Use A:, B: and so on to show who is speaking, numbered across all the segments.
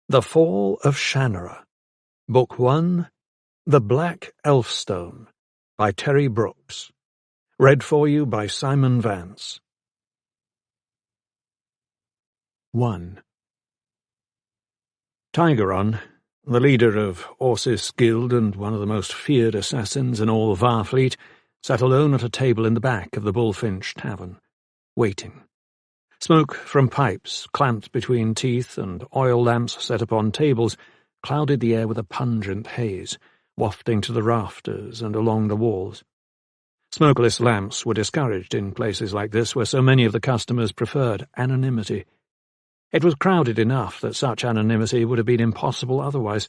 A: The Fall of Shannarra, Book 1, The Black Elfstone, by Terry Brooks. Read for you by Simon Vance. 1. Tigeron, the leader of Orsis Guild and one of the most feared assassins in all Varfleet, sat alone at a table in the back of the Bullfinch Tavern, waiting. Smoke from pipes, clamped between teeth, and oil lamps set upon tables, clouded the air with a pungent haze, wafting to the rafters and along the walls. Smokeless lamps were discouraged in places like this, where so many of the customers preferred anonymity. It was crowded enough that such anonymity would have been impossible otherwise,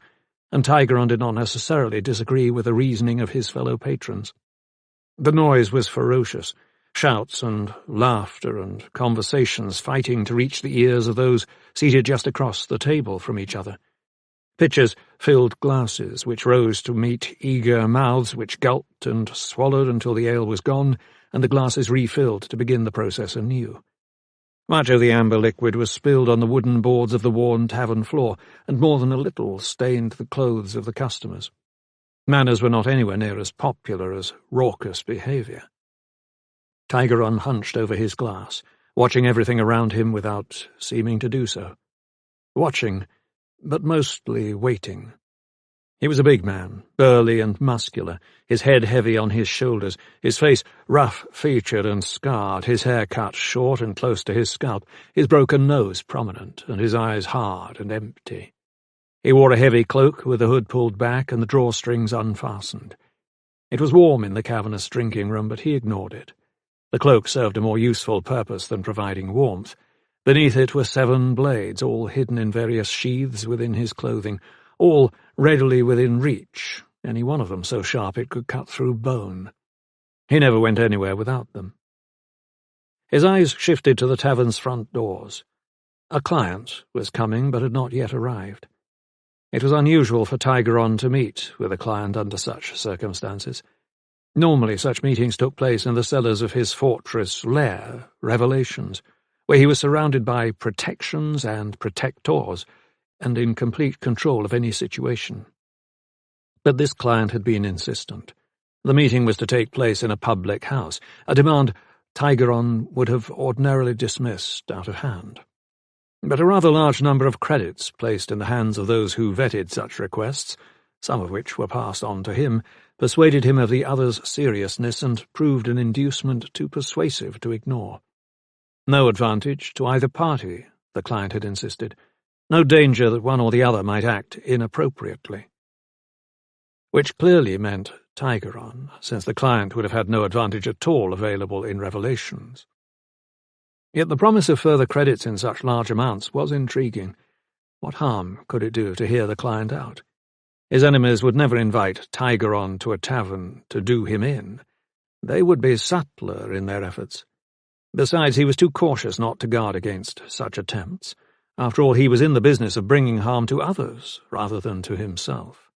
A: and Tigeron did not necessarily disagree with the reasoning of his fellow patrons. The noise was ferocious, shouts and laughter and conversations fighting to reach the ears of those seated just across the table from each other. Pitchers filled glasses, which rose to meet eager mouths which gulped and swallowed until the ale was gone, and the glasses refilled to begin the process anew. Much of the amber liquid was spilled on the wooden boards of the worn tavern floor, and more than a little stained the clothes of the customers. Manners were not anywhere near as popular as raucous behaviour. Tigeron hunched over his glass, watching everything around him without seeming to do so. Watching, but mostly waiting. He was a big man, burly and muscular, his head heavy on his shoulders, his face rough-featured and scarred, his hair cut short and close to his scalp, his broken nose prominent, and his eyes hard and empty. He wore a heavy cloak with the hood pulled back and the drawstrings unfastened. It was warm in the cavernous drinking-room, but he ignored it. The cloak served a more useful purpose than providing warmth. Beneath it were 7 blades, all hidden in various sheaths within his clothing, all readily within reach, any one of them so sharp it could cut through bone. He never went anywhere without them. His eyes shifted to the tavern's front doors. A client was coming, but had not yet arrived. It was unusual for Tigeron to meet with a client under such circumstances. Normally such meetings took place in the cellars of his fortress lair, Revelations, where he was surrounded by protections and protectors, and in complete control of any situation. But this client had been insistent. The meeting was to take place in a public house, a demand Tigeron would have ordinarily dismissed out of hand. But a rather large number of credits placed in the hands of those who vetted such requests, some of which were passed on to him, persuaded him of the other's seriousness and proved an inducement too persuasive to ignore. No advantage to either party, the client had insisted. No danger that one or the other might act inappropriately. Which clearly meant Tigeron, since the client would have had no advantage at all available in Revelations. Yet the promise of further credits in such large amounts was intriguing. What harm could it do to hear the client out? His enemies would never invite Tigeron to a tavern to do him in. They would be subtler in their efforts. Besides, he was too cautious not to guard against such attempts. After all, he was in the business of bringing harm to others rather than to himself.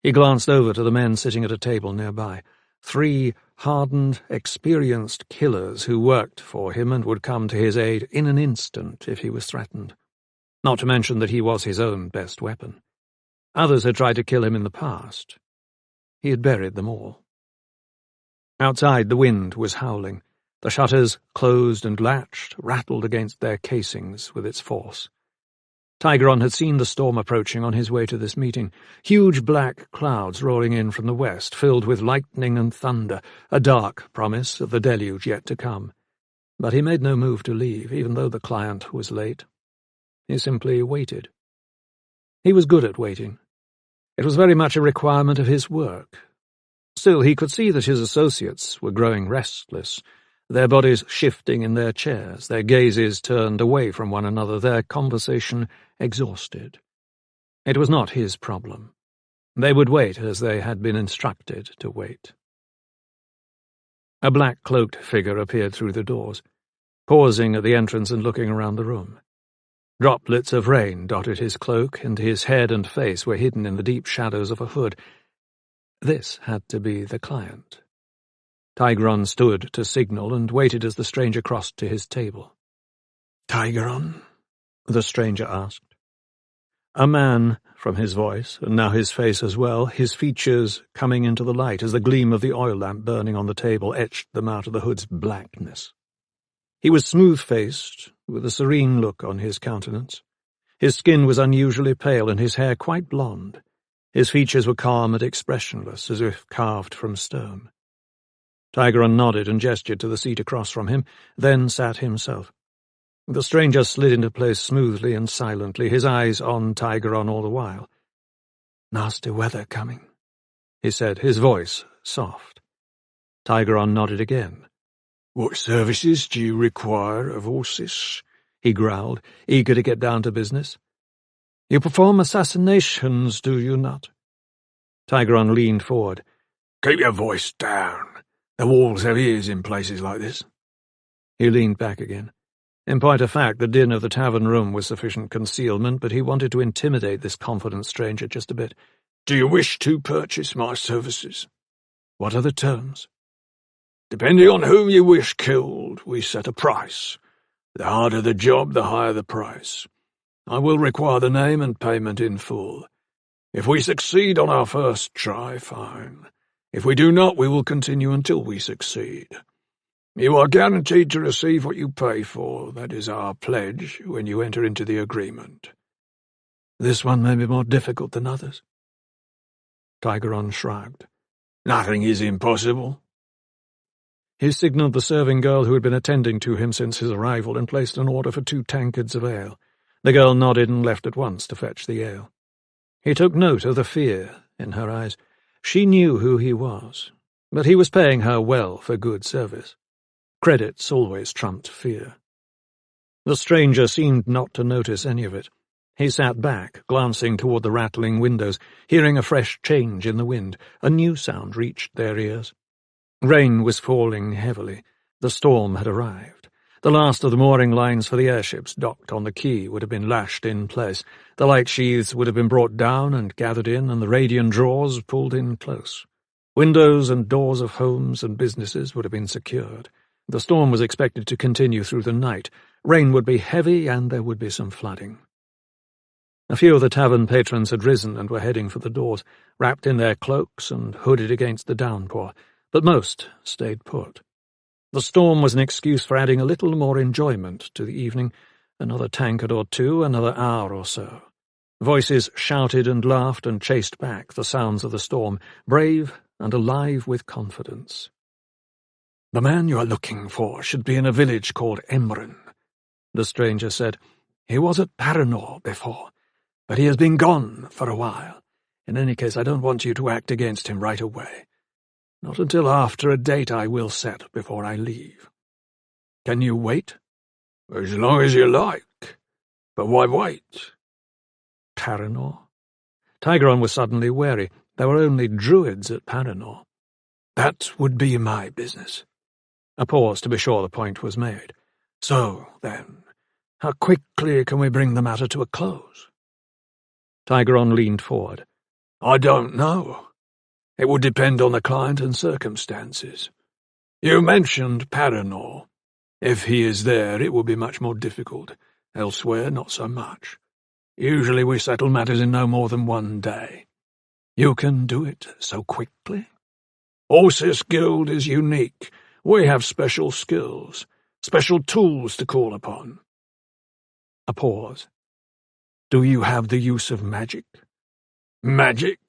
A: He glanced over to the men sitting at a table nearby, 3 hardened, experienced killers who worked for him and would come to his aid in an instant if he was threatened. Not to mention that he was his own best weapon. Others had tried to kill him in the past. He had buried them all. Outside, the wind was howling. The shutters, closed and latched, rattled against their casings with its force. Tigeron had seen the storm approaching on his way to this meeting, huge black clouds rolling in from the west, filled with lightning and thunder, a dark promise of the deluge yet to come. But he made no move to leave, even though the client was late. He simply waited. He was good at waiting. It was very much a requirement of his work. Still, he could see that his associates were growing restless, their bodies shifting in their chairs, their gazes turned away from one another, their conversation exhausted. It was not his problem. They would wait as they had been instructed to wait. A black-cloaked figure appeared through the doors, pausing at the entrance and looking around the room. Droplets of rain dotted his cloak, and his head and face were hidden in the deep shadows of a hood. This had to be the client. Tigeron stood to signal and waited as the stranger crossed to his table. "Tigeron?" the stranger asked. A man, from his voice, and now his face as well, his features coming into the light as the gleam of the oil lamp burning on the table etched them out of the hood's blackness. He was smooth-faced, with a serene look on his countenance. His skin was unusually pale and his hair quite blonde. His features were calm and expressionless, as if carved from stone. Tigeron nodded and gestured to the seat across from him, then sat himself. The stranger slid into place smoothly and silently, his eyes on Tigeron all the while. "Nasty weather coming," he said, his voice soft. Tigeron nodded again. "What services do you require of horses?" he growled, eager to get down to business. "You perform assassinations, do you not?" Tigeron leaned forward. "Keep your voice down. The walls have ears in places like this." He leaned back again. In point of fact, the din of the tavern room was sufficient concealment, but he wanted to intimidate this confident stranger just a bit. "Do you wish to purchase my services?" "What are the terms?" "Depending on whom you wish killed, we set a price. The harder the job, the higher the price. I will require the name and payment in full. If we succeed on our first try, fine. If we do not, we will continue until we succeed. You are guaranteed to receive what you pay for. That is our pledge when you enter into the agreement." "This one may be more difficult than others." Tigeron shrugged. "Nothing is impossible." He signalled the serving girl who had been attending to him since his arrival and placed an order for 2 tankards of ale. The girl nodded and left at once to fetch the ale. He took note of the fear in her eyes. She knew who he was, but he was paying her well for good service. Credits always trumped fear. The stranger seemed not to notice any of it. He sat back, glancing toward the rattling windows, hearing a fresh change in the wind. A new sound reached their ears. Rain was falling heavily. The storm had arrived. The last of the mooring lines for the airships docked on the quay would have been lashed in place. The light sheaths would have been brought down and gathered in, and the radian drawers pulled in close. Windows and doors of homes and businesses would have been secured. The storm was expected to continue through the night. Rain would be heavy, and there would be some flooding. A few of the tavern patrons had risen and were heading for the doors, wrapped in their cloaks and hooded against the downpour, but most stayed put. The storm was an excuse for adding a little more enjoyment to the evening, another tankard or two, another hour or so. Voices shouted and laughed and chased back the sounds of the storm, brave and alive with confidence. "The man you are looking for should be in a village called Emrin," the stranger said. "He was at Paranor before, but he has been gone for a while. In any case, I don't want you to act against him right away. Not until after a date I will set before I leave. Can you wait?" "As long as you like. But why wait?" Paranor? Tigeron was suddenly wary. There were only druids at Paranor. "That would be my business." A pause to be sure the point was made. "So, then, how quickly can we bring the matter to a close?" Tigeron leaned forward. "I don't know. It would depend on the client and circumstances. You mentioned Paranor. If he is there, it will be much more difficult. Elsewhere, not so much. Usually we settle matters in no more than 1 day. You can do it so quickly? Horses Guild is unique. We have special skills, special tools to call upon." A pause. "Do you have the use of magic?" "Magic?"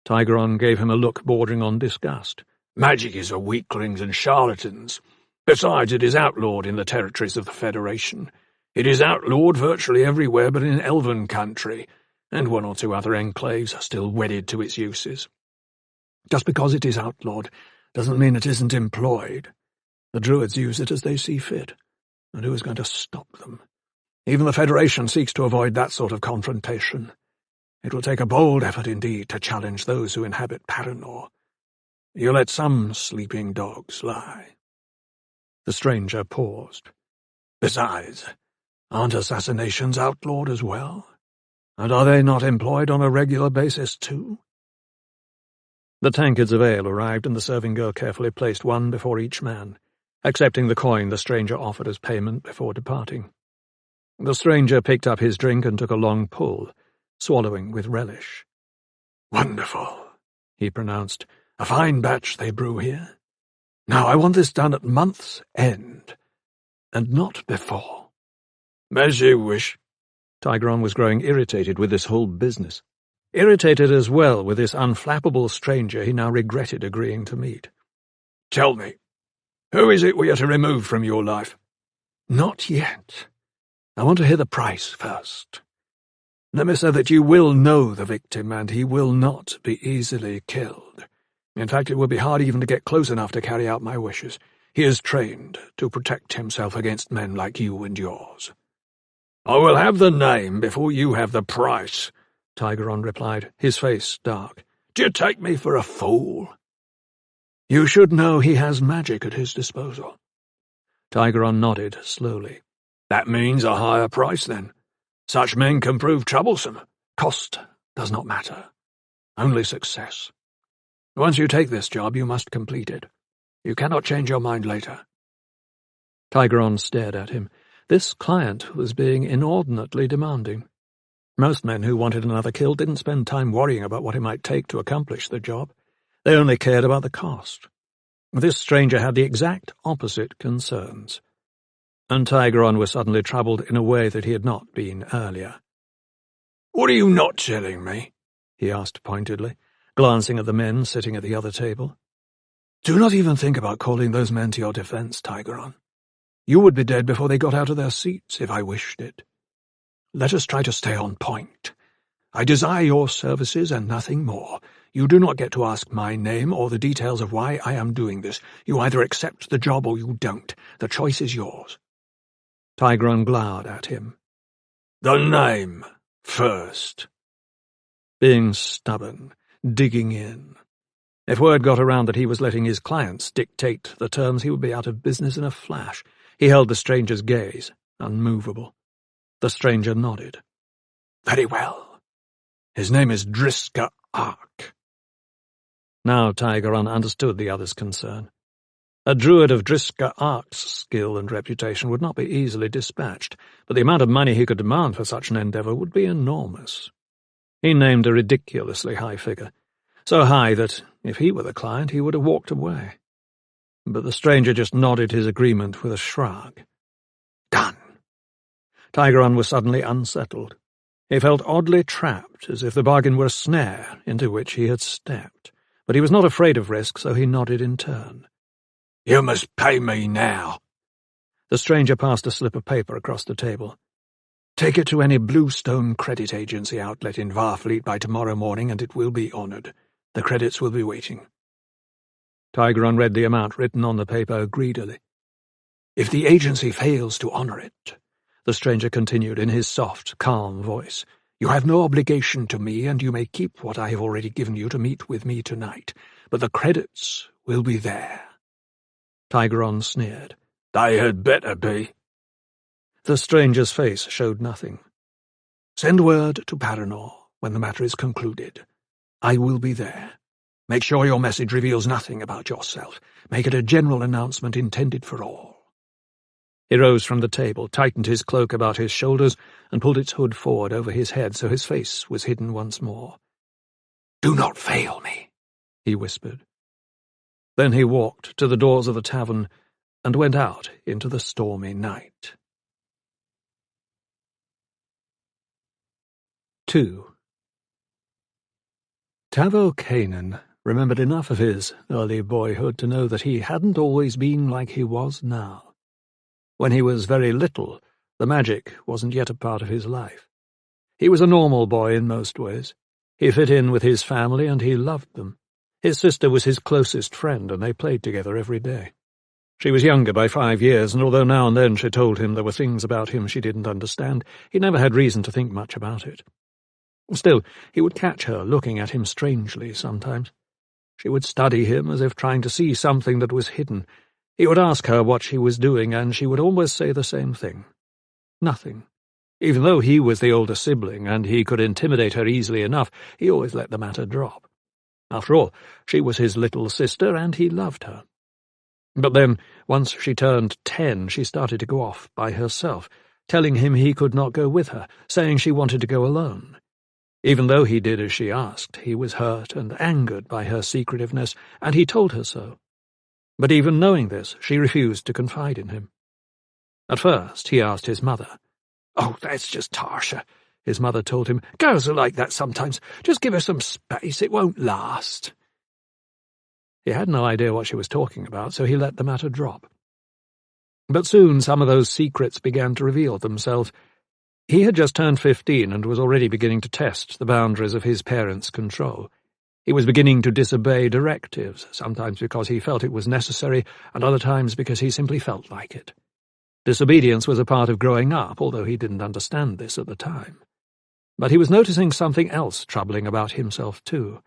A: Tigeron gave him a look bordering on disgust. "Magic is for weaklings and charlatans. Besides, it is outlawed in the territories of the Federation. It is outlawed virtually everywhere but in Elven country, and 1 or 2 other enclaves are still wedded to its uses. Just because it is outlawed doesn't mean it isn't employed. The druids use it as they see fit, and who is going to stop them? Even the Federation seeks to avoid that sort of confrontation. It will take a bold effort indeed to challenge those who inhabit Paranor. You let some sleeping dogs lie." The stranger paused. "Besides, aren't assassinations outlawed as well? And are they not employed on a regular basis too?" The tankards of ale arrived, and the serving girl carefully placed 1 before each man, accepting the coin the stranger offered as payment before departing. The stranger picked up his drink and took a long pull. swallowing with relish. "Wonderful," he pronounced. "A fine batch they brew here. Now I want this done at month's end, and not before." "As you wish." Tigeron was growing irritated with this whole business. Irritated as well with this unflappable stranger he now regretted agreeing to meet. "Tell me, who is it we are to remove from your life?" "Not yet. I want to hear the price first. Let me say that you will know the victim, and he will not be easily killed. In fact, it will be hard even to get close enough to carry out my wishes. He is trained to protect himself against men like you and yours." "I will have the name before you have the price," Tigeron replied, his face dark. "Do you take me for a fool?" "You should know he has magic at his disposal." Tigeron nodded slowly. "That means a higher price, then. Such men can prove troublesome. Cost does not matter. Only success. Once you take this job, you must complete it. You cannot change your mind later." Tigeron stared at him. This client was being inordinately demanding. Most men who wanted another killed didn't spend time worrying about what it might take to accomplish the job. They only cared about the cost. This stranger had the exact opposite concerns. And Tigeron was suddenly troubled in a way that he had not been earlier. "What are you not telling me?" he asked pointedly, glancing at the men sitting at the other table. "Do not even think about calling those men to your defense, Tigeron. You would be dead before they got out of their seats if I wished it. Let us try to stay on point. I desire your services and nothing more. You do not get to ask my name or the details of why I am doing this. You either accept the job or you don't. The choice is yours." Tigeron glowered at him. "The name first." Being stubborn, digging in. If word got around that he was letting his clients dictate the terms, he would be out of business in a flash. He held the stranger's gaze, unmovable. The stranger nodded. "Very well. His name is Driska Ark." Now Tigeron understood the other's concern. A druid of Driska Ark's skill and reputation would not be easily dispatched, but the amount of money he could demand for such an endeavour would be enormous. He named a ridiculously high figure, so high that, if he were the client, he would have walked away. But the stranger just nodded his agreement with a shrug. Done. Tigeron was suddenly unsettled. He felt oddly trapped, as if the bargain were a snare into which he had stepped. But he was not afraid of risk, so he nodded in turn. "You must pay me now." The stranger passed a slip of paper across the table. "Take it to any Bluestone credit agency outlet in Varfleet by tomorrow morning, and it will be honoured. The credits will be waiting." Tigeron read the amount written on the paper greedily. "If the agency fails to honour it," the stranger continued in his soft, calm voice, "you have no obligation to me, and you may keep what I have already given you to meet with me tonight. But the credits will be there." Tigeron sneered. "They had better be." The stranger's face showed nothing. "Send word to Paranor when the matter is concluded. I will be there. Make sure your message reveals nothing about yourself. Make it a general announcement intended for all." He rose from the table, tightened his cloak about his shoulders, and pulled its hood forward over his head so his face was hidden once more. "Do not fail me," he whispered. Then he walked to the doors of the tavern and went out into the stormy night. 2. Tavo Kanan remembered enough of his early boyhood to know that he hadn't always been like he was now. When he was very little, the magic wasn't yet a part of his life. He was a normal boy in most ways. He fit in with his family and he loved them. His sister was his closest friend, and they played together every day. She was younger by 5 years, and although now and then she told him there were things about him she didn't understand, he never had reason to think much about it. Still, he would catch her looking at him strangely sometimes. She would study him as if trying to see something that was hidden. He would ask her what she was doing, and she would always say the same thing. Nothing. Even though he was the older sibling, and he could intimidate her easily enough, he always let the matter drop. After all, she was his little sister, and he loved her. But then, once she turned 10, she started to go off by herself, telling him he could not go with her, saying she wanted to go alone. Even though he did as she asked, he was hurt and angered by her secretiveness, and he told her so. But even knowing this, she refused to confide in him. At first, he asked his mother. "Oh, that's just Tasha," his mother told him. "Girls are like that sometimes. Just give her some space, it won't last." He had no idea what she was talking about, so he let the matter drop. But soon some of those secrets began to reveal themselves. He had just turned 15 and was already beginning to test the boundaries of his parents' control. He was beginning to disobey directives, sometimes because he felt it was necessary, and other times because he simply felt like it. Disobedience was a part of growing up, although he didn't understand this at the time. But he was noticing something else troubling about himself, too.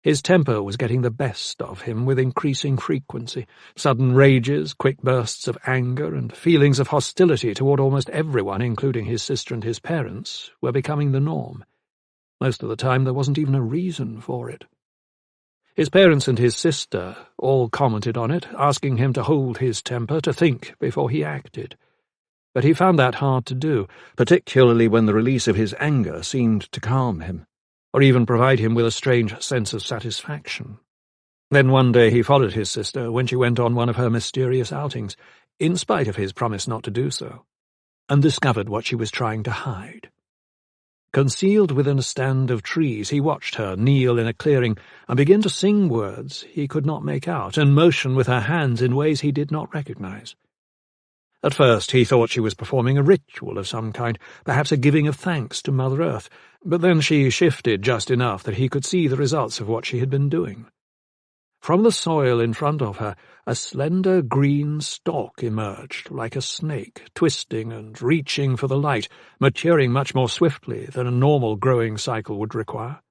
A: His temper was getting the best of him with increasing frequency. Sudden rages, quick bursts of anger, and feelings of hostility toward almost everyone, including his sister and his parents, were becoming the norm. Most of the time there wasn't even a reason for it. His parents and his sister all commented on it, asking him to hold his temper, to think before he acted. But he found that hard to do, particularly when the release of his anger seemed to calm him, or even provide him with a strange sense of satisfaction. Then one day he followed his sister when she went on one of her mysterious outings, in spite of his promise not to do so, and discovered what she was trying to hide. Concealed within a stand of trees, he watched her kneel in a clearing and begin to sing words he could not make out, and motion with her hands in ways he did not recognize. At first he thought she was performing a ritual of some kind, perhaps a giving of thanks to Mother Earth, but then she shifted just enough that he could see the results of what she had been doing. From the soil in front of her, a slender green stalk emerged, like a snake, twisting and reaching for the light, maturing much more swiftly than a normal growing cycle would require.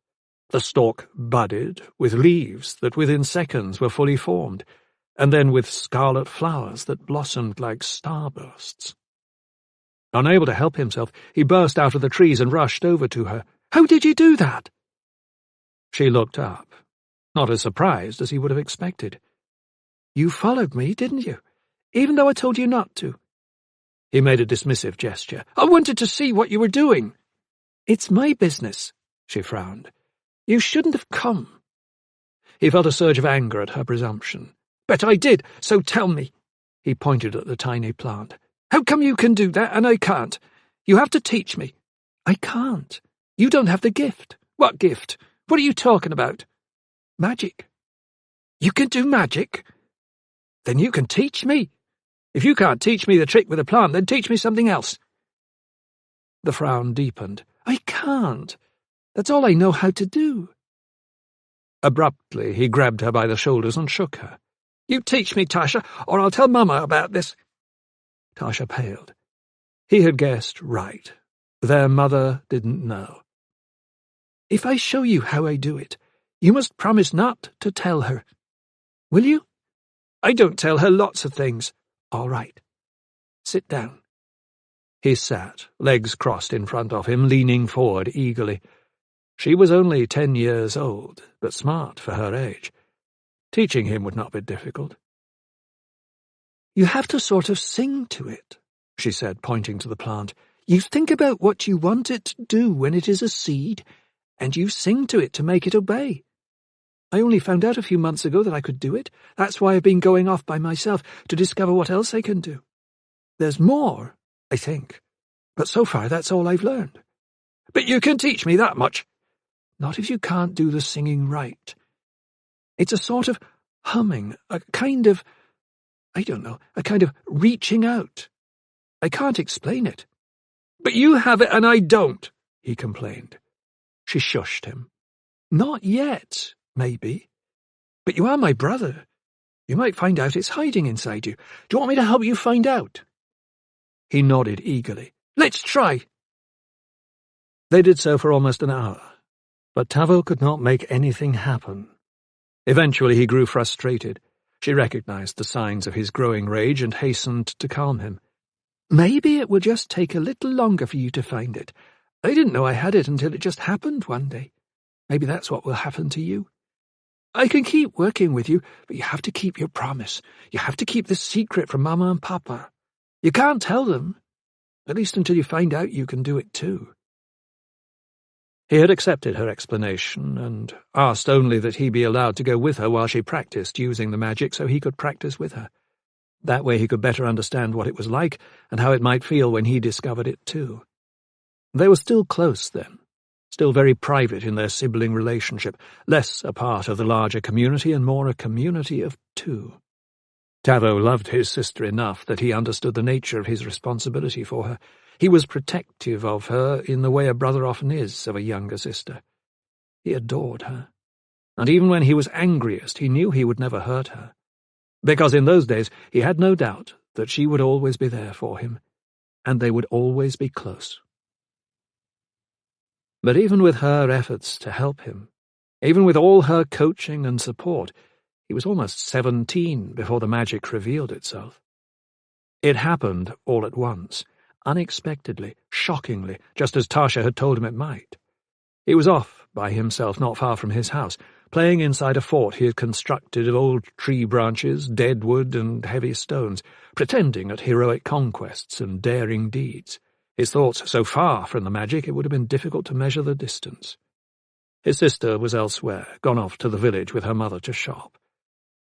A: The stalk budded, with leaves that within seconds were fully formed, and then with scarlet flowers that blossomed like starbursts. Unable to help himself, he burst out of the trees and rushed over to her. "How did you do that?" She looked up, not as surprised as he would have expected. "You followed me, didn't you? Even though I told you not to." He made a dismissive gesture. "I wanted to see what you were doing." "It's my business," she frowned. "You shouldn't have come." He felt a surge of anger at her presumption. "But I did, so tell me." He pointed at the tiny plant. "How come you can do that and I can't? You have to teach me." "I can't. You don't have the gift." "What gift? What are you talking about?" "Magic." "You can do magic? Then you can teach me. If you can't teach me the trick with the plant, then teach me something else." The frown deepened. "I can't. That's all I know how to do." Abruptly, he grabbed her by the shoulders and shook her. "You teach me, Tasha, or I'll tell Mama about this." Tasha paled. He had guessed right. Their mother didn't know. "If I show you how I do it, you must promise not to tell her. Will you?" "I don't tell her lots of things." "All right. Sit down." He sat, legs crossed in front of him, leaning forward eagerly. She was only 10 years old, but smart for her age. Teaching him would not be difficult. "You have to sort of sing to it," she said, pointing to the plant. "You think about what you want it to do when it is a seed, and you sing to it to make it obey. I only found out a few months ago that I could do it. That's why I've been going off by myself, to discover what else I can do. There's more, I think, but so far that's all I've learned." "But you can teach me that much." "Not if you can't do the singing right. It's a sort of humming, a kind of, I don't know, a kind of reaching out. I can't explain it." "But you have it and I don't," he complained. She shushed him. "Not yet, maybe. But you are my brother. You might find out it's hiding inside you. Do you want me to help you find out?" He nodded eagerly. "Let's try." They did so for almost an hour, but Tavo could not make anything happen. Eventually he grew frustrated. She recognized the signs of his growing rage and hastened to calm him. "Maybe it will just take a little longer for you to find it. I didn't know I had it until it just happened one day. Maybe that's what will happen to you. I can keep working with you, but you have to keep your promise. You have to keep this secret from Mama and Papa. You can't tell them, at least until you find out you can do it too." He had accepted her explanation and asked only that he be allowed to go with her while she practiced using the magic so he could practice with her. That way he could better understand what it was like and how it might feel when he discovered it too. They were still close then, still very private in their sibling relationship, less a part of the larger community and more a community of two. Tavo loved his sister enough that he understood the nature of his responsibility for her. He was protective of her in the way a brother often is of a younger sister. He adored her, and even when he was angriest he knew he would never hurt her, because in those days he had no doubt that she would always be there for him, and they would always be close. But even with her efforts to help him, even with all her coaching and support, he was almost 17 before the magic revealed itself. It happened all at once, unexpectedly, shockingly, just as Tasha had told him it might. He was off by himself not far from his house, playing inside a fort he had constructed of old tree branches, dead wood, and heavy stones, pretending at heroic conquests and daring deeds. His thoughts so far from the magic it would have been difficult to measure the distance. His sister was elsewhere, gone off to the village with her mother to shop.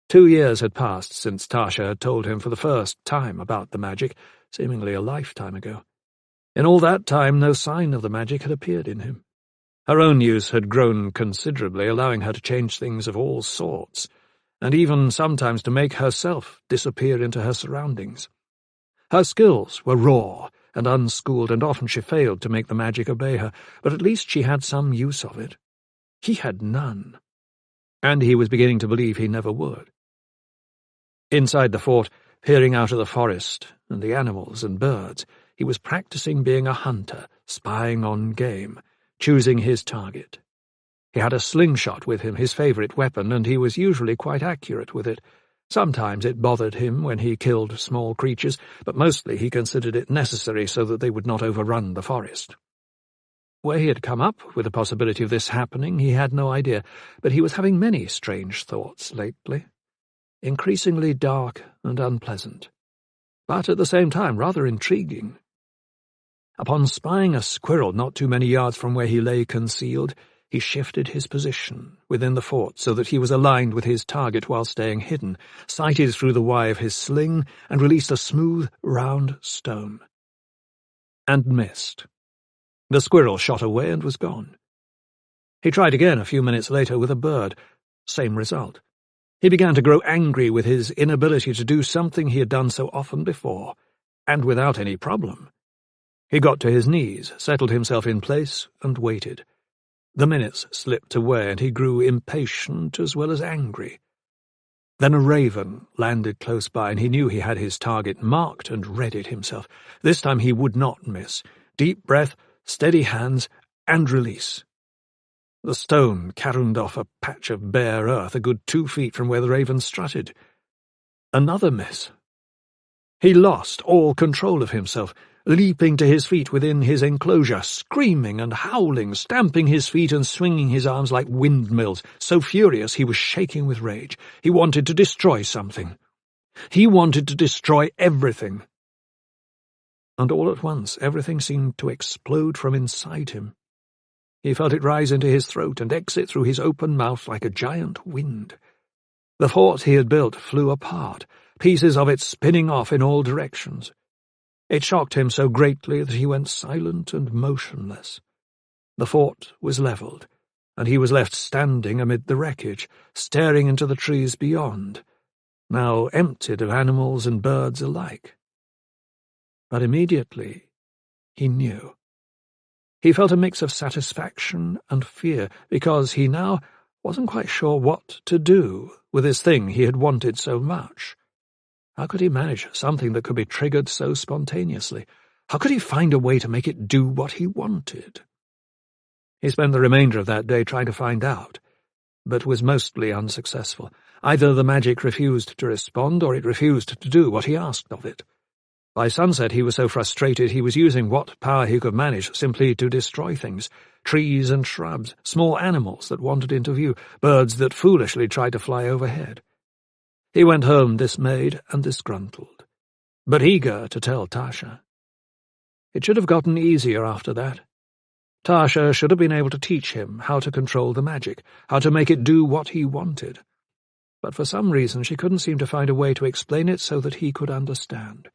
A: 2 years had passed since Tasha had told him for the first time about the magic, seemingly a lifetime ago. In all that time no sign of the magic had appeared in him. Her own use had grown considerably, allowing her to change things of all sorts, and even sometimes to make herself disappear into her surroundings. Her skills were raw and unschooled, and often she failed to make the magic obey her, but at least she had some use of it. He had none, and he was beginning to believe he never would. Inside the fort, peering out of the forest and the animals and birds, he was practicing being a hunter, spying on game, choosing his target. He had a slingshot with him, his favourite weapon, and he was usually quite accurate with it. Sometimes it bothered him when he killed small creatures, but mostly he considered it necessary so that they would not overrun the forest. Where he had come up with the possibility of this happening, he had no idea, but he was having many strange thoughts lately, increasingly dark and unpleasant, but at the same time rather intriguing. Upon spying a squirrel not too many yards from where he lay concealed, he shifted his position within the fort so that he was aligned with his target while staying hidden, sighted through the wire of his sling, and released a smooth, round stone. And missed. The squirrel shot away and was gone. He tried again a few minutes later with a bird. Same result. He began to grow angry with his inability to do something he had done so often before, and without any problem. He got to his knees, settled himself in place, and waited. The minutes slipped away, and he grew impatient as well as angry. Then a raven landed close by, and he knew he had his target marked and readied himself. This time he would not miss. Deep breath, steady hands, and release. The stone caromed off a patch of bare earth a good 2 feet from where the raven strutted. Another miss. He lost all control of himself, leaping to his feet within his enclosure, screaming and howling, stamping his feet and swinging his arms like windmills, so furious he was shaking with rage. He wanted to destroy something. He wanted to destroy everything. And all at once everything seemed to explode from inside him. He felt it rise into his throat and exit through his open mouth like a giant wind. The fort he had built flew apart, pieces of it spinning off in all directions. It shocked him so greatly that he went silent and motionless. The fort was levelled, and he was left standing amid the wreckage, staring into the trees beyond, now emptied of animals and birds alike. But immediately he knew. He felt a mix of satisfaction and fear, because he now wasn't quite sure what to do with this thing he had wanted so much. How could he manage something that could be triggered so spontaneously? How could he find a way to make it do what he wanted? He spent the remainder of that day trying to find out, but was mostly unsuccessful. Either the magic refused to respond, or it refused to do what he asked of it. By sunset he was so frustrated he was using what power he could manage simply to destroy things, trees and shrubs, small animals that wandered into view, birds that foolishly tried to fly overhead. He went home dismayed and disgruntled, but eager to tell Tasha. It should have gotten easier after that. Tasha should have been able to teach him how to control the magic, how to make it do what he wanted. But for some reason she couldn't seem to find a way to explain it so that he could understand.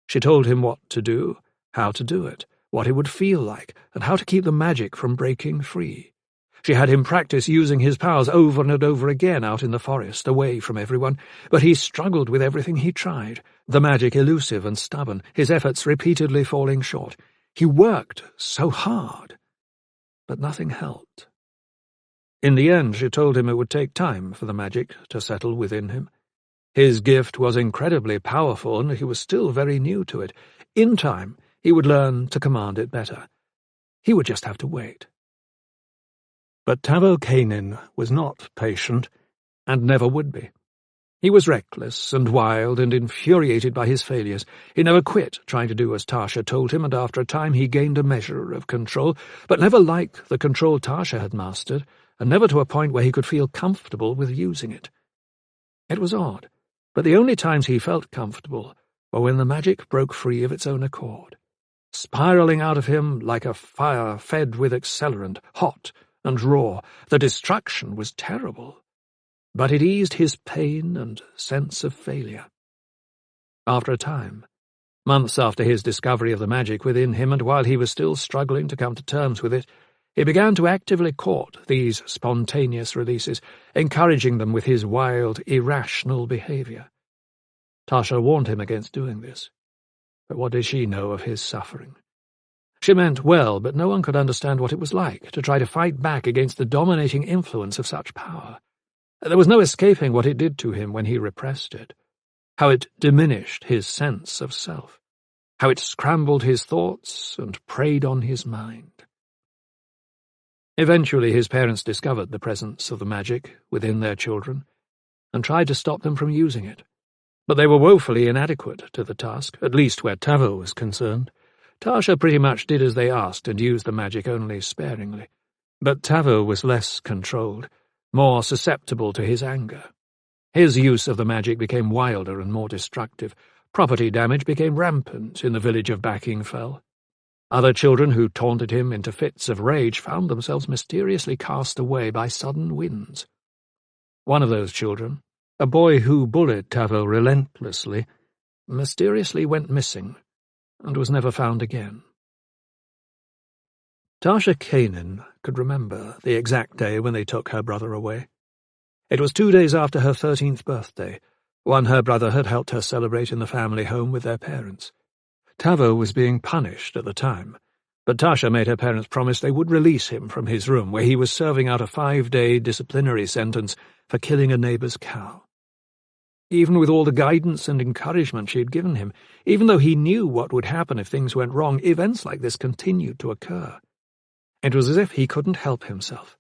A: She told him what to do, how to do it, what it would feel like, and how to keep the magic from breaking free. She had him practice using his powers over and over again out in the forest, away from everyone, but he struggled with everything he tried, the magic elusive and stubborn, his efforts repeatedly falling short. He worked so hard, but nothing helped. In the end, she told him it would take time for the magic to settle within him. His gift was incredibly powerful, and he was still very new to it. In time, he would learn to command it better. He would just have to wait. But Tavo Kanin was not patient, and never would be. He was reckless and wild and infuriated by his failures. He never quit trying to do as Tasha told him, and after a time he gained a measure of control, but never like the control Tasha had mastered, and never to a point where he could feel comfortable with using it. It was odd, but the only times he felt comfortable were when the magic broke free of its own accord, spiraling out of him like a fire fed with accelerant, hot and raw. The destruction was terrible, but it eased his pain and sense of failure. After a time, months after his discovery of the magic within him, and while he was still struggling to come to terms with it, he began to actively court these spontaneous releases, encouraging them with his wild, irrational behavior. Tasha warned him against doing this, but what did she know of his suffering? She meant well, but no one could understand what it was like to try to fight back against the dominating influence of such power. There was no escaping what it did to him when he repressed it, how it diminished his sense of self, how it scrambled his thoughts and preyed on his mind. Eventually his parents discovered the presence of the magic within their children and tried to stop them from using it, but they were woefully inadequate to the task, at least where Tavo was concerned. Tasha pretty much did as they asked and used the magic only sparingly, but Tavo was less controlled, more susceptible to his anger. His use of the magic became wilder and more destructive. Property damage became rampant in the village of Bakingfell. Other children who taunted him into fits of rage found themselves mysteriously cast away by sudden winds. One of those children, a boy who bullied Tavo relentlessly, mysteriously went missing and was never found again. Tasha Kanin could remember the exact day when they took her brother away. It was 2 days after her 13th birthday, one her brother had helped her celebrate in the family home with their parents. Tavo was being punished at the time, but Tasha made her parents promise they would release him from his room, where he was serving out a 5-day disciplinary sentence for killing a neighbour's cow. Even with all the guidance and encouragement she had given him, even though he knew what would happen if things went wrong, events like this continued to occur. It was as if he couldn't help himself.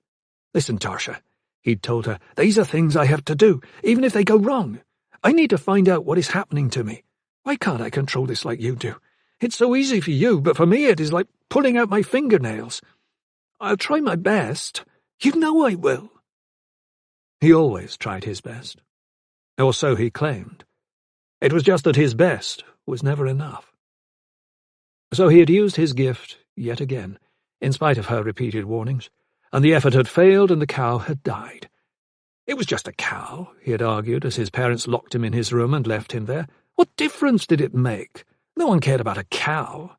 A: "Listen, Tasha," he'd told her, "these are things I have to do, even if they go wrong. I need to find out what is happening to me. Why can't I control this like you do? It's so easy for you, but for me it is like pulling out my fingernails. I'll try my best. You know I will." He always tried his best. Or so he claimed. It was just that his best was never enough. So he had used his gift yet again, in spite of her repeated warnings, and the effort had failed and the cow had died. It was just a cow, he had argued as his parents locked him in his room and left him there. What difference did it make? No one cared about a cow.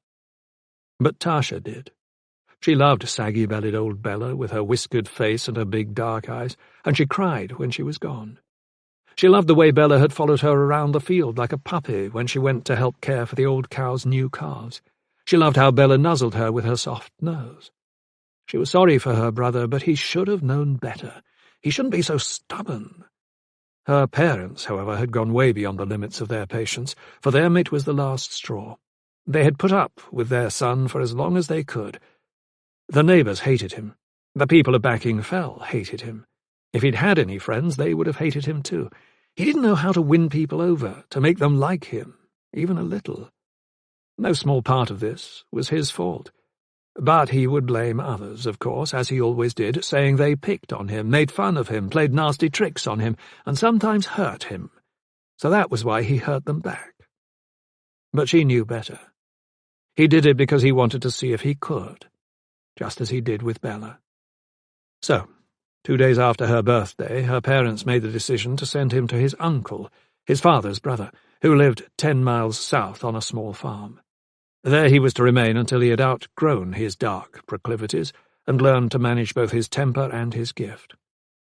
A: But Tasha did. She loved saggy-bellied old Bella with her whiskered face and her big dark eyes, and she cried when she was gone. She loved the way Bella had followed her around the field like a puppy when she went to help care for the old cow's new calves. She loved how Bella nuzzled her with her soft nose. She was sorry for her brother, but he should have known better. He shouldn't be so stubborn. Her parents, however, had gone way beyond the limits of their patience. For them it was the last straw. They had put up with their son for as long as they could. The neighbours hated him. The people of Bakingfell hated him. If he'd had any friends, they would have hated him too. He didn't know how to win people over, to make them like him, even a little. No small part of this was his fault. But he would blame others, of course, as he always did, saying they picked on him, made fun of him, played nasty tricks on him, and sometimes hurt him. So that was why he hurt them back. But she knew better. He did it because he wanted to see if he could. just as he did with Bella. So, 2 days after her birthday, her parents made the decision to send him to his uncle, his father's brother, who lived 10 miles south on a small farm. There he was to remain until he had outgrown his dark proclivities and learned to manage both his temper and his gift.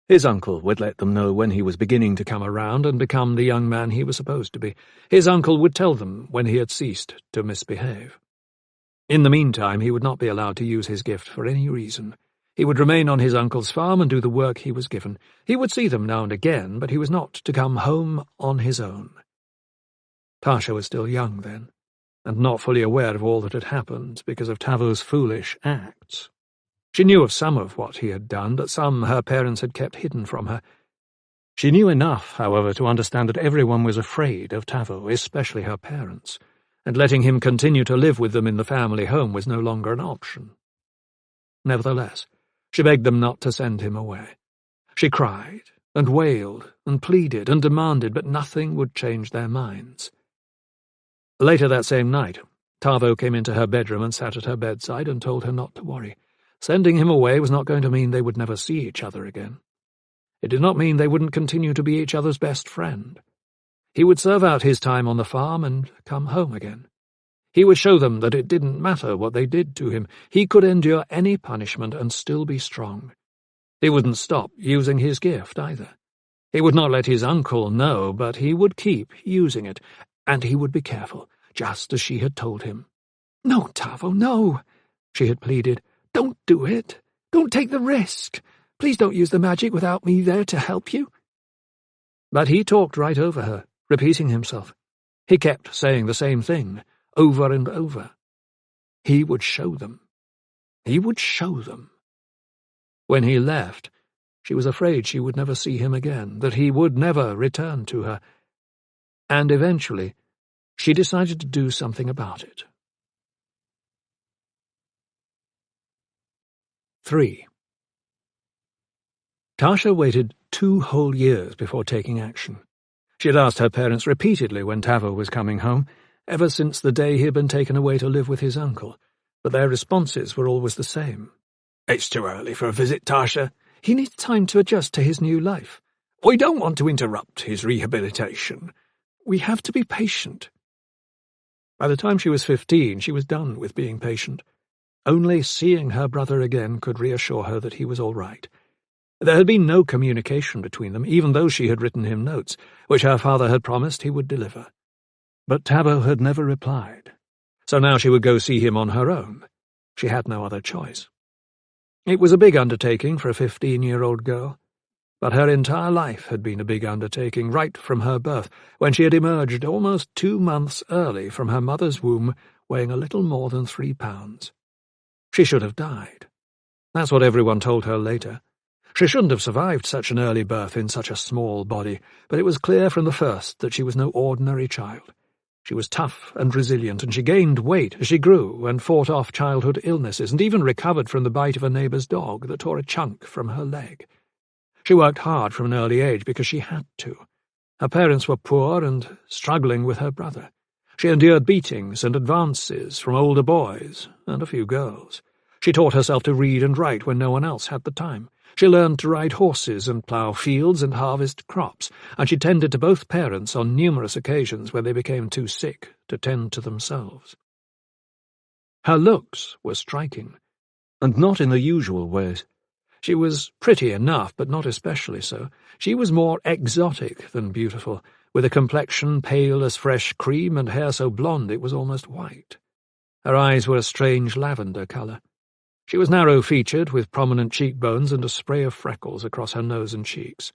A: His uncle would let them know when he was beginning to come around and become the young man he was supposed to be. His uncle would tell them when he had ceased to misbehave. In the meantime, he would not be allowed to use his gift for any reason. He would remain on his uncle's farm and do the work he was given. He would see them now and again, but he was not to come home on his own. Tasha was still young then, and not fully aware of all that had happened because of Tavo's foolish acts. She knew of some of what he had done, but some her parents had kept hidden from her. She knew enough, however, to understand that everyone was afraid of Tavo, especially her parents, and letting him continue to live with them in the family home was no longer an option. Nevertheless, she begged them not to send him away. She cried and wailed and pleaded and demanded, but nothing would change their minds. Later that same night, Tavo came into her bedroom and sat at her bedside and told her not to worry. Sending him away was not going to mean they would never see each other again. It did not mean they wouldn't continue to be each other's best friend. He would serve out his time on the farm and come home again. He would show them that it didn't matter what they did to him. He could endure any punishment and still be strong. He wouldn't stop using his gift either. He would not let his uncle know, but he would keep using it, and he would be careful, just as she had told him. "No, Tavo, no," she had pleaded. "Don't do it. Don't take the risk. Please don't use the magic without me there to help you." But he talked right over her, repeating himself. He kept saying the same thing, over and over. He would show them. He would show them. When he left, she was afraid she would never see him again, that he would never return to her. And eventually, she decided to do something about it. 3. Tasha waited 2 whole years before taking action. She had asked her parents repeatedly when Tavo was coming home, ever since the day he had been taken away to live with his uncle, but their responses were always the same. "It's too early for a visit, Tasha. He needs time to adjust to his new life. We don't want to interrupt his rehabilitation. We have to be patient." By the time she was 15, she was done with being patient. Only seeing her brother again could reassure her that he was all right. There had been no communication between them, even though she had written him notes, which her father had promised he would deliver. But Tavo had never replied, so now she would go see him on her own. She had no other choice. It was a big undertaking for a 15-year-old girl, but her entire life had been a big undertaking right from her birth, when she had emerged almost 2 months early from her mother's womb, weighing a little more than 3 pounds. She should have died. That's what everyone told her later. She shouldn't have survived such an early birth in such a small body, but it was clear from the first that she was no ordinary child. She was tough and resilient, and she gained weight as she grew and fought off childhood illnesses, and even recovered from the bite of a neighbour's dog that tore a chunk from her leg. She worked hard from an early age because she had to. Her parents were poor and struggling with her brother. She endured beatings and advances from older boys and a few girls. She taught herself to read and write when no one else had the time. She learned to ride horses and plough fields and harvest crops, and she tended to both parents on numerous occasions when they became too sick to tend to themselves. Her looks were striking, and not in the usual ways. She was pretty enough, but not especially so. She was more exotic than beautiful, with a complexion pale as fresh cream and hair so blonde it was almost white. Her eyes were a strange lavender colour. She was narrow-featured, with prominent cheekbones and a spray of freckles across her nose and cheeks.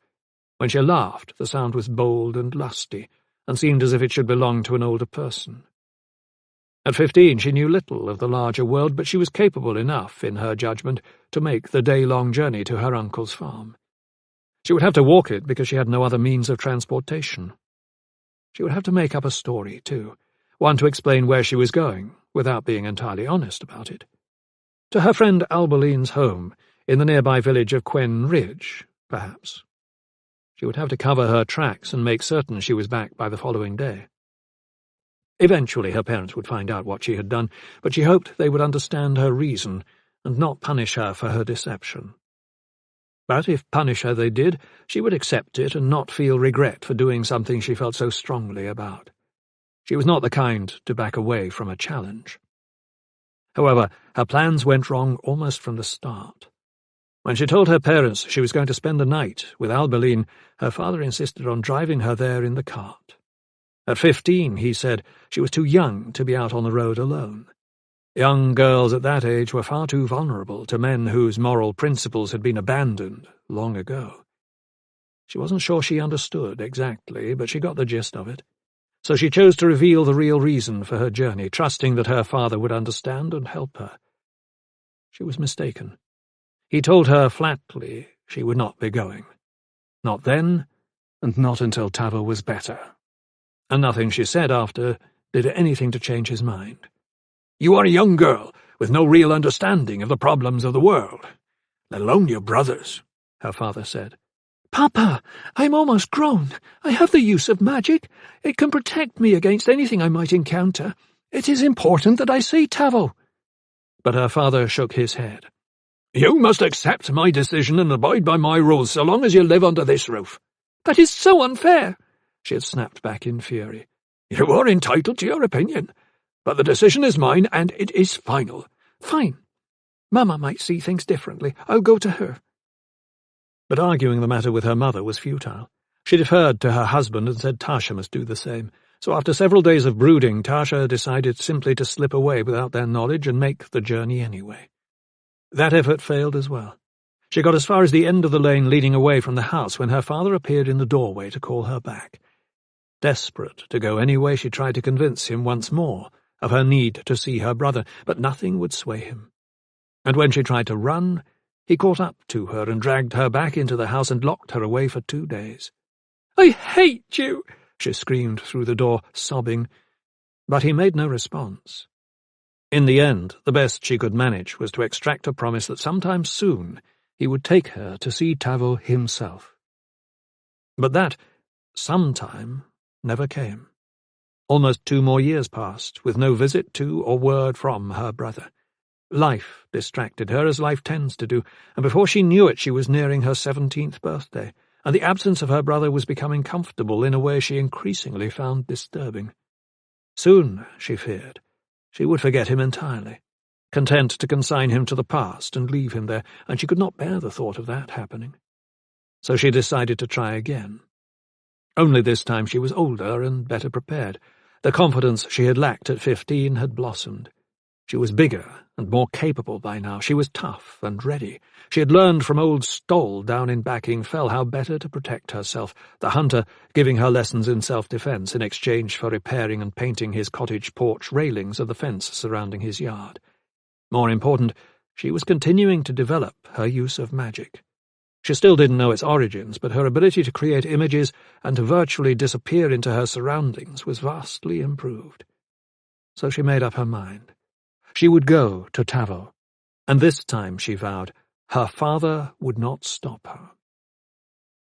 A: When she laughed, the sound was bold and lusty, and seemed as if it should belong to an older person. At 15, she knew little of the larger world, but she was capable enough, in her judgment, to make the day-long journey to her uncle's farm. She would have to walk it because she had no other means of transportation. She would have to make up a story, too, one to explain where she was going, without being entirely honest about it. To her friend Albeline's home, in the nearby village of Quen Ridge, perhaps. She would have to cover her tracks and make certain she was back by the following day. Eventually her parents would find out what she had done, but she hoped they would understand her reason and not punish her for her deception. But if punish her they did, she would accept it and not feel regret for doing something she felt so strongly about. She was not the kind to back away from a challenge. However, her plans went wrong almost from the start. When she told her parents she was going to spend the night with Albeline, her father insisted on driving her there in the cart. At 15, he said, she was too young to be out on the road alone. Young girls at that age were far too vulnerable to men whose moral principles had been abandoned long ago. She wasn't sure she understood exactly, but she got the gist of it. So she chose to reveal the real reason for her journey, trusting that her father would understand and help her. She was mistaken. He told her flatly she would not be going. Not then, and not until Tavo was better. And nothing she said after did anything to change his mind. "You are a young girl, with no real understanding of the problems of the world, let alone your brothers," her father said. "Papa, I'm almost grown. I have the use of magic. It can protect me against anything I might encounter. It is important that I see Tavo." But her father shook his head. "You must accept my decision and abide by my rules so long as you live under this roof." "That is so unfair," she had snapped back in fury. "You are entitled to your opinion, but the decision is mine and it is final." "Fine. Mama might see things differently. I'll go to her." But arguing the matter with her mother was futile. She deferred to her husband and said Tasha must do the same. So after several days of brooding, Tasha decided simply to slip away without their knowledge and make the journey anyway. That effort failed as well. She got as far as the end of the lane leading away from the house when her father appeared in the doorway to call her back. Desperate to go anyway, she tried to convince him once more of her need to see her brother, but nothing would sway him. And when she tried to run, he caught up to her and dragged her back into the house and locked her away for 2 days. "I hate you!" she screamed through the door, sobbing. But he made no response. In the end, the best she could manage was to extract a promise that sometime soon he would take her to see Tavo himself. But that sometime never came. Almost 2 more years passed, with no visit to or word from her brother. Life distracted her, as life tends to do, and before she knew it she was nearing her 17th birthday, and the absence of her brother was becoming comfortable in a way she increasingly found disturbing. Soon, she feared, she would forget him entirely, content to consign him to the past and leave him there, and she could not bear the thought of that happening. So she decided to try again. Only this time she was older and better prepared. The confidence she had lacked at 15 had blossomed. She was bigger and more capable by now. She was tough and ready. She had learned from old Stoll down in Backing Fell how better to protect herself, the hunter giving her lessons in self-defense in exchange for repairing and painting his cottage porch railings of the fence surrounding his yard. More important, she was continuing to develop her use of magic. She still didn't know its origins, but her ability to create images and to virtually disappear into her surroundings was vastly improved. So she made up her mind. She would go to Tavo, and this time, she vowed, her father would not stop her.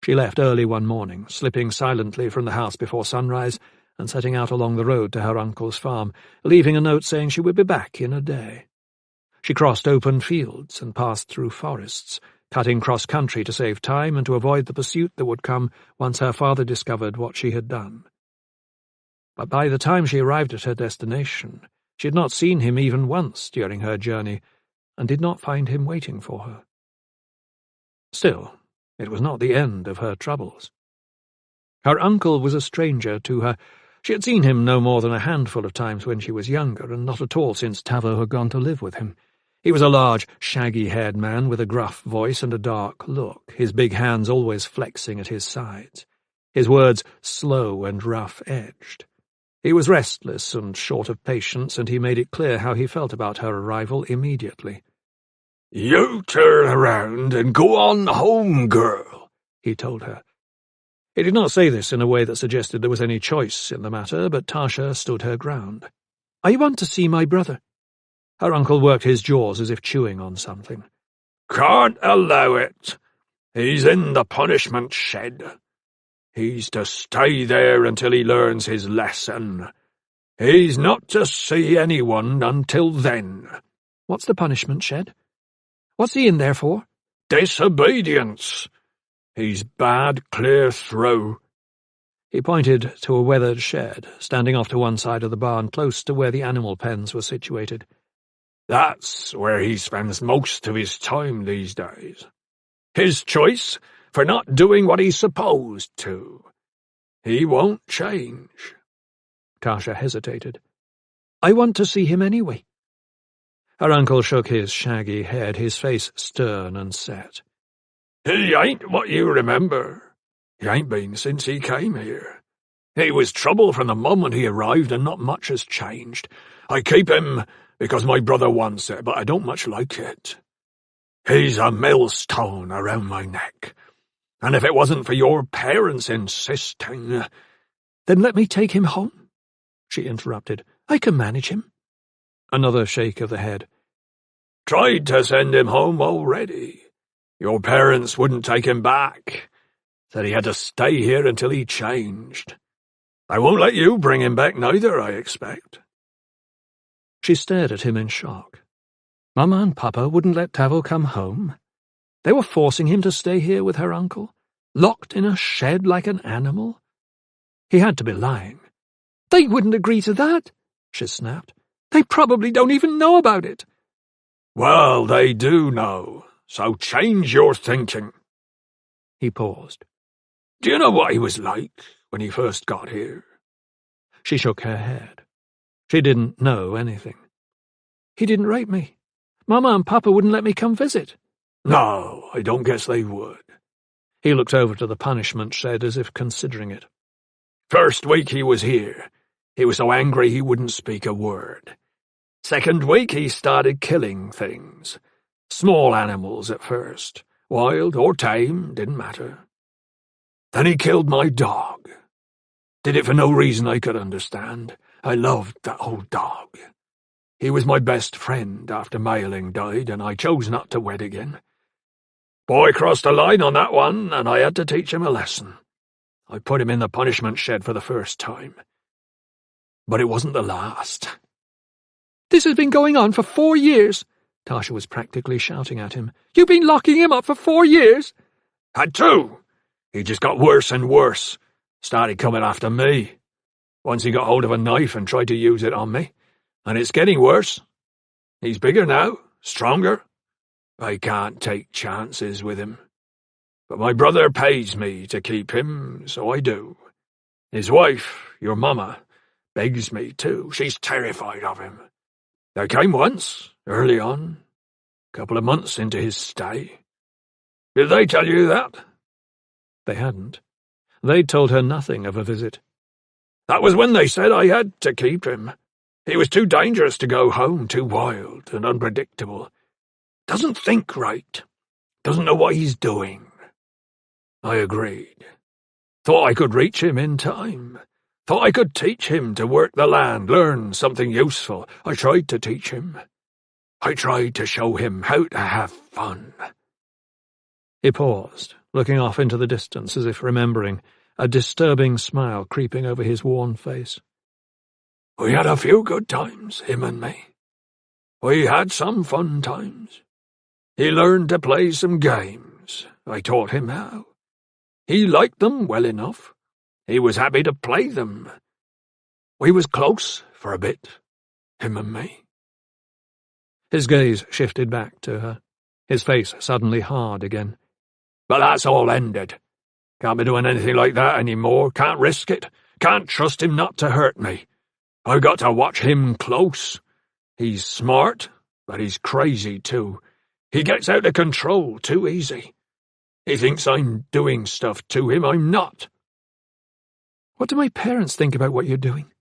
A: She left early one morning, slipping silently from the house before sunrise and setting out along the road to her uncle's farm, leaving a note saying she would be back in a day. She crossed open fields and passed through forests, cutting cross-country to save time and to avoid the pursuit that would come once her father discovered what she had done. But by the time she arrived at her destination, she had not seen him even once during her journey, and did not find him waiting for her. Still, it was not the end of her troubles. Her uncle was a stranger to her. She had seen him no more than a handful of times when she was younger, and not at all since Tavo had gone to live with him. He was a large, shaggy-haired man with a gruff voice and a dark look, his big hands always flexing at his sides, his words slow and rough-edged. He was restless and short of patience, and he made it clear how he felt about her arrival immediately. "You turn around and go on home, girl," he told her. He did not say this in a way that suggested there was any choice in the matter, but Tasha stood her ground. "I want to see my brother." Her uncle worked his jaws as if chewing on something. "Can't allow it. He's in the punishment shed. He's to stay there until he learns his lesson. He's not to see anyone until then." "What's the punishment shed?" What's he in there for?
B: Disobedience. He's bad clear through.
A: He pointed to a weathered shed, standing off to one side of the barn, close to where the animal pens were situated.
B: That's where he spends most of his time these days. His choice for not doing what he's supposed to. He won't change.
A: Tasha hesitated. I want to see him anyway. Her uncle shook his shaggy head, his face stern and set.
B: He ain't what you remember. He ain't been since he came here. He was trouble from the moment he arrived, and not much has changed. I keep him because my brother wants it, but I don't much like it. He's a millstone around my neck. And if it wasn't for your parents insisting—
A: Then let me take him home, she interrupted. I can manage him. Another shake of the head.
B: Tried to send him home already. Your parents wouldn't take him back. Said he had to stay here until he changed. I won't let you bring him back neither, I expect.
A: She stared at him in shock. Mama and Papa wouldn't let Tavo come home. They were forcing him to stay here with her uncle, locked in a shed like an animal. He had to be lying. They wouldn't agree to that, she snapped. They probably don't even know about it.
B: Well, they do know, so change your thinking.
A: He paused.
B: Do you know what he was like when he first got here?
A: She shook her head. She didn't know anything. He didn't rape me. Mama and Papa wouldn't let me come visit.
B: No, I don't guess they would.
A: He looked over to the punishment shed as if considering it.
B: First week he was here, he was so angry he wouldn't speak a word. Second week he started killing things. Small animals at first. Wild or tame, didn't matter. Then he killed my dog. Did it for no reason I could understand. I loved that old dog. He was my best friend after Mailing died, and I chose not to wed again. Boy crossed the line on that one, and I had to teach him a lesson. I put him in the punishment shed for the first time. But it wasn't the last.
A: This has been going on for 4 years. Tasha was practically shouting at him. You've been locking him up for 4 years?
B: Had to. He just got worse and worse. Started coming after me. Once he got hold of a knife and tried to use it on me. And it's getting worse. He's bigger now, stronger. I can't take chances with him. But my brother pays me to keep him, so I do. His wife, your mama, begs me too. She's terrified of him. They came once, early on, a couple of months into his stay. Did they tell you that?
A: They hadn't. They'd told her nothing of a visit.
B: That was when they said I had to keep him. He was too dangerous to go home, too wild and unpredictable. Doesn't think right. Doesn't know what he's doing. I agreed. Thought I could reach him in time. Thought I could teach him to work the land, learn something useful. I tried to teach him. I tried to show him how to have fun.
A: He paused, looking off into the distance as if remembering, a disturbing smile creeping over his worn face.
B: We had a few good times, him and me. We had some fun times. He learned to play some games. I taught him how. He liked them well enough. He was happy to play them. We was close for a bit, him and me.
A: His gaze shifted back to her, his face suddenly hard again.
B: But that's all ended. Can't be doing anything like that anymore. Can't risk it. Can't trust him not to hurt me. I've got to watch him close. He's smart, but he's crazy too. He gets out of control too easy. He thinks I'm doing stuff to him I'm not.
A: What do my parents think about what you're doing?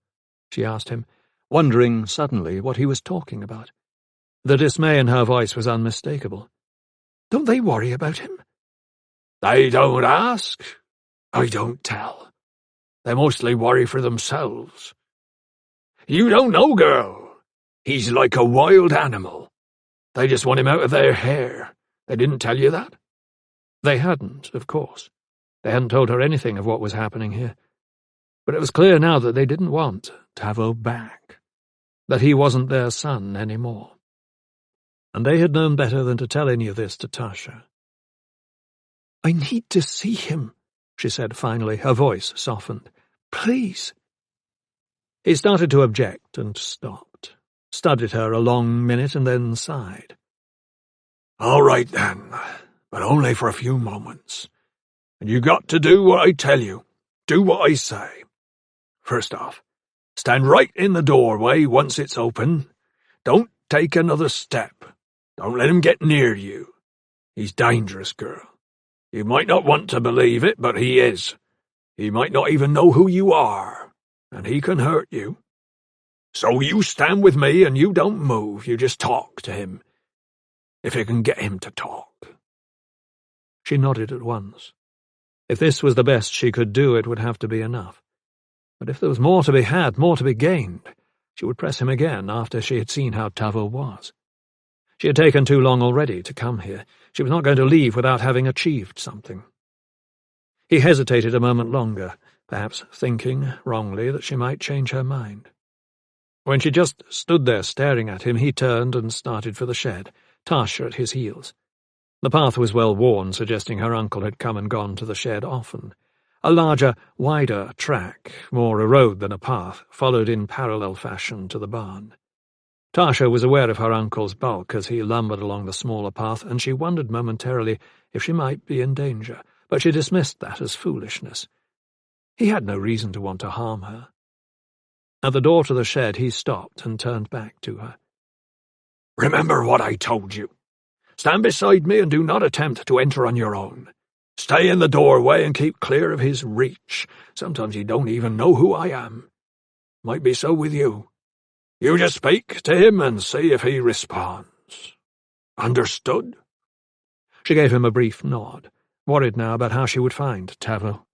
A: She asked him, wondering suddenly what he was talking about. The dismay in her voice was unmistakable. Don't they worry about him?
B: They don't ask. I don't tell. They mostly worry for themselves. You don't know, girl. He's like a wild animal. They just want him out of their hair. They didn't tell you that?
A: They hadn't, of course. They hadn't told her anything of what was happening here. But it was clear now that they didn't want Tavo back, that he wasn't their son anymore. and they had known better than to tell any of this to Tasha. "I need to see him," she said finally, her voice softened. "Please." He started to object and stopped, studied her a long minute and then sighed.
B: "All right then, but only for a few moments. And you got to do what I tell you. Do what I say. First off, stand right in the doorway once it's open. Don't take another step. Don't let him get near you. He's dangerous, girl. You might not want to believe it, but he is. He might not even know who you are, and he can hurt you. So you stand with me and you don't move, you just talk to him. If you can get him to talk."
A: She nodded at once. If this was the best she could do, it would have to be enough. But if there was more to be had, more to be gained, she would press him again after she had seen how Tavo was. She had taken too long already to come here. She was not going to leave without having achieved something. He hesitated a moment longer, perhaps thinking, wrongly, that she might change her mind. When she just stood there staring at him, he turned and started for the shed, Tasha at his heels. The path was well worn, suggesting her uncle had come and gone to the shed often. A larger, wider track, more a road than a path, followed in parallel fashion to the barn. Tasha was aware of her uncle's bulk as he lumbered along the smaller path, and she wondered momentarily if she might be in danger, but she dismissed that as foolishness. He had no reason to want to harm her. At the door to the shed he stopped and turned back to her.
B: "Remember what I told you. Stand beside me and do not attempt to enter on your own. Stay in the doorway and keep clear of his reach. Sometimes you don't even know who I am. Might be so with you. You just speak to him and see if he responds. Understood?"
A: She gave him a brief nod, worried now about how she would find Tavo.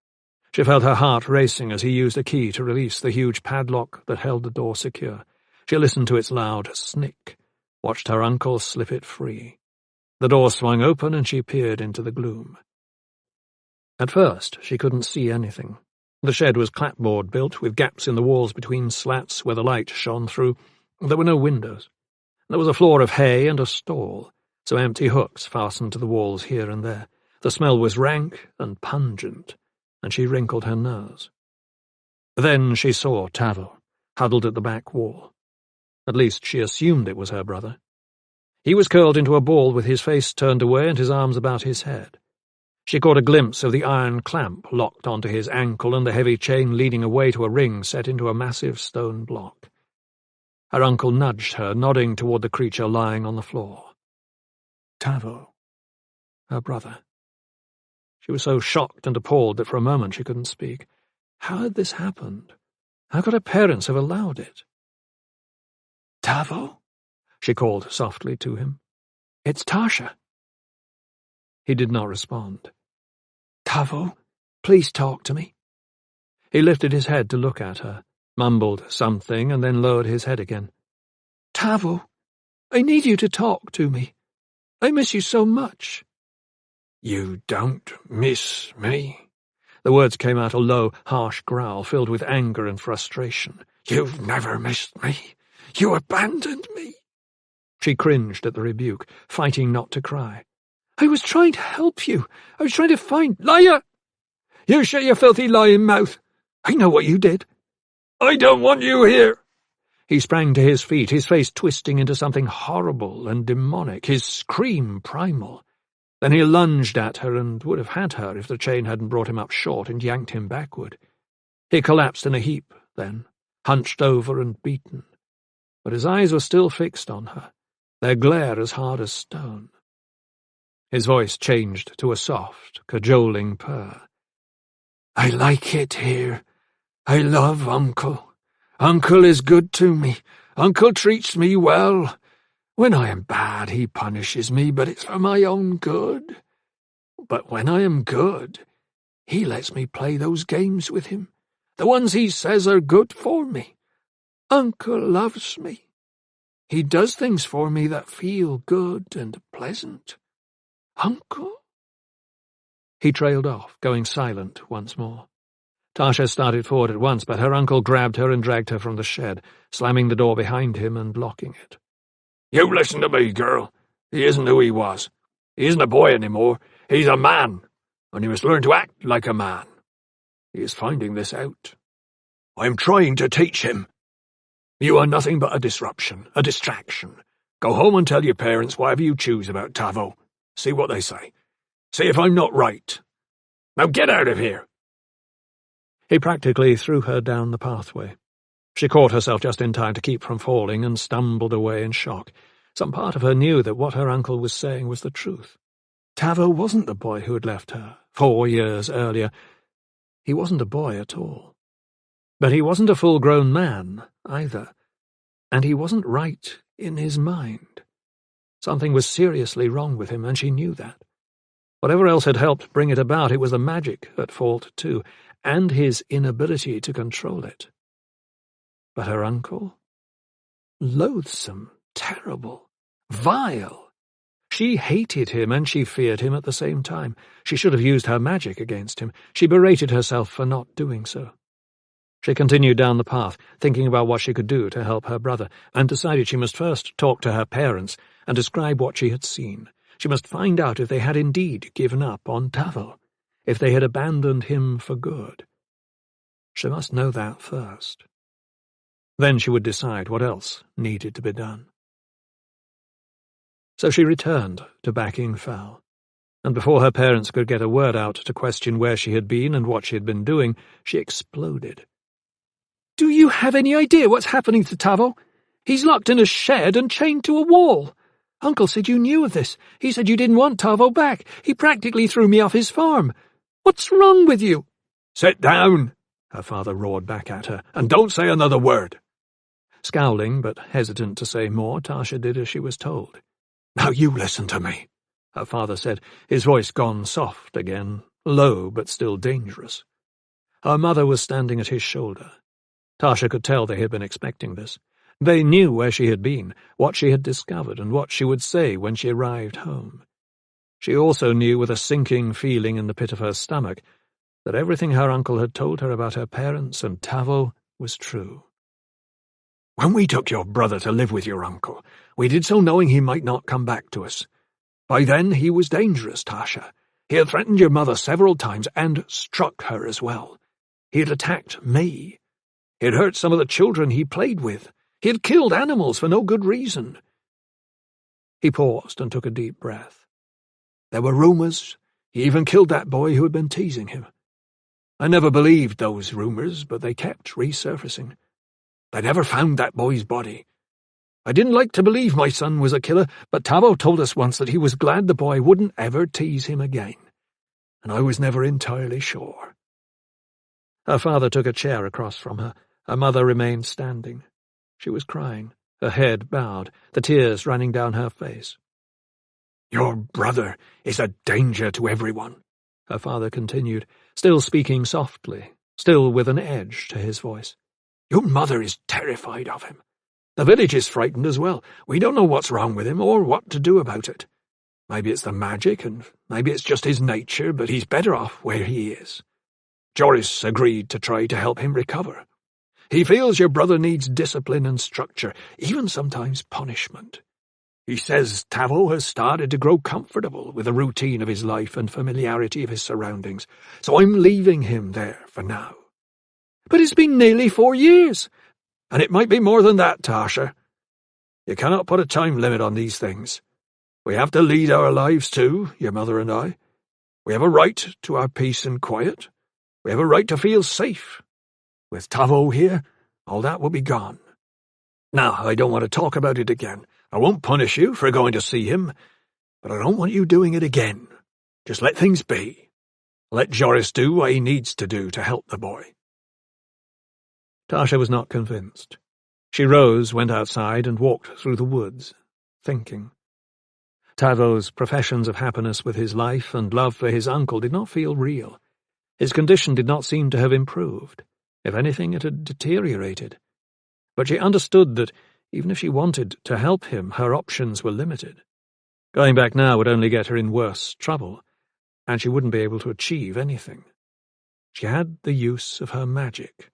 A: She felt her heart racing as he used a key to release the huge padlock that held the door secure. She listened to its loud snick, watched her uncle slip it free. The door swung open and she peered into the gloom. At first, she couldn't see anything. The shed was clapboard built, with gaps in the walls between slats where the light shone through. There were no windows. There was a floor of hay and a stall, some empty hooks fastened to the walls here and there. The smell was rank and pungent, and she wrinkled her nose. Then she saw Tavo, huddled at the back wall. At least she assumed it was her brother. He was curled into a ball with his face turned away and his arms about his head. She caught a glimpse of the iron clamp locked onto his ankle and the heavy chain leading away to a ring set into a massive stone block. Her uncle nudged her, nodding toward the creature lying on the floor. Tavo. Her brother. She was so shocked and appalled that for a moment she couldn't speak. How had this happened? How could her parents have allowed it? "Tavo?" she called softly to him. "It's Tasha." He did not respond. "Tavo, please talk to me." He lifted his head to look at her, mumbled something, and then lowered his head again. "Tavo, I need you to talk to me. I miss you so much."
B: "You don't miss me?"
A: The words came out a low, harsh growl filled with anger and frustration.
B: "You've never missed me. You abandoned me."
A: She cringed at the rebuke, fighting not to cry. "I was trying to help you. I was trying to find—"
B: "Liar!
A: You shut your filthy lying mouth. I know what you did."
B: "I don't want you here."
A: He sprang to his feet, his face twisting into something horrible and demonic, his scream primal. Then he lunged at her and would have had her if the chain hadn't brought him up short and yanked him backward. He collapsed in a heap, then, hunched over and beaten. But his eyes were still fixed on her, their glare as hard as stone. His voice changed to a soft, cajoling purr.
B: "I like it here. I love Uncle. Uncle is good to me. Uncle treats me well. When I am bad, he punishes me, but it's for my own good. But when I am good, he lets me play those games with him, the ones he says are good for me. Uncle loves me. He does things for me that feel good and pleasant. Uncle?"
A: He trailed off, going silent once more. Tasha started forward at once, but her uncle grabbed her and dragged her from the shed, slamming the door behind him and locking it.
B: "You listen to me, girl. He isn't who he was. He isn't a boy anymore. He's a man, and he must learn to act like a man. He is finding this out. I am trying to teach him. You are nothing but a disruption, a distraction. Go home and tell your parents whatever you choose about Tavo. See what they say. See if I'm not right. Now get out of here!"
A: He practically threw her down the pathway. She caught herself just in time to keep from falling and stumbled away in shock. Some part of her knew that what her uncle was saying was the truth. Tavo wasn't the boy who had left her 4 years earlier. He wasn't a boy at all. But he wasn't a full-grown man, either. And he wasn't right in his mind. Something was seriously wrong with him, and she knew that. Whatever else had helped bring it about, it was the magic at fault, too, and his inability to control it. But her uncle? Loathsome, terrible, vile. She hated him and she feared him at the same time. She should have used her magic against him. She berated herself for not doing so. She continued down the path, thinking about what she could do to help her brother, and decided she must first talk to her parents and describe what she had seen. She must find out if they had indeed given up on Tavo, if they had abandoned him for good. She must know that first. Then she would decide what else needed to be done. So she returned to Backing Fell, and before her parents could get a word out to question where she had been and what she had been doing, she exploded. "Do you have any idea what's happening to Tavo? He's locked in a shed and chained to a wall. Uncle said you knew of this. He said you didn't want Tavo back. He practically threw me off his farm. What's wrong with you?"
B: "Sit down," her father roared back at her, "and don't say another word."
A: Scowling, but hesitant to say more, Tasha did as she was told.
B: "Now you listen to me,"
A: her father said, his voice gone soft again, low but still dangerous. Her mother was standing at his shoulder. Tasha could tell they had been expecting this. They knew where she had been, what she had discovered, and what she would say when she arrived home. She also knew, with a sinking feeling in the pit of her stomach, that everything her uncle had told her about her parents and Tavo was true.
B: "When we took your brother to live with your uncle, we did so knowing he might not come back to us. By then he was dangerous, Tasha. He had threatened your mother several times and struck her as well. He had attacked me. He had hurt some of the children he played with. He had killed animals for no good reason."
A: He paused and took a deep breath.
B: "There were rumors. He even killed that boy who had been teasing him. I never believed those rumors, but they kept resurfacing. They never found that boy's body. I didn't like to believe my son was a killer, but Tavo told us once that he was glad the boy wouldn't ever tease him again, and I was never entirely sure."
A: Her father took a chair across from her. Her mother remained standing. She was crying, her head bowed, the tears running down her face.
B: "Your brother is a danger to everyone,"
A: her father continued, still speaking softly, still with an edge to his voice.
B: "Your mother is terrified of him. The village is frightened as well. We don't know what's wrong with him or what to do about it. Maybe it's the magic, and maybe it's just his nature, but he's better off where he is. Joris agreed to try to help him recover. He feels your brother needs discipline and structure, even sometimes punishment. He says Tavo has started to grow comfortable with the routine of his life and familiarity of his surroundings, so I'm leaving him there for now."
A: "But it's been nearly 4 years.
B: "And it might be more than that, Tasha. You cannot put a time limit on these things. We have to lead our lives too, your mother and I. We have a right to our peace and quiet. We have a right to feel safe. With Tavo here, all that will be gone. Now, I don't want to talk about it again. I won't punish you for going to see him, but I don't want you doing it again. Just let things be. Let Joris do what he needs to do to help the boy."
A: Tasha was not convinced. She rose, went outside, and walked through the woods, thinking. Tavo's professions of happiness with his life and love for his uncle did not feel real. His condition did not seem to have improved. If anything, it had deteriorated. But she understood that, even if she wanted to help him, her options were limited. Going back now would only get her in worse trouble, and she wouldn't be able to achieve anything. She had the use of her magic,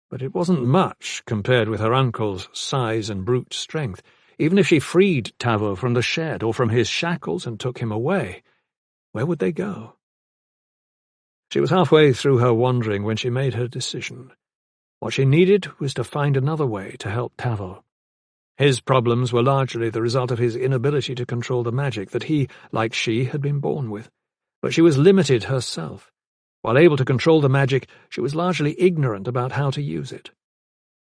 A: but it wasn't much compared with her uncle's size and brute strength. even if she freed Tavo from the shed or from his shackles and took him away, where would they go? She was halfway through her wandering when she made her decision. What she needed was to find another way to help Tavo. His problems were largely the result of his inability to control the magic that he, like she, had been born with. But she was limited herself. While able to control the magic, she was largely ignorant about how to use it.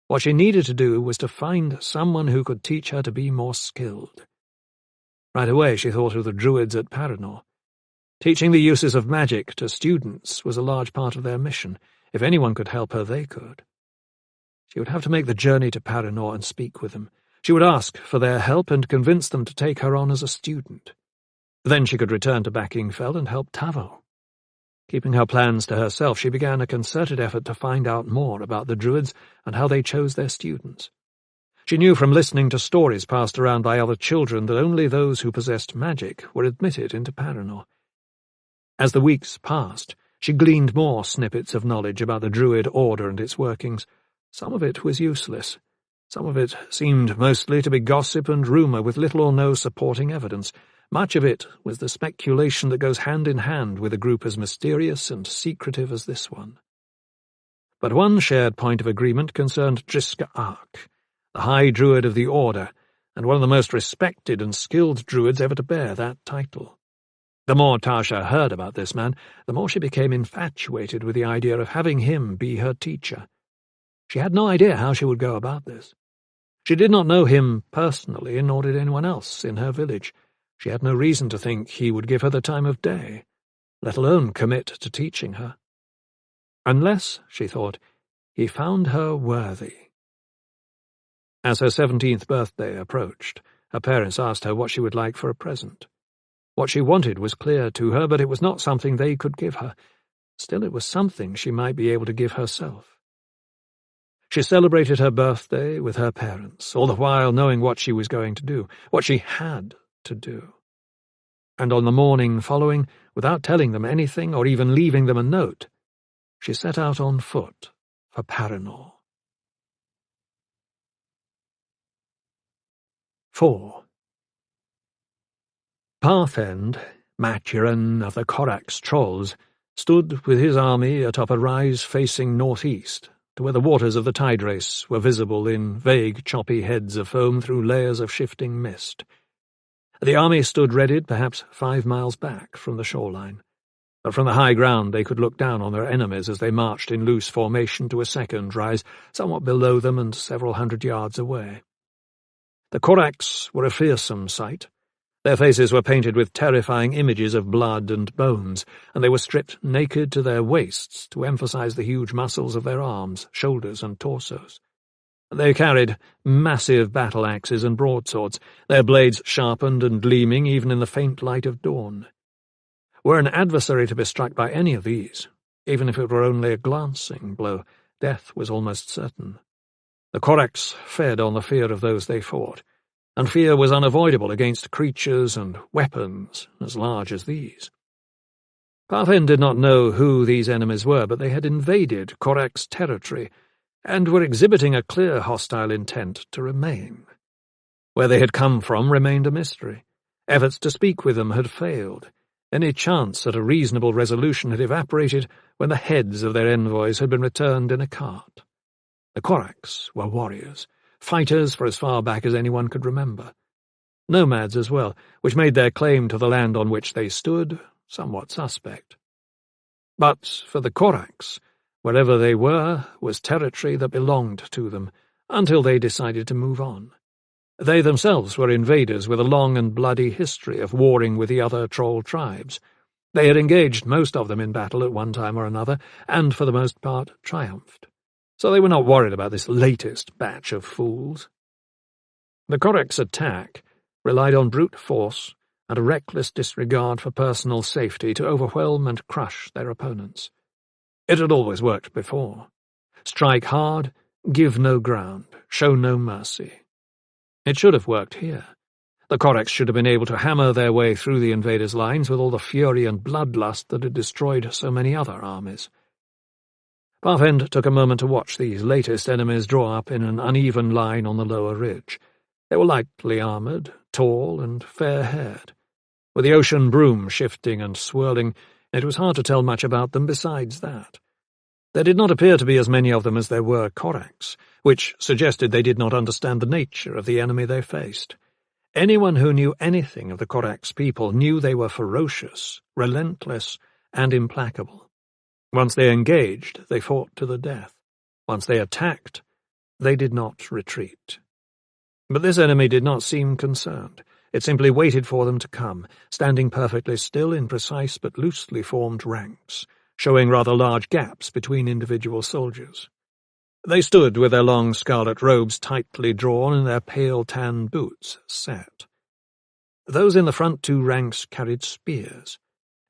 A: What she needed to do was to find someone who could teach her to be more skilled. Right away she thought of the druids at Paranor. Teaching the uses of magic to students was a large part of their mission. If anyone could help her, they could. She would have to make the journey to Paranor and speak with them. She would ask for their help and convince them to take her on as a student. Then she could return to Backingfell and help Tavo. Keeping her plans to herself, she began a concerted effort to find out more about the druids and how they chose their students. She knew from listening to stories passed around by other children that only those who possessed magic were admitted into Paranor. As the weeks passed, she gleaned more snippets of knowledge about the druid order and its workings. Some of it was useless. Some of it seemed mostly to be gossip and rumour with little or no supporting evidence. Much of it was the speculation that goes hand in hand with a group as mysterious and secretive as this one. But one shared point of agreement concerned Driska Ark, the High Druid of the Order, and one of the most respected and skilled druids ever to bear that title. The more Tasha heard about this man, the more she became infatuated with the idea of having him be her teacher. She had no idea how she would go about this. She did not know him personally, nor did anyone else in her village. She had no reason to think he would give her the time of day, let alone commit to teaching her. Unless, she thought, he found her worthy. As her 17th birthday approached, her parents asked her what she would like for a present. What she wanted was clear to her, but it was not something they could give her. Still, it was something she might be able to give herself. She celebrated her birthday with her parents, all the while knowing what she was going to do, what she had to do. And on the morning following, without telling them anything or even leaving them a note, she set out on foot for Paranor. 4. Parthend, Maturin of the Korax Trolls, stood with his army atop a rise facing northeast, to where the waters of the tide race were visible in vague, choppy heads of foam through layers of shifting mist. The army stood readied perhaps 5 miles back from the shoreline, but from the high ground they could look down on their enemies as they marched in loose formation to a second rise, somewhat below them and several 100 yards away. The Korax were a fearsome sight. Their faces were painted with terrifying images of blood and bones, and they were stripped naked to their waists to emphasize the huge muscles of their arms, shoulders, and torsos. They carried massive battle-axes and broadswords, their blades sharpened and gleaming even in the faint light of dawn. Were an adversary to be struck by any of these, even if it were only a glancing blow, death was almost certain. The Korax fed on the fear of those they fought, and fear was unavoidable against creatures and weapons as large as these. Parthend did not know who these enemies were, but they had invaded Korax territory, and were exhibiting a clear hostile intent to remain. Where they had come from remained a mystery. Efforts to speak with them had failed. Any chance at a reasonable resolution had evaporated when the heads of their envoys had been returned in a cart. The Korax were warriors, fighters for as far back as anyone could remember. Nomads as well, which made their claim to the land on which they stood somewhat suspect. But for the Korax, wherever they were was territory that belonged to them, until they decided to move on. They themselves were invaders with a long and bloody history of warring with the other troll tribes. They had engaged most of them in battle at one time or another, and for the most part triumphed. So they were not worried about this latest batch of fools. The Korax attack relied on brute force and a reckless disregard for personal safety to overwhelm and crush their opponents. It had always worked before. Strike hard, give no ground, show no mercy. It should have worked here. The Korax should have been able to hammer their way through the invaders' lines with all the fury and bloodlust that had destroyed so many other armies. Parthend took a moment to watch these latest enemies draw up in an uneven line on the lower ridge. They were lightly armoured, tall and fair-haired. With the ocean broom shifting and swirling, it was hard to tell much about them besides that. There did not appear to be as many of them as there were Koraks, which suggested they did not understand the nature of the enemy they faced. Anyone who knew anything of the Koraks' people knew they were ferocious, relentless, and implacable. Once they engaged, they fought to the death. Once they attacked, they did not retreat. But this enemy did not seem concerned. It simply waited for them to come, standing perfectly still in precise but loosely formed ranks, showing rather large gaps between individual soldiers. They stood with their long scarlet robes tightly drawn and their pale tan boots set. Those in the front two ranks carried spears,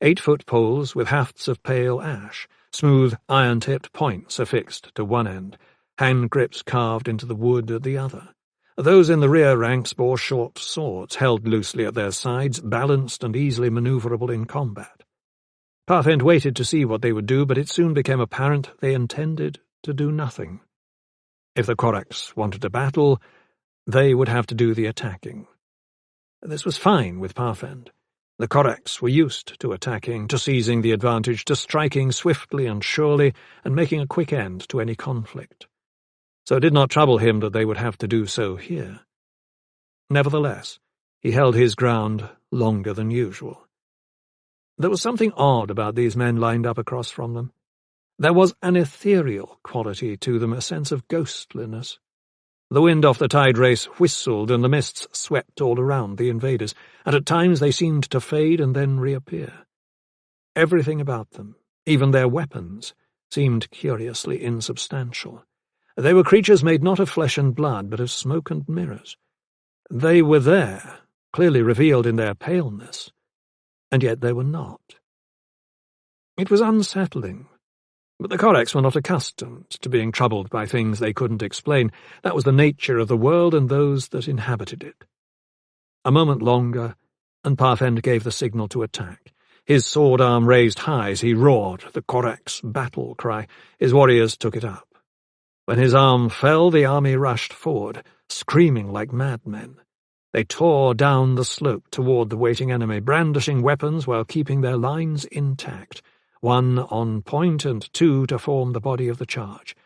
A: 8-foot poles with hafts of pale ash, smooth iron-tipped points affixed to one end, hand grips carved into the wood at the other. Those in the rear ranks bore short swords held loosely at their sides, balanced and easily maneuverable in combat. Parfend waited to see what they would do, but it soon became apparent they intended to do nothing. If the Koraks wanted to battle, they would have to do the attacking. This was fine with Parfend. The Koraks were used to attacking, to seizing the advantage, to striking swiftly and surely, and making a quick end to any conflict. So it did not trouble him that they would have to do so here. Nevertheless, he held his ground longer than usual. There was something odd about these men lined up across from them. There was an ethereal quality to them, a sense of ghostliness. The wind off the tide race whistled and the mists swept all around the invaders, and at times they seemed to fade and then reappear. Everything about them, even their weapons, seemed curiously insubstantial. They were creatures made not of flesh and blood, but of smoke and mirrors. They were there, clearly revealed in their paleness, and yet they were not. It was unsettling. But the Koraks were not accustomed to being troubled by things they couldn't explain. That was the nature of the world and those that inhabited it. A moment longer, and Parfend gave the signal to attack. His sword arm raised high as he roared, the Koraks' battle cry. His warriors took it up. When his arm fell, the army rushed forward, screaming like madmen. They tore down the slope toward the waiting enemy, brandishing weapons while keeping their lines intact, one on point and two to form the body of the charge.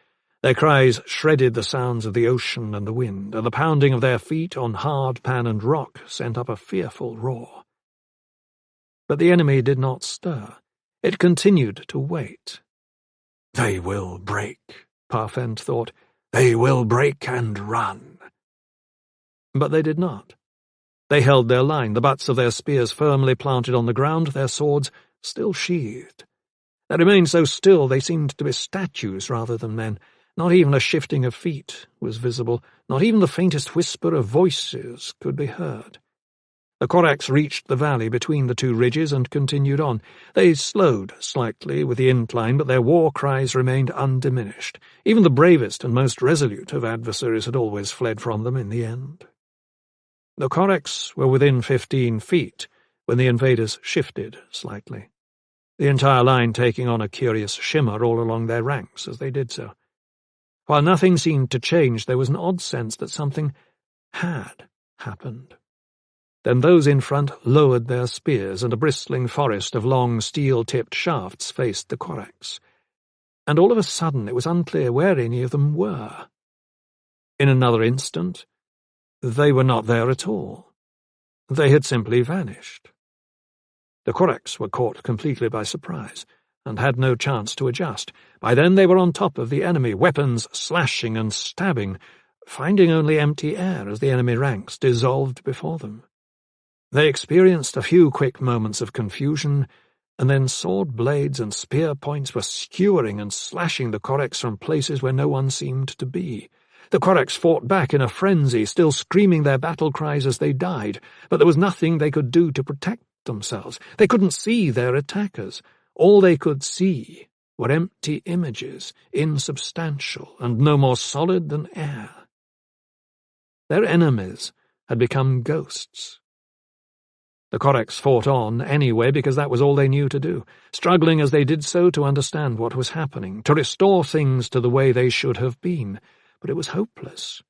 A: Their cries shredded the sounds of the ocean and the wind, and the pounding of their feet on hard pan and rock sent up a fearful roar. But the enemy did not stir. It continued to wait. They will break, Parfend thought. They will break and run. But they did not. They held their line, the butts of their spears firmly planted on the ground, their swords still sheathed. They remained so still they seemed to be statues rather than men. Not even a shifting of feet was visible. Not even the faintest whisper of voices could be heard. The Koraks reached the valley between the two ridges and continued on. They slowed slightly with the incline, but their war cries remained undiminished. Even the bravest and most resolute of adversaries had always fled from them in the end. The Koraks were within 15 feet when the invaders shifted slightly, the entire line taking on a curious shimmer all along their ranks as they did so. While nothing seemed to change, there was an odd sense that something had happened. Then those in front lowered their spears, and a bristling forest of long steel-tipped shafts faced the Koraks. And all of a sudden it was unclear where any of them were. In another instant, they were not there at all. They had simply vanished. The Koraks were caught completely by surprise, and had no chance to adjust. By then they were on top of the enemy, weapons slashing and stabbing, finding only empty air as the enemy ranks dissolved before them. They experienced a few quick moments of confusion, and then sword blades and spear points were skewering and slashing the Koraks from places where no one seemed to be. The Koraks fought back in a frenzy, still screaming their battle cries as they died, but there was nothing they could do to protect themselves. They couldn't see their attackers. All they could see were empty images, insubstantial and no more solid than air. Their enemies had become ghosts. The Koraks fought on anyway because that was all they knew to do, struggling as they did so to understand what was happening, to restore things to the way they should have been. But it was hopeless.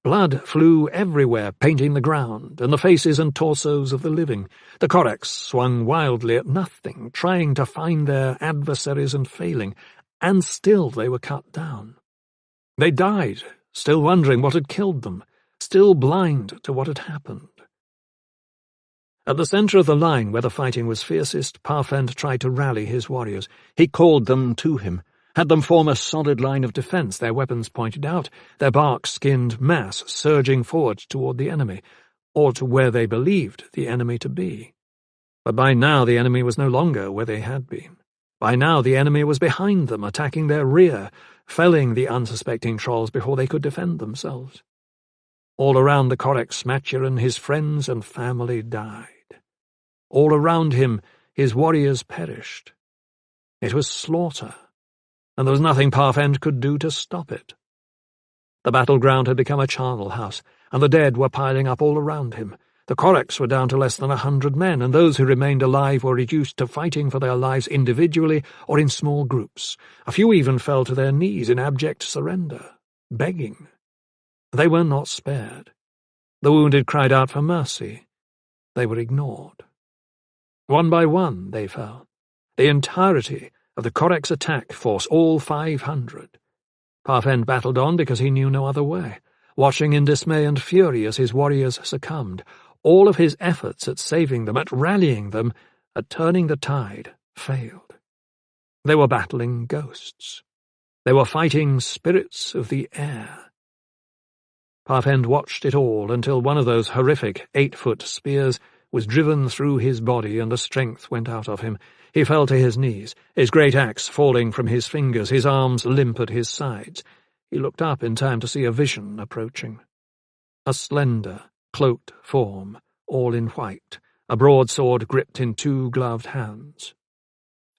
A: Blood flew everywhere, painting the ground and the faces and torsos of the living. The Koraks swung wildly at nothing, trying to find their adversaries and failing, and still they were cut down. They died, still wondering what had killed them, still blind to what had happened. At the centre of the line where the fighting was fiercest, Parfend tried to rally his warriors. He called them to him, had them form a solid line of defence, their weapons pointed out, their bark-skinned mass surging forward toward the enemy, or to where they believed the enemy to be. But by now the enemy was no longer where they had been. By now the enemy was behind them, attacking their rear, felling the unsuspecting trolls before they could defend themselves. All around the Koraks Maturin his friends and family died. All around him his warriors perished. It was slaughter, and there was nothing Parfend could do to stop it. The battleground had become a charnel house, and the dead were piling up all around him. The Koraks were down to less than 100 men, and those who remained alive were reduced to fighting for their lives individually or in small groups. A few even fell to their knees in abject surrender, begging. They were not spared. The wounded cried out for mercy. They were ignored. One by one they fell. The entirety of the Koraks' attack force, all 500. Parfend battled on because he knew no other way, watching in dismay and fury as his warriors succumbed. All of his efforts at saving them, at rallying them, at turning the tide, failed. They were battling ghosts. They were fighting spirits of the air. Parfend watched it all until one of those horrific 8-foot spears was driven through his body and the strength went out of him. He fell to his knees, his great axe falling from his fingers, his arms limp at his sides. He looked up in time to see a vision approaching. A slender, cloaked form, all in white, a broadsword gripped in 2 gloved hands.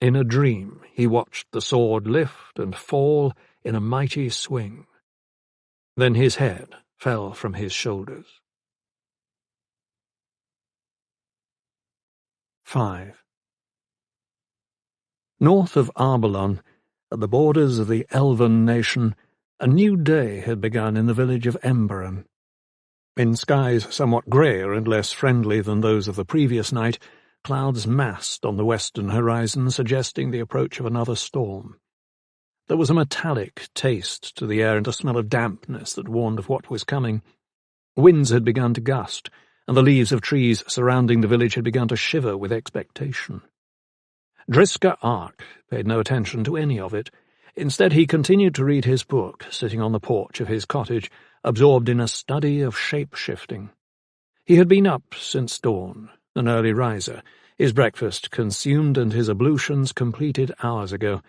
A: In a dream he watched the sword lift and fall in a mighty swing. Then his head fell from his shoulders. 5. North of Arbelon, at the borders of the Elven nation, a new day had begun in the village of Emberon. In skies somewhat greyer and less friendly than those of the previous night, clouds massed on the western horizon, suggesting the approach of another storm. There was a metallic taste to the air and a smell of dampness that warned of what was coming. Winds had begun to gust, and the leaves of trees surrounding the village had begun to shiver with expectation. Driska Ark paid no attention to any of it. Instead he continued to read his book, sitting on the porch of his cottage, absorbed in a study of shape-shifting. He had been up since dawn, an early riser, his breakfast consumed and his ablutions completed hours ago.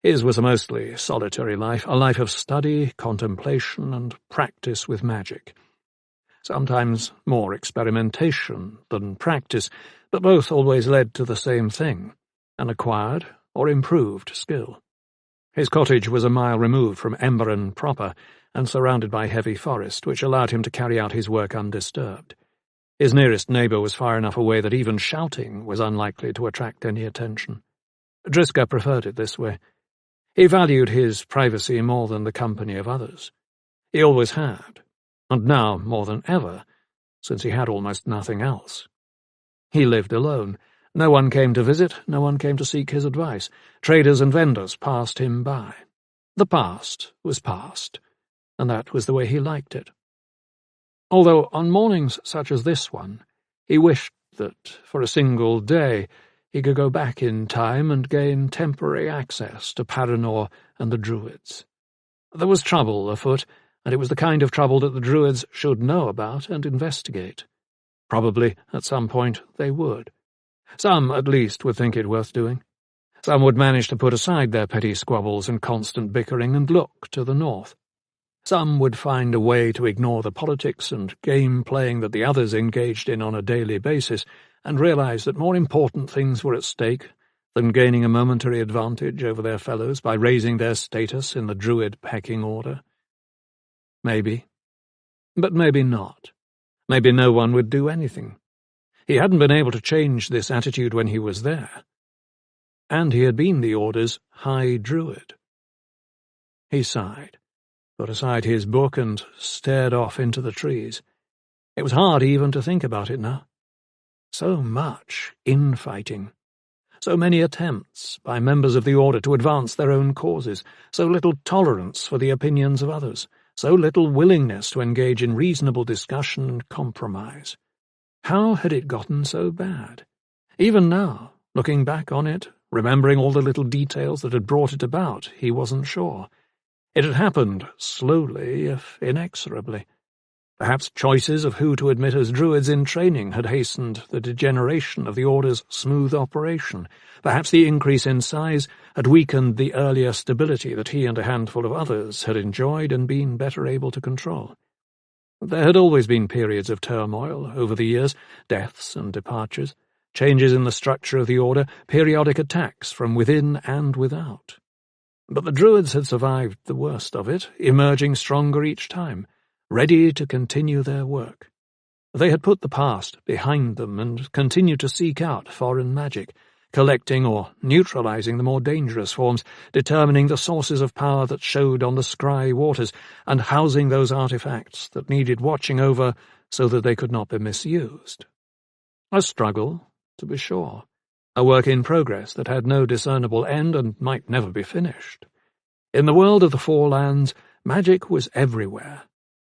A: His was a mostly solitary life, a life of study, contemplation, and practice with magic. Sometimes more experimentation than practice, but both always led to the same thing, an acquired or improved skill. His cottage was a mile removed from Emberon proper, and surrounded by heavy forest, which allowed him to carry out his work undisturbed. His nearest neighbour was far enough away that even shouting was unlikely to attract any attention. Driska preferred it this way. He valued his privacy more than the company of others. He always had, and now more than ever, since he had almost nothing else. He lived alone. No one came to visit, no one came to seek his advice. Traders and vendors passed him by. The past was past, and that was the way he liked it. Although on mornings such as this one, he wished that, for a single day, he could go back in time and gain temporary access to Paranor and the Druids. There was trouble afoot, and it was the kind of trouble that the Druids should know about and investigate. Probably, at some point, they would. Some, at least, would think it worth doing. Some would manage to put aside their petty squabbles and constant bickering and look to the north. Some would find a way to ignore the politics and game-playing that the others engaged in on a daily basis and realize that more important things were at stake than gaining a momentary advantage over their fellows by raising their status in the Druid pecking order. Maybe. But maybe not. Maybe no one would do anything. He hadn't been able to change this attitude when he was there. And he had been the Order's High Druid. He sighed. put aside his book and stared off into the trees. It was hard even to think about it now. So much infighting. So many attempts by members of the Order to advance their own causes, so little tolerance for the opinions of others, so little willingness to engage in reasonable discussion and compromise. How had it gotten so bad? Even now, looking back on it, remembering all the little details that had brought it about, he wasn't sure. It had happened slowly, if inexorably. Perhaps choices of who to admit as druids in training had hastened the degeneration of the Order's smooth operation. Perhaps the increase in size had weakened the earlier stability that he and a handful of others had enjoyed and been better able to control. There had always been periods of turmoil over the years, deaths and departures, changes in the structure of the Order, periodic attacks from within and without. But the druids had survived the worst of it, emerging stronger each time, ready to continue their work. They had put the past behind them and continued to seek out foreign magic, collecting or neutralizing the more dangerous forms, determining the sources of power that showed on the scry waters, and housing those artifacts that needed watching over so that they could not be misused. A struggle, to be sure, a work in progress that had no discernible end and might never be finished. In the world of the Four Lands, magic was everywhere,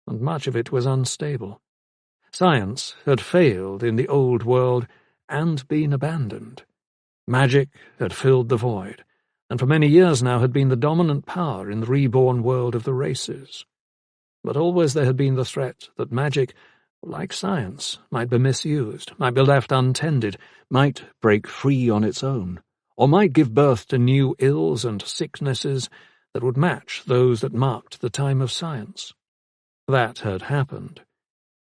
A: and much of it was unstable. Science had failed in the old world and been abandoned. Magic had filled the void, and for many years now had been the dominant power in the reborn world of the races. But always there had been the threat that magic, like science, might be misused, might be left untended, might break free on its own, or might give birth to new ills and sicknesses that would match those that marked the time of science. That had happened,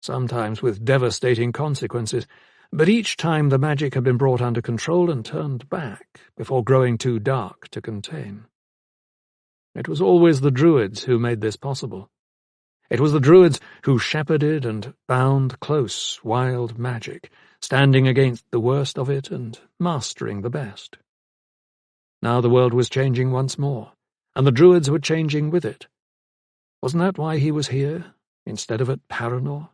A: sometimes with devastating consequences, but each time the magic had been brought under control and turned back before growing too dark to contain. It was always the druids who made this possible. It was the druids who shepherded and bound close wild magic, standing against the worst of it and mastering the best. Now the world was changing once more, and the druids were changing with it. Wasn't that why he was here, instead of at Paranor?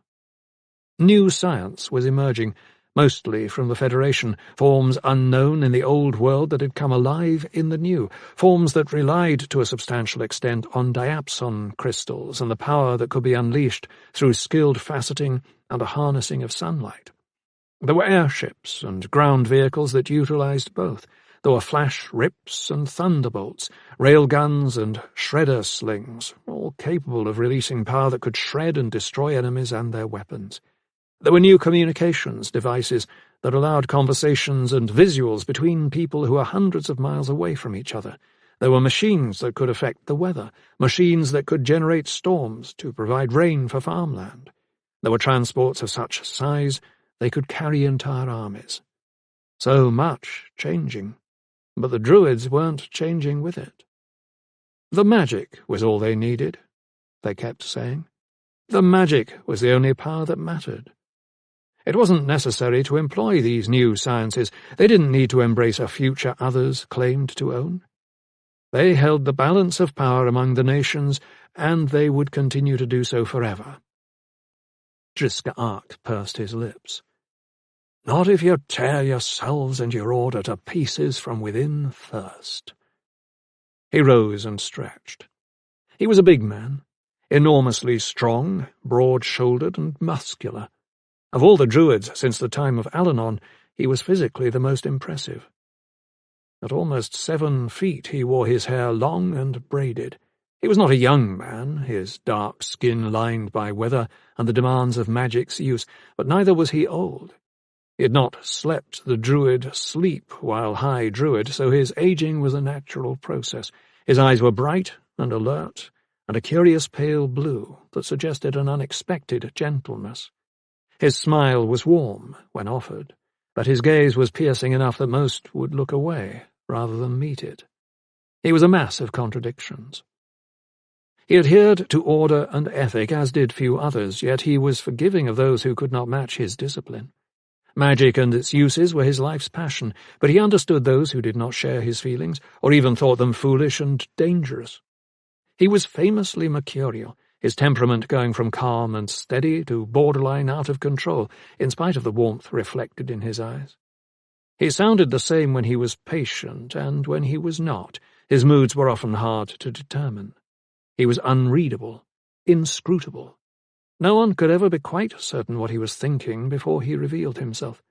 A: New science was emerging, mostly from the Federation, forms unknown in the old world that had come alive in the new, forms that relied to a substantial extent on diapson crystals and the power that could be unleashed through skilled faceting and a harnessing of sunlight. There were airships and ground vehicles that utilized both. There were flash rips and thunderbolts, railguns and shredder slings, all capable of releasing power that could shred and destroy enemies and their weapons. There were new communications devices that allowed conversations and visuals between people who were hundreds of miles away from each other. There were machines that could affect the weather, machines that could generate storms to provide rain for farmland. There were transports of such size they could carry entire armies. So much changing. But the druids weren't changing with it. The magic was all they needed, they kept saying. The magic was the only power that mattered. It wasn't necessary to employ these new sciences. They didn't need to embrace a future others claimed to own. They held the balance of power among the nations, and they would continue to do so forever. Driscoll Ark pursed his lips. Not if you tear yourselves and your order to pieces from within first. He rose and stretched. He was a big man, enormously strong, broad-shouldered and muscular. Of all the druids since the time of Alanon, he was physically the most impressive. At almost 7 feet he wore his hair long and braided. He was not a young man, his dark skin lined by weather and the demands of magic's use, but neither was he old. He had not slept the druid sleep while high druid, so his aging was a natural process. His eyes were bright and alert, and a curious pale blue that suggested an unexpected gentleness. His smile was warm when offered, but his gaze was piercing enough that most would look away rather than meet it. He was a mass of contradictions. He adhered to order and ethic, as did few others, yet he was forgiving of those who could not match his discipline. Magic and its uses were his life's passion, but he understood those who did not share his feelings, or even thought them foolish and dangerous. He was famously mercurial, his temperament going from calm and steady to borderline out of control, in spite of the warmth reflected in his eyes. He sounded the same when he was patient and when he was not. His moods were often hard to determine. He was unreadable, inscrutable. No one could ever be quite certain what he was thinking before he revealed himself.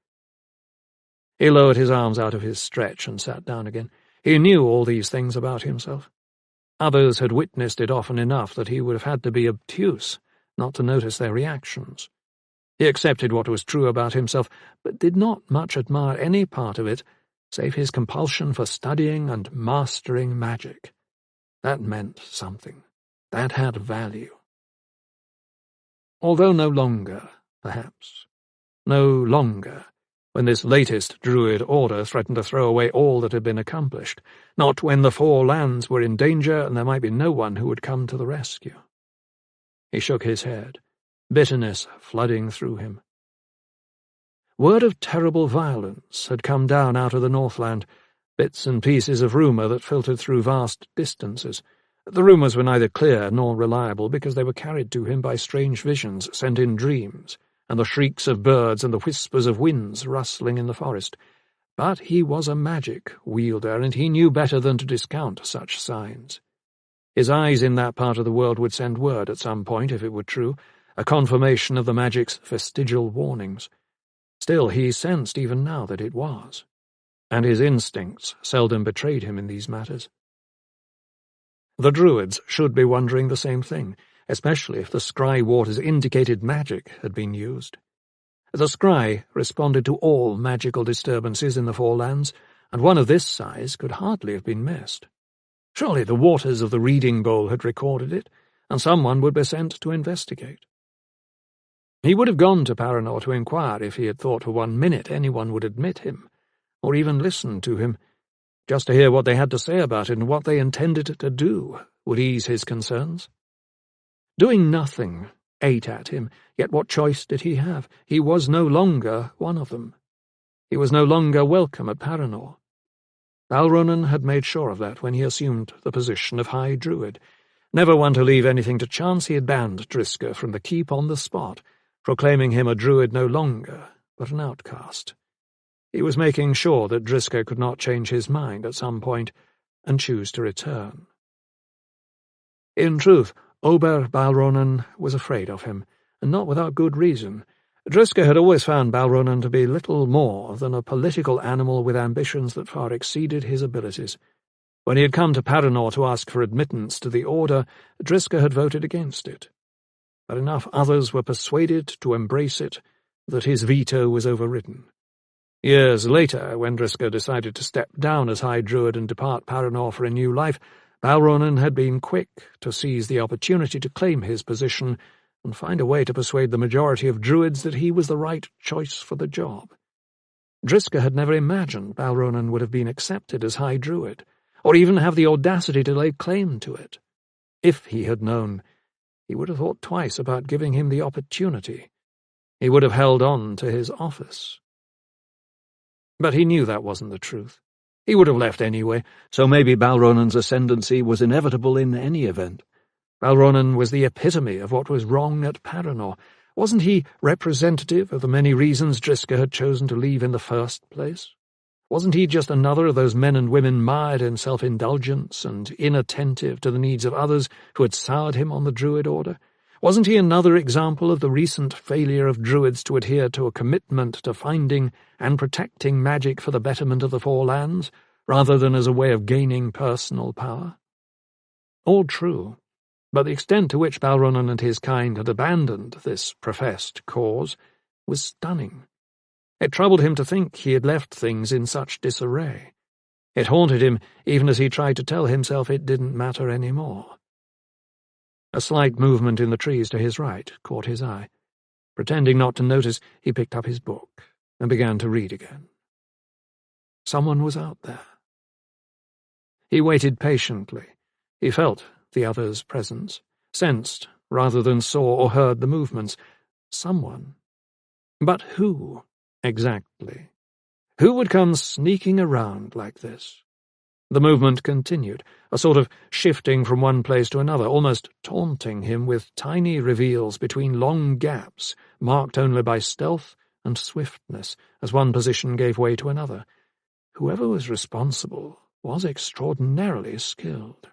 A: He lowered his arms out of his stretch and sat down again. He knew all these things about himself. Others had witnessed it often enough that he would have had to be obtuse not to notice their reactions. He accepted what was true about himself, but did not much admire any part of it, save his compulsion for studying and mastering magic. That meant something. That had value. Although no longer, perhaps. No longer, when this latest Druid order threatened to throw away all that had been accomplished, not when the Four Lands were in danger and there might be no one who would come to the rescue. He shook his head, bitterness flooding through him. Word of terrible violence had come down out of the Northland, bits and pieces of rumour that filtered through vast distances. The rumours were neither clear nor reliable because they were carried to him by strange visions sent in dreams, and the shrieks of birds and the whispers of winds rustling in the forest. But he was a magic wielder, and he knew better than to discount such signs. His eyes in that part of the world would send word at some point, if it were true, a confirmation of the magic's vestigial warnings. Still, he sensed even now that it was, and his instincts seldom betrayed him in these matters. The Druids should be wondering the same thing, especially if the scry waters indicated magic had been used. The scry responded to all magical disturbances in the Four Lands, and one of this size could hardly have been missed. Surely the waters of the reading bowl had recorded it, and someone would be sent to investigate. He would have gone to Paranor to inquire if he had thought for 1 minute anyone would admit him, or even listen to him. Just to hear what they had to say about it and what they intended to do would ease his concerns. Doing nothing ate at him, yet what choice did he have? He was no longer one of them. He was no longer welcome at Paranor. Balronan had made sure of that when he assumed the position of High Druid. Never one to leave anything to chance, he had banned Driska from the keep on the spot, proclaiming him a Druid no longer, but an outcast. He was making sure that Driska could not change his mind at some point and choose to return. In truth, Ober Balronan was afraid of him, and not without good reason. Driska had always found Balronan to be little more than a political animal with ambitions that far exceeded his abilities. When he had come to Paranor to ask for admittance to the Order, Driska had voted against it. But enough others were persuaded to embrace it that his veto was overridden. Years later, when Driska decided to step down as High Druid and depart Paranor for a new life, Balronan had been quick to seize the opportunity to claim his position and find a way to persuade the majority of Druids that he was the right choice for the job. Driska had never imagined Balronan would have been accepted as High Druid, or even have the audacity to lay claim to it. If he had known, he would have thought twice about giving him the opportunity. He would have held on to his office. But he knew that wasn't the truth. He would have left anyway, so maybe Balronan's ascendancy was inevitable in any event. Balronan was the epitome of what was wrong at Paranor. Wasn't he representative of the many reasons Driska had chosen to leave in the first place? Wasn't he just another of those men and women mired in self-indulgence and inattentive to the needs of others who had soured him on the Druid Order? Wasn't he another example of the recent failure of Druids to adhere to a commitment to finding and protecting magic for the betterment of the Four Lands, rather than as a way of gaining personal power? All true, but the extent to which Balronan and his kind had abandoned this professed cause was stunning. It troubled him to think he had left things in such disarray. It haunted him even as he tried to tell himself it didn't matter any more. A slight movement in the trees to his right caught his eye. Pretending not to notice, he picked up his book and began to read again. Someone was out there. He waited patiently. He felt the other's presence, sensed rather than saw or heard the movements. Someone. But who, exactly? Who would come sneaking around like this? The movement continued, a sort of shifting from one place to another, almost taunting him with tiny reveals between long gaps, marked only by stealth and swiftness, as one position gave way to another. Whoever was responsible was extraordinarily skilled.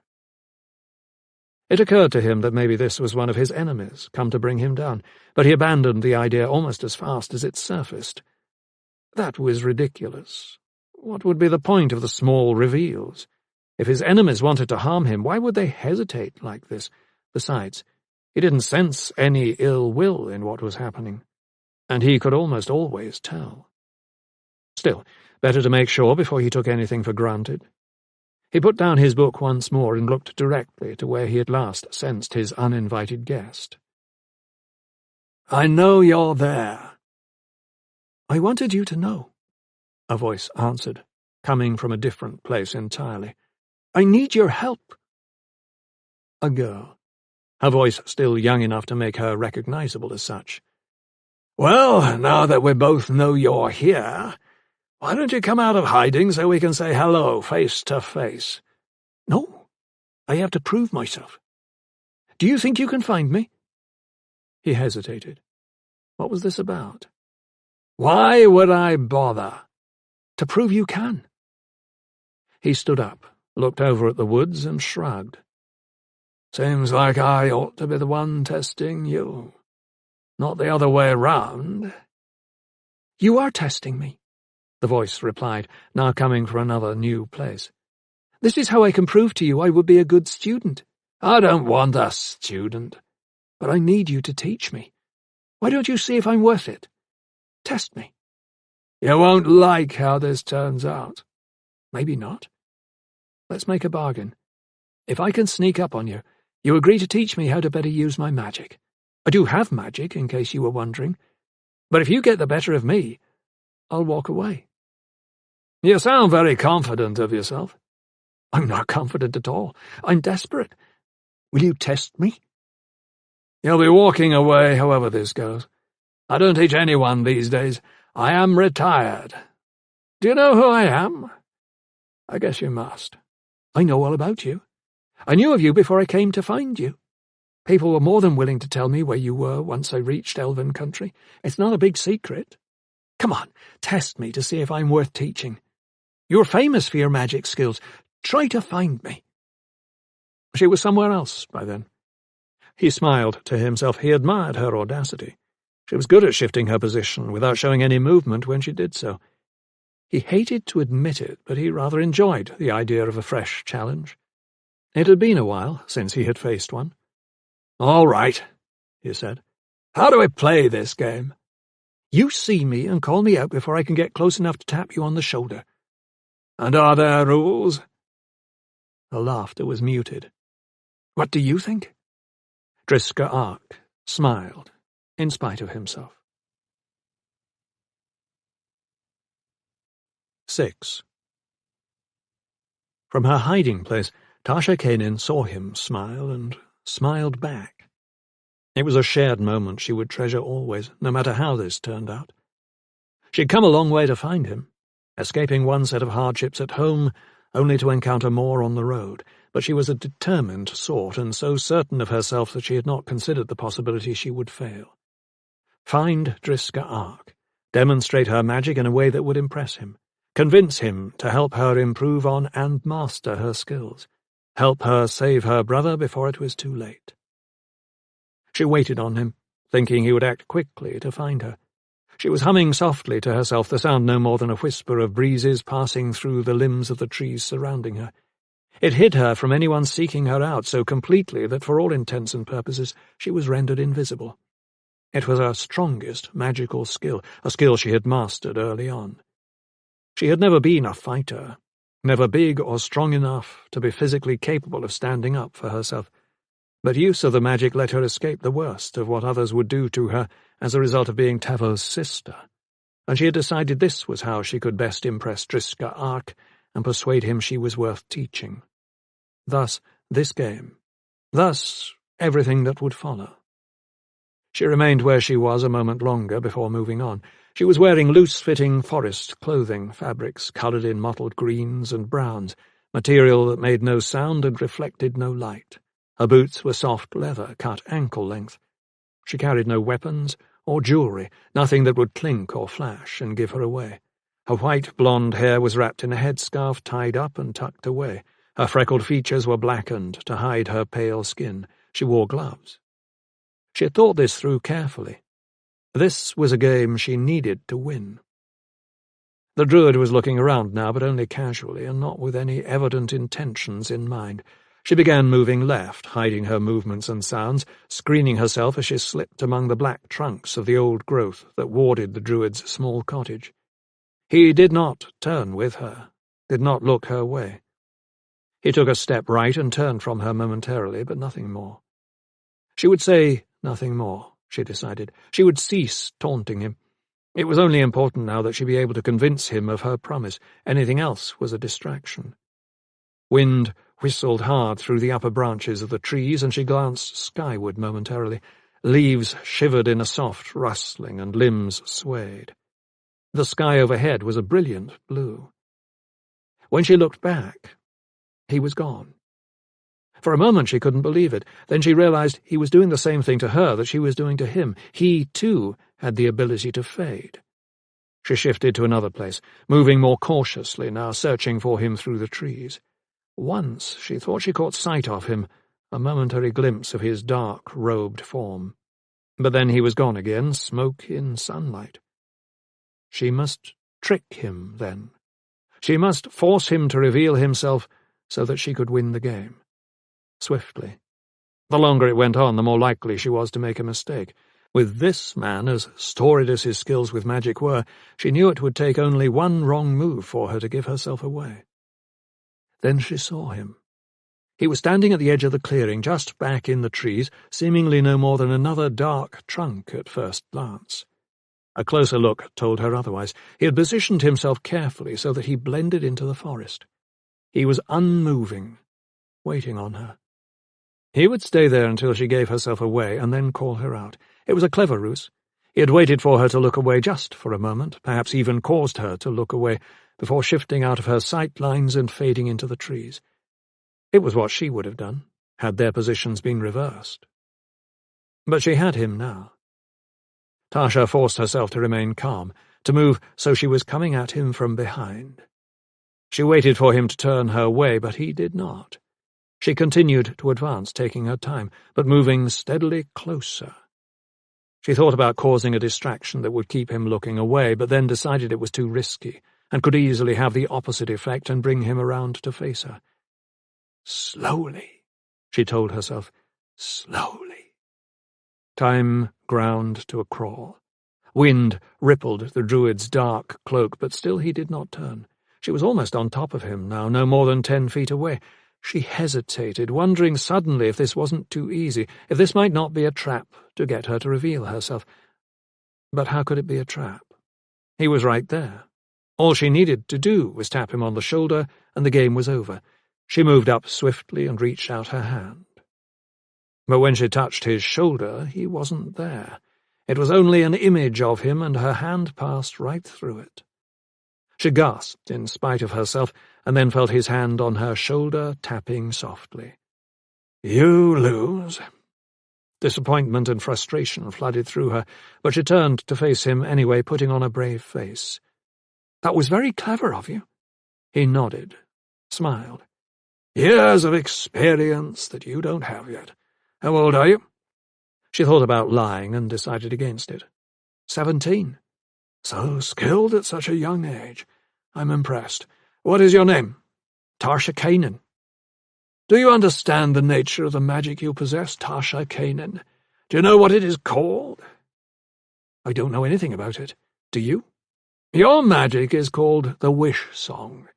A: It occurred to him that maybe this was one of his enemies, come to bring him down, but he abandoned the idea almost as fast as it surfaced. That was ridiculous. What would be the point of the small reveals? If his enemies wanted to harm him, why would they hesitate like this? Besides, he didn't sense any ill will in what was happening, and he could almost always tell. Still, better to make sure before he took anything for granted. He put down his book once more and looked directly to where he had last sensed his uninvited guest.
B: "I know you're there."
A: "I wanted you to know," a voice answered, coming from a different place entirely. "I need your help." A girl, her voice still young enough to make her recognizable as such.
B: "Well, now that we both know you're here, why don't you come out of hiding so we can say hello face to face?"
A: "No, I have to prove myself. Do you think you can find me?" He hesitated. What was this about?
B: "Why would I bother?"
A: "To prove you can." He stood up, looked over at the woods, and shrugged.
B: "Seems like I ought to be the one testing you, not the other way round."
A: "You are testing me," the voice replied, now coming from another new place. "This is how I can prove to you I would be a good student."
B: "I don't want a student."
A: "But I need you to teach me. Why don't you see if I'm worth it? Test me."
B: "You won't like how this turns out."
A: "Maybe not. Let's make a bargain. If I can sneak up on you, you agree to teach me how to better use my magic. I do have magic, in case you were wondering. But if you get the better of me, I'll walk away."
B: "You sound very confident of yourself."
A: "I'm not confident at all. I'm desperate. Will you test me?"
B: "You'll be walking away however this goes. I don't teach anyone these days. I am retired. Do you know who I am?" "I guess you must. I know all about you. I knew of you before I came to find you. People were more than willing to tell me where you were once I reached Elven country. It's not a big secret. Come on, test me to see if I'm worth teaching. You're famous for your magic skills. Try to find me." She was somewhere else by then. He smiled to himself. He admired her audacity. She was good at shifting her position without showing any movement when she did so. He hated to admit it, but he rather enjoyed the idea of a fresh challenge. It had been a while since he had faced one. "All right," he said. "How do I play this game?"
A: "You see me and call me out before I can get close enough to tap you on the shoulder."
B: "And are there rules?"
A: The laughter was muted. "What do you think?" Driska Ark smiled, in spite of himself. 6. From her hiding place, Tasha Kanin saw him smile and smiled back. It was a shared moment she would treasure always, no matter how this turned out. She'd come a long way to find him, escaping one set of hardships at home, only to encounter more on the road, but she was a determined sort and so certain of herself that she had not considered the possibility she would fail. Find Driska Ark, demonstrate her magic in a way that would impress him, convince him to help her improve on and master her skills, help her save her brother before it was too late. She waited on him, thinking he would act quickly to find her. She was humming softly to herself, the sound no more than a whisper of breezes passing through the limbs of the trees surrounding her. It hid her from anyone seeking her out so completely that for all intents and purposes she was rendered invisible. It was her strongest magical skill, a skill she had mastered early on. She had never been a fighter, never big or strong enough to be physically capable of standing up for herself, but use of the magic let her escape the worst of what others would do to her as a result of being Tavo's sister, and she had decided this was how she could best impress Driska Ark and persuade him she was worth teaching. Thus, this game. Thus, everything that would follow. She remained where she was a moment longer before moving on. She was wearing loose-fitting forest clothing, fabrics coloured in mottled greens and browns, material that made no sound and reflected no light. Her boots were soft leather, cut ankle-length. She carried no weapons or jewellery, nothing that would clink or flash and give her away. Her white blonde hair was wrapped in a headscarf tied up and tucked away. Her freckled features were blackened to hide her pale skin. She wore gloves. She had thought this through carefully. This was a game she needed to win. The druid was looking around now, but only casually, and not with any evident intentions in mind. She began moving left, hiding her movements and sounds, screening herself as she slipped among the black trunks of the old growth that warded the druid's small cottage. He did not turn with her, did not look her way. He took a step right and turned from her momentarily, but nothing more. She would say nothing more, she decided. She would cease taunting him. It was only important now that she be able to convince him of her promise. Anything else was a distraction. Wind whistled hard through the upper branches of the trees, and she glanced skyward momentarily. Leaves shivered in a soft rustling, and limbs swayed. The sky overhead was a brilliant blue. When she looked back, he was gone. For a moment she couldn't believe it. Then she realized he was doing the same thing to her that she was doing to him. He, too, had the ability to fade. She shifted to another place, moving more cautiously now, searching for him through the trees. Once she thought she caught sight of him, a momentary glimpse of his dark-robed form. But then he was gone again, smoke in sunlight. She must trick him, then. She must force him to reveal himself so that she could win the game. Swiftly. The longer it went on, the more likely she was to make a mistake. With this man, as storied as his skills with magic were, she knew it would take only one wrong move for her to give herself away. Then she saw him. He was standing at the edge of the clearing, just back in the trees, seemingly no more than another dark trunk at first glance. A closer look told her otherwise. He had positioned himself carefully so that he blended into the forest. He was unmoving, waiting on her. He would stay there until she gave herself away, and then call her out. It was a clever ruse. He had waited for her to look away just for a moment, perhaps even caused her to look away, before shifting out of her sight lines and fading into the trees. It was what she would have done, had their positions been reversed. But she had him now. Tasha forced herself to remain calm, to move so she was coming at him from behind. She waited for him to turn her way, but he did not. She continued to advance, taking her time, but moving steadily closer. She thought about causing a distraction that would keep him looking away, but then decided it was too risky, and could easily have the opposite effect and bring him around to face her. Slowly, she told herself, slowly. Time ground to a crawl. Wind rippled the druid's dark cloak, but still he did not turn. She was almost on top of him now, no more than 10 feet away. She hesitated, wondering suddenly if this wasn't too easy, if this might not be a trap to get her to reveal herself. But how could it be a trap? He was right there. All she needed to do was tap him on the shoulder, and the game was over. She moved up swiftly and reached out her hand. But when she touched his shoulder, he wasn't there. It was only an image of him, and her hand passed right through it. She gasped in spite of herself, and then felt his hand on her shoulder, tapping softly. "You lose." Disappointment and frustration flooded through her, but she turned to face him anyway, putting on a brave face. "That was very clever of you." He nodded, smiled. "Years of experience that you don't have yet. How old are you?" She thought about lying and decided against it. 17. "So skilled at such a young age. I'm impressed. What is your name?" "Tasha Kanan." "Do you understand the nature of the magic you possess, Tasha Kanan? Do you know what it is called?" "I don't know anything about it. Do you?" "Your magic is called the Wish Song.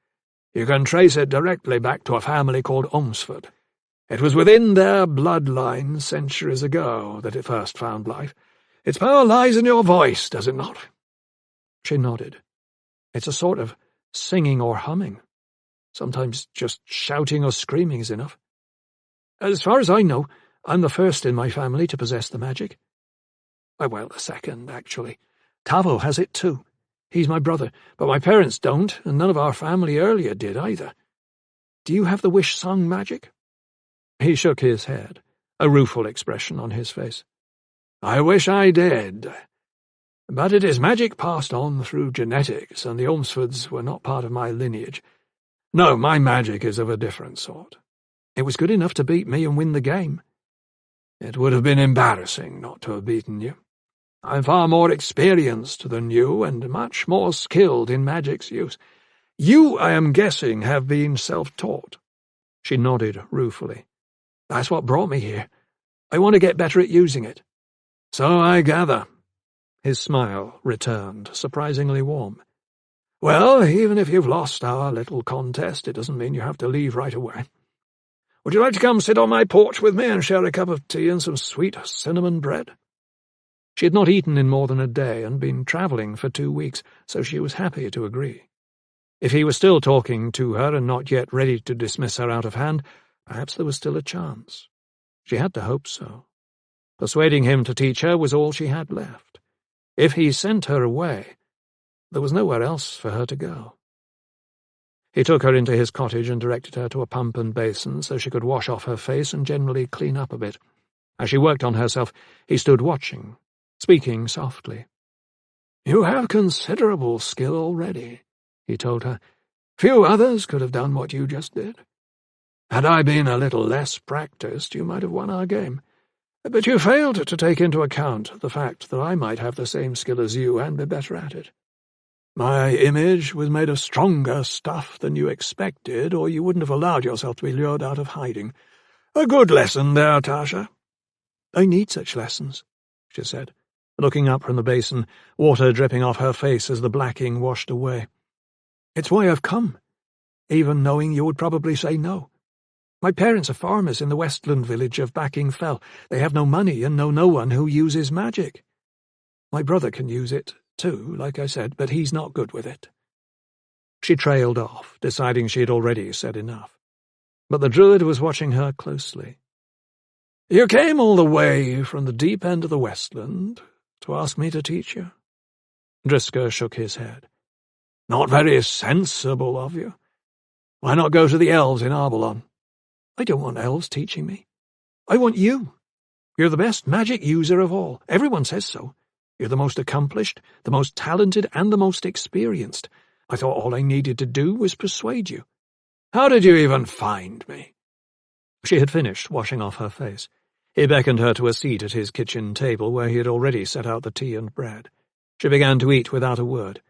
A: You can trace it directly back to a family called Omsford. It was within their bloodline centuries ago that it first found life. Its power lies in your voice, does it not?" She nodded. "It's a sort of singing or humming. Sometimes just shouting or screaming is enough. As far as I know, I'm the first in my family to possess the magic. Well, the second, actually. Tavo has it too. He's my brother, but my parents don't, and none of our family earlier did either. Do you have the wish-sung magic?" He shook his head, a rueful expression on his face.
B: "I wish I did. But it is magic passed on through genetics, and the Ormsfords were not part of my lineage. No, my magic is of a different sort.
A: It was good enough to beat me and win the game."
B: "It would have been embarrassing not to have beaten you. I'm far more experienced than you, and much more skilled in magic's use. You, I am guessing, have been self-taught."
A: She nodded ruefully.
B: "That's what brought me here. I want to get better at using it." "So I gather."
A: His smile returned, surprisingly warm.
B: "Well, even if you've lost our little contest, it doesn't mean you have to leave right away. Would you like to come sit on my porch with me and share a cup of tea and some sweet cinnamon bread?"
A: She had not eaten in more than a day and been travelling for 2 weeks, so she was happy to agree. If he was still talking to her and not yet ready to dismiss her out of hand, perhaps there was still a chance. She had to hope so. Persuading him to teach her was all she had left. If he sent her away, there was nowhere else for her to go. He took her into his cottage and directed her to a pump and basin so she could wash off her face and generally clean up a bit. As she worked on herself, he stood watching, speaking softly.
B: "You have considerable skill already," he told her. "Few others could have done what you just did. Had I been a little less practiced, you might have won our game. But you failed to take into account the fact that I might have the same skill as you and be better at it. My image was made of stronger stuff than you expected, or you wouldn't have allowed yourself to be lured out of hiding. A good lesson there, Tasha."
A: "I need such lessons," she said, looking up from the basin, water dripping off her face as the blacking washed away. "It's why I've come, even knowing you would probably say no. My parents are farmers in the Westland village of Backing Fell. They have no money and know no one who uses magic. My brother can use it, too, like I said, but he's not good with it." She trailed off, deciding she had already said enough. But the druid was watching her closely.
B: "You came all the way from the deep end of the Westland to ask me to teach you?"
A: Driscoll shook his head.
B: "Not very sensible of you. Why not go to the elves in Arbelon?"
A: "I don't want elves teaching me. I want you. You're the best magic user of all. Everyone says so. You're the most accomplished, the most talented, and the most experienced. I thought all I needed to do was persuade you."
B: "How did you even find me?"
A: She had finished washing off her face. He beckoned her to a seat at his kitchen table where he had already set out the tea and bread. She began to eat without a word.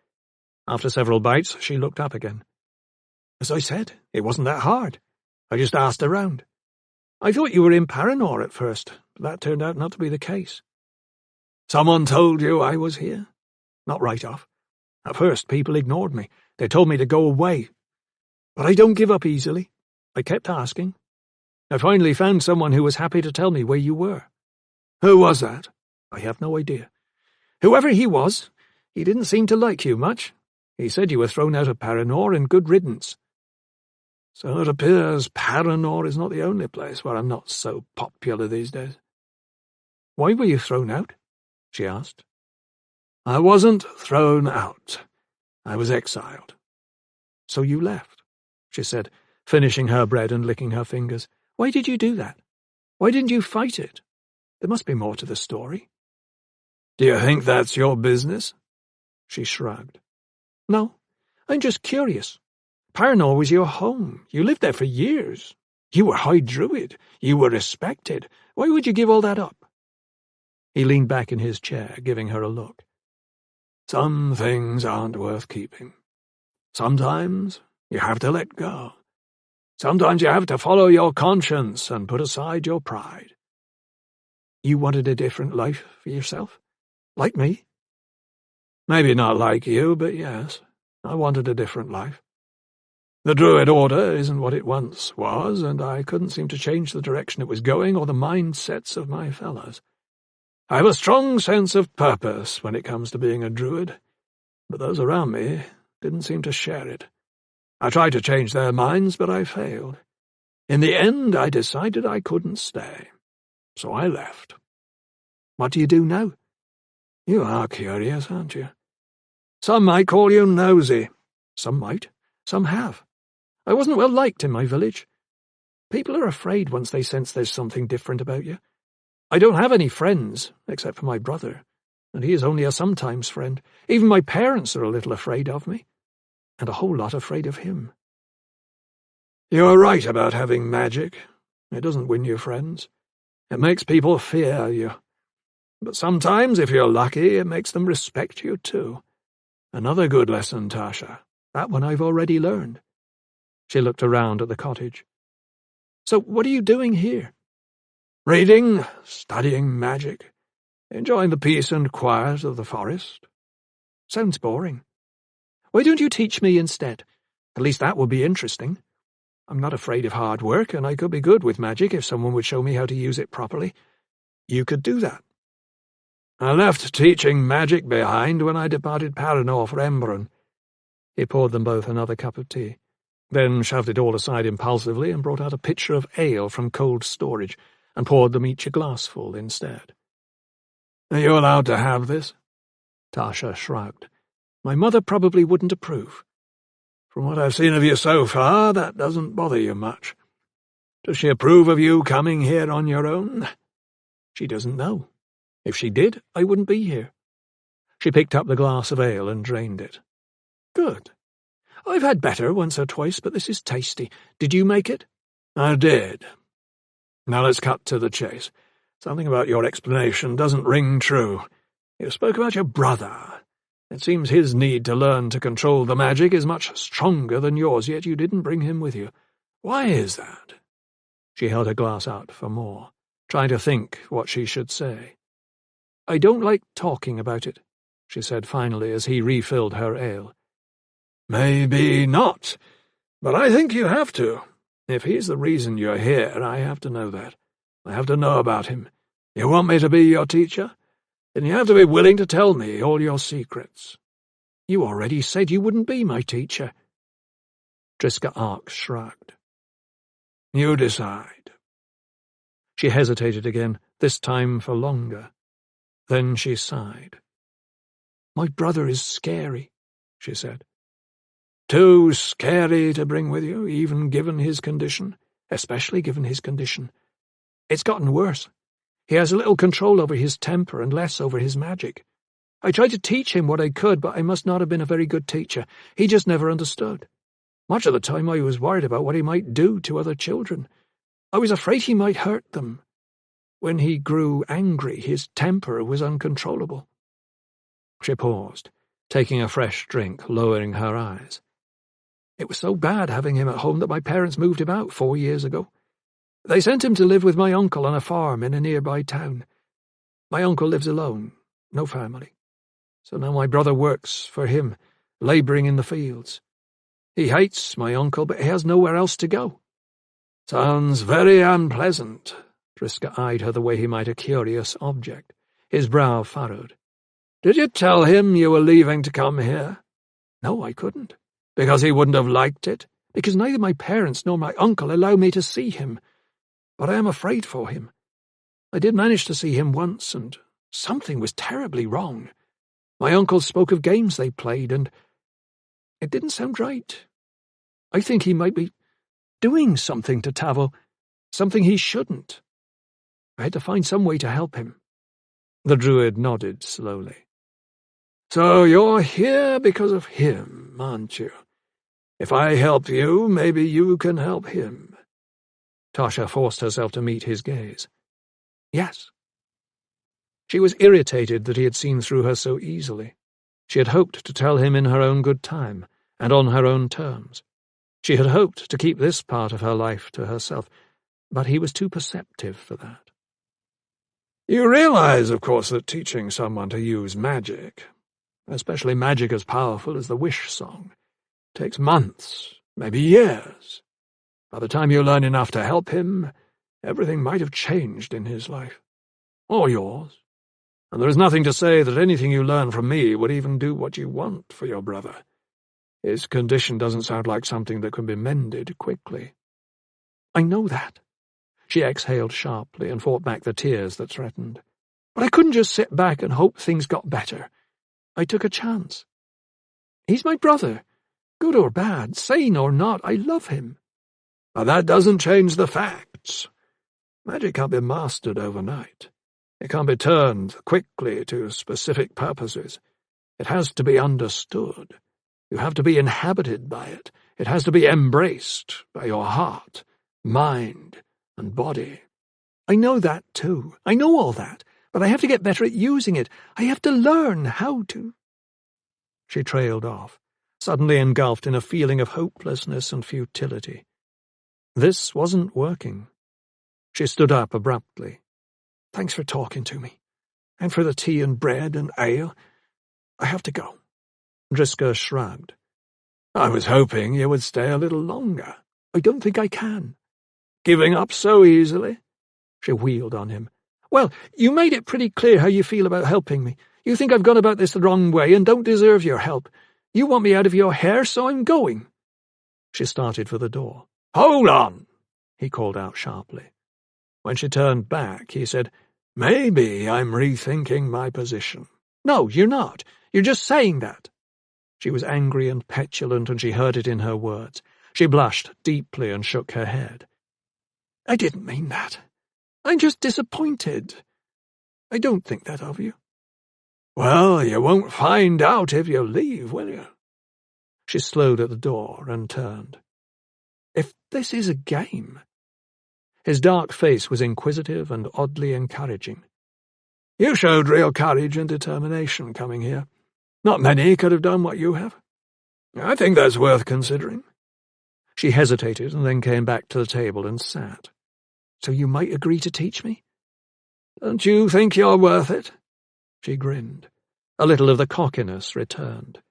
A: After several bites, she looked up again. "As I said, it wasn't that hard. I just asked around. I thought you were in Paranor at first, but that turned out not to be the case."
B: "Someone told you I was here?"
A: "Not right off. At first, people ignored me. They told me to go away. But I don't give up easily. I kept asking. I finally found someone who was happy to tell me where you were."
B: "Who was that?"
A: "I have no idea. Whoever he was, he didn't seem to like you much. He said you were thrown out of Paranor and good riddance."
B: "So it appears Paranor is not the only place where I'm not so popular these days."
A: "Why were you thrown out?" she asked.
B: "I wasn't thrown out. I was exiled."
A: "So you left," she said, finishing her bread and licking her fingers. "Why did you do that? Why didn't you fight it? There must be more to the story."
B: "Do you think that's your business?"
A: She shrugged. "No, I'm just curious. Paranor was your home. You lived there for years. You were High Druid. You were respected. Why would you give all that up?" He leaned back in his chair, giving her a look.
B: "Some things aren't worth keeping. Sometimes you have to let go. Sometimes you have to follow your conscience and put aside your pride."
A: "You wanted a different life for yourself? Like me?"
B: "Maybe not like you, but yes, I wanted a different life. The Druid Order isn't what it once was, and I couldn't seem to change the direction it was going or the mindsets of my fellows. I have a strong sense of purpose when it comes to being a Druid, but those around me didn't seem to share it. I tried to change their minds, but I failed. In the end, I decided I couldn't stay, so I left."
A: "What do you do now?"
B: "You are curious, aren't you? Some might call you nosy."
A: "Some might. Some have. I wasn't well liked in my village. People are afraid once they sense there's something different about you. I don't have any friends, except for my brother, and he is only a sometimes friend. Even my parents are a little afraid of me, and a whole lot afraid of him.
B: You're right about having magic. It doesn't win you friends. It makes people fear you. But sometimes, if you're lucky, it makes them respect you too. Another good lesson, Tasha.
A: That one I've already learned. She looked around at the cottage. So what are you doing here?
B: Reading, studying magic, enjoying the peace and quiet of the forest.
A: Sounds boring. Why don't you teach me instead? At least that would be interesting. I'm not afraid of hard work, and I could be good with magic if someone would show me how to use it properly. You could do that.
B: I left teaching magic behind when I departed Paranor for Embrun.
A: He poured them both another cup of tea, then shoved it all aside impulsively and brought out a pitcher of ale from cold storage and poured them each a glassful instead.
B: Are you allowed to have this?
A: Tasha shrugged. My mother probably wouldn't approve.
B: From what I've seen of you so far, that doesn't bother you much. Does she approve of you coming here on your own?
A: She doesn't know. If she did, I wouldn't be here. She picked up the glass of ale and drained it. Good. I've had better once or twice, but this is tasty. Did you make it?
B: I did. Now let's cut to the chase. Something about your explanation doesn't ring true. You spoke about your brother. It seems his need to learn to control the magic is much stronger than yours, yet you didn't bring him with you. Why is that?
A: She held her glass out for more, trying to think what she should say. I don't like talking about it, she said finally as he refilled her ale.
B: Maybe not, but I think you have to. If he's the reason you're here, I have to know that. I have to know about him. You want me to be your teacher? Then you have to be willing to tell me all your secrets.
A: You already said you wouldn't be my teacher. Triska Ark shrugged.
B: You decide.
A: She hesitated again, this time for longer. Then she sighed. My brother is scary, she said.
B: Too scary to bring with you, even given his condition?
A: Especially given his condition. It's gotten worse. He has little control over his temper and less over his magic. I tried to teach him what I could, but I must not have been a very good teacher. He just never understood. Much of the time I was worried about what he might do to other children. I was afraid he might hurt them. When he grew angry, his temper was uncontrollable. She paused, taking a fresh drink, lowering her eyes. It was so bad having him at home that my parents moved him out 4 years ago. They sent him to live with my uncle on a farm in a nearby town. My uncle lives alone, no family. So now my brother works for him, labouring in the fields. He hates my uncle, but he has nowhere else to go.
B: Sounds very unpleasant.
A: Triska eyed her the way he might a curious object. His brow furrowed.
B: Did you tell him you were leaving to come here?
A: No, I couldn't.
B: Because he wouldn't have liked it?
A: Because neither my parents nor my uncle allow me to see him. But I am afraid for him. I did manage to see him once, and something was terribly wrong. My uncle spoke of games they played, and it didn't sound right. I think he might be doing something to Tavo, something he shouldn't. I had to find some way to help him.
B: The druid nodded slowly. So you're here because of him, aren't you? If I help you, maybe you can help him.
A: Tasha forced herself to meet his gaze. Yes. She was irritated that he had seen through her so easily. She had hoped to tell him in her own good time, and on her own terms. She had hoped to keep this part of her life to herself, but he was too perceptive for that.
B: You realize, of course, that teaching someone to use magic, especially magic as powerful as the Wish Song, takes months, maybe years. By the time you learn enough to help him, everything might have changed in his life. Or yours. And there is nothing to say that anything you learn from me would even do what you want for your brother. His condition doesn't sound like something that can be mended quickly.
A: I know that. She exhaled sharply and fought back the tears that threatened. But I couldn't just sit back and hope things got better. I took a chance. He's my brother.
B: Good or bad, sane or not, I love him. But that doesn't change the facts. Magic can't be mastered overnight. It can't be turned quickly to specific purposes. It has to be understood. You have to be inhabited by it. It has to be embraced by your heart, mind, and body. I know that too. I know all that. But I have to get better at using it. I have to learn how to. She trailed off, suddenly engulfed in a feeling of hopelessness and futility. This wasn't working. She stood up abruptly. Thanks for talking to me, and for the tea and bread and ale. I have to go. Driscoll shrugged. I was hoping you would stay a little longer. I don't think I can. Giving up so easily? She wheeled on him. Well, you made it pretty clear how you feel about helping me. You think I've gone about this the wrong way and don't deserve your help. You want me out of your hair, so I'm going. She started for the door. Hold on, he called out sharply. When she turned back, he said, Maybe I'm rethinking my position. No, you're not. You're just saying that. She was angry and petulant, and she heard it in her words. She blushed deeply and shook her head. I didn't mean that. I'm just disappointed. I don't think that of you. Well, you won't find out if you leave, will you? She slowed at the door and turned. If this is a game... His dark face was inquisitive and oddly encouraging. You showed real courage and determination coming here. Not many could have done what you have. I think that's worth considering. She hesitated and then came back to the table and sat. So you might agree to teach me? Don't you think you're worth it? She grinned. A little of the cockiness returned.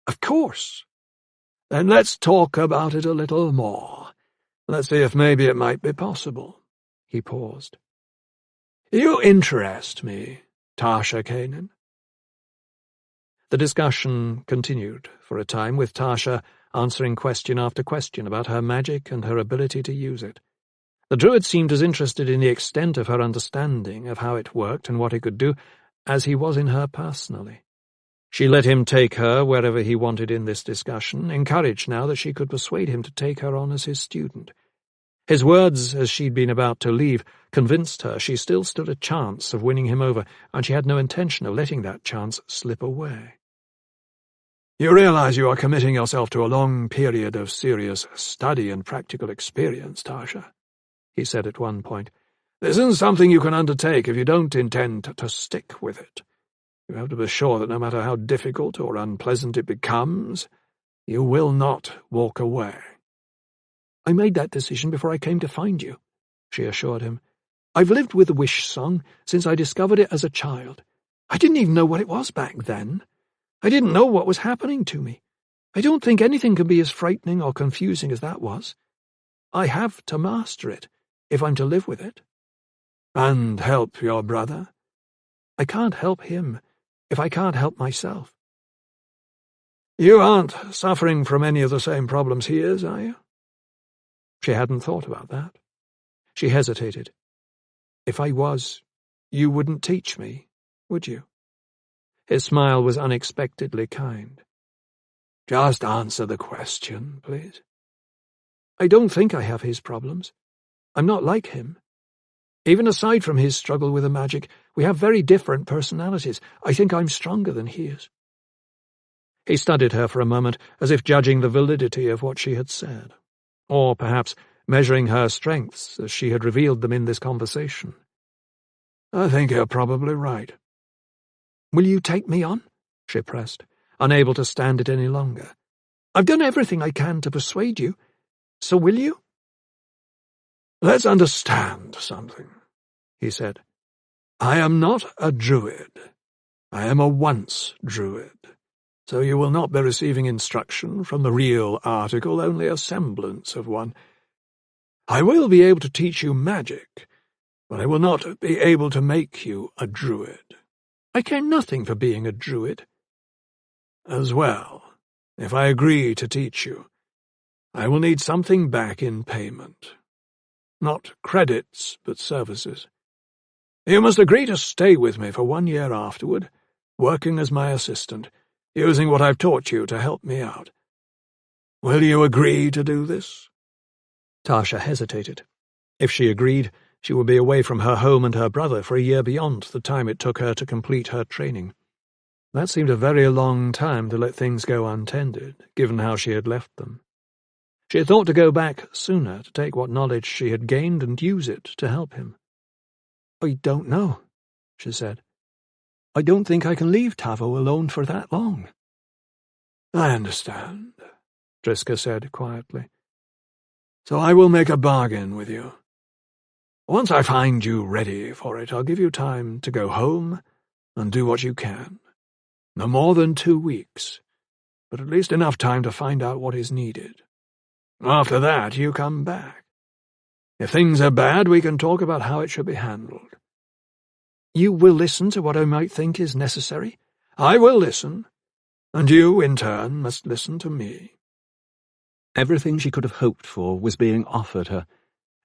B: Of course. Then let's talk about it a little more. Let's see if maybe it might be possible. He paused. You interest me, Tasha Kanan. The discussion continued for a time, with Tasha answering question after question about her magic and her ability to use it. The druid seemed as interested in the extent of her understanding of how it worked and what it could do as he was in her personally. She let him take her wherever he wanted in this discussion, encouraged now that she could persuade him to take her on as his student. His words, as she'd been about to leave, convinced her she still stood a chance of winning him over, and she had no intention of letting that chance slip away. You realize you are committing yourself to a long period of serious study and practical experience, Tasha, he said at one point. This isn't something you can undertake if you don't intend to stick with it. You have to be sure that no matter how difficult or unpleasant it becomes, you will not walk away. I made that decision before I came to find you, she assured him. I've lived with the wish song since I discovered it as a child. I didn't even know what it was back then. I didn't know what was happening to me. I don't think anything can be as frightening or confusing as that was. I have to master it, if I'm to live with it. And help your brother? I can't help him if I can't help myself. You aren't suffering from any of the same problems he is, are you? She hadn't thought about that. She hesitated. If I was, you wouldn't teach me, would you? His smile was unexpectedly kind. Just answer the question, please. I don't think I have his problems. I'm not like him. Even aside from his struggle with the magic, we have very different personalities. I think I'm stronger than he is. He studied her for a moment, as if judging the validity of what she had said, or perhaps measuring her strengths as she had revealed them in this conversation. I think you're probably right. Will you take me on? She pressed, unable to stand it any longer. I've done everything I can to persuade you, so will you? Let's understand something, he said. I am not a druid. I am a once druid, so you will not be receiving instruction from the real article, only a semblance of one. I will be able to teach you magic, but I will not be able to make you a druid. I care nothing for being a druid. As well, if I agree to teach you, I will need something back in payment. Not credits, but services. You must agree to stay with me for 1 year afterward, working as my assistant, using what I've taught you to help me out. Will you agree to do this?"
A: Tasha hesitated. If she agreed, she would be away from her home and her brother for a year beyond the time it took her to complete her training. That seemed a very long time to let things go untended, given how she had left them. She had thought to go back sooner, to take what knowledge she had gained and use it to help him. "I don't know," she said. "I don't think I can leave Tavo alone for that long."
B: "I understand," Driscoll said quietly. "So I will make a bargain with you. Once I find you ready for it, I'll give you time to go home and do what you can. No more than 2 weeks, but at least enough time to find out what is needed. After that, you come back. If things are bad, we can talk about how it should be handled."
A: "You will listen to what I might think is necessary?"
B: "I will listen, and you, in turn, must listen to me."
A: Everything she could have hoped for was being offered her.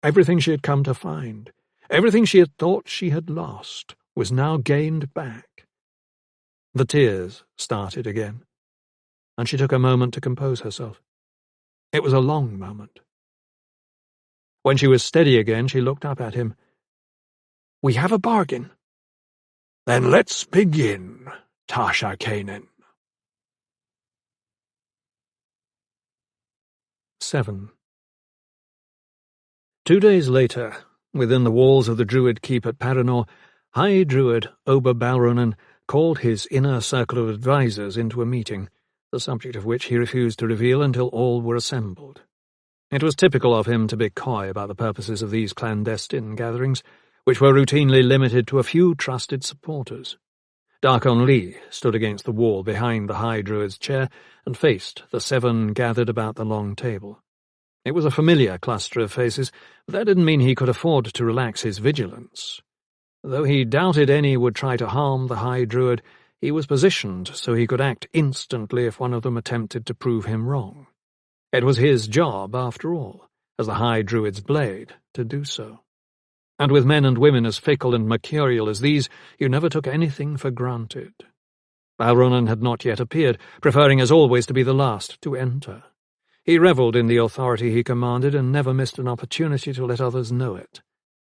A: Everything she had come to find, everything she had thought she had lost, was now gained back. The tears started again, and she took a moment to compose herself. It was a long moment. When she was steady again, she looked up at him. "We have a bargain."
B: "Then let's begin, Tasha Kanan."
A: 7. 2 days later, within the walls of the Druid Keep at Paranor, High Druid Ober Balronan called his inner circle of advisers into a meeting, the subject of which he refused to reveal until all were assembled. It was typical of him to be coy about the purposes of these clandestine gatherings, which were routinely limited to a few trusted supporters. Darkon Lee stood against the wall behind the High Druid's chair and faced the 7 gathered about the long table. It was a familiar cluster of faces, but that didn't mean he could afford to relax his vigilance. Though he doubted any would try to harm the High Druid, he was positioned so he could act instantly if one of them attempted to prove him wrong. It was his job, after all, as the High Druid's blade, to do so. And with men and women as fickle and mercurial as these, you never took anything for granted. Balronan had not yet appeared, preferring as always to be the last to enter. He revelled in the authority he commanded and never missed an opportunity to let others know it.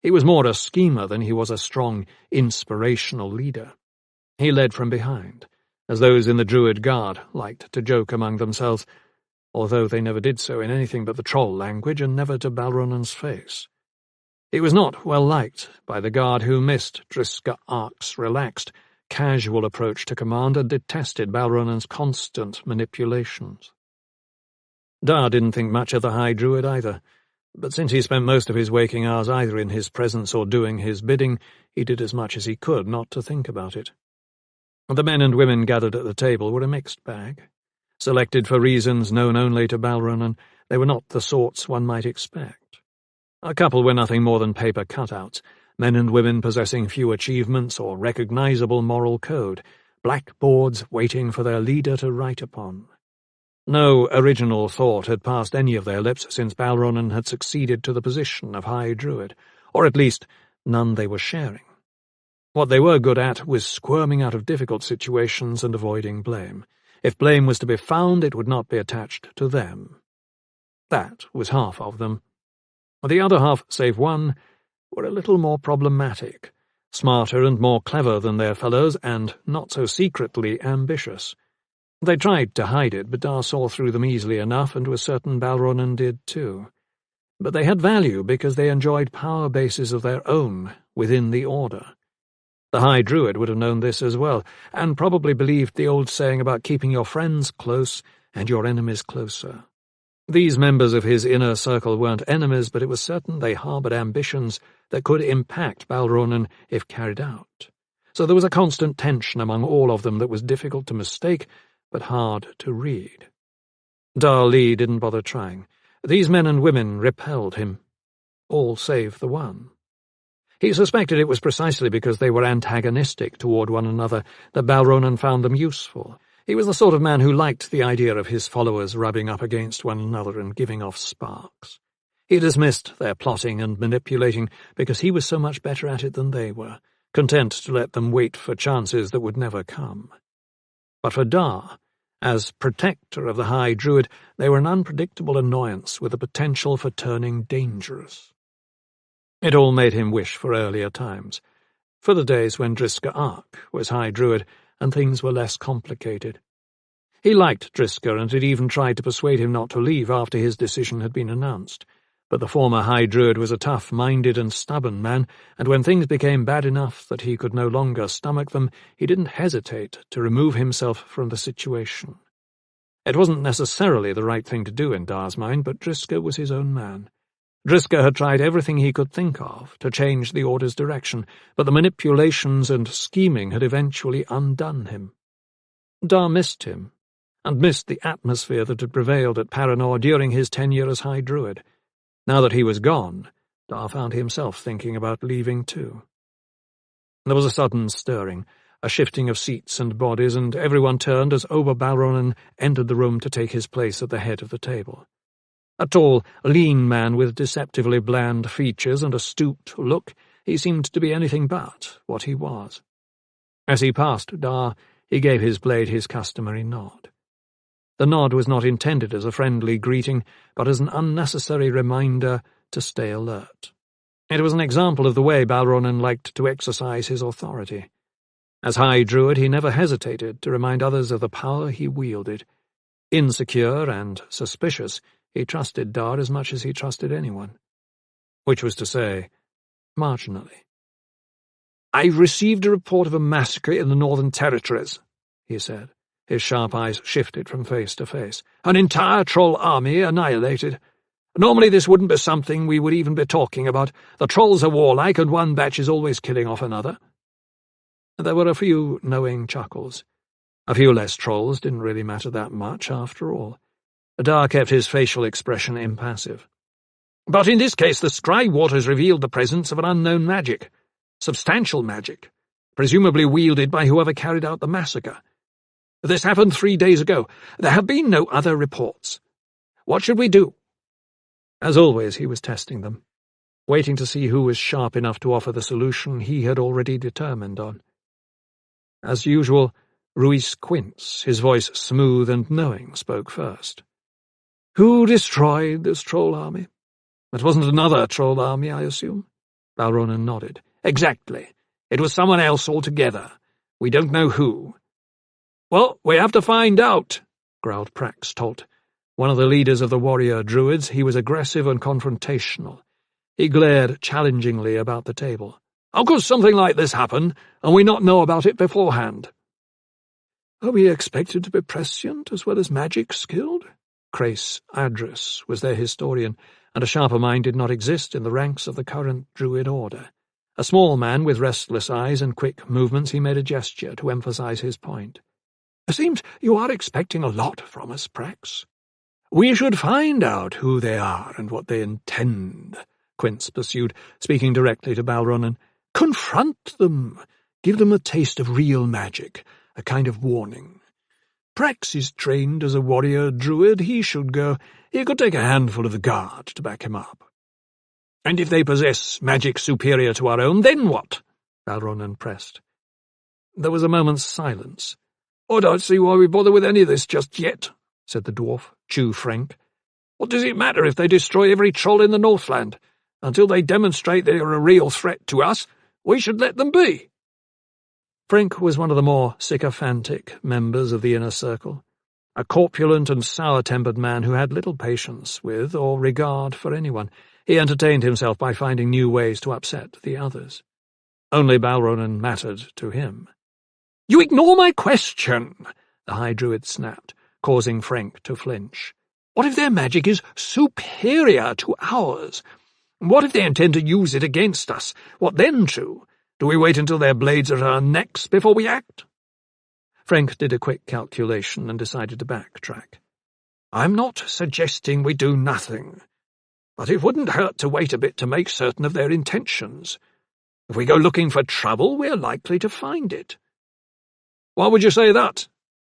A: He was more a schemer than he was a strong, inspirational leader. He led from behind, as those in the Druid Guard liked to joke among themselves, although they never did so in anything but the troll language and never to Balronan's face. He was not well liked by the Guard, who missed Driscoll Ark's relaxed, casual approach to command and detested Balronan's constant manipulations. Dar didn't think much of the High Druid either, but since he spent most of his waking hours either in his presence or doing his bidding, he did as much as he could not to think about it. The men and women gathered at the table were a mixed bag. Selected for reasons known only to Balronan, they were not the sorts one might expect. A couple were nothing more than paper cutouts, men and women possessing few achievements or recognizable moral code, blackboards waiting for their leader to write upon. No original thought had passed any of their lips since Balronan had succeeded to the position of High Druid, or at least none they were sharing. What they were good at was squirming out of difficult situations and avoiding blame. If blame was to be found, it would not be attached to them. That was half of them. The other half, save one, were a little more problematic, smarter and more clever than their fellows, and not so secretly ambitious. They tried to hide it, but Dar saw through them easily enough, and was certain Balronan did too. But they had value because they enjoyed power bases of their own within the Order. The High Druid would have known this as well, and probably believed the old saying about keeping your friends close and your enemies closer. These members of his inner circle weren't enemies, but it was certain they harboured ambitions that could impact Balronan if carried out. So there was a constant tension among all of them that was difficult to mistake, but hard to read. Dar Lee didn't bother trying. These men and women repelled him, all save the one. He suspected it was precisely because they were antagonistic toward one another that Balronan found them useful. He was the sort of man who liked the idea of his followers rubbing up against one another and giving off sparks. He dismissed their plotting and manipulating because he was so much better at it than they were, content to let them wait for chances that would never come. But for Dar, As protector of the High Druid, they were an unpredictable annoyance with the potential for turning dangerous. It all made him wish for earlier times, for the days when Driska Ark was High Druid and things were less complicated. He liked Driska and had even tried to persuade him not to leave after his decision had been announced. But the former High Druid was a tough-minded and stubborn man, and when things became bad enough that he could no longer stomach them, he didn't hesitate to remove himself from the situation. It wasn't necessarily the right thing to do in Dar's mind, but Driska was his own man. Driska had tried everything he could think of to change the Order's direction, but the manipulations and scheming had eventually undone him. Dar missed him, and missed the atmosphere that had prevailed at Paranor during his tenure as High Druid. Now that he was gone, Dar found himself thinking about leaving too. There was a sudden stirring, a shifting of seats and bodies, and everyone turned as Oberbaronin entered the room to take his place at the head of the table. A tall, lean man with deceptively bland features and a stooped look, he seemed to be anything but what he was. As he passed Dar, he gave his blade his customary nod. The nod was not intended as a friendly greeting, but as an unnecessary reminder to stay alert. It was an example of the way Balronin liked to exercise his authority. As High Druid, he never hesitated to remind others of the power he wielded. Insecure and suspicious, he trusted Dar as much as he trusted anyone. Which was to say, marginally. "I've received a report of a massacre in the Northern Territories," he said. His sharp eyes shifted from face to face. "An entire troll army annihilated. Normally this wouldn't be something we would even be talking about. The trolls are warlike, and one batch is always killing off another." There were a few knowing chuckles. A few less trolls didn't really matter that much, after all. Dar kept his facial expression impassive. "But in this case the Scry Waters revealed the presence of an unknown magic. Substantial magic, presumably wielded by whoever carried out the massacre. This happened 3 days ago. There have been no other reports. What should we do?" As always, he was testing them, waiting to see who was sharp enough to offer the solution he had already determined on. As usual, Ruiz Quince, his voice smooth and knowing, spoke first. "Who destroyed this troll army? It wasn't another troll army, I assume?" Balronin nodded. "Exactly. It was someone else altogether. We don't know who." "Well, we have to find out," growled Prax Tolt. One of the leaders of the warrior druids, he was aggressive and confrontational. He glared challengingly about the table. "How could something like this happen, and we not know about it beforehand?" "Are we expected to be prescient as well as magic-skilled?" Crace Adris was their historian, and a sharper mind did not exist in the ranks of the current druid order. A small man with restless eyes and quick movements, he made a gesture to emphasize his point. "It seems you are expecting a lot from us, Prax." "We should find out who they are and what they intend," Quince pursued, speaking directly to Balronin. "Confront them. Give them a taste of real magic, a kind of warning. Prax is trained as a warrior druid. He should go. He could take a handful of the guard to back him up." "And if they possess magic superior to our own, then what?" Balronin pressed. There was a moment's silence. "I don't see why we bother with any of this just yet," said the dwarf, Chew Frank. "What does it matter if they destroy every troll in the Northland? Until they demonstrate they are a real threat to us, we should let them be." Frank was one of the more sycophantic members of the inner circle, a corpulent and sour-tempered man who had little patience with or regard for anyone. He entertained himself by finding new ways to upset the others. Only Balronin mattered to him. "You ignore my question," the High Druid snapped, causing Frank to flinch. "What if their magic is superior to ours? What if they intend to use it against us? What then, Chew? Do we wait until their blades are at our necks before we act?" Frank did a quick calculation and decided to backtrack. "I'm not suggesting we do nothing, but it wouldn't hurt to wait a bit to make certain of their intentions. If we go looking for trouble, we're likely to find it." "Why would you say that?"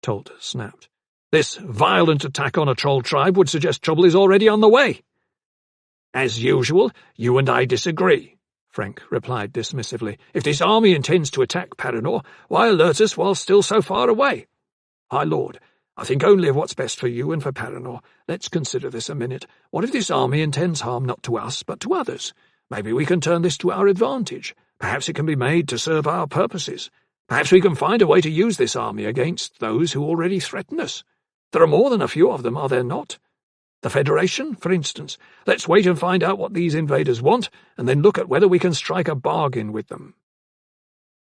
A: Tolt snapped. "This violent attack on a troll tribe would suggest trouble is already on the way." "As usual, you and I disagree," Frank replied dismissively. "If this army intends to attack Paranor, why alert us while still so far away? My lord,
B: I think only of what's best for you and for Paranor. Let's consider this a minute. What if this army intends harm not to us, but to others? Maybe we can turn this to our advantage. Perhaps it can be made to serve our purposes. Perhaps we can find a way to use this army against those who already threaten us. There are more than a few of them, are there not? The Federation, for instance. Let's wait and find out what these invaders want, and then look at whether we can strike a bargain with them."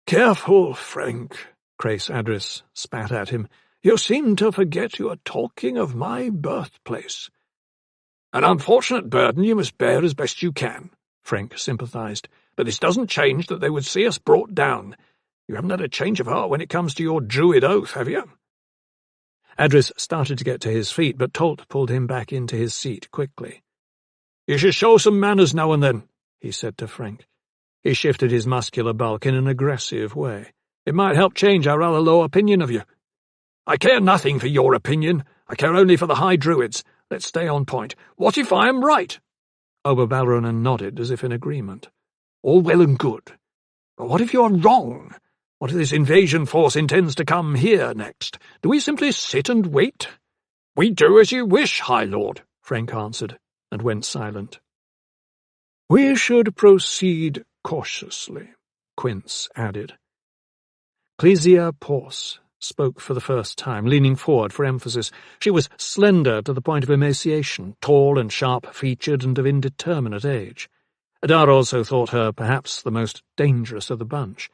A: "Careful, Frank," Crais Adris spat at him. "You seem to forget you are talking of my birthplace."
B: "An unfortunate burden you must bear as best you can," Frank sympathized, "but this doesn't change that they would see us brought down. You haven't had a change of heart when it comes to your Druid oath, have you?"
A: Adris started to get to his feet, but Tolt pulled him back into his seat quickly.
B: "You should show some manners now and then," he said to Frank.
A: He shifted his muscular bulk in an aggressive way.
B: "It might help change our rather low opinion of you." "I care nothing for your opinion. I care only for the High Druids. Let's stay on point. What if I am right?"
A: Oberbalronen nodded as if in agreement.
B: "All well and good. But what if you are wrong? What if this invasion force intends to come here next? Do we simply sit and wait?" "We do as you wish, High Lord," Frank answered, and went silent.
A: "We should proceed cautiously," Quince added. Clesia Porce spoke for the first time, leaning forward for emphasis. She was slender to the point of emaciation, tall and sharp-featured and of indeterminate age. Adar also thought her perhaps the most dangerous of the bunch.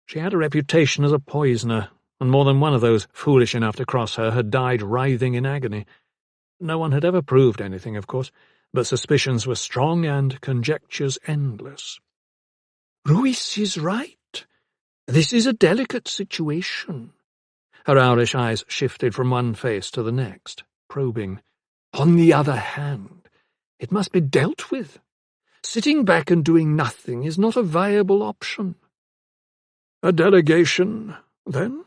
A: She had a reputation as a poisoner, and more than one of those foolish enough to cross her had died writhing in agony. No one had ever proved anything, of course, but suspicions were strong and conjectures endless. "Ruiz is right. This is a delicate situation." Her owlish eyes shifted from one face to the next, probing. "On the other hand, it must be dealt with. Sitting back and doing nothing is not a viable option."
B: "A delegation, then?"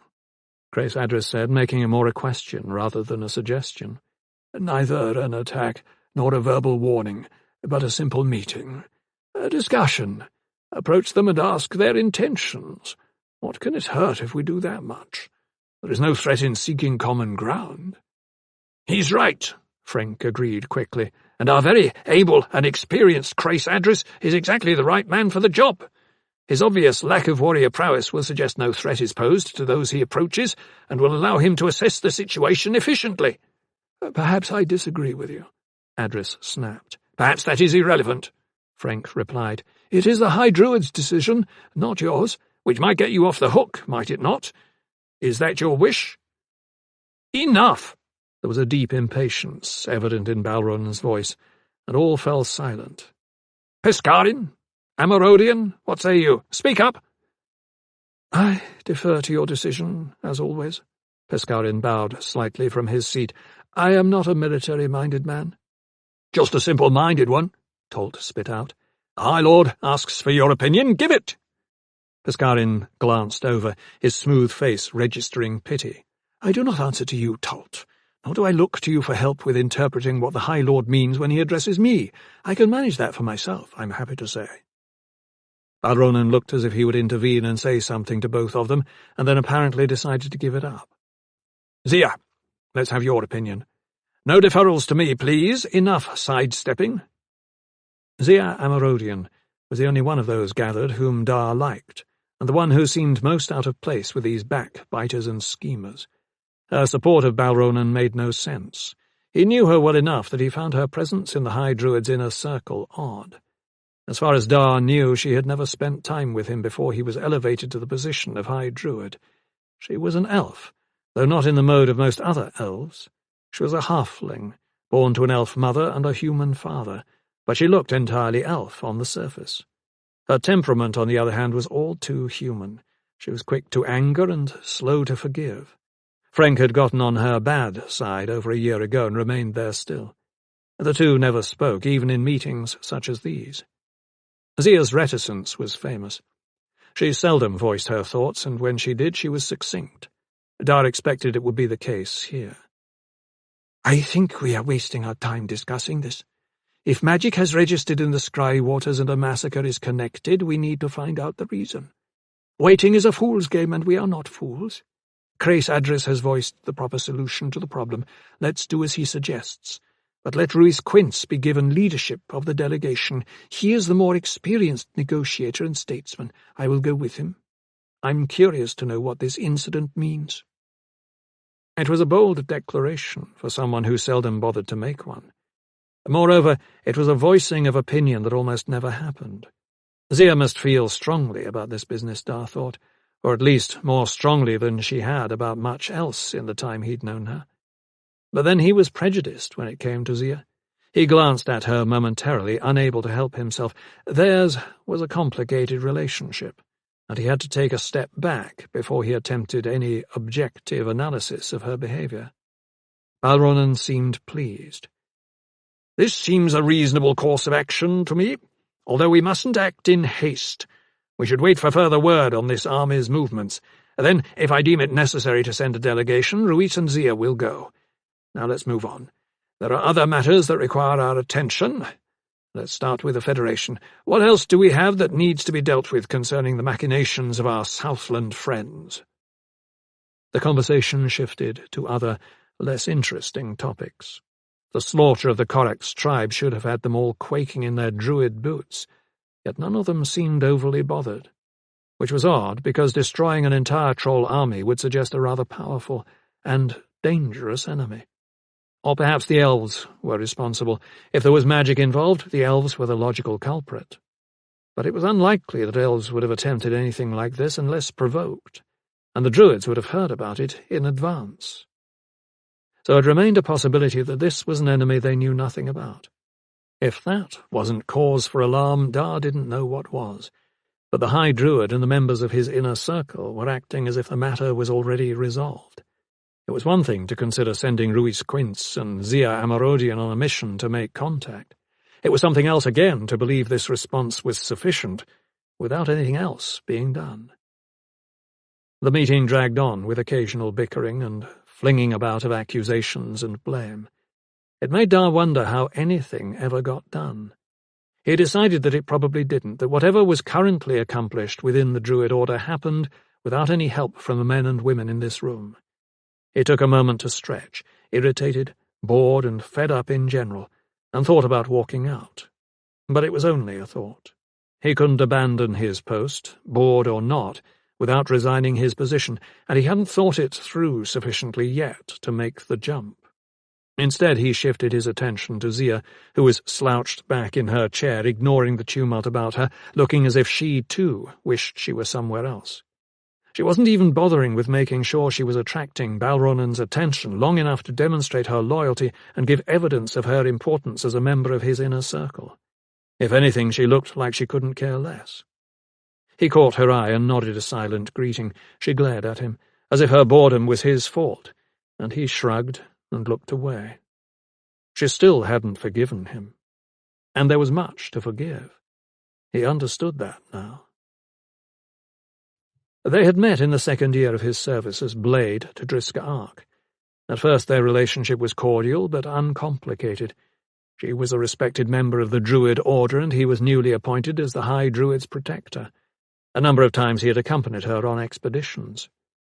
A: Crais Adris said, making it more a question rather than a suggestion.
B: "Neither an attack nor a verbal warning, but a simple meeting. A discussion. Approach them and ask their intentions. What can it hurt if we do that much? There is no threat in seeking common ground." "He's right," Frank agreed quickly, "and our very able and experienced Crais Adris is exactly the right man for the job. His obvious lack of warrior prowess will suggest no threat is posed to those he approaches, and will allow him to assess the situation efficiently."
A: "Perhaps I disagree with you," Adris snapped.
B: "Perhaps that is irrelevant," Frank replied. "It is the High Druid's decision, not yours, which might get you off the hook, might it not? Is that your wish?" "Enough!"
A: There was a deep impatience evident in Balronen's voice, and all fell silent.
B: "Pescarin? Amarodian? What say you? Speak up!"
A: "I defer to your decision, as always." Pescarin bowed slightly from his seat. "I am not a military-minded man."
B: "Just a simple-minded one," Tolt spit out. "The High Lord asks for your opinion. Give it!"
A: Pescarin glanced over, his smooth face registering pity.
B: "I do not answer to you, Tolt, nor do I look to you for help with interpreting what the High Lord means when he addresses me. I can manage that for myself, I'm happy to say."
A: Balronen looked as if he would intervene and say something to both of them, and then apparently decided to give it up.
B: "Zia, let's have your opinion. No deferrals to me, please. Enough sidestepping."
A: Zia Amarodian was the only one of those gathered whom Dar liked, and the one who seemed most out of place with these backbiters and schemers. Her support of Balronen made no sense. He knew her well enough that he found her presence in the High Druid's inner circle odd. As far as Dar knew, she had never spent time with him before he was elevated to the position of High Druid. She was an elf, though not in the mode of most other elves. She was a halfling, born to an elf mother and a human father, but she looked entirely elf on the surface. Her temperament, on the other hand, was all too human. She was quick to anger and slow to forgive. Frank had gotten on her bad side over a year ago and remained there still. The two never spoke, even in meetings such as these. Zia's reticence was famous. She seldom voiced her thoughts, and when she did, she was succinct. Dar expected it would be the case here.
B: "I think we are wasting our time discussing this. If magic has registered in the Scry waters and a massacre is connected, we need to find out the reason. Waiting is a fool's game, and we are not fools.
A: Crais Adris has voiced the proper solution to the problem. Let's do as he suggests. But let Ruiz Quince be given leadership of the delegation. He is the more experienced negotiator and statesman. I will go with him. I'm curious to know what this incident means." It was a bold declaration for someone who seldom bothered to make one. Moreover, it was a voicing of opinion that almost never happened. Zia must feel strongly about this business, Dar thought, or at least more strongly than she had about much else in the time he'd known her. But then he was prejudiced when it came to Zia. He glanced at her momentarily, unable to help himself. Theirs was a complicated relationship, and he had to take a step back before he attempted any objective analysis of her behavior. Balronan seemed pleased. "This seems a reasonable course of action to me, although we mustn't act in haste. We should wait for further word on this army's movements. Then, if I deem it necessary to send a delegation, Ruiz and Zia will go. Now let's move on. There are other matters that require our attention. Let's start with the Federation. What else do we have that needs to be dealt with concerning the machinations of our Southland friends?" The conversation shifted to other, less interesting topics. The slaughter of the Korax tribe should have had them all quaking in their druid boots, yet none of them seemed overly bothered, which was odd because destroying an entire troll army would suggest a rather powerful and dangerous enemy. Or perhaps the elves were responsible. If there was magic involved, the elves were the logical culprit. But it was unlikely that elves would have attempted anything like this unless provoked, and the druids would have heard about it in advance. So it remained a possibility that this was an enemy they knew nothing about. If that wasn't cause for alarm, Dar didn't know what was. But the High Druid and the members of his inner circle were acting as if the matter was already resolved. It was one thing to consider sending Ruiz Quince and Zia Amarodian on a mission to make contact. It was something else again to believe this response was sufficient, without anything else being done. The meeting dragged on with occasional bickering and flinging about of accusations and blame. It made Dar wonder how anything ever got done. He decided that it probably didn't, that whatever was currently accomplished within the Druid Order happened without any help from the men and women in this room. He took a moment to stretch, irritated, bored, and fed up in general, and thought about walking out. But it was only a thought. He couldn't abandon his post, bored or not, without resigning his position, and he hadn't thought it through sufficiently yet to make the jump. Instead, he shifted his attention to Zia, who was slouched back in her chair, ignoring the tumult about her, looking as if she, too, wished she were somewhere else. She wasn't even bothering with making sure she was attracting Balronan's attention long enough to demonstrate her loyalty and give evidence of her importance as a member of his inner circle. If anything, she looked like she couldn't care less. He caught her eye and nodded a silent greeting. She glared at him, as if her boredom was his fault, and he shrugged and looked away. She still hadn't forgiven him, and there was much to forgive. He understood that now. They had met in the second year of his service as Blade to Driska Ark. At first their relationship was cordial but uncomplicated. She was a respected member of the Druid Order, and he was newly appointed as the High Druid's protector. A number of times he had accompanied her on expeditions.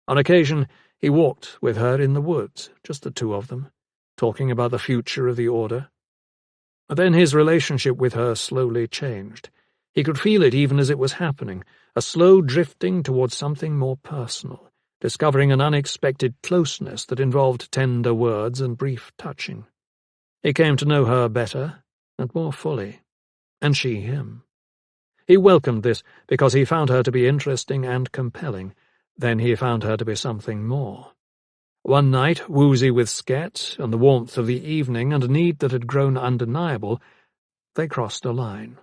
A: On occasion, he walked with her in the woods, just the two of them, talking about the future of the Order. Then his relationship with her slowly changed. He could feel it even as it was happening, a slow drifting towards something more personal, discovering an unexpected closeness that involved tender words and brief touching. He came to know her better and more fully, and she him. He welcomed this because he found her to be interesting and compelling. Then he found her to be something more. One night, woozy with sket and the warmth of the evening and a need that had grown undeniable, they crossed a line.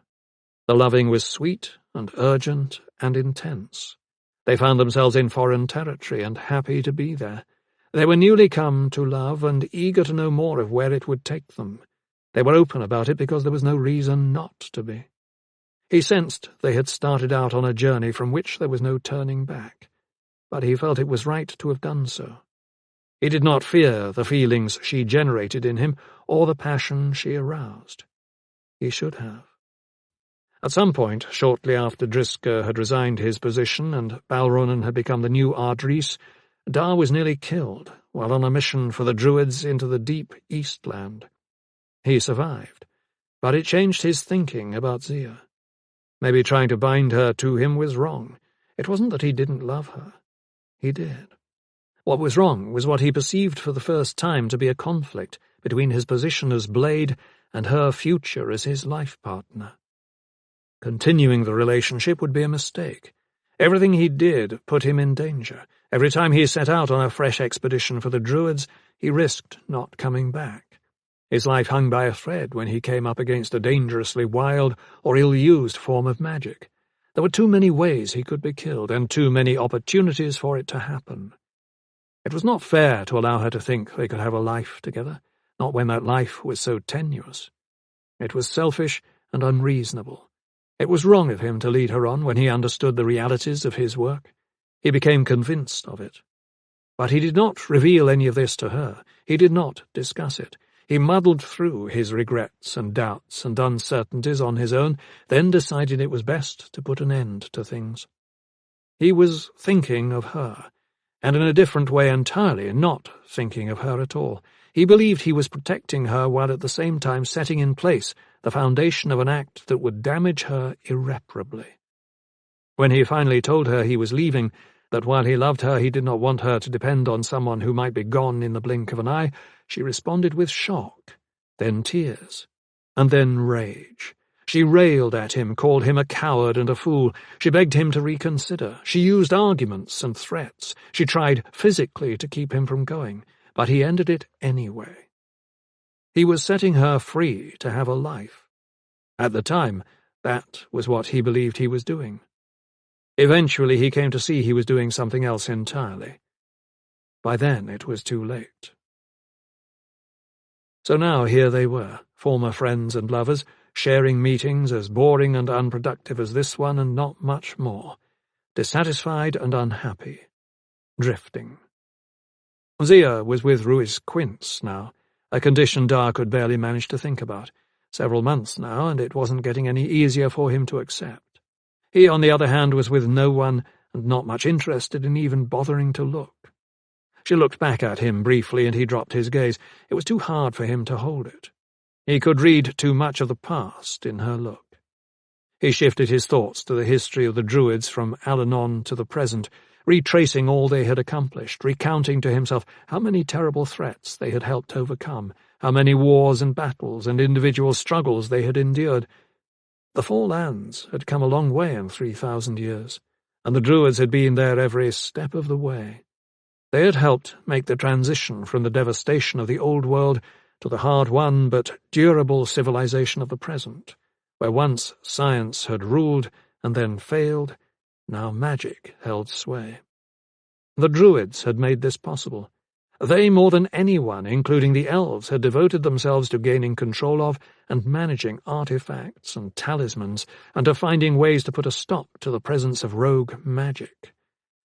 A: The loving was sweet and urgent and intense. They found themselves in foreign territory and happy to be there. They were newly come to love and eager to know more of where it would take them. They were open about it because there was no reason not to be. He sensed they had started out on a journey from which there was no turning back, but he felt it was right to have done so. He did not fear the feelings she generated in him or the passion she aroused. He should have. At some point, shortly after Driska had resigned his position and Balronan had become the new Ardris, Dar was nearly killed while on a mission for the Druids into the deep Eastland. He survived, but it changed his thinking about Zia. Maybe trying to bind her to him was wrong. It wasn't that he didn't love her. He did. What was wrong was what he perceived for the first time to be a conflict between his position as Blade and her future as his life partner. Continuing the relationship would be a mistake. Everything he did put him in danger. Every time he set out on a fresh expedition for the Druids, he risked not coming back. His life hung by a thread when he came up against a dangerously wild or ill-used form of magic. There were too many ways he could be killed, and too many opportunities for it to happen. It was not fair to allow her to think they could have a life together, not when that life was so tenuous. It was selfish and unreasonable. It was wrong of him to lead her on when he understood the realities of his work. He became convinced of it. But he did not reveal any of this to her. He did not discuss it. He muddled through his regrets and doubts and uncertainties on his own, then decided it was best to put an end to things. He was thinking of her, and in a different way entirely, not thinking of her at all. He believed he was protecting her while at the same time setting in place the foundation of an act that would damage her irreparably. When he finally told her he was leaving, that while he loved her he did not want her to depend on someone who might be gone in the blink of an eye, she responded with shock, then tears, and then rage. She railed at him, called him a coward and a fool. She begged him to reconsider. She used arguments and threats. She tried physically to keep him from going, but he ended it anyway. He was setting her free to have a life. At the time, that was what he believed he was doing. Eventually he came to see he was doing something else entirely. By then it was too late. So now here they were, former friends and lovers, sharing meetings as boring and unproductive as this one and not much more, dissatisfied and unhappy, drifting. Zia was with Ruiz Quince now, a condition Dar could barely manage to think about. Several months now, and it wasn't getting any easier for him to accept. He, on the other hand, was with no one and not much interested in even bothering to look. She looked back at him briefly, and he dropped his gaze. It was too hard for him to hold it. He could read too much of the past in her look. He shifted his thoughts to the history of the Druids from Alanon to the present, retracing all they had accomplished, recounting to himself how many terrible threats they had helped overcome, how many wars and battles and individual struggles they had endured. The Four Lands had come a long way in 3,000 years, and the Druids had been there every step of the way. They had helped make the transition from the devastation of the old world to the hard-won but durable civilization of the present, where once science had ruled and then failed, now magic held sway. The Druids had made this possible. They, more than anyone, including the elves, had devoted themselves to gaining control of and managing artifacts and talismans, and to finding ways to put a stop to the presence of rogue magic.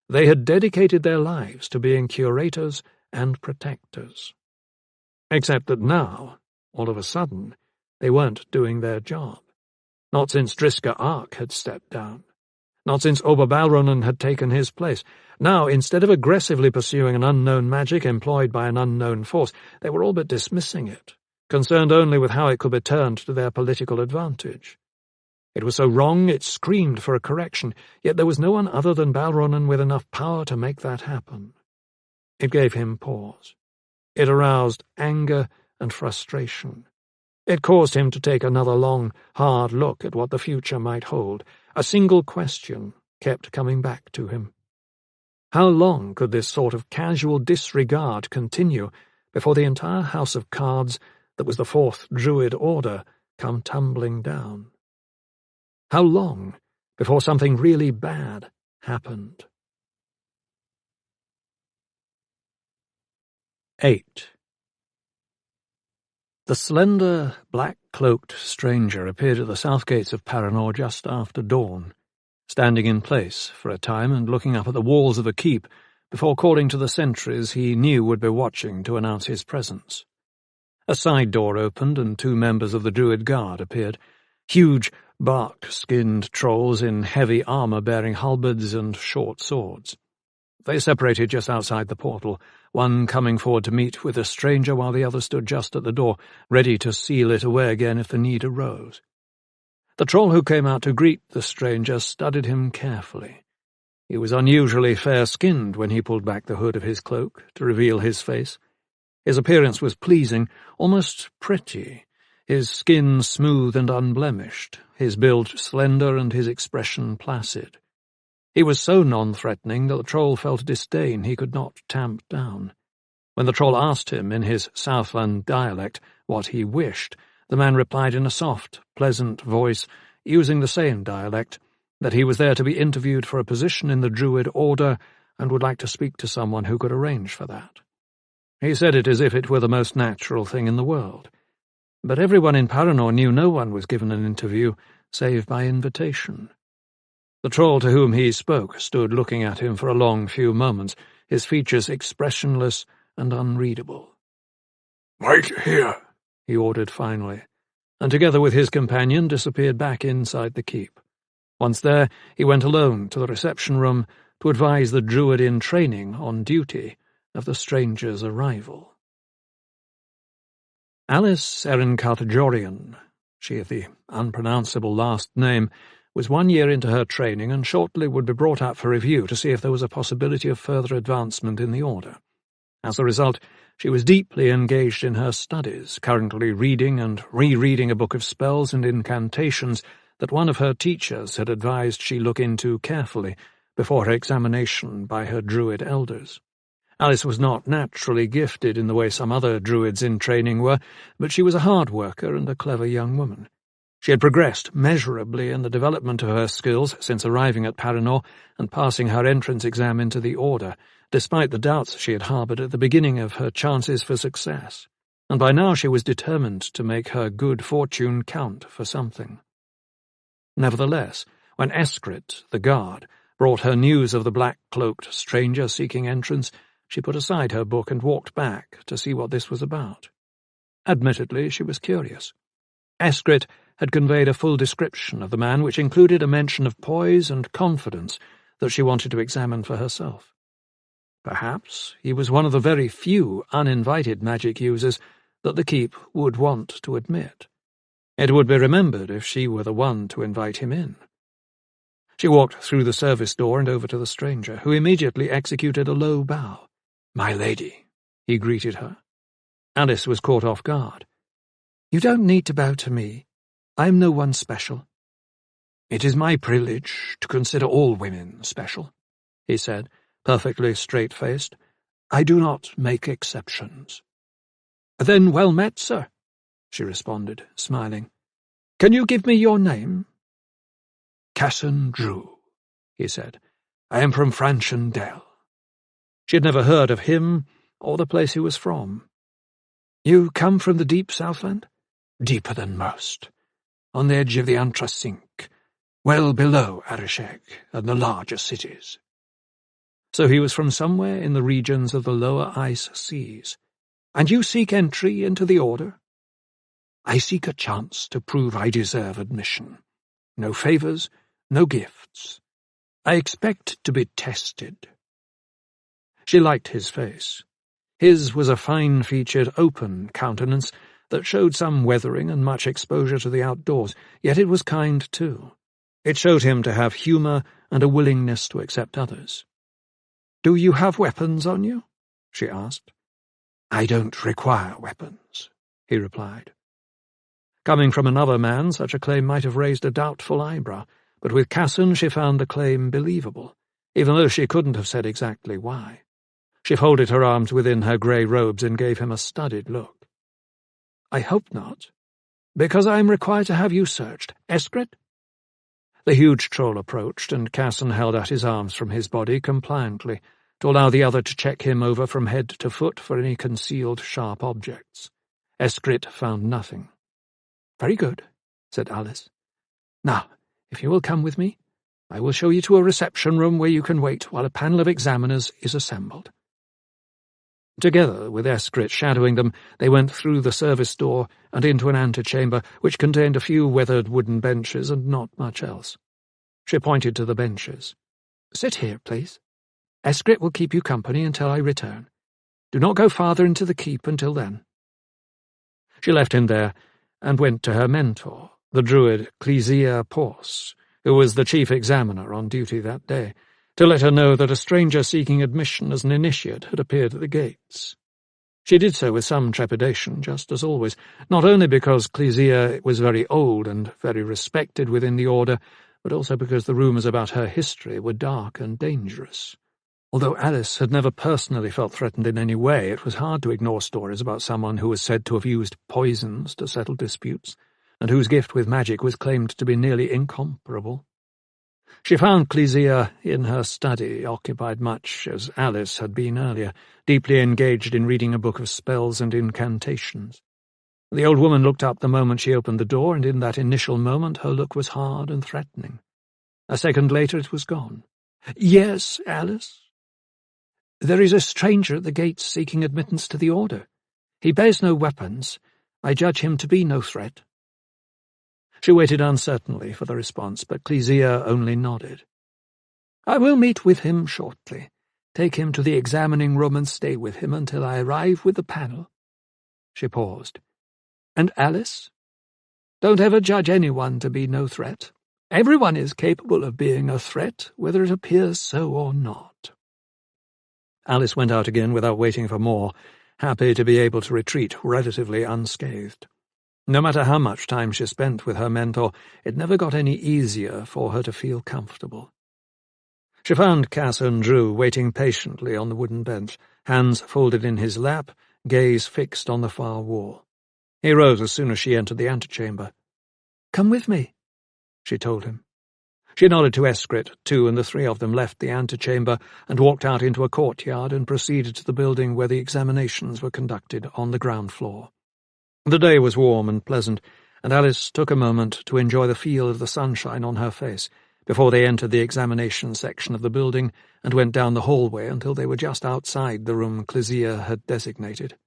A: They had dedicated their lives to being curators and protectors. Except that now, all of a sudden, they weren't doing their job. Not since Driska Ark had stepped down. Not since Oberbalronen had taken his place. Now, instead of aggressively pursuing an unknown magic employed by an unknown force, they were all but dismissing it, concerned only with how it could be turned to their political advantage. It was so wrong it screamed for a correction, yet there was no one other than Balronen with enough power to make that happen. It gave him pause. It aroused anger and frustration. It caused him to take another long, hard look at what the future might hold. A single question kept coming back to him. How long could this sort of casual disregard continue before the entire house of cards that was the Fourth Druid Order come tumbling down? How long before something really bad happened? 8. The slender, black-cloaked stranger appeared at the south gates of Paranor just after dawn, standing in place for a time and looking up at the walls of the keep before calling to the sentries he knew would be watching to announce his presence. A side door opened and 2 members of the Druid Guard appeared, huge, bark-skinned trolls in heavy armour bearing halberds and short swords. They separated just outside the portal, one coming forward to meet with a stranger while the other stood just at the door, ready to seal it away again if the need arose. The troll who came out to greet the stranger studied him carefully. He was unusually fair-skinned when he pulled back the hood of his cloak to reveal his face. His appearance was pleasing, almost pretty, his skin smooth and unblemished, his build slender and his expression placid. He was so non-threatening that the troll felt a disdain he could not tamp down. When the troll asked him in his Southland dialect what he wished, the man replied in a soft, pleasant voice, using the same dialect, that he was there to be interviewed for a position in the Druid Order and would like to speak to someone who could arrange for that. He said it as if it were the most natural thing in the world. But everyone in Paranor knew no one was given an interview, save by invitation. The troll to whom he spoke stood looking at him for a long few moments, his features expressionless and unreadable.
B: "Wait here,"
A: he ordered finally, and together with his companion disappeared back inside the keep. Once there, he went alone to the reception room to advise the druid in training on duty of the stranger's arrival. Alice Erin-Cartajorian, she of the unpronounceable last name, was 1 year into her training and shortly would be brought out for review to see if there was a possibility of further advancement in the order. As a result, she was deeply engaged in her studies, currently reading and rereading a book of spells and incantations that one of her teachers had advised she look into carefully before her examination by her druid elders. Alice was not naturally gifted in the way some other druids in training were, but she was a hard worker and a clever young woman. She had progressed measurably in the development of her skills since arriving at Paranor and passing her entrance exam into the Order, despite the doubts she had harboured at the beginning of her chances for success, and by now she was determined to make her good fortune count for something. Nevertheless, when Eskrit, the guard, brought her news of the black-cloaked stranger seeking entrance, she put aside her book and walked back to see what this was about. Admittedly, she was curious. Eskrit had conveyed a full description of the man, which included a mention of poise and confidence that she wanted to examine for herself. Perhaps he was one of the very few uninvited magic users that the keep would want to admit. It would be remembered if she were the one to invite him in. She walked through the service door and over to the stranger, who immediately executed a low bow. "My lady," he greeted her. Alice was caught off guard. "You don't need to bow to me. I am no one special." "It is my privilege to consider all women special," he said, perfectly straight-faced. "I do not make exceptions." "Then well met, sir," she responded, smiling. "Can you give me your name?" "Casson Drew," he said. "I am from Franchen Dell." She had never heard of him or the place he was from. "You come from the deep Southland?" "Deeper than most. On the edge of the Antrasink, well below Arisheg and the larger cities." So he was from somewhere in the regions of the lower ice seas. "And you seek entry into the Order?" "I seek a chance to prove I deserve admission. No favours, no gifts. I expect to be tested." She liked his face. His was a fine-featured, open countenance that showed some weathering and much exposure to the outdoors, yet it was kind too. It showed him to have humour and a willingness to accept others. "Do you have weapons on you?" she asked. "I don't require weapons," he replied. Coming from another man, such a claim might have raised a doubtful eyebrow, but with Casson she found the claim believable, even though she couldn't have said exactly why. She folded her arms within her grey robes and gave him a studied look. "I hope not. Because I am required to have you searched. Eskrit?" The huge troll approached, and Casson held out his arms from his body compliantly, to allow the other to check him over from head to foot for any concealed sharp objects. Eskrit found nothing. "Very good," said Alice. "Now, if you will come with me, I will show you to a reception room where you can wait while a panel of examiners is assembled." Together, with Eskrit shadowing them, they went through the service door and into an antechamber which contained a few weathered wooden benches and not much else. She pointed to the benches. "Sit here, please." Eskrit will keep you company until I return. Do not go farther into the keep until then." She left him there and went to her mentor, the druid Shannarra Bk, who was the chief examiner on duty that day, to let her know that a stranger seeking admission as an initiate had appeared at the gates. She did so with some trepidation, just as always, not only because Shannarra was very old and very respected within the order, but also because the rumours about her history were dark and dangerous. Although Alice had never personally felt threatened in any way, it was hard to ignore stories about someone who was said to have used poisons to settle disputes, and whose gift with magic was claimed to be nearly incomparable. She found Shannarra in her study, occupied much as Alice had been earlier, deeply engaged in reading a book of spells and incantations. The old woman looked up the moment she opened the door, and in that initial moment her look was hard and threatening. A second later it was gone. "Yes, Alice?" "There is a stranger at the gates seeking admittance to the order. He bears no weapons. I judge him to be no threat." She waited uncertainly for the response, but Shannarra only nodded. "I will meet with him shortly. Take him to the examining room and stay with him until I arrive with the panel." She paused. "And Alice? Don't ever judge anyone to be no threat. Everyone is capable of being a threat, whether it appears so or not." Alice went out again without waiting for more, happy to be able to retreat relatively unscathed. No matter how much time she spent with her mentor, it never got any easier for her to feel comfortable. She found Casson Drew waiting patiently on the wooden bench, hands folded in his lap, gaze fixed on the far wall. He rose as soon as she entered the antechamber. "Come with me," she told him. She nodded to Eskrit, too, and the three of them left the antechamber and walked out into a courtyard and proceeded to the building where the examinations were conducted on the ground floor. The day was warm and pleasant, and Alice took a moment to enjoy the feel of the sunshine on her face before they entered the examination section of the building and went down the hallway until they were just outside the room Shannarra had designated.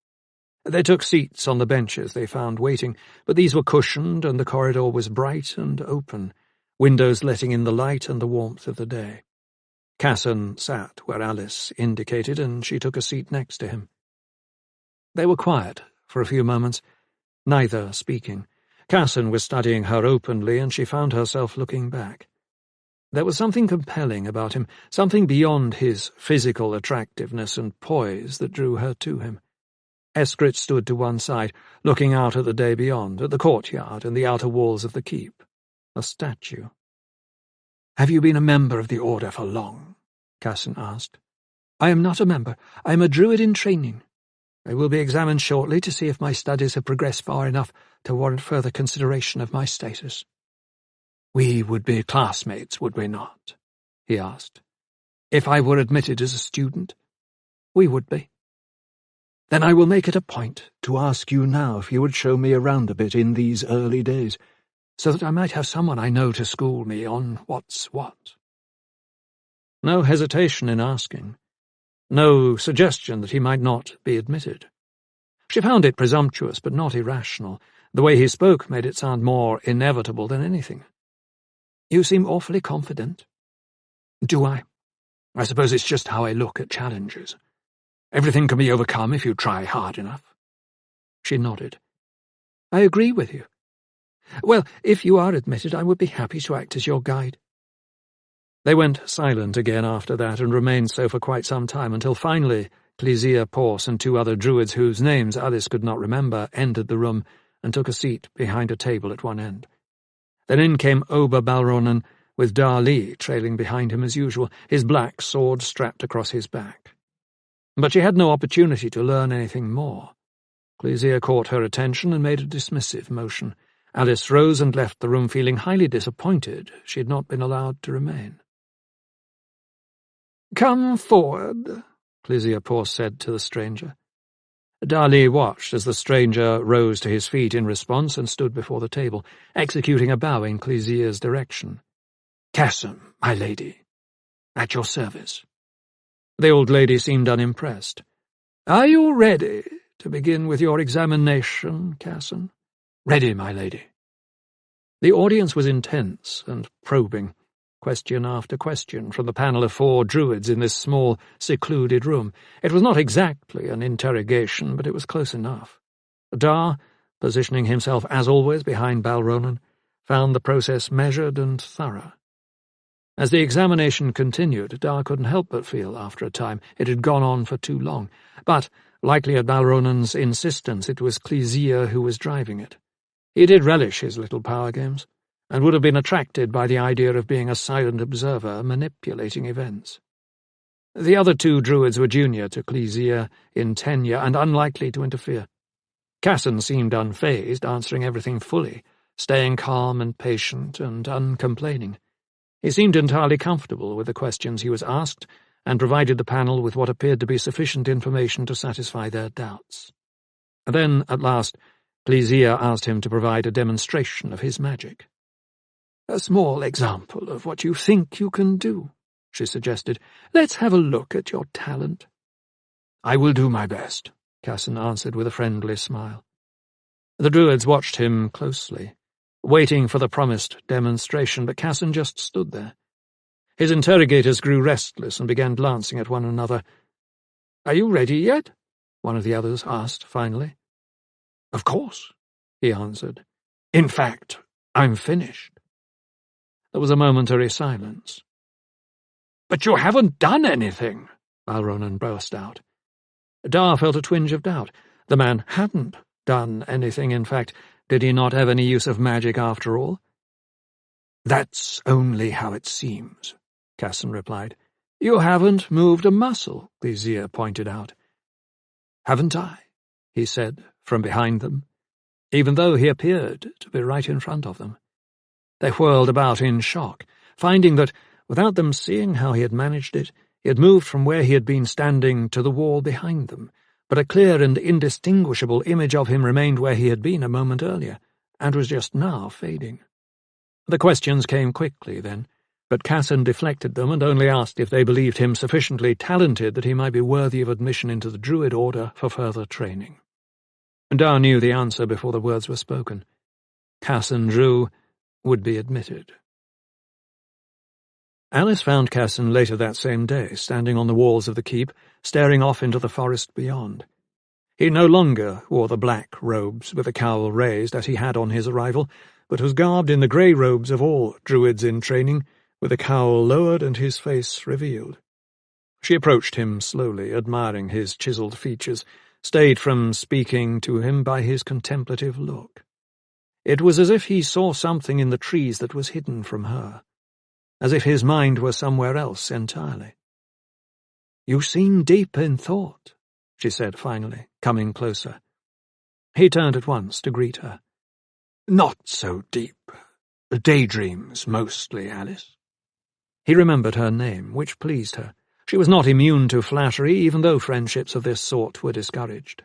A: They took seats on the benches they found waiting, but these were cushioned and the corridor was bright and open, windows letting in the light and the warmth of the day. Casson sat where Alice indicated, and she took a seat next to him. They were quiet for a few moments, neither speaking. Casson was studying her openly, and she found herself looking back. There was something compelling about him, something beyond his physical attractiveness and poise that drew her to him. Eskrit stood to one side, looking out at the day beyond, at the courtyard and the outer walls of the keep. A statue. "Have you been a member of the Order for long?" Casson asked. "I am not a member. I am a druid in training. I will be examined shortly to see if my studies have progressed far enough to warrant further consideration of my status." "We would be classmates, would we not?" he asked. "If I were admitted as a student?" "We would be." "Then I will make it a point to ask you now if you would show me around a bit in these early days, so that I might have someone I know to school me on what's what." No hesitation in asking. No suggestion that he might not be admitted. She found it presumptuous but not irrational. The way he spoke made it sound more inevitable than anything. "You seem awfully confident." "Do I? I suppose it's just how I look at challenges. Everything can be overcome if you try hard enough." She nodded. "I agree with you. Well, if you are admitted, I would be happy to act as your guide." They went silent again after that and remained so for quite some time until finally Shannarra Bk and two other druids whose names Alice could not remember entered the room and took a seat behind a table at one end. Then in came Ober Balronan, with Darli trailing behind him as usual, his black sword strapped across his back. But she had no opportunity to learn anything more. Shannarra caught her attention and made a dismissive motion. Alice rose and left the room feeling highly disappointed she had not been allowed to remain. "Come forward," Shannarra Bk said to the stranger. Darli watched as the stranger rose to his feet in response and stood before the table, executing a bow in Shannarra's direction. "Casson, my lady, at your service." The old lady seemed unimpressed. "Are you ready to begin with your examination, Casson?" "Ready, my lady." The audience was intense and probing. question after question from the panel of 4 druids in this small, secluded room. It was not exactly an interrogation, but it was close enough. Dar, positioning himself as always behind Balronan, found the process measured and thorough. As the examination continued, Dar couldn't help but feel, after a time, it had gone on for too long. But, likely at Balronan's insistence, it was Clesia who was driving it. He did relish his little power games, and would have been attracted by the idea of being a silent observer manipulating events. The other 2 druids were junior to Clesia in tenure and unlikely to interfere. Casson seemed unfazed, answering everything fully, staying calm and patient and uncomplaining. He seemed entirely comfortable with the questions he was asked, and provided the panel with what appeared to be sufficient information to satisfy their doubts. Then, at last, Clesia asked him to provide a demonstration of his magic. "A small example of what you think you can do," she suggested. "Let's have a look at your talent."
B: "I will do my best," Casson answered with a friendly smile.
A: The druids watched him closely, waiting for the promised demonstration, but Casson just stood there. His interrogators grew restless and began glancing at one another. "Are you ready yet?" one of the others asked finally.
B: "Of course," he answered. "In fact, I'm finished."
A: There was a momentary silence.
B: "But you haven't done anything,"
A: Balronan burst out. Dar felt a twinge of doubt. The man hadn't done anything, in fact. Did he not have any use of magic after all?
B: "That's only how it seems," Casson replied.
A: "You haven't moved a muscle," Clesia pointed out.
B: "Haven't I?"
A: he said from behind them, even though he appeared to be right in front of them. They whirled about in shock, finding that, without them seeing how he had managed it, he had moved from where he had been standing to the wall behind them, but a clear and indistinguishable image of him remained where he had been a moment earlier, and was just now fading. The questions came quickly, then, but Casson deflected them and only asked if they believed him sufficiently talented that he might be worthy of admission into the Druid Order for further training. Dar knew the answer before the words were spoken. Casson Drew would be admitted. Alice found Casson later that same day, standing on the walls of the keep, staring off into the forest beyond. He no longer wore the black robes with the cowl raised as he had on his arrival, but was garbed in the grey robes of all druids in training, with the cowl lowered and his face revealed. She approached him slowly, admiring his chiselled features, stayed from speaking to him by his contemplative look. It was as if he saw something in the trees that was hidden from her, as if his mind were somewhere else entirely. "You seem deep in thought," she said finally, coming closer. He turned at once to greet her.
B: "Not so deep. Daydreams, mostly, Alice."
A: He remembered her name, which pleased her. She was not immune to flattery, even though friendships of this sort were discouraged.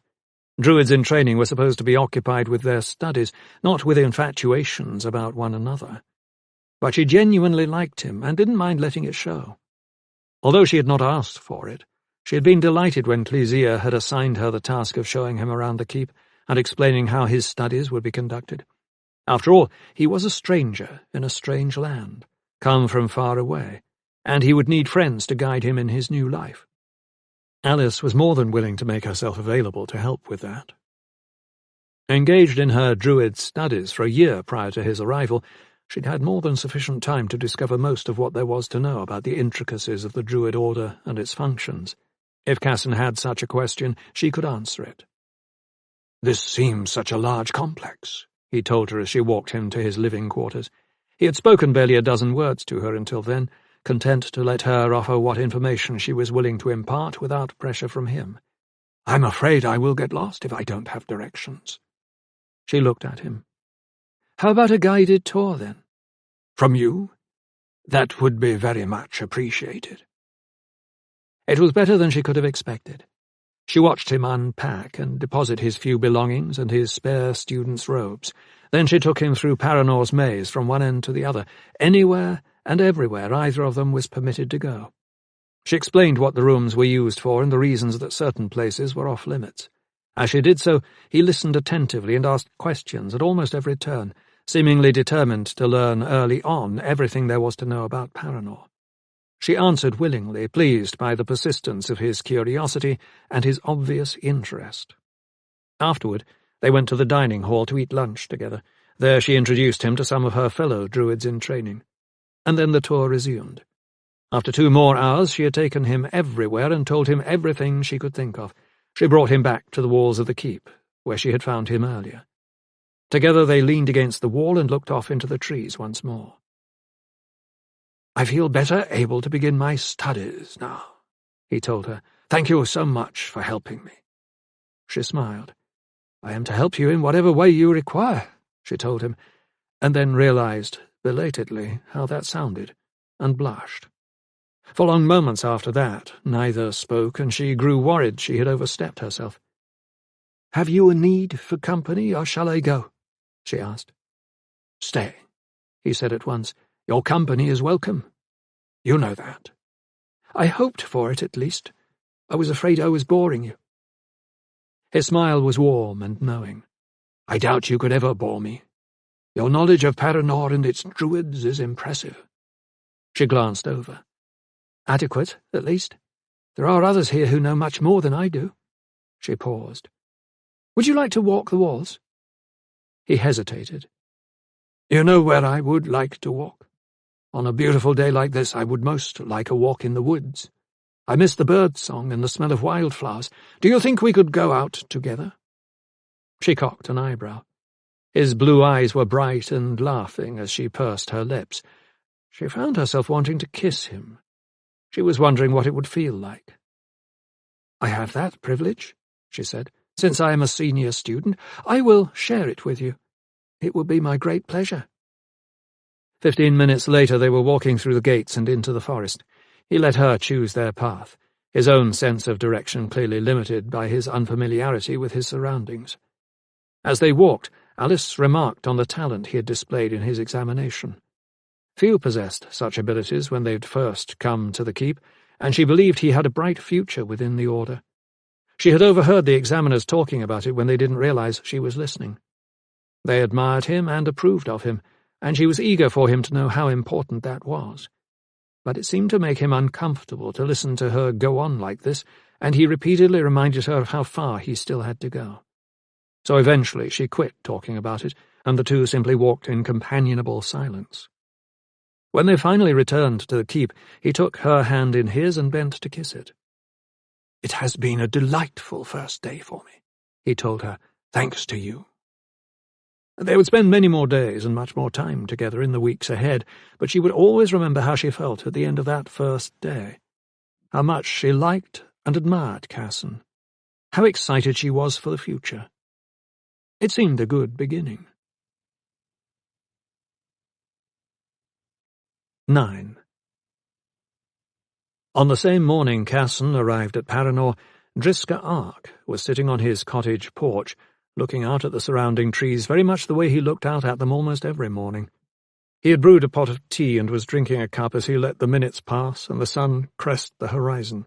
A: Druids in training were supposed to be occupied with their studies, not with infatuations about one another. But she genuinely liked him, and didn't mind letting it show. Although she had not asked for it, she had been delighted when Clesia had assigned her the task of showing him around the keep and explaining how his studies would be conducted. After all, he was a stranger in a strange land, come from far away, and he would need friends to guide him in his new life. Alice was more than willing to make herself available to help with that. Engaged in her druid studies for a year prior to his arrival, she'd had more than sufficient time to discover most of what there was to know about the intricacies of the Druid Order and its functions. If Casson had such a question, she could answer it.
B: "This seems such a large complex,"
A: he told her as she walked him to his living quarters. He had spoken barely a dozen words to her until then, content to let her offer what information she was willing to impart without pressure from him.
B: "I'm afraid I will get lost if I don't have directions."
A: She looked at him. "How about a guided tour, then?"
B: "From you? That would be very much appreciated."
A: It was better than she could have expected. She watched him unpack and deposit his few belongings and his spare student's robes. Then she took him through Paranor's maze from one end to the other, anywhere and everywhere either of them was permitted to go. She explained what the rooms were used for and the reasons that certain places were off-limits. As she did so, he listened attentively and asked questions at almost every turn, seemingly determined to learn early on everything there was to know about Paranor. She answered willingly, pleased by the persistence of his curiosity and his obvious interest. Afterward, they went to the dining hall to eat lunch together. There she introduced him to some of her fellow druids in training. And then the tour resumed. After 2 more hours, she had taken him everywhere and told him everything she could think of. She brought him back to the walls of the keep, where she had found him earlier. Together they leaned against the wall and looked off into the trees once more. "I feel better able to begin my studies now," he told her. "Thank you so much for helping me." She smiled. "I am to help you in whatever way you require," she told him, and then realized, belatedly, how that sounded, and blushed. For long moments after that, neither spoke, and she grew worried she had overstepped herself. "Have you a need for company, or shall I go?" she asked. "Stay," he said at once. "Your company is welcome. You know that." "I hoped for it, at least. I was afraid I was boring you." His smile was warm and knowing. "I doubt you could ever bore me. Your knowledge of Paranor and its druids is impressive." She glanced over. "Adequate, at least. There are others here who know much more than I do." She paused. "Would you like to walk the walls?" He hesitated. "You know where I would like to walk? On a beautiful day like this, I would most like a walk in the woods. I miss the bird song and the smell of wildflowers. Do you think we could go out together?" She cocked an eyebrow. His blue eyes were bright and laughing as she pursed her lips. She found herself wanting to kiss him. She was wondering what it would feel like. "I have that privilege," she said. "Since I am a senior student, I will share it with you. It will be my great pleasure." 15 minutes later they were walking through the gates and into the forest. He let her choose their path, his own sense of direction clearly limited by his unfamiliarity with his surroundings. As they walked, Alice remarked on the talent he had displayed in his examination. Few possessed such abilities when they'd first come to the keep, and she believed he had a bright future within the order. She had overheard the examiners talking about it when they didn't realize she was listening. They admired him and approved of him, and she was eager for him to know how important that was. But it seemed to make him uncomfortable to listen to her go on like this, and he repeatedly reminded her of how far he still had to go. So eventually she quit talking about it, and the two simply walked in companionable silence. When they finally returned to the keep, he took her hand in his and bent to kiss it. "It has been a delightful first day for me," he told her, "thanks to you." They would spend many more days and much more time together in the weeks ahead, but she would always remember how she felt at the end of that first day. How much she liked and admired Casson. How excited she was for the future. It seemed a good beginning. 9. On the same morning Casson arrived at Paranor, Driska Ark was sitting on his cottage porch, looking out at the surrounding trees very much the way he looked out at them almost every morning. He had brewed a pot of tea and was drinking a cup as he let the minutes pass and the sun crest the horizon.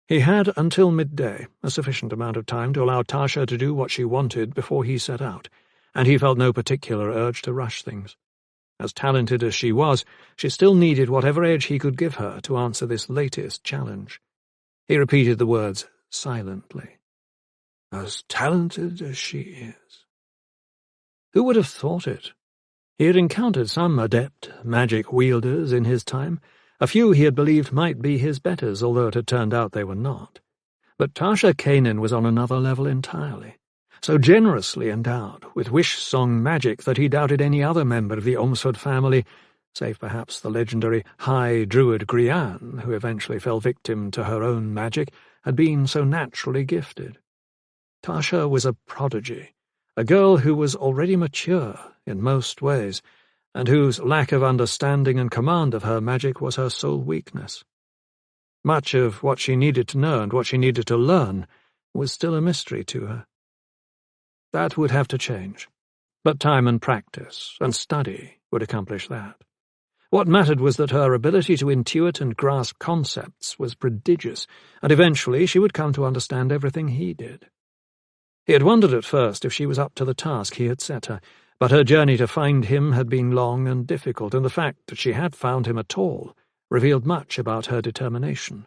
A: He had until midday, a sufficient amount of time to allow Tasha to do what she wanted before he set out, and he felt no particular urge to rush things. As talented as she was, she still needed whatever edge he could give her to answer this latest challenge. He repeated the words silently. As talented as she is. Who would have thought it? He had encountered some adept magic wielders in his time. A few he had believed might be his betters, although it had turned out they were not. But Tasha Kanin was on another level entirely, so generously endowed with wish-song magic that he doubted any other member of the Omsford family, save perhaps the legendary High Druid Grianne, who eventually fell victim to her own magic, had been so naturally gifted. Tasha was a prodigy, a girl who was already mature in most ways, and whose lack of understanding and command of her magic was her sole weakness. Much of what she needed to know and what she needed to learn was still a mystery to her. That would have to change, but time and practice and study would accomplish that. What mattered was that her ability to intuit and grasp concepts was prodigious, and eventually she would come to understand everything he did. He had wondered at first if she was up to the task he had set her, But her journey to find him had been long and difficult, and the fact that she had found him at all revealed much about her determination.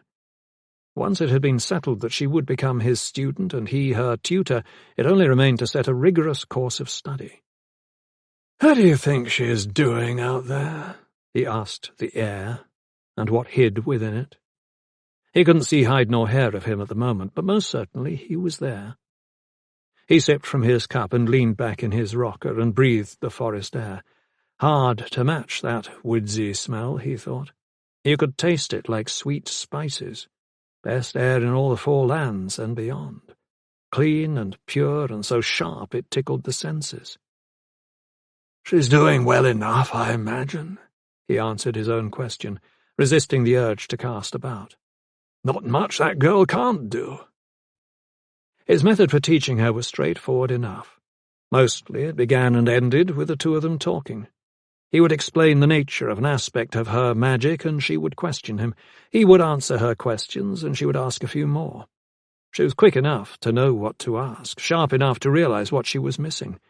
A: Once it had been settled that she would become his student and he her tutor, it only remained to set a rigorous course of study. "How do you think she is doing out there?" he asked the air, and what hid within it. He couldn't see hide nor hair of him at the moment, but most certainly he was there. He sipped from his cup and leaned back in his rocker and breathed the forest air. Hard to match that woodsy smell, he thought. You could taste it like sweet spices. Best air in all the four lands and beyond. Clean and pure and so sharp it tickled the senses. "She's doing well enough, I imagine," he answered his own question, resisting the urge to cast about. "Not much that girl can't do." His method for teaching her was straightforward enough. Mostly it began and ended with the two of them talking. He would explain the nature of an aspect of her magic, and she would question him. He would answer her questions, and she would ask a few more. She was quick enough to know what to ask, sharp enough to realize what she was missing.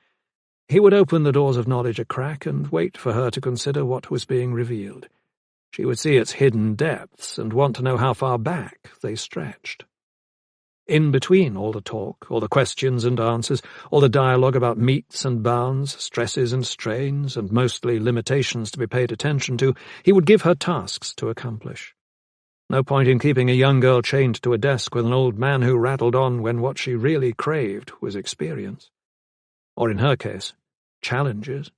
A: He would open the doors of knowledge a crack and wait for her to consider what was being revealed. She would see its hidden depths and want to know how far back they stretched. In between all the talk, all the questions and answers, all the dialogue about metes and bounds, stresses and strains, and mostly limitations to be paid attention to, he would give her tasks to accomplish. No point in keeping a young girl chained to a desk with an old man who rattled on when what she really craved was experience. Or in her case, challenges.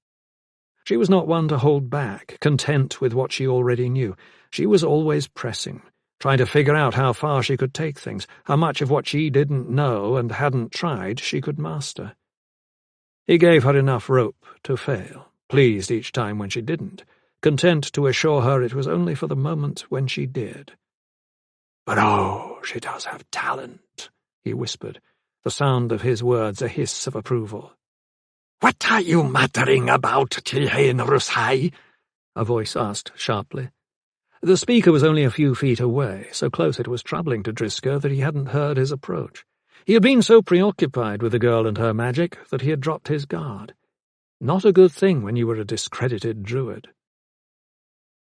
A: She was not one to hold back, content with what she already knew. She was always pressing, trying to figure out how far she could take things, how much of what she didn't know and hadn't tried she could master. He gave her enough rope to fail, pleased each time when she didn't, content to assure her it was only for the moment when she did. "But oh, she does have talent," he whispered, the sound of his words a hiss of approval. "What are you muttering about, Tilhane Rusai?" a voice asked sharply. The speaker was only a few feet away, so close it was troubling to Driscoll that he hadn't heard his approach. He had been so preoccupied with the girl and her magic that he had dropped his guard. Not a good thing when you were a discredited druid.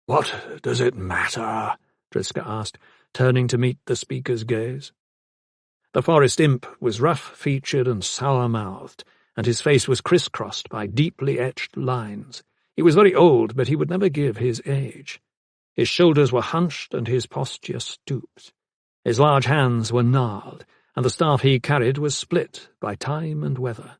A: "What does it matter?" Driscoll asked, turning to meet the speaker's gaze. The forest imp was rough-featured and sour-mouthed, and his face was crisscrossed by deeply etched lines. He was very old, but he would never give his age. His shoulders were hunched and his posture stooped. His large hands were gnarled, and the staff he carried was split by time and weather.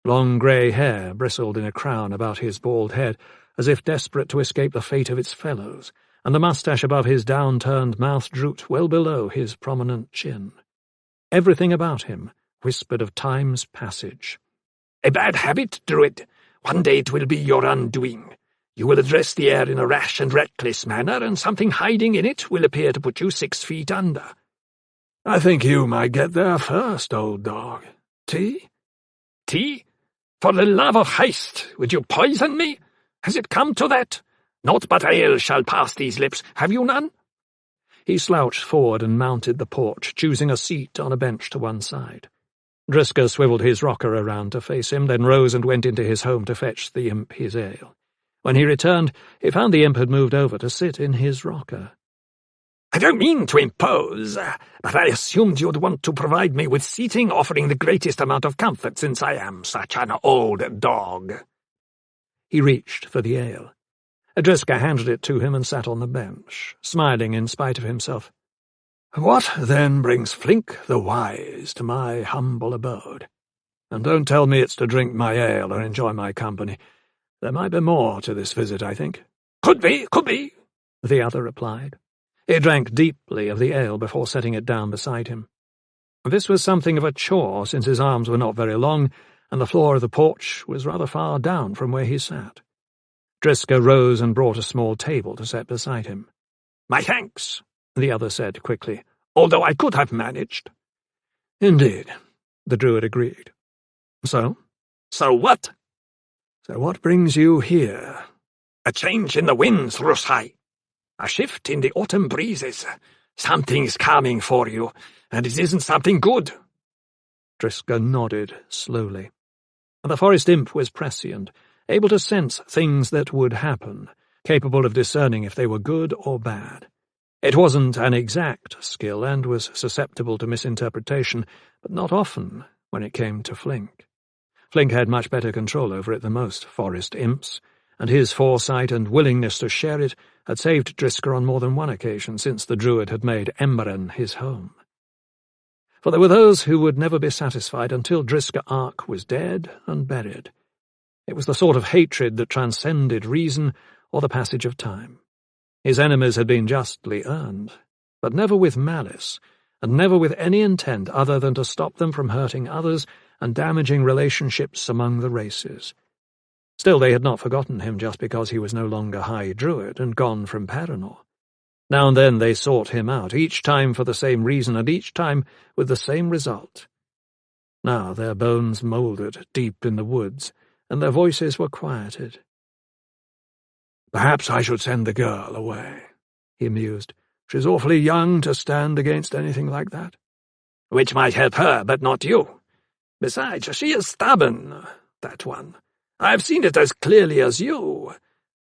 A: Long grey hair bristled in a crown about his bald head, as if desperate to escape the fate of its fellows, and the moustache above his down-turned mouth drooped well below his prominent chin. Everything about him whispered of time's passage. "A bad habit, Druid. One day it will be your undoing. You will address the air in a rash and reckless manner, and something hiding in it will appear to put you 6 feet under." "I think you might get there first, old dog. Tea?" "Tea? For the love of haste, would you poison me? Has it come to that? Naught but ale shall pass these lips. Have you none?" He slouched forward and mounted the porch, choosing a seat on a bench to one side. Driscoll swiveled his rocker around to face him, then rose and went into his home to fetch the imp his ale. When he returned, he found the imp had moved over to sit in his rocker. "I don't mean to impose, but I assumed you'd want to provide me with seating offering the greatest amount of comfort since I am such an old dog." He reached for the ale. Driscoll handed it to him and sat on the bench, smiling in spite of himself. "What, then, brings Flink the Wise to my humble abode? And don't tell me it's to drink my ale or enjoy my company. There might be more to this visit, I think." Could be," the other replied. He drank deeply of the ale before setting it down beside him. This was something of a chore, since his arms were not very long, and the floor of the porch was rather far down from where he sat. Driscoll rose and brought a small table to set beside him. "My thanks," the other said quickly, "although I could have managed." "Indeed," the druid agreed. So what? So what brings you here?" "A change in the winds, Rusai. A shift in the autumn breezes. Something's coming for you, and it isn't something good." Driscoll nodded slowly. The forest imp was prescient, able to sense things that would happen, capable of discerning if they were good or bad. It wasn't an exact skill and was susceptible to misinterpretation, but not often when it came to Flink. Flink had much better control over it than most forest imps, and his foresight and willingness to share it had saved Driska on more than one occasion since the druid had made Emberen his home. For there were those who would never be satisfied until Driska Ark was dead and buried. It was the sort of hatred that transcended reason or the passage of time. His enemies had been justly earned, but never with malice, and never with any intent other than to stop them from hurting others and damaging relationships among the races. Still, they had not forgotten him just because he was no longer High Druid and gone from Paranor. Now and then they sought him out, each time for the same reason and each time with the same result. Now their bones mouldered deep in the woods, and their voices were quieted.
B: "Perhaps I should send the girl away," he mused. "She's awfully young to stand against anything like that." "Which might help her, but not you. Besides, she is stubborn, that one. I've seen it as clearly as you.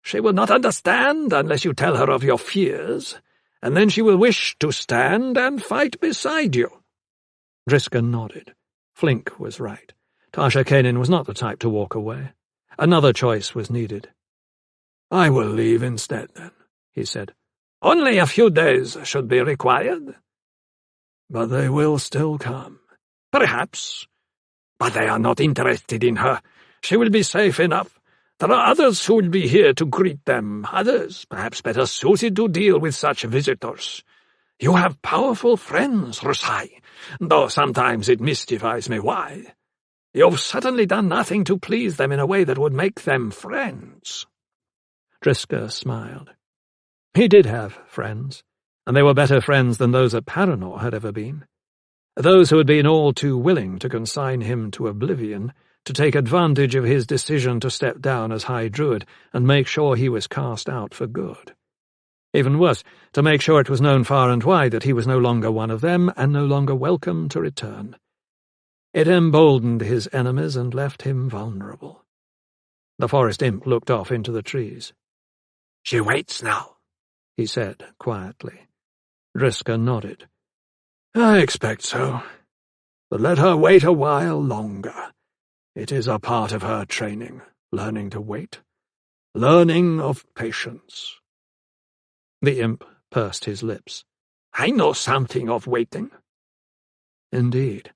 B: She will not understand unless you tell her of your fears, and then she will wish to stand and fight beside you."
A: Driska nodded. Flink was right. Tasha Kanin was not the type to walk away. Another choice was needed.
B: "I will leave instead, then," he said.
C: "Only a few days should be required."
B: "But they will still come."
C: "Perhaps. But they are not interested in her. She will be safe enough. There are others who will be here to greet them, others perhaps better suited to deal with such visitors. You have powerful friends, Rusai, though sometimes it mystifies me why. You've certainly done nothing to please them in a way that would make them friends."
A: Driska smiled. He did have friends, and they were better friends than those at Paranor had ever been. Those who had been all too willing to consign him to oblivion, to take advantage of his decision to step down as High Druid and make sure he was cast out for good. Even worse, to make sure it was known far and wide that he was no longer one of them and no longer welcome to return. It emboldened his enemies and left him vulnerable. The forest imp looked off into the trees.
C: "She waits now,"
A: he said quietly. Driska nodded.
B: "I expect so. But let her wait a while longer. It is a part of her training, learning to wait. Learning of patience."
A: The imp pursed his lips.
C: "I know something of waiting."
A: Indeed.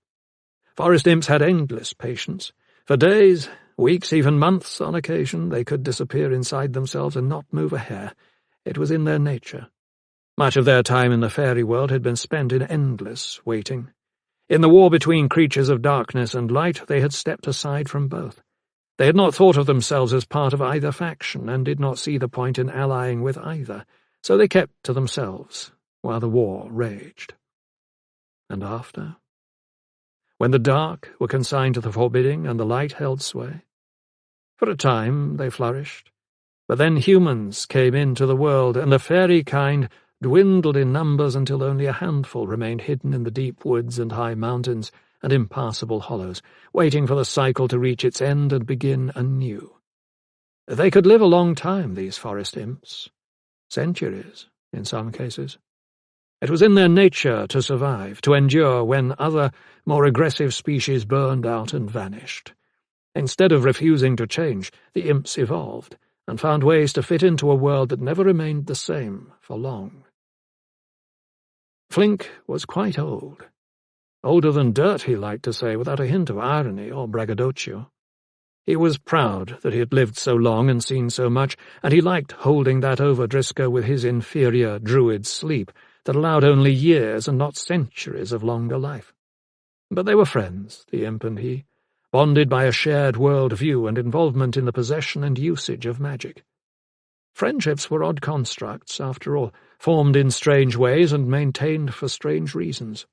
A: Forest imps had endless patience. For days, weeks, even months on occasion, they could disappear inside themselves and not move a hair. It was in their nature. Much of their time in the fairy world had been spent in endless waiting. In the war between creatures of darkness and light, they had stepped aside from both. They had not thought of themselves as part of either faction, and did not see the point in allying with either, so they kept to themselves while the war raged. And after? When the dark were consigned to the forbidding and the light held sway? For a time they flourished, but then humans came into the world, and the fairy kind dwindled in numbers until only a handful remained hidden in the deep woods and high mountains and impassable hollows, waiting for the cycle to reach its end and begin anew. They could live a long time, these forest imps. Centuries, in some cases. It was in their nature to survive, to endure when other, more aggressive species burned out and vanished. Instead of refusing to change, the imps evolved, and found ways to fit into a world that never remained the same for long. Flink was quite old. Older than dirt, he liked to say, without a hint of irony or braggadocio. He was proud that he had lived so long and seen so much, and he liked holding that over Driska with his inferior druid sleep that allowed only years and not centuries of longer life. But they were friends, the imp and he, bonded by a shared world view and involvement in the possession and usage of magic. Friendships were odd constructs, after all, formed in strange ways and maintained for strange reasons.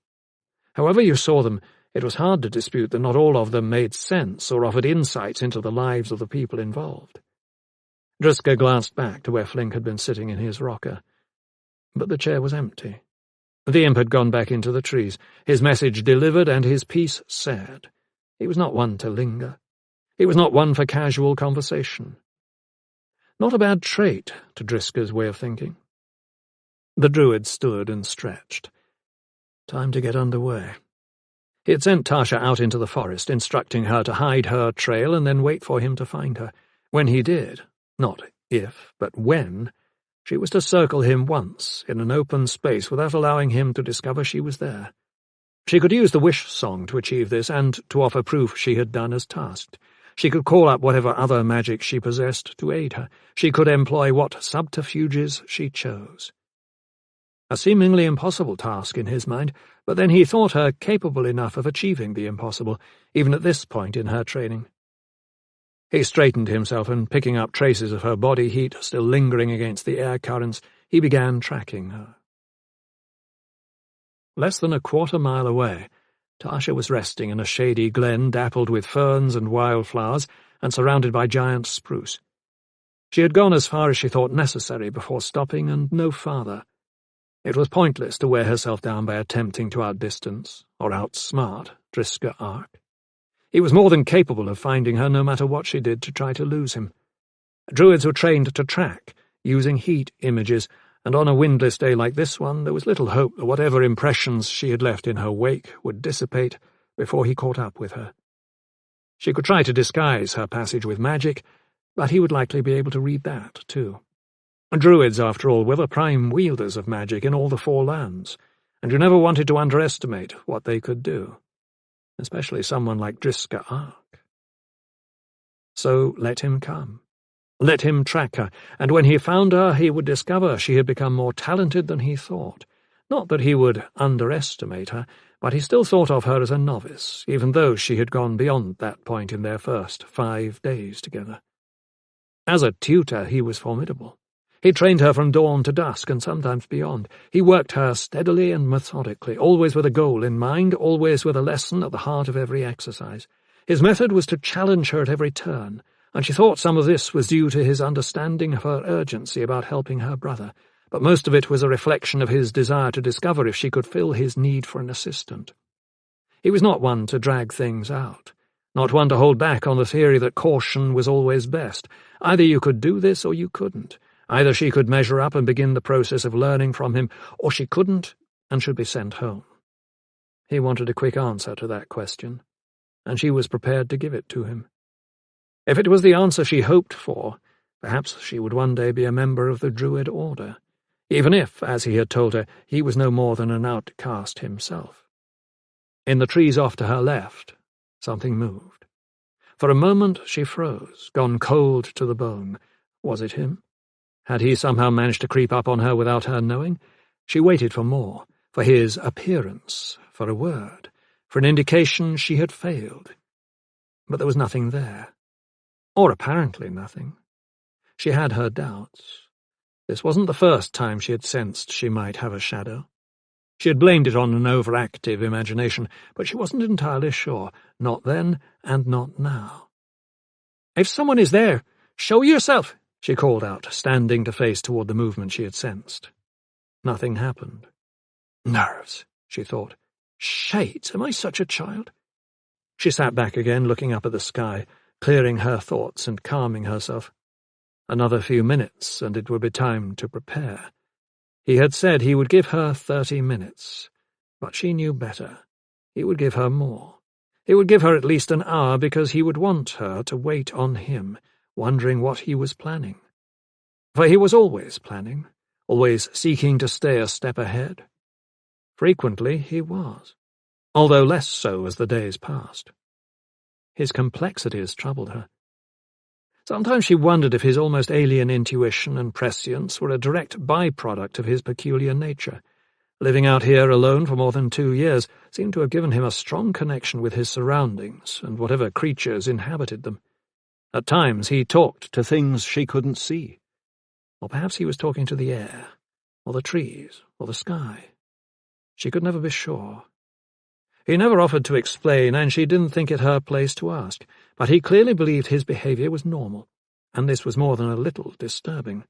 A: However you saw them, it was hard to dispute that not all of them made sense or offered insights into the lives of the people involved. Driska glanced back to where Flink had been sitting in his rocker, but the chair was empty. The imp had gone back into the trees, his message delivered and his piece said. He was not one to linger. He was not one for casual conversation. Not a bad trait, to Driscoll's way of thinking. The druid stood and stretched. Time to get underway. He had sent Tasha out into the forest, instructing her to hide her trail and then wait for him to find her. When he did, not if, but when, she was to circle him once in an open space without allowing him to discover she was there. She could use the wish song to achieve this and to offer proof she had done as tasked. She could call up whatever other magic she possessed to aid her. She could employ what subterfuges she chose. A seemingly impossible task in his mind, but then he thought her capable enough of achieving the impossible, even at this point in her training. He straightened himself, and picking up traces of her body heat still lingering against the air currents, he began tracking her. Less than a quarter-mile away, Tasha was resting in a shady glen dappled with ferns and wildflowers and surrounded by giant spruce. She had gone as far as she thought necessary before stopping, and no farther. It was pointless to wear herself down by attempting to outdistance or outsmart Driscoll Ark. He was more than capable of finding her no matter what she did to try to lose him. Druids were trained to track, using heat images, and on a windless day like this one there was little hope that whatever impressions she had left in her wake would dissipate before he caught up with her. She could try to disguise her passage with magic, but he would likely be able to read that, too. Druids, after all, were the prime wielders of magic in all the Four Lands, and you never wanted to underestimate what they could do, especially someone like Driscoll Ark. So let him come. Let him track her, and when he found her he would discover she had become more talented than he thought. Not that he would underestimate her, but he still thought of her as a novice, even though she had gone beyond that point in their first 5 days together. As a tutor he was formidable. He trained her from dawn to dusk and sometimes beyond. He worked her steadily and methodically, always with a goal in mind, always with a lesson at the heart of every exercise. His method was to challenge her at every turn, and she thought some of this was due to his understanding of her urgency about helping her brother, but most of it was a reflection of his desire to discover if she could fill his need for an assistant. He was not one to drag things out, not one to hold back on the theory that caution was always best. Either you could do this or you couldn't. Either she could measure up and begin the process of learning from him, or she couldn't and should be sent home. He wanted a quick answer to that question, and she was prepared to give it to him. If it was the answer she hoped for, perhaps she would one day be a member of the Druid Order, even if, as he had told her, he was no more than an outcast himself. In the trees off to her left, something moved. For a moment she froze, gone cold to the bone. Was it him? Had he somehow managed to creep up on her without her knowing? She waited for more, for his appearance, for a word, for an indication she had failed. But there was nothing there. Or apparently nothing. She had her doubts. This wasn't the first time she had sensed she might have a shadow. She had blamed it on an overactive imagination, but she wasn't entirely sure, not then and not now. "If someone is there, show yourself!" she called out, standing to face toward the movement she had sensed. Nothing happened. Nerves, she thought. Shades, am I such a child? She sat back again, looking up at the sky, clearing her thoughts and calming herself. Another few minutes, and it would be time to prepare. He had said he would give her 30 minutes, but she knew better. He would give her more. He would give her at least an hour, because he would want her to wait on him, wondering what he was planning. For he was always planning, always seeking to stay a step ahead. Frequently he was, although less so as the days passed. His complexities troubled her. Sometimes she wondered if his almost alien intuition and prescience were a direct byproduct of his peculiar nature. Living out here alone for more than 2 years seemed to have given him a strong connection with his surroundings and whatever creatures inhabited them. At times he talked to things she couldn't see. Or perhaps he was talking to the air, or the trees, or the sky. She could never be sure. He never offered to explain, and she didn't think it her place to ask, but he clearly believed his behavior was normal, and this was more than a little disturbing.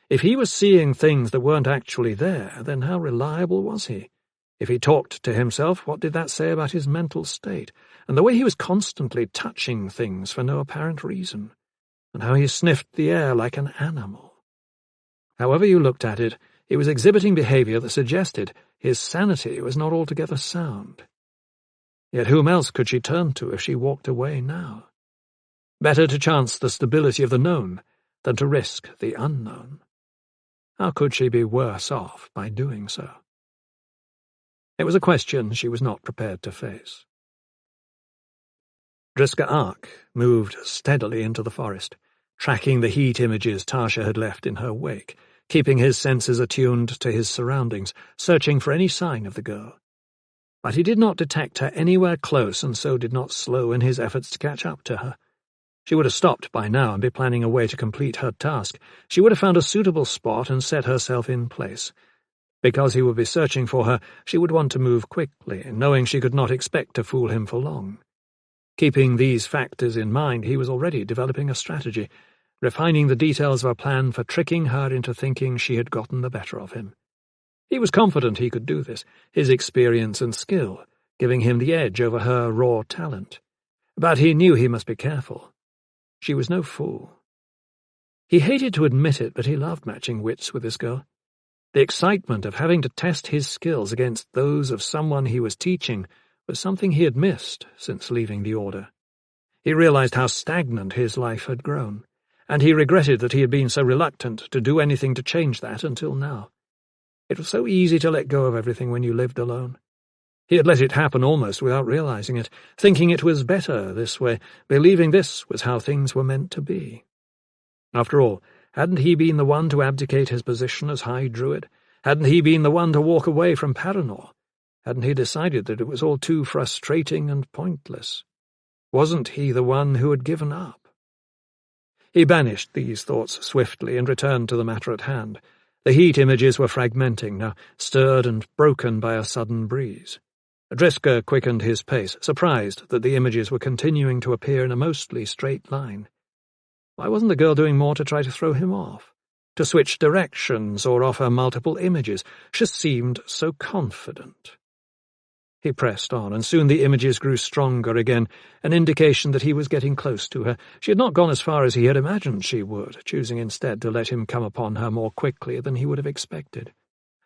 A: If he was seeing things that weren't actually there, then how reliable was he? If he talked to himself, what did that say about his mental state, and the way he was constantly touching things for no apparent reason, and how he sniffed the air like an animal? However you looked at it, he was exhibiting behaviour that suggested his sanity was not altogether sound. Yet whom else could she turn to if she walked away now? Better to chance the stability of the known than to risk the unknown. How could she be worse off by doing so? It was a question she was not prepared to face. Driska Ark moved steadily into the forest, tracking the heat images Tasha had left in her wake, keeping his senses attuned to his surroundings, searching for any sign of the girl. But he did not detect her anywhere close, and so did not slow in his efforts to catch up to her. She would have stopped by now and be planning a way to complete her task. She would have found a suitable spot and set herself in place. Because he would be searching for her, she would want to move quickly, knowing she could not expect to fool him for long. Keeping these factors in mind, he was already developing a strategy, refining the details of a plan for tricking her into thinking she had gotten the better of him. He was confident he could do this, his experience and skill giving him the edge over her raw talent. But he knew he must be careful. She was no fool. He hated to admit it, but he loved matching wits with this girl. The excitement of having to test his skills against those of someone he was teaching was something he had missed since leaving the Order. He realized how stagnant his life had grown, and he regretted that he had been so reluctant to do anything to change that until now. It was so easy to let go of everything when you lived alone. He had let it happen almost without realizing it, thinking it was better this way, believing this was how things were meant to be. After all, hadn't he been the one to abdicate his position as High Druid? Hadn't he been the one to walk away from Paranor? Hadn't he decided that it was all too frustrating and pointless? Wasn't he the one who had given up? He banished these thoughts swiftly and returned to the matter at hand. The heat images were fragmenting now, stirred and broken by a sudden breeze. Driska quickened his pace, surprised that the images were continuing to appear in a mostly straight line. Why wasn't the girl doing more to try to throw him off? To switch directions or offer multiple images? She seemed so confident. He pressed on, and soon the images grew stronger again, an indication that he was getting close to her. She had not gone as far as he had imagined she would, choosing instead to let him come upon her more quickly than he would have expected.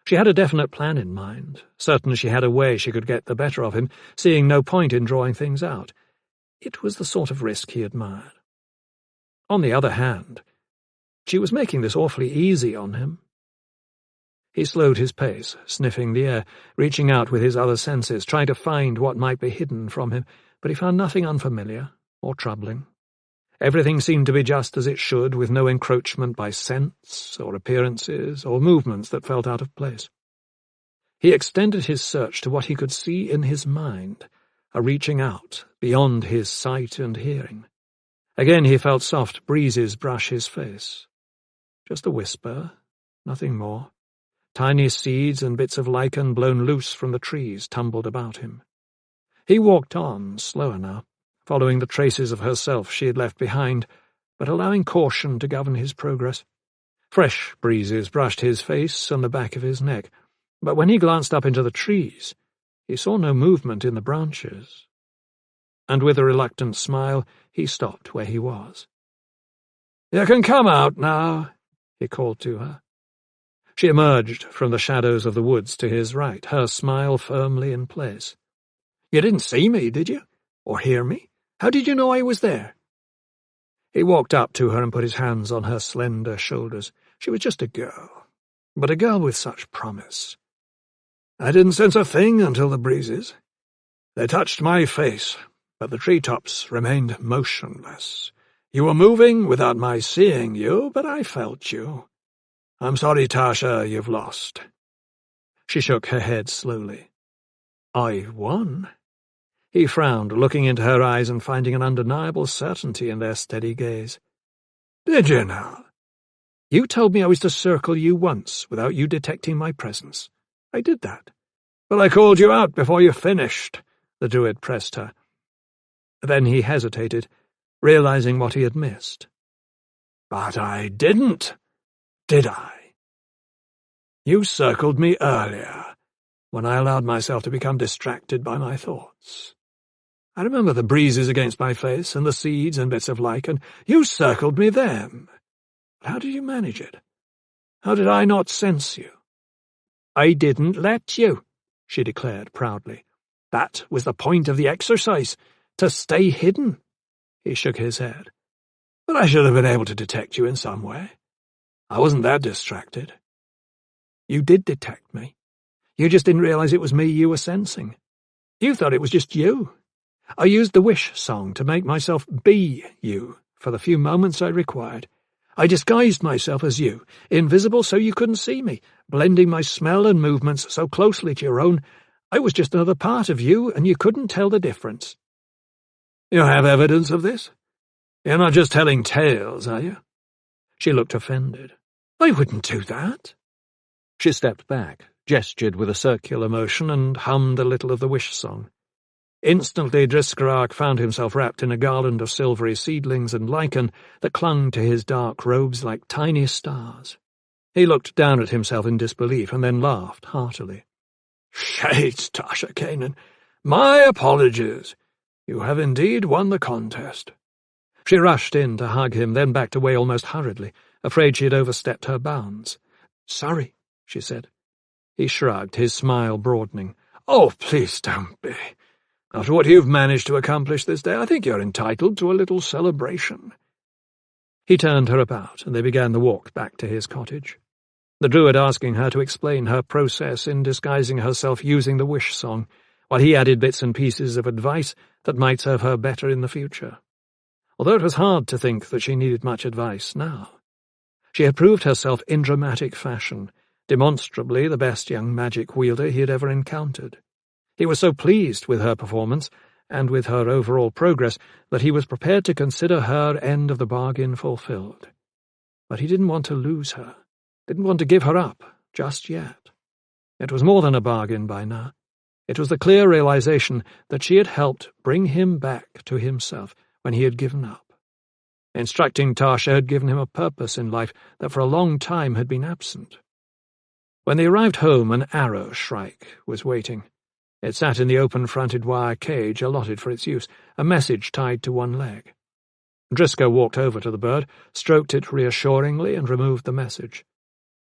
A: She had a definite plan in mind, certain she had a way she could get the better of him, seeing no point in drawing things out. It was the sort of risk he admired. On the other hand, she was making this awfully easy on him. He slowed his pace, sniffing the air, reaching out with his other senses, trying to find what might be hidden from him, but he found nothing unfamiliar or troubling. Everything seemed to be just as it should, with no encroachment by scents or appearances or movements that felt out of place. He extended his search to what he could see in his mind, a reaching out beyond his sight and hearing. Again he felt soft breezes brush his face. Just a whisper, nothing more. Tiny seeds and bits of lichen blown loose from the trees tumbled about him. He walked on, slower now, following the traces of herself she had left behind, but allowing caution to govern his progress. Fresh breezes brushed his face and the back of his neck, but when he glanced up into the trees, he saw no movement in the branches. And with a reluctant smile, he stopped where he was. "You can come out now," he called to her. She emerged from the shadows of the woods to his right, her smile firmly in place. "You didn't see me, did you? Or hear me? How did you know I was there?" He walked up to her and put his hands on her slender shoulders. She was just a girl, but a girl with such promise. "I didn't sense a thing until the breezes. They touched my face, but the treetops remained motionless. You were moving without my seeing you, but I felt you. I'm sorry, Tasha, you've lost." She shook her head slowly. "I won?" He frowned, looking into her eyes and finding an undeniable certainty in their steady gaze. "Did you now? You told me I was to circle you once without you detecting my presence. I did that. But I called you out before you finished," the Druid pressed her. Then he hesitated, realizing what he had missed. "But I didn't, did I? You circled me earlier,
C: when I allowed myself to become distracted by my thoughts. I remember the breezes against my face and the seeds and bits of lichen. You circled me then. But how did you manage it? How did I not sense you? I didn't let you, she declared proudly. That was the point of the exercise, to stay hidden. He shook his head. But I should have been able to detect you in some way. I wasn't that distracted. You did detect me. You just didn't realize it was me you were sensing. You thought it was just you. I used the wish song to make myself be you for the few moments I required. I disguised myself as you, invisible so you couldn't see me, blending my smell and movements so closely to your own. I was just another part of you, and you couldn't tell the difference. You have evidence of this? You're not just telling tales, are you? She looked offended. I wouldn't do that. She stepped back, gestured with a circular motion, and hummed a little of the wish song. Instantly Driscollach found himself wrapped in a garland of silvery seedlings and lichen that clung to his dark robes like tiny stars. He looked down at himself in disbelief and then laughed heartily. Shades, Tasha Kanan. My apologies. You have indeed won the contest. She rushed in to hug him, then backed away almost hurriedly, afraid she had overstepped her bounds. Sorry, she said. He shrugged, his smile broadening. Oh, please don't be. After what you've managed to accomplish this day, I think you're entitled to a little celebration. He turned her about, and they began the walk back to his cottage. The druid asking her to explain her process in disguising herself using the wish song, while he added bits and pieces of advice that might serve her better in the future. Although it was hard to think that she needed much advice now. She had proved herself in dramatic fashion, demonstrably the best young magic wielder he had ever encountered. He was so pleased with her performance, and with her overall progress, that he was prepared to consider her end of the bargain fulfilled. But he didn't want to lose her, didn't want to give her up just yet. It was more than a bargain by now. It was the clear realization that she had helped bring him back to himself when he had given up. Instructing Tasha had given him a purpose in life that for a long time had been absent. When they arrived home, an arrow shrike was waiting. It sat in the open-fronted wire cage allotted for its use, a message tied to one leg. Driscoll walked over to the bird, stroked it reassuringly, and removed the message.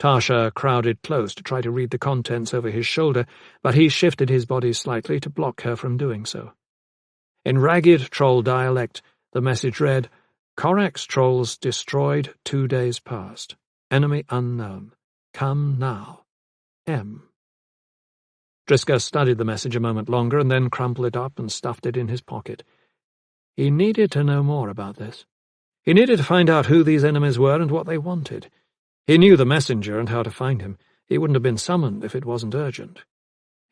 C: Tasha crowded close to try to read the contents over his shoulder, but he shifted his body slightly to block her from doing so. In ragged troll dialect, the message read, Korax trolls destroyed 2 days past. Enemy unknown. Come now. M. Driscoll studied the message a moment longer and then crumpled it up and stuffed it in his pocket. He needed to know more about this. He needed to find out who these enemies were and what they wanted. He knew the messenger and how to find him. He wouldn't have been summoned if it wasn't urgent.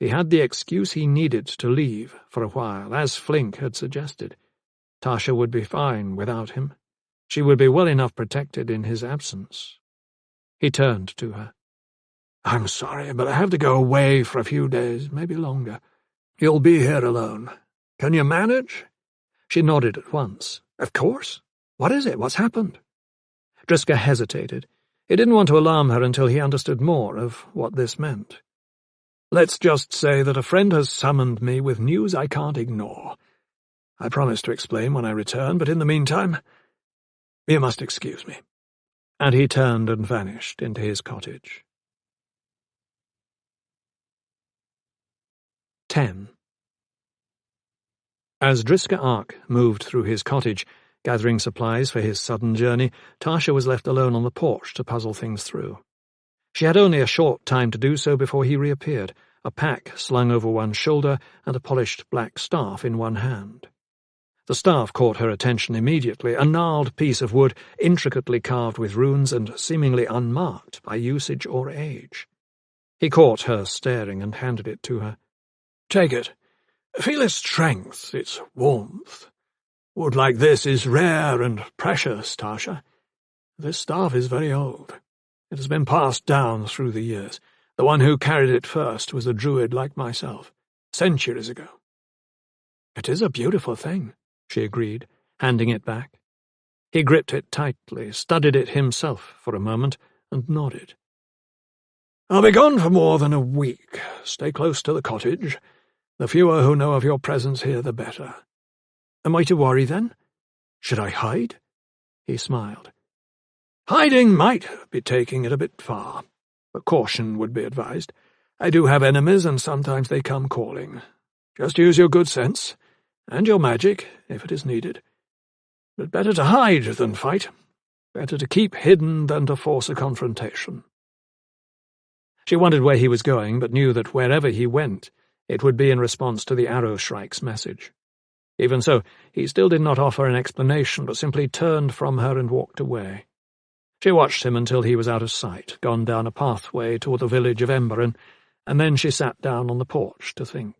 C: He had the excuse he needed to leave for a while, as Flink had suggested. Tasha would be fine without him. She would be well enough protected in his absence. He turned to her. I'm sorry, but I have to go away for a few days, maybe longer. You'll be here alone. Can you manage? She nodded at once. Of course. What is it? What's happened? Driscoll hesitated. He didn't want to alarm her until he understood more of what this meant. Let's just say that a friend has summoned me with news I can't ignore. I promise to explain when I return, but in the meantime, you must excuse me. And he turned and vanished into his cottage. 10. As Driscollach moved through his cottage, gathering supplies for his sudden journey, Tasha was left alone on the porch to puzzle things through. She had only a short time to do so before he reappeared, a pack slung over one shoulder and a polished black staff in one hand. The staff caught her attention immediately, a gnarled piece of wood intricately carved with runes and seemingly unmarked by usage or age. He caught her staring and handed it to her. Take it. Feel its strength, its warmth. Wood like this is rare and precious, Tasha. This staff is very old. It has been passed down through the years. The one who carried it first was a druid like myself, centuries ago. It is a beautiful thing, she agreed, handing it back. He gripped it tightly, studied it himself for a moment, and nodded.
B: I'll be gone for more than a week. Stay close to the cottage. The fewer who know of your presence here, the better.
A: Am I to worry, then? Should I hide? He smiled.
B: Hiding might be taking it a bit far, but caution would be advised. I do have enemies, and sometimes they come calling. Just use your good sense, and your magic, if it is needed. But better to hide than fight. Better to keep hidden than to force a confrontation.
A: She wondered where he was going, but knew that wherever he went, it would be in response to the Arrow-Shrike's message. Even so, he still did not offer an explanation, but simply turned from her and walked away. She watched him until he was out of sight, gone down a pathway toward the village of Emberon, and then she sat down on the porch to think.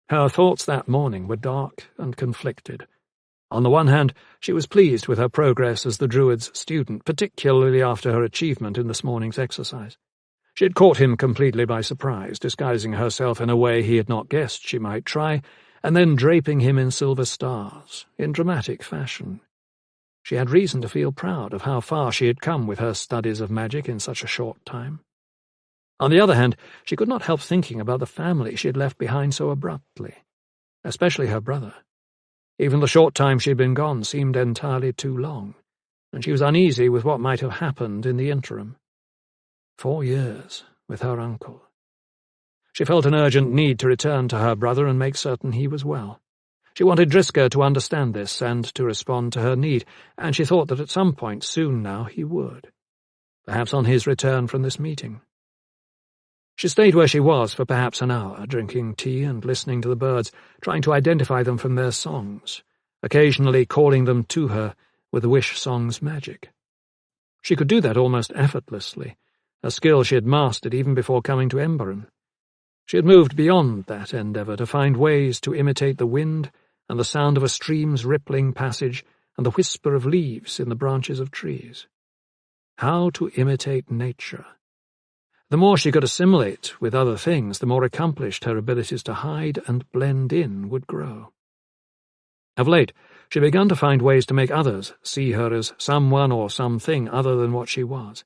A: Her thoughts that morning were dark and conflicted. On the one hand, she was pleased with her progress as the Druid's student, particularly after her achievement in this morning's exercise. She had caught him completely by surprise, disguising herself in a way he had not guessed she might try, and then draping him in silver stars, in dramatic fashion. She had reason to feel proud of how far she had come with her studies of magic in such a short time. On the other hand, she could not help thinking about the family she had left behind so abruptly, especially her brother. Even the short time she had been gone seemed entirely too long, and she was uneasy with what might have happened in the interim. 4 years with her uncle. She felt an urgent need to return to her brother and make certain he was well. She wanted Driska to understand this and to respond to her need, and she thought that at some point soon now he would. Perhaps on his return from this meeting. She stayed where she was for perhaps an hour, drinking tea and listening to the birds, trying to identify them from their songs, occasionally calling them to her with the wish song's magic. She could do that almost effortlessly, a skill she had mastered even before coming to Emberon. She had moved beyond that endeavour to find ways to imitate the wind and the sound of a stream's rippling passage and the whisper of leaves in the branches of trees. How to imitate nature. The more she could assimilate with other things, the more accomplished her abilities to hide and blend in would grow. Of late, she began to find ways to make others see her as someone or something other than what she was,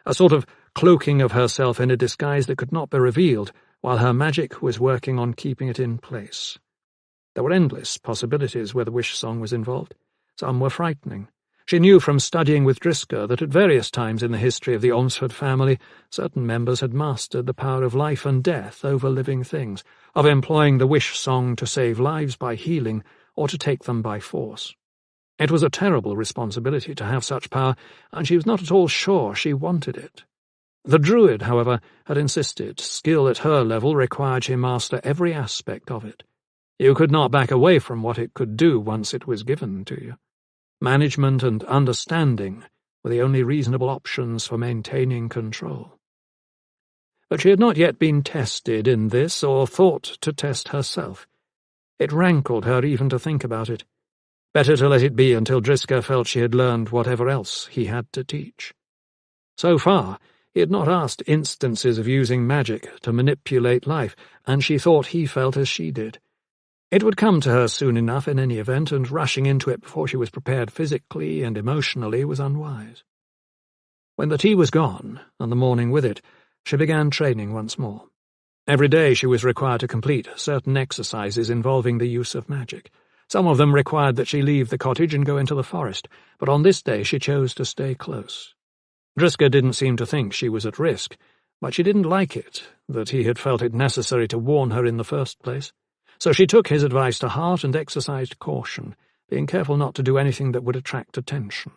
A: a sort of cloaking of herself in a disguise that could not be revealed, while her magic was working on keeping it in place. There were endless possibilities where the wish song was involved. Some were frightening. She knew from studying with Driska that at various times in the history of the Ormsford family, certain members had mastered the power of life and death over living things, of employing the wish song to save lives by healing or to take them by force. It was a terrible responsibility to have such power, and she was not at all sure she wanted it. The Druid, however, had insisted skill at her level required she master every aspect of it. You could not back away from what it could do once it was given to you. Management and understanding were the only reasonable options for maintaining control. But she had not yet been tested in this or thought to test herself. It rankled her even to think about it. Better to let it be until Driska felt she had learned whatever else he had to teach. So far, he had not asked instances of using magic to manipulate life, and she thought he felt as she did. It would come to her soon enough in any event, and rushing into it before she was prepared physically and emotionally was unwise. When the tea was gone, and the morning with it, she began training once more. Every day she was required to complete certain exercises involving the use of magic. Some of them required that she leave the cottage and go into the forest, but on this day she chose to stay close. Driska didn't seem to think she was at risk, but she didn't like it that he had felt it necessary to warn her in the first place. So she took his advice to heart and exercised caution, being careful not to do anything that would attract attention.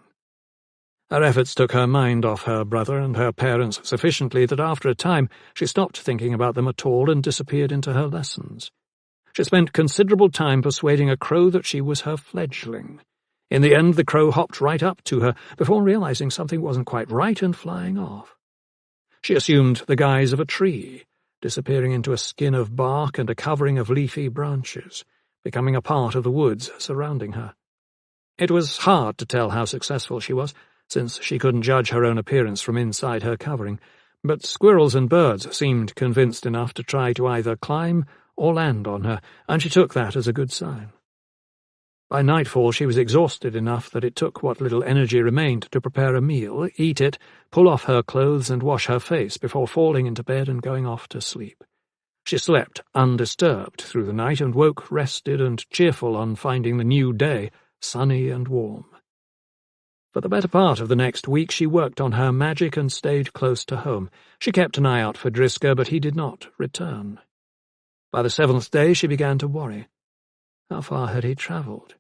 A: Her efforts took her mind off her brother and her parents sufficiently that after a time she stopped thinking about them at all and disappeared into her lessons. She spent considerable time persuading a crow that she was her fledgling. In the end, the crow hopped right up to her before realizing something wasn't quite right and flying off. She assumed the guise of a tree, disappearing into a skin of bark and a covering of leafy branches, becoming a part of the woods surrounding her. It was hard to tell how successful she was, since she couldn't judge her own appearance from inside her covering, but squirrels and birds seemed convinced enough to try to either climb or land on her, and she took that as a good sign. By nightfall she was exhausted enough that it took what little energy remained to prepare a meal, eat it, pull off her clothes and wash her face before falling into bed and going off to sleep. She slept undisturbed through the night and woke rested and cheerful on finding the new day sunny and warm. For the better part of the next week she worked on her magic and stayed close to home. She kept an eye out for Driska, but he did not return. By the 7th day she began to worry. How far had he travelled?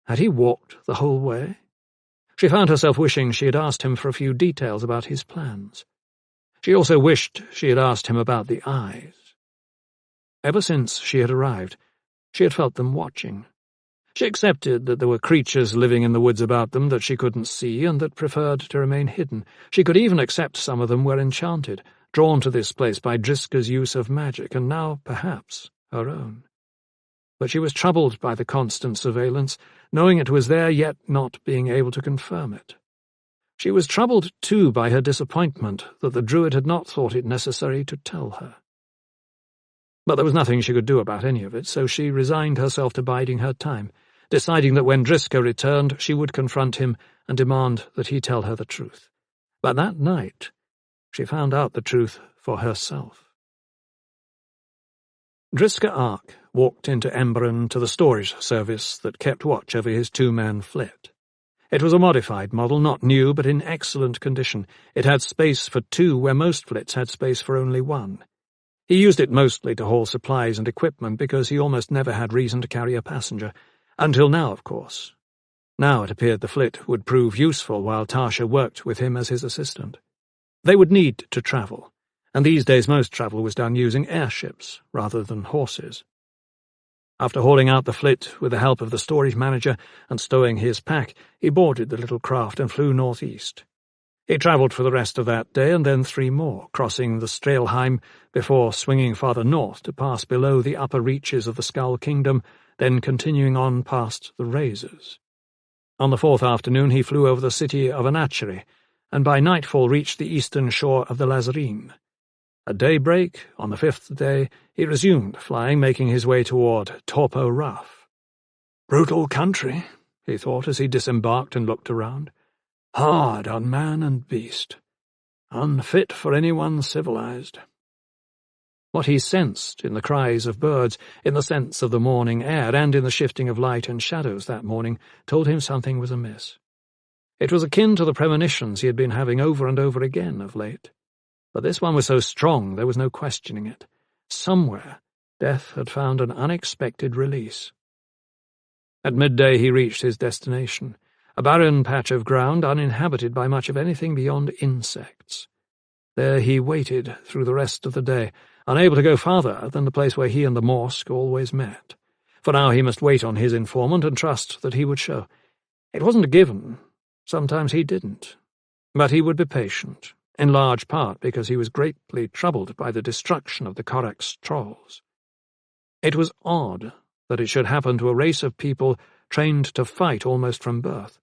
A: Had he walked the whole way? She found herself wishing she had asked him for a few details about his plans. She also wished she had asked him about the eyes. Ever since she had arrived, she had felt them watching. She accepted that there were creatures living in the woods about them that she couldn't see and that preferred to remain hidden. She could even accept some of them were enchanted, drawn to this place by Driska's use of magic, and now, perhaps, her own. But she was troubled by the constant surveillance, knowing it was there yet not being able to confirm it. She was troubled, too, by her disappointment that the Druid had not thought it necessary to tell her. But there was nothing she could do about any of it, so she resigned herself to biding her time, deciding that when Driska returned she would confront him and demand that he tell her the truth. But that night she found out the truth for herself. Driska Ark walked into Emberon to the storage service that kept watch over his two-man flit. It was a modified model, not new, but in excellent condition. It had space for two where most flits had space for only one. He used it mostly to haul supplies and equipment because he almost never had reason to carry a passenger. Until now, of course. Now it appeared the flit would prove useful while Tasha worked with him as his assistant. They would need to travel, and these days most travel was done using airships rather than horses. After hauling out the flit with the help of the storage manager and stowing his pack, he boarded the little craft and flew northeast. He travelled for the rest of that day and then 3 more, crossing the Strelheim before swinging farther north to pass below the upper reaches of the Skull Kingdom, then continuing on past the Razors. On the 4th afternoon he flew over the city of Anacheri, and by nightfall reached the eastern shore of the Lazarine. At daybreak, on the 5th day, he resumed flying, making his way toward Torpo Rough. Brutal country, he thought as he disembarked and looked around. Hard on man and beast. Unfit for anyone civilized. What he sensed in the cries of birds, in the sense of the morning air, and in the shifting of light and shadows that morning, told him something was amiss. It was akin to the premonitions he had been having over and over again of late. But this one was so strong there was no questioning it. Somewhere, death had found an unexpected release. At midday he reached his destination, a barren patch of ground uninhabited by much of anything beyond insects. There he waited through the rest of the day, unable to go farther than the place where he and the Morsk always met. For now he must wait on his informant and trust that he would show. It wasn't a given. Sometimes he didn't. But he would be patient, in large part because he was greatly troubled by the destruction of the Korax trolls. It was odd that it should happen to a race of people trained to fight almost from birth.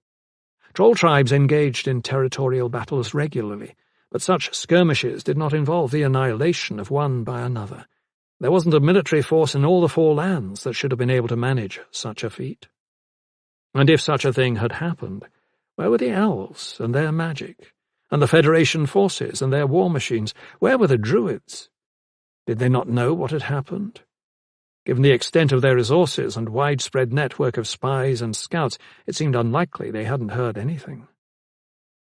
A: Troll tribes engaged in territorial battles regularly, but such skirmishes did not involve the annihilation of one by another. There wasn't a military force in all the 4 lands that should have been able to manage such a feat. And if such a thing had happened, where were the elves and their magic, and the Federation forces and their war machines? Where were the Druids? Did they not know what had happened? Given the extent of their resources and widespread network of spies and scouts, it seemed unlikely they hadn't heard anything.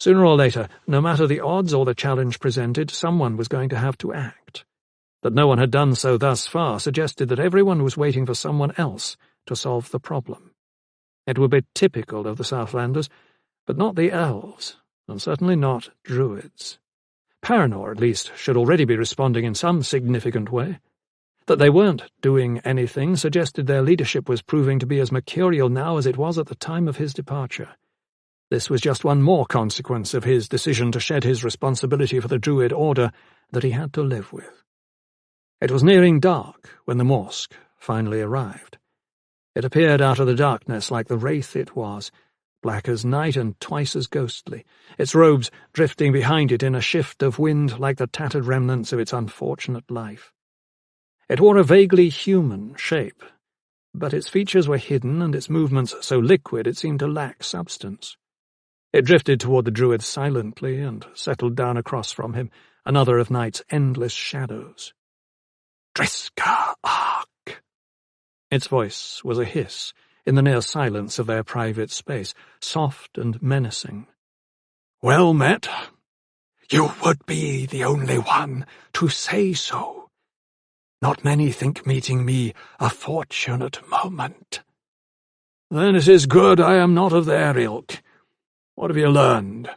A: Sooner or later, no matter the odds or the challenge presented, someone was going to have to act. That no one had done so thus far suggested that everyone was waiting for someone else to solve the problem. It would be typical of the Southlanders, but not the elves, and certainly not Druids. Paranor, at least, should already be responding in some significant way. That they weren't doing anything suggested their leadership was proving to be as mercurial now as it was at the time of his departure. This was just one more consequence of his decision to shed his responsibility for the Druid order that he had to live with. It was nearing dark when the Morsk finally arrived. It appeared out of the darkness like the wraith it was, black as night and twice as ghostly, its robes drifting behind it in a shift of wind like the tattered remnants of its unfortunate life. It wore a vaguely human shape, but its features were hidden and its movements so liquid it seemed to lack substance. It drifted toward the druid silently and settled down across from him, another of night's endless shadows.
C: Driska Ark.
A: Its voice was a hiss in the near silence of their private space, soft and menacing.
C: Well met. You would be the only one to say so. Not many think meeting me a fortunate moment.
B: Then it is good I am not of their ilk. What have you learned?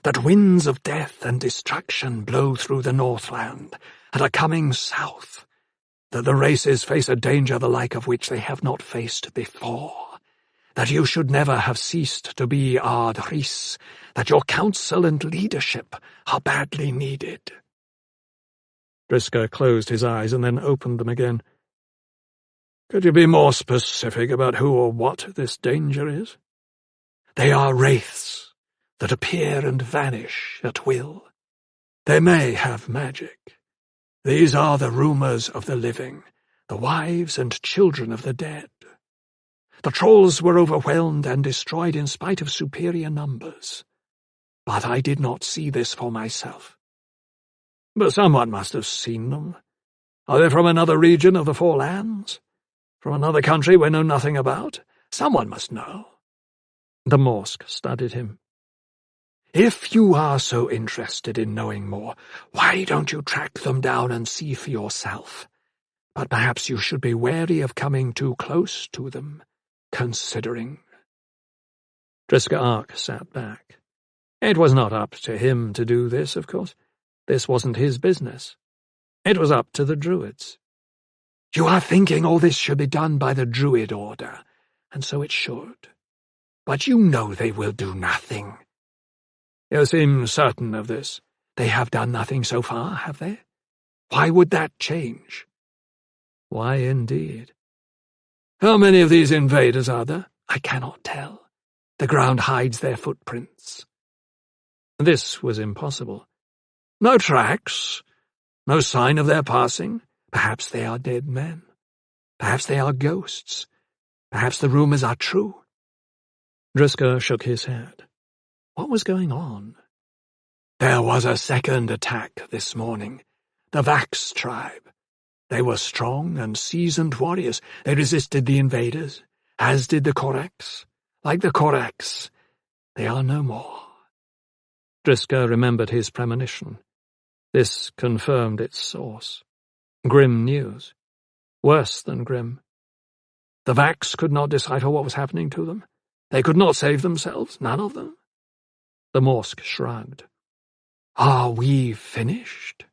C: That winds of death and destruction blow through the Northland and are coming south. That the races face a danger the like of which they have not faced before. That you should never have ceased to be Ard Rhys. That your counsel and leadership are badly needed.
A: Driska closed his eyes and then opened them again.
B: Could you be more specific about who or what this danger is?
C: They are wraiths that appear and vanish at will. They may have magic. These are the rumors of the living, the wives and children of the dead. The trolls were overwhelmed and destroyed in spite of superior numbers. But I did not see this for myself.
B: But someone must have seen them. Are they from another region of the Four Lands? From another country we know nothing about? Someone must know.
A: The Morsk studied him.
C: If you are so interested in knowing more, why don't you track them down and see for yourself? But perhaps you should be wary of coming too close to them, considering.
A: Driska Ark sat back. It was not up to him to do this, of course. This wasn't his business. It was up to the druids.
C: You are thinking all this should be done by the druid order, and so it should. But you know they will do nothing.
B: You seem certain of this.
C: They have done nothing so far, have they? Why would that change?
A: Why, indeed?
B: How many of these invaders are there?
C: I cannot tell. The ground hides their footprints.
A: This was impossible.
B: No tracks? No sign of their passing?
C: Perhaps they are dead men. Perhaps they are ghosts. Perhaps the rumors are true.
A: Driska shook his head. What was going on?
C: There was a second attack this morning. The Vax tribe. They were strong and seasoned warriors. They resisted the invaders, as did the Koraks. Like the Koraks, they are no more.
A: Driska remembered his premonition. This confirmed its source. Grim news. Worse than grim.
B: The Vax could not decipher what was happening to them. They could not save themselves, none of them.
A: The Morsk shrugged.
C: Are we finished?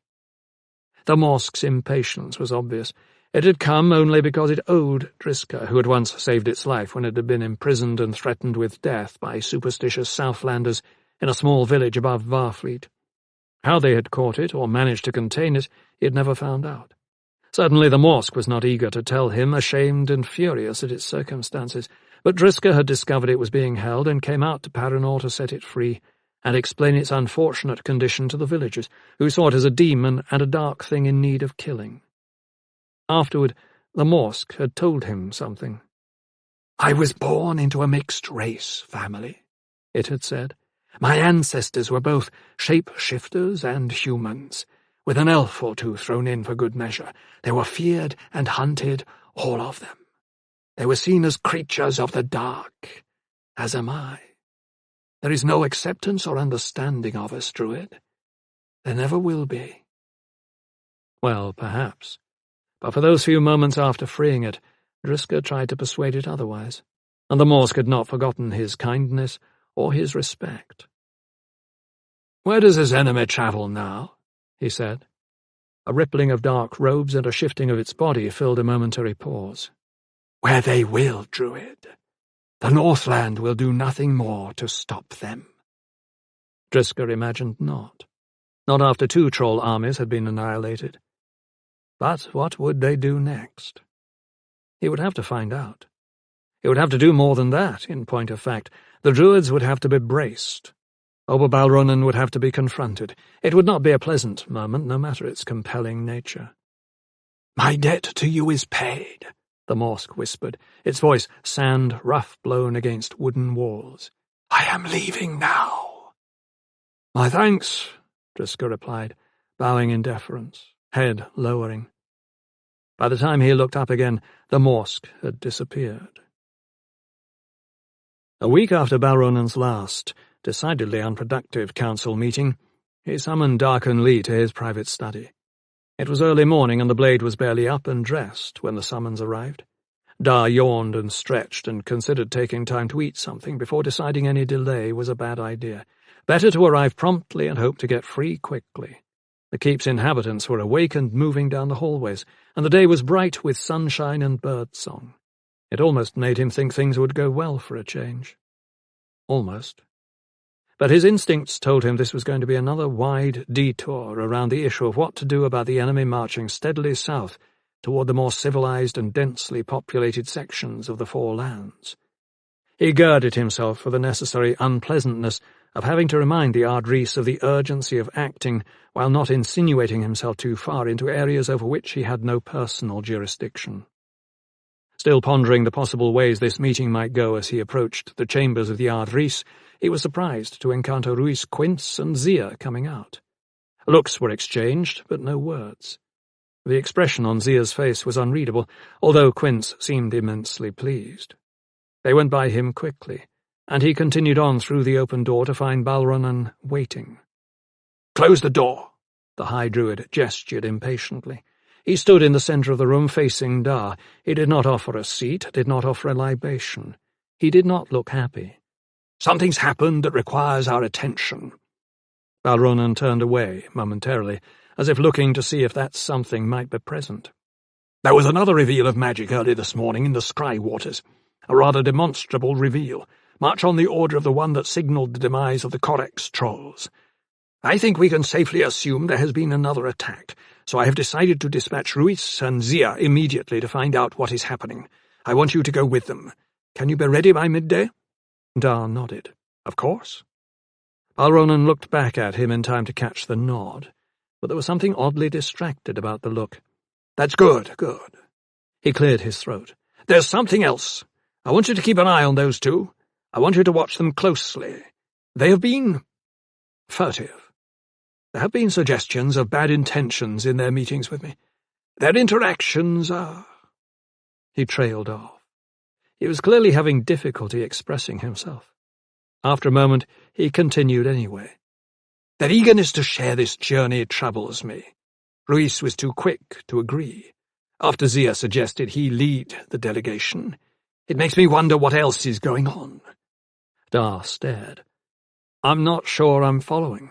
A: The Morsk's impatience was obvious. It had come only because it owed Driska, who had once saved its life when it had been imprisoned and threatened with death by superstitious Southlanders in a small village above Varfleet. How they had caught it, or managed to contain it, he had never found out. Certainly the Morsk was not eager to tell him, ashamed and furious at its circumstances, but Driska had discovered it was being held and came out to Paranor to set it free and explain its unfortunate condition to the villagers, who saw it as a demon and a dark thing in need of killing. Afterward, the Morsk had told him something.
C: I was born into a mixed race family, it had said. My ancestors were both shape-shifters and humans, with an elf or two thrown in for good measure. They were feared and hunted, all of them. They were seen as creatures of the dark, as am I. There is no acceptance or understanding of us, Druid. There never will be.
A: Well, perhaps. But for those few moments after freeing it, Driska tried to persuade it otherwise, and the Morsk had not forgotten his kindness or his respect.
B: Where does this enemy travel now?
A: He said. A rippling of dark robes and a shifting of its body filled a momentary pause.
C: Where they will, Druid. The Northland will do nothing more to stop them.
A: Driska imagined not. Not after 2 troll armies had been annihilated. But what would they do next? He would have to find out. He would have to do more than that, in point of fact. The druids would have to be braced. Oberbalronen would have to be confronted. It would not be a pleasant moment, no matter its compelling nature.
C: My debt to you is paid,
A: the Morsk whispered, its voice sand rough-blown against wooden walls.
B: "I am leaving now."
A: "My thanks," Driscoll replied, bowing in deference, head lowering. By the time he looked up again, the Morsk had disappeared. A week after Balronan's last, decidedly unproductive council meeting, he summoned Darken Lee to his private study. It was early morning and the blade was barely up and dressed when the summons arrived. Dar yawned and stretched and considered taking time to eat something before deciding any delay was a bad idea. Better to arrive promptly and hope to get free quickly. The keep's inhabitants were awake and moving down the hallways, and the day was bright with sunshine and birdsong. It almost made him think things would go well for a change. Almost. But his instincts told him this was going to be another wide detour around the issue of what to do about the enemy marching steadily south toward the more civilized and densely populated sections of the Four Lands. He girded himself for the necessary unpleasantness of having to remind the Ardris of the urgency of acting while not insinuating himself too far into areas over which he had no personal jurisdiction. Still pondering the possible ways this meeting might go as he approached the chambers of the Ardris, he was surprised to encounter Ruiz Quince and Zia coming out. Looks were exchanged, but no words. The expression on Zia's face was unreadable, although Quince seemed immensely pleased. They went by him quickly, and he continued on through the open door to find Balronan waiting.
B: "Close the door,"
A: the High Druid gestured impatiently. He stood in the centre of the room facing Dar. He did not offer a seat, did not offer a libation. He did not look happy.
B: "Something's happened that requires our attention."
A: Balronan turned away momentarily, as if looking to see if that something might be present.
B: "There was another reveal of magic early this morning in the Scry Waters. A rather demonstrable reveal, much on the order of the one that signalled the demise of the Corex trolls. I think we can safely assume there has been another attack, so I have decided to dispatch Ruiz and Zia immediately to find out what is happening. I want you to go with them. Can you be ready by midday?"
A: Dar nodded.
B: "Of course."
A: Balronan looked back at him in time to catch the nod, but there was something oddly distracted about the look.
B: "That's good, good."
A: He cleared his throat.
B: "There's something else. I want you to keep an eye on those two. I want you to watch them closely. They have been furtive. There have been suggestions of bad intentions in their meetings with me. Their interactions are—"
A: He trailed off. He was clearly having difficulty expressing himself. After a moment, he continued anyway.
B: "Their eagerness to share this journey troubles me. Ruiz was too quick to agree. After Zia suggested he lead the delegation, it makes me wonder what else is going on."
A: Dar stared. "I'm not sure I'm following."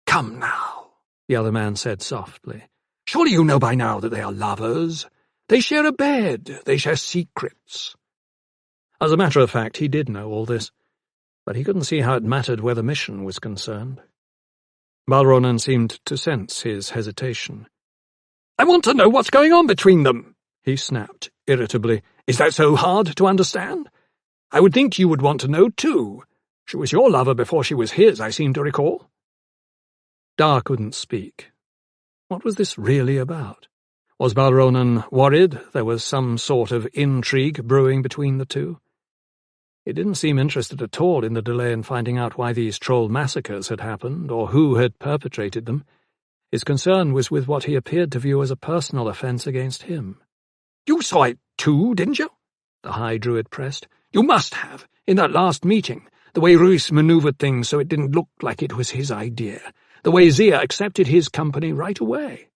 B: "Come now,"
A: the other man said softly.
B: "Surely you know by now that they are lovers. They share a bed. They share secrets."
A: As a matter of fact, he did know all this, but he couldn't see how it mattered where the mission was concerned. Balronan seemed to sense his hesitation.
B: "I want to know what's going on between them,"
A: he snapped irritably.
B: "Is that so hard to understand? I would think you would want to know, too. She was your lover before she was his, I seem to recall."
A: Dar couldn't speak. What was this really about? Was Balronan worried there was some sort of intrigue brewing between the two? He didn't seem interested at all in the delay in finding out why these troll massacres had happened, or who had perpetrated them. His concern was with what he appeared to view as a personal offence against him.
B: "You saw it too, didn't you?" the High Druid pressed. "You must have, in that last meeting, the way Ruiz manoeuvred things so it didn't look like it was his idea, the way Zia accepted his company right away."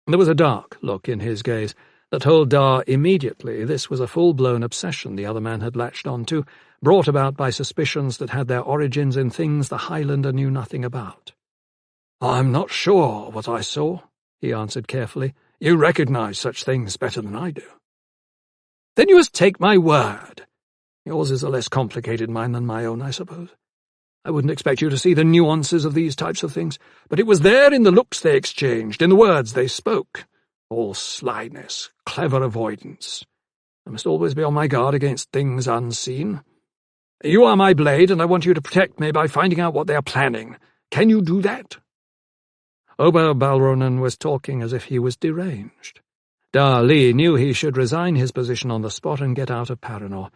A: There was a dark look in his gaze that told Dar immediately this was a full-blown obsession the other man had latched on to, brought about by suspicions that had their origins in things the Highlander knew nothing about.
B: "I'm not sure what I saw," he answered carefully. "You recognize such things better than I do." "Then you must take my word. Yours is a less complicated mind than my own, I suppose. I wouldn't expect you to see the nuances of these types of things, but it was there in the looks they exchanged, in the words they spoke. All slyness, clever avoidance. I must always be on my guard against things unseen. You are my blade, and I want you to protect me by finding out what they are planning. Can you do that?"
A: Ober Balronan was talking as if he was deranged. Da Li knew he should resign his position on the spot and get out of Paranor,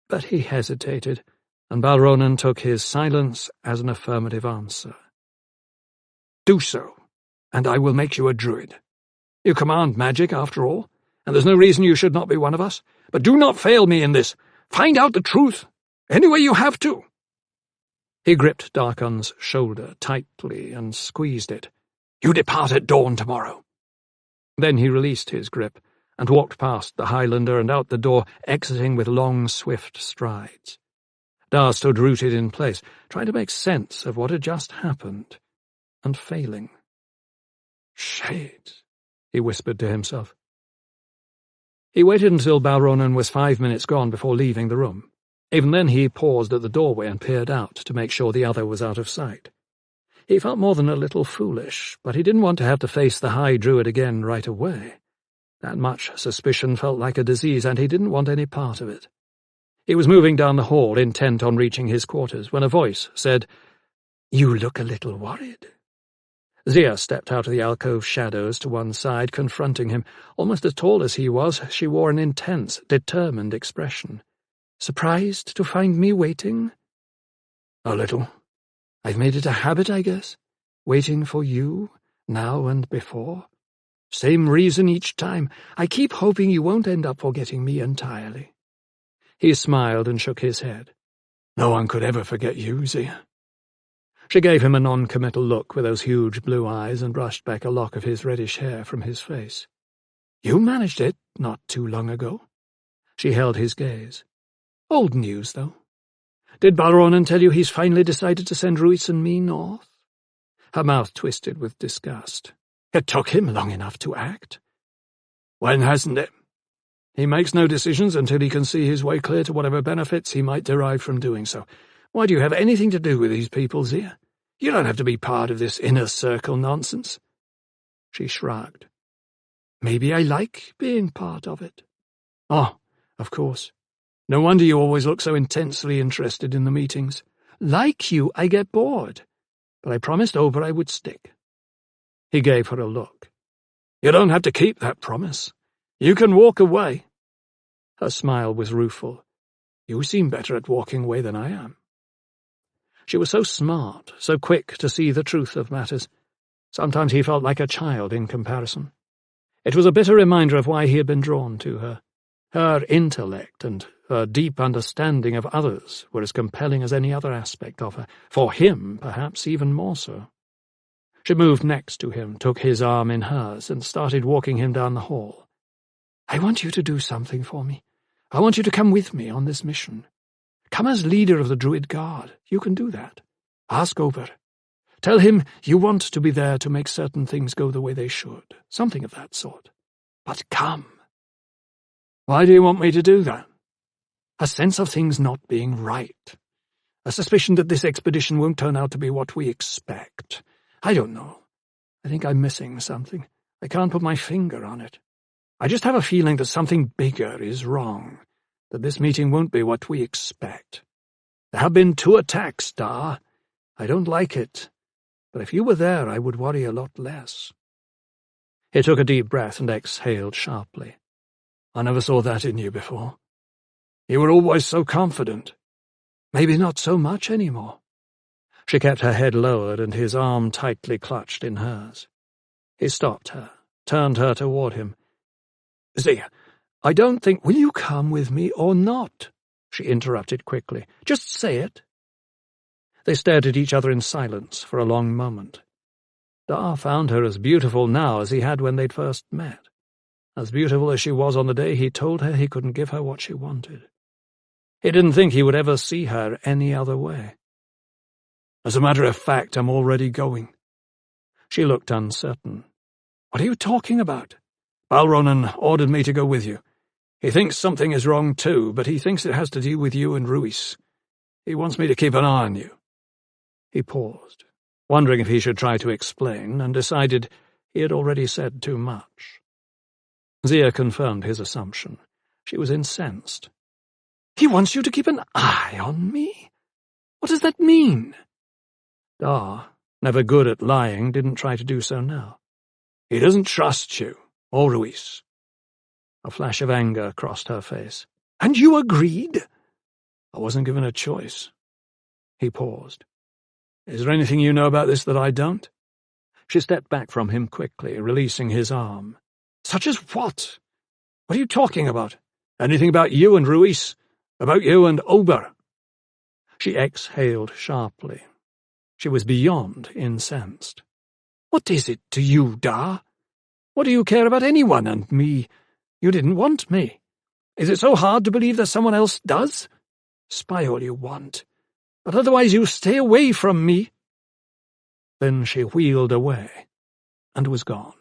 A: but he hesitated, and Balronan took his silence as an affirmative answer.
B: Do so, and I will make you a druid. You command magic, after all, and there's no reason you should not be one of us. But do not fail me in this. Find out the truth, any way you have to.
A: He gripped Darkon's shoulder tightly and squeezed it.
B: You depart at dawn tomorrow.
A: Then he released his grip and walked past the Highlander and out the door, exiting with long, swift strides. Dar stood rooted in place, trying to make sense of what had just happened, and failing.
B: Shades,
A: he whispered to himself. He waited until Balronan was 5 minutes gone before leaving the room. Even then he paused at the doorway and peered out to make sure the other was out of sight. He felt more than a little foolish, but he didn't want to have to face the High Druid again right away. That much suspicion felt like a disease, and he didn't want any part of it. He was moving down the hall, intent on reaching his quarters, when a voice said, "You look a little worried." Zia stepped out of the alcove shadows to one side, confronting him. Almost as tall as he was, she wore an intense, determined expression. "Surprised to find me waiting?"
B: "A little.
A: I've made it a habit, I guess. Waiting for you, now and before. Same reason each time. I keep hoping you won't end up forgetting me entirely." He smiled and shook his head.
B: "No one could ever forget you, Zia."
A: She gave him a non-committal look with those huge blue eyes and brushed back a lock of his reddish hair from his face. "You managed it not too long ago." She held his gaze. "Old news, though. Did Balronan tell you he's finally decided to send Ruiz and me north?" Her mouth twisted with disgust. "It took him long enough to act."
B: "When hasn't it? He makes no decisions until he can see his way clear to whatever benefits he might derive from doing so. Why do you have anything to do with these people, Zia? You don't have to be part of this inner circle nonsense."
A: She shrugged. "Maybe I like being part of it."
B: "Oh, of course. No wonder you always look so intensely interested in the meetings."
A: "Like you, I get bored. But I promised Ober I would stick." He gave her a look.
B: "You don't have to keep that promise. You can walk away."
A: Her smile was rueful.
B: "You seem better at walking away than I am."
A: She was so smart, so quick to see the truth of matters. Sometimes he felt like a child in comparison. It was a bitter reminder of why he had been drawn to her. Her intellect and her deep understanding of others were as compelling as any other aspect of her, for him, perhaps, even more so. She moved next to him, took his arm in hers, and started walking him down the hall. "I want you to do something for me. I want you to come with me on this mission. Come as leader of the Druid Guard. You can do that. Ask Ober. Tell him you want to be there to make certain things go the way they should. Something of that sort. But come."
B: "Why do you want me to do that?"
A: "A sense of things not being right. A suspicion that this expedition won't turn out to be what we expect. I don't know. I think I'm missing something. I can't put my finger on it. I just have a feeling that something bigger is wrong, that this meeting won't be what we expect. There have been 2 attacks, Dar. I don't like it, but if you were there I would worry a lot less." He took a deep breath and exhaled sharply.
B: "I never saw that in you before. You were always so confident."
A: "Maybe not so much anymore." She kept her head lowered and his arm tightly clutched in hers. He stopped her, turned her toward him.
B: "Zia,
A: I don't think— Will you come with me or not?" she interrupted quickly. "Just say it." They stared at each other in silence for a long moment. Dar found her as beautiful now as he had when they'd first met, as beautiful as she was on the day he told her he couldn't give her what she wanted. He didn't think he would ever see her any other way.
B: "As a matter of fact, I'm already going."
A: She looked uncertain.
B: "What are you talking about?" "Balronan ordered me to go with you. He thinks something is wrong too, but he thinks it has to do with you and Ruiz. He wants me to keep an eye on you."
A: He paused, wondering if he should try to explain, and decided he had already said too much. Zia confirmed his assumption. She was incensed. "He wants you to keep an eye on me? What does that mean?" Dar, never good at lying, didn't try to do so now.
B: "He doesn't trust you, or Ruiz.
A: A flash of anger crossed her face.
C: "And you agreed?"
A: "I wasn't given a choice." He paused. "Is there anything you know about this that I don't?" She stepped back from him quickly, releasing his arm.
C: "Such as what? What are you talking about? Anything about you and Ruiz? About you and Ober?"
A: She exhaled sharply. She was beyond incensed.
C: "What is it to you, Da? What do you care about anyone and me? You didn't want me. Is it so hard to believe that someone else does? Spy all you want, but otherwise you stay away from me."
A: Then she wheeled away and was gone.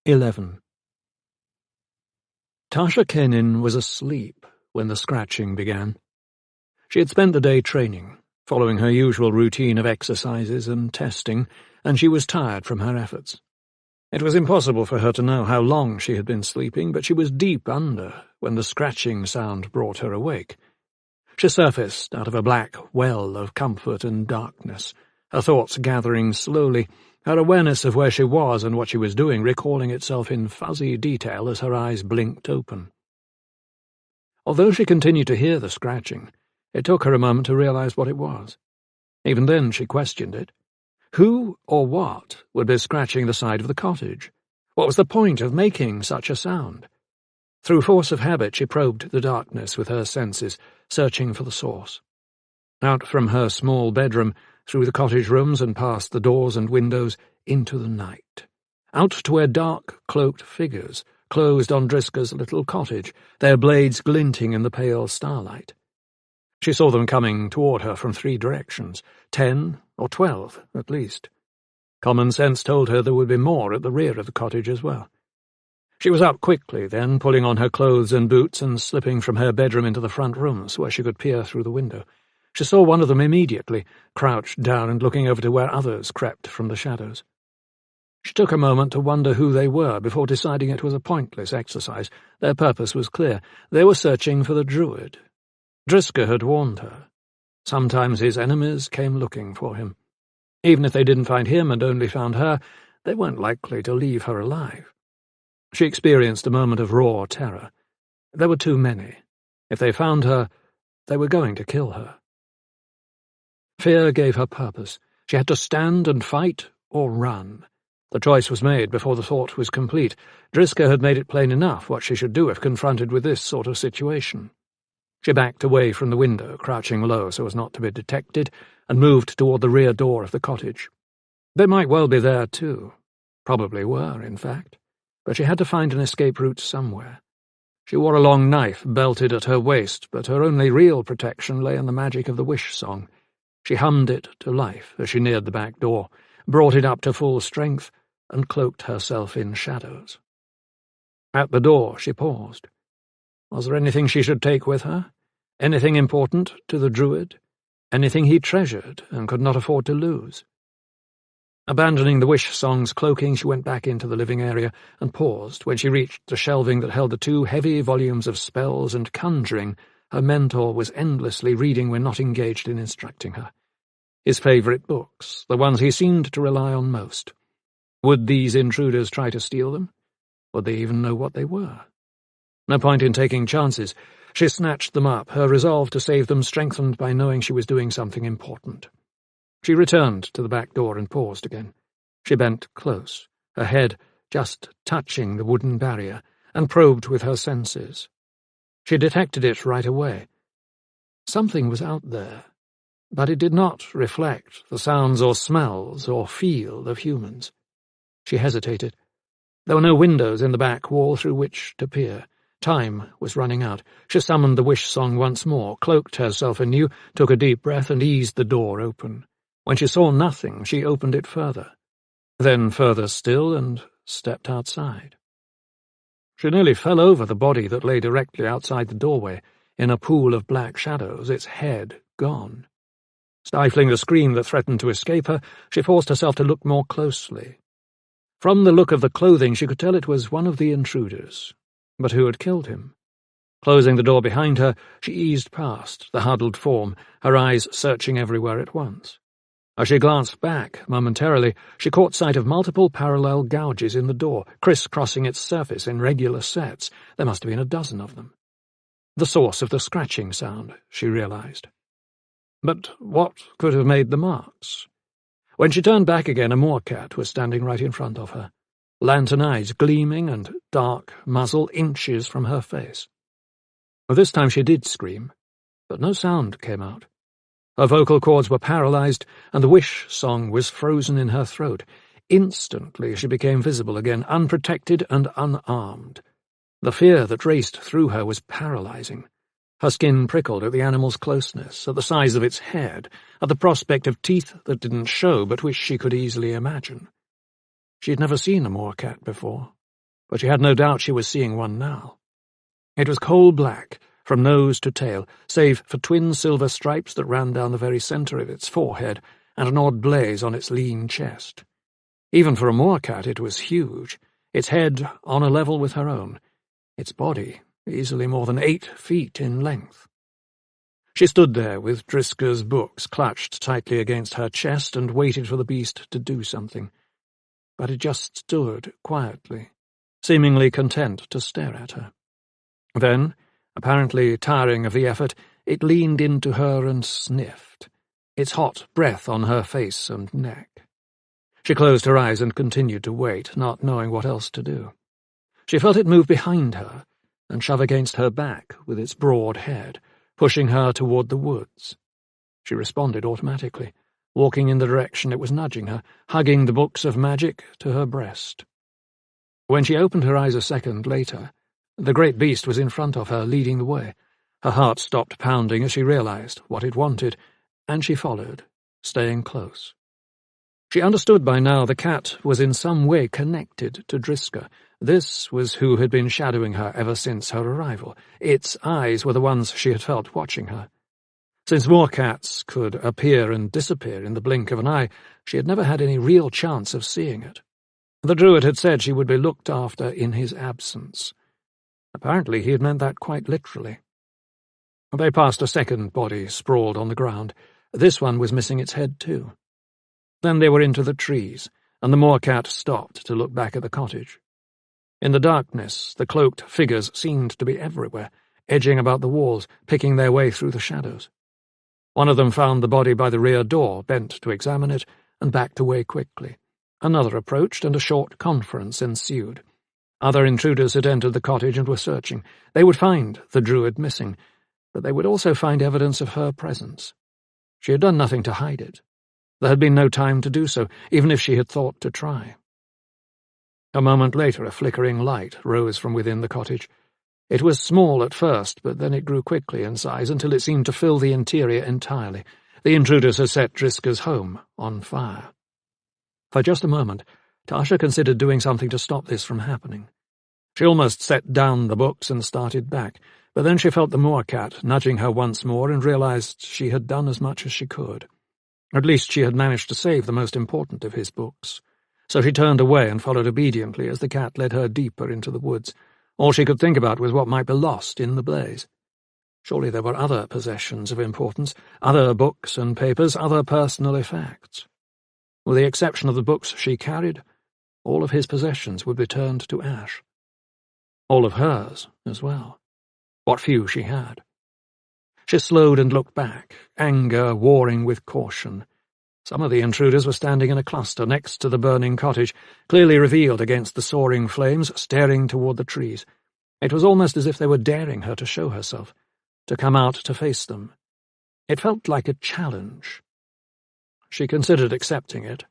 A: 11. Tasha Kenin was asleep when the scratching began. She had spent the day training, following her usual routine of exercises and testing, and she was tired from her efforts. It was impossible for her to know how long she had been sleeping, but she was deep under when the scratching sound brought her awake. She surfaced out of a black well of comfort and darkness, her thoughts gathering slowly, her awareness of where she was and what she was doing recalling itself in fuzzy detail as her eyes blinked open. Although she continued to hear the scratching, it took her a moment to realize what it was. Even then she questioned it. Who or what would be scratching the side of the cottage? What was the point of making such a sound? Through force of habit she probed the darkness with her senses, searching for the source. Out from her small bedroom, through the cottage rooms and past the doors and windows, into the night. Out to where dark, cloaked figures closed on Driska's little cottage, their blades glinting in the pale starlight. She saw them coming toward her from 3 directions, 10 or 12 at least. Common sense told her there would be more at the rear of the cottage as well. She was up quickly, then, pulling on her clothes and boots and slipping from her bedroom into the front rooms where she could peer through the window. She saw one of them immediately, crouched down and looking over to where others crept from the shadows. She took a moment to wonder who they were before deciding it was a pointless exercise. Their purpose was clear. They were searching for the druid. Driska had warned her. Sometimes his enemies came looking for him. Even if they didn't find him and only found her, they weren't likely to leave her alive. She experienced a moment of raw terror. There were too many. If they found her, they were going to kill her. Fear gave her purpose. She had to stand and fight or run. The choice was made before the thought was complete. Driska had made it plain enough what she should do if confronted with this sort of situation. She backed away from the window, crouching low so as not to be detected, and moved toward the rear door of the cottage. They might well be there, too. Probably were, in fact. But she had to find an escape route somewhere. She wore a long knife belted at her waist, but her only real protection lay in the magic of the wish song. She hummed it to life as she neared the back door, brought it up to full strength, and cloaked herself in shadows. At the door she paused. Was there anything she should take with her? Anything important to the druid? Anything he treasured and could not afford to lose? Abandoning the wish song's cloaking, she went back into the living area and paused when she reached the shelving that held the 2 heavy volumes of spells and conjuring her mentor was endlessly reading when not engaged in instructing her. His favorite books, the ones he seemed to rely on most. Would these intruders try to steal them? Would they even know what they were? No point in taking chances. She snatched them up, her resolve to save them strengthened by knowing she was doing something important. She returned to the back door and paused again. She bent close, her head just touching the wooden barrier, and probed with her senses. She detected it right away. Something was out there, but it did not reflect the sounds or smells or feel of humans. She hesitated. There were no windows in the back wall through which to peer. Time was running out. She summoned the wish song once more, cloaked herself anew, took a deep breath, and eased the door open. When she saw nothing, she opened it further, then further still, and stepped outside. She nearly fell over the body that lay directly outside the doorway, in a pool of black shadows, its head gone. Stifling the scream that threatened to escape her, she forced herself to look more closely. From the look of the clothing, she could tell it was one of the intruders. But who had killed him? Closing the door behind her, she eased past the huddled form, her eyes searching everywhere at once. As she glanced back, momentarily, she caught sight of multiple parallel gouges in the door, criss-crossing its surface in regular sets. There must have been a dozen of them. The source of the scratching sound, she realized. But what could have made the marks? When she turned back again, a moorcat was standing right in front of her, lantern eyes gleaming and dark muzzle inches from her face. This time she did scream, but no sound came out. Her vocal cords were paralyzed, and the wish song was frozen in her throat. Instantly she became visible again, unprotected and unarmed. The fear that raced through her was paralyzing. Her skin prickled at the animal's closeness, at the size of its head, at the prospect of teeth that didn't show but which she could easily imagine. She had never seen a moorcat before, but she had no doubt she was seeing one now. It was coal black, from nose to tail, save for twin silver stripes that ran down the very centre of its forehead and an odd blaze on its lean chest. Even for a moorcat it was huge, its head on a level with her own, its body easily more than 8 feet in length. She stood there with Driscoll's books clutched tightly against her chest and waited for the beast to do something. But it just stood quietly, seemingly content to stare at her. Then, apparently tiring of the effort, it leaned into her and sniffed, its hot breath on her face and neck. She closed her eyes and continued to wait, not knowing what else to do. She felt it move behind her and shove against her back with its broad head, pushing her toward the woods. She responded automatically, walking in the direction it was nudging her, hugging the books of magic to her breast. When she opened her eyes a second later, the great beast was in front of her, leading the way. Her heart stopped pounding as she realized what it wanted, and she followed, staying close. She understood by now the cat was in some way connected to Driscoll. This was who had been shadowing her ever since her arrival. Its eyes were the ones she had felt watching her. Since moorcats could appear and disappear in the blink of an eye, she had never had any real chance of seeing it. The druid had said she would be looked after in his absence. Apparently he had meant that quite literally. They passed a second body sprawled on the ground. This one was missing its head too. Then they were into the trees, and the moorcat stopped to look back at the cottage. In the darkness, the cloaked figures seemed to be everywhere, edging about the walls, picking their way through the shadows. One of them found the body by the rear door, bent to examine it, and backed away quickly. Another approached, and a short conference ensued. Other intruders had entered the cottage and were searching. They would find the druid missing, but they would also find evidence of her presence. She had done nothing to hide it. There had been no time to do so, even if she had thought to try. A moment later, a flickering light rose from within the cottage. It was small at first, but then it grew quickly in size until it seemed to fill the interior entirely. The intruders had set Driscoll's home on fire. For just a moment, Tasha considered doing something to stop this from happening. She almost set down the books and started back, but then she felt the moorcat nudging her once more and realized she had done as much as she could. At least she had managed to save the most important of his books. So she turned away and followed obediently as the cat led her deeper into the woods. All she could think about was what might be lost in the blaze. Surely there were other possessions of importance, other books and papers, other personal effects. With the exception of the books she carried, all of his possessions would be turned to ash. All of hers as well. What few she had. She slowed and looked back, anger warring with caution. Some of the intruders were standing in a cluster next to the burning cottage, clearly revealed against the soaring flames, staring toward the trees. It was almost as if they were daring her to show herself, to come out to face them. It felt like a challenge. She considered accepting it,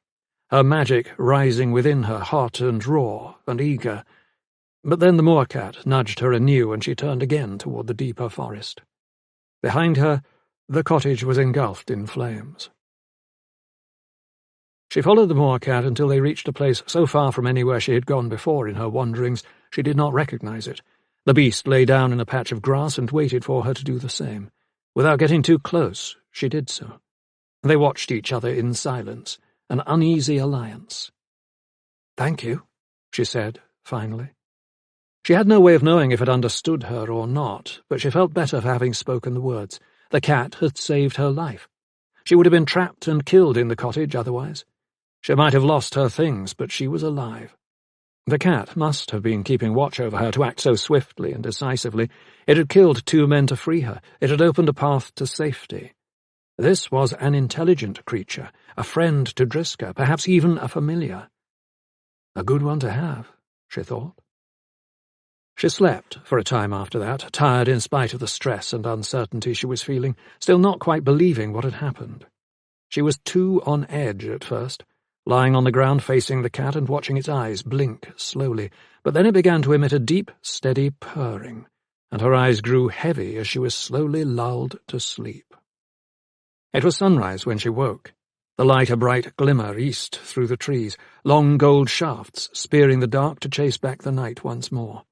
A: her magic rising within her, hot and raw and eager. But then the moorcat nudged her anew, and she turned again toward the deeper forest. Behind her, the cottage was engulfed in flames. She followed the moorcat until they reached a place so far from anywhere she had gone before in her wanderings she did not recognize it. The beast lay down in a patch of grass and waited for her to do the same. Without getting too close, she did so. They watched each other in silence, an uneasy alliance. "Thank you," she said, finally. She had no way of knowing if it understood her or not, but she felt better for having spoken the words. The cat had saved her life. She would have been trapped and killed in the cottage otherwise. She might have lost her things, but she was alive. The cat must have been keeping watch over her to act so swiftly and decisively. It had killed 2 men to free her. It had opened a path to safety. This was an intelligent creature, a friend to Driska, perhaps even a familiar. A good one to have, she thought. She slept for a time after that, tired in spite of the stress and uncertainty she was feeling, still not quite believing what had happened. She was too on edge at first, lying on the ground facing the cat and watching its eyes blink slowly, but then it began to emit a deep, steady purring, and her eyes grew heavy as she was slowly lulled to sleep. It was sunrise when she woke, the light a bright glimmer east through the trees, long gold shafts spearing the dark to chase back the night once more.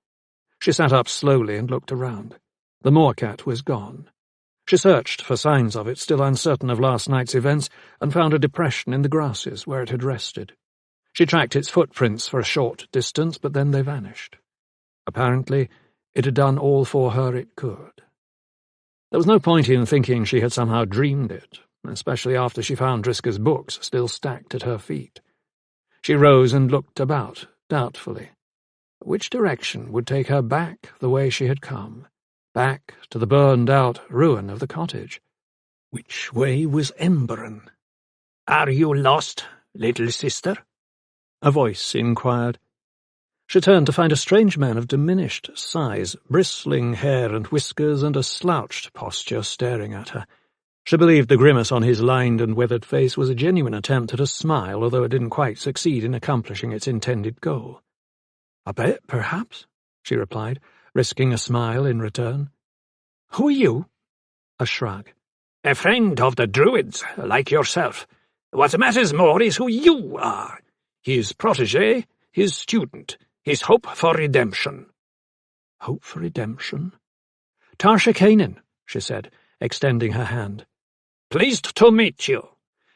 A: She sat up slowly and looked around. The moorcat was gone. She searched for signs of it, still uncertain of last night's events, and found a depression in the grasses where it had rested. She tracked its footprints for a short distance, but then they vanished. Apparently, it had done all for her it could. There was no point in thinking she had somehow dreamed it, especially after she found Driska's books still stacked at her feet. She rose and looked about, doubtfully. Which direction would take her back the way she had come, back to the burned-out ruin of the cottage? Which way was Emberon?
C: "Are you lost, little sister?"
A: a voice inquired. She turned to find a strange man of diminished size, bristling hair and whiskers, and a slouched posture staring at her. She believed the grimace on his lined and weathered face was a genuine attempt at a smile, although it didn't quite succeed in accomplishing its intended goal. "A bet, perhaps," she replied, risking a smile in return. "Who are you?" A shrug.
C: "A friend of the Druids, like yourself. What matters more is who you are. His protégé, his student, his hope for redemption."
A: Hope for redemption? "Tarsha Kanan," she said, extending her hand.
C: "Pleased to meet you."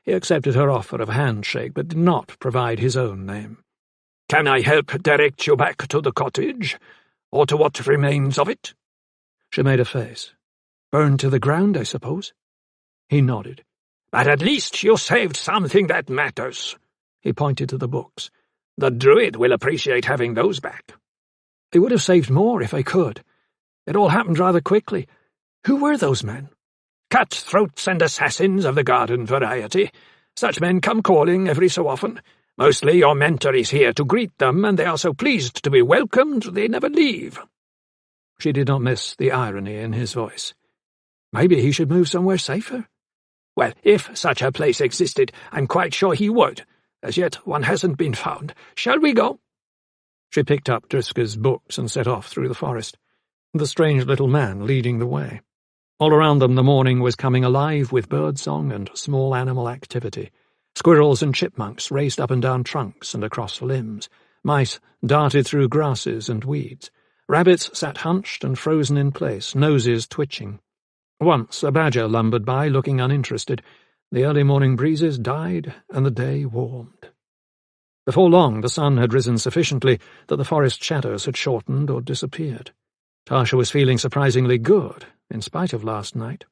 A: He accepted her offer of a handshake, but did not provide his own name.
C: "Can I help direct you back to the cottage, or to what remains of it?"
A: She made a face. "Burned to the ground, I suppose?" He nodded.
C: "But at least you saved something that matters."
A: He pointed to the books.
C: "The Druid will appreciate having those back."
A: "I would have saved more if I could. It all happened rather quickly. Who were those men?"
C: "Cutthroats and assassins of the garden variety. Such men come calling every so often. Mostly your mentor is here to greet them, and they are so pleased to be welcomed they never leave."
A: She did not miss the irony in his voice. Maybe he should move somewhere safer.
C: "Well, if such a place existed, I'm quite sure he would. As yet, one hasn't been found. Shall we go?"
A: She picked up Driska's books and set off through the forest, the strange little man leading the way. All around them the morning was coming alive with birdsong and small animal activity. Squirrels and chipmunks raced up and down trunks and across limbs. Mice darted through grasses and weeds. Rabbits sat hunched and frozen in place, noses twitching. Once a badger lumbered by, looking uninterested. The early morning breezes died, and the day warmed. Before long the sun had risen sufficiently that the forest shadows had shortened or disappeared. Tarsha was feeling surprisingly good, in spite of last night.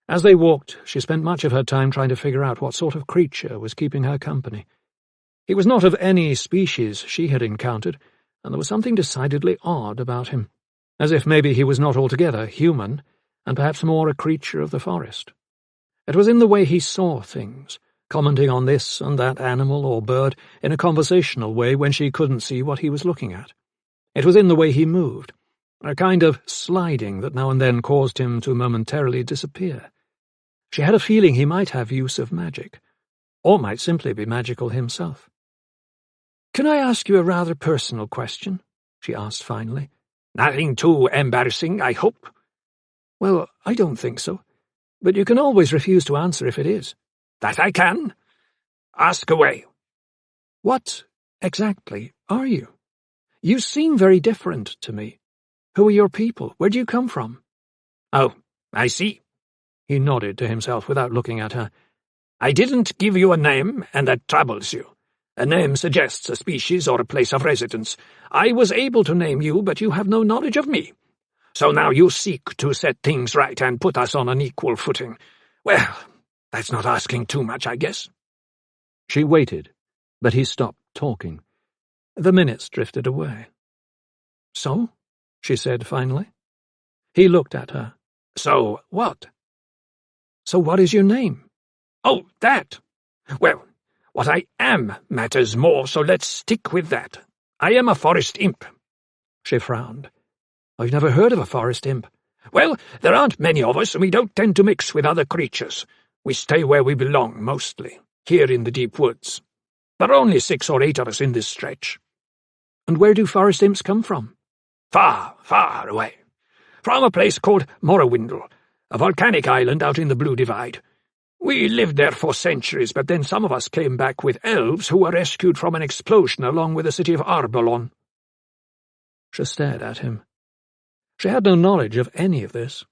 A: As they walked, she spent much of her time trying to figure out what sort of creature was keeping her company. He was not of any species she had encountered, and there was something decidedly odd about him, as if maybe he was not altogether human, and perhaps more a creature of the forest. It was in the way he saw things, commenting on this and that animal or bird in a conversational way when she couldn't see what he was looking at. It was in the way he moved, a kind of sliding that now and then caused him to momentarily disappear. She had a feeling he might have use of magic, or might simply be magical himself. "Can I ask you a rather personal question?" she asked finally.
C: "Nothing too embarrassing, I hope?"
A: "Well, I don't think so, but you can always refuse to answer if it is."
C: "That I can. Ask away."
A: "What exactly are you? You seem very different to me. Who are your people? Where do you come from?"
C: "Oh, I see." He nodded to himself without looking at her. "I didn't give you a name, and that troubles you. A name suggests a species or a place of residence. I was able to name you, but you have no knowledge of me. So now you seek to set things right and put us on an equal footing. Well, That's not asking too much, I guess.
A: She waited, but he stopped talking. The minutes drifted away. "So?" she said finally. He looked at her.
C: "So what?"
A: "So what is your name?"
C: "Oh, that! Well, what I am matters more, so let's stick with that. I am a forest imp."
A: She frowned. "I've never heard of a forest imp."
C: "Well, there aren't many of us, and we don't tend to mix with other creatures. We stay where we belong, mostly, here in the deep woods. There are only 6 or 8 of us in this stretch."
A: "And where do forest imps come from?"
C: "Far, far away. From a place called Morrowindle, a volcanic island out in the Blue Divide. We lived there for centuries, but then some of us came back with elves who were rescued from an explosion along with the city of Arbalon."
A: She stared at him. She had no knowledge of any of this.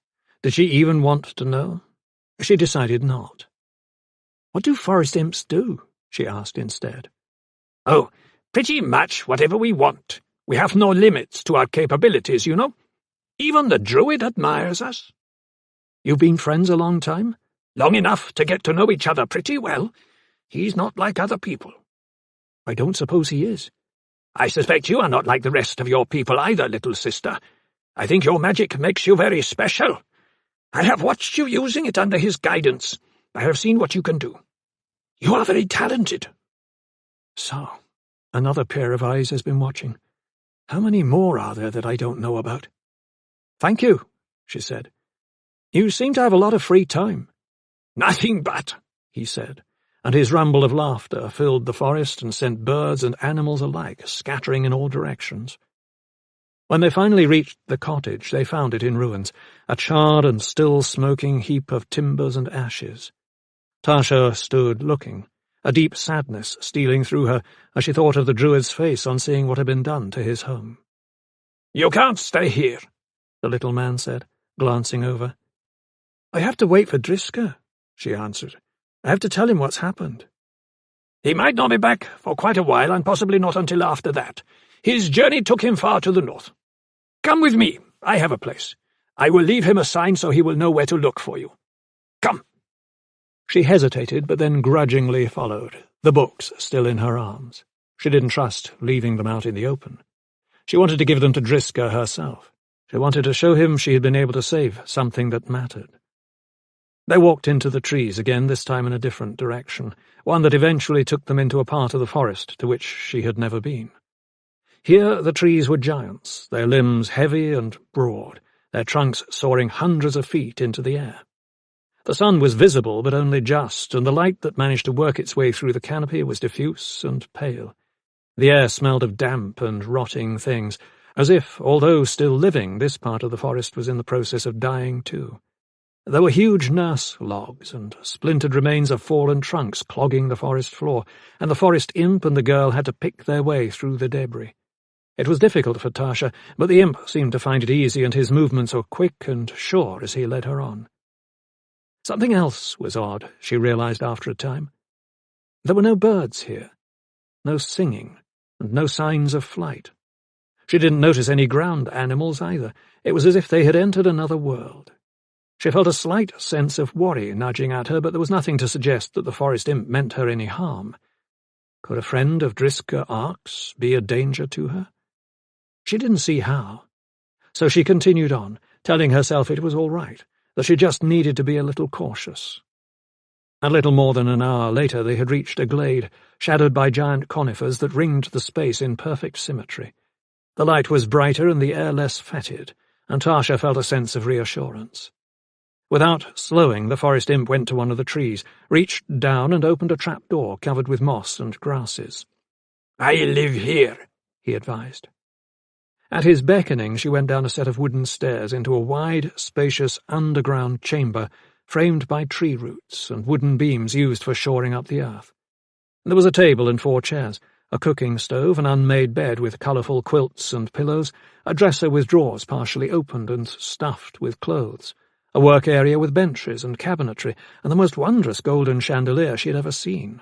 A: Did she even want to know? She decided not. "What do forest imps do?" she asked instead.
C: "Oh, pretty much whatever we want. We have no limits to our capabilities, you know. Even the druid admires us."
A: "You've been friends a long time?"
C: "Long enough to get to know each other pretty well. He's not like other people."
A: "I don't suppose he is."
C: "I suspect you are not like the rest of your people either, little sister. I think your magic makes you very special. I have watched you using it under his guidance. I have seen what you can do. You are very talented."
A: So, another pair of eyes has been watching. How many more are there that I don't know about? "Thank you," she said. "You seem to have a lot of free time."
C: "Nothing but,"
A: he said, and his rumble of laughter filled the forest and sent birds and animals alike scattering in all directions. When they finally reached the cottage, they found it in ruins, a charred and still smoking heap of timbers and ashes. Tasha stood looking, a deep sadness stealing through her as she thought of the druid's face on seeing what had been done to his home.
C: "You can't stay here,"
A: the little man said, glancing over. "I have to wait for Driska," she answered. "I have to tell him what's happened."
C: "He might not be back for quite a while, and possibly not until after that. His journey took him far to the north. Come with me. I have a place. I will leave him a sign so he will know where to look for you. Come."
A: She hesitated, but then grudgingly followed, the books still in her arms. She didn't trust leaving them out in the open. She wanted to give them to Driska herself. She wanted to show him she had been able to save something that mattered. They walked into the trees again, this time in a different direction, one that eventually took them into a part of the forest to which she had never been. Here the trees were giants, their limbs heavy and broad, their trunks soaring hundreds of feet into the air. The sun was visible, but only just, and the light that managed to work its way through the canopy was diffuse and pale. The air smelled of damp and rotting things, as if, although still living, this part of the forest was in the process of dying too. There were huge nurse logs and splintered remains of fallen trunks clogging the forest floor, and the forest imp and the girl had to pick their way through the debris. It was difficult for Tasha, but the imp seemed to find it easy, and his movements were quick and sure as he led her on. Something else was odd, she realized after a time. There were no birds here, no singing, and no signs of flight. She didn't notice any ground animals either. It was as if they had entered another world. She felt a slight sense of worry nudging at her, but there was nothing to suggest that the forest imp meant her any harm. Could a friend of Driska Ark's be a danger to her? She didn't see how. So she continued on, telling herself it was all right, that she just needed to be a little cautious. A little more than an hour later they had reached a glade, shadowed by giant conifers that ringed the space in perfect symmetry. The light was brighter and the air less fetid, and Tasha felt a sense of reassurance. Without slowing, the forest imp went to one of the trees, reached down and opened a trapdoor covered with moss and grasses.
C: "I live here,"
A: he advised. At his beckoning, she went down a set of wooden stairs into a wide, spacious underground chamber framed by tree roots and wooden beams used for shoring up the earth. There was a table and 4 chairs, a cooking stove, an unmade bed with colourful quilts and pillows, a dresser with drawers partially opened and stuffed with clothes, a work area with benches and cabinetry, and the most wondrous golden chandelier she had ever seen.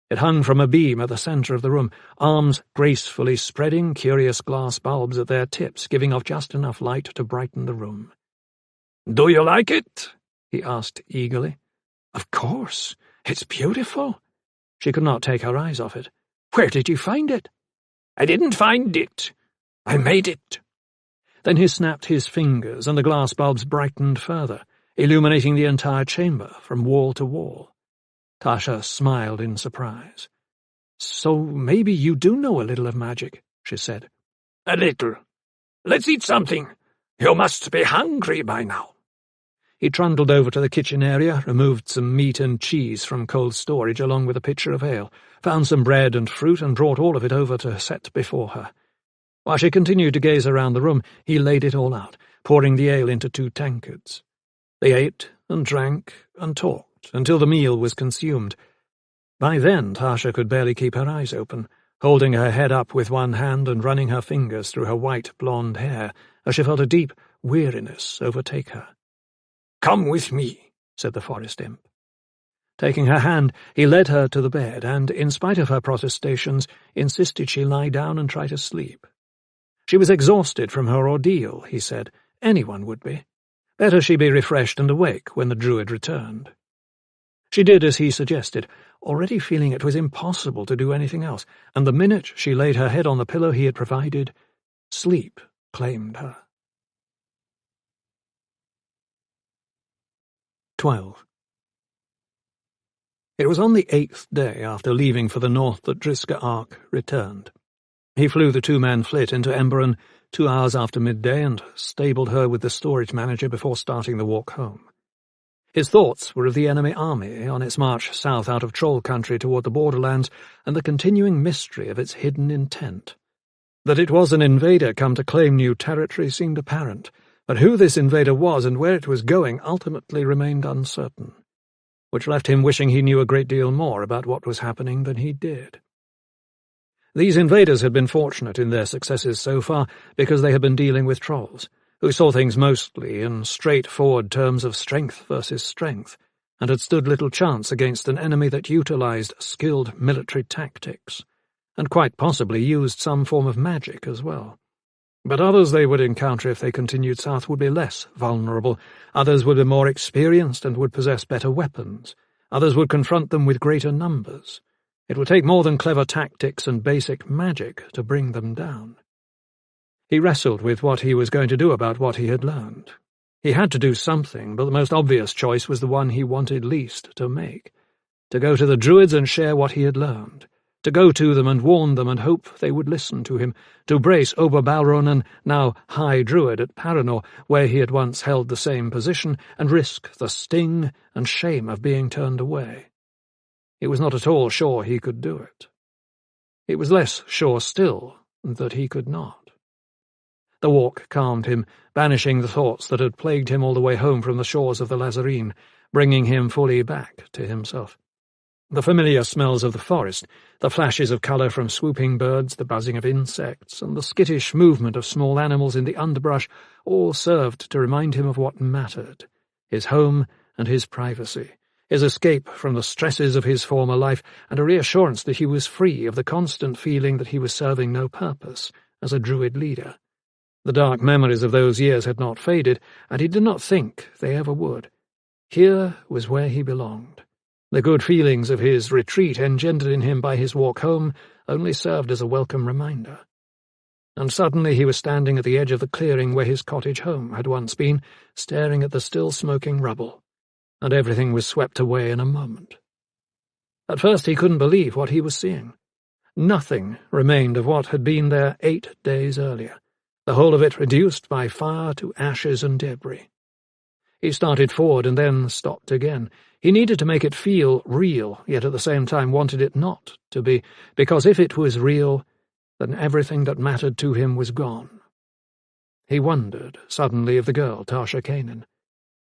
A: It hung from a beam at the centre of the room, arms gracefully spreading, curious glass bulbs at their tips, giving off just enough light to brighten the room.
C: "Do you like it?"
A: he asked eagerly.
C: Of course. It's beautiful. She could not take her eyes off it. Where did you find it? I didn't find it. I made it.
A: Then he snapped his fingers, and the glass bulbs brightened further, illuminating the entire chamber from wall to wall. Tasha smiled in surprise. "So maybe you do know a little of magic," she said.
C: A little. Let's eat something. You must be hungry by now.
A: He trundled over to the kitchen area, removed some meat and cheese from cold storage along with a pitcher of ale, found some bread and fruit, and brought all of it over to set before her. While she continued to gaze around the room, he laid it all out, pouring the ale into 2 tankards. They ate and drank and talked until the meal was consumed. By then, Tasha could barely keep her eyes open, holding her head up with one hand and running her fingers through her white blonde hair as she felt a deep weariness overtake her.
C: "Come with me,"
A: said the forest imp. Taking her hand, he led her to the bed and, in spite of her protestations, insisted she lie down and try to sleep. She was exhausted from her ordeal, he said. Anyone would be. Better she be refreshed and awake when the druid returned. She did as he suggested, already feeling it was impossible to do anything else, and the minute she laid her head on the pillow he had provided, sleep claimed her. 12. It was on the 8th day after leaving for the north that Driska Ark returned. He flew the 2-man flit into Emberon 2 hours after midday and stabled her with the storage manager before starting the walk home. His thoughts were of the enemy army on its march south out of Troll country toward the borderlands and the continuing mystery of its hidden intent. That it was an invader come to claim new territory seemed apparent, but who this invader was and where it was going ultimately remained uncertain, which left him wishing he knew a great deal more about what was happening than he did. These invaders had been fortunate in their successes so far because they had been dealing with trolls, who saw things mostly in straightforward terms of strength versus strength, and had stood little chance against an enemy that utilized skilled military tactics, and quite possibly used some form of magic as well. But others they would encounter if they continued south would be less vulnerable, others would be more experienced and would possess better weapons, others would confront them with greater numbers. It would take more than clever tactics and basic magic to bring them down. He wrestled with what he was going to do about what he had learned. He had to do something, but the most obvious choice was the one he wanted least to make. To go to the druids and share what he had learned. To go to them and warn them and hope they would listen to him. To brace Oberbalronen, now High Druid at Paranor, where he had once held the same position, and risk the sting and shame of being turned away. He was not at all sure he could do it. He was less sure still that he could not. The walk calmed him, banishing the thoughts that had plagued him all the way home from the shores of the Lazarine, bringing him fully back to himself. The familiar smells of the forest, the flashes of colour from swooping birds, the buzzing of insects, and the skittish movement of small animals in the underbrush all served to remind him of what mattered, his home and his privacy, his escape from the stresses of his former life, and a reassurance that he was free of the constant feeling that he was serving no purpose as a druid leader. The dark memories of those years had not faded, and he did not think they ever would. Here was where he belonged. The good feelings of his retreat engendered in him by his walk home only served as a welcome reminder. And suddenly he was standing at the edge of the clearing where his cottage home had once been, staring at the still smoking rubble, and everything was swept away in a moment. At first he couldn't believe what he was seeing. Nothing remained of what had been there 8 days earlier, the whole of it reduced by fire to ashes and debris. He started forward and then stopped again. He needed to make it feel real, yet at the same time wanted it not to be, because if it was real, then everything that mattered to him was gone. He wondered, suddenly, of the girl, Tasha Kanan.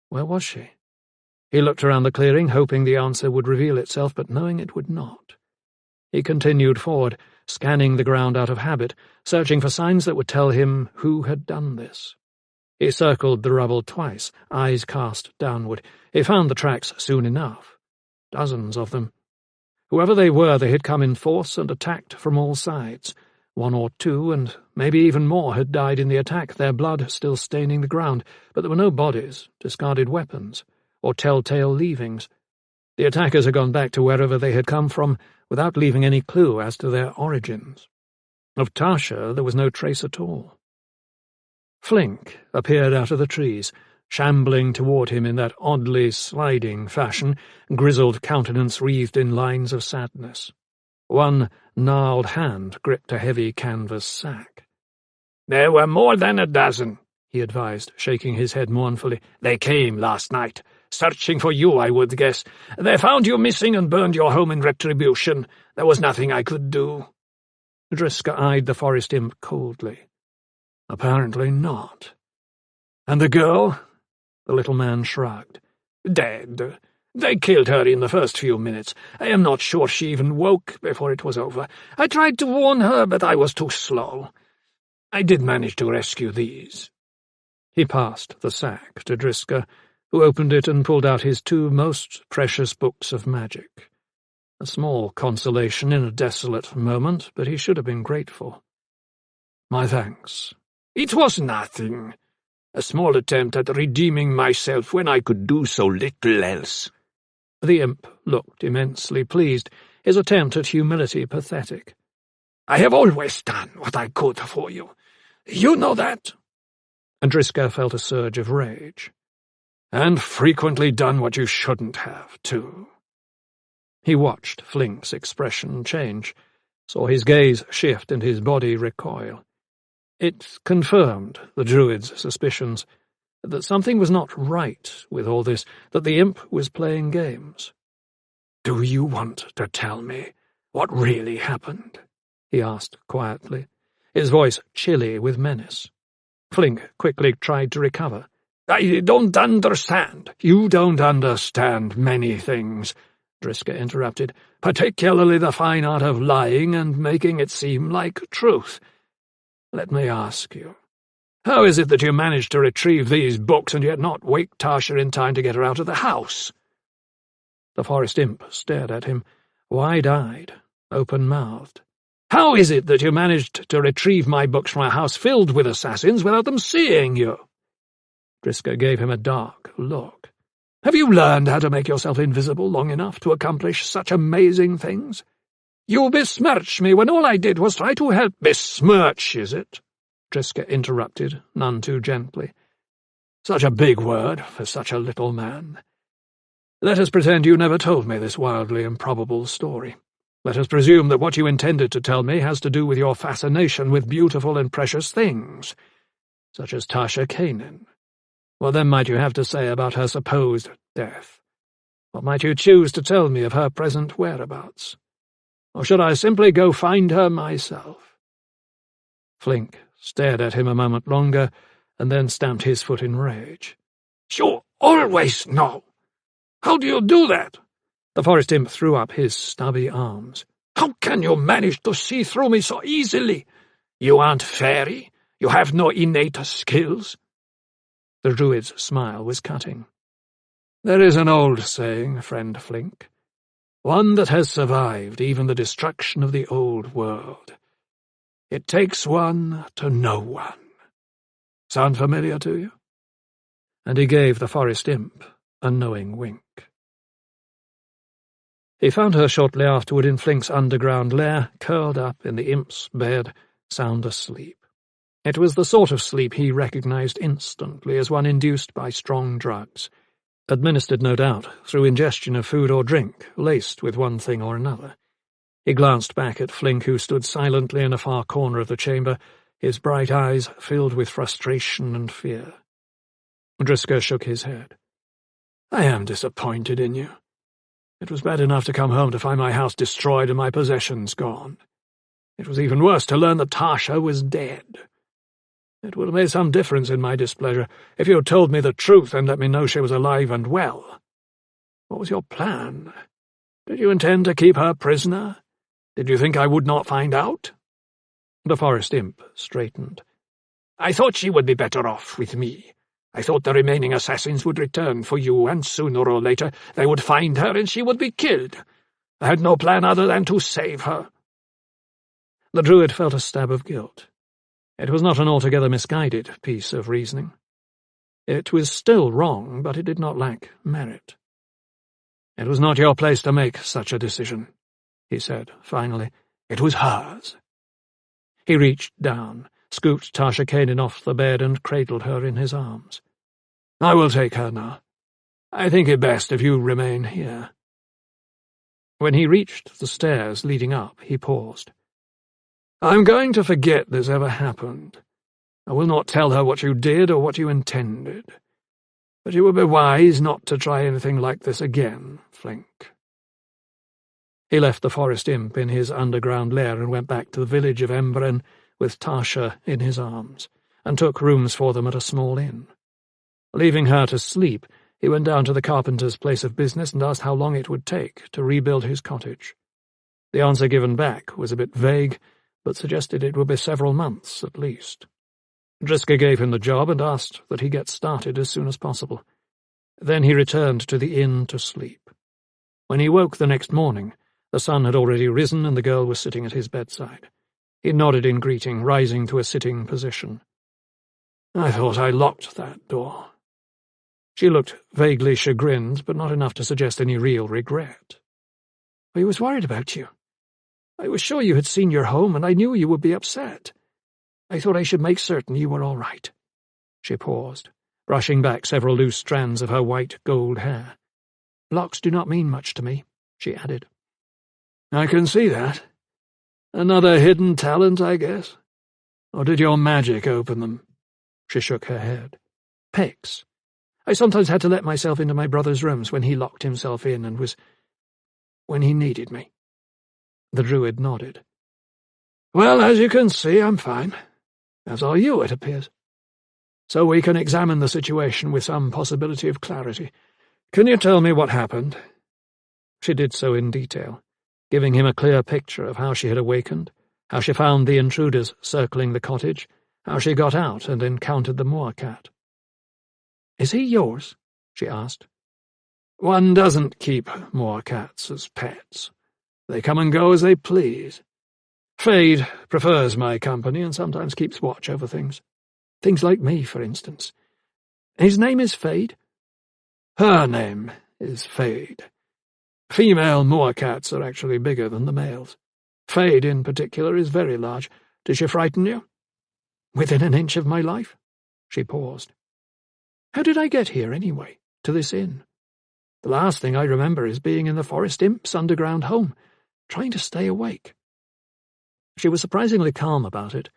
A: Where was she? He looked around the clearing, hoping the answer would reveal itself, but knowing it would not. He continued forward, scanning the ground out of habit, searching for signs that would tell him who had done this. He circled the rubble twice, eyes cast downward. He found the tracks soon enough. Dozens of them. Whoever they were, they had come in force and attacked from all sides. 1 or 2, and maybe even more, had died in the attack, their blood still staining the ground, but there were no bodies, discarded weapons, or telltale leavings. The attackers had gone back to wherever they had come from without leaving any clue as to their origins. Of Tasha there was no trace at all. Flink appeared out of the trees, shambling toward him in that oddly sliding fashion, grizzled countenance wreathed in lines of sadness. One gnarled hand gripped a heavy canvas sack.
C: "There were more than a dozen," he advised, shaking his head mournfully. "They came last night, searching for you, I would guess. They found you missing and burned your home in retribution. There was nothing I could do."
A: Driska eyed the forest imp coldly. "Apparently not. And the girl?" The little man shrugged.
C: "Dead. They killed her in the first few minutes. I am not sure she even woke before it was over. I tried to warn her, but I was too slow. I did manage to rescue these."
A: He passed the sack to Driska, who opened it and pulled out his 2 most precious books of magic. A small consolation in a desolate moment, but he should have been grateful. "My thanks."
C: "It was nothing. A small attempt at redeeming myself when I could do so little else."
A: The imp looked immensely pleased, his attempt at humility pathetic.
C: "I have always done what I could for you. You know that."
A: And Driska felt a surge of rage.
B: "And frequently done what you shouldn't have, too."
A: He watched Flink's expression change, saw his gaze shift and his body recoil. It confirmed the druid's suspicions that something was not right with all this, that the imp was playing games.
B: "Do you want to tell me what really happened?"
A: he asked quietly, his voice chilly with menace. Flink quickly tried to recover.
C: "I don't understand."
B: "You don't understand many things," Driska interrupted, "particularly the fine art of lying and making it seem like truth. Let me ask you, how is it that you managed to retrieve these books and yet not wake Tasha in time to get her out of the house?"
A: The forest imp stared at him, wide-eyed, open-mouthed.
B: "How is it that you managed to retrieve my books from a house filled with assassins without them seeing you?"
A: Driska gave him a dark look.
B: "Have you learned how to make yourself invisible long enough to accomplish such amazing things? You besmirch me when all I did was try to help." "Besmirch, is it?" Driska interrupted, none too gently. "Such a big word for such a little man. Let us pretend you never told me this wildly improbable story. Let us presume that what you intended to tell me has to do with your fascination with beautiful and precious things, such as Tasha Kanin. What then might you have to say about her supposed death? What might you choose to tell me of her present whereabouts? Or should I simply go find her myself?" Flink stared at him a moment longer, and then stamped his foot in rage.
C: "You always know. How do you do that?"
A: The forest imp threw up his stubby arms.
C: "How can you manage to see through me so easily? You aren't fairy. You have no innate skills."
A: The druid's smile was cutting. "There is an old saying, friend Flink, one that has survived even the destruction of the old world. It takes one to know one. Sound familiar to you?" And he gave the forest imp a knowing wink. He found her shortly afterward in Flink's underground lair, curled up in the imp's bed, sound asleep. It was the sort of sleep he recognized instantly as one induced by strong drugs, administered no doubt through ingestion of food or drink, laced with one thing or another. He glanced back at Flink, who stood silently in a far corner of the chamber, his bright eyes filled with frustration and fear. Driska shook his head. "I am disappointed in you. It was bad enough to come home to find my house destroyed and my possessions gone. It was even worse to learn that Tasha was dead. It would have made some difference in my displeasure if you had told me the truth and let me know she was alive and well. What was your plan? Did you intend to keep her prisoner? Did you think I would not find out?" The forest imp straightened.
C: "I thought she would be better off with me. I thought the remaining assassins would return for you, and sooner or later they would find her and she would be killed. I had no plan other than to save her."
A: The druid felt a stab of guilt. It was not an altogether misguided piece of reasoning. It was still wrong, but it did not lack merit.
B: It was not your place to make such a decision, he said, finally. It was hers. He reached down, scooped Tasha Kanin off the bed and cradled her in his arms. I will take her now. I think it best if you remain here. When he reached the stairs leading up, he paused. I'm going to forget this ever happened. I will not tell her what you did or what you intended. But you would be wise not to try anything like this again, Flink. He left the forest imp in his underground lair and went back to the village of Embren with Tasha in his arms, and took rooms for them at a small inn. Leaving her to sleep, he went down to the carpenter's place of business and asked how long it would take to rebuild his cottage. The answer given back was a bit vague, but suggested it would be several months at least. Driska gave him the job and asked that he get started as soon as possible. Then he returned to the inn to sleep. When he woke the next morning, the sun had already risen and the girl was sitting at his bedside. He nodded in greeting, rising to a sitting position. I thought I locked that door. She looked vaguely chagrined, but not enough to suggest any real regret. I was worried about you. I was sure you had seen your home, and I knew you would be upset. I thought I should make certain you were all right. She paused, brushing back several loose strands of her white gold hair. Locks do not mean much to me, she added. I can see that. Another hidden talent, I guess. Or did your magic open them? She shook her head. Picks. I sometimes had to let myself into my brother's rooms when he locked himself in and when he needed me. The druid nodded. Well, as you can see, I'm fine. As are you, it appears. So we can examine the situation with some possibility of clarity. Can you tell me what happened? She did so in detail, giving him a clear picture of how she had awakened, how she found the intruders circling the cottage, how she got out and encountered the moor-cat. Is he yours? She asked. One doesn't keep moor-cats as pets. They come and go as they please. Fade prefers my company and sometimes keeps watch over things. Things like me, for instance. His name is Fade? Her name is Fade. Female moor-cats are actually bigger than the males. Fade, in particular, is very large. Did she frighten you? Within an inch of my life? She paused. How did I get here, anyway, to this inn? The last thing I remember is being in the forest imp's underground home, trying to stay awake. She was surprisingly calm about it,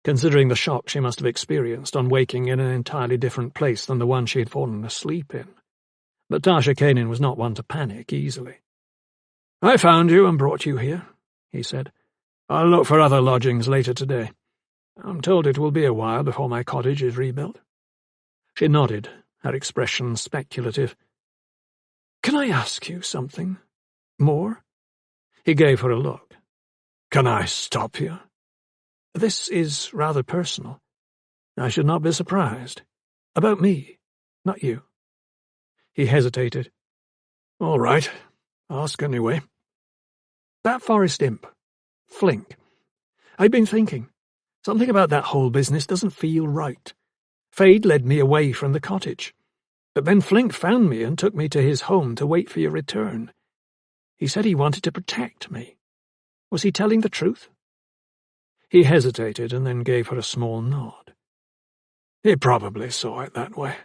B: considering the shock she must have experienced on waking in an entirely different place than the one she had fallen asleep in. But Tasha Kanin was not one to panic easily. I found you and brought you here, he said. I'll look for other lodgings later today. I'm told it will be a while before my cottage is rebuilt. She nodded, her expression speculative. Can I ask you something more? He gave her a look. Can I stop you? This is rather personal. I should not be surprised. About me, not you. He hesitated. All right, ask anyway. That forest imp, Flink. I've been thinking. Something about that whole business doesn't feel right. Fade led me away from the cottage, but then Flink found me and took me to his home to wait for your return. He said he wanted to protect me. Was he telling the truth? He hesitated and then gave her a small nod. He probably saw it that way.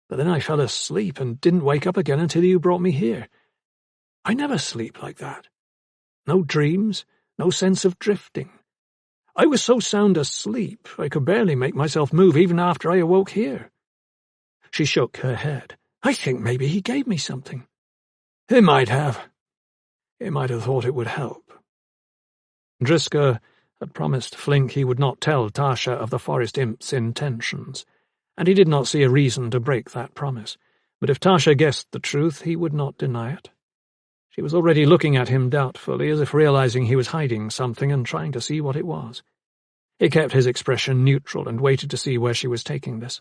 B: But then I fell asleep and didn't wake up again until you brought me here. I never sleep like that. No dreams, no sense of drifting. I was so sound asleep I could barely make myself move even after I awoke here. She shook her head. I think maybe he gave me something. He might have. He might have thought it would help. Driska had promised Flink he would not tell Tasha of the forest imp's intentions, and he did not see a reason to break that promise. But if Tasha guessed the truth, he would not deny it. She was already looking at him doubtfully, as if realizing he was hiding something and trying to see what it was. He kept his expression neutral and waited to see where she was taking this.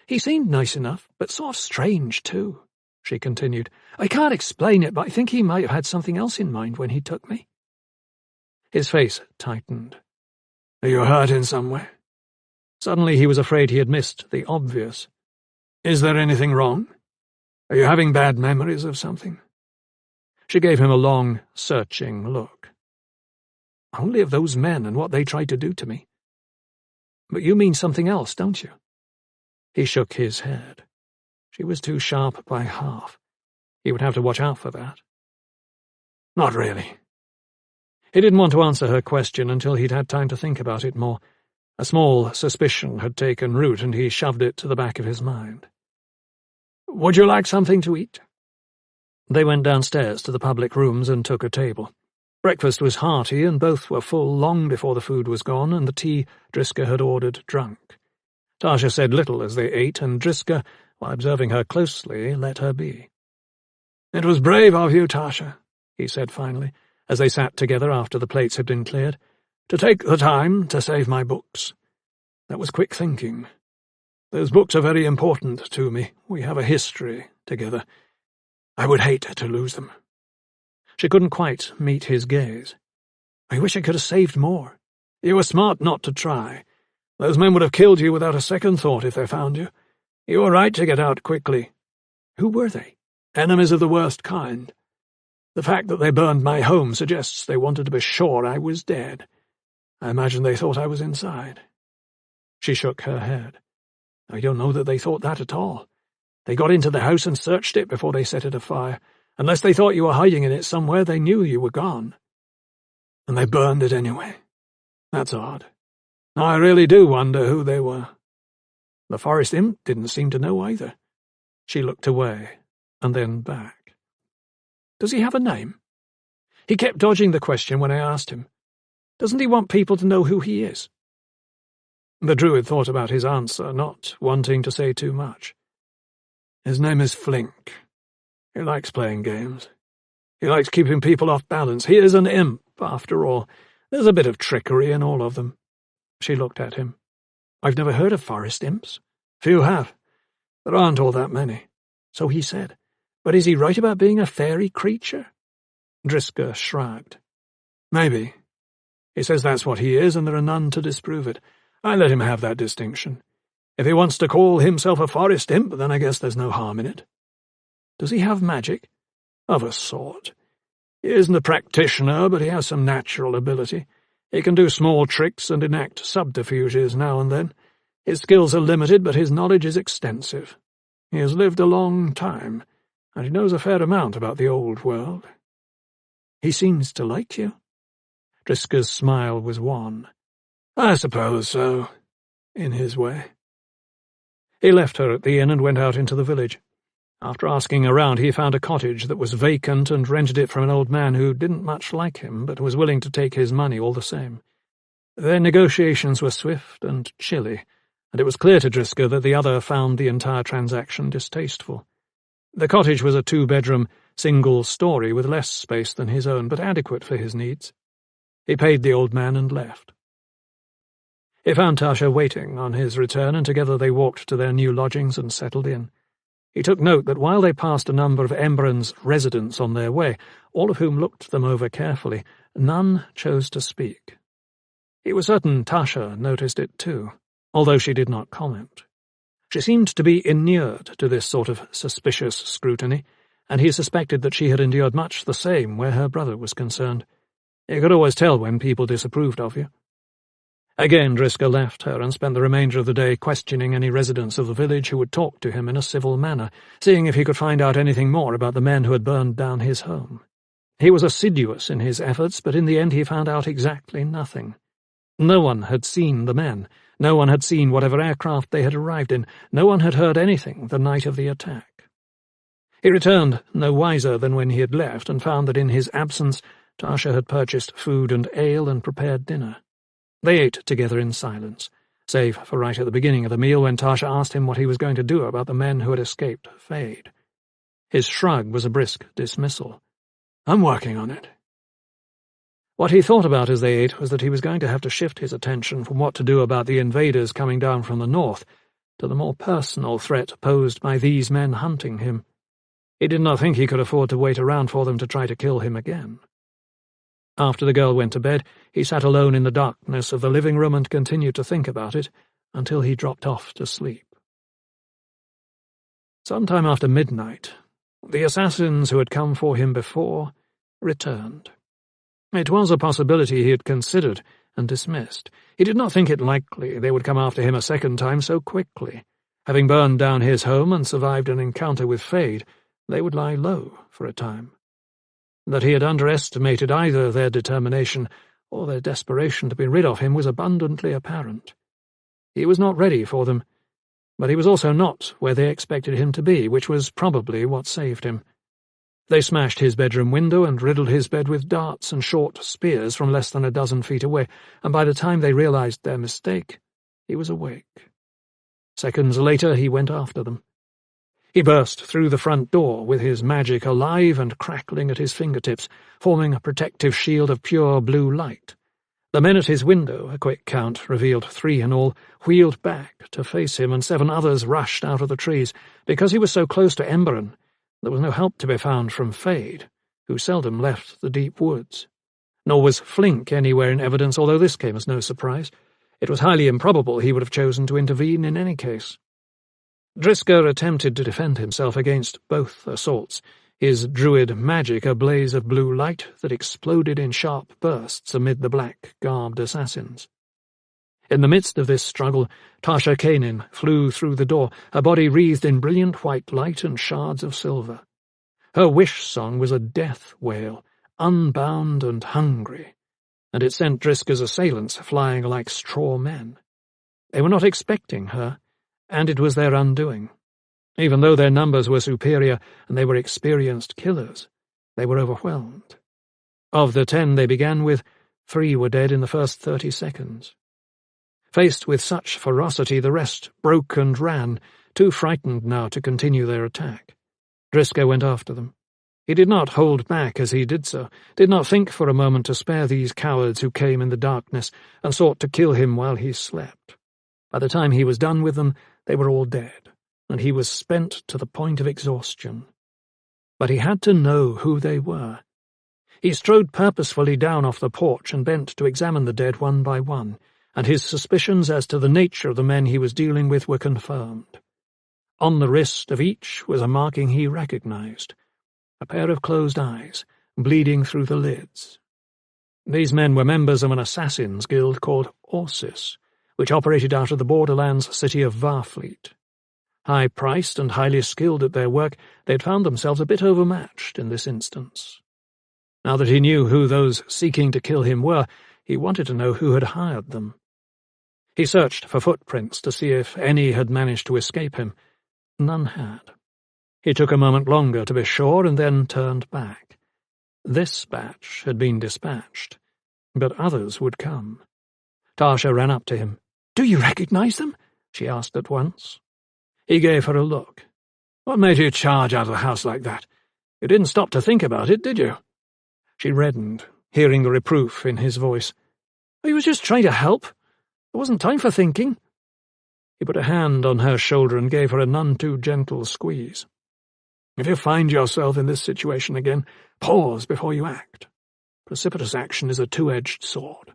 B: He seemed nice enough, but sort of strange, too, she continued. I can't explain it, but I think he might have had something else in mind when he took me. His face tightened. Are you hurt in some way? Suddenly he was afraid he had missed the obvious. Is there anything wrong? Are you having bad memories of something?" She gave him a long, searching look.
A: "Only of those men and what they tried to do to me. But you mean something else, don't you?" He shook his head. She was too sharp by half. He would have to watch out for that.
B: "Not really."
A: He didn't want to answer her question until he'd had time to think about it more. A small suspicion had taken root, and he shoved it to the back of his mind.
B: "Would you like something to eat?"
A: They went downstairs to the public rooms and took a table. Breakfast was hearty, and both were full long before the food was gone, and the tea Driska had ordered drunk. Tasha said little as they ate, and Driska, while observing her closely, let her be.
B: "It was brave of you, Tasha,"
A: he said finally, as they sat together after the plates had been cleared,
B: "to take the time to save my books. That was quick thinking. Those books are very important to me. We have a history together. I would hate to lose them."
A: She couldn't quite meet his gaze.
B: "I wish I could have saved more. You were smart not to try. Those men would have killed you without a second thought if they found you. You were right to get out quickly."
A: "Who were they?"
B: "Enemies of the worst kind. The fact that they burned my home suggests they wanted to be sure I was dead. I imagine they thought I was inside."
A: She shook her head.
B: "I don't know that they thought that at all. They got into the house and searched it before they set it afire. Unless they thought you were hiding in it somewhere, they knew you were gone. And they burned it anyway. That's odd. I really do wonder who they were."
A: The forest imp didn't seem to know either. She looked away, and then back. "Does he have a name? He kept dodging the question when I asked him. Doesn't he want people to know who he is?"
B: The druid thought about his answer, not wanting to say too much. "His name is Flink. He likes playing games. He likes keeping people off balance. He is an imp, after all. There's a bit of trickery in all of them."
A: She looked at him. "I've never heard of forest imps."
B: "Few have. There aren't all that many."
A: "So he said. But is he right about being a fairy creature?"
B: Driska shrugged. "Maybe. He says that's what he is, and there are none to disprove it. I let him have that distinction. If he wants to call himself a forest imp, then I guess there's no harm in it."
A: "Does he have magic?"
B: "Of a sort. He isn't a practitioner, but he has some natural ability. He can do small tricks and enact subterfuges now and then. His skills are limited, but his knowledge is extensive. He has lived a long time, and he knows a fair amount about the old world."
A: "He seems to like you."
B: Driska's smile was wan. "I suppose so, in his way."
A: He left her at the inn and went out into the village. After asking around, he found a cottage that was vacant and rented it from an old man who didn't much like him, but was willing to take his money all the same. Their negotiations were swift and chilly, and it was clear to Driska that the other found the entire transaction distasteful. The cottage was a 2-bedroom, single-story with less space than his own, but adequate for his needs. He paid the old man and left. He found Tasha waiting on his return, and together they walked to their new lodgings and settled in. He took note that while they passed a number of Emberon's residents on their way, all of whom looked them over carefully, none chose to speak. He was certain Tasha noticed it too, although she did not comment. She seemed to be inured to this sort of suspicious scrutiny, and he suspected that she had endured much the same where her brother was concerned. You could always tell when people disapproved of you. Again Driska left her and spent the remainder of the day questioning any residents of the village who would talk to him in a civil manner, seeing if he could find out anything more about the men who had burned down his home. He was assiduous in his efforts, but in the end he found out exactly nothing. No one had seen the men. No one had seen whatever aircraft they had arrived in. No one had heard anything the night of the attack. He returned no wiser than when he had left, and found that in his absence Tasha had purchased food and ale and prepared dinner. They ate together in silence, save for right at the beginning of the meal when Tasha asked him what he was going to do about the men who had escaped Fade. His shrug was a brisk dismissal.
B: "I'm working on it."
A: What he thought about as they ate was that he was going to have to shift his attention from what to do about the invaders coming down from the north to the more personal threat posed by these men hunting him. He did not think he could afford to wait around for them to try to kill him again. After the girl went to bed, he sat alone in the darkness of the living room and continued to think about it until he dropped off to sleep. Sometime after midnight, The assassins who had come for him before returned. It was a possibility he had considered and dismissed. He did not think it likely they would come after him a second time so quickly. Having burned down his home and survived an encounter with Fade, they would lie low for a time. That he had underestimated either their determination or their desperation to be rid of him was abundantly apparent. He was not ready for them, but he was also not where they expected him to be, which was probably what saved him. They smashed his bedroom window and riddled his bed with darts and short spears from less than a dozen feet away, and by the time they realized their mistake, he was awake. Seconds later, he went after them. He burst through the front door with his magic alive and crackling at his fingertips, forming a protective shield of pure blue light. The men at his window, a quick count revealed 3 in all, wheeled back to face him, and 7 others rushed out of the trees. Because he was so close to Emberon, there was no help to be found from Fade, who seldom left the deep woods. Nor was Flink anywhere in evidence, although this came as no surprise. It was highly improbable he would have chosen to intervene in any case. Driscoll attempted to defend himself against both assaults, his druid magic a blaze of blue light that exploded in sharp bursts amid the black-garbed assassins. In the midst of this struggle, Tasha Kanin flew through the door, her body wreathed in brilliant white light and shards of silver. Her wish song was a death wail, unbound and hungry, and it sent Driscoll's assailants flying like straw men. They were not expecting her, and it was their undoing. Even though their numbers were superior and they were experienced killers, they were overwhelmed. Of the 10 they began with, 3 were dead in the first 30 seconds. Faced with such ferocity, the rest broke and ran, too frightened now to continue their attack. Driscoll went after them. He did not hold back as he did so, did not think for a moment to spare these cowards who came in the darkness and sought to kill him while he slept. By the time he was done with them, they were all dead, and he was spent to the point of exhaustion. But he had to know who they were. He strode purposefully down off the porch and bent to examine the dead one by one, and his suspicions as to the nature of the men he was dealing with were confirmed. On the wrist of each was a marking he recognized, a pair of closed eyes, bleeding through the lids. These men were members of an assassins' guild called Orsis, which operated out of the borderlands city of Varfleet. High-priced and highly skilled at their work, they had found themselves a bit overmatched in this instance. Now that he knew who those seeking to kill him were, he wanted to know who had hired them. He searched for footprints to see if any had managed to escape him. None had. He took a moment longer to be sure and then turned back. This batch had been dispatched, but others would come. Tasha ran up to him. "Do you recognize them?" she asked at once. He gave her a look. "What made you charge out of the house like that? You didn't stop to think about it, did you?" She reddened, hearing the reproof in his voice. "I was just trying to help. There wasn't time for thinking." He put a hand on her shoulder and gave her a none-too-gentle squeeze. "If you find yourself in this situation again, pause before you act. Precipitous action is a two-edged sword.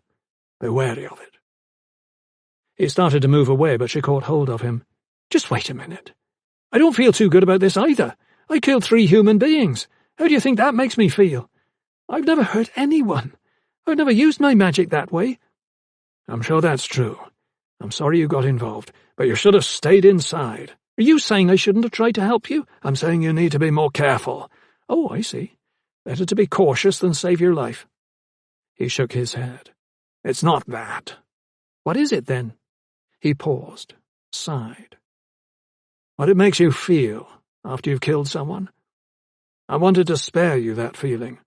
A: Be wary of it." He started to move away, but she caught hold of him. "Just wait a minute. I don't feel too good about this either. I killed 3 human beings. How do you think that makes me feel? I've never hurt anyone. I've never used my magic that way." "I'm sure that's true. I'm sorry you got involved, but you should have stayed inside." "Are you saying I shouldn't have tried to help you?"
B: "I'm saying you need to be more careful."
A: "Oh, I see. Better to be cautious than save your life." He shook his head.
B: "It's not that."
A: "What is it, then?" He paused, sighed.
B: "What it makes you feel after you've killed someone. I wanted to spare you that feeling.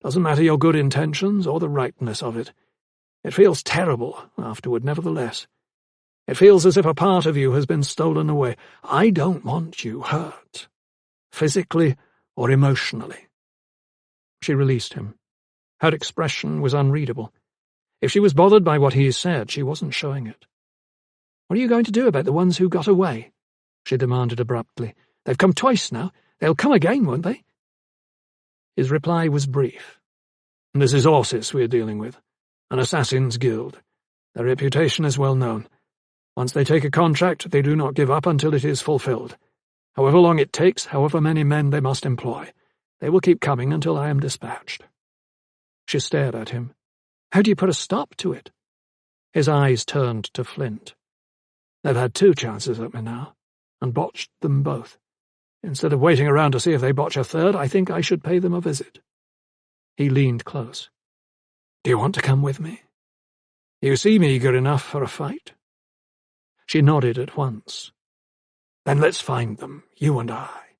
B: Doesn't matter your good intentions or the rightness of it. It feels terrible afterward, nevertheless. It feels as if a part of you has been stolen away. I don't want you hurt, physically or emotionally." She released him. Her expression was unreadable. If she was bothered by what he said, she wasn't showing it. "What are you going to do about the ones who got away?" she demanded abruptly. "They've come twice now. They'll come again, won't they?" His reply was brief. "This is Orsis we're dealing with, an assassin's guild. Their reputation is well known. Once they take a contract, they do not give up until it is fulfilled.
C: However long it takes, however many men they must employ, they will keep coming until I am dispatched." She stared at him. "How do you put a stop to it?" His eyes turned to flint. "They've had 2 chances at me now, and botched them both. Instead of waiting around to see if they botch a third, I think I should pay them a visit." He leaned close. "Do you want to come with me? You seem eager enough for a fight." She nodded at once. "Then let's find them, you and I,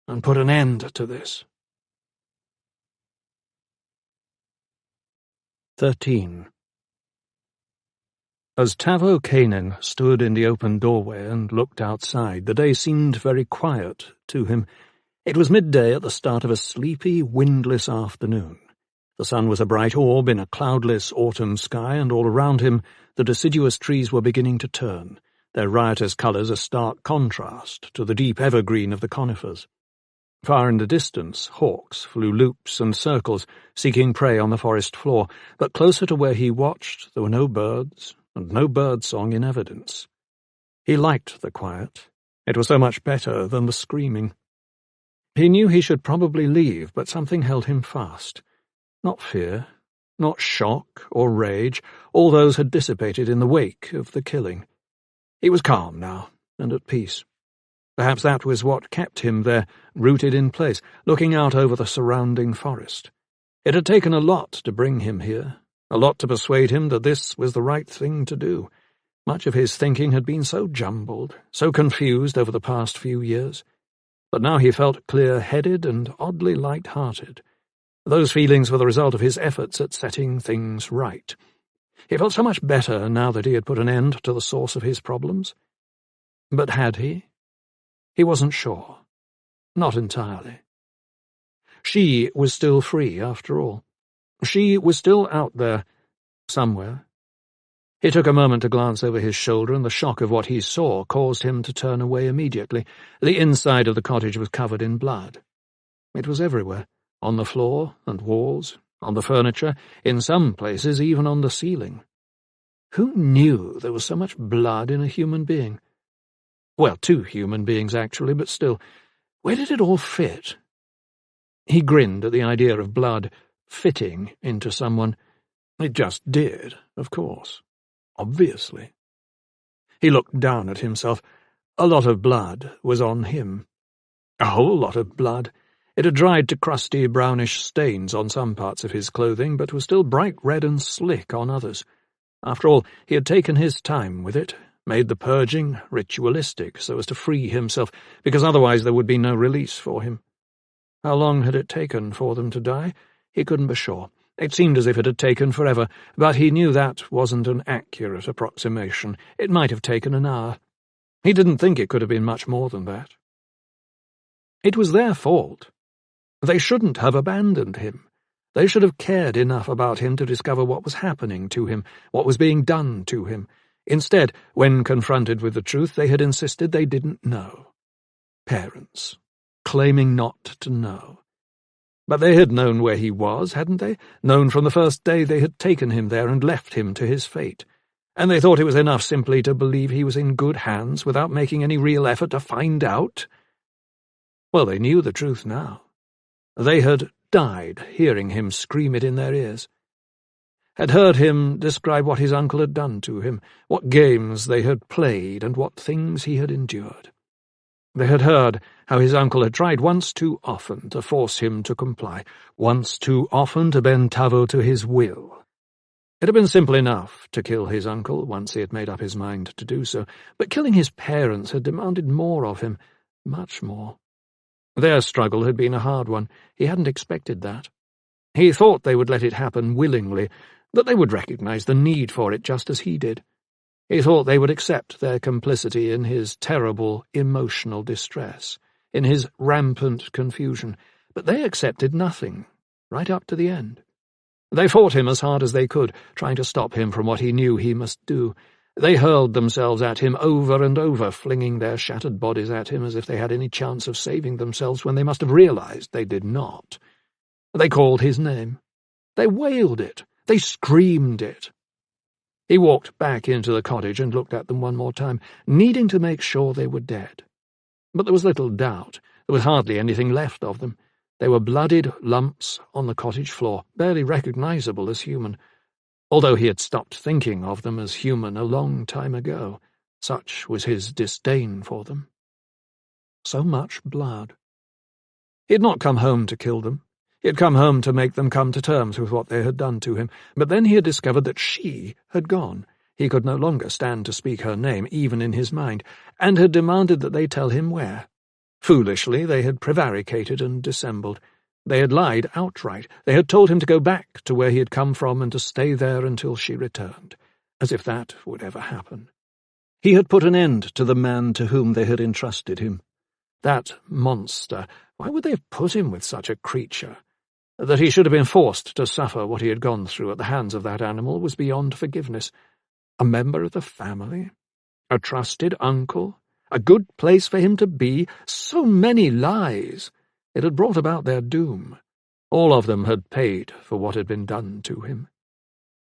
C: and put an end to this."
A: 13. As Tavo Kanin stood in the open doorway and looked outside, the day seemed very quiet to him. It was midday at the start of a sleepy, windless afternoon. The sun was a bright orb in a cloudless autumn sky, and all around him the deciduous trees were beginning to turn, their riotous colours a stark contrast to the deep evergreen of the conifers. Far in the distance, hawks flew loops and circles, seeking prey on the forest floor, but closer to where he watched there were no birds, and no bird-song in evidence. He liked the quiet. It was so much better than the screaming. He knew he should probably leave, but something held him fast. Not fear, not shock or rage, all those had dissipated in the wake of the killing. He was calm now, and at peace. Perhaps that was what kept him there, rooted in place, looking out over the surrounding forest. It had taken a lot to bring him here, a lot to persuade him that this was the right thing to do. Much of his thinking had been so jumbled, so confused over the past few years. But now he felt clear-headed and oddly light-hearted. Those feelings were the result of his efforts at setting things right. He felt so much better now that he had put an end to the source of his problems. But had he? He wasn't sure. Not entirely. She was still free, after all. She was still out there, somewhere. He took a moment to glance over his shoulder, and the shock of what he saw caused him to turn away immediately. The inside of the cottage was covered in blood. It was everywhere, on the floor and walls, on the furniture, in some places even on the ceiling. Who knew there was so much blood in a human being? Well, 2 human beings, actually, but still, where did it all fit? He grinned at the idea of blood fitting into someone. It just did, of course. Obviously. He looked down at himself. A lot of blood was on him. A whole lot of blood. It had dried to crusty, brownish stains on some parts of his clothing, but was still bright red and slick on others. After all, he had taken his time with it, made the purging ritualistic so as to free himself, because otherwise there would be no release for him. How long had it taken for them to die? He couldn't be sure. It seemed as if it had taken forever, but he knew that wasn't an accurate approximation. It might have taken an hour. He didn't think it could have been much more than that. It was their fault. They shouldn't have abandoned him. They should have cared enough about him to discover what was happening to him, what was being done to him. Instead, when confronted with the truth, they had insisted they didn't know. Parents, claiming not to know. But they had known where he was, hadn't they? Known from the first day they had taken him there and left him to his fate. And they thought it was enough simply to believe he was in good hands without making any real effort to find out? Well, they knew the truth now. They had died hearing him scream it in their ears. Had heard him describe what his uncle had done to him, what games they had played, and what things he had endured. They had heard how his uncle had tried once too often to force him to comply, once too often to bend Tavo to his will. It had been simple enough to kill his uncle once he had made up his mind to do so, but killing his parents had demanded more of him, much more. Their struggle had been a hard one. He hadn't expected that. He thought they would let it happen willingly, that they would recognize the need for it just as he did. He thought they would accept their complicity in his terrible emotional distress, in his rampant confusion, but they accepted nothing, right up to the end. They fought him as hard as they could, trying to stop him from what he knew he must do. They hurled themselves at him over and over, flinging their shattered bodies at him as if they had any chance of saving themselves when they must have realized they did not. They called his name. They wailed it. They screamed it. He walked back into the cottage and looked at them one more time, needing to make sure they were dead. But there was little doubt. There was hardly anything left of them. They were bloodied lumps on the cottage floor, barely recognizable as human, although he had stopped thinking of them as human a long time ago. Such was his disdain for them. So much blood. He had not come home to kill them. He had come home to make them come to terms with what they had done to him. But then he had discovered that she had gone. He could no longer stand to speak her name, even in his mind, and had demanded that they tell him where. Foolishly, they had prevaricated and dissembled. They had lied outright. They had told him to go back to where he had come from and to stay there until she returned, as if that would ever happen. He had put an end to the man to whom they had entrusted him. That monster, why would they have put him with such a creature? That he should have been forced to suffer what he had gone through at the hands of that animal was beyond forgiveness. A member of the family? A trusted uncle? A good place for him to be? So many lies! It had brought about their doom. All of them had paid for what had been done to him.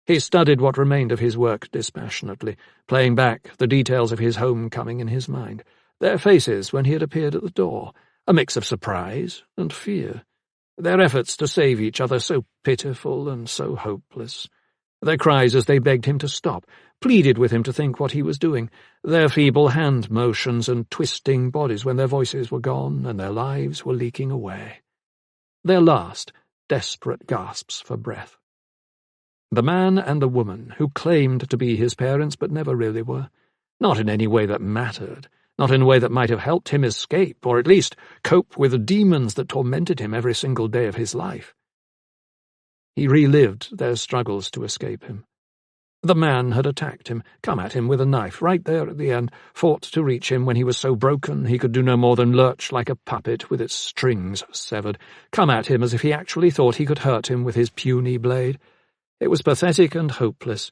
A: He studied what remained of his work dispassionately, playing back the details of his homecoming in his mind, their faces when he had appeared at the door, a mix of surprise and fear, their efforts to save each other so pitiful and so hopeless, their cries as they begged him to stop, pleaded with him to think what he was doing, their feeble hand motions and twisting bodies when their voices were gone and their lives were leaking away, their last desperate gasps for breath. The man and the woman who claimed to be his parents but never really were, not in any way that mattered, not in a way that might have helped him escape, or at least cope with the demons that tormented him every single day of his life. He relived their struggles to escape him. The man had attacked him, come at him with a knife right there at the end, fought to reach him when he was so broken he could do no more than lurch like a puppet with its strings severed, come at him as if he actually thought he could hurt him with his puny blade. It was pathetic and hopeless,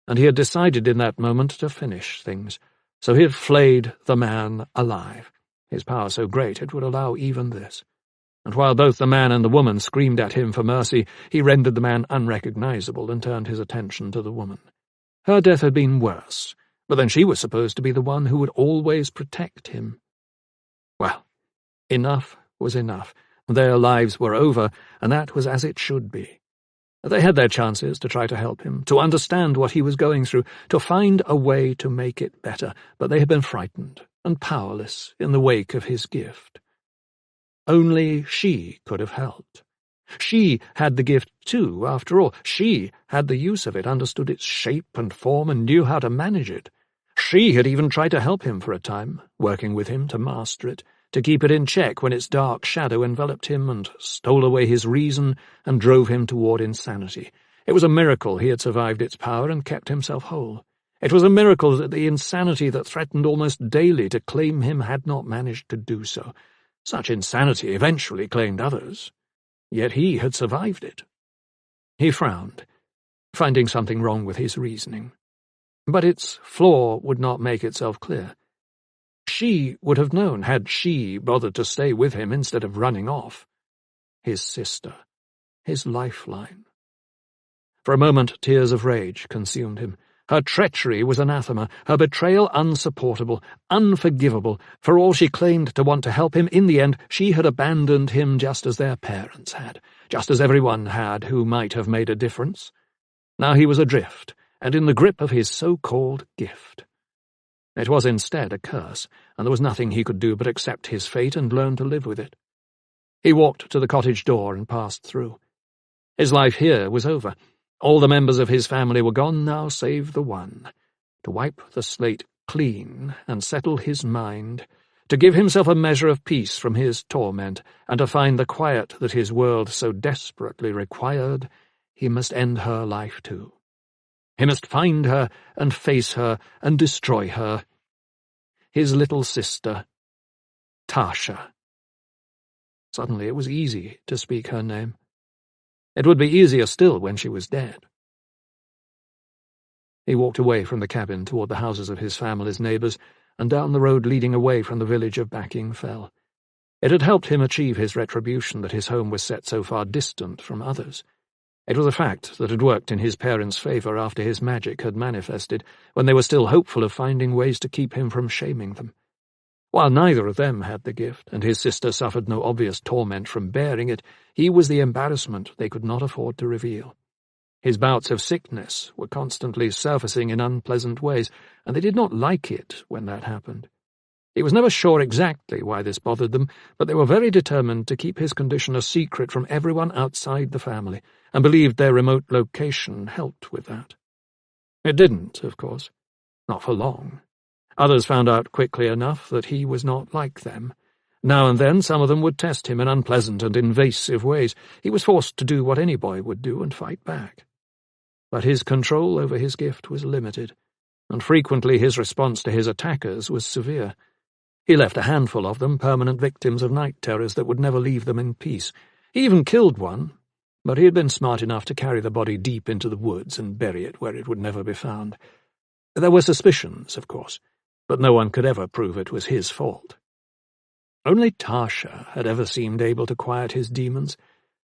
A: and he had decided in that moment to finish things. So he had flayed the man alive, his power so great it would allow even this. And while both the man and the woman screamed at him for mercy, he rendered the man unrecognizable and turned his attention to the woman. Her death had been worse, but then she was supposed to be the one who would always protect him. Well, enough was enough. Their lives were over, and that was as it should be. They had their chances to try to help him, to understand what he was going through, to find a way to make it better, but they had been frightened and powerless in the wake of his gift. Only she could have helped. She had the gift too, after all. She had the use of it, understood its shape and form, and knew how to manage it. She had even tried to help him for a time, working with him to master it, to keep it in check when its dark shadow enveloped him and stole away his reason and drove him toward insanity. It was a miracle he had survived its power and kept himself whole. It was a miracle that the insanity that threatened almost daily to claim him had not managed to do so. Such insanity eventually claimed others. Yet he had survived it. He frowned, finding something wrong with his reasoning. But its flaw would not make itself clear. She would have known had she bothered to stay with him instead of running off. His sister, his lifeline. For a moment, tears of rage consumed him. Her treachery was anathema, her betrayal unsupportable, unforgivable. For all she claimed to want to help him, in the end she had abandoned him just as their parents had, just as everyone had who might have made a difference. Now he was adrift, and in the grip of his so-called gift. It was instead a curse, and there was nothing he could do but accept his fate and learn to live with it. He walked to the cottage door and passed through. His life here was over. All the members of his family were gone now save the one. To wipe the slate clean and settle his mind, to give himself a measure of peace from his torment, and to find the quiet that his world so desperately required, he must end her life too. He must find her and face her and destroy her. His little sister, Tasha. Suddenly it was easy to speak her name. It would be easier still when she was dead. He walked away from the cabin toward the houses of his family's neighbors and down the road leading away from the village of Backing Fell. It had helped him achieve his retribution that his home was set so far distant from others. It was a fact that had worked in his parents' favor after his magic had manifested, when they were still hopeful of finding ways to keep him from shaming them. While neither of them had the gift, and his sister suffered no obvious torment from bearing it, he was the embarrassment they could not afford to reveal. His bouts of sickness were constantly surfacing in unpleasant ways, and they did not like it when that happened. He was never sure exactly why this bothered them, but they were very determined to keep his condition a secret from everyone outside the family, and believed their remote location helped with that. It didn't, of course. Not for long. Others found out quickly enough that he was not like them. Now and then some of them would test him in unpleasant and invasive ways. He was forced to do what any boy would do and fight back. But his control over his gift was limited, and frequently his response to his attackers was severe. He left a handful of them permanent victims of night terrors that would never leave them in peace. He even killed one, but he had been smart enough to carry the body deep into the woods and bury it where it would never be found. There were suspicions, of course, but no one could ever prove it was his fault. Only Tasha had ever seemed able to quiet his demons,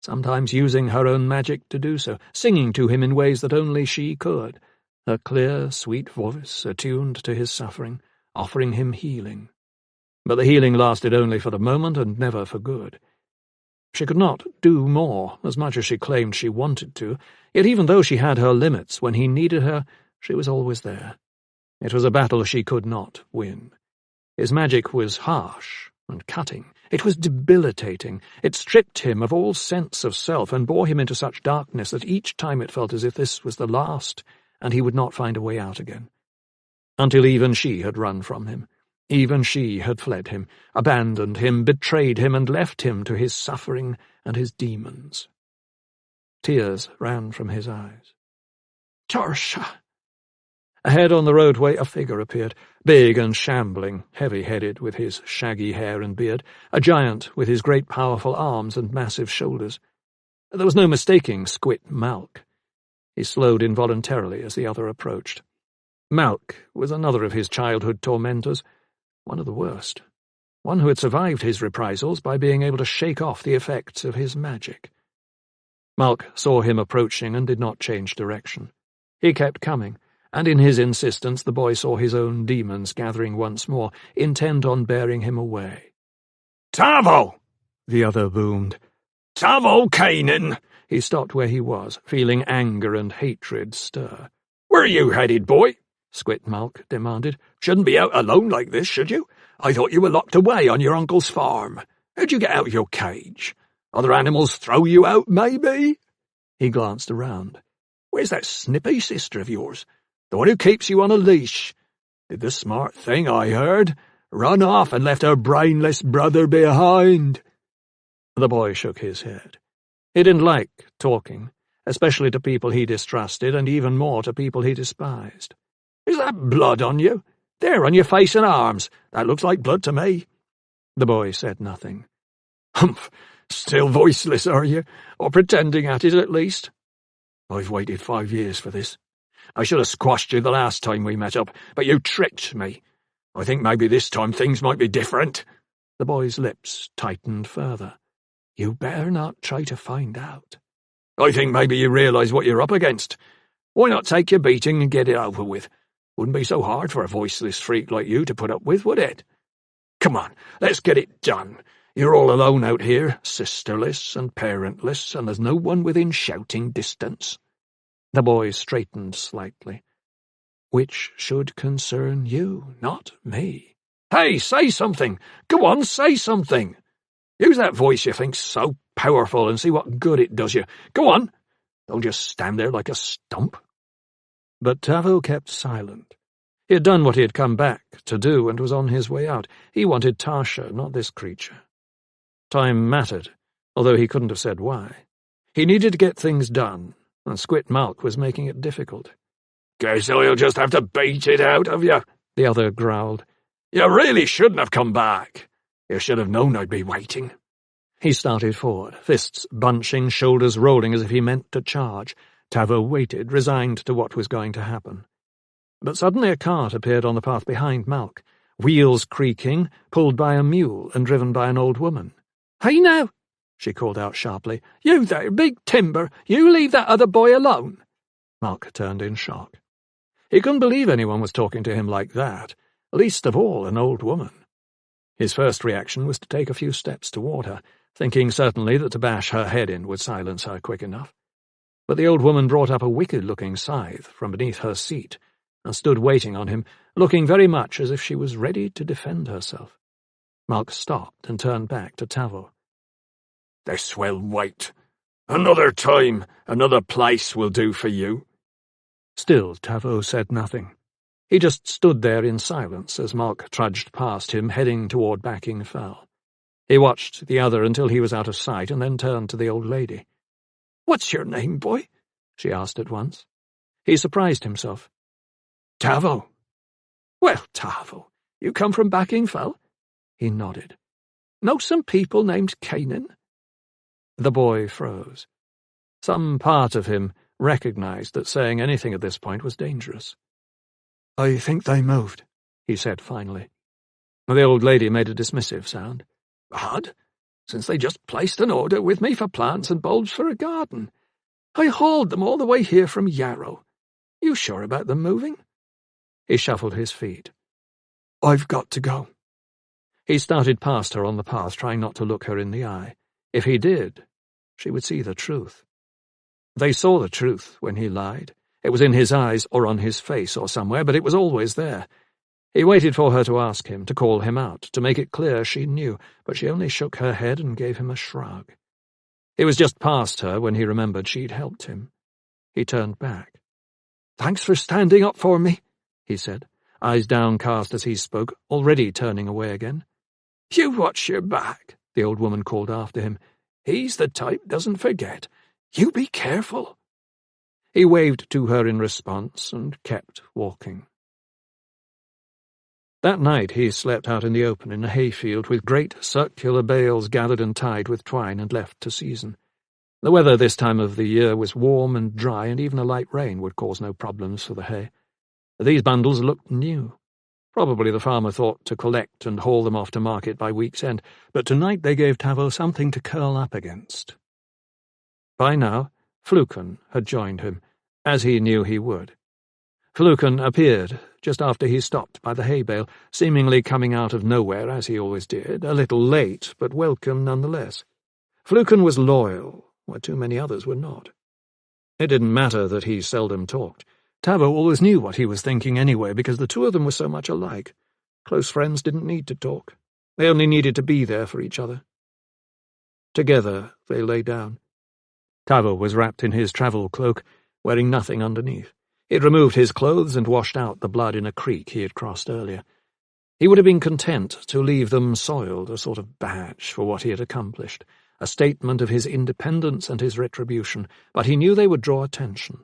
A: sometimes using her own magic to do so, singing to him in ways that only she could, her clear, sweet voice attuned to his suffering, offering him healing. But the healing lasted only for the moment and never for good. She could not do more, as much as she claimed she wanted to, yet even though she had her limits, when he needed her, she was always there. It was a battle she could not win. His magic was harsh and cutting. It was debilitating. It stripped him of all sense of self and bore him into such darkness that each time it felt as if this was the last, and he would not find a way out again. Until even she had run from him. Even she had fled him, abandoned him, betrayed him, and left him to his suffering and his demons. Tears ran from his eyes. Tasha! Ahead on the roadway a figure appeared, big and shambling, heavy-headed with his shaggy hair and beard, a giant with his great powerful arms and massive shoulders. There was no mistaking Squit Malk. He slowed involuntarily as the other approached. Malk was another of his childhood tormentors, one of the worst, one who had survived his reprisals by being able to shake off the effects of his magic. Malk saw him approaching and did not change direction. He kept coming, and in his insistence the boy saw his own demons gathering once more, intent on bearing him away.
B: "Tavo!"
A: the other boomed.
B: "Tavo Kanan!"
A: He stopped where he was, feeling anger and hatred stir.
B: "Where are you headed, boy?"
A: Squit Malk demanded.
B: "Shouldn't be out alone like this, should you? I thought you were locked away on your uncle's farm. How'd you get out of your cage? Other animals throw you out, maybe?"
A: He glanced around.
B: "Where's that snippy sister of yours? The one who keeps you on a leash? Did the smart thing I heard. Run off and left her brainless brother behind."
A: The boy shook his head. He didn't like talking, especially to people he distrusted, and even more to people he despised.
B: "Is that blood on you? There, on your face and arms. That looks like blood to me."
A: The boy said nothing.
B: "Humph! Still voiceless, are you? Or pretending at it, at least? I've waited 5 years for this. I should have squashed you the last time we met up, but you tricked me. I think maybe this time things might be different."
A: The boy's lips tightened further. "You better not try to find out."
B: "I think maybe you realise what you're up against. Why not take your beating and get it over with? Wouldn't be so hard for a voiceless freak like you to put up with, would it? Come on, let's get it done. You're all alone out here, sisterless and parentless, and there's no one within shouting distance."
A: The boy straightened slightly. "Which should concern you, not me."
B: "Hey, say something! Go on, say something! Use that voice you think's so powerful and see what good it does you. Go on! Don't just stand there like a stump."
A: But Tavo kept silent. He had done what he had come back to do and was on his way out. He wanted Tasha, not this creature. Time mattered, although he couldn't have said why. He needed to get things done, and Squit Malk was making it difficult.
B: "Guess I'll just have to beat it out of you,"
A: the other growled.
B: "You really shouldn't have come back. You should have known I'd be waiting."
A: He started forward, fists bunching, shoulders rolling as if he meant to charge. Tavo waited, resigned to what was going to happen. But suddenly a cart appeared on the path behind Malk, wheels creaking, pulled by a mule and driven by an old woman.
B: "Hey now!"
A: she called out sharply.
B: "You there, Big Timber! You leave that other boy alone!"
A: Malk turned in shock. He couldn't believe anyone was talking to him like that, least of all an old woman. His first reaction was to take a few steps toward her, thinking certainly that to bash her head in would silence her quick enough. But the old woman brought up a wicked-looking scythe from beneath her seat and stood waiting on him, looking very much as if she was ready to defend herself. Malk stopped and turned back to Tavo.
B: "This will wait. Another time, another place will do for you."
A: Still, Tavo said nothing. He just stood there in silence as Malk trudged past him, heading toward Backing Fell. He watched the other until he was out of sight and then turned to the old lady. "What's your name, boy?" she asked at once. He surprised himself. "Tavo." "Well, Tavo, you come from Backing Fell?" He nodded. "Know some people named Canaan?" The boy froze. Some part of him recognized that saying anything at this point was dangerous. "I think they moved," he said finally. The old lady made a dismissive sound. "Odd, since they just placed an order with me for plants and bulbs for a garden. I hauled them all the way here from Yarrow. You sure about them moving?" He shuffled his feet. "I've got to go." He started past her on the path, trying not to look her in the eye. If he did, she would see the truth. They saw the truth when he lied. It was in his eyes or on his face or somewhere, but it was always there. He waited for her to ask him, to call him out, to make it clear she knew, but she only shook her head and gave him a shrug. He was just past her when he remembered she'd helped him. He turned back. "Thanks for standing up for me," he said, eyes downcast as he spoke, already turning away again. "You watch your back," the old woman called after him. "He's the type doesn't forget. You be careful." He waved to her in response and kept walking. That night he slept out in the open in a hayfield with great circular bales gathered and tied with twine and left to season. The weather this time of the year was warm and dry, and even a light rain would cause no problems for the hay. These bundles looked new. Probably the farmer thought to collect and haul them off to market by week's end, but tonight they gave Tavo something to curl up against. By now, Fluken had joined him, as he knew he would. Fluken appeared just after he stopped by the hay bale, seemingly coming out of nowhere, as he always did, a little late, but welcome nonetheless. Fluken was loyal, where too many others were not. It didn't matter that he seldom talked. Tavo always knew what he was thinking anyway, because the two of them were so much alike. Close friends didn't need to talk. They only needed to be there for each other. Together they lay down. Tavo was wrapped in his travel cloak, wearing nothing underneath. He'd removed his clothes and washed out the blood in a creek he had crossed earlier. He would have been content to leave them soiled, a sort of badge for what he had accomplished, a statement of his independence and his retribution, but he knew they would draw attention.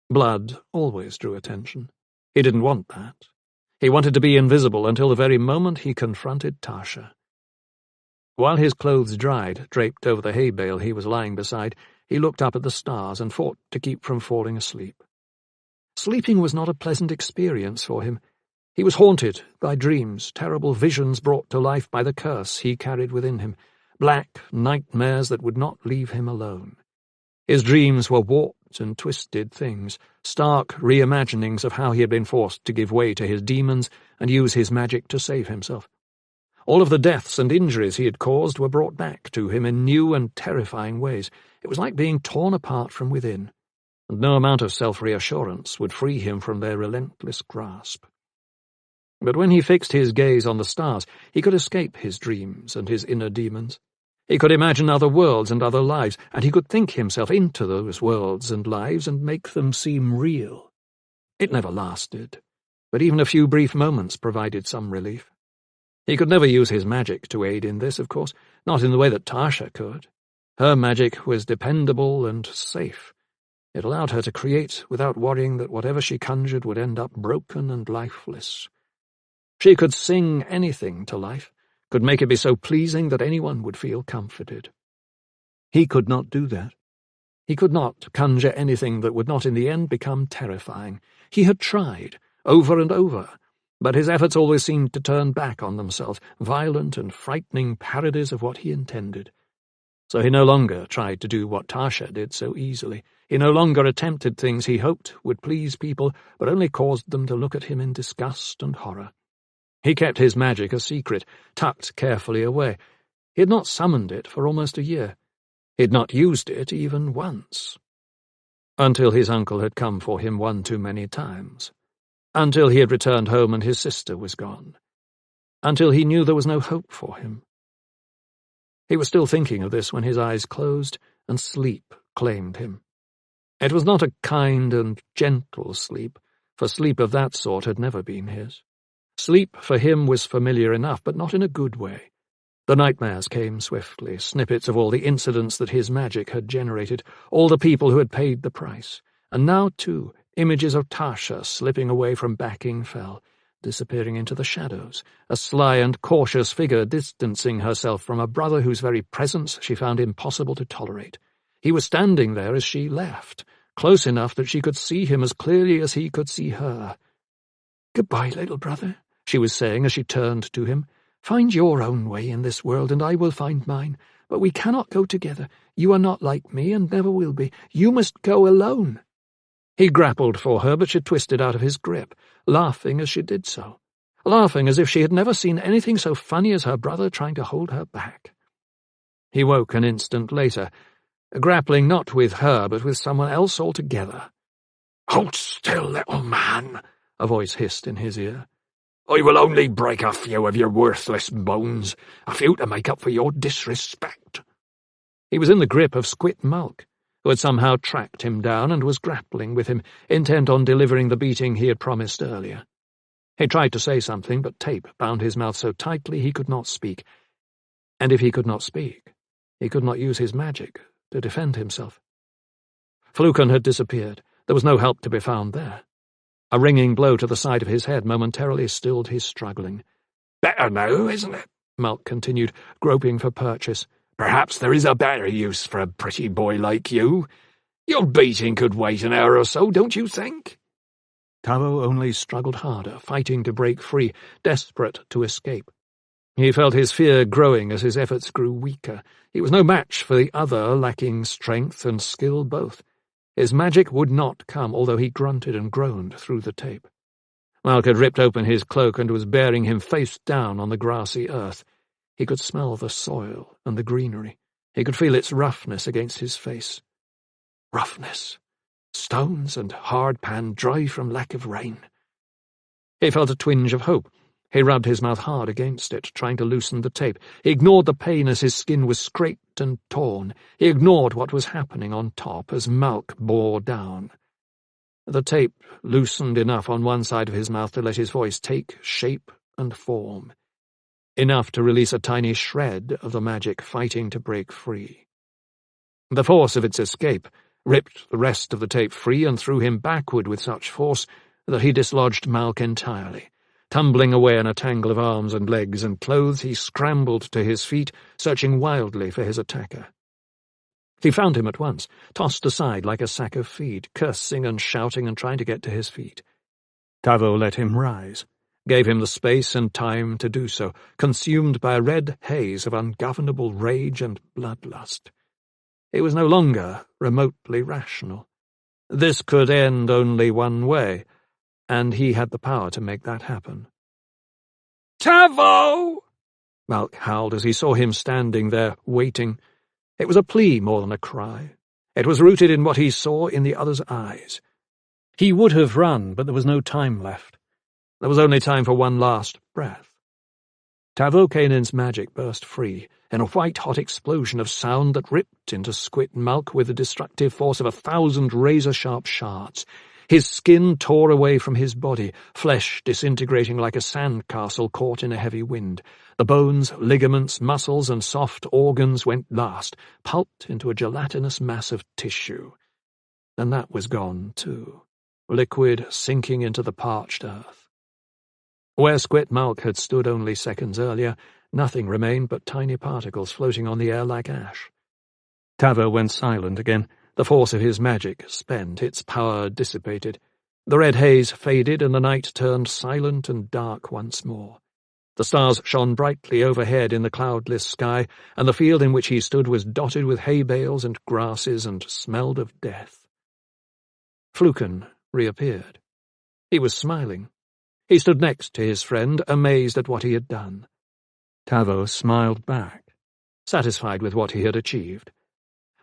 A: Blood always drew attention. He didn't want that. He wanted to be invisible until the very moment he confronted Tasha. While his clothes dried, draped over the hay bale he was lying beside, he looked up at the stars and fought to keep from falling asleep. Sleeping was not a pleasant experience for him. He was haunted by dreams, terrible visions brought to life by the curse he carried within him, black nightmares that would not leave him alone. His dreams were warped and twisted things, stark reimaginings of how he had been forced to give way to his demons and use his magic to save himself. All of the deaths and injuries he had caused were brought back to him in new and terrifying ways. It was like being torn apart from within, and no amount of self-reassurance would free him from their relentless grasp. But when he fixed his gaze on the stars, he could escape his dreams and his inner demons. He could imagine other worlds and other lives, and he could think himself into those worlds and lives and make them seem real. It never lasted, but even a few brief moments provided some relief. He could never use his magic to aid in this, of course, not in the way that Tasha could. Her magic was dependable and safe. It allowed her to create without worrying that whatever she conjured would end up broken and lifeless. She could sing anything to life, could make it be so pleasing that anyone would feel comforted. He could not do that. He could not conjure anything that would not in the end become terrifying. He had tried, over and over, but his efforts always seemed to turn back on themselves, violent and frightening parodies of what he intended. So he no longer tried to do what Tasha did so easily. He no longer attempted things he hoped would please people, but only caused them to look at him in disgust and horror. He kept his magic a secret, tucked carefully away. He had not summoned it for almost a year. He had not used it even once. Until his uncle had come for him one too many times. Until he had returned home and his sister was gone. Until he knew there was no hope for him. He was still thinking of this when his eyes closed and sleep claimed him. It was not a kind and gentle sleep, for sleep of that sort had never been his. Sleep for him was familiar enough, but not in a good way. The nightmares came swiftly, snippets of all the incidents that his magic had generated, all the people who had paid the price, and now, too, images of Tasha slipping away from backing Fell, disappearing into the shadows, a sly and cautious figure distancing herself from a brother whose very presence she found impossible to tolerate. He was standing there as she left, close enough that she could see him as clearly as he could see her. "Goodbye, little brother," she was saying as she turned to him. "Find your own way in this world, and I will find mine. But we cannot go together. You are not like me, and never will be. You must go alone." He grappled for her, but she twisted out of his grip, laughing as she did so, laughing as if she had never seen anything so funny as her brother trying to hold her back. He woke an instant later, grappling not with her, but with someone else altogether.
B: "Hold still, little man,"
A: a voice hissed in his ear.
B: "I will only break a few of your worthless bones, a few to make up for your disrespect."
A: He was in the grip of Squit Mulk, who had somehow tracked him down and was grappling with him, intent on delivering the beating he had promised earlier. He tried to say something, but tape bound his mouth so tightly he could not speak. And if he could not speak, he could not use his magic to defend himself. Fluken had disappeared. There was no help to be found there. A ringing blow to the side of his head momentarily stilled his struggling.
B: "Better now, isn't it?"
A: Mulk continued, groping for purchase.
B: "Perhaps there is a better use for a pretty boy like you. Your beating could wait an hour or so, don't you think?"
A: Tavo only struggled harder, fighting to break free, desperate to escape. He felt his fear growing as his efforts grew weaker. He was no match for the other, lacking strength and skill both. His magic would not come, although he grunted and groaned through the tape. Mulk had ripped open his cloak and was bearing him face down on the grassy earth. He could smell the soil and the greenery. He could feel its roughness against his face. Roughness. Stones and hard pan dry from lack of rain. He felt a twinge of hope. He rubbed his mouth hard against it, trying to loosen the tape. He ignored the pain as his skin was scraped and torn. He ignored what was happening on top as Mulk bore down. The tape loosened enough on one side of his mouth to let his voice take shape and form. Enough to release a tiny shred of the magic fighting to break free. The force of its escape ripped the rest of the tape free and threw him backward with such force that he dislodged Mulk entirely. Tumbling away in a tangle of arms and legs and clothes, he scrambled to his feet, searching wildly for his attacker. He found him at once, tossed aside like a sack of feed, cursing and shouting and trying to get to his feet. Tavo let him rise, gave him the space and time to do so, consumed by a red haze of ungovernable rage and bloodlust. He was no longer remotely rational. This could end only one way, and he had the power to make that happen.
B: "Tavo!"
A: Mulk howled as he saw him standing there, waiting. It was a plea more than a cry. It was rooted in what he saw in the other's eyes. He would have run, but there was no time left. There was only time for one last breath. Tavo Kanin's magic burst free, in a white-hot explosion of sound that ripped into Squit Mulk with the destructive force of 1,000 razor-sharp shards. His skin tore away from his body, flesh disintegrating like a sandcastle caught in a heavy wind. The bones, ligaments, muscles, and soft organs went last, pulped into a gelatinous mass of tissue. And that was gone, too, liquid sinking into the parched earth. Where Squit Mulk had stood only seconds earlier, nothing remained but tiny particles floating on the air like ash. Tavo went silent again. The force of his magic spent, its power dissipated. The red haze faded, and the night turned silent and dark once more. The stars shone brightly overhead in the cloudless sky, and the field in which he stood was dotted with hay bales and grasses and smelled of death. Fluken reappeared. He was smiling. He stood next to his friend, amazed at what he had done. Tavo smiled back, satisfied with what he had achieved,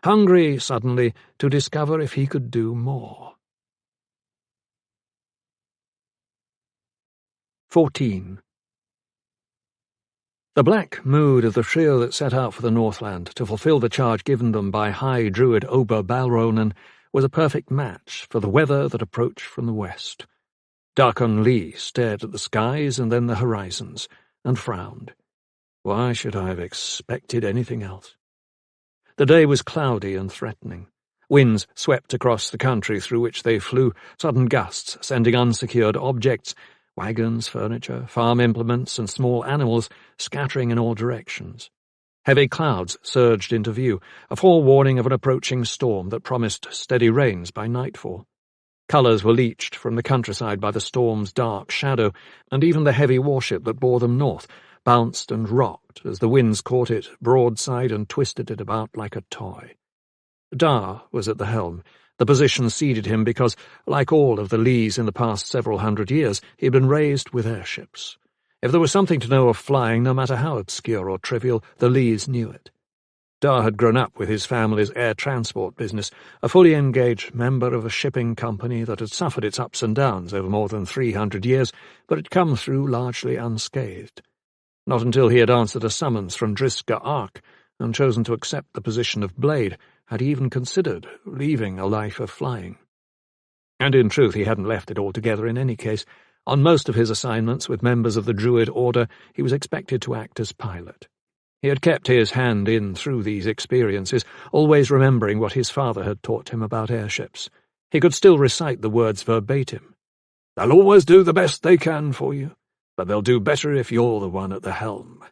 A: hungry suddenly to discover if he could do more. 14. The black mood of the trio that set out for the Northland to fulfill the charge given them by High Druid Ober Balronan was a perfect match for the weather that approached from the west. Darkon Lee stared at the skies and then the horizons, and frowned. Why should I have expected anything else? The day was cloudy and threatening. Winds swept across the country through which they flew, sudden gusts sending unsecured objects, wagons, furniture, farm implements, and small animals scattering in all directions. Heavy clouds surged into view, a forewarning of an approaching storm that promised steady rains by nightfall. Colours were leached from the countryside by the storm's dark shadow, and even the heavy warship that bore them north bounced and rocked as the winds caught it broadside and twisted it about like a toy. Dar was at the helm. The position ceded him because, like all of the Lees in the past several hundred years, he had been raised with airships. If there was something to know of flying, no matter how obscure or trivial, the Lees knew it. Dar had grown up with his family's air transport business, a fully engaged member of a shipping company that had suffered its ups and downs over more than 300 years, but had come through largely unscathed. Not until he had answered a summons from Driska Ark and chosen to accept the position of Blade had he even considered leaving a life of flying. And in truth he hadn't left it altogether in any case. On most of his assignments with members of the Druid Order, he was expected to act as pilot. He had kept his hand in through these experiences, always remembering what his father had taught him about airships. He could still recite the words verbatim. "They'll always do the best they can for you, but they'll do better if you're the one at the helm."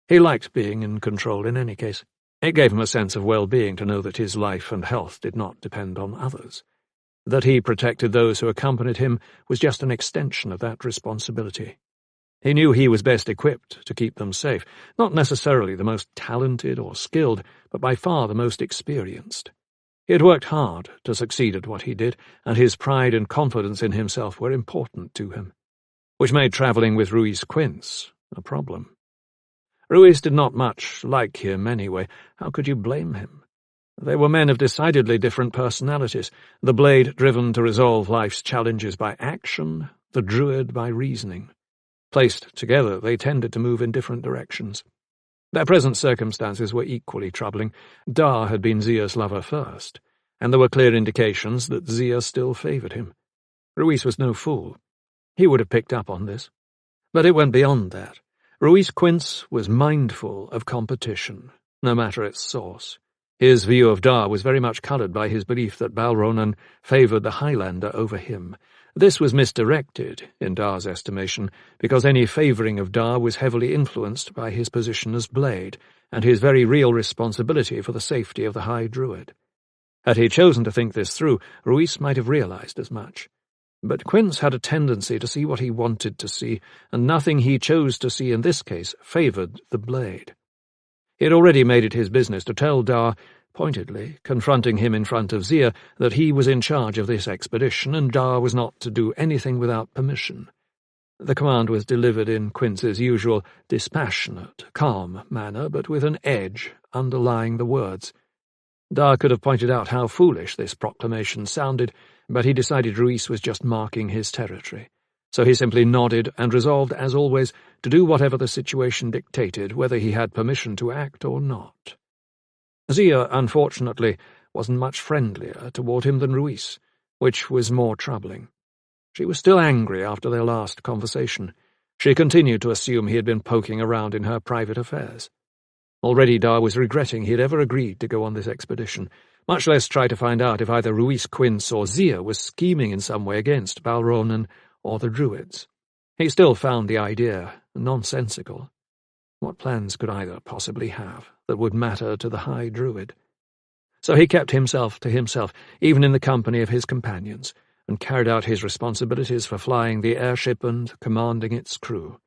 A: He liked being in control in any case. It gave him a sense of well-being to know that his life and health did not depend on others. That he protected those who accompanied him was just an extension of that responsibility. He knew he was best equipped to keep them safe, not necessarily the most talented or skilled, but by far the most experienced. He had worked hard to succeed at what he did, and his pride and confidence in himself were important to him, which made travelling with Ruiz Quince a problem. Ruiz did not much like him anyway. How could you blame him? They were men of decidedly different personalities, the Blade driven to resolve life's challenges by action, the Druid by reasoning. Placed together, they tended to move in different directions. Their present circumstances were equally troubling. Dar had been Zia's lover first, and there were clear indications that Zia still favoured him. Ruiz was no fool. He would have picked up on this. But it went beyond that. Ruiz Quince was mindful of competition, no matter its source. His view of Dar was very much coloured by his belief that Balronan favoured the Highlander over him. This was misdirected, in Dar's estimation, because any favouring of Dar was heavily influenced by his position as Blade, and his very real responsibility for the safety of the High Druid. Had he chosen to think this through, Ruiz might have realised as much. But Quince had a tendency to see what he wanted to see, and nothing he chose to see in this case favoured the Blade. He had already made it his business to tell Dar, pointedly, confronting him in front of Zia, that he was in charge of this expedition, and Dar was not to do anything without permission. The command was delivered in Quince's usual dispassionate, calm manner, but with an edge underlying the words. Dar could have pointed out how foolish this proclamation sounded, but he decided Ruiz was just marking his territory. So he simply nodded and resolved, as always, to do whatever the situation dictated, whether he had permission to act or not. Zia, unfortunately, wasn't much friendlier toward him than Ruiz, which was more troubling. She was still angry after their last conversation. She continued to assume he had been poking around in her private affairs. Already Dar was regretting he had ever agreed to go on this expedition, much less try to find out if either Ruiz Quince or Zia was scheming in some way against Balronan or the Druids. He still found the idea nonsensical. What plans could either possibly have that would matter to the High Druid? So he kept himself to himself, even in the company of his companions, and carried out his responsibilities for flying the airship and commanding its crew.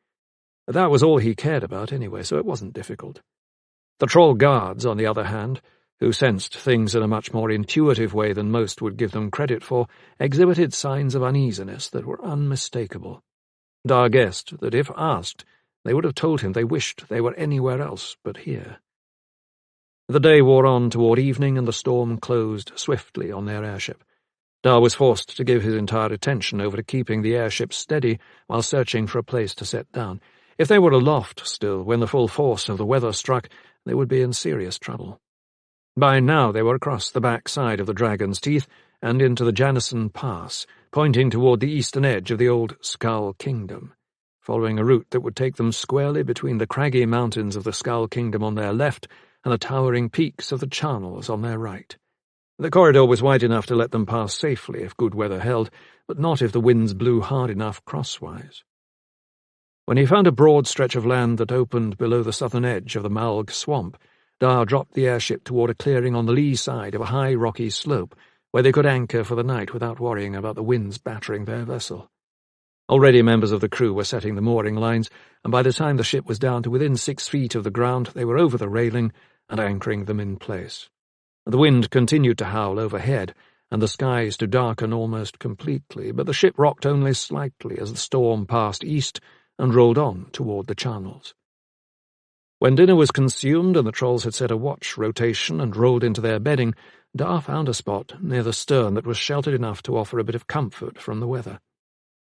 A: That was all he cared about anyway, so it wasn't difficult. The Troll Guards, on the other hand, who sensed things in a much more intuitive way than most would give them credit for, exhibited signs of uneasiness that were unmistakable. Dar guessed that if asked, they would have told him they wished they were anywhere else but here. The day wore on toward evening, and the storm closed swiftly on their airship. Dar was forced to give his entire attention over to keeping the airship steady while searching for a place to set down. If they were aloft still, when the full force of the weather struck, they would be in serious trouble. By now they were across the back side of the Dragon's Teeth and into the Janison Pass, pointing toward the eastern edge of the old Skull Kingdom, following a route that would take them squarely between the craggy mountains of the Skull Kingdom on their left and the towering peaks of the Charnels on their right. The corridor was wide enough to let them pass safely if good weather held, but not if the winds blew hard enough crosswise. When he found a broad stretch of land that opened below the southern edge of the Malg swamp, Dar dropped the airship toward a clearing on the lee side of a high rocky slope, where they could anchor for the night without worrying about the winds battering their vessel. Already members of the crew were setting the mooring lines, and by the time the ship was down to within 6 feet of the ground, they were over the railing and anchoring them in place. The wind continued to howl overhead, and the skies to darken almost completely, but the ship rocked only slightly as the storm passed east and rolled on toward the Charnels. When dinner was consumed and the trolls had set a watch rotation and rolled into their bedding, Dar found a spot near the stern that was sheltered enough to offer a bit of comfort from the weather.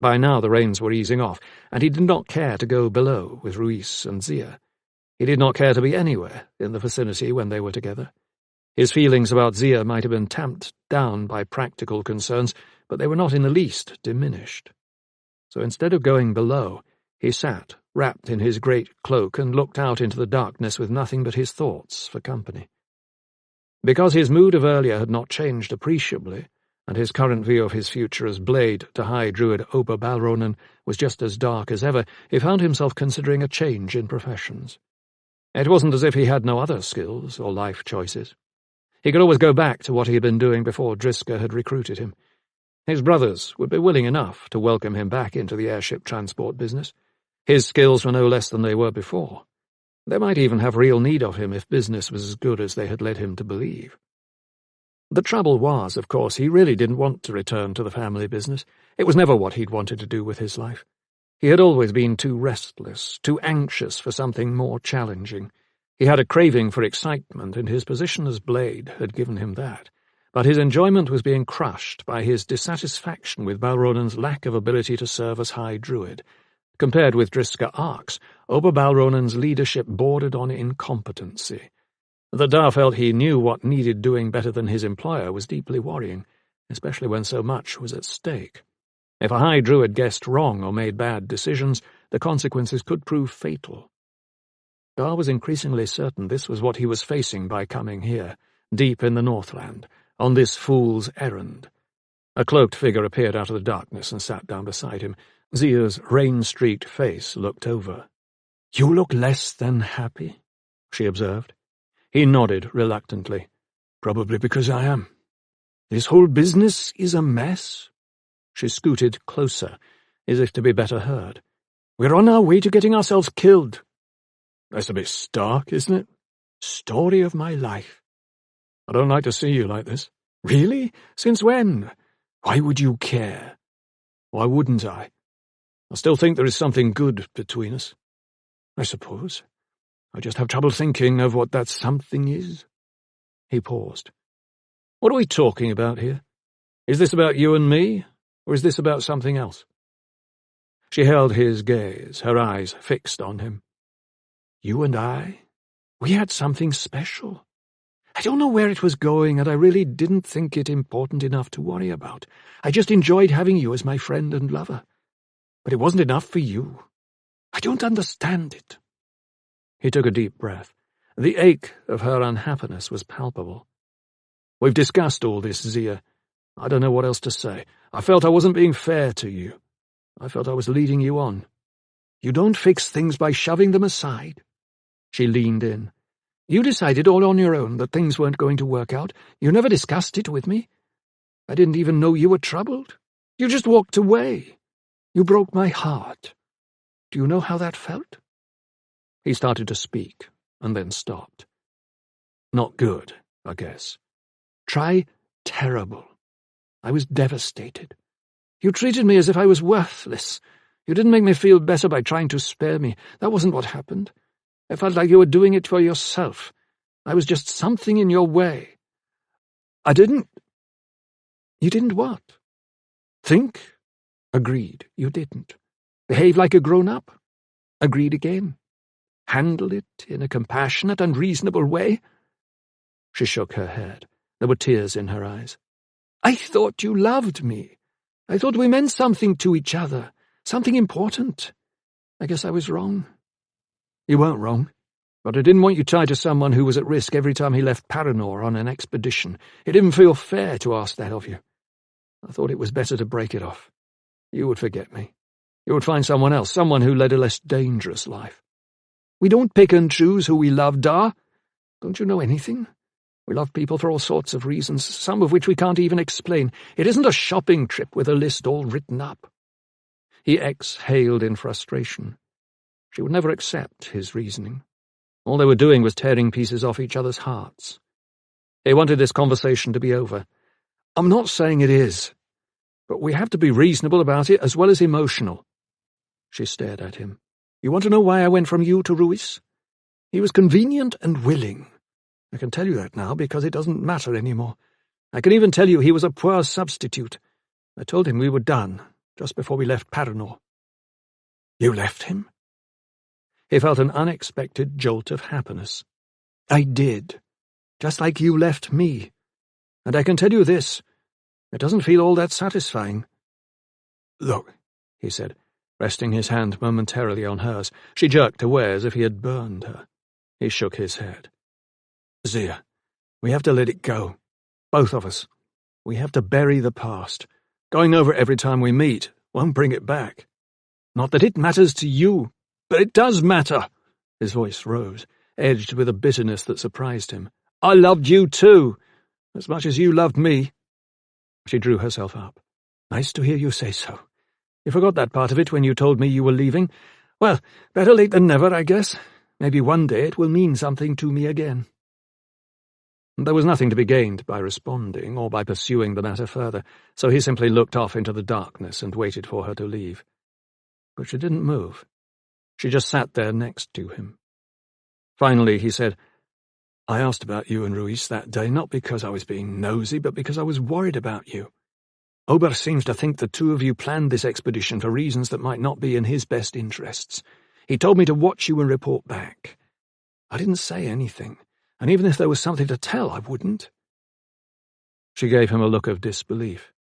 A: By now the rains were easing off, and he did not care to go below with Ruiz and Zia. He did not care to be anywhere in the vicinity when they were together. His feelings about Zia might have been tamped down by practical concerns, but they were not in the least diminished. So instead of going below, he sat, wrapped in his great cloak, and looked out into the darkness with nothing but his thoughts for company. Because his mood of earlier had not changed appreciably, and his current view of his future as blade to High Druid Ober Balronan was just as dark as ever, he found himself considering a change in professions. It wasn't as if he had no other skills or life choices. He could always go back to what he had been doing before Driska had recruited him. His brothers would be willing enough to welcome him back into the airship transport business. His skills were no less than they were before. They might even have real need of him if business was as good as they had led him to believe. The trouble was, of course, he really didn't want to return to the family business. It was never what he'd wanted to do with his life. He had always been too restless, too anxious for something more challenging. He had a craving for excitement, and his position as Blade had given him that. But his enjoyment was being crushed by his dissatisfaction with Balronan's lack of ability to serve as High Druid. Compared with Driska Arx, Ober Balronan's leadership bordered on incompetency. That Dar felt he knew what needed doing better than his employer was deeply worrying, especially when so much was at stake. If a High Druid guessed wrong or made bad decisions, the consequences could prove fatal. Dar was increasingly certain this was what he was facing by coming here, deep in the Northland, on this fool's errand. A cloaked figure appeared out of the darkness and sat down beside him. Zia's rain-streaked face looked over. "You look less than happy," she observed. He nodded reluctantly. "Probably because I am. This whole business is a mess." She scooted closer, as if to be better heard. "We're on our way to getting ourselves killed." "That's a bit stark, isn't it?" "Story of my life." "I don't like to see you like this." "Really? Since when? Why would you care?" "Why wouldn't I? I still think there is something good between us." "I suppose. I just have trouble thinking of what that something is." He paused. "What are we talking about here? Is this about you and me, or is this about something else?" She held his gaze, her eyes fixed on him. "You and I, we had something special. I don't know where it was going, and I really didn't think it important enough to worry about. I just enjoyed having you as my friend and lover. But it wasn't enough for you. I don't understand it." He took a deep breath. The ache of her unhappiness was palpable. "We've discussed all this, Zia. I don't know what else to say. I felt I wasn't being fair to you. I felt I was leading you on." "You don't fix things by shoving them aside." She leaned in. "You decided all on your own that things weren't going to work out. You never discussed it with me. I didn't even know you were troubled. You just walked away. You broke my heart. Do you know how that felt?" He started to speak, and then stopped. "Not good," I guess. Try terrible. I was devastated. You treated me as if I was worthless. You didn't make me feel better by trying to spare me. That wasn't what happened. I felt like you were doing it for yourself. I was just something in your way. I didn't... You didn't what? Think? Agreed, you didn't. Behave like a grown-up? Agreed again. Handle it in a compassionate and reasonable way? She shook her head. There were tears in her eyes. I thought you loved me. I thought we meant something to each other, something important. I guess I was wrong. You weren't wrong, but I didn't want you tied to someone who was at risk every time he left Paranor on an expedition. It didn't feel fair to ask that of you. I thought it was better to break it off. You would forget me. You would find someone else, someone who led a less dangerous life. We don't pick and choose who we love, Dar. Don't you know anything? We love people for all sorts of reasons, some of which we can't even explain. It isn't a shopping trip with a list all written up. He exhaled in frustration. She would never accept his reasoning. All they were doing was tearing pieces off each other's hearts. He wanted this conversation to be over. I'm not saying it is, but we have to be reasonable about it as well as emotional. She stared at him. You want to know why I went from you to Ruiz? He was convenient and willing. I can tell you that now because it doesn't matter anymore. I can even tell you he was a poor substitute. I told him we were done, just before we left Paranor. You left him? He felt an unexpected jolt of happiness. I did, just like you left me. And I can tell you this, it doesn't feel all that satisfying. Look, he said, resting his hand momentarily on hers. She jerked away as if he had burned her. He shook his head. Zia, we have to let it go. Both of us. We have to bury the past. Going over it every time we meet won't bring it back. Not that it matters to you, but it does matter. His voice rose, edged with a bitterness that surprised him. I loved you too, as much as you loved me. She drew herself up. Nice to hear you say so. You forgot that part of it when you told me you were leaving. Well, better late than never, I guess. Maybe one day it will mean something to me again. There was nothing to be gained by responding or by pursuing the matter further, so he simply looked off into the darkness and waited for her to leave. But she didn't move. She just sat there next to him. Finally, he said, I asked about you and Ruiz that day, not because I was being nosy, but because I was worried about you. Ober seems to think the two of you planned this expedition for reasons that might not be in his best interests. He told me to watch you and report back. I didn't say anything, and even if there was something to tell, I wouldn't. She gave him a look of disbelief.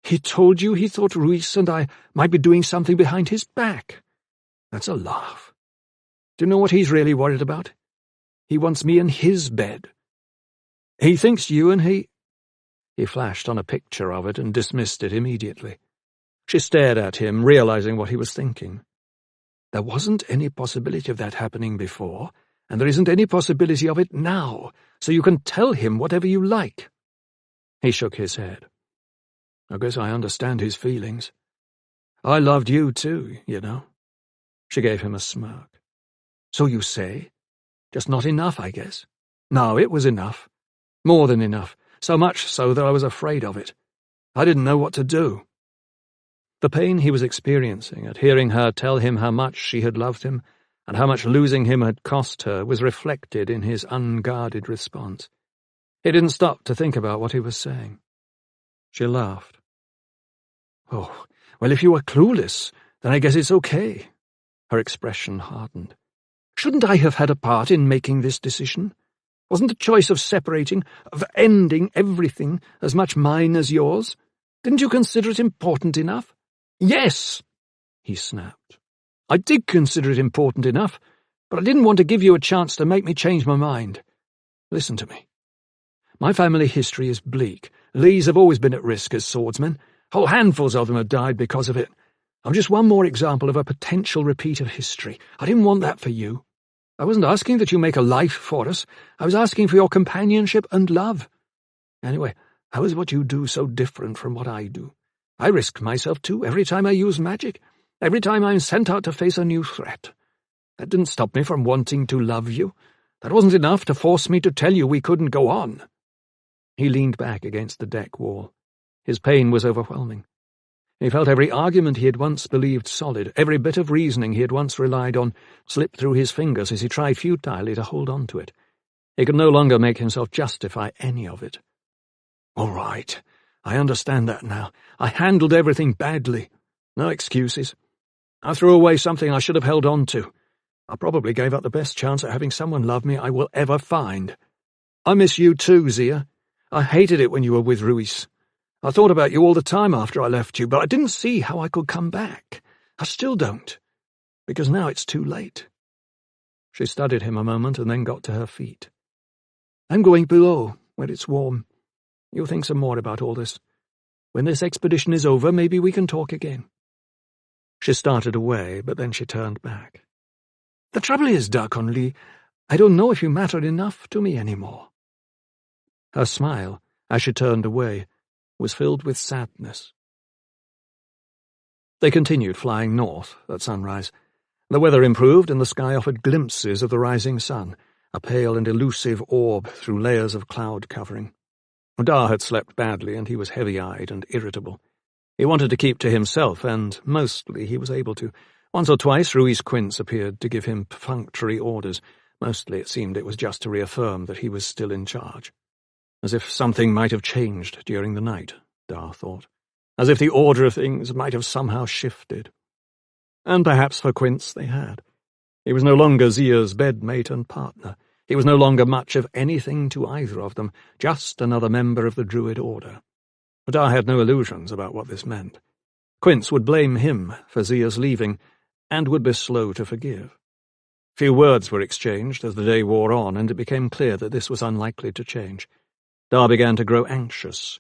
A: He told you he thought Ruiz and I might be doing something behind his back. That's a laugh. Do you know what he's really worried about? He wants me in his bed. He thinks you and he... He flashed on a picture of it and dismissed it immediately. She stared at him, realizing what he was thinking. There wasn't any possibility of that happening before, and there isn't any possibility of it now, so you can tell him whatever you like. He shook his head. I guess I understand his feelings. I loved you too, you know. She gave him a smirk. So you say? Just not enough, I guess. No, it was enough. More than enough. So much so that I was afraid of it. I didn't know what to do. The pain he was experiencing at hearing her tell him how much she had loved him and how much losing him had cost her was reflected in his unguarded response. He didn't stop to think about what he was saying. She laughed. Oh, well, if you were clueless, then I guess it's okay. Her expression hardened. Shouldn't I have had a part in making this decision? Wasn't the choice of separating, of ending everything, as much mine as yours? Didn't you consider it important enough? Yes, he snapped. I did consider it important enough, but I didn't want to give you a chance to make me change my mind. Listen to me. My family history is bleak. Lees have always been at risk as swordsmen. Whole handfuls of them have died because of it. I'm just one more example of a potential repeat of history. I didn't want that for you. I wasn't asking that you make a life for us. I was asking for your companionship and love. Anyway, how is what you do so different from what I do? I risk myself too every time I use magic, every time I'm sent out to face a new threat. That didn't stop me from wanting to love you.
C: That wasn't enough to force me to tell you we couldn't go on."
A: He leaned back against the deck wall. His pain was overwhelming. He felt every argument he had once believed solid, every bit of reasoning he had once relied on, slip through his fingers as he tried futilely to hold on to it. He could no longer make himself justify any of it.
C: "All right, I understand that now. I handled everything badly. No excuses. I threw away something I should have held on to. I probably gave up the best chance at having someone love me I will ever find. I miss you too, Zia. I hated it when you were with Ruiz. I thought about you all the time after I left you, but I didn't see how I could come back. I still don't, because now it's too late."
A: She studied him a moment and then got to her feet.
C: "I'm going below, where it's warm. You'll think some more about all this. When this expedition is over, maybe we can talk again."
A: She started away, but then she turned back.
C: "The trouble is, Darkon Lee, I don't know if you matter enough to me anymore."
A: Her smile, as she turned away, was filled with sadness. They continued flying north at sunrise. The weather improved and the sky offered glimpses of the rising sun, a pale and elusive orb through layers of cloud covering. Dar had slept badly and he was heavy-eyed and irritable. He wanted to keep to himself, and mostly he was able to. Once or twice Ruiz Quince appeared to give him perfunctory orders. Mostly it seemed it was just to reaffirm that he was still in charge. As if something might have changed during the night, Dar thought. As if the order of things might have somehow shifted. And perhaps for Quince they had. He was no longer Zia's bedmate and partner. He was no longer much of anything to either of them, just another member of the Druid Order. Dar had no illusions about what this meant. Quince would blame him for Zia's leaving, and would be slow to forgive. Few words were exchanged as the day wore on, and it became clear that this was unlikely to change. Dar began to grow anxious.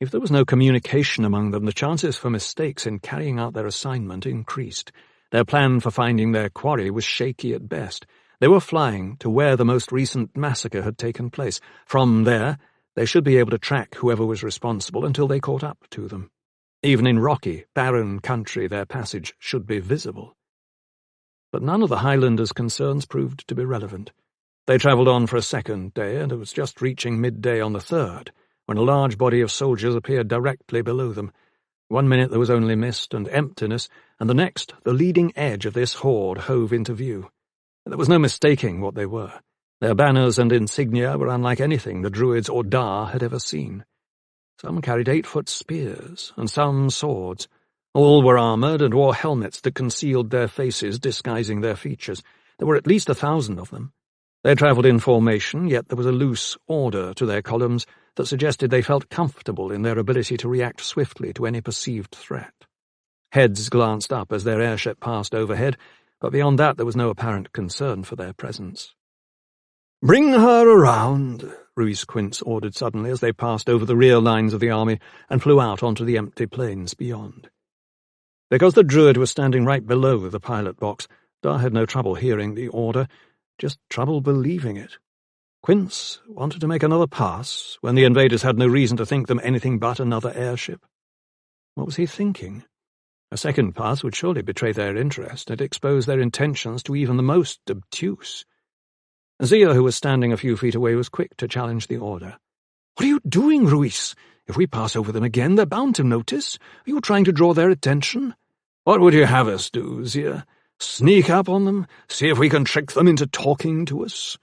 A: If there was no communication among them, the chances for mistakes in carrying out their assignment increased. Their plan for finding their quarry was shaky at best. They were flying to where the most recent massacre had taken place. From there, they should be able to track whoever was responsible until they caught up to them. Even in rocky, barren country, their passage should be visible. But none of the Highlanders' concerns proved to be relevant. They travelled on for a second day, and it was just reaching midday on the third, when a large body of soldiers appeared directly below them. One minute there was only mist and emptiness, and the next the leading edge of this horde hove into view. There was no mistaking what they were. Their banners and insignia were unlike anything the Druids or Dar had ever seen. Some carried 8-foot spears, and some swords. All were armoured and wore helmets that concealed their faces, disguising their features. There were at least 1,000 of them. They travelled in formation, yet there was a loose order to their columns that suggested they felt comfortable in their ability to react swiftly to any perceived threat. Heads glanced up as their airship passed overhead, but beyond that there was no apparent concern for their presence.
C: "Bring her around," Ruiz Quince ordered suddenly as they passed over the rear lines of the army and flew out onto the empty plains beyond. Because the Druid was standing right below the pilot box, Dar had no trouble hearing the order, just trouble believing it. Quince wanted to make another pass when the invaders had no reason to think them anything but another airship. What was he thinking? A second pass would surely betray their interest and expose their intentions to even the most obtuse. Zia, who was standing a few feet away, was quick to challenge the order. "What are you doing, Ruiz? If we pass over them again, they're bound to notice. Are you trying to draw their attention?" "What would you have us do, Zia? Sneak up on them? See if we can trick them into talking to us?"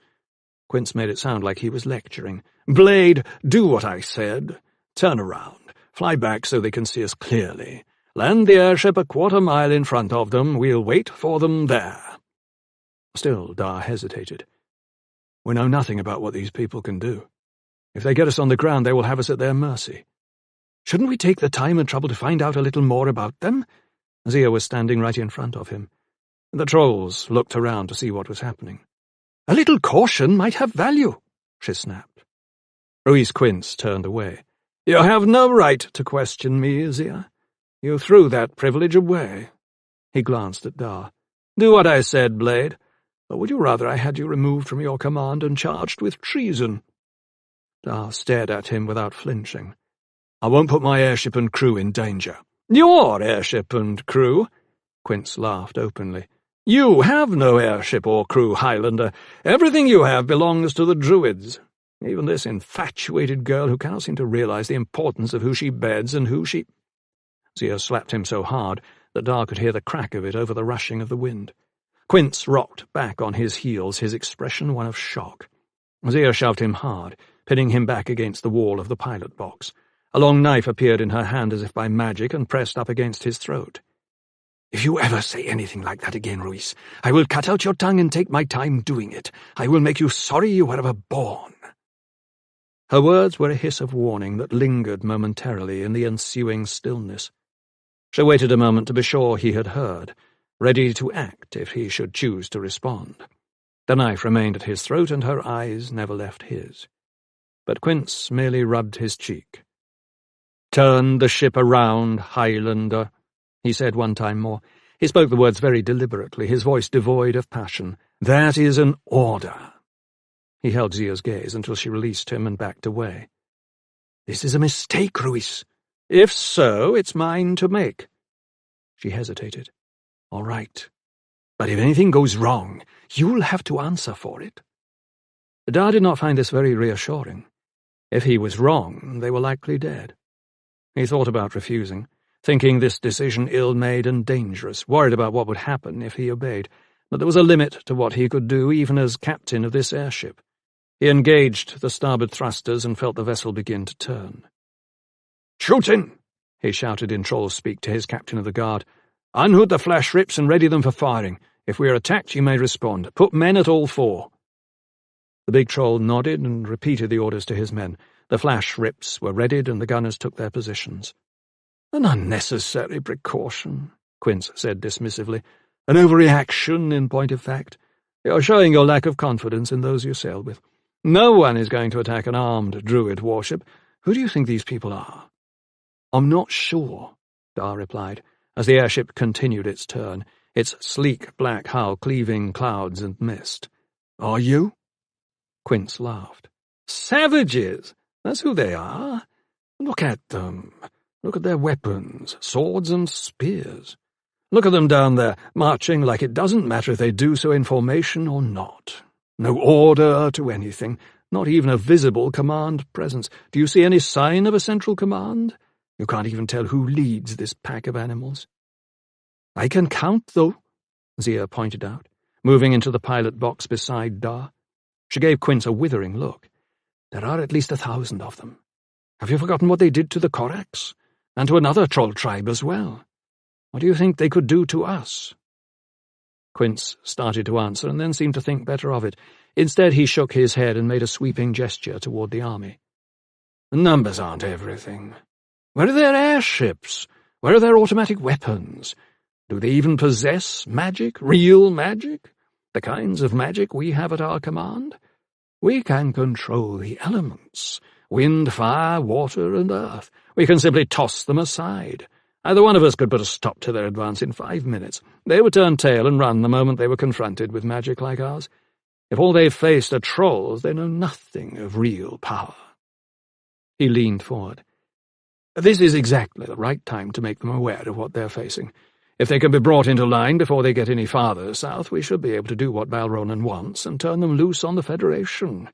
C: Quince made it sound like he was lecturing. "Blade, do what I said. Turn around. Fly back so they can see us clearly. Land the airship a quarter-mile in front of them. We'll wait for them there." Still, Dar hesitated. "We know nothing about what these people can do. If they get us on the ground, they will have us at their mercy. Shouldn't we take the time and trouble to find out a little more about them?" Zia was standing right in front of him. The trolls looked around to see what was happening. "A little caution might have value," she snapped. Ruiz Quince turned away. "You have no right to question me, Zia. You threw that privilege away." He glanced at Dar. "Do what I said, Blade. Or would you rather I had you removed from your command and charged with treason?" Dar stared at him without flinching. "I won't put my airship and crew in danger." "Your airship and crew?" Quince laughed openly.
B: You have no airship or crew, Highlander. Everything you have belongs to the Druids. Even this infatuated girl who cannot seem to realize the importance of who she beds and who she—" Zia slapped him so hard that Dar could hear the crack of it over the rushing of the wind. Quince rocked back on his heels, his expression one of shock. Zia shoved him hard, pinning him back against the wall of the pilot box. A long knife appeared in her hand as if by magic and pressed up against his throat. "If you ever say anything like that again, Ruiz, I will cut out your tongue and take my time doing it. I will make you sorry you were ever born." Her words were a hiss of warning that lingered momentarily in the ensuing stillness. She waited a moment to be sure he had heard, ready to act if he should choose to respond. The knife remained at his throat, and her eyes never left his. But Quince merely rubbed his cheek. "Turn the ship around, Highlander," he said one time more. He spoke the words very deliberately, his voice devoid of passion. "That is an order." He held Zia's gaze until she released him and backed away. "This is a mistake, Ruiz. If so, it's mine to make." She hesitated. "All right. But if anything goes wrong, you'll have to answer for it." Dar did not find this very reassuring. If he was wrong, they were likely dead. He thought about refusing, thinking this decision ill-made and dangerous, worried about what would happen if he obeyed, but there was a limit to what he could do even as captain of this airship. He engaged the starboard thrusters and felt the vessel begin to turn. "Shooting!" he shouted in troll speak to his captain of the guard. "Unhood the flash rips and ready them for firing. If we are attacked, you may respond. Put men at all four." The big troll nodded and repeated the orders to his men. The flash rips were readied and the gunners took their positions. "An unnecessary precaution," Quince said dismissively. "An overreaction, in point of fact. You're showing your lack of confidence in those you sail with. No one is going to attack an armed Druid warship. Who do you think these people are?" "I'm not sure," Dar replied, as the airship continued its turn, its sleek black hull cleaving clouds and mist. "Are you?" Quince laughed. "Savages! That's who they are. Look at them. Look at their weapons, swords and spears. Look at them down there, marching like it doesn't matter if they do so in formation or not. No order to anything, not even a visible command presence. Do you see any sign of a central command? You can't even tell who leads this pack of animals." "I can count, though," Zia pointed out, moving into the pilot box beside Dar. She gave Quince a withering look. "There are at least 1,000 of them. Have you forgotten what they did to the Koraks? And to another troll tribe as well? What do you think they could do to us?" Quince started to answer and then seemed to think better of it. Instead, he shook his head and made a sweeping gesture toward the army. "Numbers aren't everything. Where are their airships? Where are their automatic weapons? Do they even possess magic, real magic? The kinds of magic we have at our command? We can control the elements, wind, fire, water, and earth. We can simply toss them aside. Either one of us could put a stop to their advance in 5 minutes. They would turn tail and run the moment they were confronted with magic like ours. If all they've faced are trolls, they know nothing of real power." He leaned forward. "This is exactly the right time to make them aware of what they're facing. If they can be brought into line before they get any farther south, we should be able to do what Balronan wants and turn them loose on the Federation.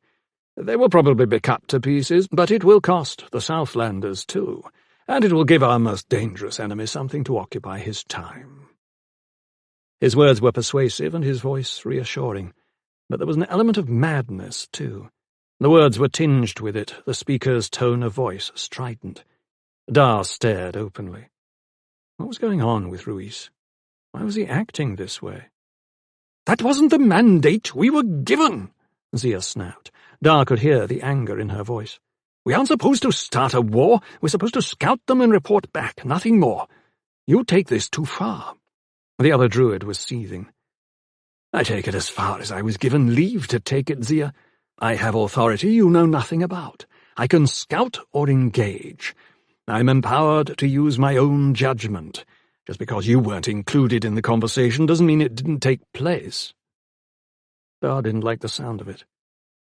B: They will probably be cut to pieces, but it will cost the Southlanders too, and it will give our most dangerous enemy something to occupy his time." His words were persuasive and his voice reassuring, but there was an element of madness too. The words were tinged with it, the speaker's tone of voice strident. Dar stared openly. What was going on with Ruiz? Why was he acting this way? "That wasn't the mandate we were given," Zia snapped. Dar could hear the anger in her voice. "We aren't supposed to start a war. We're supposed to scout them and report back, nothing more. You take this too far." The other Druid was seething. "I take it as far as I was given leave to take it, Zia. I have authority you know nothing about. I can scout or engage. I'm empowered to use my own judgment. Just because you weren't included in the conversation doesn't mean it didn't take place." Dar didn't like the sound of it.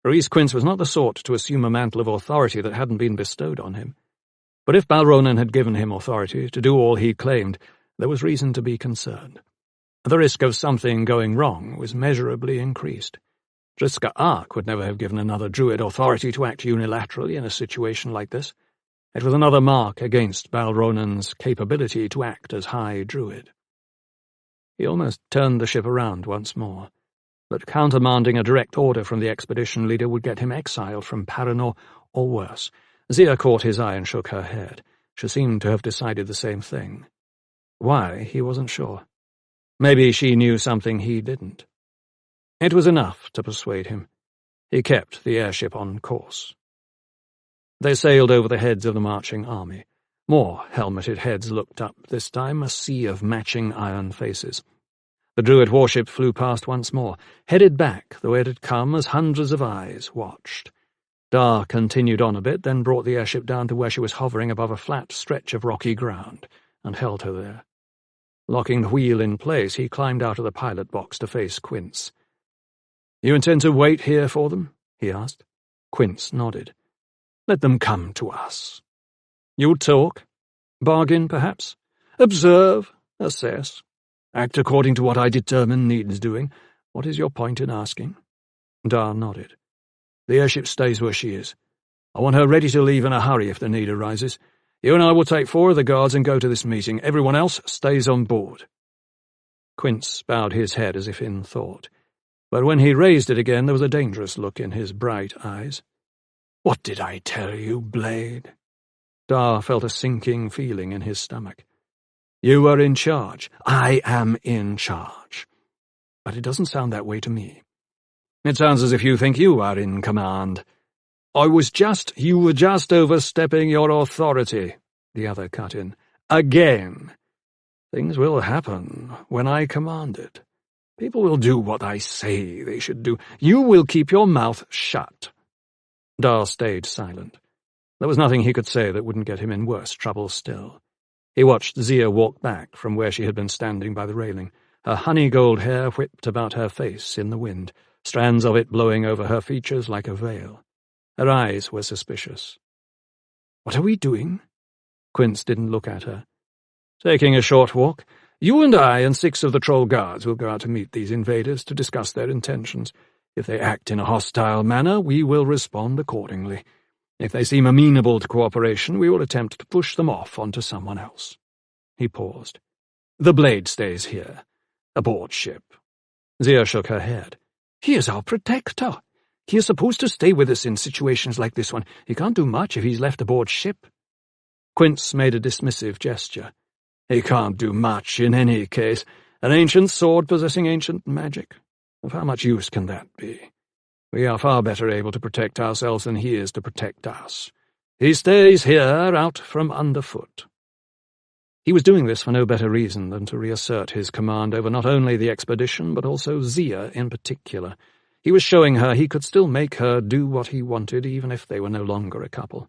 B: Ruiz Quince was not the sort to assume a mantle of authority that hadn't been bestowed on him. But if Balronan had given him authority to do all he claimed, there was reason to be concerned.
A: The risk of something going wrong was measurably increased. Driska Ark would never have given another druid authority to act unilaterally in a situation like this. It was another mark against Balronan's capability to act as High Druid. He almost turned the ship around once more, but countermanding a direct order from the expedition leader would get him exiled from Paranor, or worse. Zia caught his eye and shook her head. She seemed to have decided the same thing. Why, he wasn't sure. Maybe she knew something he didn't. It was enough to persuade him. He kept the airship on course. They sailed over the heads of the marching army. More helmeted heads looked up, this time a sea of matching iron faces. The druid warship flew past once more, headed back the way it had come as hundreds of eyes watched. Dar continued on a bit, then brought the airship down to where she was hovering above a flat stretch of rocky ground, and held her there. Locking the wheel in place, he climbed out of the pilot box to face Quince. "You intend to wait here for them?" he asked. Quince nodded. "Let them come to us. You'll talk? Bargain, perhaps? Observe? Assess? Act according to what I determine needs doing? What is your point in asking?" Dar nodded. "The airship stays where she is. I want her ready to leave in a hurry if the need arises. You and I will take 4 of the guards and go to this meeting. Everyone else stays on board." Quince bowed his head as if in thought, but when he raised it again there was a dangerous look in his bright eyes. "What did I tell you, Blade?" Dar felt a sinking feeling in his stomach. "You are in charge." "I am in charge. But it doesn't sound that way to me. It sounds as if you think you are in command." You were just overstepping your authority," the other cut in. "Again. Things will happen when I command it. People will do what I say they should do. You will keep your mouth shut." Dar stayed silent. There was nothing he could say that wouldn't get him in worse trouble still. He watched Zia walk back from where she had been standing by the railing, her honey-gold hair whipped about her face in the wind, strands of it blowing over her features like a veil. Her eyes were suspicious. "What are we doing?" Quince didn't look at her. "Taking a short walk. You and I and 6 of the troll guards will go out to meet these invaders to discuss their intentions. If they act in a hostile manner, we will respond accordingly. If they seem amenable to cooperation, we will attempt to push them off onto someone else." He paused. "The Blade stays here, aboard ship." Zia shook her head. "He is our protector. He is supposed to stay with us in situations like this one. He can't do much if he's left aboard ship." Quince made a dismissive gesture. "He can't do much in any case. An ancient sword possessing ancient magic. Of how much use can that be? We are far better able to protect ourselves than he is to protect us. He stays here, out from underfoot." He was doing this for no better reason than to reassert his command over not only the expedition, but also Zia in particular. He was showing her he could still make her do what he wanted, even if they were no longer a couple.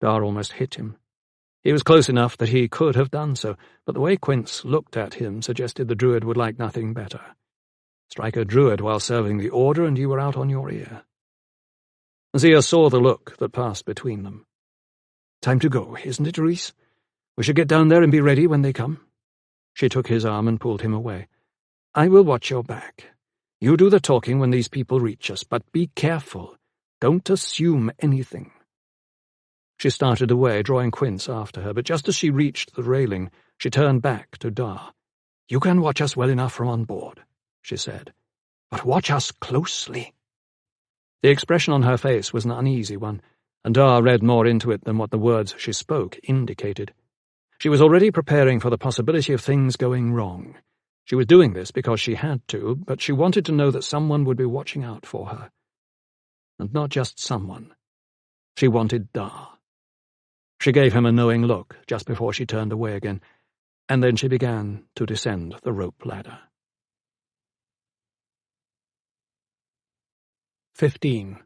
A: Dar almost hit him. He was close enough that he could have done so, but the way Quince looked at him suggested the druid would like nothing better. Strike a druid while serving the order, and you were out on your ear. Zia saw the look that passed between them. "Time to go, isn't it, Reese? We should get down there and be ready when they come." She took his arm and pulled him away. "I will watch your back. You do the talking when these people reach us, but be careful. Don't assume anything." She started away, drawing Quince after her, but just as she reached the railing, she turned back to Dar. "You can watch us well enough from on board," she said, "but watch us closely." The expression on her face was an uneasy one, and Dar read more into it than what the words she spoke indicated. She was already preparing for the possibility of things going wrong. She was doing this because she had to, but she wanted to know that someone would be watching out for her. And not just someone. She wanted Dar. She gave him a knowing look just before she turned away again, and then she began to descend the rope ladder. 15.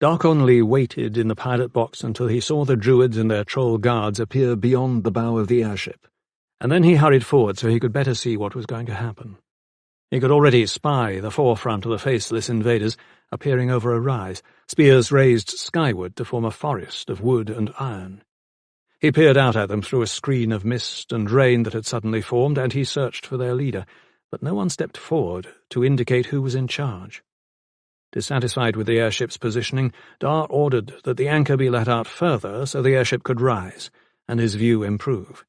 A: Darkonlee waited in the pilot box until he saw the druids and their troll guards appear beyond the bow of the airship, and then he hurried forward so he could better see what was going to happen. He could already spy the forefront of the faceless invaders appearing over a rise, spears raised skyward to form a forest of wood and iron. He peered out at them through a screen of mist and rain that had suddenly formed, and he searched for their leader, but no one stepped forward to indicate who was in charge. Dissatisfied with the airship's positioning, Dar ordered that the anchor be let out further so the airship could rise, and his view improve.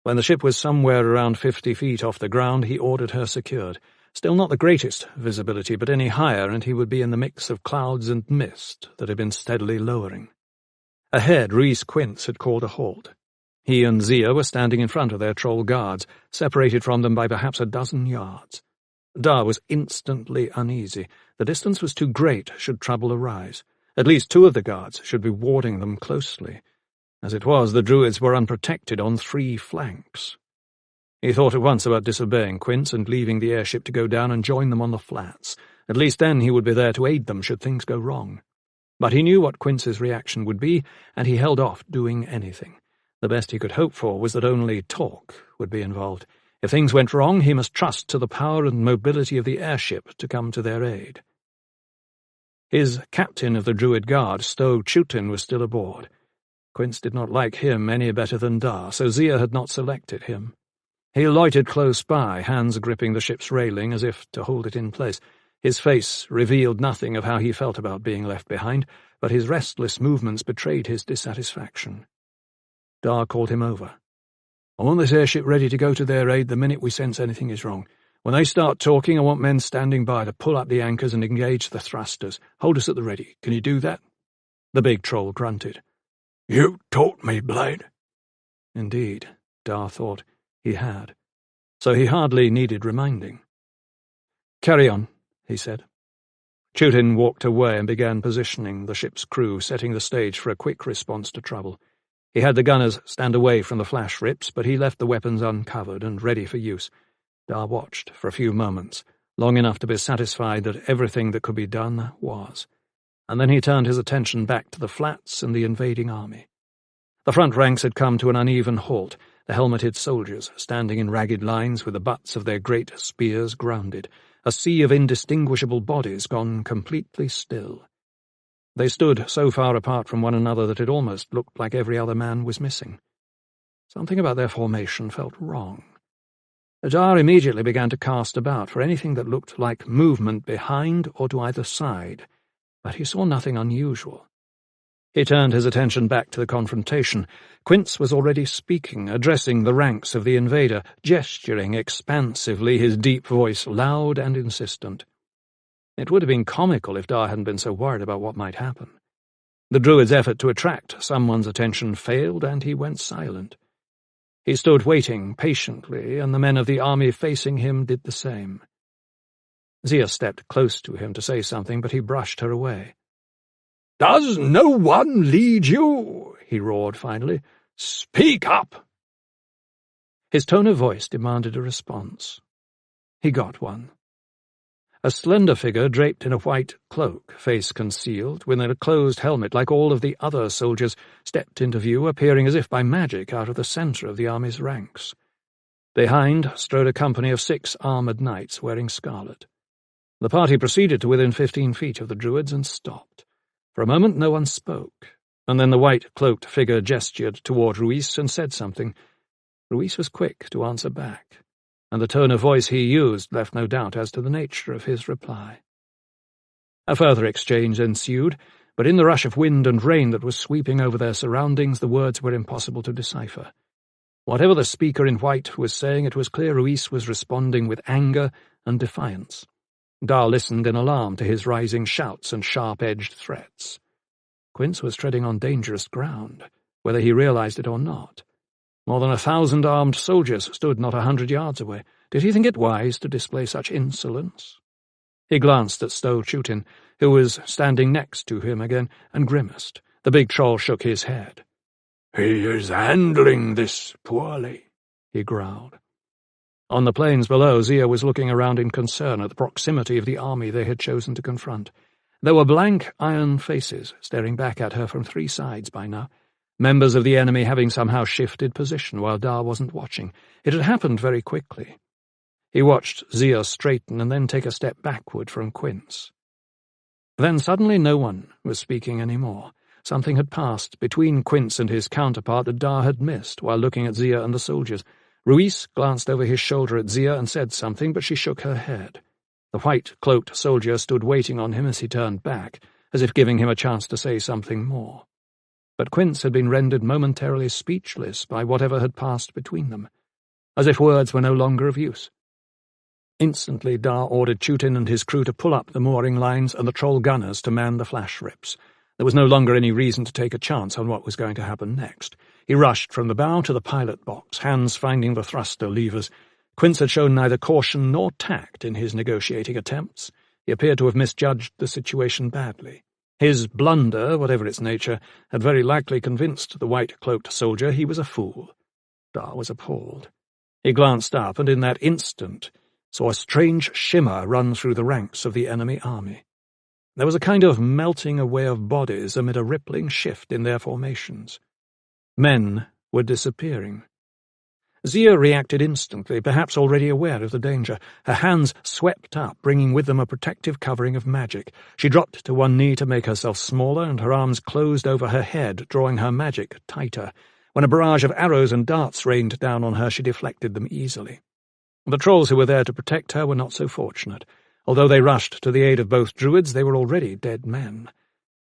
A: When the ship was somewhere around 50 feet off the ground, he ordered her secured. Still not the greatest visibility, but any higher, and he would be in the mix of clouds and mist that had been steadily lowering. Ahead, Rhys Quince had called a halt. He and Zia were standing in front of their troll guards, separated from them by perhaps a dozen yards. Dar was instantly uneasy. The distance was too great should trouble arise. At least 2 of the guards should be warding them closely. As it was, the Druids were unprotected on 3 flanks. He thought at once about disobeying Quince and leaving the airship to go down and join them on the flats. At least then he would be there to aid them should things go wrong. But he knew what Quince's reaction would be, and he held off doing anything. The best he could hope for was that only talk would be involved. If things went wrong, he must trust to the power and mobility of the airship to come to their aid. His captain of the Druid Guard, Stow Chutin, was still aboard. Quince did not like him any better than Dar, so Zia had not selected him. He loitered close by, hands gripping the ship's railing as if to hold it in place. His face revealed nothing of how he felt about being left behind, but his restless movements betrayed his dissatisfaction. Dar called him over. "I want this airship ready to go to their aid the minute we sense anything is wrong. When they start talking, I want men standing by to pull up the anchors and engage the thrusters. Hold us at the ready. Can you do that?" The big troll grunted.
B: "You taught me, Blade."
A: Indeed, Dar thought, he had. So he hardly needed reminding. "Carry on," he said. Chutin walked away and began positioning the ship's crew, setting the stage for a quick response to trouble. He had the gunners stand away from the flash rips, but he left the weapons uncovered and ready for use. Dar watched for a few moments, long enough to be satisfied that everything that could be done was, and then he turned his attention back to the flats and the invading army. The front ranks had come to an uneven halt, the helmeted soldiers standing in ragged lines with the butts of their great spears grounded, a sea of indistinguishable bodies gone completely still. They stood so far apart from one another that it almost looked like every other man was missing. Something about their formation felt wrong. Dar immediately began to cast about for anything that looked like movement behind or to either side, but he saw nothing unusual. He turned his attention back to the confrontation. Quince was already speaking, addressing the ranks of the invader, gesturing expansively, his deep voice loud and insistent. It would have been comical if Dar hadn't been so worried about what might happen. The Druid's effort to attract someone's attention failed, and he went silent. He stood waiting patiently, and the men of the army facing him did the same. Zia stepped close to him to say something, but he brushed her away.
B: "Does no one lead you?" he roared finally. "Speak up!"
A: His tone of voice demanded a response. He got one. A slender figure draped in a white cloak, face concealed, with a closed helmet like all of the other soldiers, stepped into view, appearing as if by magic out of the centre of the army's ranks. Behind strode a company of 6 armoured knights wearing scarlet. The party proceeded to within 15 feet of the Druids and stopped. For a moment no one spoke, and then the white-cloaked figure gestured toward Rhys and said something. Rhys was quick to answer back, and the tone of voice he used left no doubt as to the nature of his reply. A further exchange ensued, but in the rush of wind and rain that was sweeping over their surroundings, the words were impossible to decipher. Whatever the speaker in white was saying, it was clear Rhys was responding with anger and defiance. Dar listened in alarm to his rising shouts and sharp-edged threats. Quince was treading on dangerous ground, whether he realized it or not. More than 1,000 armed soldiers stood not 100 yards away. Did he think it wise to display such insolence? He glanced at Stow Chutin, who was standing next to him again, and grimaced. The big troll shook his head.
B: "He is handling this poorly," he growled.
A: On the plains below, Zia was looking around in concern at the proximity of the army they had chosen to confront. There were blank iron faces staring back at her from 3 sides by now, members of the enemy having somehow shifted position while Dar wasn't watching. It had happened very quickly. He watched Zia straighten and then take a step backward from Quince. Then suddenly no one was speaking any more. Something had passed between Quince and his counterpart that Dar had missed while looking at Zia and the soldiers. Ruiz glanced over his shoulder at Zia and said something, but she shook her head. The white-cloaked soldier stood waiting on him as he turned back, as if giving him a chance to say something more. But Quince had been rendered momentarily speechless by whatever had passed between them, as if words were no longer of use. Instantly Dar ordered Chutin and his crew to pull up the mooring lines and the troll gunners to man the flash rips. There was no longer any reason to take a chance on what was going to happen next. He rushed from the bow to the pilot box, hands finding the thruster levers. Quince had shown neither caution nor tact in his negotiating attempts. He appeared to have misjudged the situation badly. His blunder, whatever its nature, had very likely convinced the white-cloaked soldier he was a fool. Dar was appalled. He glanced up, and in that instant saw a strange shimmer run through the ranks of the enemy army. There was a kind of melting away of bodies amid a rippling shift in their formations. Men were disappearing. Zia reacted instantly, perhaps already aware of the danger. Her hands swept up, bringing with them a protective covering of magic. She dropped to one knee to make herself smaller, and her arms closed over her head, drawing her magic tighter. When a barrage of arrows and darts rained down on her, she deflected them easily. The trolls who were there to protect her were not so fortunate. Although they rushed to the aid of both druids, they were already dead men.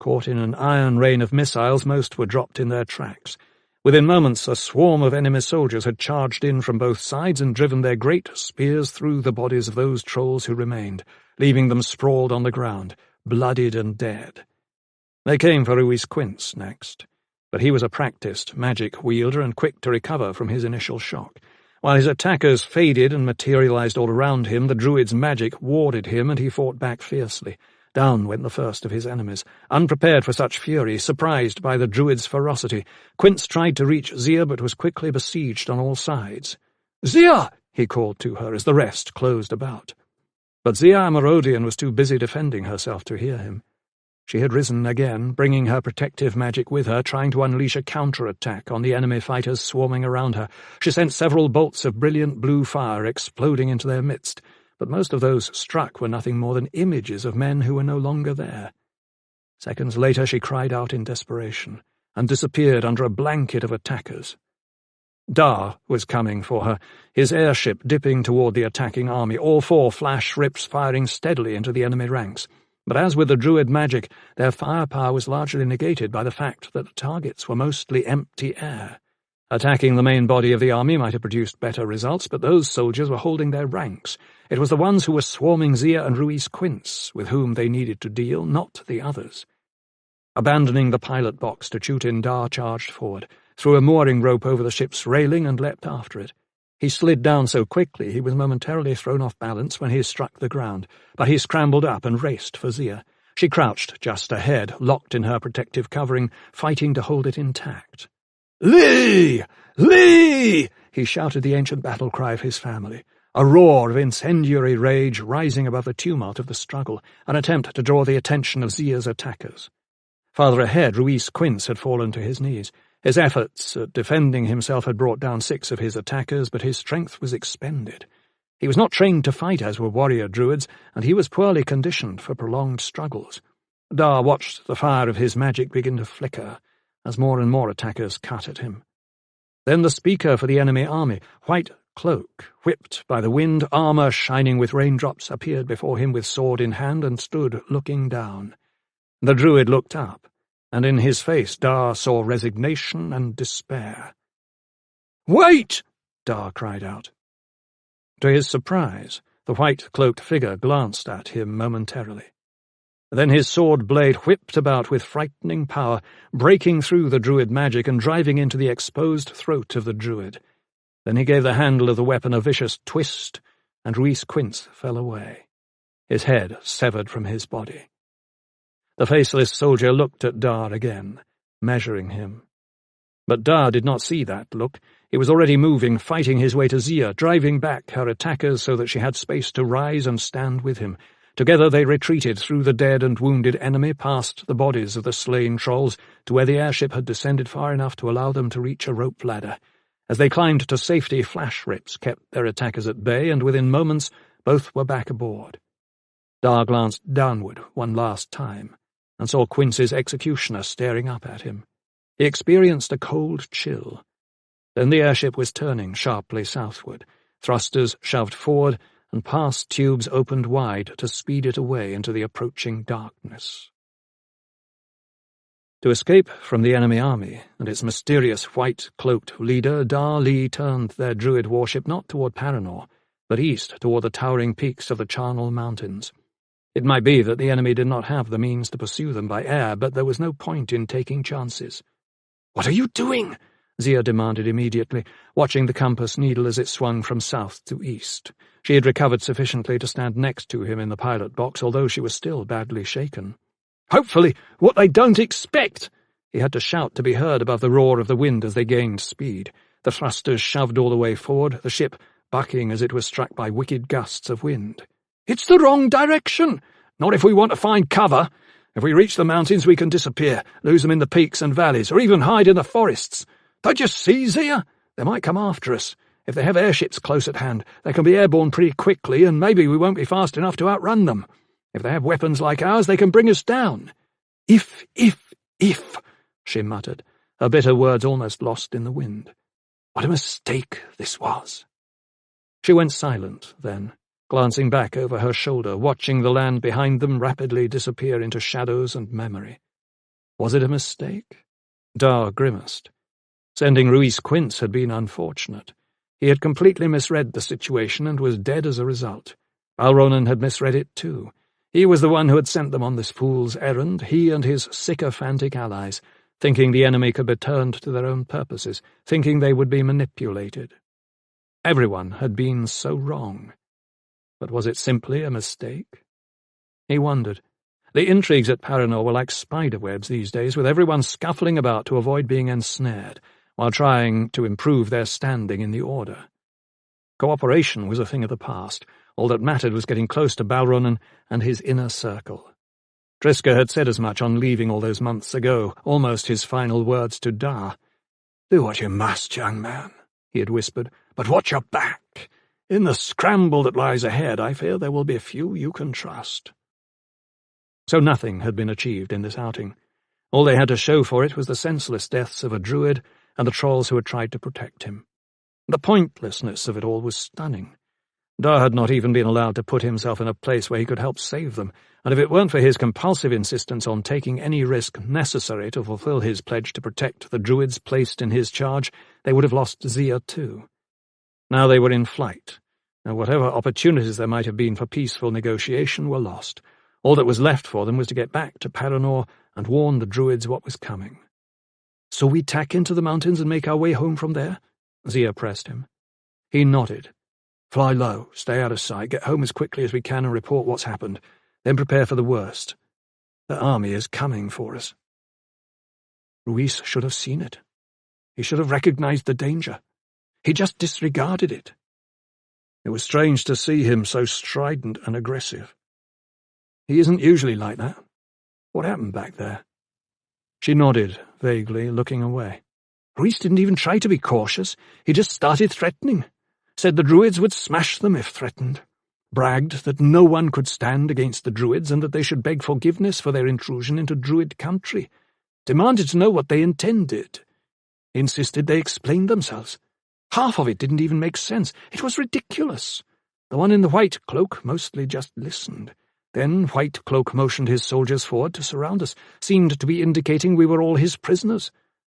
A: Caught in an iron rain of missiles, most were dropped in their tracks. Within moments, a swarm of enemy soldiers had charged in from both sides and driven their great spears through the bodies of those trolls who remained, leaving them sprawled on the ground, bloodied and dead. They came for Ruiz Quince next, but he was a practiced magic wielder and quick to recover from his initial shock. While his attackers faded and materialized all around him, the druid's magic warded him, and he fought back fiercely. Down went the first of his enemies. Unprepared for such fury, surprised by the druid's ferocity, Quince tried to reach Zia but was quickly besieged on all sides. "Zia!" he called to her as the rest closed about. But Zia Amarodian was too busy defending herself to hear him. She had risen again, bringing her protective magic with her, trying to unleash a counter-attack on the enemy fighters swarming around her. She sent several bolts of brilliant blue fire exploding into their midst, but most of those struck were nothing more than images of men who were no longer there. Seconds later she cried out in desperation, and disappeared under a blanket of attackers. Dar was coming for her, his airship dipping toward the attacking army, all four flash rips firing steadily into the enemy ranks. But as with the druid magic, their firepower was largely negated by the fact that the targets were mostly empty air. Attacking the main body of the army might have produced better results, but those soldiers were holding their ranks. It was the ones who were swarming Zia and Ruiz Quince with whom they needed to deal, not the others. Abandoning the pilot box to Chutin, Dar charged forward, threw a mooring rope over the ship's railing and leapt after it. He slid down so quickly he was momentarily thrown off balance when he struck the ground, but he scrambled up and raced for Zia. She crouched just ahead, locked in her protective covering, fighting to hold it intact. "Lee! Lee!" he shouted the ancient battle cry of his family, a roar of incendiary rage rising above the tumult of the struggle, an attempt to draw the attention of Zia's attackers. Farther ahead, Ruiz Quince had fallen to his knees. His efforts at defending himself had brought down 6 of his attackers, but his strength was expended. He was not trained to fight as were warrior druids, and he was poorly conditioned for prolonged struggles. Dar watched the fire of his magic begin to flicker, as more and more attackers cut at him. Then the speaker for the enemy army, white cloak, whipped by the wind, armor shining with raindrops, appeared before him with sword in hand and stood looking down. The druid looked up, and in his face Dar saw resignation and despair. "Wait!" Dar cried out. To his surprise, the white-cloaked figure glanced at him momentarily. Then his sword blade whipped about with frightening power, breaking through the druid magic and driving into the exposed throat of the druid. Then he gave the handle of the weapon a vicious twist, and Ruiz Quince fell away, his head severed from his body. The faceless soldier looked at Dar again, measuring him. But Dar did not see that look. He was already moving, fighting his way to Zia, driving back her attackers so that she had space to rise and stand with him. Together they retreated through the dead and wounded enemy, past the bodies of the slain trolls, to where the airship had descended far enough to allow them to reach a rope ladder. As they climbed to safety, flash rips kept their attackers at bay, and within moments both were back aboard. Dar glanced downward one last time. and saw Quince's executioner staring up at him. He experienced a cold chill. Then the airship was turning sharply southward, thrusters shoved forward, and past tubes opened wide to speed it away into the approaching darkness. To escape from the enemy army and its mysterious white-cloaked leader, Dar Lee turned their druid warship not toward Paranor, but east toward the towering peaks of the Charnel Mountains. It might be that the enemy did not have the means to pursue them by air, but there was no point in taking chances. "What are you doing?" Zia demanded immediately, watching the compass needle as it swung from south to east. She had recovered sufficiently to stand next to him in the pilot box, although she was still badly shaken. "Hopefully, what they don't expect!" He had to shout to be heard above the roar of the wind as they gained speed. The thrusters shoved all the way forward, the ship bucking as it was struck by wicked gusts of wind. "It's the wrong direction! Not if we want to find cover. If we reach the mountains, we can disappear, lose them in the peaks and valleys, or even hide in the forests. Don't you see, Zia? They might come after us. If they have airships close at hand, they can be airborne pretty quickly, and maybe we won't be fast enough to outrun them. If they have weapons like ours, they can bring us down." If, she muttered, her bitter words almost lost in the wind. What a mistake this was. She went silent, then, glancing back over her shoulder, watching the land behind them rapidly disappear into shadows and memory. Was it a mistake? Dar grimaced. Sending Ruiz Quince had been unfortunate. He had completely misread the situation and was dead as a result. Balronan had misread it too. He was the one who had sent them on this fool's errand, he and his sycophantic allies, thinking the enemy could be turned to their own purposes, thinking they would be manipulated. Everyone had been so wrong. But was it simply a mistake? He wondered. The intrigues at Paranor were like spiderwebs these days, with everyone scuffling about to avoid being ensnared, while trying to improve their standing in the Order. Cooperation was a thing of the past. All that mattered was getting close to Balronan and his inner circle. Triska had said as much on leaving all those months ago, almost his final words to Dar. "Do what you must, young man," he had whispered, "but watch your back. In the scramble that lies ahead, I fear there will be few you can trust." So nothing had been achieved in this outing. All they had to show for it was the senseless deaths of a druid and the trolls who had tried to protect him. The pointlessness of it all was stunning. Dar had not even been allowed to put himself in a place where he could help save them, and if it weren't for his compulsive insistence on taking any risk necessary to fulfill his pledge to protect the druids placed in his charge, they would have lost Zia too. Now they were in flight, and whatever opportunities there might have been for peaceful negotiation were lost. All that was left for them was to get back to Paranor and warn the druids what was coming. "So we tack into the mountains and make our way home from there?" Zia pressed him. He nodded. "Fly low, stay out of sight, get home as quickly as we can and report what's happened. Then prepare for the worst. The army is coming for us." Ruiz should have seen it. He should have recognized the danger. He just disregarded it. It was strange to see him so strident and aggressive. He isn't usually like that. What happened back there? She nodded, vaguely, looking away. Ruiz didn't even try to be cautious. He just started threatening. Said the druids would smash them if threatened. Bragged that no one could stand against the druids and that they should beg forgiveness for their intrusion into druid country. Demanded to know what they intended. Insisted they explain themselves. Half of it didn't even make sense. It was ridiculous. The one in the white cloak mostly just listened. Then White Cloak motioned his soldiers forward to surround us, seemed to be indicating we were all his prisoners.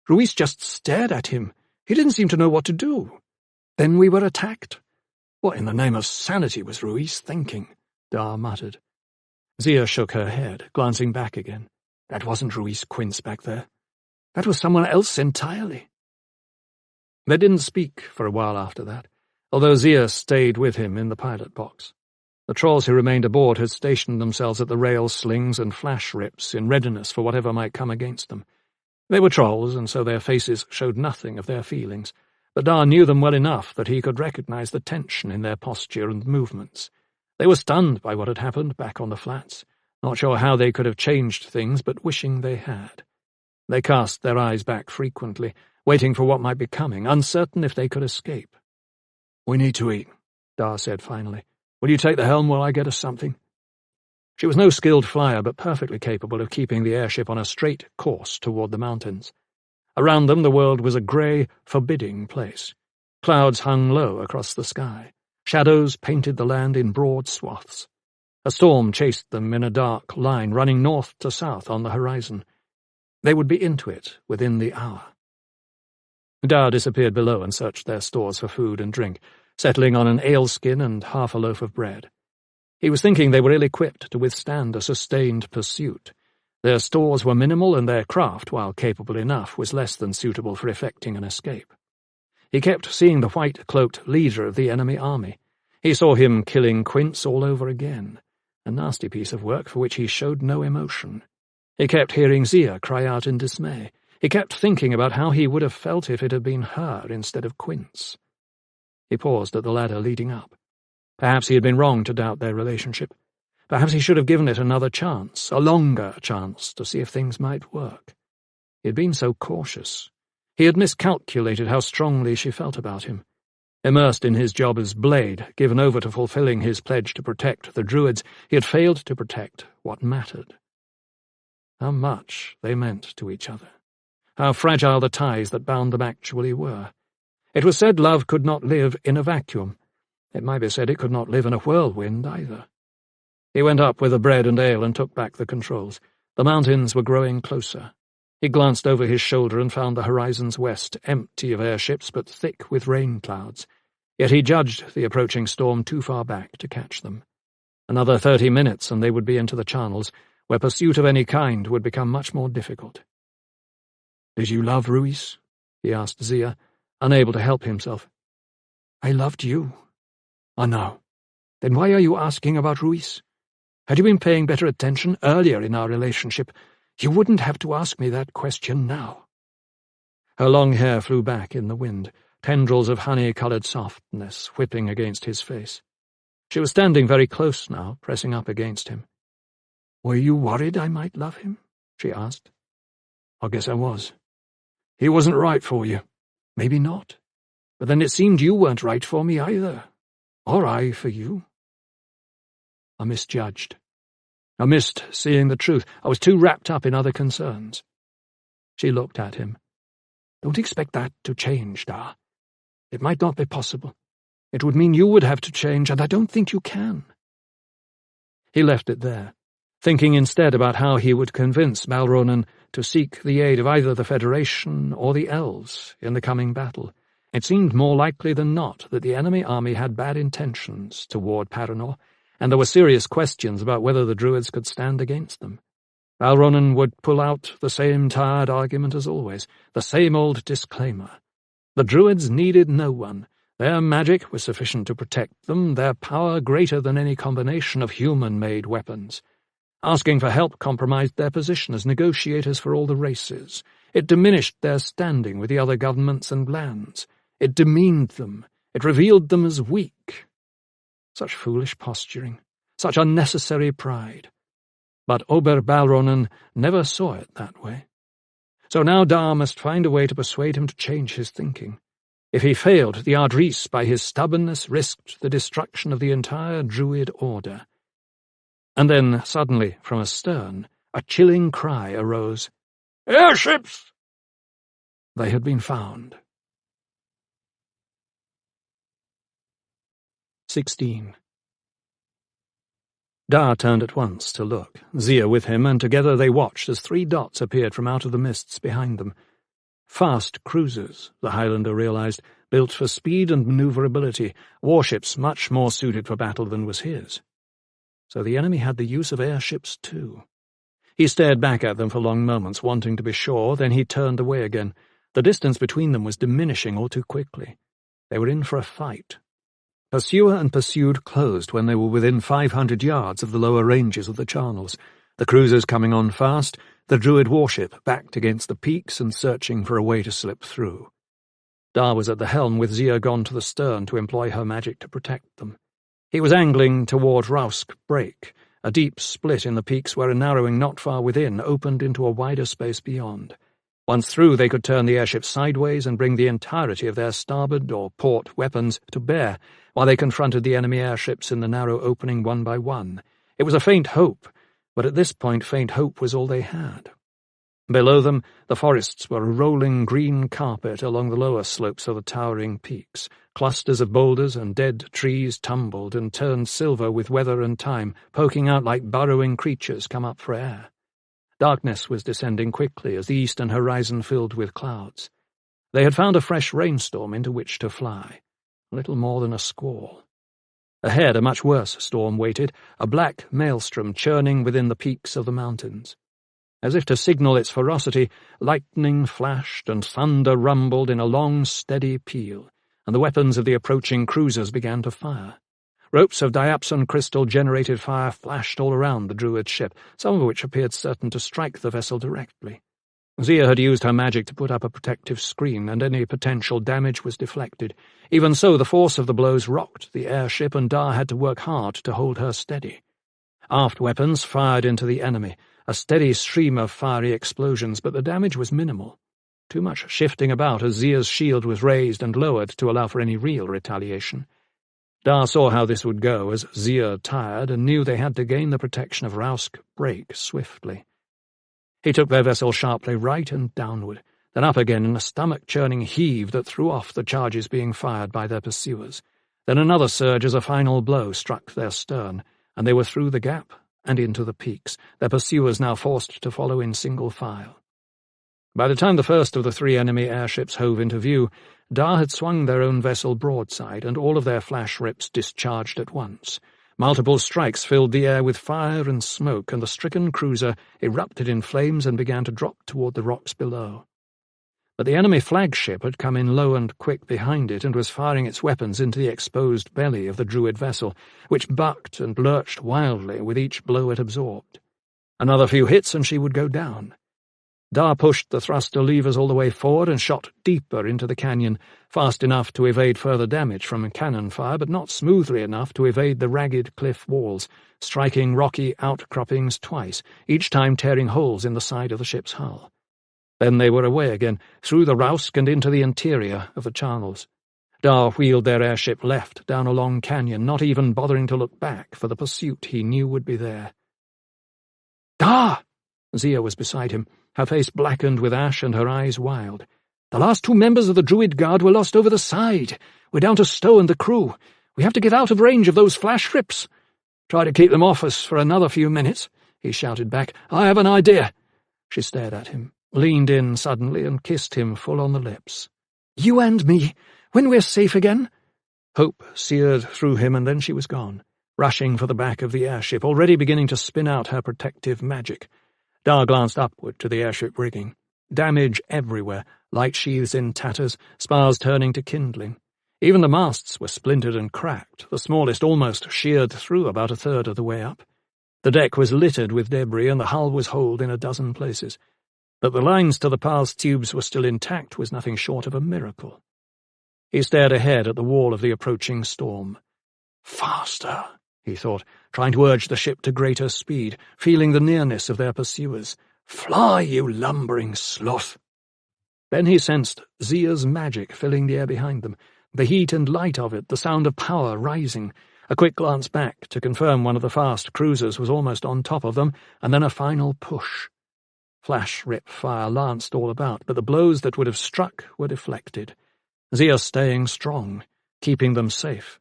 A: Ruiz just stared at him. He didn't seem to know what to do. Then we were attacked. What in the name of sanity was Ruiz thinking? Dar muttered. Zia shook her head, glancing back again. That wasn't Ruiz Quince back there. That was someone else entirely. They didn't speak for a while after that, although Zia stayed with him in the pilot box. The trolls who remained aboard had stationed themselves at the rail slings and flash rips in readiness for whatever might come against them. They were trolls, and so their faces showed nothing of their feelings, but Dar knew them well enough that he could recognize the tension in their posture and movements. They were stunned by what had happened back on the flats, not sure how they could have changed things, but wishing they had. They cast their eyes back frequently, waiting for what might be coming, uncertain if they could escape. "We need to eat," Dar said finally. "Will you take the helm while I get us something?" She was no skilled flyer, but perfectly capable of keeping the airship on a straight course toward the mountains. Around them the world was a grey, forbidding place. Clouds hung low across the sky. Shadows painted the land in broad swaths. A storm chased them in a dark line running north to south on the horizon. They would be into it within the hour. Dar disappeared below and searched their stores for food and drink, settling on an ale-skin and half a loaf of bread. He was thinking they were ill-equipped to withstand a sustained pursuit. Their stores were minimal, and their craft, while capable enough, was less than suitable for effecting an escape. He kept seeing the white-cloaked leader of the enemy army. He saw him killing Quince all over again, a nasty piece of work for which he showed no emotion. He kept hearing Zia cry out in dismay. He kept thinking about how he would have felt if it had been her instead of Quince. He paused at the ladder leading up. Perhaps he had been wrong to doubt their relationship. Perhaps he should have given it another chance, a longer chance, to see if things might work. He had been so cautious. He had miscalculated how strongly she felt about him. Immersed in his job as Blade, given over to fulfilling his pledge to protect the Druids, he had failed to protect what mattered. How much they meant to each other. How fragile the ties that bound them actually were. It was said love could not live in a vacuum. It might be said it could not live in a whirlwind either. He went up with the bread and ale and took back the controls. The mountains were growing closer. He glanced over his shoulder and found the horizons west empty of airships but thick with rain clouds. Yet he judged the approaching storm too far back to catch them. Another 30 minutes and they would be into the channels, where pursuit of any kind would become much more difficult. "Did you love Ruiz?" he asked Zia, unable to help himself. "I loved you." "I know. Then why are you asking about Ruiz? Had you been paying better attention earlier in our relationship, you wouldn't have to ask me that question now." Her long hair flew back in the wind, tendrils of honey-coloured softness whipping against his face. She was standing very close now, pressing up against him. "Were you worried I might love him?" she asked. "I guess I was. He wasn't right for you. Maybe not. But then it seemed you weren't right for me either. Or I for you. I misjudged. I missed seeing the truth. I was too wrapped up in other concerns." She looked at him. "Don't expect that to change, Dar. It might not be possible. It would mean you would have to change, and I don't think you can." He left it there, thinking instead about how he would convince Balronan to seek the aid of either the Federation or the Elves in the coming battle. It seemed more likely than not that the enemy army had bad intentions toward Paranor, and there were serious questions about whether the Druids could stand against them. Balronan would pull out the same tired argument as always, the same old disclaimer. The Druids needed no one. Their magic was sufficient to protect them, their power greater than any combination of human-made weapons. Asking for help compromised their position as negotiators for all the races. It diminished their standing with the other governments and lands. It demeaned them. It revealed them as weak. Such foolish posturing, such unnecessary pride. But Ober Balronan never saw it that way. So now Dar must find a way to persuade him to change his thinking. If he failed, the Ardris, by his stubbornness, risked the destruction of the entire Druid order. And then, suddenly, from astern, a chilling cry arose. "Airships!" They had been found. 16. Dar turned at once to look, Zia with him, and together they watched as 3 dots appeared from out of the mists behind them. Fast cruisers, the Highlander realized, built for speed and maneuverability, warships much more suited for battle than was his. So the enemy had the use of airships too. He stared back at them for long moments, wanting to be sure, then he turned away again. The distance between them was diminishing all too quickly. They were in for a fight. Pursuer and pursued closed when they were within 500 yards of the lower ranges of the charnels, the cruisers coming on fast, the Druid warship backed against the peaks and searching for a way to slip through. Dar was at the helm with Zia gone to the stern to employ her magic to protect them. He was angling toward Rausk Break, a deep split in the peaks where a narrowing not far within opened into a wider space beyond. Once through, they could turn the airship sideways and bring the entirety of their starboard or port weapons to bear while they confronted the enemy airships in the narrow opening one by one. It was a faint hope, but at this point faint hope was all they had. Below them, the forests were a rolling green carpet along the lower slopes of the towering peaks. Clusters of boulders and dead trees tumbled and turned silver with weather and time, poking out like burrowing creatures come up for air. Darkness was descending quickly as the eastern horizon filled with clouds. They had found a fresh rainstorm into which to fly, little more than a squall. Ahead, a much worse storm waited, a black maelstrom churning within the peaks of the mountains. As if to signal its ferocity, lightning flashed and thunder rumbled in a long, steady peal, and the weapons of the approaching cruisers began to fire. Ropes of diapson crystal-generated fire flashed all around the Druid ship, some of which appeared certain to strike the vessel directly. Zia had used her magic to put up a protective screen, and any potential damage was deflected. Even so, the force of the blows rocked the airship, and Dar had to work hard to hold her steady. Aft weapons fired into the enemy, a steady stream of fiery explosions, but the damage was minimal. Too much shifting about as Zia's shield was raised and lowered to allow for any real retaliation. Dar saw how this would go as Zia tired and knew they had to gain the protection of Rausk Break swiftly. He took their vessel sharply right and downward, then up again in a stomach-churning heave that threw off the charges being fired by their pursuers. Then another surge as a final blow struck their stern, and they were through the gap and into the peaks, their pursuers now forced to follow in single file. By the time the first of the three enemy airships hove into view, Dar had swung their own vessel broadside, and all of their flash rips discharged at once. Multiple strikes filled the air with fire and smoke, and the stricken cruiser erupted in flames and began to drop toward the rocks below. But the enemy flagship had come in low and quick behind it and was firing its weapons into the exposed belly of the Druid vessel, which bucked and lurched wildly with each blow it absorbed. Another few hits and she would go down. Dar pushed the thruster levers all the way forward and shot deeper into the canyon, fast enough to evade further damage from cannon fire, but not smoothly enough to evade the ragged cliff walls, striking rocky outcroppings twice, each time tearing holes in the side of the ship's hull. Then they were away again, through the Rausk and into the interior of the channels. Dar wheeled their airship left down a long canyon, not even bothering to look back for the pursuit he knew would be there. "Dar!" Zia was beside him, her face blackened with ash and her eyes wild. "The last two members of the Druid Guard were lost over the side. We're down to Stowe and the crew. We have to get out of range of those flash rips." "Try to keep them off us for another few minutes," he shouted back. "I have an idea." She stared at him, leaned in suddenly, and kissed him full on the lips. "You and me, when we're safe again?" Hope seared through him, and then she was gone, rushing for the back of the airship, already beginning to spin out her protective magic. Dar glanced upward to the airship rigging. Damage everywhere, light sheaths in tatters, spars turning to kindling. Even the masts were splintered and cracked, the smallest almost sheared through about a third of the way up. The deck was littered with debris, and the hull was holed in a dozen places. That the lines to the path tubes were still intact was nothing short of a miracle. He stared ahead at the wall of the approaching storm. "Faster," he thought, trying to urge the ship to greater speed, feeling the nearness of their pursuers. "Fly, you lumbering sloth!" Then he sensed Zia's magic filling the air behind them, the heat and light of it, the sound of power rising. A quick glance back to confirm one of the fast cruisers was almost on top of them, and then a final push. Flash rip fire lanced all about, but the blows that would have struck were deflected. Zia staying strong, keeping them safe.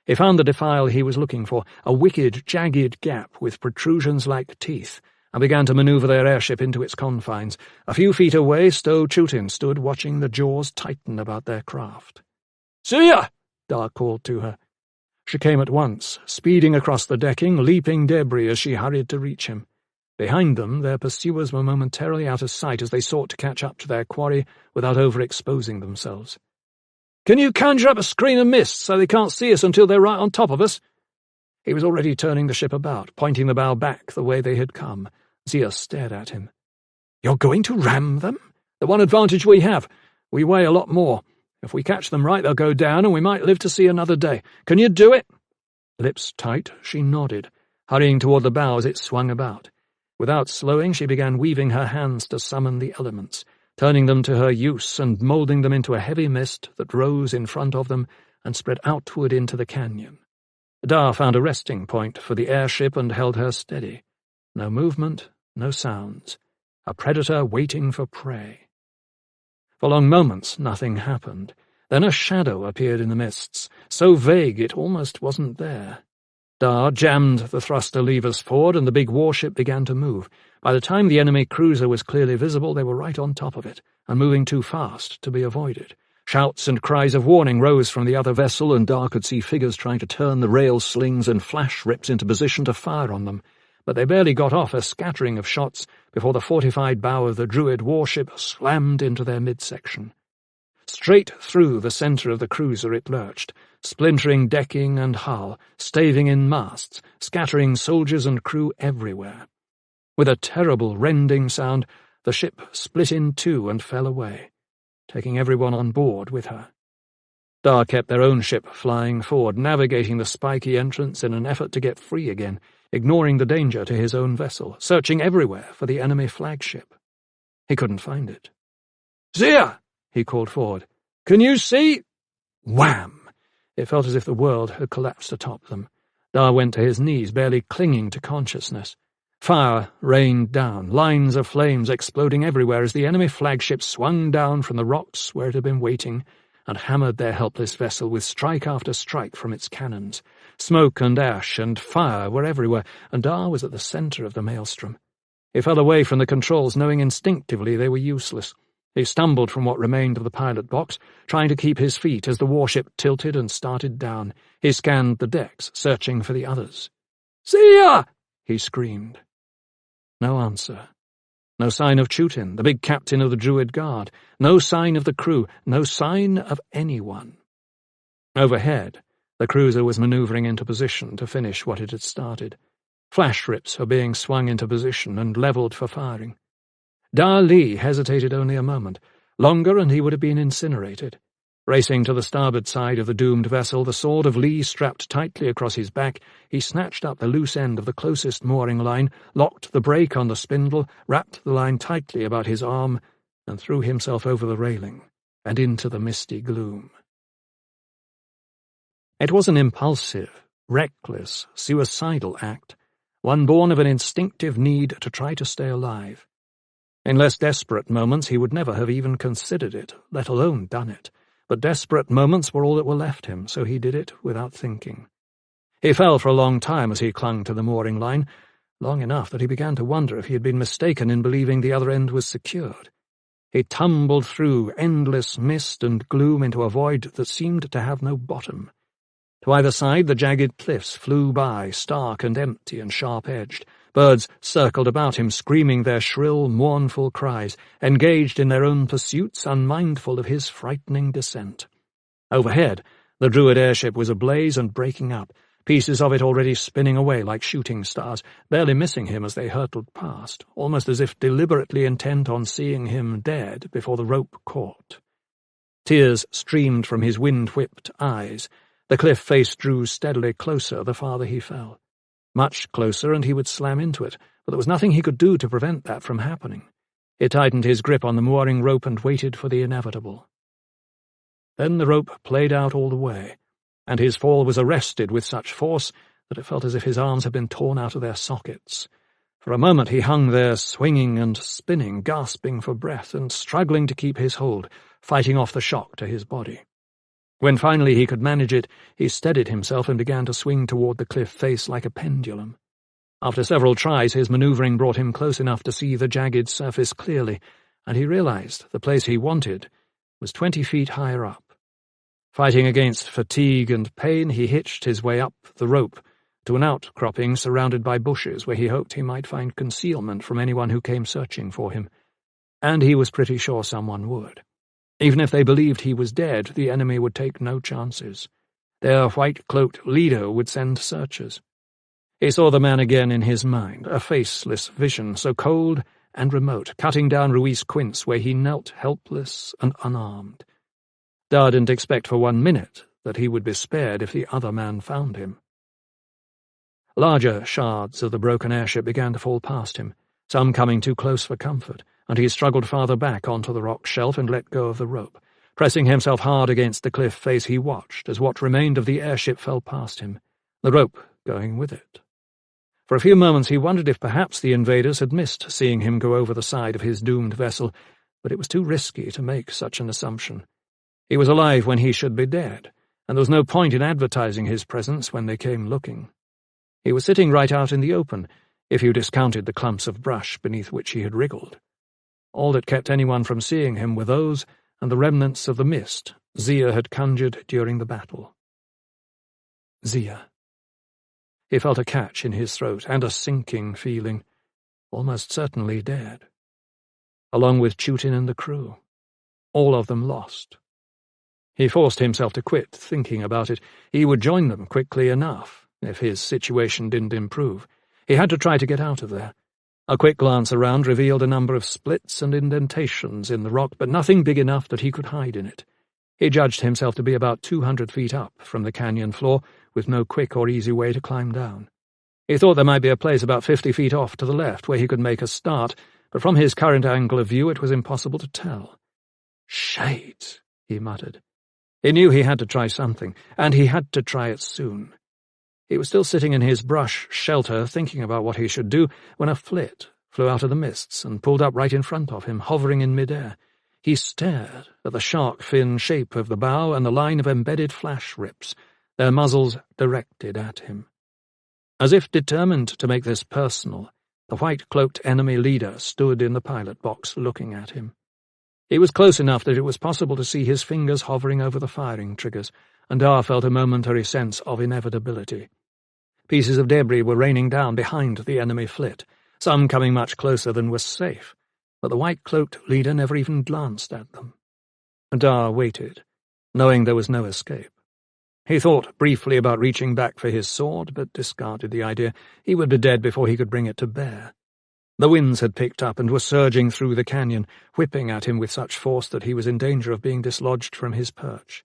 A: He found the defile he was looking for, a wicked, jagged gap with protrusions like teeth, and began to maneuver their airship into its confines. A few feet away, Stowe Chutin stood watching the jaws tighten about their craft. "Zia!" Dar called to her. She came at once, speeding across the decking, leaping debris as she hurried to reach him. Behind them, their pursuers were momentarily out of sight as they sought to catch up to their quarry without overexposing themselves. "Can you conjure up a screen of mist so they can't see us until they're right on top of us?" He was already turning the ship about, pointing the bow back the way they had come. Zia stared at him. "You're going to ram them?" "The one advantage we have. We weigh a lot more. If we catch them right, they'll go down, and we might live to see another day. Can you do it?" Lips tight, she nodded, hurrying toward the bow as it swung about. Without slowing, she began weaving her hands to summon the elements, turning them to her use and moulding them into a heavy mist that rose in front of them and spread outward into the canyon. Dar found a resting point for the airship and held her steady. No movement, no sounds. A predator waiting for prey. For long moments nothing happened. Then a shadow appeared in the mists, so vague it almost wasn't there. Dar jammed the thruster levers forward and the big warship began to move. By the time the enemy cruiser was clearly visible, they were right on top of it, and moving too fast to be avoided. Shouts and cries of warning rose from the other vessel, and Dar could see figures trying to turn the rail slings and flash rips into position to fire on them. But they barely got off a scattering of shots before the fortified bow of the Druid warship slammed into their midsection. Straight through the centre of the cruiser it lurched, splintering decking and hull, staving in masts, scattering soldiers and crew everywhere. With a terrible rending sound, the ship split in two and fell away, taking everyone on board with her. Dar kept their own ship flying forward, navigating the spiky entrance in an effort to get free again, ignoring the danger to his own vessel, searching everywhere for the enemy flagship. He couldn't find it.
C: "Zia!"
A: he called forward.
C: "Can you see?"
A: Wham! It felt as if the world had collapsed atop them. Dar went to his knees, barely clinging to consciousness. Fire rained down, lines of flames exploding everywhere as the enemy flagship swung down from the rocks where it had been waiting and hammered their helpless vessel with strike after strike from its cannons. Smoke and ash and fire were everywhere, and Dar was at the centre of the maelstrom. He fell away from the controls, knowing instinctively they were useless. He stumbled from what remained of the pilot box, trying to keep his feet as the warship tilted and started down. He scanned the decks, searching for the others.
C: "Zia!"
A: he screamed. No answer. No sign of Chutin, the big captain of the Druid Guard. No sign of the crew. No sign of anyone. Overhead, the cruiser was manoeuvring into position to finish what it had started. Flash rips were being swung into position and levelled for firing. Dar Li hesitated only a moment. Longer and he would have been incinerated. Racing to the starboard side of the doomed vessel, the sword of Li strapped tightly across his back, he snatched up the loose end of the closest mooring line, locked the brake on the spindle, wrapped the line tightly about his arm, and threw himself over the railing and into the misty gloom. It was an impulsive, reckless, suicidal act, one born of an instinctive need to try to stay alive. In less desperate moments he would never have even considered it, let alone done it. But desperate moments were all that were left him, so he did it without thinking. He fell for a long time as he clung to the mooring line, long enough that he began to wonder if he had been mistaken in believing the other end was secured. He tumbled through endless mist and gloom into a void that seemed to have no bottom. To either side the jagged cliffs flew by, stark and empty and sharp-edged. Birds circled about him, screaming their shrill, mournful cries, engaged in their own pursuits, unmindful of his frightening descent. Overhead, the Druid airship was ablaze and breaking up, pieces of it already spinning away like shooting stars, barely missing him as they hurtled past, almost as if deliberately intent on seeing him dead before the rope caught. Tears streamed from his wind-whipped eyes. The cliff face drew steadily closer the farther he fell. Much closer, and he would slam into it, but there was nothing he could do to prevent that from happening. He tightened his grip on the mooring rope and waited for the inevitable. Then the rope played out all the way, and his fall was arrested with such force that it felt as if his arms had been torn out of their sockets. For a moment he hung there, swinging and spinning, gasping for breath and struggling to keep his hold, fighting off the shock to his body. When finally he could manage it, he steadied himself and began to swing toward the cliff face like a pendulum. After several tries, his manoeuvring brought him close enough to see the jagged surface clearly, and he realized the place he wanted was 20 feet higher up. Fighting against fatigue and pain, he hitched his way up the rope to an outcropping surrounded by bushes where he hoped he might find concealment from anyone who came searching for him. And he was pretty sure someone would. Even if they believed he was dead, the enemy would take no chances. Their white-cloaked leader would send searchers. He saw the man again in his mind, a faceless vision so cold and remote, cutting down Ruiz Quince where he knelt helpless and unarmed. Dar didn't expect for 1 minute that he would be spared if the other man found him. Larger shards of the broken airship began to fall past him, some coming too close for comfort, and he struggled farther back onto the rock shelf and let go of the rope. Pressing himself hard against the cliff face, he watched as what remained of the airship fell past him, the rope going with it. For a few moments he wondered if perhaps the invaders had missed seeing him go over the side of his doomed vessel, but it was too risky to make such an assumption. He was alive when he should be dead, and there was no point in advertising his presence when they came looking. He was sitting right out in the open, if you discounted the clumps of brush beneath which he had wriggled. All that kept anyone from seeing him were those and the remnants of the mist Zia had conjured during the battle. Zia. He felt a catch in his throat and a sinking feeling, almost certainly dead. Along with Chutin and the crew. All of them lost. He forced himself to quit thinking about it. He would join them quickly enough, if his situation didn't improve. He had to try to get out of there. A quick glance around revealed a number of splits and indentations in the rock, but nothing big enough that he could hide in it. He judged himself to be about 200 feet up from the canyon floor, with no quick or easy way to climb down. He thought there might be a place about 50 feet off to the left where he could make a start, but from his current angle of view it was impossible to tell. "Shades," he muttered. He knew he had to try something, and he had to try it soon. He was still sitting in his brush shelter thinking about what he should do when a flit flew out of the mists and pulled up right in front of him, hovering in midair. He stared at the shark fin shape of the bow and the line of embedded flash rips, their muzzles directed at him. As if determined to make this personal, the white-cloaked enemy leader stood in the pilot box looking at him. He was close enough that it was possible to see his fingers hovering over the firing triggers, and Dar felt a momentary sense of inevitability. Pieces of debris were raining down behind the enemy flit, some coming much closer than was safe, but the white-cloaked leader never even glanced at them. Dar waited, knowing there was no escape. He thought briefly about reaching back for his sword, but discarded the idea. He would be dead before he could bring it to bear. The winds had picked up and were surging through the canyon, whipping at him with such force that he was in danger of being dislodged from his perch.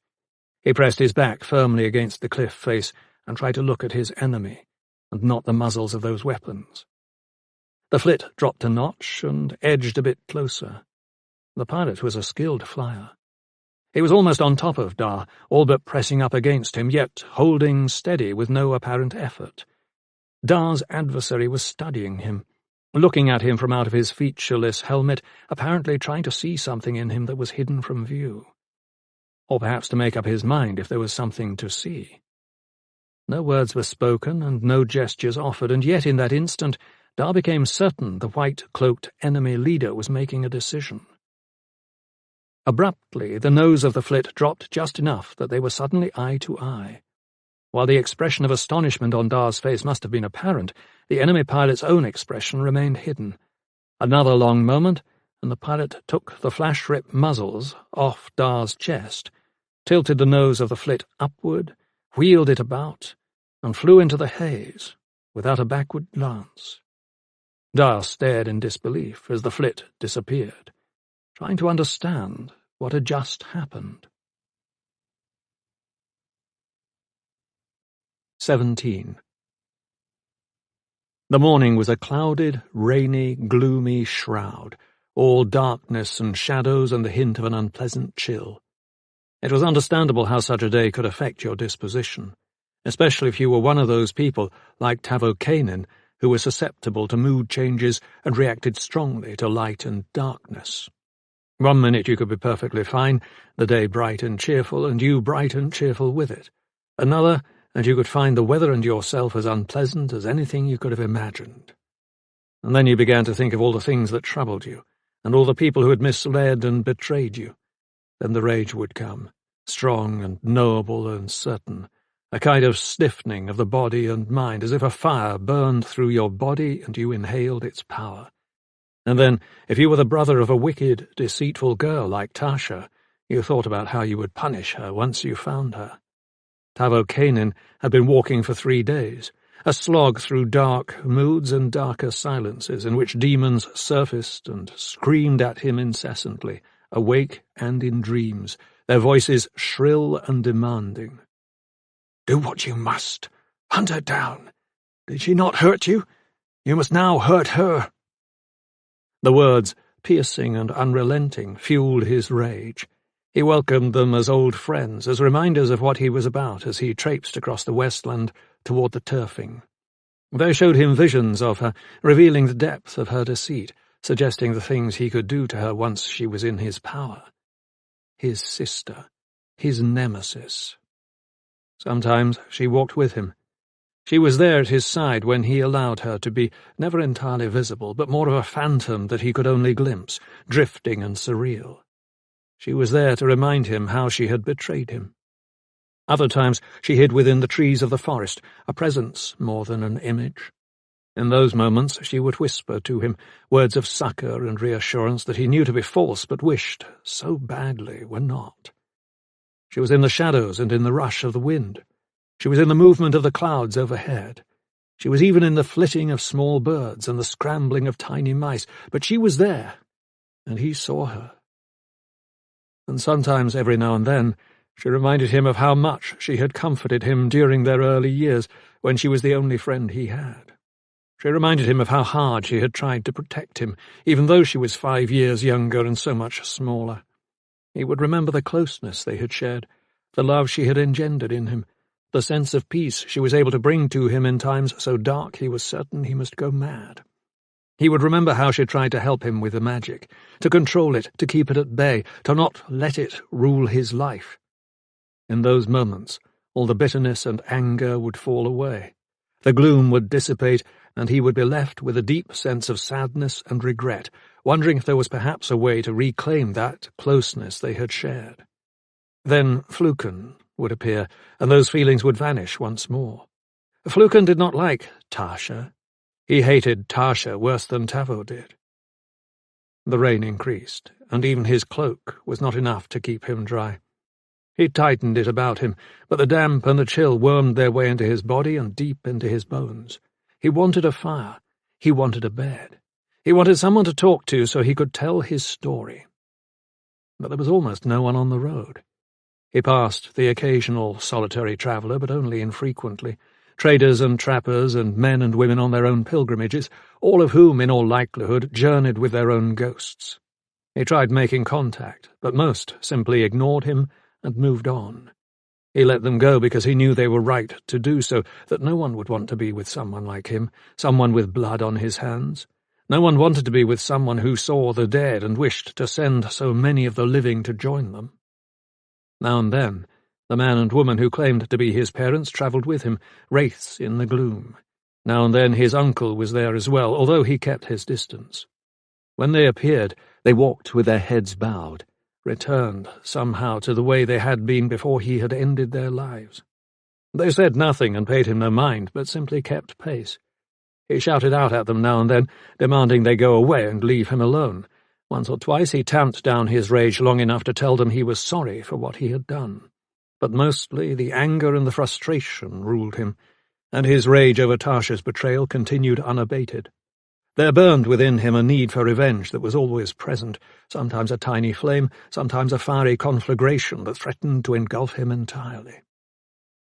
A: He pressed his back firmly against the cliff face and tried to look at his enemy, and not the muzzles of those weapons. The flit dropped a notch and edged a bit closer. The pilot was a skilled flyer. He was almost on top of Dar, all but pressing up against him, yet holding steady with no apparent effort. Dar's adversary was studying him, looking at him from out of his featureless helmet, apparently trying to see something in him that was hidden from view. Or perhaps to make up his mind if there was something to see. No words were spoken and no gestures offered, and yet in that instant Dar became certain the white-cloaked enemy leader was making a decision. Abruptly, the nose of the flit dropped just enough that they were suddenly eye to eye. While the expression of astonishment on Dar's face must have been apparent, the enemy pilot's own expression remained hidden. Another long moment, and the pilot took the flash-rip muzzles off Dar's chest, tilted the nose of the flit upward, wheeled it about, and flew into the haze, without a backward glance. Dar stared in disbelief as the flit disappeared, trying to understand what had just happened. 17. The morning was a clouded, rainy, gloomy shroud, all darkness and shadows and the hint of an unpleasant chill. It was understandable how such a day could affect your disposition, especially if you were one of those people, like Tavokanin, who were susceptible to mood changes and reacted strongly to light and darkness. 1 minute you could be perfectly fine, the day bright and cheerful, and you bright and cheerful with it. Another, and you could find the weather and yourself as unpleasant as anything you could have imagined. And then you began to think of all the things that troubled you, and all the people who had misled and betrayed you. Then the rage would come, strong and knowable and certain, a kind of stiffening of the body and mind, as if a fire burned through your body and you inhaled its power. And then, if you were the brother of a wicked, deceitful girl like Tasha, you thought about how you would punish her once you found her. Tavokanin had been walking for 3 days, a slog through dark moods and darker silences in which demons surfaced and screamed at him incessantly, awake and in dreams, their voices shrill and demanding. "Do what you must. Hunt her down. Did she not hurt you? You must now hurt her." The words, piercing and unrelenting, fueled his rage. He welcomed them as old friends, as reminders of what he was about as he traipsed across the Westland toward the turfing. They showed him visions of her, revealing the depth of her deceit, suggesting the things he could do to her once she was in his power. His sister, his nemesis. Sometimes she walked with him. She was there at his side when he allowed her to be never entirely visible, but more of a phantom that he could only glimpse, drifting and surreal. She was there to remind him how she had betrayed him. Other times she hid within the trees of the forest, a presence more than an image. In those moments she would whisper to him words of succour and reassurance that he knew to be false but wished so badly were not. She was in the shadows and in the rush of the wind. She was in the movement of the clouds overhead. She was even in the flitting of small birds and the scrambling of tiny mice, but she was there, and he saw her. And sometimes, every now and then, she reminded him of how much she had comforted him during their early years, when she was the only friend he had. She reminded him of how hard she had tried to protect him, even though she was 5 years younger and so much smaller. He would remember the closeness they had shared, the love she had engendered in him, the sense of peace she was able to bring to him in times so dark he was certain he must go mad. He would remember how she tried to help him with the magic, to control it, to keep it at bay, to not let it rule his life. In those moments, all the bitterness and anger would fall away. The gloom would dissipate, and he would be left with a deep sense of sadness and regret, wondering if there was perhaps a way to reclaim that closeness they had shared. Then Fluken would appear, and those feelings would vanish once more. Fluken did not like Tasha. He hated Tasha worse than Tavo did. The rain increased, and even his cloak was not enough to keep him dry. He tightened it about him, but the damp and the chill wormed their way into his body and deep into his bones. He wanted a fire. He wanted a bed. He wanted someone to talk to so he could tell his story. But there was almost no one on the road. He passed the occasional solitary traveller, but only infrequently, traders and trappers and men and women on their own pilgrimages, all of whom, in all likelihood, journeyed with their own ghosts. He tried making contact, but most simply ignored him and moved on. He let them go because he knew they were right to do so, that no one would want to be with someone like him, someone with blood on his hands. No one wanted to be with someone who saw the dead and wished to send so many of the living to join them. Now and then, the man and woman who claimed to be his parents travelled with him, wraiths in the gloom. Now and then his uncle was there as well, although he kept his distance. When they appeared, they walked with their heads bowed, returned somehow to the way they had been before he had ended their lives. They said nothing and paid him no mind, but simply kept pace. He shouted out at them now and then, demanding they go away and leave him alone. Once or twice he tamped down his rage long enough to tell them he was sorry for what he had done. But mostly the anger and the frustration ruled him, and his rage over Tasha's betrayal continued unabated. There burned within him a need for revenge that was always present, sometimes a tiny flame, sometimes a fiery conflagration that threatened to engulf him entirely.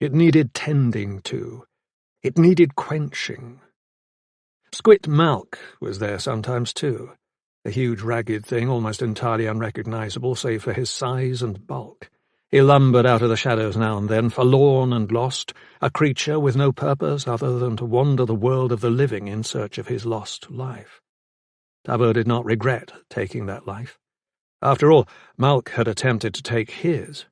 A: It needed tending to. It needed quenching. Squit Malk was there sometimes too, a huge ragged thing almost entirely unrecognizable save for his size and bulk. He lumbered out of the shadows now and then, forlorn and lost, a creature with no purpose other than to wander the world of the living in search of his lost life. Tavo did not regret taking that life. After all, Malk had attempted to take his.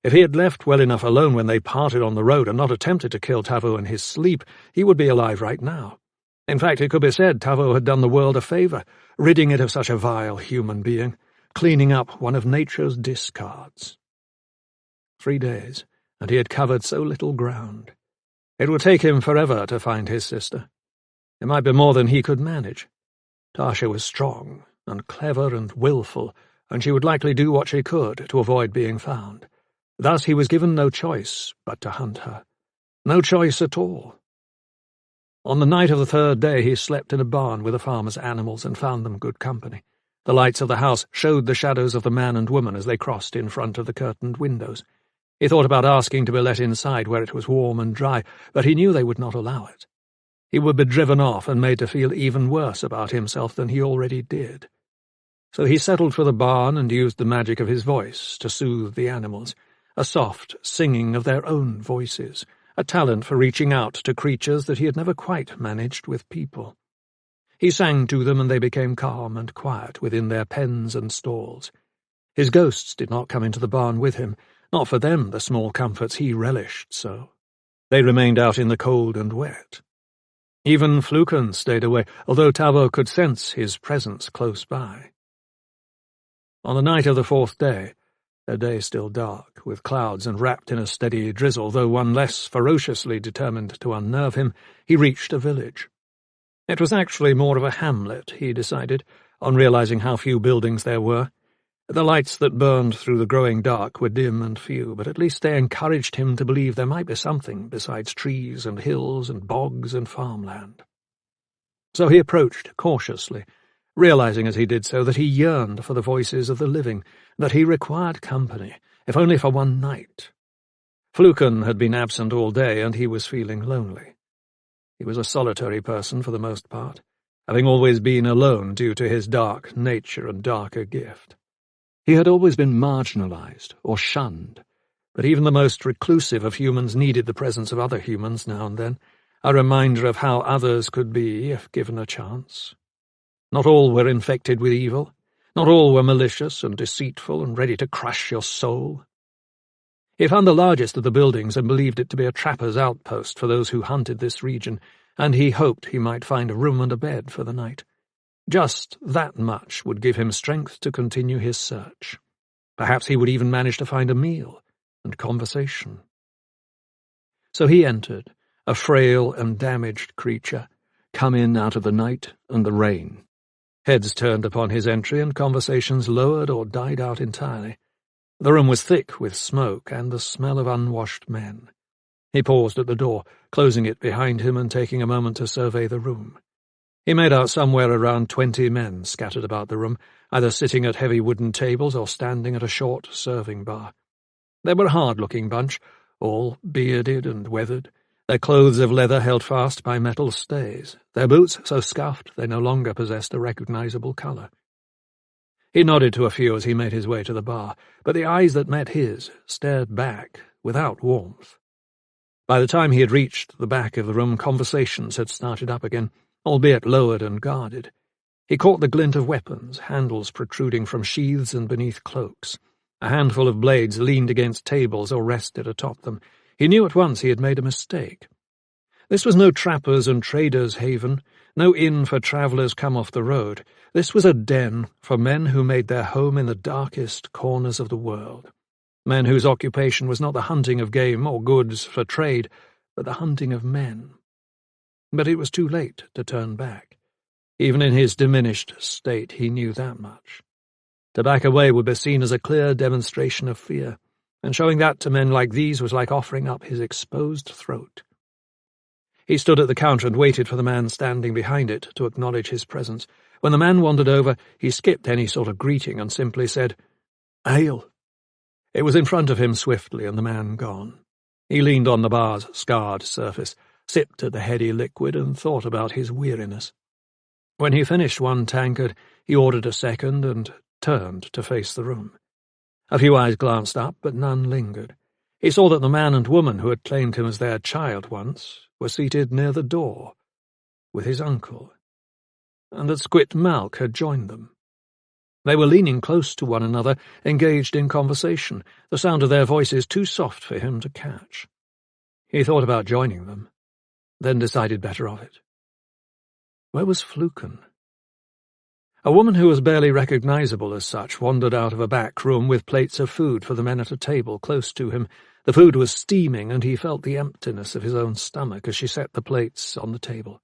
A: If he had left well enough alone when they parted on the road and not attempted to kill Tavo in his sleep, he would be alive right now. In fact, it could be said Tavo had done the world a favour, ridding it of such a vile human being, cleaning up one of nature's discards. 3 days, and he had covered so little ground. It would take him forever to find his sister. It might be more than he could manage. Tasha was strong and clever and willful, and she would likely do what she could to avoid being found. Thus he was given no choice but to hunt her. No choice at all. On the night of the 3rd day he slept in a barn with the farmer's animals and found them good company. The lights of the house showed the shadows of the man and woman as they crossed in front of the curtained windows. He thought about asking to be let inside where it was warm and dry, but he knew they would not allow it. He would be driven off and made to feel even worse about himself than he already did. So he settled for the barn and used the magic of his voice to soothe the animals, a soft singing of their own voices, a talent for reaching out to creatures that he had never quite managed with people. He sang to them, and they became calm and quiet within their pens and stalls. His ghosts did not come into the barn with him, not for them the small comforts he relished so. They remained out in the cold and wet. Even Fluken stayed away, although Tavo could sense his presence close by. On the night of the 4th day, a day still dark, with clouds and wrapped in a steady drizzle, though one less ferociously determined to unnerve him, he reached a village. It was actually more of a hamlet, he decided, on realizing how few buildings there were. The lights that burned through the growing dark were dim and few, but at least they encouraged him to believe there might be something besides trees and hills and bogs and farmland. So he approached cautiously, realizing as he did so that he yearned for the voices of the living, that he required company, if only for one night. Fluken had been absent all day, and he was feeling lonely. He was a solitary person for the most part, having always been alone due to his dark nature and darker gift. He had always been marginalized or shunned, but even the most reclusive of humans needed the presence of other humans now and then, a reminder of how others could be if given a chance. Not all were infected with evil, not all were malicious and deceitful and ready to crush your soul. He found the largest of the buildings and believed it to be a trapper's outpost for those who hunted this region, and he hoped he might find a room and a bed for the night. Just that much would give him strength to continue his search. Perhaps he would even manage to find a meal and conversation. So he entered, a frail and damaged creature, come in out of the night and the rain. Heads turned upon his entry and conversations lowered or died out entirely. The room was thick with smoke and the smell of unwashed men. He paused at the door, closing it behind him and taking a moment to survey the room. He made out somewhere around 20 men scattered about the room, either sitting at heavy wooden tables or standing at a short serving bar. They were a hard-looking bunch, all bearded and weathered, their clothes of leather held fast by metal stays, their boots so scuffed they no longer possessed a recognizable color. He nodded to a few as he made his way to the bar, but the eyes that met his stared back without warmth. By the time he had reached the back of the room, conversations had started up again, albeit lowered and guarded. He caught the glint of weapons, handles protruding from sheaths and beneath cloaks. A handful of blades leaned against tables or rested atop them. He knew at once he had made a mistake. This was no trappers' and traders' haven, no inn for travellers come off the road. This was a den for men who made their home in the darkest corners of the world. Men whose occupation was not the hunting of game or goods for trade, but the hunting of men. But it was too late to turn back. Even in his diminished state, he knew that much. To back away would be seen as a clear demonstration of fear, and showing that to men like these was like offering up his exposed throat. He stood at the counter and waited for the man standing behind it to acknowledge his presence. When the man wandered over, he skipped any sort of greeting and simply said, "Ale." It was in front of him swiftly, and the man gone. He leaned on the bar's scarred surface, sipped at the heady liquid, and thought about his weariness. When he finished one tankard, he ordered a second and turned to face the room. A few eyes glanced up, but none lingered. He saw that the man and woman who had claimed him as their child once were seated near the door, with his uncle, and that Squit Malk had joined them. They were leaning close to one another, engaged in conversation, the sound of their voices too soft for him to catch. He thought about joining them, then decided better of it. Where was Fluken? A woman who was barely recognizable as such wandered out of a back room with plates of food for the men at a table close to him. The food was steaming, and he felt the emptiness of his own stomach as she set the plates on the table.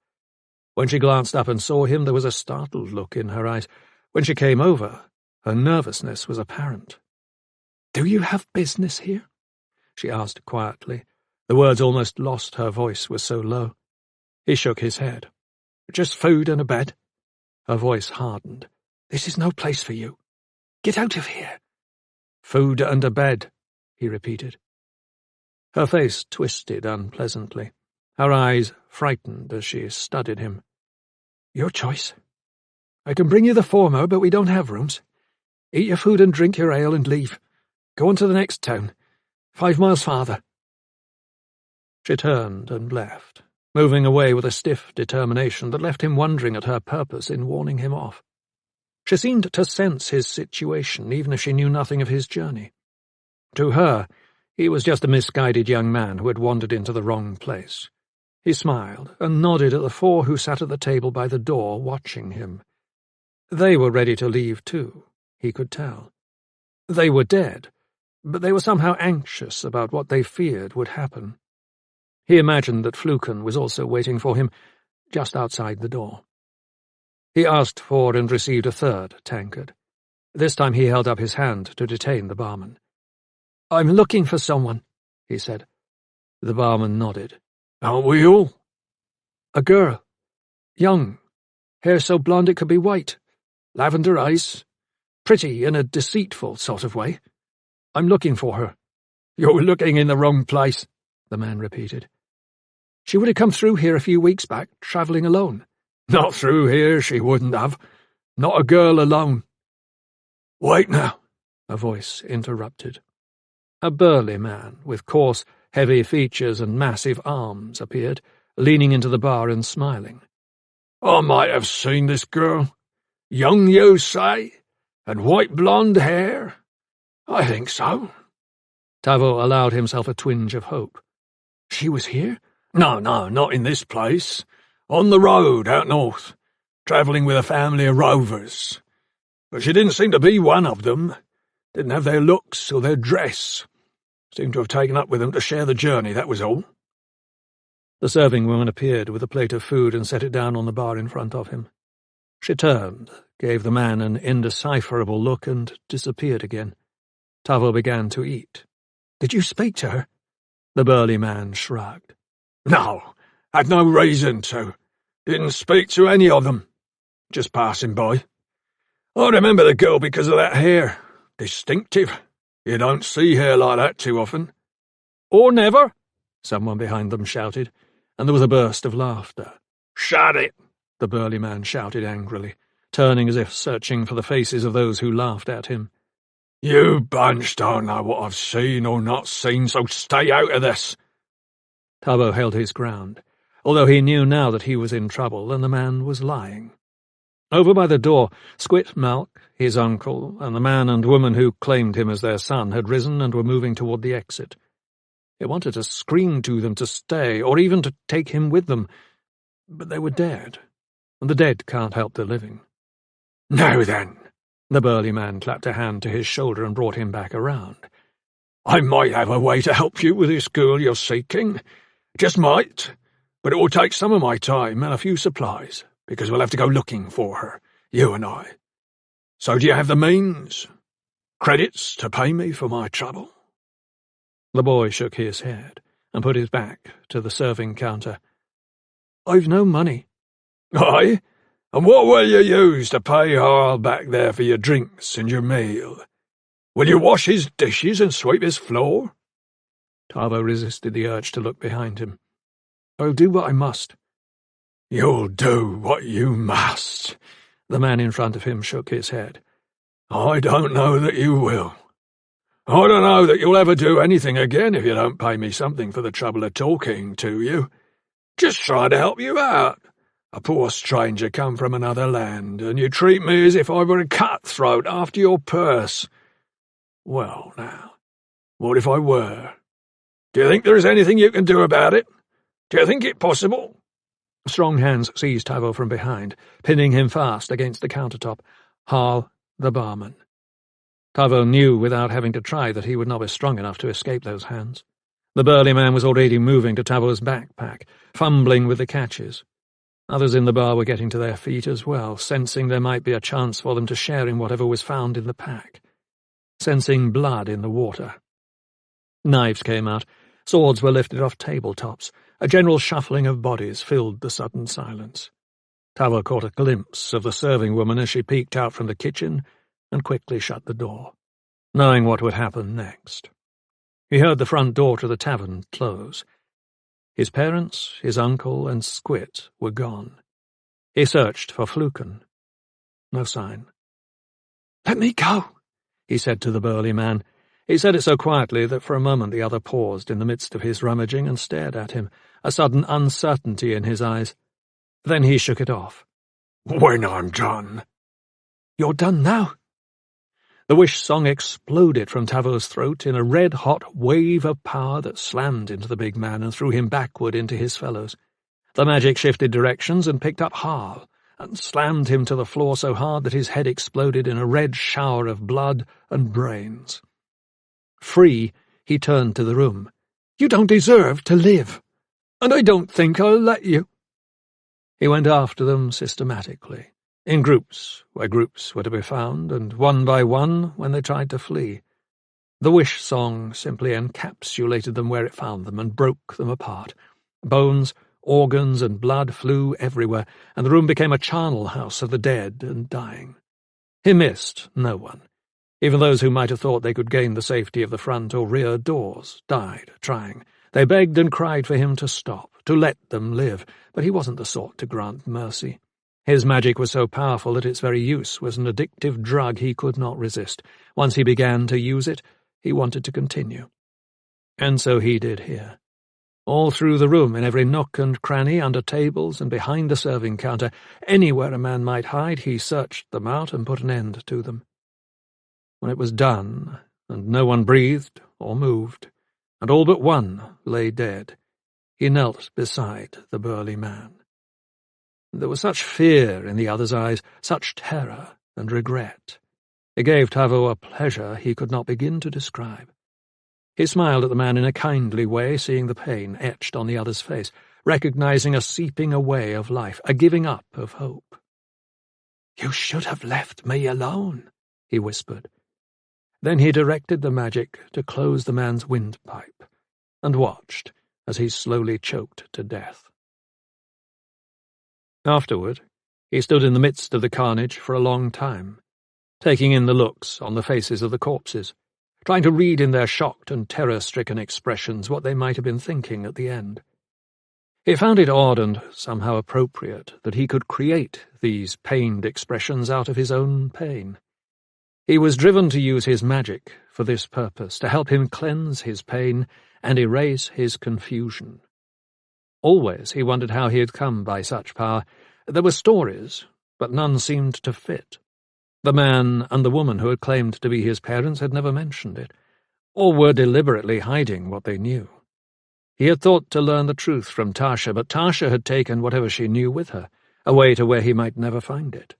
A: When she glanced up and saw him, there was a startled look in her eyes. When she came over, her nervousness was apparent. "Do you have business here?" she asked quietly. The words almost lost her voice, was so low. He shook his head. "Just food and a bed." Her voice hardened. "This is no place for you. Get out of here." "Food and a bed," he repeated. Her face twisted unpleasantly, her eyes frightened as she studied him. "Your choice. I can bring you the former, but we don't have rooms. Eat your food and drink your ale and leave. Go on to the next town, 5 miles farther." She turned and left, moving away with a stiff determination that left him wondering at her purpose in warning him off. She seemed to sense his situation, even if she knew nothing of his journey. To her, he was just a misguided young man who had wandered into the wrong place. He smiled and nodded at the four who sat at the table by the door, watching him. They were ready to leave too, he could tell. They were dead, but they were somehow anxious about what they feared would happen. He imagined that Fluken was also waiting for him just outside the door. He asked for and received a third tankard. This time he held up his hand to detain the barman. "I'm looking for someone," he said. The barman nodded.
B: "Aren't we all?"
A: "A girl. Young. Hair so blonde it could be white. Lavender eyes. Pretty in a deceitful sort of way. I'm looking for her."
B: "You're looking in the wrong place,"
A: the man repeated. "She would have come through here a few weeks back, travelling alone."
B: "Not through here, she wouldn't have. Not a girl alone." "Wait now,"
A: a voice interrupted. A burly man, with coarse, heavy features and massive arms, appeared, leaning into the bar and smiling.
B: "I might have seen this girl. Young, you say? And white blonde hair? I think so."
A: Tavo allowed himself a twinge of hope. "She was here?"
B: No, not in this place. On the road, out north, travelling with a family of rovers. But she didn't seem to be one of them. Didn't have their looks or their dress. Seemed to have taken up with them to share the journey, that was all."
A: The serving woman appeared with a plate of food and set it down on the bar in front of him. She turned, gave the man an indecipherable look, and disappeared again. Tavo began to eat. "Did you speak to her?" The burly man shrugged.
B: "No, had no reason to. Didn't speak to any of them. Just passing by. I remember the girl because of that hair. Distinctive. You don't see hair like that too often."
A: "Or never," someone behind them shouted, and there was a burst of laughter.
B: "Shut it,"
A: the burly man shouted angrily, turning as if searching for the faces of those who laughed at him.
B: "You bunch don't know what I've seen or not seen, so stay out of this."
A: Tavo held his ground, although he knew now that he was in trouble and the man was lying. Over by the door, Squit Malk, his uncle, and the man and woman who claimed him as their son had risen and were moving toward the exit. He wanted to scream to them to stay, or even to take him with them, but they were dead, and the dead can't help the living.
B: "Now then,"
A: the burly man clapped a hand to his shoulder and brought him back around.
B: "I might have a way to help you with this girl you're seeking. Just might, but it will take some of my time and a few supplies, because we'll have to go looking for her, you and I. So do you have the means? Credits to pay me for my trouble?"
A: The boy shook his head and put his back to the serving counter. "I've no money."
B: "Aye? And what will you use to pay Harl back there for your drinks and your meal? Will you wash his dishes and sweep his floor?"
A: Tavo resisted the urge to look behind him. "I'll do what I must."
B: "You'll do what you must,"
A: the man in front of him shook his head.
B: "I don't know that you will. I don't know that you'll ever do anything again if you don't pay me something for the trouble of talking to you. Just try to help you out. A poor stranger come from another land, and you treat me as if I were a cutthroat after your purse. Well, now, what if I were? Do you think there is anything you can do about it? Do you think it possible?"
A: Strong hands seized Tavo from behind, pinning him fast against the countertop. Harl, the barman. Tavo knew without having to try that he would not be strong enough to escape those hands. The burly man was already moving to Tavo's backpack, fumbling with the catches. Others in the bar were getting to their feet as well, sensing there might be a chance for them to share in whatever was found in the pack. Sensing blood in the water. Knives came out. Swords were lifted off tabletops. A general shuffling of bodies filled the sudden silence. Tavo caught a glimpse of the serving woman as she peeked out from the kitchen and quickly shut the door, knowing what would happen next. He heard the front door to the tavern close. His parents, his uncle, and Squit were gone. He searched for Fluken. No sign. "Let me go," he said to the burly man. He said it so quietly that for a moment the other paused in the midst of his rummaging and stared at him, a sudden uncertainty in his eyes. Then he shook it off.
B: "When I'm done."
A: "You're done now?" The wish song exploded from Tavo's throat in a red-hot wave of power that slammed into the big man and threw him backward into his fellows. The magic shifted directions and picked up Harl, and slammed him to the floor so hard that his head exploded in a red shower of blood and brains. Free, he turned to the room. "You don't deserve to live, and I don't think I'll let you." He went after them systematically, in groups where groups were to be found, and one by one when they tried to flee. The wish song simply encapsulated them where it found them and broke them apart. Bones, organs, and blood flew everywhere, and the room became a charnel house of the dead and dying. He missed no one. Even those who might have thought they could gain the safety of the front or rear doors died trying. They begged and cried for him to stop, to let them live, but he wasn't the sort to grant mercy. His magic was so powerful that its very use was an addictive drug he could not resist. Once he began to use it, he wanted to continue. And so he did here. All through the room, in every nook and cranny, under tables and behind the serving counter, anywhere a man might hide, he searched them out and put an end to them. When it was done, and no one breathed or moved, and all but one lay dead, he knelt beside the burly man. There was such fear in the other's eyes, such terror and regret. It gave Tavo a pleasure he could not begin to describe. He smiled at the man in a kindly way, seeing the pain etched on the other's face, recognizing a seeping away of life, a giving up of hope. "You should have left me alone," he whispered. Then he directed the magic to close the man's windpipe, and watched as he slowly choked to death. Afterward, he stood in the midst of the carnage for a long time, taking in the looks on the faces of the corpses, trying to read in their shocked and terror-stricken expressions what they might have been thinking at the end. He found it odd and somehow appropriate that he could create these pained expressions out of his own pain. He was driven to use his magic for this purpose, to help him cleanse his pain and erase his confusion. Always he wondered how he had come by such power. There were stories, but none seemed to fit. The man and the woman who had claimed to be his parents had never mentioned it, or were deliberately hiding what they knew. He had thought to learn the truth from Tasha, but Tasha had taken whatever she knew with her, away to where he might never find it.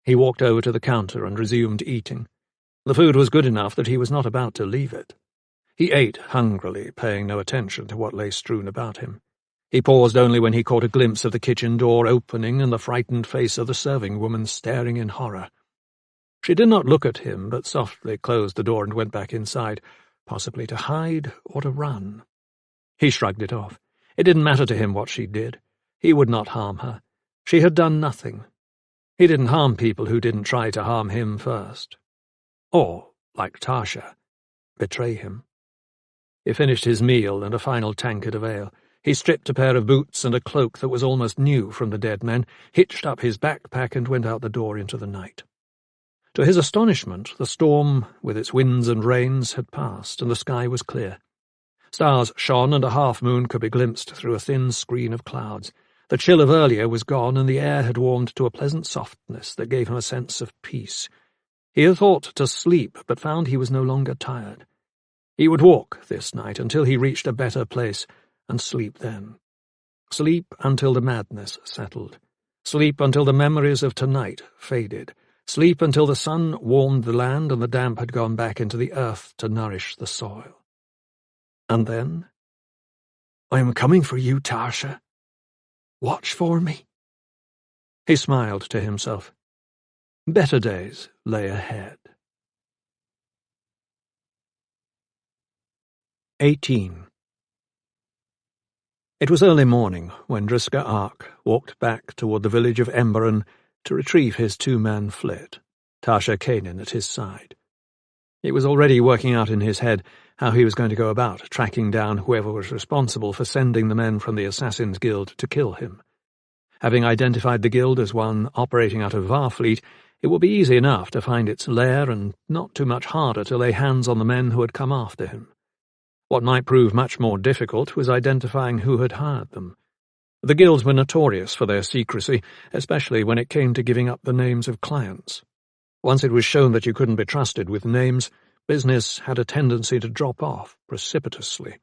A: He walked over to the counter and resumed eating. The food was good enough that he was not about to leave it. He ate hungrily, paying no attention to what lay strewn about him. He paused only when he caught a glimpse of the kitchen door opening and the frightened face of the serving woman staring in horror. She did not look at him, but softly closed the door and went back inside, possibly to hide or to run. He shrugged it off. It didn't matter to him what she did. He would not harm her. She had done nothing. He didn't harm people who didn't try to harm him first. Or, like Tasha, betray him. He finished his meal and a final tankard of ale. He stripped a pair of boots and a cloak that was almost new from the dead men, hitched up his backpack and went out the door into the night. To his astonishment, the storm, with its winds and rains, had passed, and the sky was clear. Stars shone, and a half-moon could be glimpsed through a thin screen of clouds. The chill of earlier was gone, and the air had warmed to a pleasant softness that gave him a sense of peace. He had thought to sleep, but found he was no longer tired. He would walk this night until he reached a better place, and sleep then. Sleep until the madness settled. Sleep until the memories of tonight faded. Sleep until the sun warmed the land and the damp had gone back into the earth to nourish the soil. And then, "I am coming for you, Tasha. Watch for me." He smiled to himself. Better days lay ahead. 18. It was early morning when Driska Ark walked back toward the village of Emberon to retrieve his two-man flit, Tasha Kanin at his side. He was already working out in his head how he was going to go about tracking down whoever was responsible for sending the men from the Assassin's Guild to kill him. Having identified the guild as one operating out of Varfleet, It would be easy enough to find its lair and not too much harder to lay hands on the men who had come after him. What might prove much more difficult was identifying who had hired them. The guilds were notorious for their secrecy, especially when it came to giving up the names of clients. Once it was shown that you couldn't be trusted with names, business had a tendency to drop off precipitously.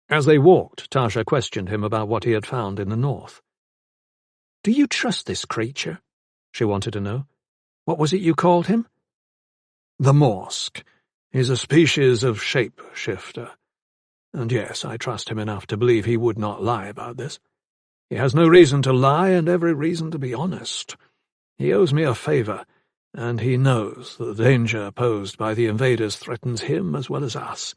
A: As they walked, Tasha questioned him about what he had found in the north. "Do you trust this creature?" she wanted to know. "What was it you called him?"
B: "The Morsk. He's a species of shape-shifter. And yes, I trust him enough to believe he would not lie about this. He has no reason to lie and every reason to be honest. He owes me a favor, and he knows that the danger posed by the invaders threatens him as well as us.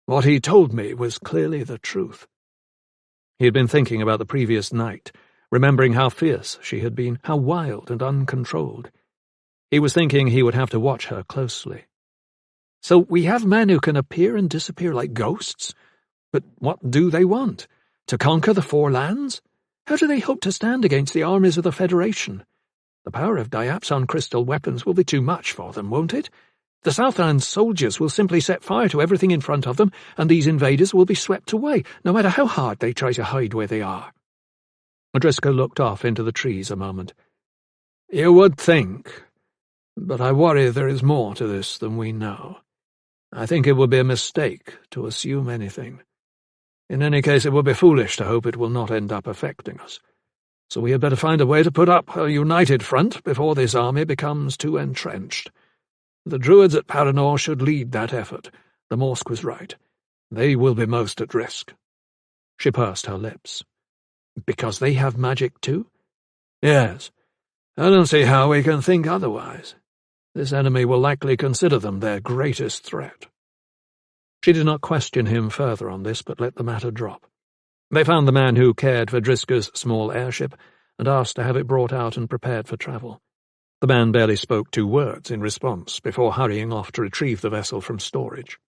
B: What he told me was clearly the truth."
A: He had been thinking about the previous night, remembering how fierce she had been, how wild and uncontrolled. He was thinking he would have to watch her closely. "So we have men who can appear and disappear like ghosts? But what do they want? To conquer the Four Lands? How do they hope to stand against the armies of the Federation? The power of diapson crystal weapons will be too much for them, won't it? The Southland soldiers will simply set fire to everything in front of them, and these invaders will be swept away, no matter how hard they try to hide where they are." Driscoll looked off into the trees a moment.
B: "You would think, but I worry there is more to this than we know. I think it would be a mistake to assume anything. In any case, it would be foolish to hope it will not end up affecting us. So we had better find a way to put up a united front before this army becomes too entrenched. The Druids at Paranor should lead that effort. The Morsk was right. They will be most at risk."
A: She pursed her lips. "Because they have magic too?"
B: "Yes. I don't see how we can think otherwise. This enemy will likely consider them their greatest threat."
A: She did not question him further on this, but let the matter drop. They found the man who cared for Driscoll's small airship and asked to have it brought out and prepared for travel. The man barely spoke 2 words in response before hurrying off to retrieve the vessel from storage.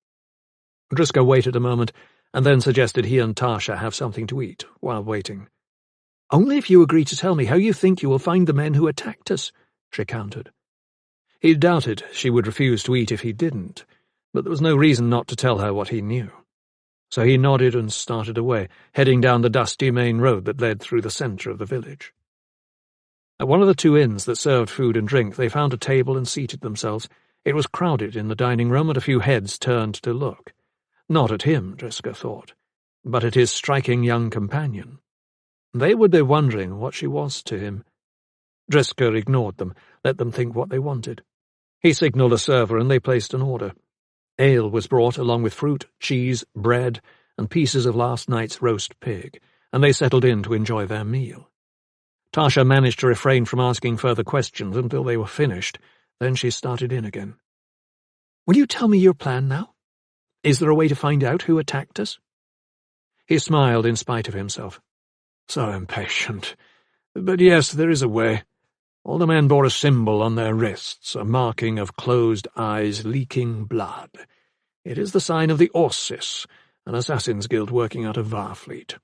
A: Driscoll waited a moment and then suggested he and Tasha have something to eat while waiting. "Only if you agree to tell me how you think you will find the men who attacked us," she countered. He doubted she would refuse to eat if he didn't, but there was no reason not to tell her what he knew. So he nodded and started away, heading down the dusty main road that led through the centre of the village. At one of the 2 inns that served food and drink, they found a table and seated themselves. It was crowded in the dining room, and a few heads turned to look. Not at him, Driscoll thought, but at his striking young companion. They would be wondering what she was to him. Driscoll ignored them, let them think what they wanted. He signalled a server, and they placed an order. Ale was brought along with fruit, cheese, bread, and pieces of last night's roast pig, and they settled in to enjoy their meal. Tasha managed to refrain from asking further questions until they were finished. Then she started in again. "Will you tell me your plan now? Is there a way to find out who attacked us?" He smiled in spite of himself.
B: "So impatient. But yes, there is a way. All the men bore a symbol on their wrists, a marking of closed eyes leaking blood. It is the sign of the Orsis, an assassin's guild working out of Varfleet.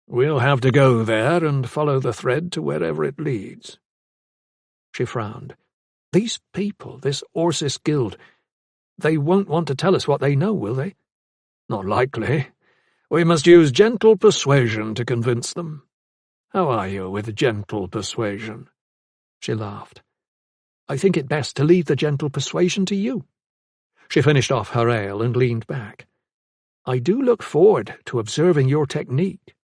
B: We'll have to go there and follow the thread to wherever it leads."
A: She frowned. "These people, this Orsis guild, they won't want to tell us what they know, will they?"
B: "Not likely. We must use gentle persuasion to convince them. How are you with gentle persuasion?"
A: She laughed. "I think it best to leave the gentle persuasion to you." She finished off her ale and leaned back. "I do look forward to observing your technique."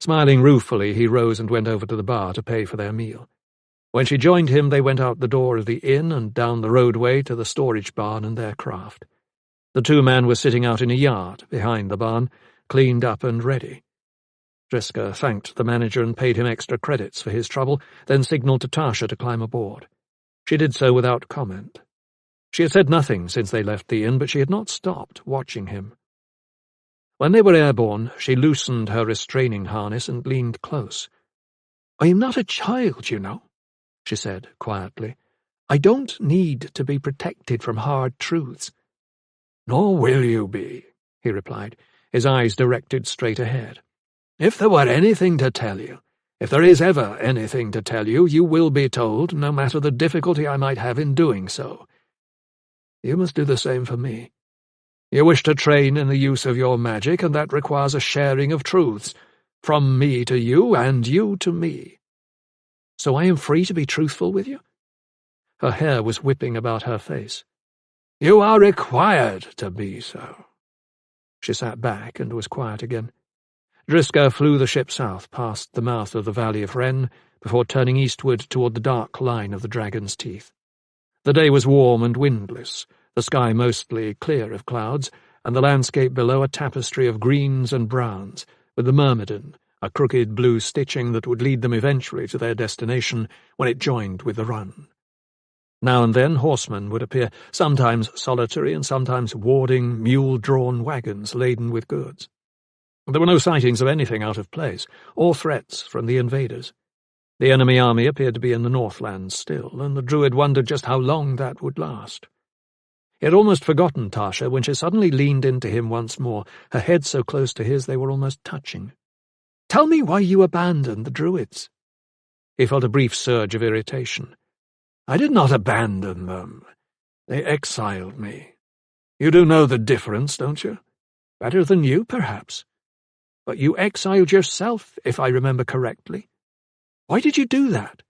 A: Smiling ruefully, he rose and went over to the bar to pay for their meal. When she joined him, they went out the door of the inn and down the roadway to the storage barn and their craft. The 2 men were sitting out in a yard behind the barn, cleaned up and ready. Driscoll thanked the manager and paid him extra credits for his trouble, then signalled to Tasha to climb aboard. She did so without comment. She had said nothing since they left the inn, but she had not stopped watching him. When they were airborne, she loosened her restraining harness and leaned close. "I am not a child, you know," she said quietly. "I don't need to be protected from hard truths."
B: "Nor will you be," he replied, his eyes directed straight ahead. "If there were anything to tell you, If there is ever anything to tell you, you will be told, no matter the difficulty I might have in doing so. You must do the same for me. You wish to train in the use of your magic, and that requires a sharing of truths, from me to you, and you to me. So I am free to be truthful with you?" Her hair was whipping about her face. "You are required to be so." She sat back and was quiet again. Driska flew the ship south past the mouth of the Valley of Wren before turning eastward toward the dark line of the Dragon's Teeth. The day was warm and windless, the sky mostly clear of clouds, and the landscape below a tapestry of greens and browns, with the Myrmidon, a crooked blue stitching that would lead them eventually to their destination when it joined with the run. Now and then horsemen would appear, sometimes solitary and sometimes warding mule-drawn wagons laden with goods. There were no sightings of anything out of place, or threats from the invaders. The enemy army appeared to be in the Northlands still, and the Druid wondered just how long that would last. He had almost forgotten Tasha when she suddenly leaned into him once more, her head so close to his they were almost touching. "Tell me why you abandoned the Druids." He felt a brief surge of irritation. "I did not abandon them. They exiled me. You do know the difference, don't you? Better than you, perhaps. But you exiled yourself, if I remember correctly. Why did you do that?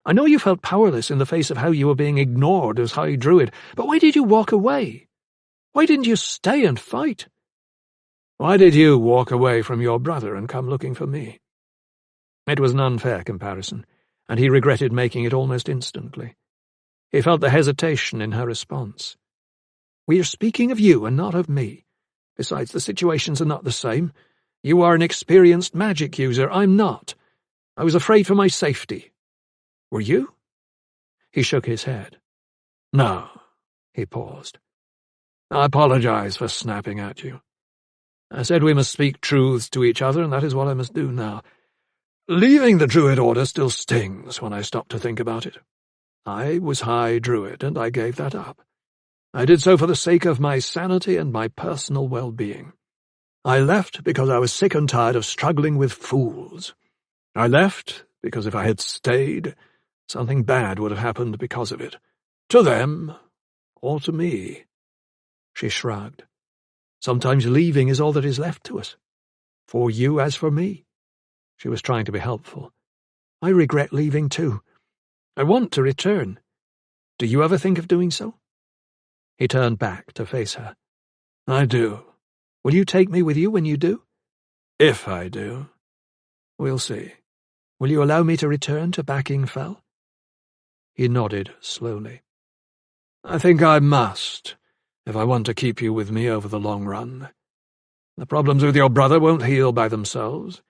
B: I know you felt powerless in the face of how you were being ignored as High Druid, but why did you walk away? Why didn't you stay and fight? Why did you walk away from your brother and come looking for me?" It was an unfair comparison, and he regretted making it almost instantly. He felt the hesitation in her response. "We are speaking of you and not of me. Besides, the situations are not the same. You are an experienced magic user. I'm not. I was afraid for my safety. Were you?" He shook his head. "No." He paused. "I apologize for snapping at you. I said we must speak truths to each other, and that is what I must do now. Leaving the Druid Order still stings when I stop to think about it. I was High Druid, and I gave that up. I did so for the sake of my sanity and my personal well-being. I left because I was sick and tired of struggling with fools. I left because if I had stayed, something bad would have happened because of it. To them, or to me." She shrugged. "Sometimes leaving is all that is left to us. For you as for me." She was trying to be helpful. "I regret leaving too. I want to return. Do you ever think of doing so?" He turned back to face her. "I do. Will you take me with you when you do?" "If I do. We'll see." "Will you allow me to return to Backing Fell?" He nodded slowly. "I think I must, if I want to keep you with me over the long run. The problems with your brother won't heal by themselves.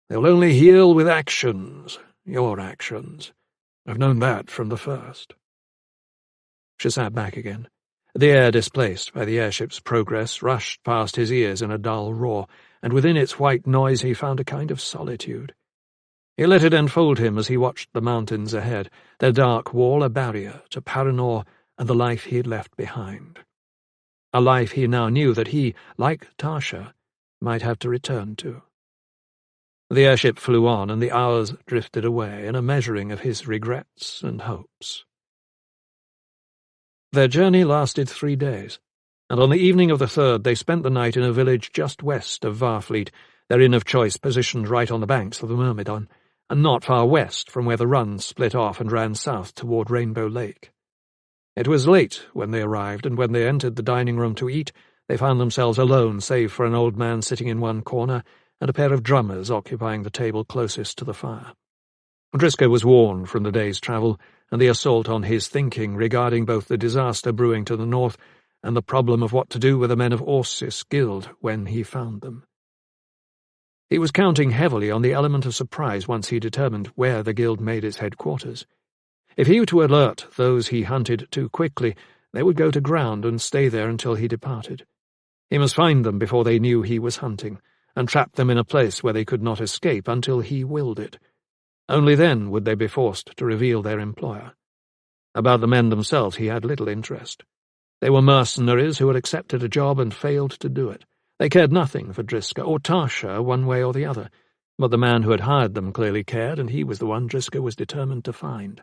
B: They'll only heal with actions, your actions. I've known that from the first." She sat back again. The air displaced by the airship's progress rushed past his ears in a dull roar, and within its white noise he found a kind of solitude. He let it enfold him as he watched the mountains ahead, their dark wall a barrier to Paranor and the life he had left behind. A life he now knew that he, like Tasha, might have to return to. The airship flew on, and the hours drifted away in a measuring of his regrets and hopes. Their journey lasted 3 days, and on the evening of the third they spent the night in a village just west of Varfleet, their inn of choice positioned right on the banks of the Myrmidon, and not far west from where the run split off and ran south toward Rainbow Lake. It was late when they arrived, and when they entered the dining room to eat, they found themselves alone save for an old man sitting in one corner and a pair of drummers occupying the table closest to the fire. Driska was worn from the day's travel and the assault on his thinking regarding both the disaster brewing to the north and the problem of what to do with the men of Orsis Guild when he found them. He was counting heavily on the element of surprise once he determined where the guild made its headquarters. If he were to alert those he hunted too quickly, they would go to ground and stay there until he departed. He must find them before they knew he was hunting, and trap them in a place where they could not escape until he willed it. Only then would they be forced to reveal their employer. About the men themselves he had little interest. They were mercenaries who had accepted a job and failed to do it. They cared nothing for Driska or Tasha one way or the other.
A: But the man who had hired them clearly cared, and he was the one Driscoll was determined to find.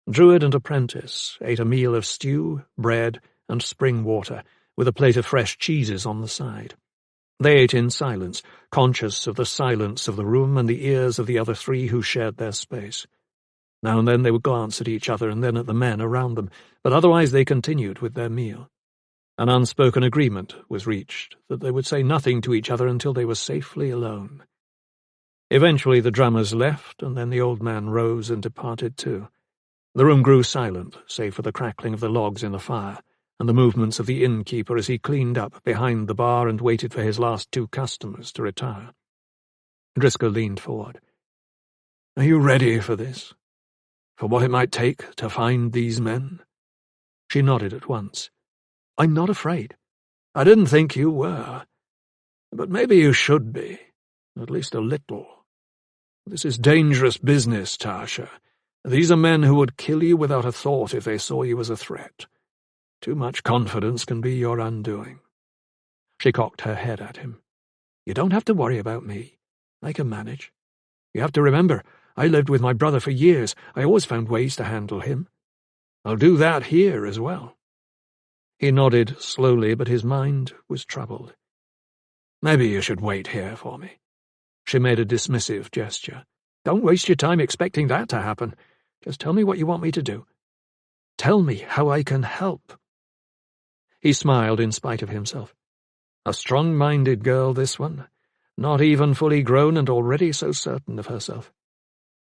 A: Druid and apprentice ate a meal of stew, bread, and spring water, with a plate of fresh cheeses on the side. They ate in silence, conscious of the silence of the room and the ears of the other three who shared their space. Now and then they would glance at each other and then at the men around them, but otherwise they continued with their meal. An unspoken agreement was reached that they would say nothing to each other until they were safely alone. Eventually the drummers left, and then the old man rose and departed too. The room grew silent, save for the crackling of the logs in the fire, and the movements of the innkeeper as he cleaned up behind the bar and waited for his last 2 customers to retire. Driscoll leaned forward. "Are you ready for this? For what it might take to find these men?" She nodded at once. "I'm not afraid." "I didn't think you were. But maybe you should be, at least a little. This is dangerous business, Tasha. These are men who would kill you without a thought if they saw you as a threat. Too much confidence can be your undoing." She cocked her head at him. "You don't have to worry about me. I can manage. You have to remember, I lived with my brother for years. I always found ways to handle him. I'll do that here as well." He nodded slowly, but his mind was troubled. "Maybe you should wait here for me." She made a dismissive gesture. "Don't waste your time expecting that to happen. Just tell me what you want me to do. Tell me how I can help." He smiled in spite of himself. A strong-minded girl, this one, not even fully grown and already so certain of herself.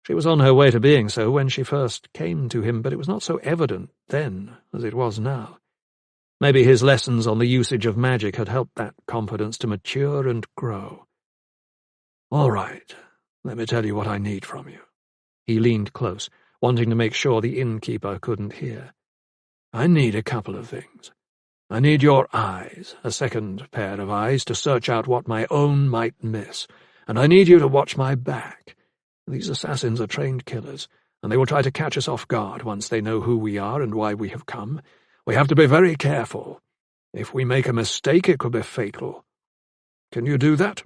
A: She was on her way to being so when she first came to him, but it was not so evident then as it was now. Maybe his lessons on the usage of magic had helped that confidence to mature and grow. "All right, let me tell you what I need from you." He leaned close, wanting to make sure the innkeeper couldn't hear. "I need a couple of things. I need your eyes, a second pair of eyes, to search out what my own might miss, and I need you to watch my back. These assassins are trained killers, and they will try to catch us off guard once they know who we are and why we have come. We have to be very careful. If we make a mistake, it could be fatal. Can you do that?"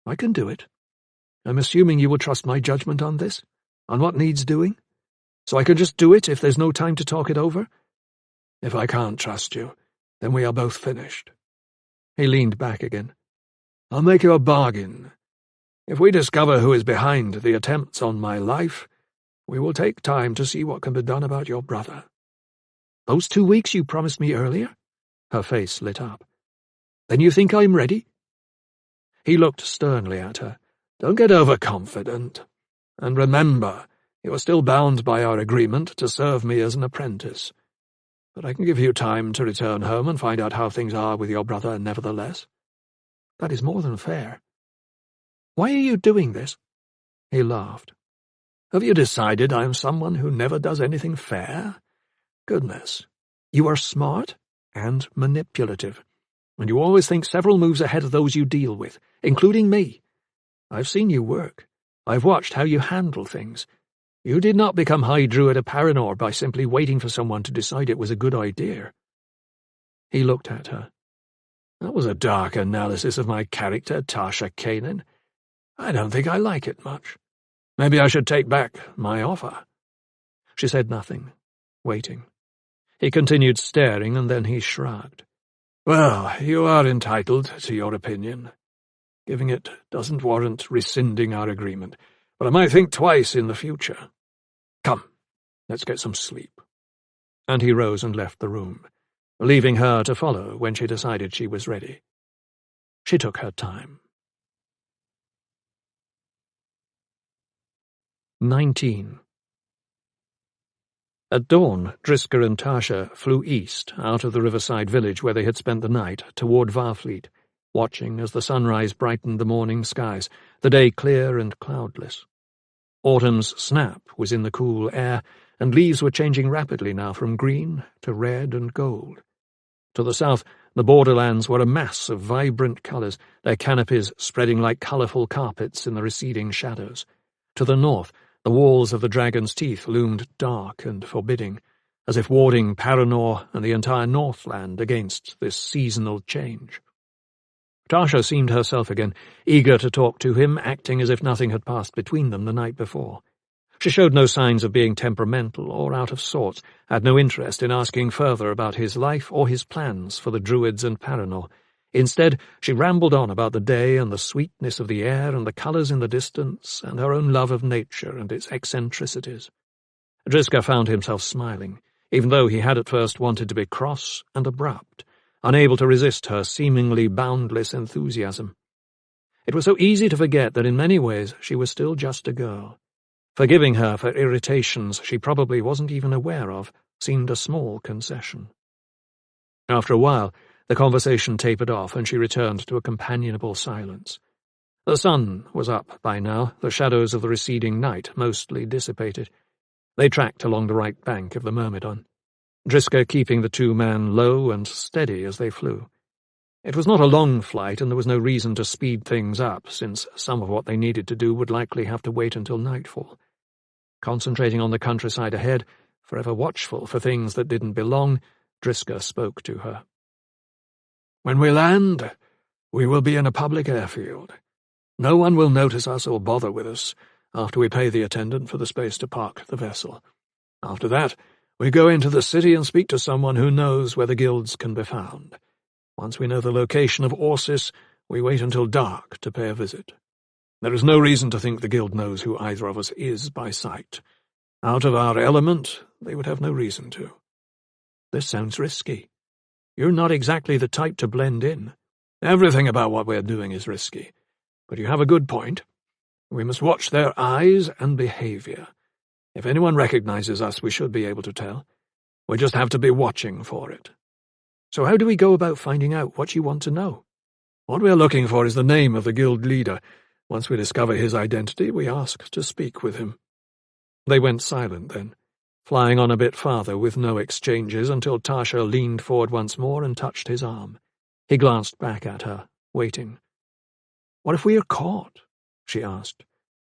A: "I can do it. I'm assuming you will trust my judgment on this, on what needs doing, so I can just do it if there's no time to talk it over?" "If I can't trust you, then we are both finished." He leaned back again. "I'll make you a bargain. If we discover who is behind the attempts on my life, we will take time to see what can be done about your brother." "Those 2 weeks you promised me earlier?" Her face lit up. "Then you think I'm ready?" He looked sternly at her. "Don't get overconfident. And remember, you are still bound by our agreement to serve me as an apprentice. But I can give you time to return home and find out how things are with your brother nevertheless." "That is more than fair. Why are you doing this?" He laughed. "Have you decided I am someone who never does anything fair? Goodness. You are smart and manipulative, and you always think several moves ahead of those you deal with, including me. I've seen you work. I've watched how you handle things. You did not become High Druid of Paranor by simply waiting for someone to decide it was a good idea." He looked at her. "That was a dark analysis of my character, Tasha Kanan. I don't think I like it much. Maybe I should take back my offer." She said nothing, waiting. He continued staring, and then he shrugged. "Well, you are entitled to your opinion. Giving it doesn't warrant rescinding our agreement, but I might think twice in the future. Come, let's get some sleep." And he rose and left the room, leaving her to follow when she decided she was ready. She took her time. 19. At dawn, Driscoll and Tasha flew east, out of the riverside village where they had spent the night, toward Varfleet, watching as the sunrise brightened the morning skies, the day clear and cloudless. Autumn's snap was in the cool air, and leaves were changing rapidly now from green to red and gold. To the south, the borderlands were a mass of vibrant colours, their canopies spreading like colourful carpets in the receding shadows. To the north, the walls of the Dragon's Teeth loomed dark and forbidding, as if warding Paranor and the entire Northland against this seasonal change. Tasha seemed herself again, eager to talk to him, acting as if nothing had passed between them the night before. She showed no signs of being temperamental or out of sorts, had no interest in asking further about his life or his plans for the Druids and Paranor. Instead, she rambled on about the day and the sweetness of the air and the colours in the distance and her own love of nature and its eccentricities. Driska found himself smiling, even though he had at first wanted to be cross and abrupt, unable to resist her seemingly boundless enthusiasm. It was so easy to forget that in many ways she was still just a girl. Forgiving her for irritations she probably wasn't even aware of seemed a small concession. After a while, the conversation tapered off and she returned to a companionable silence. The sun was up by now, the shadows of the receding night mostly dissipated. They tracked along the right bank of the Myrmidon, Driska keeping the two-man low and steady as they flew. It was not a long flight, and there was no reason to speed things up, since some of what they needed to do would likely have to wait until nightfall. Concentrating on the countryside ahead, forever watchful for things that didn't belong, Driska spoke to her.
B: "When we land, we will be in a public airfield. No one will notice us or bother with us after we pay the attendant for the space to park the vessel. After that, we go into the city and speak to someone who knows where the guilds can be found. Once we know the location of Orsis, we wait until dark to pay a visit. There is no reason to think the guild knows who either of us is by sight. Out of our element, they would have no reason to."
A: "This sounds risky. You're not exactly the type to blend in."
B: "Everything about what we're doing is risky. But you have a good point. We must watch their eyes and behavior. If anyone recognizes us, we should be able to tell. We just have to be watching for it."
A: "So how do we go about finding out what you want to know?"
B: "What we're looking for is the name of the guild leader. Once we discover his identity, we ask to speak with him."
A: They went silent then, flying on a bit farther with no exchanges until Tasha leaned forward once more and touched his arm. He glanced back at her, waiting. "What if we are caught?" she asked.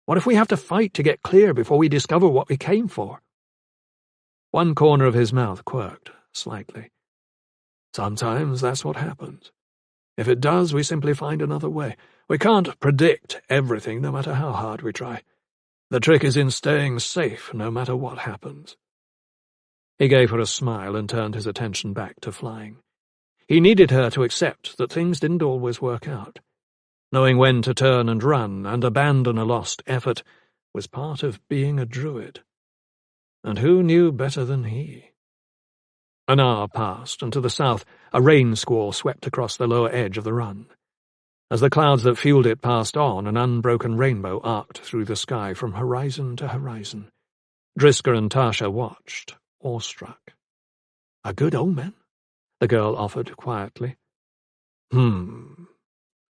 A: "What if we have to fight to get clear before we discover what we came for?" One corner of his mouth quirked slightly.
B: "Sometimes that's what happens. If it does, we simply find another way. We can't predict everything, no matter how hard we try. The trick is in staying safe, no matter what happens."
A: He gave her a smile and turned his attention back to flying. He needed her to accept that things didn't always work out. Knowing when to turn and run and abandon a lost effort was part of being a druid. And who knew better than he? An hour passed, and to the south a rain squall swept across the lower edge of the run. As the clouds that fueled it passed on, an unbroken rainbow arced through the sky from horizon to horizon. Driska and Tasha watched, awestruck. "A good omen," the girl offered quietly.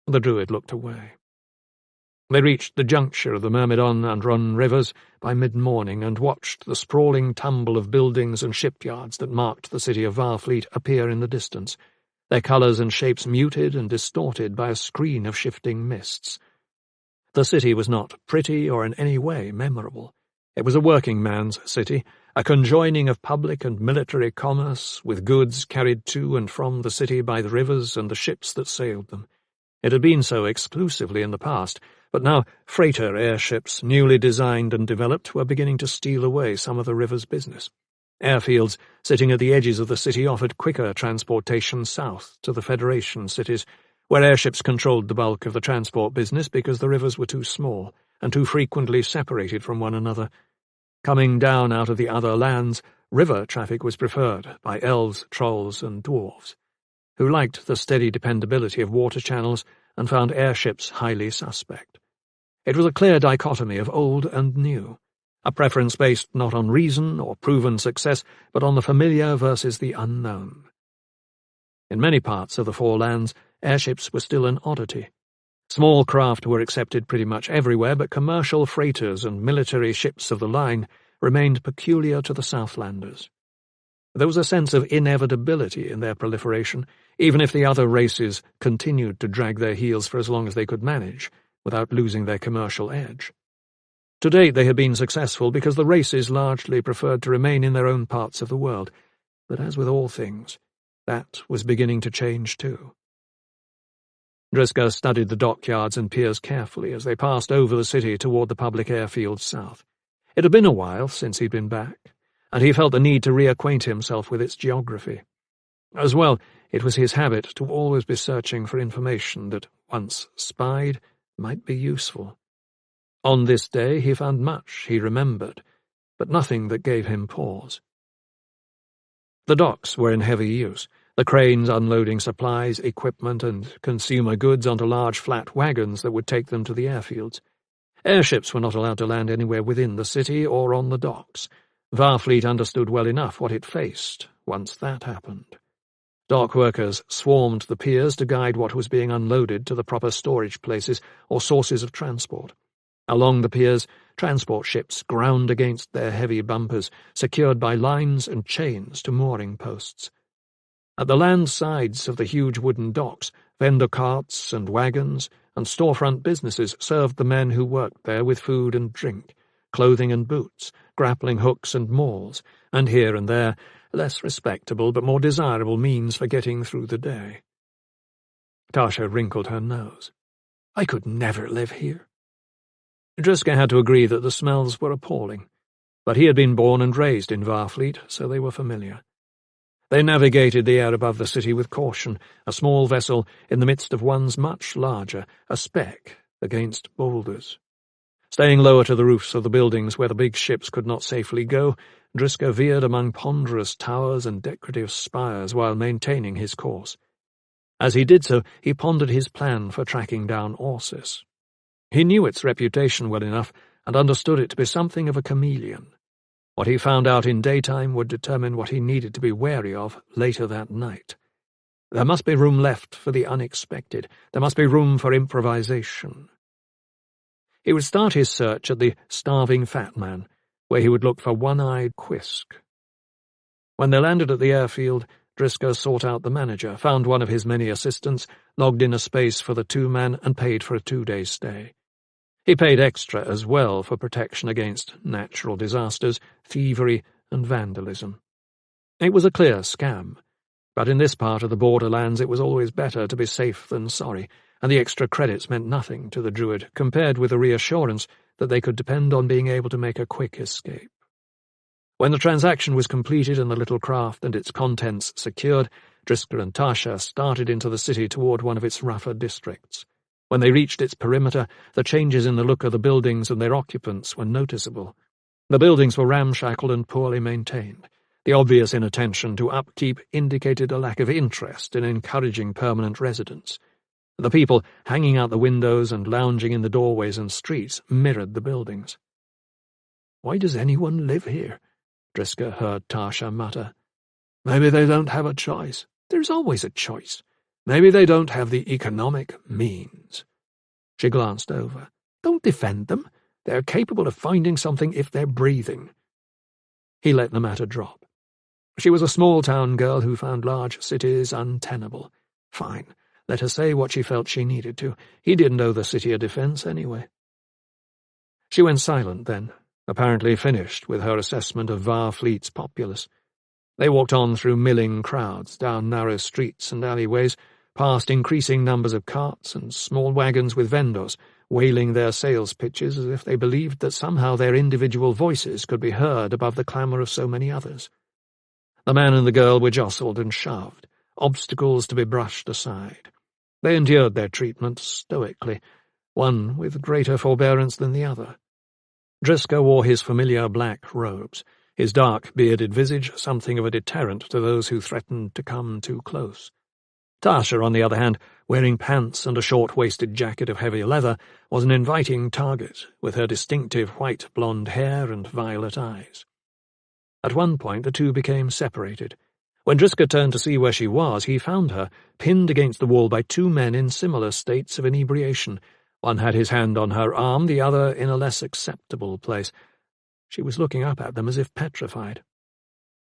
A: The druid looked away. They reached the juncture of the Myrmidon and Run rivers by mid-morning and watched the sprawling tumble of buildings and shipyards that marked the city of Varfleet appear in the distance, their colours and shapes muted and distorted by a screen of shifting mists. The city was not pretty or in any way memorable. It was a working man's city, a conjoining of public and military commerce, with goods carried to and from the city by the rivers and the ships that sailed them. It had been so exclusively in the past, but now freighter airships, newly designed and developed, were beginning to steal away some of the river's business. Airfields sitting at the edges of the city offered quicker transportation south to the Federation cities, where airships controlled the bulk of the transport business because the rivers were too small and too frequently separated from one another. Coming down out of the other lands, river traffic was preferred by elves, trolls, and dwarves, who liked the steady dependability of water channels and found airships highly suspect. It was a clear dichotomy of old and new, a preference based not on reason or proven success, but on the familiar versus the unknown. In many parts of the Four Lands, airships were still an oddity. Small craft were accepted pretty much everywhere, but commercial freighters and military ships of the line remained peculiar to the Southlanders. There was a sense of inevitability in their proliferation, even if the other races continued to drag their heels for as long as they could manage, without losing their commercial edge. To date they had been successful because the races largely preferred to remain in their own parts of the world, but as with all things, that was beginning to change too. Driscoll studied the dockyards and piers carefully as they passed over the city toward the public airfield south. It had been a while since he'd been back, and he felt the need to reacquaint himself with its geography. As well, it was his habit to always be searching for information that, once spied, might be useful. On this day he found much he remembered, but nothing that gave him pause. The docks were in heavy use, the cranes unloading supplies, equipment, and consumer goods onto large flat wagons that would take them to the airfields. Airships were not allowed to land anywhere within the city or on the docks. Varfleet understood well enough what it faced once that happened. Dock workers swarmed the piers to guide what was being unloaded to the proper storage places or sources of transport. Along the piers, transport ships ground against their heavy bumpers, secured by lines and chains to mooring posts. At the land sides of the huge wooden docks, vendor carts and wagons and storefront businesses served the men who worked there with food and drink, clothing and boots, grappling hooks and mauls, and here and there, less respectable but more desirable means for getting through the day. Tasha wrinkled her nose. I could never live here. Driscoll had to agree that the smells were appalling, but he had been born and raised in Varfleet, so they were familiar. They navigated the air above the city with caution, a small vessel in the midst of ones much larger, a speck against boulders. Staying lower to the roofs of the buildings where the big ships could not safely go, Driscoll veered among ponderous towers and decorative spires while maintaining his course. As he did so, he pondered his plan for tracking down Orsis. He knew its reputation well enough and understood it to be something of a chameleon. What he found out in daytime would determine what he needed to be wary of later that night. There must be room left for the unexpected. There must be room for improvisation. He would start his search at the Starving Fat Man, where he would look for One-Eyed Quisk. When they landed at the airfield, Driscoll sought out the manager, found one of his many assistants, logged in a space for the 2-man, and paid for a 2-day stay. He paid extra as well for protection against natural disasters, thievery, and vandalism. It was a clear scam, but in this part of the borderlands it was always better to be safe than sorry, and the extra credits meant nothing to the Druid compared with the reassurance that they could depend on being able to make a quick escape. When the transaction was completed and the little craft and its contents secured, Driscoll and Tasha started into the city toward one of its rougher districts. When they reached its perimeter, the changes in the look of the buildings and their occupants were noticeable. The buildings were ramshackle and poorly maintained. The obvious inattention to upkeep indicated a lack of interest in encouraging permanent residence. The people hanging out the windows and lounging in the doorways and streets mirrored the buildings. "Why does anyone live here?" Driscoll heard Tasha mutter. "Maybe they don't have a choice. There's always a choice. Maybe they don't have the economic means." She glanced over. "Don't defend them. They're capable of finding something if they're breathing." He let the matter drop. She was a small-town girl who found large cities untenable. Fine, let her say what she felt she needed to. He didn't owe the city a defense anyway. She went silent then, apparently finished with her assessment of Varfleet's populace. They walked on through milling crowds, down narrow streets and alleyways, past increasing numbers of carts and small wagons with vendors, wailing their sales pitches as if they believed that somehow their individual voices could be heard above the clamour of so many others. The man and the girl were jostled and shoved, obstacles to be brushed aside. They endured their treatment stoically, one with greater forbearance than the other. Driscoll wore his familiar black robes, his dark, bearded visage something of a deterrent to those who threatened to come too close. Tasha, on the other hand, wearing pants and a short-waisted jacket of heavy leather, was an inviting target, with her distinctive white blonde hair and violet eyes. At one point the two became separated. When Driscoll turned to see where she was, he found her, pinned against the wall by 2 men in similar states of inebriation. One had his hand on her arm, the other in a less acceptable place. She was looking up at them as if petrified.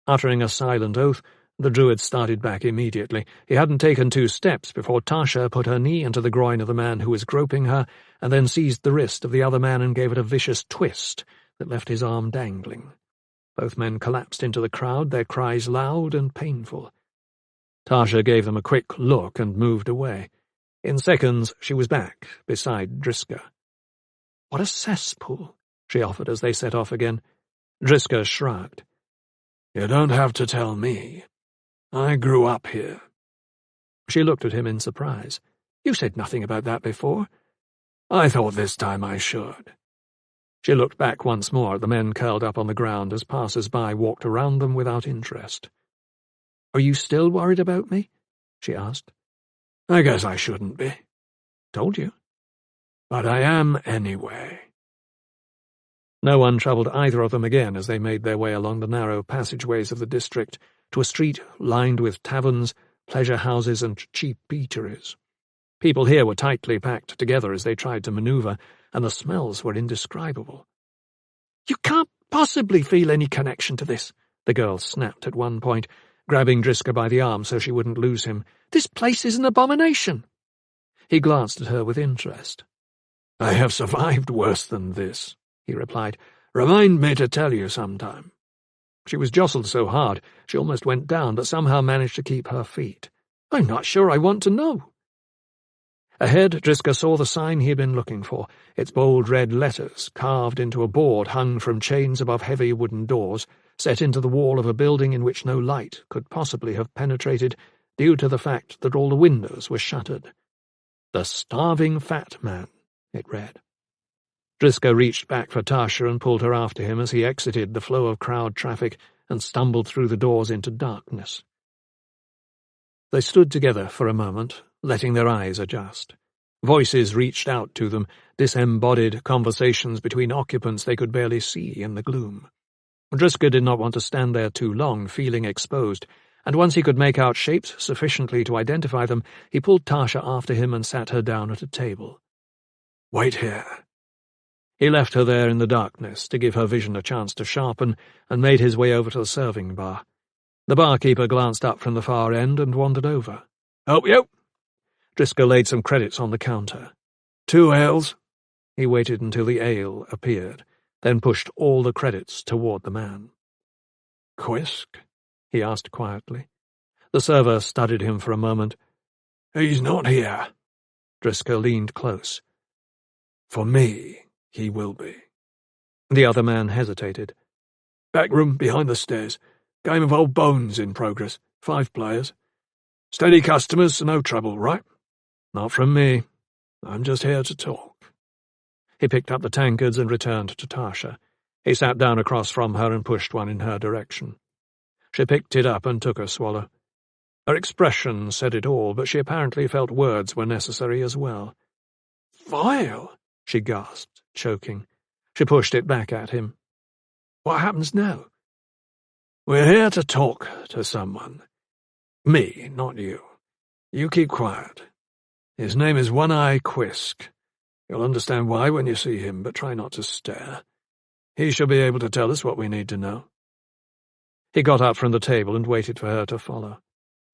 A: Uttering a silent oath, the Druid started back immediately. He hadn't taken 2 steps before Tasha put her knee into the groin of the man who was groping her, and then seized the wrist of the other man and gave it a vicious twist that left his arm dangling. Both men collapsed into the crowd, their cries loud and painful. Tasha gave them a quick look and moved away. In seconds she was back, beside Driska. "What a cesspool," she offered as they set off again. Driska shrugged.
B: "You don't have to tell me. I grew up here."
A: She looked at him in surprise. "You said nothing about that before."
B: "I thought this time I should."
A: She looked back once more at the men curled up on the ground as passers-by walked around them without interest. "Are you still worried about me?" she asked.
B: "I guess I shouldn't be."
A: "Told you."
B: "But I am anyway."
A: No one troubled either of them again as they made their way along the narrow passageways of the district to a street lined with taverns, pleasure houses, and cheap eateries. People here were tightly packed together as they tried to maneuver, and the smells were indescribable. "You can't possibly feel any connection to this," the girl snapped at one point, grabbing Driska by the arm so she wouldn't lose him. "This place is an abomination." He glanced at her with interest.
B: "I have survived worse than this," he replied. "Remind me to tell you sometime."
A: She was jostled so hard she almost went down, but somehow managed to keep her feet. "I'm not sure I want to know." Ahead, Driska saw the sign he had been looking for, its bold red letters carved into a board hung from chains above heavy wooden doors, set into the wall of a building in which no light could possibly have penetrated due to the fact that all the windows were shuttered. "The Starving Fat Man," it read. Driska reached back for Tasha and pulled her after him as he exited the flow of crowd traffic and stumbled through the doors into darkness. They stood together for a moment, letting their eyes adjust. Voices reached out to them, disembodied conversations between occupants they could barely see in the gloom. Driska did not want to stand there too long, feeling exposed, and once he could make out shapes sufficiently to identify them, he pulled Tasha after him and sat her down at a table.
B: "Wait here."
A: He left her there in the darkness to give her vision a chance to sharpen and made his way over to the serving bar. The barkeeper glanced up from the far end and wandered over.
B: "Help you?"
A: Driska laid some credits on the counter.
B: 2 ales.
A: He waited until the ale appeared, then pushed all the credits toward the man.
B: "Quisk?"
A: he asked quietly. The server studied him for a moment.
B: "He's not here."
A: Driska leaned close.
B: "For me, he will be."
A: The other man hesitated.
B: "Back room behind the stairs. Game of old bones in progress. 5 players. Steady customers, so no trouble, right?"
A: "Not from me.
B: I'm just here to talk."
A: He picked up the tankards and returned to Tasha. He sat down across from her and pushed one in her direction. She picked it up and took a swallow. Her expression said it all, but she apparently felt words were necessary as well.
B: "Vile,"
A: she gasped, choking. She pushed it back at him.
B: "What happens now?" "We're here to talk to someone. Me, not you. You keep quiet. His name is One-Eye Quisk. You'll understand why when you see him, but try not to stare. He shall be able to tell us what we need to know."
A: He got up from the table and waited for her to follow.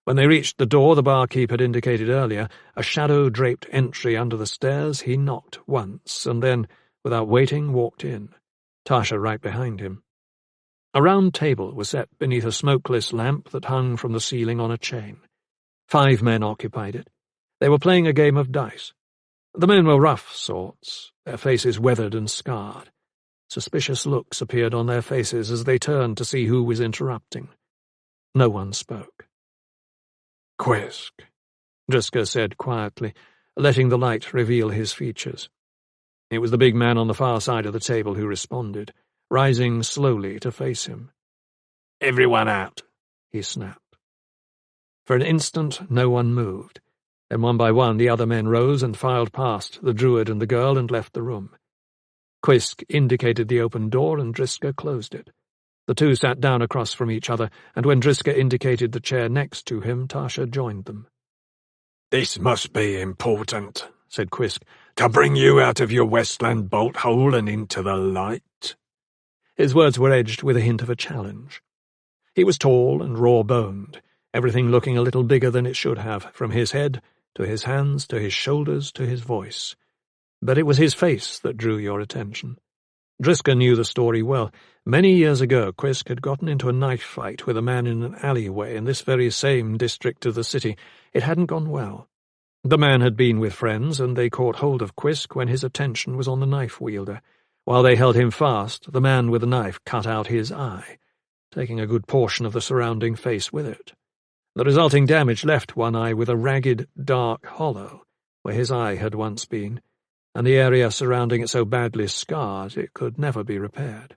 A: When they reached the door the barkeep had indicated earlier, a shadow-draped entry under the stairs, he knocked once, and then, without waiting, walked in, Tasha right behind him. A round table was set beneath a smokeless lamp that hung from the ceiling on a chain. 5 men occupied it. They were playing a game of dice. The men were rough sorts, their faces weathered and scarred. Suspicious looks appeared on their faces as they turned to see who was interrupting. No one spoke.
B: "Quisk,"
A: Driska said quietly, letting the light reveal his features. It was the big man on the far side of the table who responded, rising slowly to face him.
B: "Everyone out,"
A: he snapped. For an instant no one moved. Then one by one the other men rose and filed past the druid and the girl and left the room. Quisk indicated the open door and Driska closed it. The two sat down across from each other, and when Driska indicated the chair next to him, Tasha joined them.
B: "This must be important," said Quisk, "to bring you out of your Westland bolt hole and into the light."
A: His words were edged with a hint of a challenge. He was tall and raw-boned, everything looking a little bigger than it should have, from his head to his hands to his shoulders to his voice. But it was his face that drew your attention. Driska knew the story well. Many years ago, Quisk had gotten into a knife fight with a man in an alleyway in this very same district of the city. It hadn't gone well. The man had been with friends, and they caught hold of Quisk when his attention was on the knife-wielder. While they held him fast, the man with the knife cut out his eye, taking a good portion of the surrounding face with it. The resulting damage left one eye with a ragged, dark hollow, where his eye had once been, and the area surrounding it so badly scarred it could never be repaired.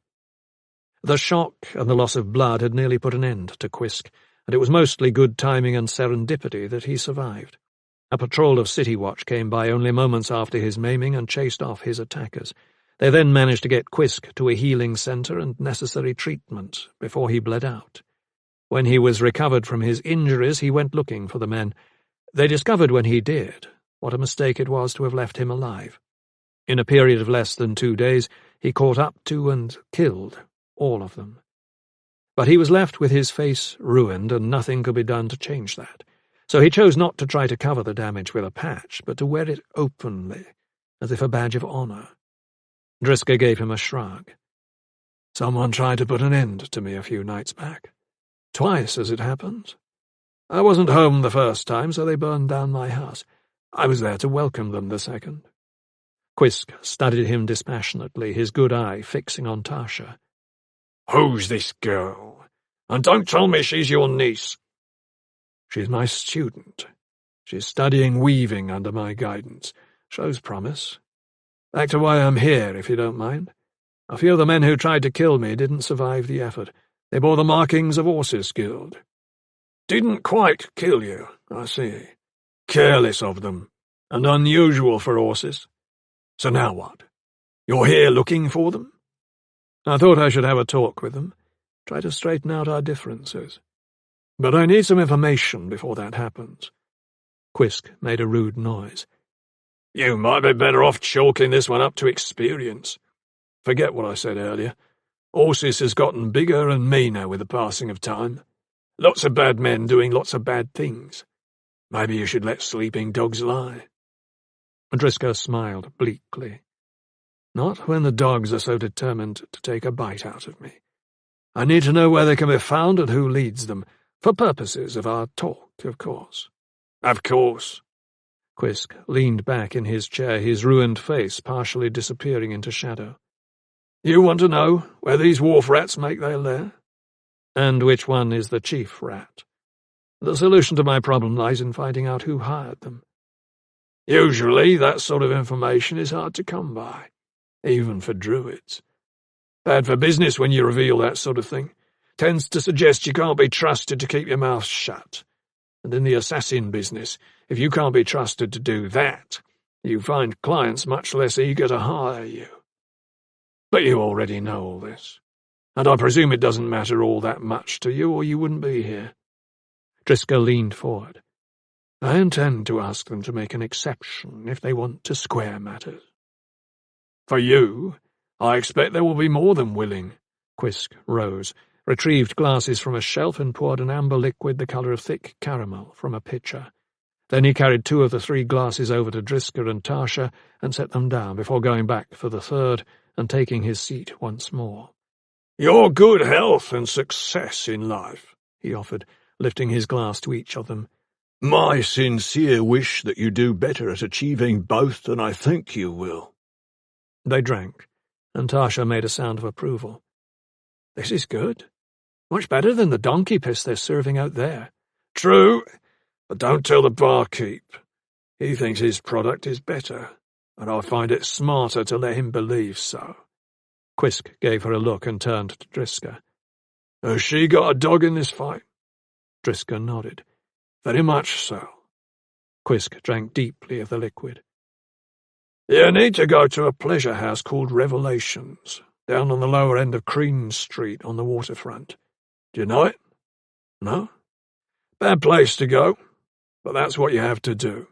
A: The shock and the loss of blood had nearly put an end to Quisk, and it was mostly good timing and serendipity that he survived. A patrol of City Watch came by only moments after his maiming and chased off his attackers. They then managed to get Quisk to a healing centre and necessary treatment before he bled out. When he was recovered from his injuries, he went looking for the men. They discovered when he did what a mistake it was to have left him alive. In a period of less than 2 days, he caught up to and killed all of them. But he was left with his face ruined, and nothing could be done to change that. So he chose not to try to cover the damage with a patch, but to wear it openly, as if a badge of honour. Driska gave him a shrug. Someone tried to put an end to me a few nights back. Twice, as it happens. I wasn't home the first time, so they burned down my house. I was there to welcome them the second. Quisk studied him dispassionately, his good eye fixing on Tasha.
B: Who's this girl? And don't tell me she's your niece.
A: She's my student. She's studying weaving under my guidance. Shows promise. Back to why I'm here, if you don't mind. A few of the men who tried to kill me didn't survive the effort. They bore the markings of Orsis Guild.
B: Didn't quite kill you, I see. Careless of them, and unusual for Orsis. So now what? You're here looking for them?
A: I thought I should have a talk with them, try to straighten out our differences. But I need some information before that happens. Quisk made a rude noise.
B: You might be better off chalking this one up to experience. Forget what I said earlier. Orsis has gotten bigger and meaner with the passing of time. Lots of bad men doing lots of bad things. Maybe you should let sleeping dogs lie.
A: Driska smiled bleakly. Not when the dogs are so determined to take a bite out of me. I need to know where they can be found and who leads them, for purposes of our talk, of course.
B: Of course.
A: Quisk leaned back in his chair, his ruined face partially disappearing into shadow.
B: You want to know where these wharf rats make their lair?
A: And which one is the chief rat? The solution to my problem lies in finding out who hired them.
B: Usually that sort of information is hard to come by, even for druids. Bad for business when you reveal that sort of thing. Tends to suggest you can't be trusted to keep your mouth shut. And in the assassin business, if you can't be trusted to do that, you find clients much less eager to hire you. But you already know all this, and I presume it doesn't matter all that much to you, or you wouldn't be here.
A: Driska leaned forward. I intend to ask them to make an exception if they want to square matters.
B: For you, I expect they will be more than willing.
A: Quisk rose, retrieved glasses from a shelf and poured an amber liquid the colour of thick caramel from a pitcher. Then he carried 2 of the 3 glasses over to Driska and Tasha and set them down before going back for the third and taking his seat once more.
B: Your good health and success in life,
A: he offered, lifting his glass to each of them.
B: My sincere wish that you do better at achieving both than I think you will.
A: They drank, and Tasha made a sound of approval. This is good. Much better than the donkey piss they're serving out there.
B: True, but don't tell the barkeep. He thinks his product is better, and I find it smarter to let him believe so.
A: Quisk gave her a look and turned to Driska.
B: Has she got a dog in this fight?
A: Driska nodded.
B: Very much so.
A: Quisk drank deeply of the liquid.
B: You need to go to a pleasure house called Revelations, down on the lower end of Crean Street on the waterfront. Do you know it? No? Bad place to go, but that's what you have to do.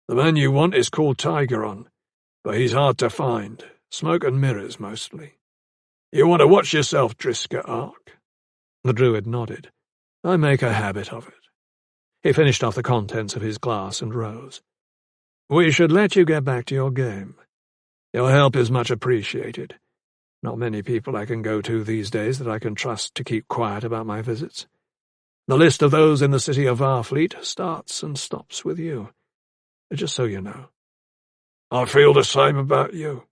B: The man you want is called Tigeron, but he's hard to find. Smoke and mirrors, mostly. You want to watch yourself, Driska Ark?
A: The druid nodded. I make a habit of it. He finished off the contents of his glass and rose. We should let you get back to your game. Your help is much appreciated. Not many people I can go to these days that I can trust to keep quiet about my visits. The list of those in the city of Varfleet starts and stops with you.
B: just so you know. I feel the same about you.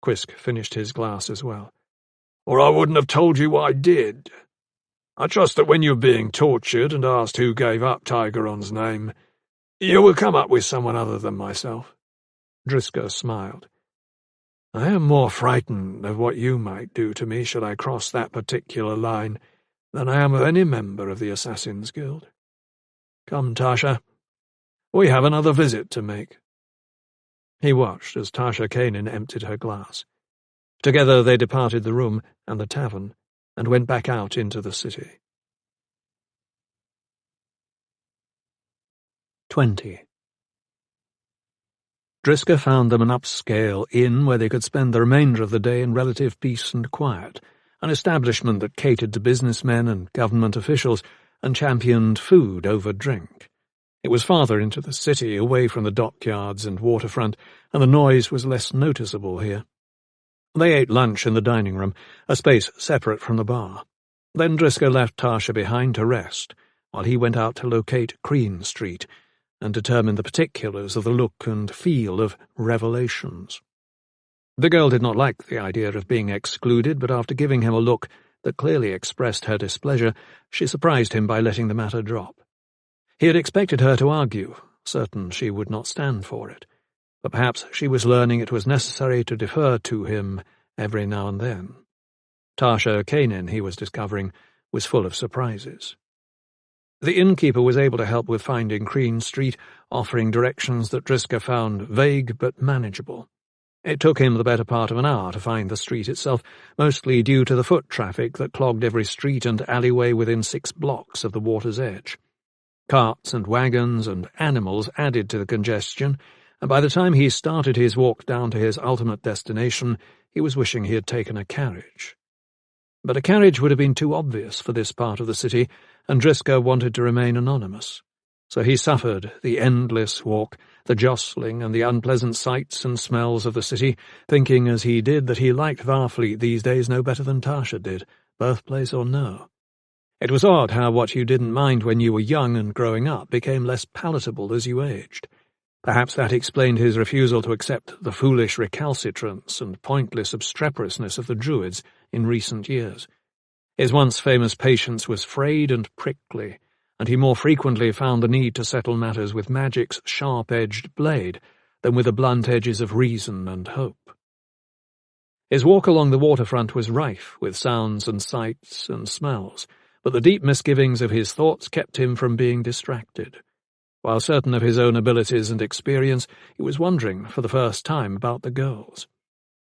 B: Quisk finished his glass as well. Or I wouldn't have told you what I did. I trust that when you're being tortured and asked who gave up Tigeron's name, you will come up with someone other than myself. Driscoll smiled. I am more frightened of what you might do to me should I cross that particular line than I am of any member of the Assassin's Guild. Come, Tasha. We have another visit to make. He watched as Tasha Kanin emptied her glass. Together they departed the room and the tavern and went back out into the city. 20. Driscoll found them an upscale inn where they could spend the remainder of the day in relative peace and quiet, an establishment that catered to businessmen and government officials and championed food over drink. It was farther into the city, away from the dockyards and waterfront, and the noise was less noticeable here. They ate lunch in the dining room, a space separate from the bar. Then Driscoll left Tasha behind to rest, while he went out to locate Green Street and determine the particulars of the look and feel of Revelations. The girl did not like the idea of being excluded, but after giving him a look that clearly expressed her displeasure, she surprised him by letting the matter drop. He had expected her to argue, certain she would not stand for it, but perhaps she was learning it was necessary to defer to him every now and then. Tasha Kanin, he was discovering, was full of surprises. The innkeeper was able to help with finding Green Street, offering directions that Driscoll found vague but manageable. It took him the better part of an hour to find the street itself, mostly due to the foot traffic that clogged every street and alleyway within 6 blocks of the water's edge. Carts and wagons and animals added to the congestion, and by the time he started his walk down to his ultimate destination, he was wishing he had taken a carriage. But a carriage would have been too obvious for this part of the city, and Driscoll wanted to remain anonymous. So he suffered the endless walk, the jostling and the unpleasant sights and smells of the city, thinking as he did that he liked Varfleet these days no better than Tasha did, birthplace or no. It was odd how what you didn't mind when you were young and growing up became less palatable as you aged. Perhaps that explained his refusal to accept the foolish recalcitrance and pointless obstreperousness of the Druids in recent years. His once famous patience was frayed and prickly, and he more frequently found the need to settle matters with magic's sharp-edged blade than with the blunt edges of reason and hope. His walk along the waterfront was rife with sounds and sights and smells, but the deep misgivings of his thoughts kept him from being distracted. While certain of his own abilities and experience, he was wondering for the first time about the girls.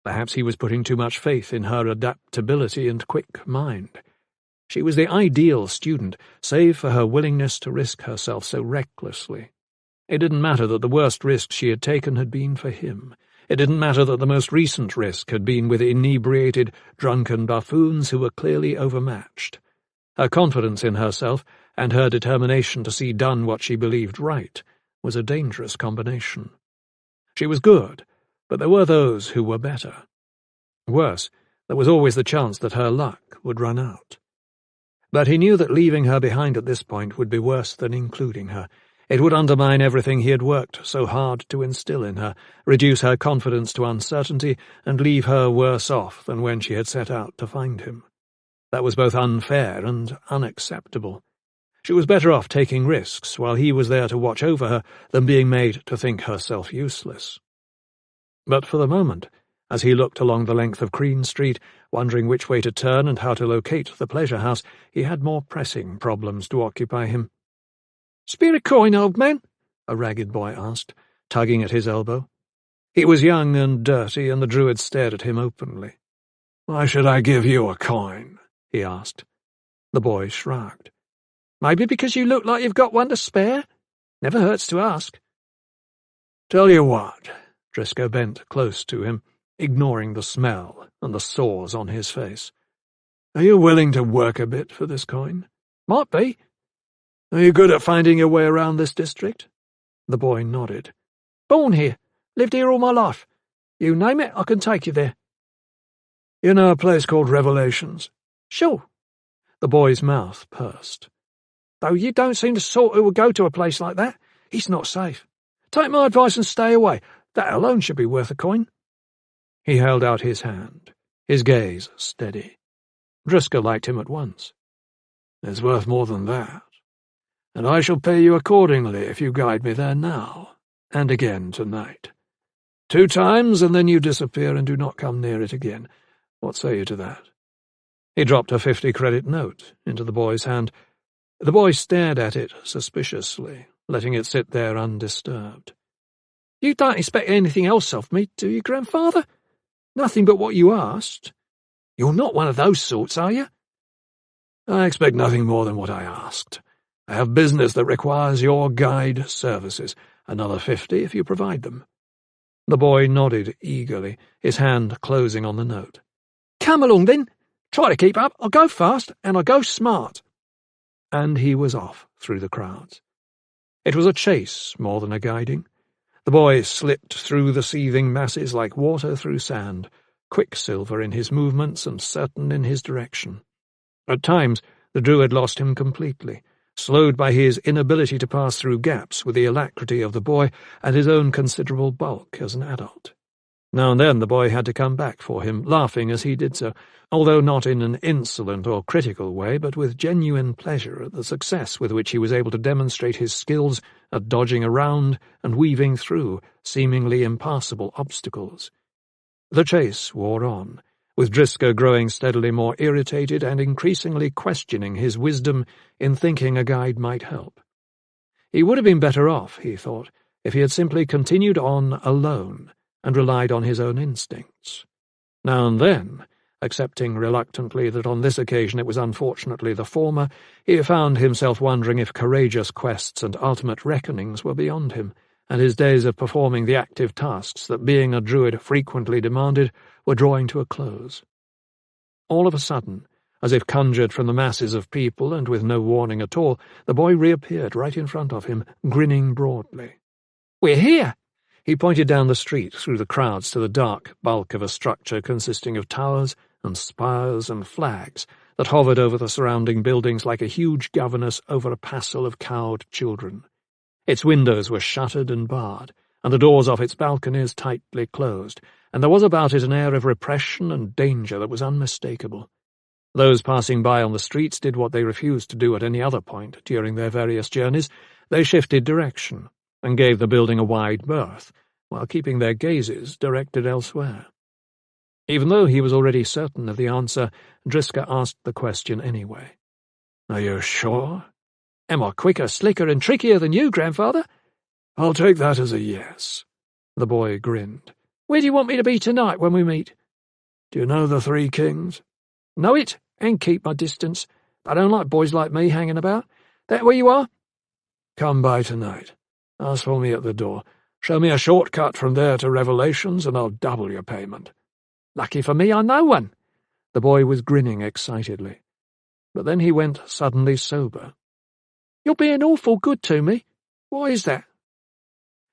B: Perhaps he was putting too much faith in her adaptability and quick mind. She was the ideal student, save for her willingness to risk herself so recklessly. It didn't matter that the worst risk she had taken had been for him. It didn't matter that the most recent risk had been with inebriated, drunken buffoons who were clearly overmatched. Her confidence in herself, and her determination to see done what she believed right, was a dangerous combination. She was good, but there were those who were better. Worse, there was always the chance that her luck would run out. But he knew that leaving her behind at this point would be worse than including her. It would undermine everything he had worked so hard to instill in her, reduce her confidence to uncertainty, and leave her worse off than when she had set out to find him. That was both unfair and unacceptable. She was better off taking risks while he was there to watch over her than being made to think herself useless. But for the moment, as he looked along the length of Green Street, wondering which way to turn and how to locate the pleasure house, he had more pressing problems to occupy him. "Spare a coin, old man?" a ragged boy asked, tugging at his elbow. He was young and dirty, and the Druid stared at him openly. "Why should I give you a coin?" he asked. The boy shrugged. "Maybe because you look like you've got one to spare? Never hurts to ask." "Tell you what," Driscoll bent close to him, ignoring the smell and the sores on his face. "Are you willing to work a bit for this coin?" "Might be." "Are you good at finding your way around this district?" The boy nodded. "Born here. Lived here all my life. You name it, I can take you there." "You know a place called Revelations?" "Sure." The boy's mouth pursed. "Though you don't seem the sort who would go to a place like that. It's not safe.
C: Take my advice and stay away. That alone should be worth a coin."
A: He held out his hand, his gaze steady. Driscoll liked him at once.
B: "It's worth more than that, and I shall pay you accordingly if you guide me there now, and again tonight. 2 times, and then you disappear and do not come near it again. What say you to that?"
A: He dropped a 50-credit note into the boy's hand. The boy stared at it suspiciously, letting it sit there undisturbed.
C: "You don't expect anything else of me, do you, grandfather? Nothing but what you asked? You're not one of those sorts, are you?"
B: "I expect nothing more than what I asked. I have business that requires your guide services. Another 50 if you provide them."
A: The boy nodded eagerly, his hand closing on the note.
C: "Come along, then. Try to keep up. I'll go fast, and I'll go smart."
A: And he was off through the crowds. It was a chase more than a guiding. The boy slipped through the seething masses like water through sand, quicksilver in his movements and certain in his direction. At times, the Druid lost him completely, slowed by his inability to pass through gaps with the alacrity of the boy and his own considerable bulk as an adult. Now and then the boy had to come back for him, laughing as he did so, although not in an insolent or critical way, but with genuine pleasure at the success with which he was able to demonstrate his skills at dodging around and weaving through seemingly impassable obstacles. The chase wore on, with Driscoll growing steadily more irritated and increasingly questioning his wisdom in thinking a guide might help. He would have been better off, he thought, if he had simply continued on alone and relied on his own instincts. Now and then, accepting reluctantly that on this occasion it was unfortunately the former, he found himself wondering if courageous quests and ultimate reckonings were beyond him, and his days of performing the active tasks that being a druid frequently demanded were drawing to a close. All of a sudden, as if conjured from the masses of people and with no warning at all, the boy reappeared right in front of him, grinning broadly.
C: "We're here!"
A: He pointed down the street through the crowds to the dark bulk of a structure consisting of towers and spires and flags that hovered over the surrounding buildings like a huge governess over a passel of cowed children. Its windows were shuttered and barred, and the doors off its balconies tightly closed, and there was about it an air of repression and danger that was unmistakable. Those passing by on the streets did what they refused to do at any other point during their various journeys. They shifted direction and gave the building a wide berth, while keeping their gazes directed elsewhere. Even though he was already certain of the answer, Driscoll asked the question anyway.
B: "Are you sure?"
C: "Am I quicker, slicker, and trickier than you, grandfather?"
B: "I'll take that as a yes."
A: The boy grinned.
C: "Where do you want me to be tonight when we meet?"
B: "Do you know the Three Kings?"
C: "Know it, and keep my distance. But I don't like boys like me hanging about. That where you are?"
B: "Come by tonight. Ask for me at the door. Show me a shortcut from there to Revelations, and I'll double your payment."
C: "Lucky for me I know one."
A: The boy was grinning excitedly. But then he went suddenly sober.
C: "You're being awful good to me. Why is that?"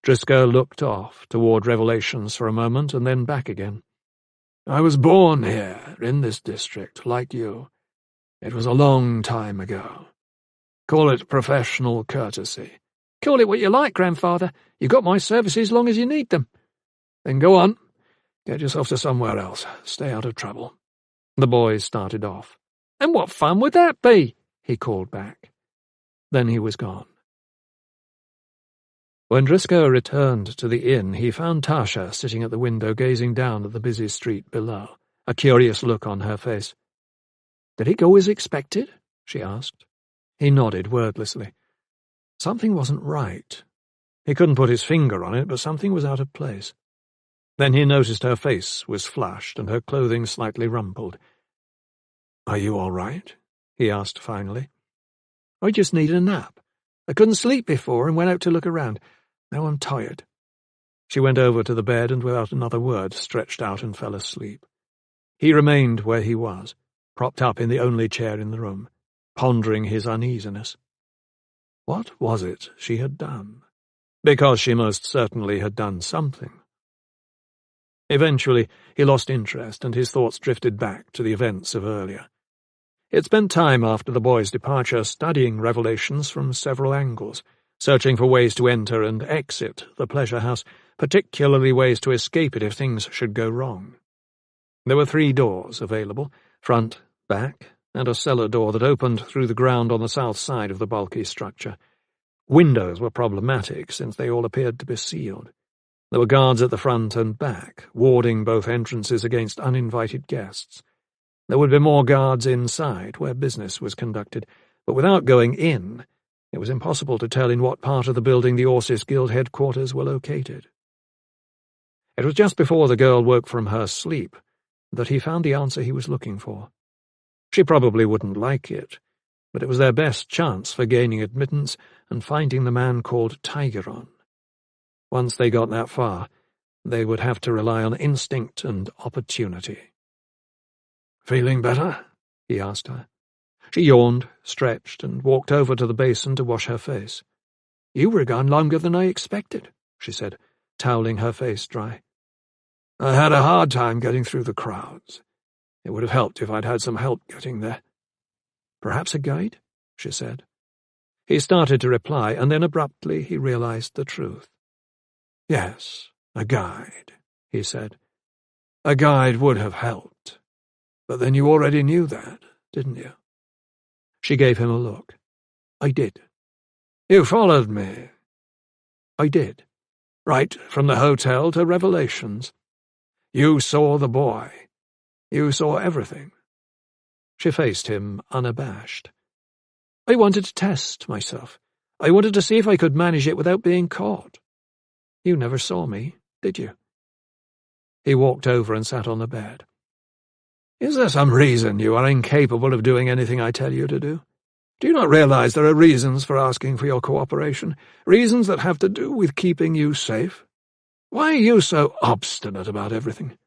A: Driscoll looked off toward Revelations for a moment and then back again.
B: "I was born here, in this district, like you. It was a long time ago. Call it professional courtesy."
C: "Call it what you like, grandfather. You've got my services long as you need them."
B: "Then go on. Get yourself to somewhere else. Stay out of trouble."
A: The boy started off.
C: "And what fun would that be?" he called back.
A: Then he was gone. When Driscoll returned to the inn, he found Tasha sitting at the window gazing down at the busy street below, a curious look on her face.
C: "Did it go as expected?"
A: she asked. He nodded wordlessly. Something wasn't right. He couldn't put his finger on it, but something was out of place. Then he noticed her face was flushed and her clothing slightly rumpled.
B: "Are you all right?"
A: he asked finally.
C: "I just needed a nap. I couldn't sleep before and went out to look around. Now I'm tired."
A: She went over to the bed and without another word stretched out and fell asleep. He remained where he was, propped up in the only chair in the room, pondering his uneasiness. What was it she had done? Because she most certainly had done something. Eventually, he lost interest and his thoughts drifted back to the events of earlier. He had spent time after the boy's departure studying Revelations from several angles, searching for ways to enter and exit the pleasure house, particularly ways to escape it if things should go wrong. There were 3 doors available, front, back, and a cellar door that opened through the ground on the south side of the bulky structure. Windows were problematic, since they all appeared to be sealed. There were guards at the front and back, warding both entrances against uninvited guests. There would be more guards inside, where business was conducted, but without going in, it was impossible to tell in what part of the building the Orsis Guild headquarters were located. It was just before the girl woke from her sleep that he found the answer he was looking for. She probably wouldn't like it, but it was their best chance for gaining admittance and finding the man called Tigeron. Once they got that far, they would have to rely on instinct and opportunity.
B: "Feeling better?"
A: he asked her. She yawned, stretched, and walked over to the basin to wash her face. "You were gone longer than I expected," she said, toweling her face dry.
B: "I had a hard time getting through the crowds. It would have helped if I'd had some help getting there."
A: "Perhaps a guide?" she said. He started to reply, and then abruptly he realized the truth.
B: "Yes, a guide," he said. "A guide would have helped. But then you already knew that, didn't you?"
A: She gave him a look. "I did."
B: "You followed me?"
A: "I did."
B: "Right from the hotel to Revelations. You saw the boy. You saw everything."
A: She faced him unabashed. "I wanted to test myself. I wanted to see if I could manage it without being caught. You never saw me, did you?" He walked over and sat on the bed.
B: "Is there some reason you are incapable of doing anything I tell you to do? Do you not realize there are reasons for asking for your cooperation, reasons that have to do with keeping you safe? Why are you so obstinate about everything?"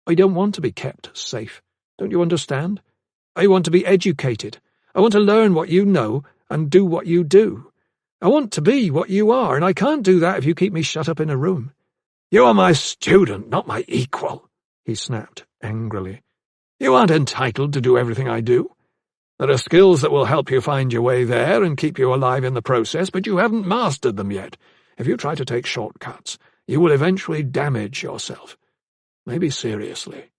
A: "I don't want to be kept safe. Don't you understand? I want to be educated. I want to learn what you know and do what you do. I want to be what you are, and I can't do that if you keep me shut up in a room."
B: "You are my student, not my equal,"
A: he snapped angrily.
B: "You aren't entitled to do everything I do. There are skills that will help you find your way there and keep you alive in the process, but you haven't mastered them yet. If you try to take shortcuts, you will eventually damage yourself. Maybe seriously.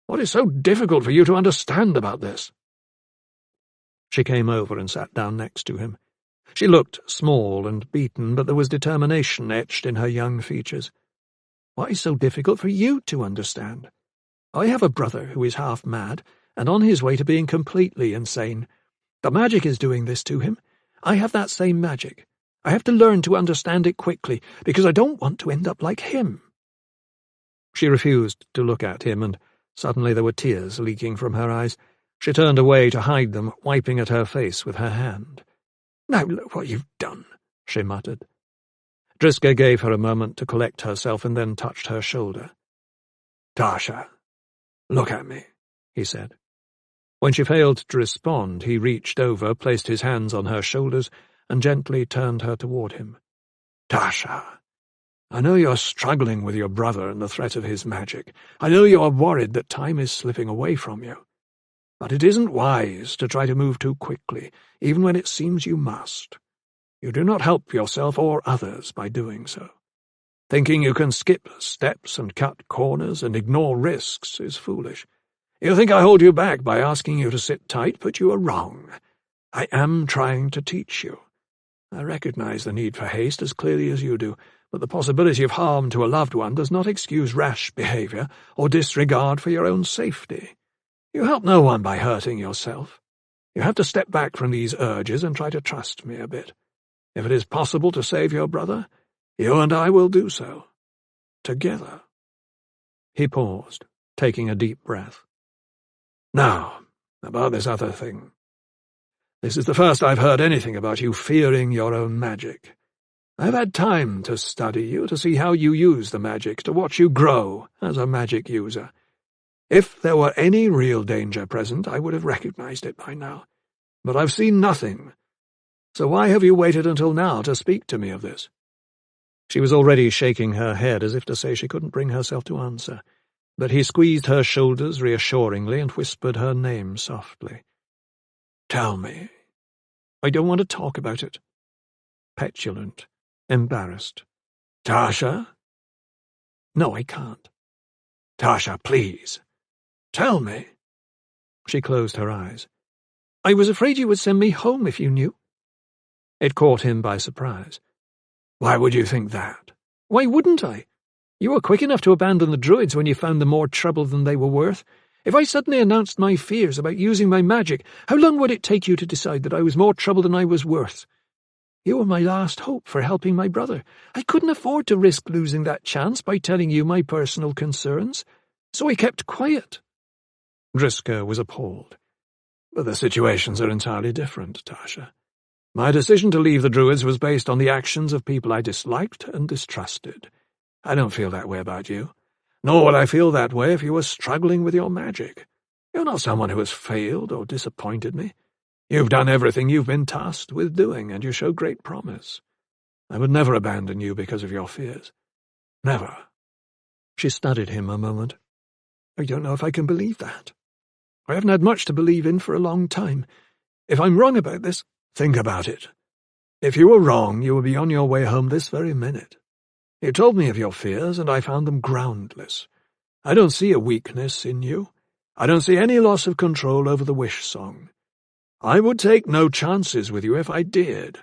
B: What is so difficult for you to understand about this?"
A: She came over and sat down next to him. She looked small and beaten, but there was determination etched in her young features. "What is so difficult for you to understand? I have a brother who is half mad, and on his way to being completely insane. The magic is doing this to him. I have that same magic. I have to learn to understand it quickly, because I don't want to end up like him." She refused to look at him, and suddenly there were tears leaking from her eyes. She turned away to hide them, wiping at her face with her hand.
B: "Now look what you've done," she muttered.
A: Driska gave her a moment to collect herself and then touched her shoulder.
B: "Tasha, look at me," he said.
A: When she failed to respond, he reached over, placed his hands on her shoulders, and gently turned her toward him.
B: "Tasha, I know you're struggling with your brother and the threat of his magic. I know you're worried that time is slipping away from you. But it isn't wise to try to move too quickly, even when it seems you must. You do not help yourself or others by doing so. Thinking you can skip steps and cut corners and ignore risks is foolish. You think I hold you back by asking you to sit tight, but you are wrong. I am trying to teach you. I recognize the need for haste as clearly as you do, but the possibility of harm to a loved one does not excuse rash behavior or disregard for your own safety. You help no one by hurting yourself. You have to step back from these urges and try to trust me a bit. If it is possible to save your brother, you and I will do so. Together."
A: He paused, taking a deep breath.
B: "Now, about this other thing. This is the first I've heard anything about you fearing your own magic. I've had time to study you, to see how you use the magic, to watch you grow as a magic user. If there were any real danger present, I would have recognized it by now. But I've seen nothing. So why have you waited until now to speak to me of this?"
A: She was already shaking her head as if to say she couldn't bring herself to answer, but he squeezed her shoulders reassuringly and whispered her name softly.
B: "Tell me."
A: "I don't want to talk about it." petulant, embarrassed.
B: "Tasha?"
A: "No, I can't."
B: "Tasha, please. Tell me."
A: She closed her eyes. "I was afraid you would send me home if you knew." It caught him by surprise.
B: "Why would you think that?"
A: "Why wouldn't I? You were quick enough to abandon the druids when you found them more trouble than they were worth. If I suddenly announced my fears about using my magic, how long would it take you to decide that I was more trouble than I was worth? You were my last hope for helping my brother. I couldn't afford to risk losing that chance by telling you my personal concerns, so I kept quiet."
B: Driska was appalled. "But the situations are entirely different, Tasha. My decision to leave the Druids was based on the actions of people I disliked and distrusted. I don't feel that way about you. Nor would I feel that way if you were struggling with your magic. You're not someone who has failed or disappointed me. You've done everything you've been tasked with doing, and you show great promise. I would never abandon you because of your fears. Never."
A: She studied him a moment. "I don't know if I can believe that. I haven't had much to believe in for a long time. If I'm wrong about this—"
B: "Think about it. If you were wrong, you would be on your way home this very minute. You told me of your fears, and I found them groundless. I don't see a weakness in you. I don't see any loss of control over the wish song. I would take no chances with you if I did.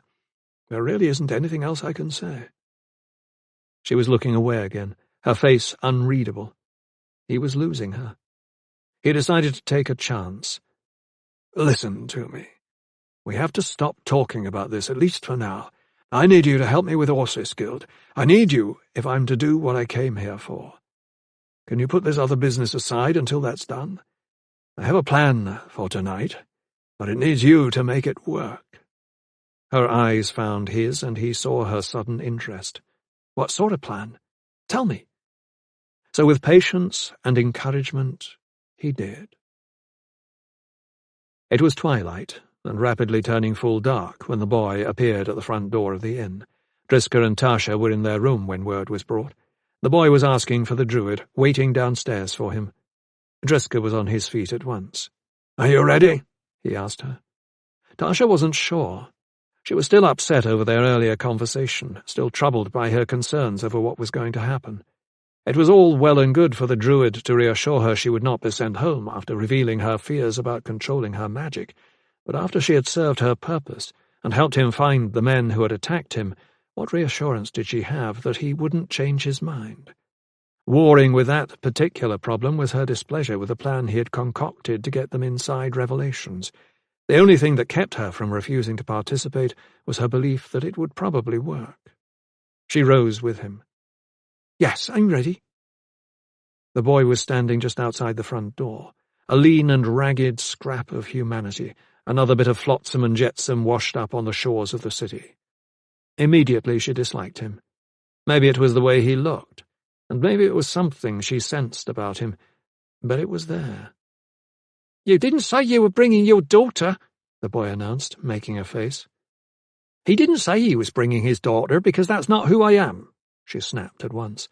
B: There really isn't anything else I can say."
A: She was looking away again, her face unreadable. He was losing her. He decided to take a chance.
B: "Listen to me. We have to stop talking about this, at least for now. I need you to help me with Orsis Guild. I need you if I'm to do what I came here for. Can you put this other business aside until that's done? I have a plan for tonight, but it needs you to make it work."
A: Her eyes found his, and he saw her sudden interest. "What sort of plan? Tell me." So with patience and encouragement, he did. It was twilight, and rapidly turning full dark when the boy appeared at the front door of the inn. Driska and Tasha were in their room when word was brought. The boy was asking for the druid, waiting downstairs for him. Driska was on his feet at once.
B: "Are you ready?"
A: he asked her. Tasha wasn't sure. She was still upset over their earlier conversation, still troubled by her concerns over what was going to happen. It was all well and good for the druid to reassure her she would not be sent home after revealing her fears about controlling her magic, but after she had served her purpose and helped him find the men who had attacked him, what reassurance did she have that he wouldn't change his mind? Warring with that particular problem was her displeasure with the plan he had concocted to get them inside Revelations. The only thing that kept her from refusing to participate was her belief that it would probably work. She rose with him. "Yes, I'm ready." The boy was standing just outside the front door, a lean and ragged scrap of humanity, another bit of flotsam and jetsam washed up on the shores of the city. Immediately she disliked him. Maybe it was the way he looked, and maybe it was something she sensed about him, but it was there. "You didn't say you were bringing your daughter," the boy announced, making a face. "He didn't say he was bringing his daughter, because that's not who I am," she snapped at once.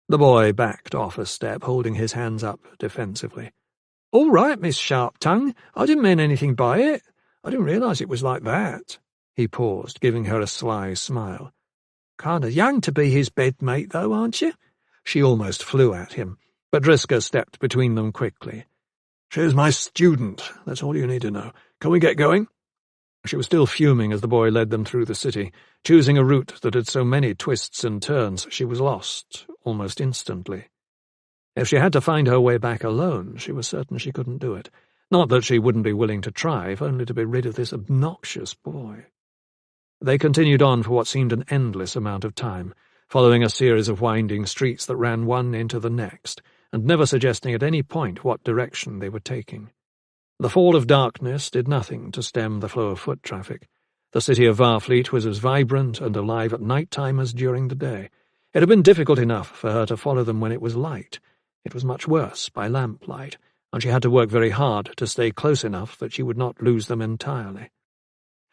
A: The boy backed off a step, holding his hands up defensively. "All right, Miss Sharp-Tongue, I didn't mean anything by it. I didn't realize it was like that." He paused, giving her a sly smile. "Kind of young to be his bedmate, though, aren't you?" She almost flew at him, but Driska stepped between them quickly.
B: "She's my student, that's all you need to know. Can we get going?"
A: She was still fuming as the boy led them through the city, choosing a route that had so many twists and turns she was lost almost instantly. If she had to find her way back alone, she was certain she couldn't do it. Not that she wouldn't be willing to try, if only to be rid of this obnoxious boy. They continued on for what seemed an endless amount of time, following a series of winding streets that ran one into the next, and never suggesting at any point what direction they were taking. The fall of darkness did nothing to stem the flow of foot traffic. The city of Varfleet was as vibrant and alive at night time as during the day. It had been difficult enough for her to follow them when it was light. It was much worse by lamplight, and she had to work very hard to stay close enough that she would not lose them entirely.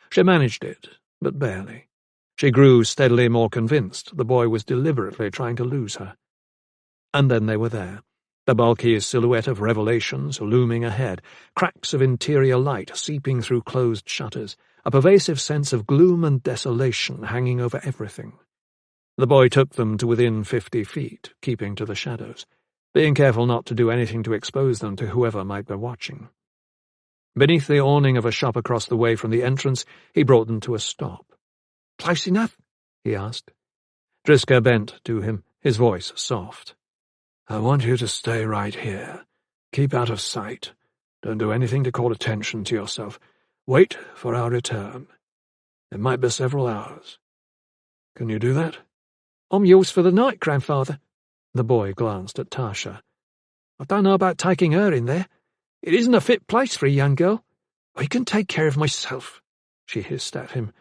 A: She managed it, but barely. She grew steadily more convinced the boy was deliberately trying to lose her. And then they were there. The bulky silhouette of Revelations looming ahead, cracks of interior light seeping through closed shutters, a pervasive sense of gloom and desolation hanging over everything. The boy took them to within 50 feet, keeping to the shadows, being careful not to do anything to expose them to whoever might be watching. Beneath the awning of a shop across the way from the entrance, he brought them to a stop. "Close enough?" he asked. Driska bent to him, his voice soft. "I want you to stay right here. Keep out of sight. Don't do anything to call attention to yourself. Wait for our return. It might be several hours. Can you do that?" "I'm yours for the night, grandfather." The boy glanced at Tasha. "I don't know about taking her in there. It isn't a fit place for a young girl. I can take care of myself," she hissed at him,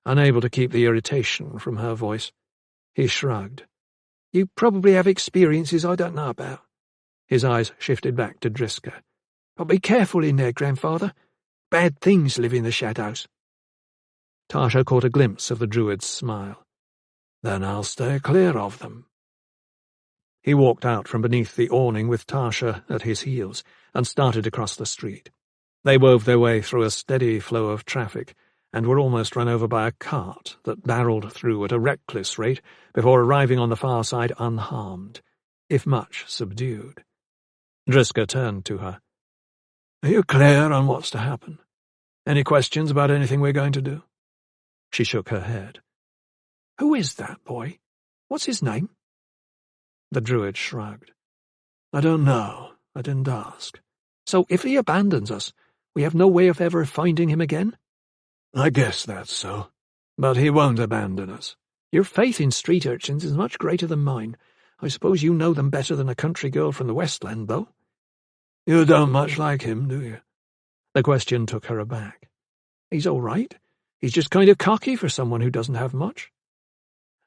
A: unable to keep the irritation from her voice. He shrugged. "You probably have experiences I don't know about." His eyes shifted back to Driska. "But be careful in there, grandfather. Bad things live in the shadows." Tasha caught a glimpse of the druid's smile. "Then I'll stay clear of them." He walked out from beneath the awning with Tasha at his heels and started across the street. They wove their way through a steady flow of traffic and were almost run over by a cart that barreled through at a reckless rate before arriving on the far side unharmed, if much subdued. Driska turned to her. "Are you clear on what's to happen? Any questions about anything we're going to do?" She shook her head. "Who is that boy? What's his name?" The druid shrugged. "I don't know. I didn't ask." "So if he abandons us, we have no way of ever finding him again?" "I guess that's so. But he won't abandon us." "Your faith in street urchins is much greater than mine. I suppose you know them better than a country girl from the Westland, though." "You don't much like him, do you?" The question took her aback. "He's all right. He's just kind of cocky for someone who doesn't have much."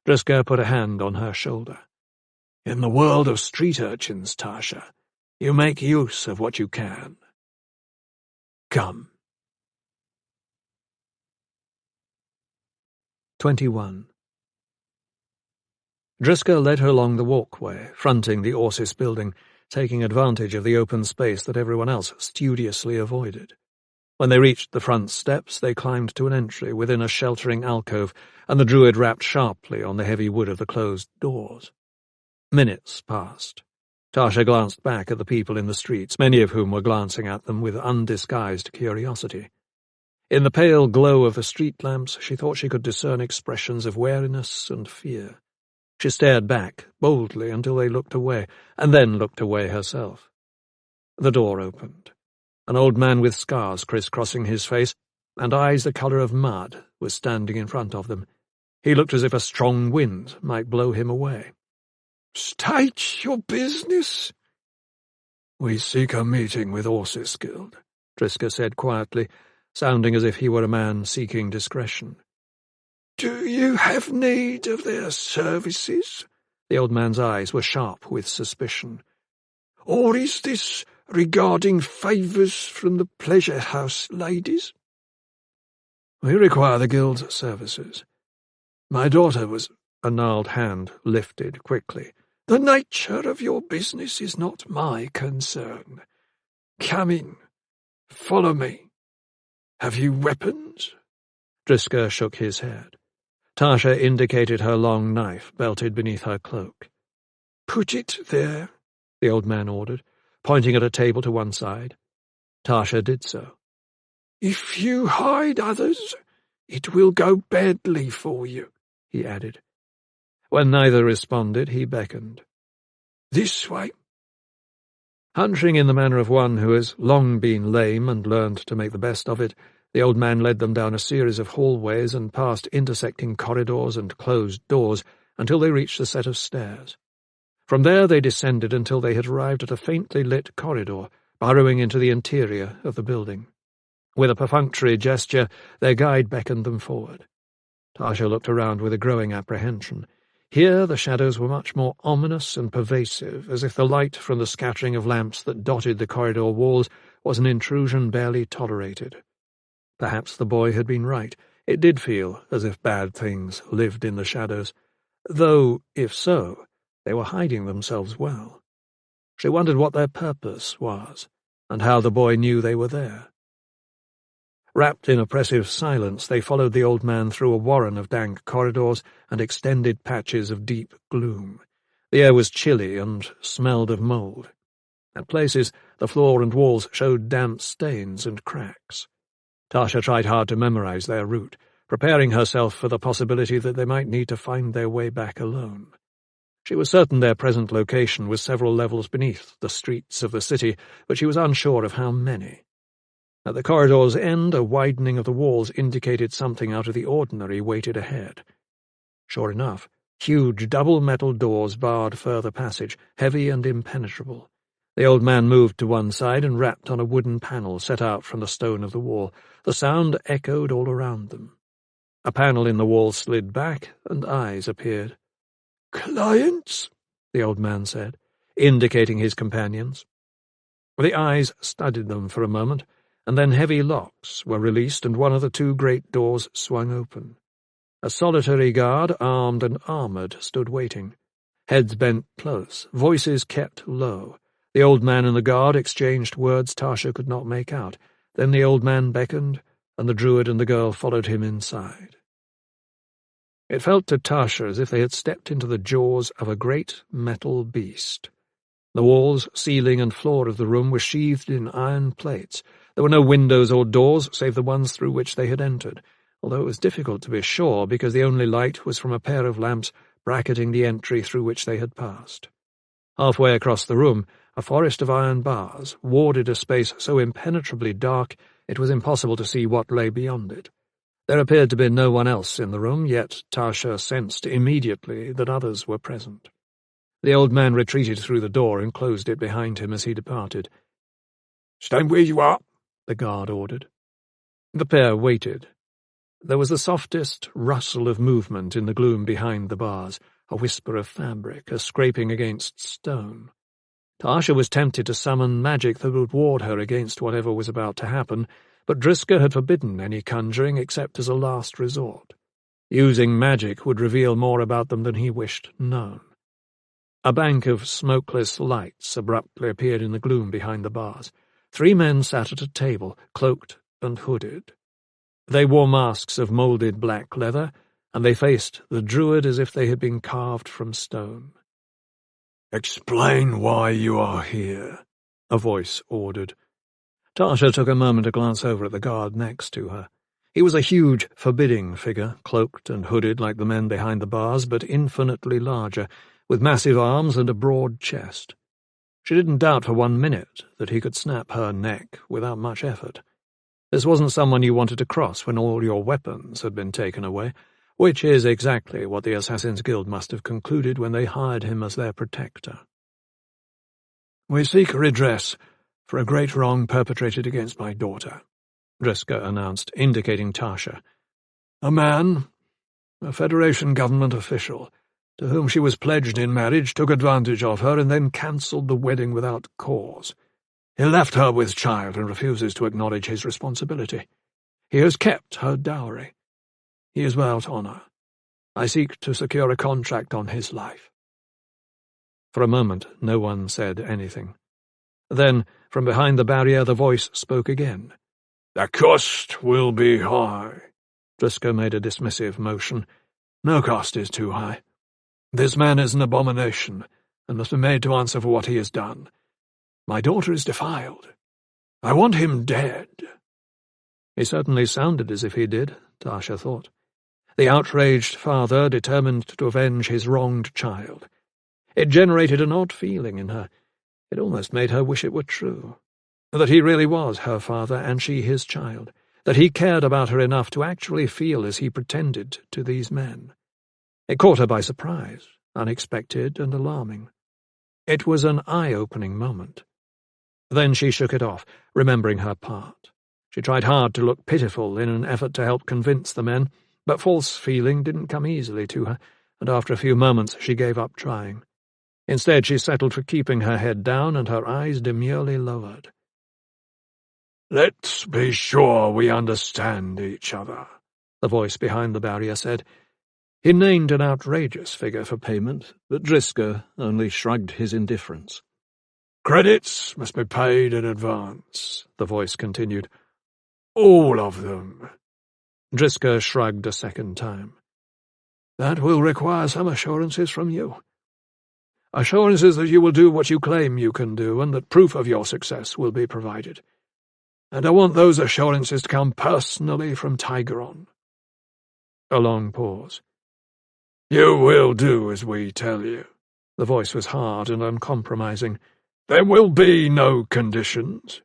A: Driska put a hand on her shoulder. "In the world of street urchins, Tasha, you make use of what you can. Come." 21. Driska led her along the walkway, fronting the Orsis building, taking advantage of the open space that everyone else studiously avoided. When they reached the front steps, they climbed to an entry within a sheltering alcove, and the druid rapped sharply on the heavy wood of the closed doors. Minutes passed. Tasha glanced back at the people in the streets, many of whom were glancing at them with undisguised curiosity. In the pale glow of the street lamps, she thought she could discern expressions of wariness and fear. She stared back, boldly, until they looked away, and then looked away herself. The door opened. An old man with scars crisscrossing his face, and eyes the colour of mud, was standing in front of them. He looked as if a strong wind might blow him away. "State your business." "We seek a meeting with Orsis Guild," Driska said quietly, sounding as if he were a man seeking discretion. "Do you have need of their services?" The old man's eyes were sharp with suspicion. "Or is this regarding favours from the pleasure house ladies?" "We require the guild's services. My daughter was—" A gnarled hand lifted quickly. "The nature of your business is not my concern. Come in. Follow me. Have you weapons?" Driska shook his head. Tasha indicated her long knife belted beneath her cloak. "Put it there," the old man ordered, pointing at a table to one side. Tasha did so. "If you hide others, it will go badly for you," he added. When neither responded, he beckoned. "This way." Hunching in the manner of one who has long been lame and learned to make the best of it, the old man led them down a series of hallways and past intersecting corridors and closed doors until they reached a set of stairs. From there they descended until they had arrived at a faintly lit corridor, burrowing into the interior of the building. With a perfunctory gesture, their guide beckoned them forward. Tasha looked around with a growing apprehension. Here the shadows were much more ominous and pervasive, as if the light from the scattering of lamps that dotted the corridor walls was an intrusion barely tolerated. Perhaps the boy had been right. It did feel as if bad things lived in the shadows, though, if so, they were hiding themselves well. She wondered what their purpose was, and how the boy knew they were there. Wrapped in oppressive silence, they followed the old man through a warren of dank corridors and extended patches of deep gloom. The air was chilly and smelled of mould. At places, the floor and walls showed damp stains and cracks. Tasha tried hard to memorize their route, preparing herself for the possibility that they might need to find their way back alone. She was certain their present location was several levels beneath the streets of the city, but she was unsure of how many. At the corridor's end, a widening of the walls indicated something out of the ordinary waited ahead. Sure enough, huge double-metal doors barred further passage, heavy and impenetrable. The old man moved to one side and rapped on a wooden panel set out from the stone of the wall. The sound echoed all around them. A panel in the wall slid back, and eyes appeared. "Clients?" the old man said, indicating his companions. The eyes studied them for a moment, and then heavy locks were released and one of the two great doors swung open. A solitary guard, armed and armoured, stood waiting. Heads bent close, voices kept low. The old man and the guard exchanged words Tasha could not make out. Then the old man beckoned, and the druid and the girl followed him inside. It felt to Tasha as if they had stepped into the jaws of a great metal beast. The walls, ceiling, and floor of the room were sheathed in iron plates. There were no windows or doors save the ones through which they had entered, although it was difficult to be sure because the only light was from a pair of lamps bracketing the entry through which they had passed. Halfway across the room, a forest of iron bars warded a space so impenetrably dark it was impossible to see what lay beyond it. There appeared to be no one else in the room, yet Tasha sensed immediately that others were present. The old man retreated through the door and closed it behind him as he departed.
B: "Stand where you are,"
A: the guard ordered. The pair waited. There was the softest rustle of movement in the gloom behind the bars, a whisper of fabric, a scraping against stone. Tasha was tempted to summon magic that would ward her against whatever was about to happen, but Driska had forbidden any conjuring except as a last resort. Using magic would reveal more about them than he wished known. A bank of smokeless lights abruptly appeared in the gloom behind the bars. 3 men sat at a table, cloaked and hooded. They wore masks of moulded black leather, and they faced the druid as if they had been carved from stone.
B: "Explain why you are here,"
A: a voice ordered. Tasha took a moment to glance over at the guard next to her. He was a huge, forbidding figure, cloaked and hooded like the men behind the bars, but infinitely larger, with massive arms and a broad chest. She didn't doubt for 1 minute that he could snap her neck without much effort. This wasn't someone you wanted to cross when all your weapons had been taken away, which is exactly what the Assassin's Guild must have concluded when they hired him as their protector.
B: "We seek redress for a great wrong perpetrated against my daughter,"
A: Driska announced, indicating Tasha.
B: "A man, a Federation government official, to whom she was pledged in marriage, took advantage of her and then cancelled the wedding without cause. He left her with child and refuses to acknowledge his responsibility. He has kept her dowry. He is without honour. I seek to secure a contract on his life."
A: For a moment, no one said anything. Then, from behind the barrier, the voice spoke again.
B: "The cost will be high."
A: Driska made a dismissive motion.
B: "No cost is too high. This man is an abomination, and must be made to answer for what he has done. My daughter is defiled. I want him dead."
A: He certainly sounded as if he did, Tasha thought. The outraged father determined to avenge his wronged child. It generated an odd feeling in her. It almost made her wish it were true. That he really was her father and she his child. That he cared about her enough to actually feel as he pretended to these men. It caught her by surprise, unexpected and alarming. It was an eye-opening moment. Then she shook it off, remembering her part. She tried hard to look pitiful in an effort to help convince the men, but false feeling didn't come easily to her, and after a few moments she gave up trying. Instead she settled for keeping her head down and her eyes demurely lowered.
B: "Let's be sure we understand each other," the voice behind the barrier said.
A: He named an outrageous figure for payment, but Driska only shrugged his indifference.
B: "Credits must be paid in advance," the voice continued. All of them.
A: Driska shrugged a second time.
B: That will require some assurances from you. Assurances that you will do what you claim you can do, and that proof of your success will be provided. And I want those assurances to come personally from Tigeron.
A: A long pause.
B: You will do as we tell you.
A: The voice was hard and uncompromising.
B: There will be no conditions.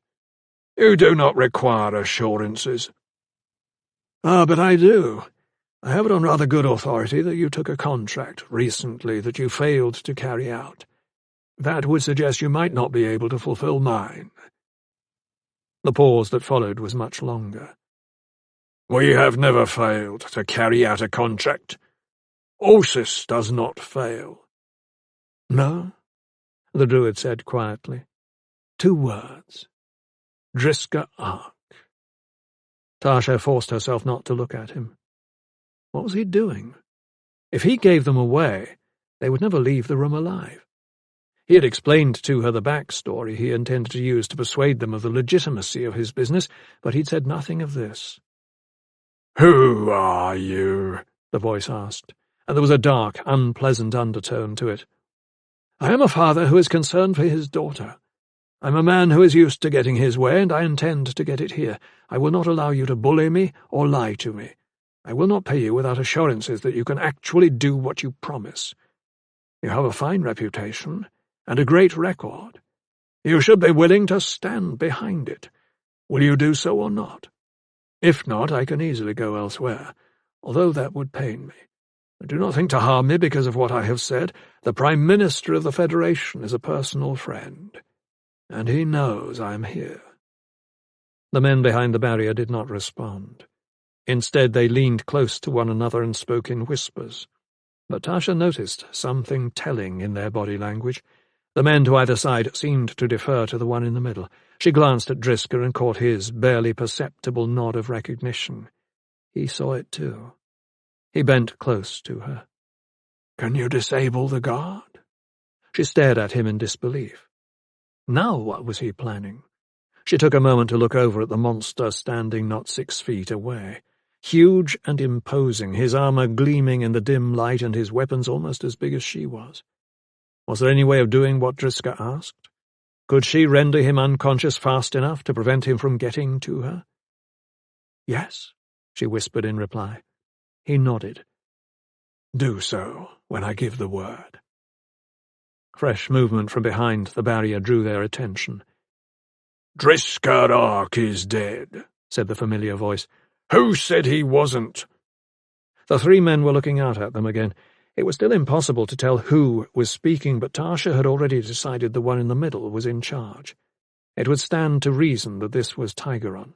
B: You do not require assurances.
A: Ah, but I do. I have it on rather good authority that you took a contract recently that you failed to carry out. That would suggest you might not be able to fulfill mine. The pause that followed was much longer.
B: We have never failed to carry out a contract. Orsis does not fail.
A: No, the druid said quietly. 2 words. Driska Ark. Tasha forced herself not to look at him. What was he doing? If he gave them away, they would never leave the room alive. He had explained to her the backstory he intended to use to persuade them of the legitimacy of his business, but he'd said nothing of this.
B: "Who are you?"
A: the voice asked, and there was a dark, unpleasant undertone to it. "I am a father who is concerned for his daughter. I'm a man who is used to getting his way, and I intend to get it here. I will not allow you to bully me or lie to me. I will not pay you without assurances that you can actually do what you promise. You have a fine reputation and a great record. You should be willing to stand behind it. Will you do so or not? If not, I can easily go elsewhere, although that would pain me. Do not think to harm me because of what I have said. The Prime Minister of the Federation is a personal friend, and he knows I am here." The men behind the barrier did not respond. Instead, they leaned close to one another and spoke in whispers. But Tasha noticed something telling in their body language. The men to either side seemed to defer to the one in the middle. She glanced at Driska and caught his barely perceptible nod of recognition. He saw it too. He bent close to her. "Can you disable the guard?" She stared at him in disbelief. Now what was he planning? She took a moment to look over at the monster standing not 6 feet away. Huge and imposing, his armor gleaming in the dim light and his weapons almost as big as she was. Was there any way of doing what Driska asked? Could she render him unconscious fast enough to prevent him from getting to her? "Yes," she whispered in reply. He nodded. "Do so when I give the word." Fresh movement from behind the barrier drew their attention.
B: "Driska Ark is dead," said the familiar voice. "Who said he wasn't?"
A: The 3 men were looking out at them again. It was still impossible to tell who was speaking, but Tasha had already decided the one in the middle was in charge. It would stand to reason that this was Tigeron.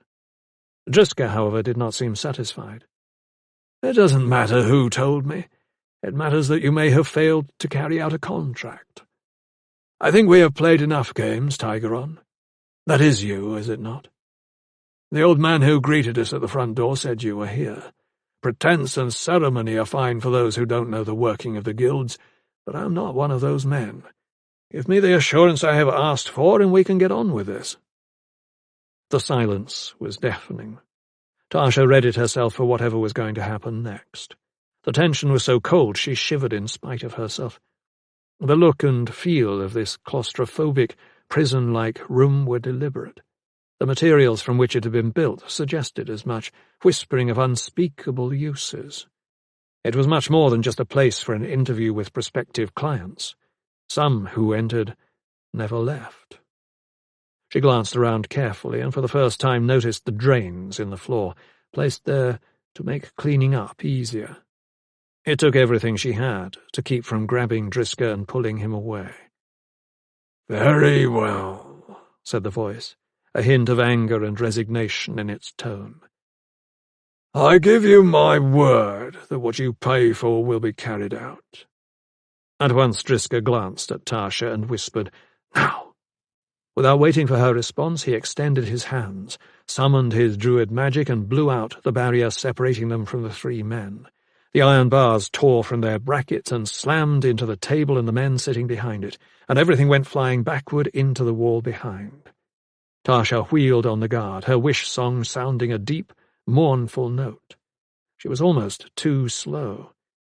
A: Driska, however, did not seem satisfied. "It doesn't matter who told me. It matters that you may have failed to carry out a contract. I think we have played enough games, Tigeron. That is you, is it not? The old man who greeted us at the front door said you were here. Pretense and ceremony are fine for those who don't know the working of the guilds, but I'm not one of those men. Give me the assurance I have asked for, and we can get on with this." The silence was deafening. Tasha readied herself for whatever was going to happen next. The tension was so cold she shivered in spite of herself. The look and feel of this claustrophobic, prison-like room were deliberate. The materials from which it had been built suggested as much, whispering of unspeakable uses. It was much more than just a place for an interview with prospective clients. Some who entered never left. She glanced around carefully and for the first time noticed the drains in the floor, placed there to make cleaning up easier. It took everything she had to keep from grabbing Driska and pulling him away.
B: "Very well,"
A: said the voice, a hint of anger and resignation in its tone.
B: "I give you my word that what you pay for will be carried out."
A: At once Driska glanced at Tasha and whispered, "Now." Without waiting for her response, he extended his hands, summoned his druid magic, and blew out the barrier separating them from the 3 men. The iron bars tore from their brackets and slammed into the table and the men sitting behind it, and everything went flying backward into the wall behind. Tasha wheeled on the guard, her wish song sounding a deep, mournful note. She was almost too slow.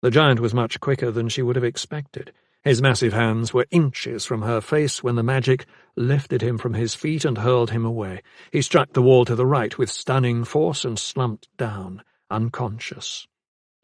A: The giant was much quicker than she would have expected. His massive hands were inches from her face when the magic lifted him from his feet and hurled him away. He struck the wall to the right with stunning force and slumped down, unconscious.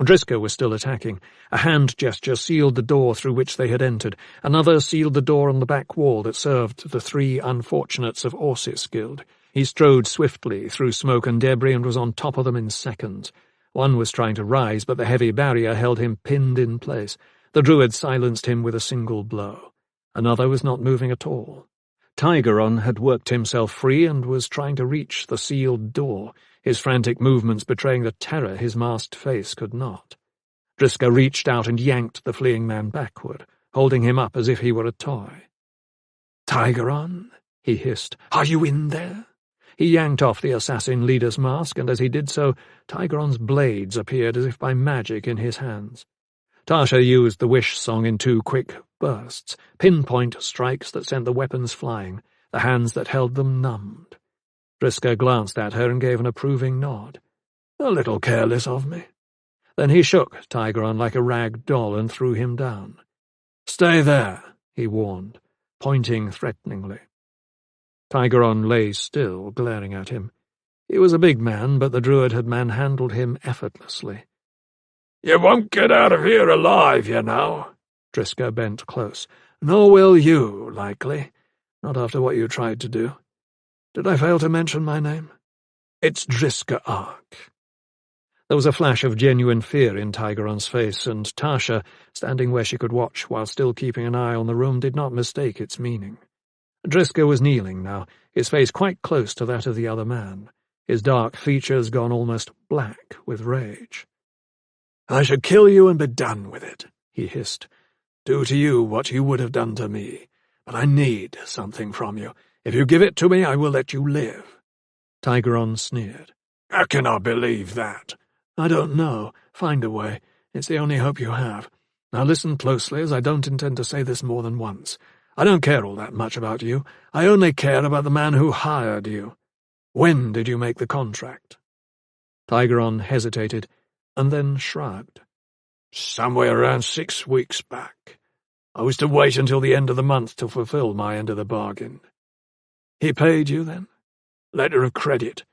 A: Driska was still attacking. A hand gesture sealed the door through which they had entered. Another sealed the door on the back wall that served the three unfortunates of Orcisgild. He strode swiftly through smoke and debris and was on top of them in seconds. One was trying to rise, but the heavy barrier held him pinned in place. The druid silenced him with a single blow. Another was not moving at all. Tigeron had worked himself free and was trying to reach the sealed door, his frantic movements betraying the terror his masked face could not. Driska reached out and yanked the fleeing man backward, holding him up as if he were a toy. "Tigeron," he hissed, "are you in there?" He yanked off the assassin leader's mask, and as he did so, Tigeron's blades appeared as if by magic in his hands. Tasha used the wish song in 2 quick bursts, pinpoint strikes that sent the weapons flying, the hands that held them numbed. Driska glanced at her and gave an approving nod. "A little careless of me." Then he shook Tigeron like a rag doll and threw him down. "Stay there," he warned, pointing threateningly. Tigeron lay still, glaring at him. He was a big man, but the druid had manhandled him effortlessly.
B: "You won't get out of here alive, you know."
A: Driska bent close. "Nor will you, likely. Not after what you tried to do. Did I fail to mention my name? It's Driska Ark." There was a flash of genuine fear in Tigeron's face, and Tasha, standing where she could watch while still keeping an eye on the room, did not mistake its meaning. Driska was kneeling now, his face quite close to that of the other man, his dark features gone almost black with rage. "I should kill you and be done with it," he hissed. "Do to you what you would have done to me. But I need something from you. If you give it to me, I will let you live." Tigeron sneered.
B: "How can I believe that?"
A: "I don't know. Find a way. It's the only hope you have. Now listen closely, as I don't intend to say this more than once. I don't care all that much about you. I only care about the man who hired you. When did you make the contract?" Tigeron hesitated, and then shrugged.
B: "Somewhere around 6 weeks back. I was to wait until the end of the month to fulfill my end of the bargain."
A: "He paid you, then?"
B: "Letter of credit.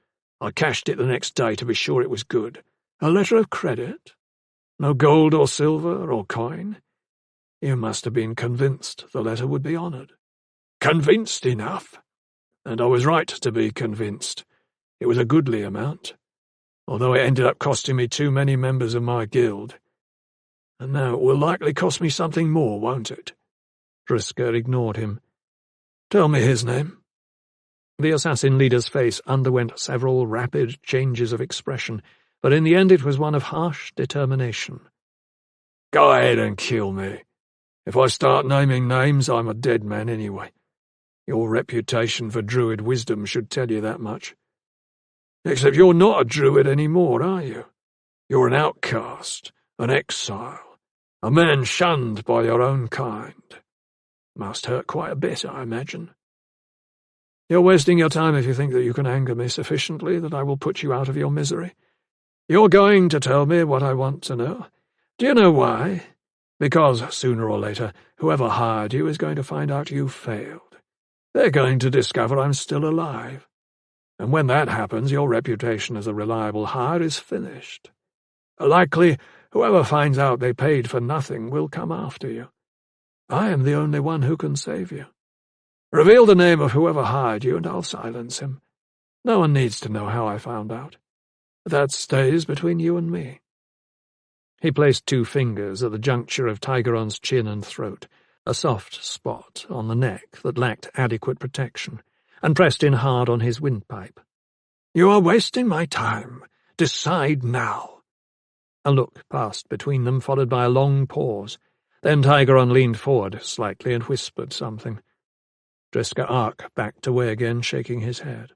B: I cashed it the next day to be sure it was good."
A: "A letter of credit? No gold or silver or coin? You must have been convinced the letter would be honored."
B: "Convinced enough. And I was right to be convinced. It was a goodly amount, although it ended up costing me too many members of my guild. And now it will likely cost me something more, won't it?"
A: Driska ignored him. "Tell me his name." The assassin leader's face underwent several rapid changes of expression, but in the end it was one of harsh determination.
B: "Go ahead and kill me. If I start naming names, I'm a dead man anyway. Your reputation for druid wisdom should tell you that much. Except you're not a druid anymore, are you? You're an outcast, an exile, a man shunned by your own kind. Must hurt quite a bit, I imagine."
A: "You're wasting your time if you think that you can anger me sufficiently that I will put you out of your misery. You're going to tell me what I want to know. Do you know why? Because, sooner or later, whoever hired you is going to find out you failed. They're going to discover I'm still alive. And when that happens, your reputation as a reliable hire is finished. Likely, whoever finds out they paid for nothing will come after you. I am the only one who can save you. Reveal the name of whoever hired you, and I'll silence him. No one needs to know how I found out. That stays between you and me." He placed 2 fingers at the juncture of Tigeron's chin and throat, a soft spot on the neck that lacked adequate protection, and pressed in hard on his windpipe. "You are wasting my time. Decide now." A look passed between them, followed by a long pause. Then Tigeron leaned forward slightly and whispered something. Driska Ark backed away again, shaking his head.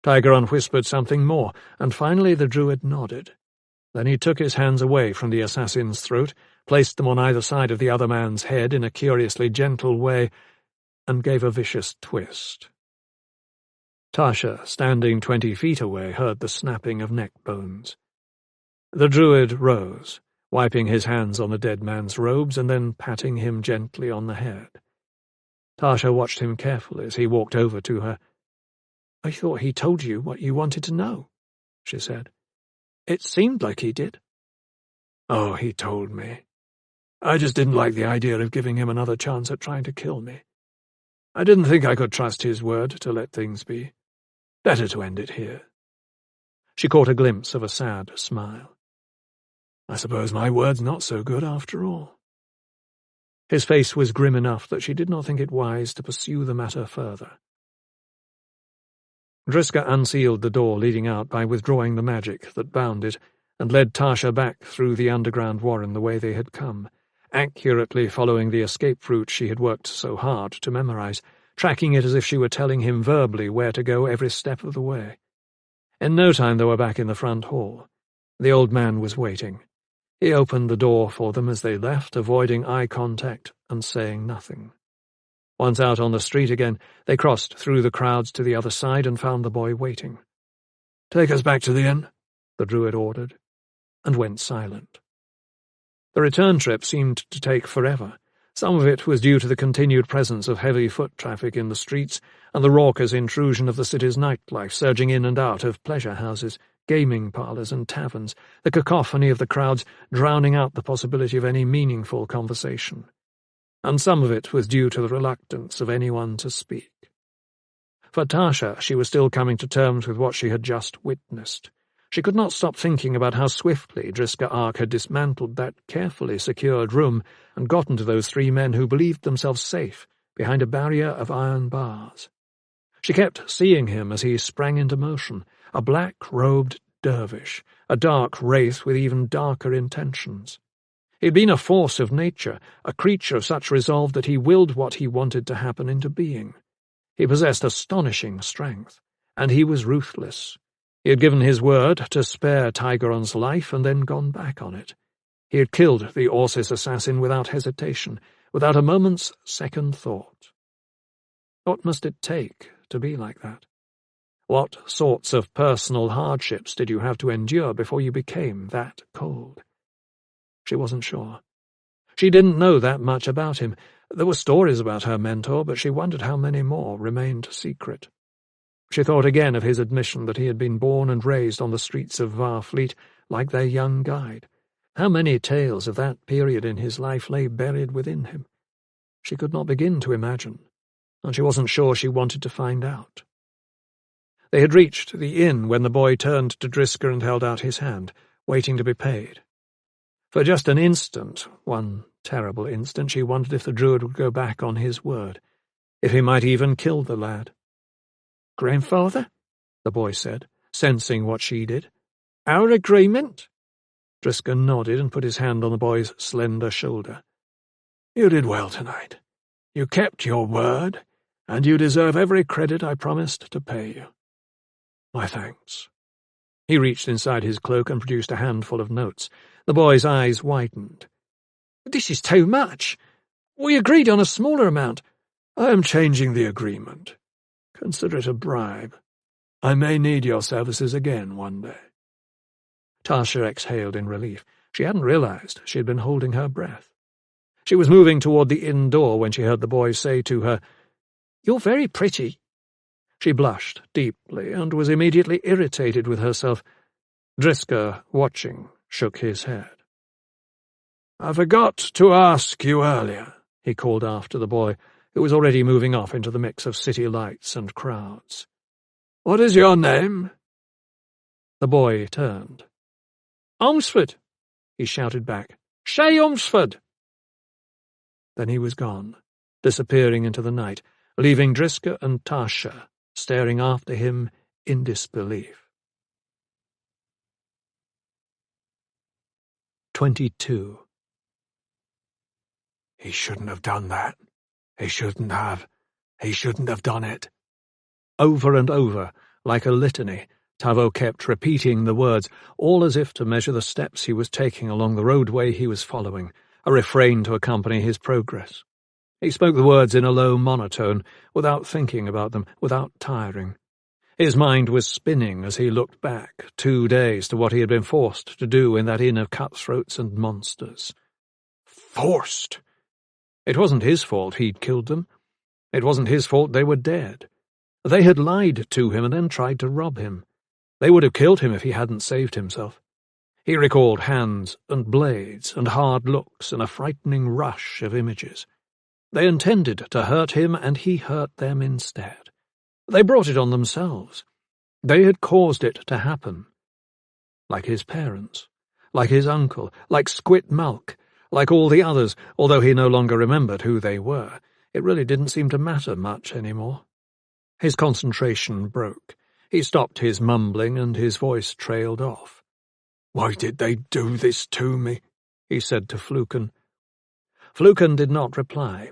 A: Tigeron whispered something more, and finally the druid nodded. Then he took his hands away from the assassin's throat, placed them on either side of the other man's head in a curiously gentle way, and gave a vicious twist. Tasha, standing 20 feet away, heard the snapping of neck bones. The druid rose, wiping his hands on the dead man's robes and then patting him gently on the head. Tasha watched him carefully as he walked over to her. "I thought he told you what you wanted to know," she said. "It seemed like he did."
B: "Oh, he told me. I just didn't like the idea of giving him another chance at trying to kill me. I didn't think I could trust his word to let things be. Better to end it here."
A: She caught a glimpse of a sad smile.
B: "I suppose my word's not so good after all."
A: His face was grim enough that she did not think it wise to pursue the matter further. Driska unsealed the door leading out by withdrawing the magic that bound it, and led Tasha back through the underground warren the way they had come, accurately following the escape route she had worked so hard to memorize, tracking it as if she were telling him verbally where to go every step of the way. In no time they were back in the front hall. The old man was waiting. He opened the door for them as they left, avoiding eye contact and saying nothing. Once out on the street again, they crossed through the crowds to the other side and found the boy waiting.
B: "Take us back to the inn,"
A: the druid ordered, and went silent. The return trip seemed to take forever. Some of it was due to the continued presence of heavy foot traffic in the streets and the raucous intrusion of the city's nightlife surging in and out of pleasure houses, gaming parlours and taverns, the cacophony of the crowds drowning out the possibility of any meaningful conversation. And some of it was due to the reluctance of anyone to speak. For Tasha, she was still coming to terms with what she had just witnessed. She could not stop thinking about how swiftly Driska Ark had dismantled that carefully secured room and gotten to those three men who believed themselves safe behind a barrier of iron bars. She kept seeing him as he sprang into motion, a black-robed dervish, a dark wraith with even darker intentions. He had been a force of nature, a creature of such resolve that he willed what he wanted to happen into being. He possessed astonishing strength, and he was ruthless. He had given his word to spare Tigeron's life and then gone back on it. He had killed the Orsis assassin without hesitation, without a moment's second thought. What must it take to be like that? What sorts of personal hardships did you have to endure before you became that cold? She wasn't sure. She didn't know that much about him. There were stories about her mentor, but she wondered how many more remained secret. She thought again of his admission that he had been born and raised on the streets of Varfleet like their young guide. How many tales of that period in his life lay buried within him? She could not begin to imagine, and she wasn't sure she wanted to find out. They had reached the inn when the boy turned to Driska and held out his hand, waiting to be paid. For just an instant, one terrible instant, she wondered if the druid would go back on his word, if he might even kill the lad. "Grandfather," the boy said, sensing what she did. "Our agreement?" Driska nodded and put his hand on the boy's slender shoulder.
B: "You did well tonight. You kept your word, and you deserve every credit I promised to pay you. My thanks."
A: He reached inside his cloak and produced a handful of notes. The boy's eyes widened. "This is too much. We agreed on a smaller amount."
B: "I am changing the agreement. Consider it a bribe. I may need your services again one day."
A: Tasha exhaled in relief. She hadn't realized she had been holding her breath. She was moving toward the inn door when she heard the boy say to her, "You're very pretty." She blushed deeply and was immediately irritated with herself. Driska, watching, shook his head.
B: "I forgot to ask you earlier,"
A: he called after the boy, who was already moving off into the mix of city lights and crowds.
B: "What is your name?"
A: The boy turned.
C: "Ormsford,"
A: he shouted back.
C: "Shay Ormsford."
A: Then he was gone, disappearing into the night, leaving Driska and Tasha staring after him in disbelief. 22.
B: "He shouldn't have done that. He shouldn't have done it."
A: Over and over, like a litany, Tavo kept repeating the words, all as if to measure the steps he was taking along the roadway he was following, a refrain to accompany his progress. He spoke the words in a low monotone, without thinking about them, without tiring. His mind was spinning as he looked back 2 days to what he had been forced to do in that inn of cutthroats and monsters. Forced! It wasn't his fault he'd killed them. It wasn't his fault they were dead. They had lied to him and then tried to rob him. They would have killed him if he hadn't saved himself. He recalled hands and blades and hard looks and a frightening rush of images. They intended to hurt him, and he hurt them instead. They brought it on themselves. They had caused it to happen. Like his parents, like his uncle, like Squit Mulk, like all the others, although he no longer remembered who they were. It really didn't seem to matter much anymore. His concentration broke. He stopped his mumbling, and his voice trailed off. "Why did they do this to me?" he said to Fluken. Fluken did not reply.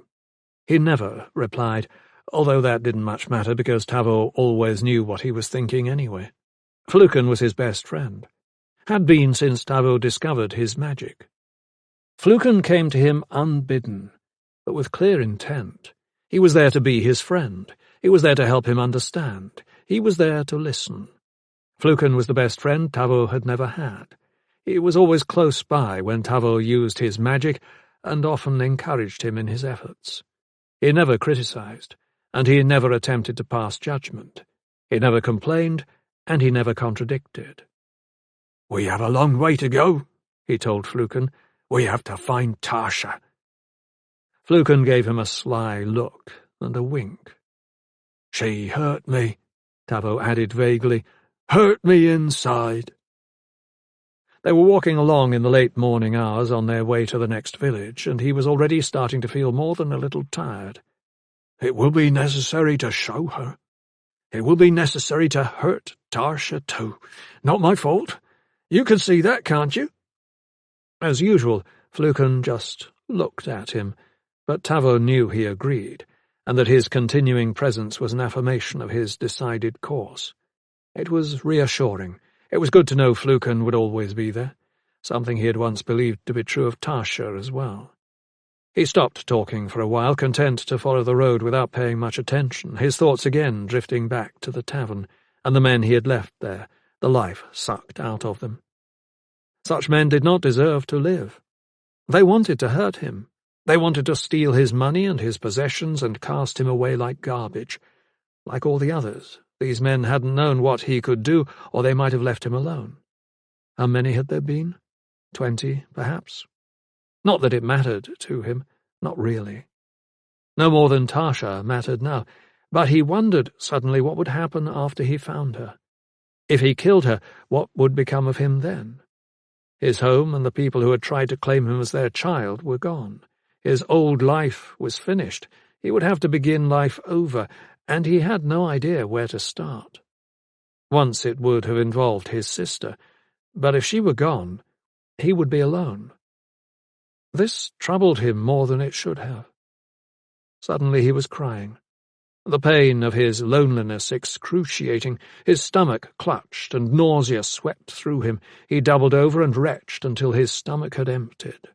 A: He never replied, although that didn't much matter because Tavo always knew what he was thinking anyway. Fluken was his best friend, had been since Tavo discovered his magic. Fluken came to him unbidden, but with clear intent. He was there to be his friend. He was there to help him understand. He was there to listen. Fluken was the best friend Tavo had never had. He was always close by when Tavo used his magic, and often encouraged him in his efforts. He never criticized, and he never attempted to pass judgment. He never complained, and he never contradicted. "We have a long way to go," he told Fluken. "We have to find Tasha." Fluken gave him a sly look and a wink. "She hurt me," Tavo added vaguely. "Hurt me inside." They were walking along in the late morning hours on their way to the next village, and he was already starting to feel more than a little tired. "It will be necessary to show her. It will be necessary to hurt Tasha too. Not my fault. You can see that, can't you?" As usual, Fluken just looked at him, but Tavo knew he agreed, and that his continuing presence was an affirmation of his decided course. It was reassuring. It was good to know Fluken would always be there, something he had once believed to be true of Tasha as well. He stopped talking for a while, content to follow the road without paying much attention, his thoughts again drifting back to the tavern, and the men he had left there, the life sucked out of them. Such men did not deserve to live. They wanted to hurt him. They wanted to steal his money and his possessions and cast him away like garbage. Like all the others, these men hadn't known what he could do, or they might have left him alone. How many had there been? 20, perhaps? Not that it mattered to him, not really. No more than Tasha mattered now, but he wondered suddenly what would happen after he found her. If he killed her, what would become of him then? His home and the people who had tried to claim him as their child were gone. His old life was finished. He would have to begin life over, and he had no idea where to start. Once it would have involved his sister, but if she were gone, he would be alone. This troubled him more than it should have. Suddenly he was crying. The pain of his loneliness excruciating, his stomach clutched and nausea swept through him. He doubled over and retched until his stomach had emptied.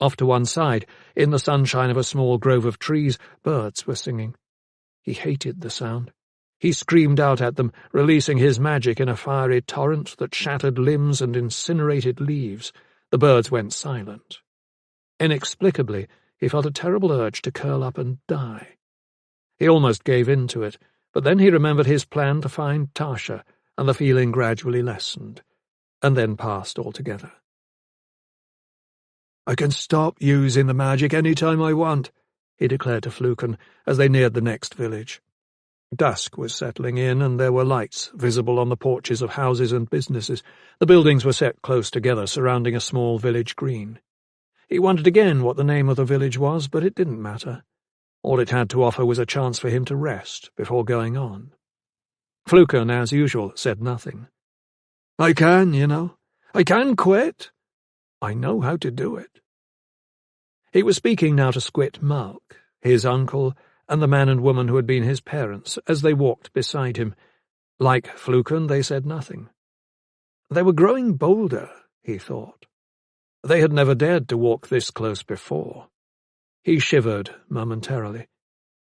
A: Off to one side, in the sunshine of a small grove of trees, birds were singing. He hated the sound. He screamed out at them, releasing his magic in a fiery torrent that shattered limbs and incinerated leaves. The birds went silent. Inexplicably, he felt a terrible urge to curl up and die. He almost gave in to it, but then he remembered his plan to find Tasha, and the feeling gradually lessened, and then passed altogether. "I can stop using the magic any time I want," he declared to Fluken as they neared the next village. Dusk was settling in, and there were lights visible on the porches of houses and businesses. The buildings were set close together, surrounding a small village green. He wondered again what the name of the village was, but it didn't matter. All it had to offer was a chance for him to rest before going on. Fluken, as usual, said nothing. "I can, you know. I can quit. I know how to do it." He was speaking now to Squit Mulk, his uncle, and the man and woman who had been his parents, as they walked beside him. Like Fluken, they said nothing. They were growing bolder, he thought. They had never dared to walk this close before. He shivered momentarily.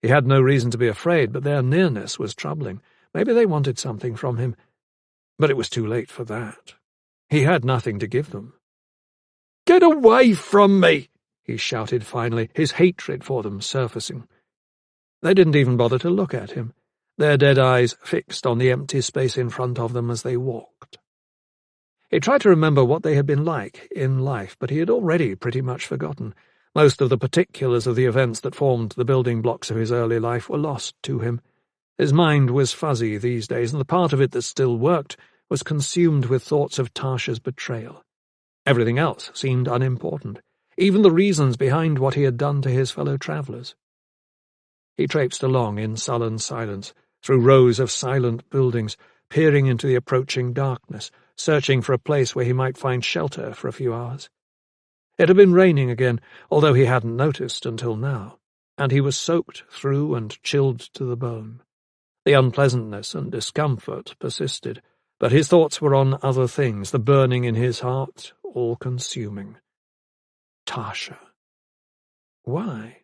A: He had no reason to be afraid, but their nearness was troubling. Maybe they wanted something from him, but it was too late for that. He had nothing to give them.
B: "Get away from me!"
A: he shouted finally, his hatred for them surfacing. They didn't even bother to look at him, their dead eyes fixed on the empty space in front of them as they walked. He tried to remember what they had been like in life, but he had already pretty much forgotten. Most of the particulars of the events that formed the building blocks of his early life were lost to him. His mind was fuzzy these days, and the part of it that still worked was consumed with thoughts of Tasha's betrayal. Everything else seemed unimportant, even the reasons behind what he had done to his fellow travellers. He traipsed along in sullen silence, through rows of silent buildings, peering into the approaching darkness, searching for a place where he might find shelter for a few hours. It had been raining again, although he hadn't noticed until now, and he was soaked through and chilled to the bone. The unpleasantness and discomfort persisted, but his thoughts were on other things, the burning in his heart all-consuming. Tasha. Why?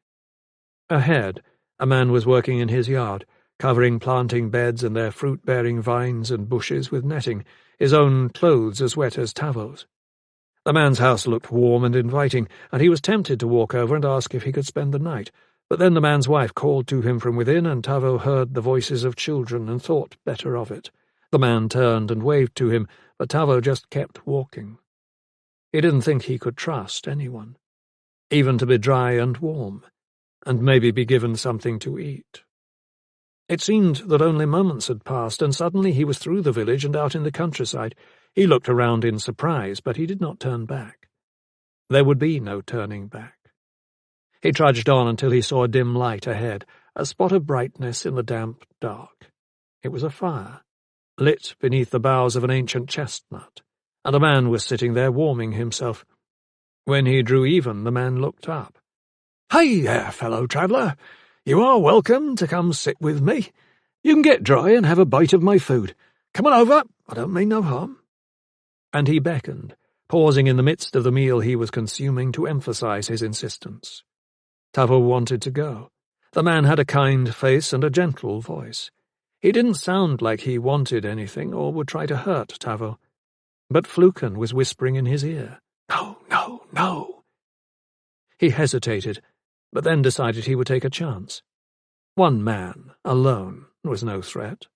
A: Ahead, a man was working in his yard, covering planting beds and their fruit-bearing vines and bushes with netting, his own clothes as wet as Tavo's. The man's house looked warm and inviting, and he was tempted to walk over and ask if he could spend the night, but then the man's wife called to him from within, and Tavo heard the voices of children and thought better of it. The man turned and waved to him, but Tavo just kept walking. He didn't think he could trust anyone, even to be dry and warm, and maybe be given something to eat. It seemed that only moments had passed, and suddenly he was through the village and out in the countryside. He looked around in surprise, but he did not turn back. There would be no turning back. He trudged on until he saw a dim light ahead, a spot of brightness in the damp dark. It was a fire, lit beneath the boughs of an ancient chestnut, and a man was sitting there warming himself. When he drew even, the man looked up.
B: "Hey there, fellow traveller. You are welcome to come sit with me. You can get dry and have a bite of my food. Come on over, I don't mean no harm."
A: And he beckoned, pausing in the midst of the meal he was consuming to emphasize his insistence. Tavo wanted to go. The man had a kind face and a gentle voice. He didn't sound like he wanted anything or would try to hurt Tavo. But Fluken was whispering in his ear.
B: "No, no, no."
A: He hesitated, but then decided he would take a chance. One man, alone, was no threat.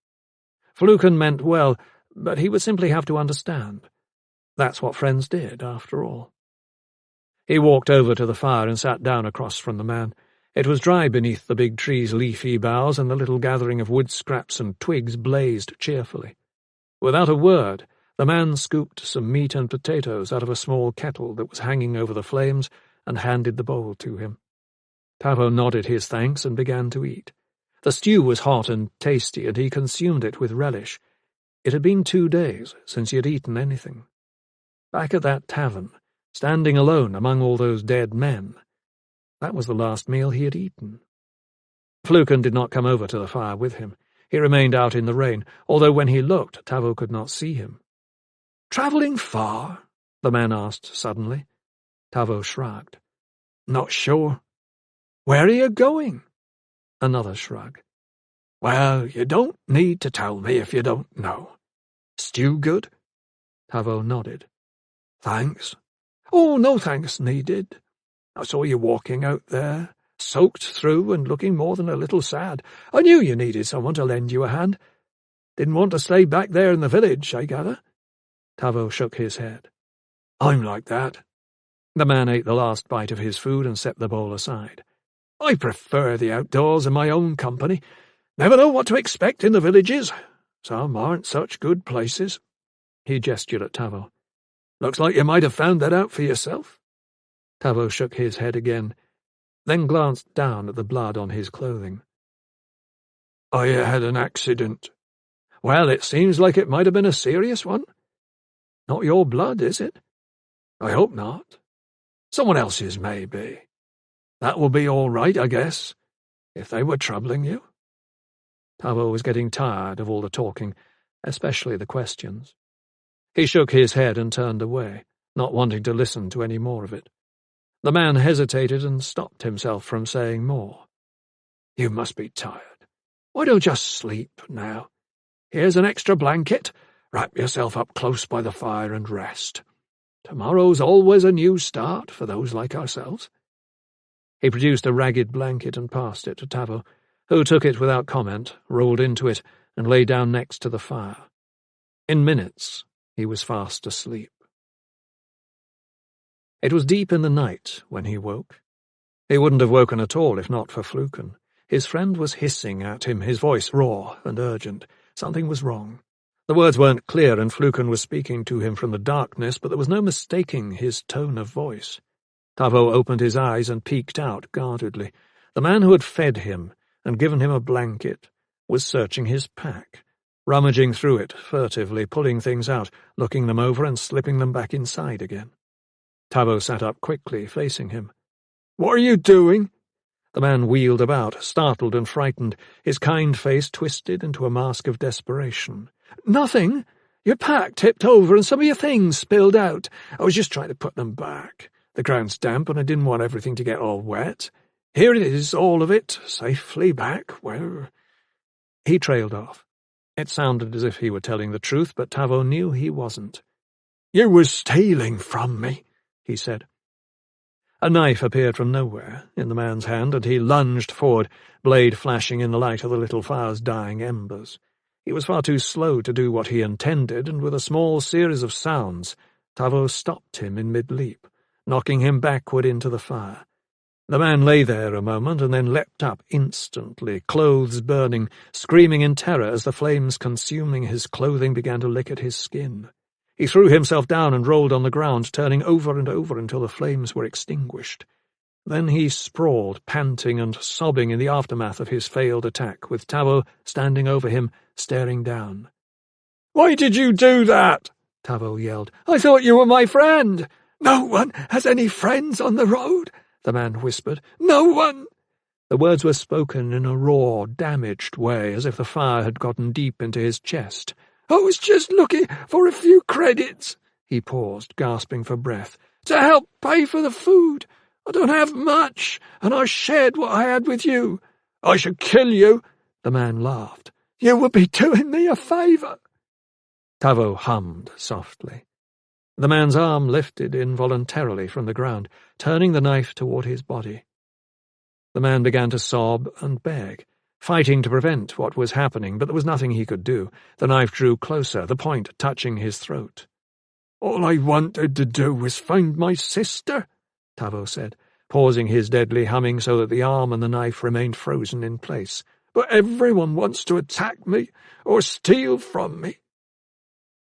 A: Fluken meant well, but he would simply have to understand. That's what friends did, after all. He walked over to the fire and sat down across from the man. It was dry beneath the big tree's leafy boughs, and the little gathering of wood scraps and twigs blazed cheerfully. Without a word, the man scooped some meat and potatoes out of a small kettle that was hanging over the flames and handed the bowl to him. Tavo nodded his thanks and began to eat. The stew was hot and tasty, and he consumed it with relish. It had been 2 days since he had eaten anything. Back at that tavern, standing alone among all those dead men, that was the last meal he had eaten. Fluken did not come over to the fire with him. He remained out in the rain, although when he looked, Tavo could not see him.
B: "Travelling far?"
A: the man asked suddenly. Tavo shrugged.
B: "Not sure."
A: "Where are you going?"
B: Another shrug. "Well, you don't need to tell me if you don't know. Stew good?"
A: Tavo nodded.
B: "Thanks." "Oh, no thanks needed. I saw you walking out there, soaked through and looking more than a little sad. I knew you needed someone to lend you a hand. Didn't want to stay back there in the village, I gather?"
A: Tavo shook his head.
B: "I'm like that."
A: The man ate the last bite of his food and set the bowl aside.
B: "I prefer the outdoors and my own company. Never know what to expect in the villages. Some aren't such good places."
A: He gestured at Tavo.
B: "Looks like you might have found that out for yourself."
A: Tavo shook his head again, then glanced down at the blood on his clothing.
B: "I had an accident." "Well, it seems like it might have been a serious one. Not your blood, is it?" "I hope not. Someone else's, maybe. That will be all right, I guess, if they were troubling you."
A: Tavo was getting tired of all the talking, especially the questions. He shook his head and turned away, not wanting to listen to any more of it. The man hesitated and stopped himself from saying more.
B: "You must be tired. Why don't you sleep now? Here's an extra blanket. Wrap yourself up close by the fire and rest. Tomorrow's always a new start for those like ourselves."
A: He produced a ragged blanket and passed it to Tavo, who took it without comment, rolled into it, and lay down next to the fire. In minutes, he was fast asleep. It was deep in the night when he woke. He wouldn't have woken at all if not for Fluken. His friend was hissing at him, his voice raw and urgent. Something was wrong. The words weren't clear, and Fluken was speaking to him from the darkness, but there was no mistaking his tone of voice. Tavo opened his eyes and peeked out guardedly. The man who had fed him and given him a blanket was searching his pack, rummaging through it furtively, pulling things out, looking them over and slipping them back inside again. Tavo sat up quickly, facing him.
B: "What are you doing?"
A: The man wheeled about, startled and frightened, his kind face twisted into a mask of desperation.
B: "Nothing. Your pack tipped over and some of your things spilled out. I was just trying to put them back. The ground's damp and I didn't want everything to get all wet. Here it is, all of it, safely back where—"
A: He trailed off. It sounded as if he were telling the truth, but Tavo knew he wasn't.
B: "You were stealing from me," he said.
A: A knife appeared from nowhere in the man's hand, and he lunged forward, blade flashing in the light of the little fire's dying embers. He was far too slow to do what he intended, and with a small series of sounds, Tavo stopped him in mid-leap, knocking him backward into the fire. The man lay there a moment and then leapt up instantly, clothes burning, screaming in terror as the flames consuming his clothing began to lick at his skin. He threw himself down and rolled on the ground, turning over and over until the flames were extinguished. Then he sprawled, panting and sobbing in the aftermath of his failed attack, with Tavo standing over him, staring down.
B: "Why did you do that?"
A: Tavo yelled.
B: "I thought you were my friend." "No one has any friends on the road," the man whispered. "No one."
A: The words were spoken in a raw, damaged way, as if the fire had gotten deep into his chest.
B: "I was just looking for a few credits." He paused, gasping for breath. "To help pay for the food. I don't have much, and I shared what I had with you. I should kill you." The man laughed. "You would be doing me a favour."
A: Tavo hummed softly. The man's arm lifted involuntarily from the ground, turning the knife toward his body. The man began to sob and beg, fighting to prevent what was happening, but there was nothing he could do. The knife drew closer, the point touching his throat.
B: "All I wanted to do was find my sister," Tavo said,
A: pausing his deadly humming so that the arm and the knife remained frozen in place.
B: "But everyone wants to attack me or steal from me.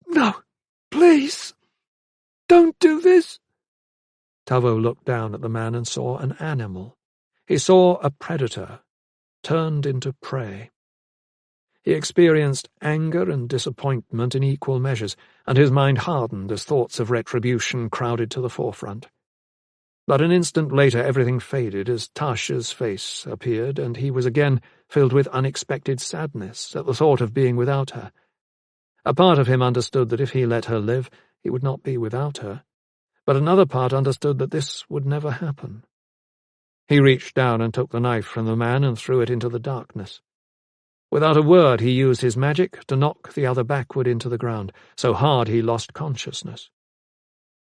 B: No, please, don't do this."
A: Tavo looked down at the man and saw an animal. He saw a predator turned into prey. He experienced anger and disappointment in equal measures, and his mind hardened as thoughts of retribution crowded to the forefront. But an instant later everything faded as Tasha's face appeared, and he was again filled with unexpected sadness at the thought of being without her. A part of him understood that if he let her live, he would not be without her, but another part understood that this would never happen. He reached down and took the knife from the man and threw it into the darkness. Without a word, he used his magic to knock the other backward into the ground, so hard he lost consciousness.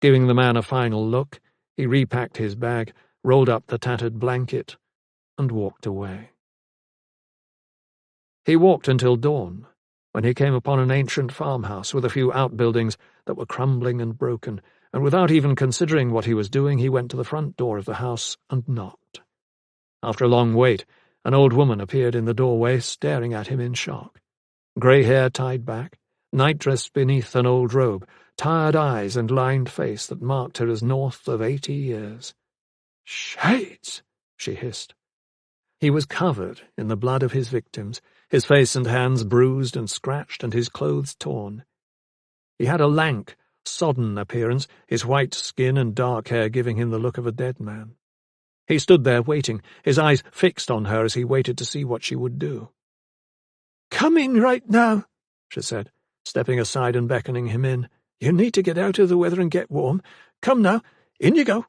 A: Giving the man a final look, he repacked his bag, rolled up the tattered blanket, and walked away. He walked until dawn, when he came upon an ancient farmhouse with a few outbuildings that were crumbling and broken, and without even considering what he was doing, he went to the front door of the house and knocked. After a long wait, an old woman appeared in the doorway, staring at him in shock. Grey hair tied back, nightdress beneath an old robe, tired eyes and lined face that marked her as north of 80 years.
B: "Shades!" she hissed.
A: He was covered in the blood of his victims, his face and hands bruised and scratched, and his clothes torn. He had a lank, sodden appearance, his white skin and dark hair giving him the look of a dead man. He stood there waiting, his eyes fixed on her as he waited to see what she would do.
B: "Come in right now,"
A: she said, stepping aside and beckoning him in.
B: "You need to get out of the weather and get warm. Come now, in you go.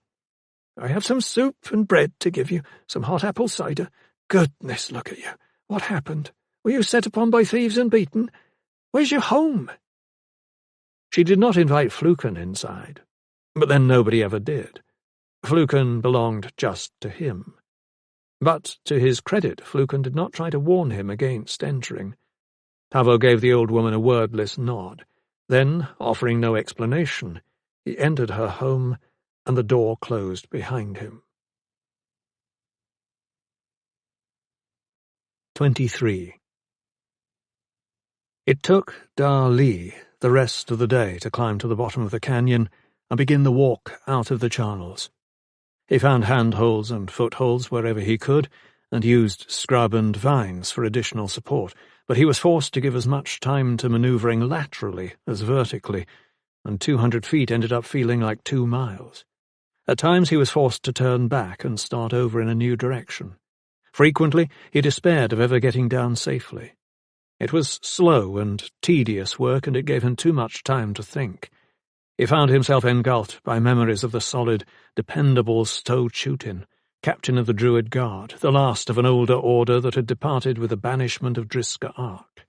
B: I have some soup and bread to give you, some hot apple cider. Goodness, look at you. What happened? Were you set upon by thieves and beaten?
C: Where's your home?"
A: She did not invite Fluken inside, but then nobody ever did. Fluken belonged just to him. But, to his credit, Fluken did not try to warn him against entering. Tavo gave the old woman a wordless nod. Then, offering no explanation, he entered her home, and the door closed behind him. 23. It took Da Li the rest of the day to climb to the bottom of the canyon and begin the walk out of the charnels. He found handholds and footholds wherever he could, and used scrub and vines for additional support, but he was forced to give as much time to manoeuvring laterally as vertically, and 200 feet ended up feeling like 2 miles. At times he was forced to turn back and start over in a new direction. Frequently he despaired of ever getting down safely. It was slow and tedious work, and it gave him too much time to think. He found himself engulfed by memories of the solid, dependable Sto-Chutin, captain of the Druid Guard, the last of an older order that had departed with the banishment of Driska Ark.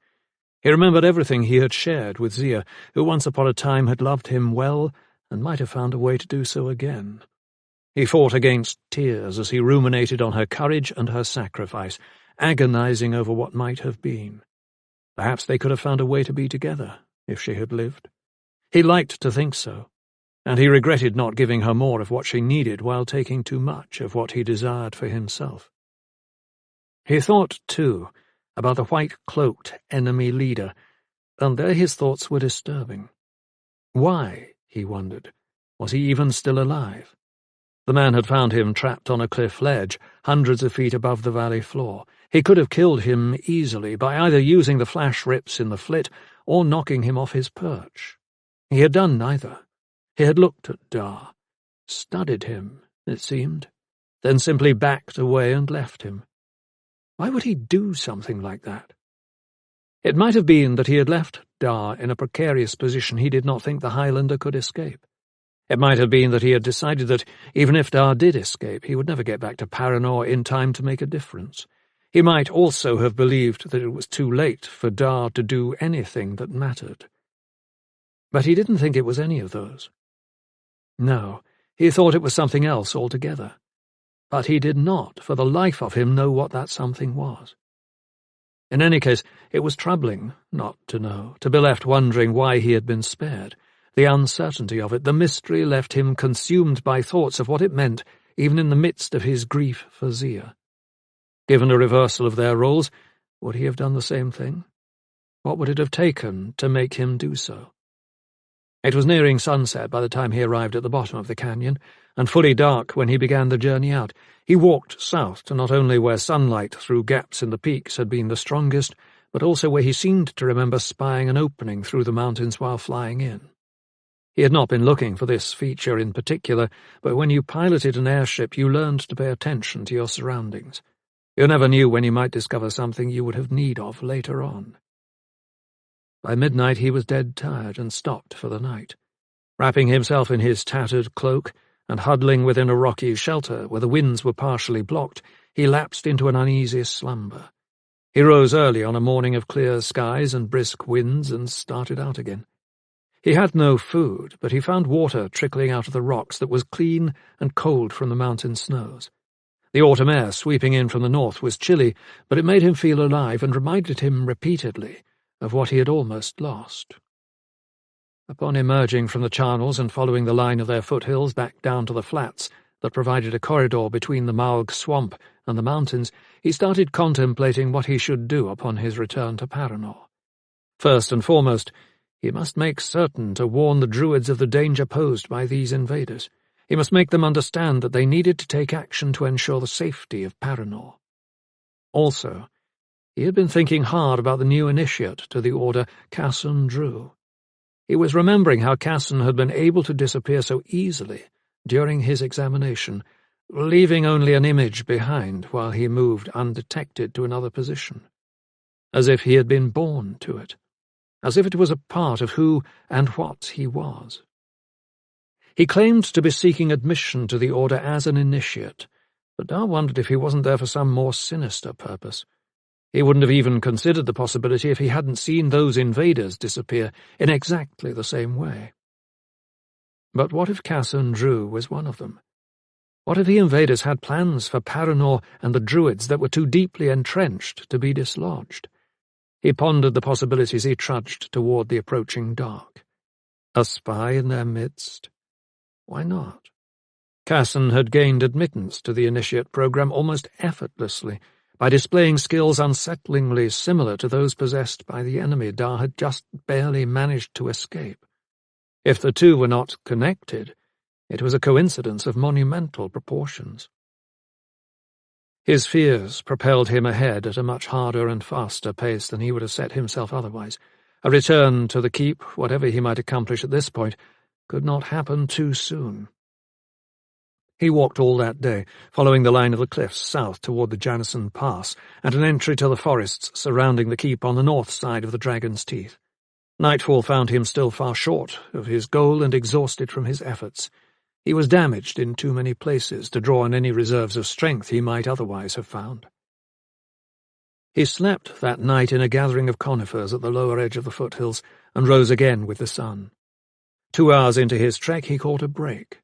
A: He remembered everything he had shared with Zia, who once upon a time had loved him well and might have found a way to do so again. He fought against tears as he ruminated on her courage and her sacrifice, agonizing over what might have been. Perhaps they could have found a way to be together, if she had lived. He liked to think so, and he regretted not giving her more of what she needed while taking too much of what he desired for himself. He thought, too, about the white-cloaked enemy leader, and there his thoughts were disturbing. Why, he wondered, was he even still alive? The man had found him trapped on a cliff ledge, hundreds of feet above the valley floor. He could have killed him easily by either using the flash rips in the flit or knocking him off his perch. He had done neither. He had looked at Da, studied him, it seemed, then simply backed away and left him. Why would he do something like that? It might have been that he had left Da in a precarious position he did not think the Highlander could escape. It might have been that he had decided that, even if Da did escape, he would never get back to Paranor in time to make a difference. He might also have believed that it was too late for Da to do anything that mattered. But he didn't think it was any of those. No, he thought it was something else altogether. But he did not, for the life of him, know what that something was. In any case, it was troubling not to know, to be left wondering why he had been spared. The uncertainty of it, the mystery, left him consumed by thoughts of what it meant, even in the midst of his grief for Zia. Given a reversal of their roles, would he have done the same thing? What would it have taken to make him do so? It was nearing sunset by the time he arrived at the bottom of the canyon, and fully dark when he began the journey out. He walked south to not only where sunlight through gaps in the peaks had been the strongest, but also where he seemed to remember spying an opening through the mountains while flying in. He had not been looking for this feature in particular, but when you piloted an airship you learned to pay attention to your surroundings. You never knew when you might discover something you would have need of later on. By midnight he was dead tired and stopped for the night. Wrapping himself in his tattered cloak and huddling within a rocky shelter where the winds were partially blocked, he lapsed into an uneasy slumber. He rose early on a morning of clear skies and brisk winds and started out again. He had no food, but he found water trickling out of the rocks that was clean and cold from the mountain snows. The autumn air sweeping in from the north was chilly, but it made him feel alive and reminded him repeatedly of what he had almost lost. Upon emerging from the charnels and following the line of their foothills back down to the flats that provided a corridor between the Maug swamp and the mountains, he started contemplating what he should do upon his return to Paranor. First and foremost, he must make certain to warn the Druids of the danger posed by these invaders. He must make them understand that they needed to take action to ensure the safety of Paranor. Also, he had been thinking hard about the new initiate to the order, Casson Drew. He was remembering how Casson had been able to disappear so easily during his examination, leaving only an image behind while he moved undetected to another position, as if he had been born to it, as if it was a part of who and what he was. He claimed to be seeking admission to the order as an initiate, but Dar wondered if he wasn't there for some more sinister purpose. He wouldn't have even considered the possibility if he hadn't seen those invaders disappear in exactly the same way. But what if Casson Drew was one of them? What if the invaders had plans for Paranor and the Druids that were too deeply entrenched to be dislodged? He pondered the possibilities he trudged toward the approaching dark. A spy in their midst? Why not? Casson had gained admittance to the initiate program almost effortlessly by displaying skills unsettlingly similar to those possessed by the enemy Dar had just barely managed to escape. If the two were not connected, it was a coincidence of monumental proportions. His fears propelled him ahead at a much harder and faster pace than he would have set himself otherwise. A return to the keep, whatever he might accomplish at this point, could not happen too soon. He walked all that day, following the line of the cliffs south toward the Janison Pass and an entry to the forests surrounding the keep on the north side of the Dragon's Teeth. Nightfall found him still far short of his goal and exhausted from his efforts. He was damaged in too many places to draw on any reserves of strength he might otherwise have found. He slept that night in a gathering of conifers at the lower edge of the foothills and rose again with the sun. 2 hours into his trek he caught a break.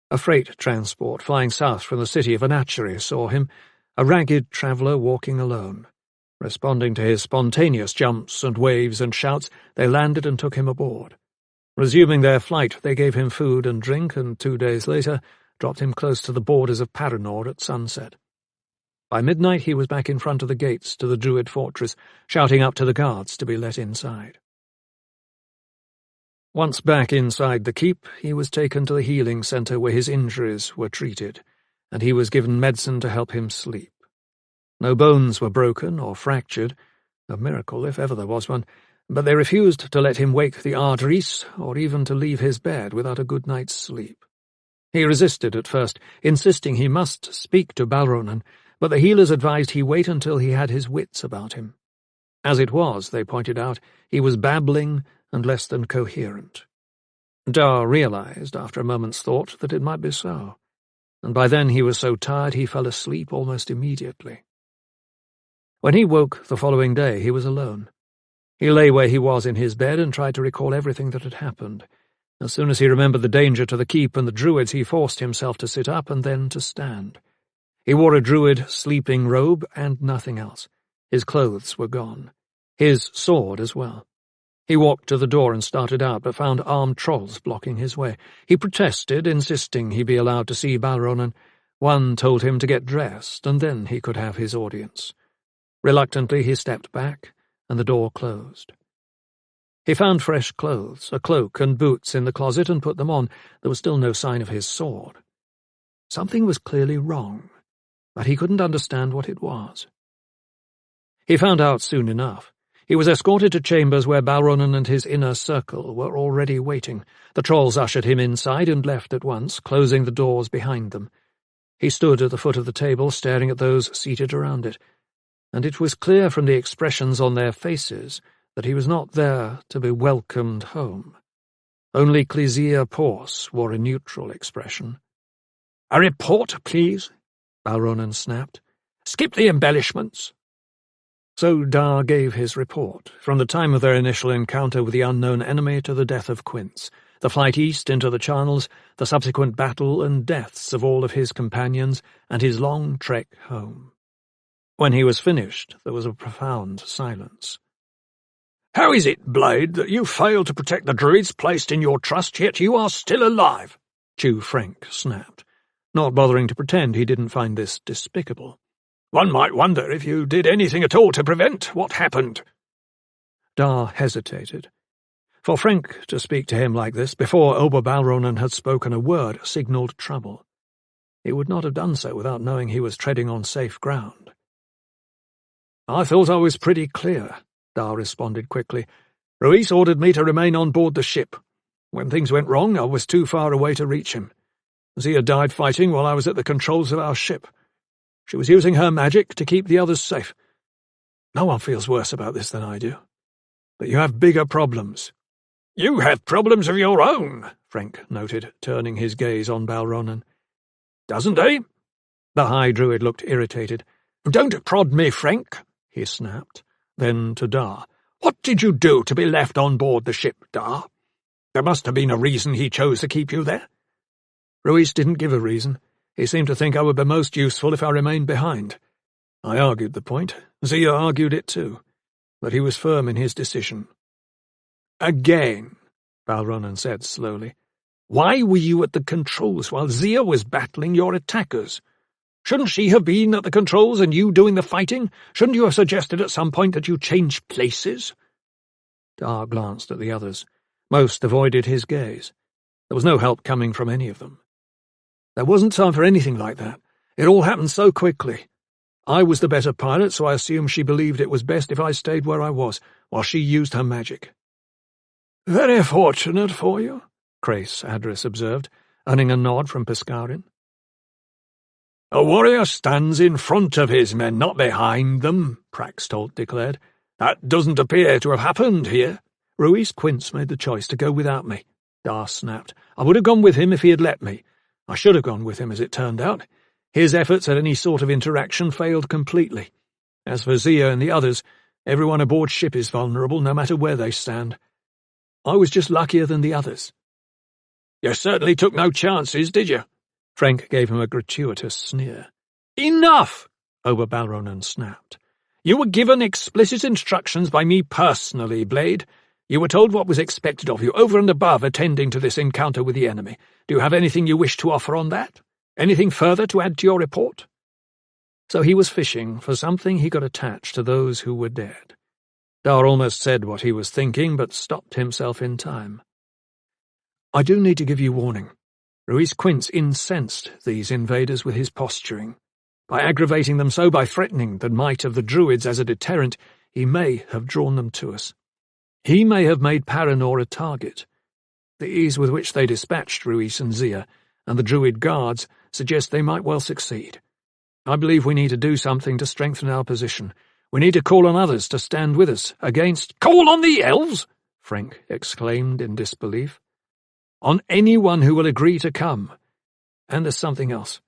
A: A freight transport flying south from the city of Anachary saw him, a ragged traveller walking alone. Responding to his spontaneous jumps and waves and shouts, they landed and took him aboard. Resuming their flight, they gave him food and drink, and 2 days later dropped him close to the borders of Paranor at sunset. By midnight he was back in front of the gates to the Druid fortress, shouting up to the guards to be let inside. Once back inside the keep, he was taken to the healing centre where his injuries were treated, and he was given medicine to help him sleep. No bones were broken or fractured, a miracle if ever there was one, but they refused to let him wake the Ardris or even to leave his bed without a good night's sleep. He resisted at first, insisting he must speak to Balronan, but the healers advised he wait until he had his wits about him. As it was, they pointed out, he was babbling and less than coherent. Dar realized, after a moment's thought, that it might be so, and by then he was so tired he fell asleep almost immediately. When he woke the following day, he was alone. He lay where he was in his bed and tried to recall everything that had happened. As soon as he remembered the danger to the keep and the Druids, he forced himself to sit up and then to stand. He wore a Druid sleeping robe and nothing else. His clothes were gone. His sword as well. He walked to the door and started out, but found armed trolls blocking his way. He protested, insisting he be allowed to see Balronan. One told him to get dressed, and then he could have his audience. Reluctantly he stepped back, and the door closed. He found fresh clothes, a cloak and boots in the closet, and put them on. There was still no sign of his sword. Something was clearly wrong, but he couldn't understand what it was. He found out soon enough. He was escorted to chambers where Balronan and his inner circle were already waiting. The trolls ushered him inside and left at once, closing the doors behind them. He stood at the foot of the table, staring at those seated around it, and it was clear from the expressions on their faces that he was not there to be welcomed home. Only Clysea Porce wore a neutral expression.
C: "A report, please," Balronan snapped. "Skip the embellishments."
A: So Dar gave his report, from the time of their initial encounter with the unknown enemy to the death of Quince, the flight east into the Charnels, the subsequent battle and deaths of all of his companions, and his long trek home. When he was finished, there was a profound silence.
C: "How is it, Blade, that you failed to protect the Druids placed in your trust, yet you are still alive?"
A: Chew Frank snapped, not bothering to pretend he didn't find this despicable.
C: "One might wonder if you did anything at all to prevent what happened."
A: Dar hesitated. For Frank to speak to him like this, before Ober Balronan had spoken a word, signalled trouble. He would not have done so without knowing he was treading on safe ground.
C: "I thought I was pretty clear," Dar responded quickly. "Ruiz ordered me to remain on board the ship. When things went wrong, I was too far away to reach him. Zia died fighting while I was at the controls of our ship. She was using her magic to keep the others safe. No one feels worse about this than I do. But you have bigger problems." "You have problems of your own," Frank noted, turning his gaze on Balronan. "Doesn't he?" The High Druid looked irritated. "Don't prod me, Frank,"
A: he snapped. Then to Dar.
B: "What did you do to be left on board the ship, Dar? There must have been a reason he chose to keep you there."
A: Ruiz didn't give a reason. He seemed to think I would be most useful if I remained behind. I argued the point. Zia argued it too. But he was firm in his decision.
B: "Again," Balronan said slowly. "Why were you at the controls while Zia was battling your attackers? Shouldn't she have been at the controls and you doing the fighting? Shouldn't you have suggested at some point that you change places?"
A: Dar glanced at the others. Most avoided his gaze. There was no help coming from any of them. "There wasn't time for anything like that. It all happened so quickly. I was the better pilot, so I assumed she believed it was best if I stayed where I was, while she used her magic."
B: "Very fortunate for you,"
A: Crais Adris observed, earning a nod from Piscarin.
B: "A warrior stands in front of his men, not behind them," Praxtolt declared. "That doesn't appear to have happened here."
A: "Ruiz Quince made the choice to go without me," Dar snapped. "I would have gone with him if he had let me. I should have gone with him, as it turned out. His efforts at any sort of interaction failed completely. As for Zia and the others, everyone aboard ship is vulnerable, no matter where they stand. I was just luckier than the others."
B: "You certainly took no chances, did you?"
A: Frank gave him a gratuitous sneer.
B: "Enough!" Ober Balronan snapped. "You were given explicit instructions by me personally, Blade. You were told what was expected of you, over and above attending to this encounter with the enemy. Do you have anything you wish to offer on that? Anything further to add to your report?"
A: So he was fishing for something he could attach to those who were dead. Dar almost said what he was thinking, but stopped himself in time. "I do need to give you warning. Ruiz Quince incensed these invaders with his posturing. By aggravating them so, by threatening the might of the Druids as a deterrent, he may have drawn them to us. He may have made Paranor a target. The ease with which they dispatched Ruiz and Zia, and the Druid guards, suggest they might well succeed. I believe we need to do something to strengthen our position. We need to call on others to stand with us against—"
B: "Call on the elves?"
A: Frank exclaimed in disbelief. "On anyone who will agree to come. And there's something else.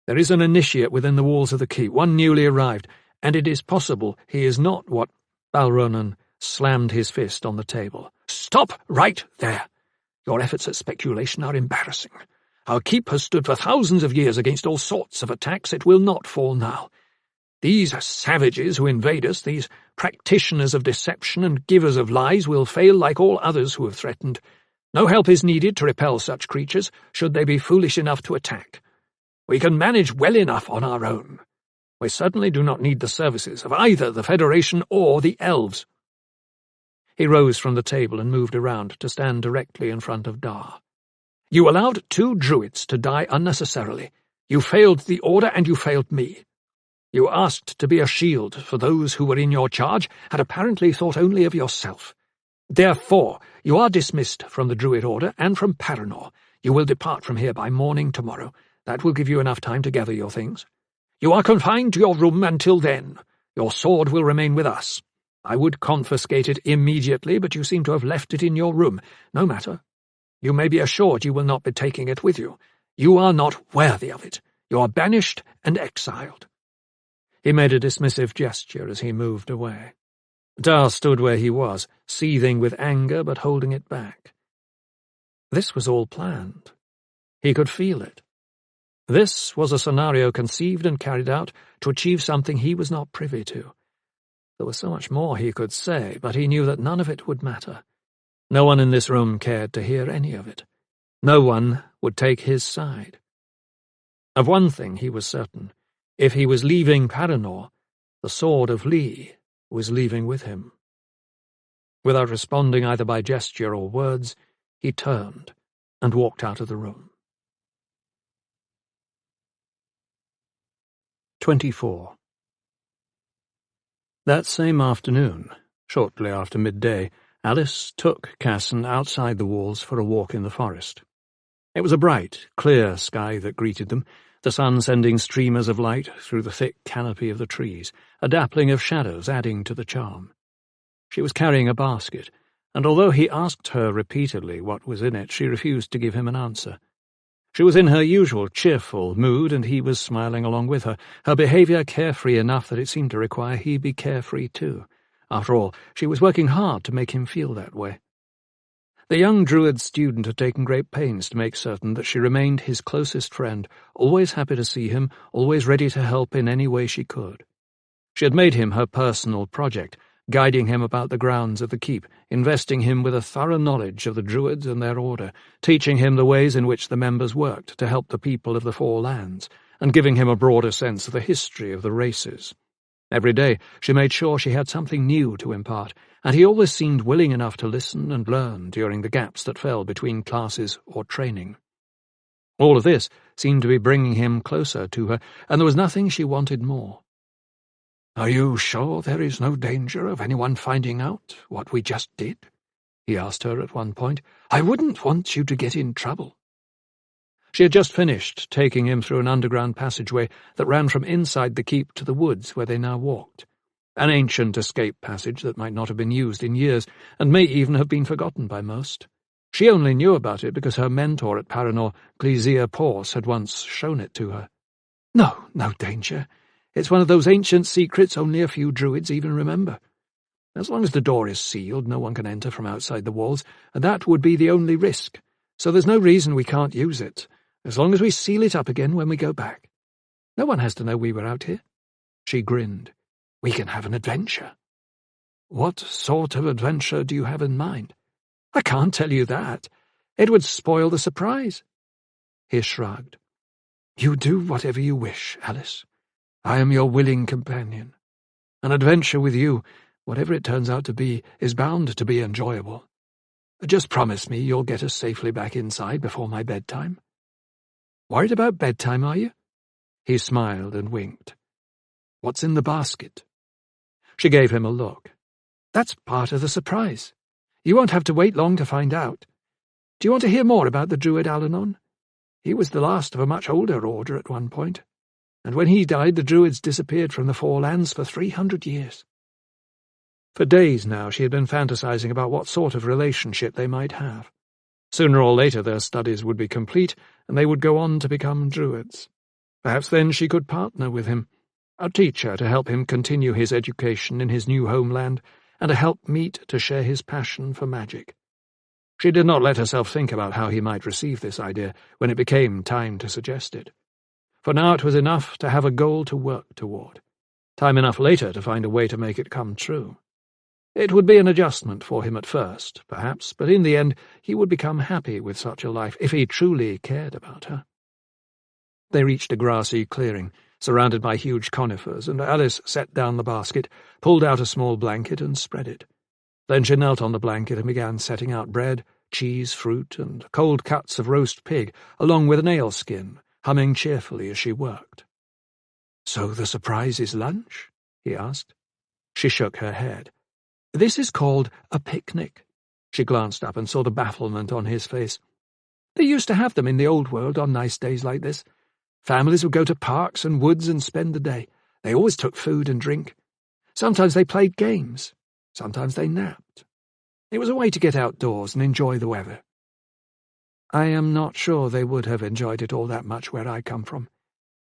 A: There is an initiate within the walls of the keep, one newly arrived, and it is possible he is not what—" Balronan slammed his fist on the table.
B: "Stop right there. Your efforts at speculation are embarrassing. Our keep has stood for thousands of years against all sorts of attacks. It will not fall now. These savages who invade us, these practitioners of deception and givers of lies, will fail like all others who have threatened. No help is needed to repel such creatures, should they be foolish enough to attack. We can manage well enough on our own. We certainly do not need the services of either the Federation or the elves." He rose from the table and moved around to stand directly in front of Dar. "You allowed 2 Druids to die unnecessarily. You failed the Order and you failed me. You asked to be a shield for those who were in your charge, and apparently thought only of yourself. Therefore, you are dismissed from the Druid Order and from Paranor. You will depart from here by morning tomorrow. That will give you enough time to gather your things. You are confined to your room until then. Your sword will remain with us. I would confiscate it immediately, but you seem to have left it in your room. No matter. You may be assured you will not be taking it with you. You are not worthy of it. You are banished and exiled." He made a dismissive gesture as he moved away. Dar stood where he was, seething with anger but holding it back. This was all planned. He could feel it. This was a scenario conceived and carried out to achieve something he was not privy to. There was so much more he could say, but he knew that none of it would matter. No one in this room cared to hear any of it. No one would take his side. Of one thing he was certain. If he was leaving Paranor, the sword of Lee was leaving with him. Without responding either by gesture or words, he turned and walked out of the room. 24. That same afternoon, shortly after midday, Alice took Casson outside the walls for a walk in the forest. It was a bright, clear sky that greeted them, the sun sending streamers of light through the thick canopy of the trees, a dappling of shadows adding to the charm. She was carrying a basket, and although he asked her repeatedly what was in it, she refused to give him an answer.
A: She was in her usual cheerful mood, and he was smiling along with her behaviour carefree enough that it seemed to require he be carefree too. After all, she was working hard to make him feel that way. The young Druid student had taken great pains to make certain that she remained his closest friend, always happy to see him, always ready to help in any way she could. She had made him her personal project, guiding him about the grounds of the keep, investing him with a thorough knowledge of the Druids and their order, teaching him the ways in which the members worked to help the people of the Four Lands, and giving him a broader sense of the history of the races. Every day she made sure she had something new to impart, and he always seemed willing enough to listen and learn during the gaps that fell between classes or training. All of this seemed to be bringing him closer to her, and there was nothing she wanted more.
C: "Are you sure there is no danger of anyone finding out what we just did?" he asked her at one point. "I wouldn't want you to get in trouble."
A: She had just finished taking him through an underground passageway that ran from inside the keep to the woods where they now walked, an ancient escape passage that might not have been used in years, and may even have been forgotten by most. She only knew about it because her mentor at Paranor, Clesia Pors, had once shown it to her.
C: No danger. It's one of those ancient secrets only a few Druids even remember. As long as the door is sealed, no one can enter from outside the walls, and that would be the only risk. So there's no reason we can't use it, as long as we seal it up again when we go back. No one has to know we were out here." She grinned. "We can have an adventure." "What sort of adventure do you have in mind?" "I can't tell you that. It would spoil the surprise." He shrugged. "You do whatever you wish, Alice. I am your willing companion. An adventure with you, whatever it turns out to be, is bound to be enjoyable. Just promise me you'll get us safely back inside before my bedtime." "Worried about bedtime, are you?" He smiled and winked. "What's in the basket?" She gave him a look. "That's part of the surprise. You won't have to wait long to find out. Do you want to hear more about the Druid Alanon? He was the last of a much older order at one point, and when he died the Druids disappeared from the Four Lands for 300 years. For days now she had been fantasizing about what sort of relationship they might have. Sooner or later their studies would be complete, and they would go on to become Druids. Perhaps then she could partner with him, a teacher to help him continue his education in his new homeland, and a helpmeet to share his passion for magic. She did not let herself think about how he might receive this idea when it became time to suggest it. For now it was enough to have a goal to work toward, time enough later to find a way to make it come true. It would be an adjustment for him at first, perhaps, but in the end he would become happy with such a life if he truly cared about her. They reached a grassy clearing, surrounded by huge conifers, and Alice set down the basket, pulled out a small blanket and spread it. Then she knelt on the blanket and began setting out bread, cheese, fruit, and cold cuts of roast pig, along with an ale skin, humming cheerfully as she worked. "So the surprise is lunch?" he asked. She shook her head. "This is called a picnic." She glanced up and saw the bafflement on his face. "They used to have them in the old world on nice days like this. Families would go to parks and woods and spend the day. They always took food and drink. Sometimes they played games. Sometimes they napped. It was a way to get outdoors and enjoy the weather. I am not sure they would have enjoyed it all that much where I come from.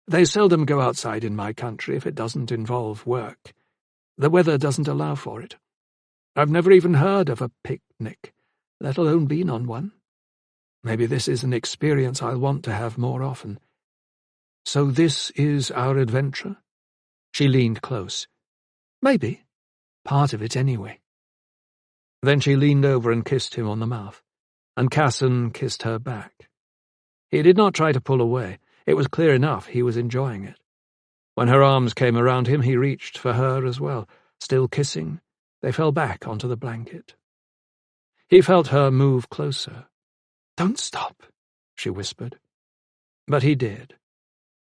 C: They seldom go outside in my country if it doesn't involve work. The weather doesn't allow for it. I've never even heard of a picnic, let alone been on one. Maybe this is an experience I'll want to have more often. So this is our adventure?" She leaned close. "Maybe. Part of it, anyway." Then she leaned over and kissed him on the mouth, and Casson kissed her back. He did not try to pull away. It was clear enough he was enjoying it. When her arms came around him, he reached for her as well. Still kissing, they fell back onto the blanket. He felt her move closer. "Don't stop," she whispered. But he did.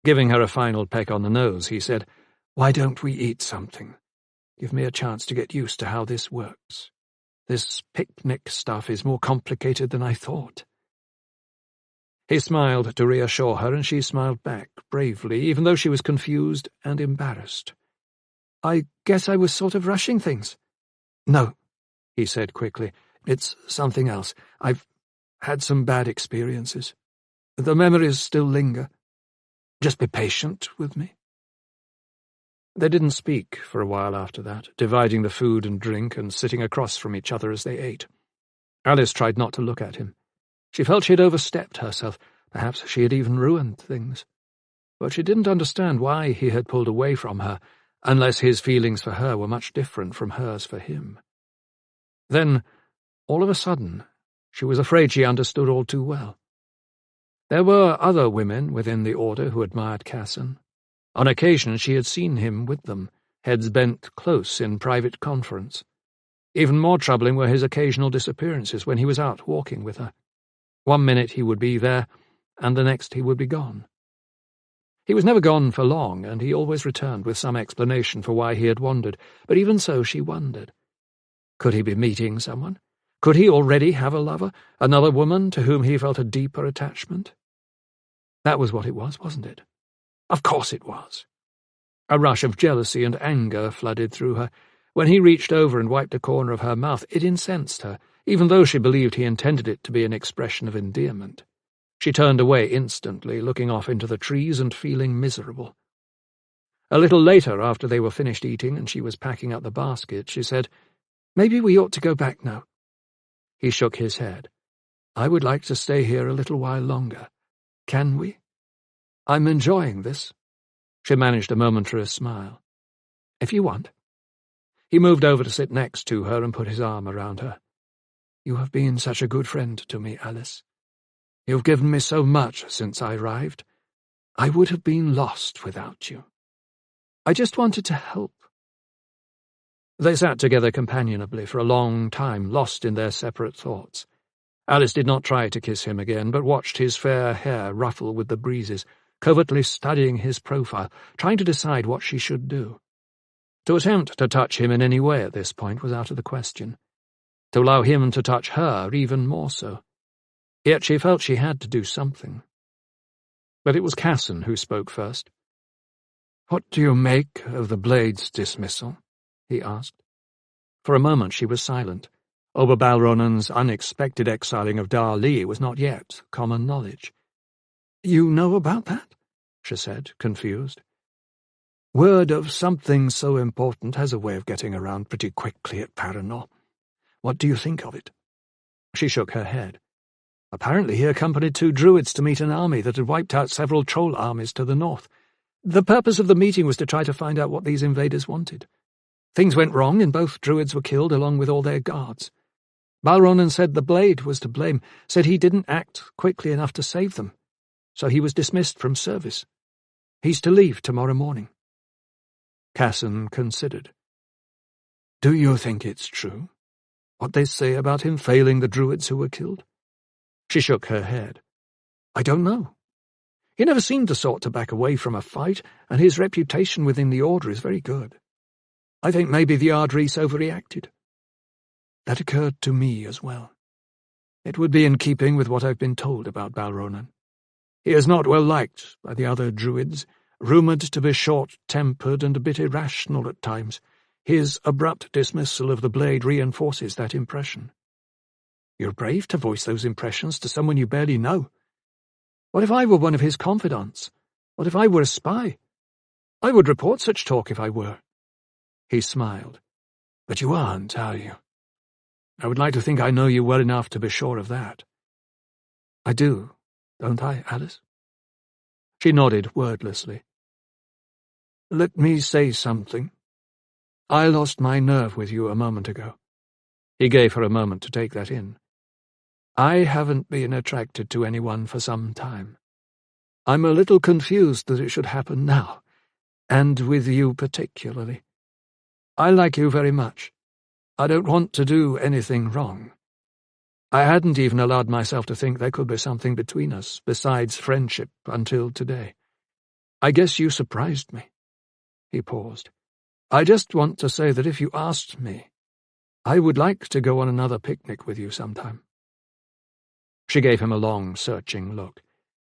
C: Giving her a final peck on the nose, he said, "Why don't we eat something? Give me a chance to get used to how this works. This picnic stuff is more complicated than I thought." He smiled to reassure her, and she smiled back, bravely, even though she was confused and embarrassed. "I guess I was sort of rushing things." "No," he said quickly. "It's something else. I've had some bad experiences."
A: The memories still linger. Just be patient with me." They didn't speak for a while after that, dividing the food and drink and sitting across from each other as they ate. Alice tried not to look at him. She felt she had overstepped herself. Perhaps she had even ruined things. But she didn't understand why he had pulled away from her, unless his feelings for her were much different from hers for him. Then, all of a sudden, she was afraid she understood all too well. There were other women within the order who admired Casson. On occasion she had seen him with them, heads bent close in private conference. Even more troubling were his occasional disappearances when he was out walking with her. 1 minute he would be there, and the next he would be gone. He was never gone for long, and he always returned with some explanation for why he had wandered, but even so she wondered. Could he be meeting someone? Could he already have a lover, another woman to whom he felt a deeper attachment? That was what it was, wasn't it? Of course it was. A rush of jealousy and anger flooded through her. When he reached over and wiped a corner of her mouth, it incensed her, even though she believed he intended it to be an expression of endearment. She turned away instantly, looking off into the trees and feeling miserable. A little later, after they were finished eating and she was packing up the basket, she said, "Maybe we ought to go back now." He shook his head. "I would like to stay here a little while longer. Can we? I'm enjoying this." She managed a momentary smile. "If you want." He moved over to sit next to her and put his arm around her. "You have been such a good friend to me, Alice. You've given me so much since I arrived. I would have been lost without you. I just wanted to help." They sat together companionably for a long time, lost in their separate thoughts. Alice did not try to kiss him again, but watched his fair hair ruffle with the breezes, covertly studying his profile, trying to decide what she should do. To attempt to touch him in any way at this point was out of the question. To allow him to touch her even more so. Yet she felt she had to do something. But it was Casson who spoke first. "What do you make of the Blade's dismissal?" he asked. For a moment she was silent. Ober Balronen's unexpected exiling of Darli was not yet common knowledge. "You know about that?" she said, confused. "Word of something so important has a way of getting around pretty quickly at Paranor. What do you think of it?" She shook her head. "Apparently he accompanied 2 druids to meet an army that had wiped out several troll armies to the north. The purpose of the meeting was to try to find out what these invaders wanted. Things went wrong and both druids were killed along with all their guards. Balronen said the Blade was to blame, said he didn't act quickly enough to save them, so he was dismissed from service. He's to leave tomorrow morning." Casson considered. "Do you think it's true, what they say about him failing the druids who were killed?" She shook her head. "I don't know. He never seemed the sort to back away from a fight, and his reputation within the Order is very good. I think maybe the Ardris overreacted. That occurred to me as well. It would be in keeping with what I've been told about Balronen. He is not well liked by the other druids, rumoured to be short-tempered and a bit irrational at times. His abrupt dismissal of the Blade reinforces that impression." "You're brave to voice those impressions to someone you barely know. What if I were one of his confidants? What if I were a spy? I would report such talk if I were." He smiled. "But you aren't, are you? I would like to think I know you well enough to be sure of that." "I do, don't I, Alice?" She nodded wordlessly. "Let me say something. I lost my nerve with you a moment ago." He gave her a moment to take that in. "I haven't been attracted to anyone for some time. I'm a little confused that it should happen now, and with you particularly. I like you very much. I don't want to do anything wrong. I hadn't even allowed myself to think there could be something between us besides friendship until today. I guess you surprised me." He paused. "I just want to say that if you asked me, I would like to go on another picnic with you sometime." She gave him a long, searching look,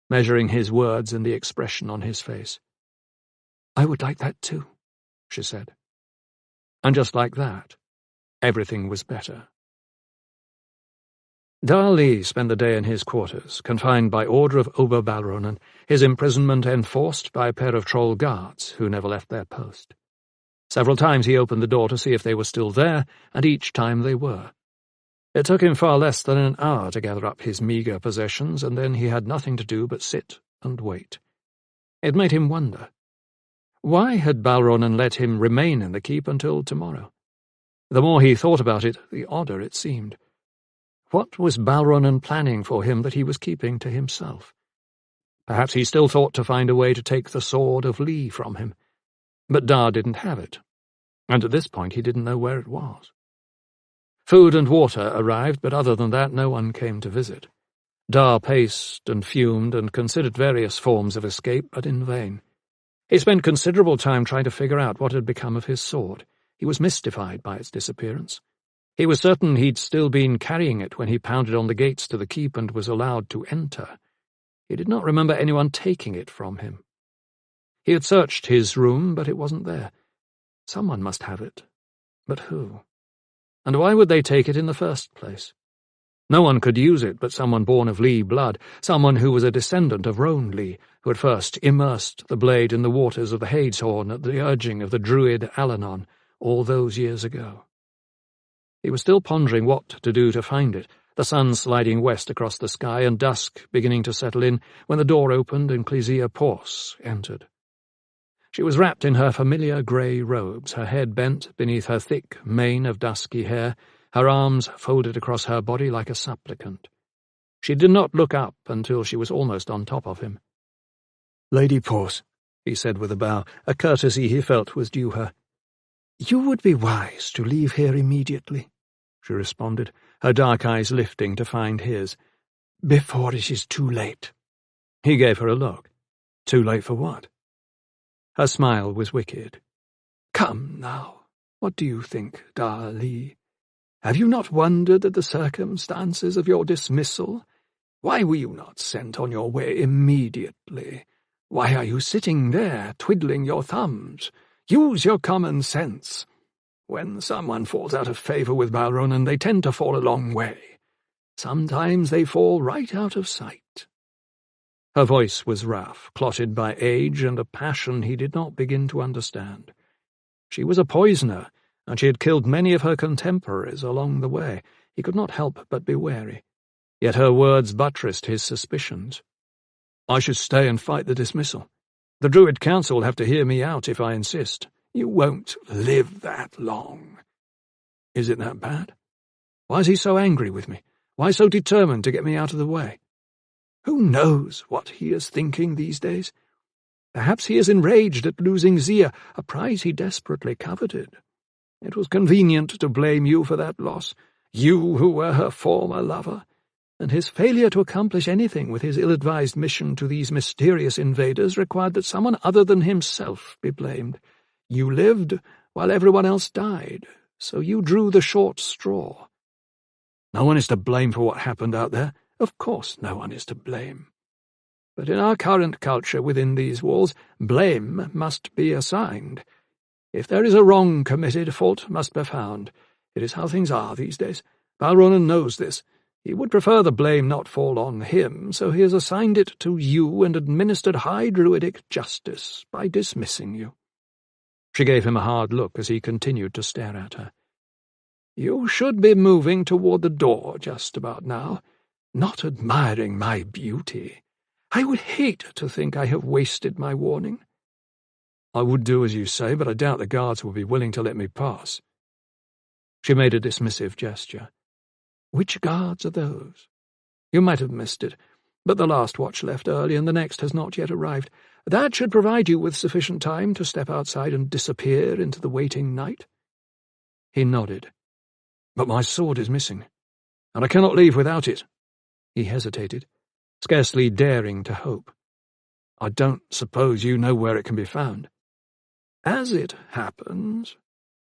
A: measuring his words and the expression on his face. "I would like that too," she said. And just like that, everything was better. Darley spent the day in his quarters, confined by order of Ober Balronen, his imprisonment enforced by a pair of troll guards who never left their post. Several times he opened the door to see if they were still there, and each time they were. It took him far less than an hour to gather up his meagre possessions, and then he had nothing to do but sit and wait. It made him wonder. Why had Balronen let him remain in the keep until tomorrow? The more he thought about it, the odder it seemed. What was Balronen planning for him that he was keeping to himself? Perhaps he still thought to find a way to take the sword of Lee from him. But Dar didn't have it, and at this point he didn't know where it was. Food and water arrived, but other than that no one came to visit. Dar paced and fumed and considered various forms of escape, but in vain. He spent considerable time trying to figure out what had become of his sword. He was mystified by its disappearance. He was certain he'd still been carrying it when he pounded on the gates to the keep and was allowed to enter. He did not remember anyone taking it from him. He had searched his room, but it wasn't there. Someone must have it. But who? And why would they take it in the first place? No one could use it but someone born of Lee blood, someone who was a descendant of Roan Lee, who had first immersed the blade in the waters of the Hadeshorn at the urging of the druid Alanon all those years ago. He was still pondering what to do to find it, the sun sliding west across the sky and dusk beginning to settle in, when the door opened and Clysea Porce entered. She was wrapped in her familiar grey robes, her head bent beneath her thick mane of dusky hair, her arms folded across her body like a supplicant. She did not look up until she was almost on top of him. "Lady Porce," he said with a bow, a courtesy he felt was due her. "You would be wise to leave here immediately," she responded, her dark eyes lifting to find his. "Before it is too late." He gave her a look. Too late for what? Her smile was wicked. "Come now, what do you think, Dar Lee? Have you not wondered at the circumstances of your dismissal? Why were you not sent on your way immediately? Why are you sitting there, twiddling your thumbs? Use your common sense. When someone falls out of favour with Balronen, they tend to fall a long way. Sometimes they fall right out of sight." Her voice was rough, clotted by age and a passion he did not begin to understand. She was a poisoner, and she had killed many of her contemporaries along the way. He could not help but be wary. Yet her words buttressed his suspicions. "I should stay and fight the dismissal. The Druid Council will have to hear me out if I insist." "You won't live that long." "Is it that bad? Why is he so angry with me? Why so determined to get me out of the way?" "Who knows what he is thinking these days? Perhaps he is enraged at losing Zia, a prize he desperately coveted. It was convenient to blame you for that loss, you who were her former lover, and his failure to accomplish anything with his ill-advised mission to these mysterious invaders required that someone other than himself be blamed. You lived while everyone else died, so you drew the short straw. No one is to blame for what happened out there. Of course no one is to blame. But in our current culture within these walls, blame must be assigned. If there is a wrong committed, fault must be found. It is how things are these days. Balronen knows this. He would prefer the blame not fall on him, so he has assigned it to you and administered high druidic justice by dismissing you." She gave him a hard look as he continued to stare at her. "You should be moving toward the door just about now, not admiring my beauty. I would hate to think I have wasted my warning." "I would do as you say, but I doubt the guards will be willing to let me pass." She made a dismissive gesture. "Which guards are those?" "You might have missed it, but the last watch left early and the next has not yet arrived. That should provide you with sufficient time to step outside and disappear into the waiting night." He nodded. "But my sword is missing, and I cannot leave without it." He hesitated, scarcely daring to hope. "I don't suppose you know where it can be found." "As it happens,"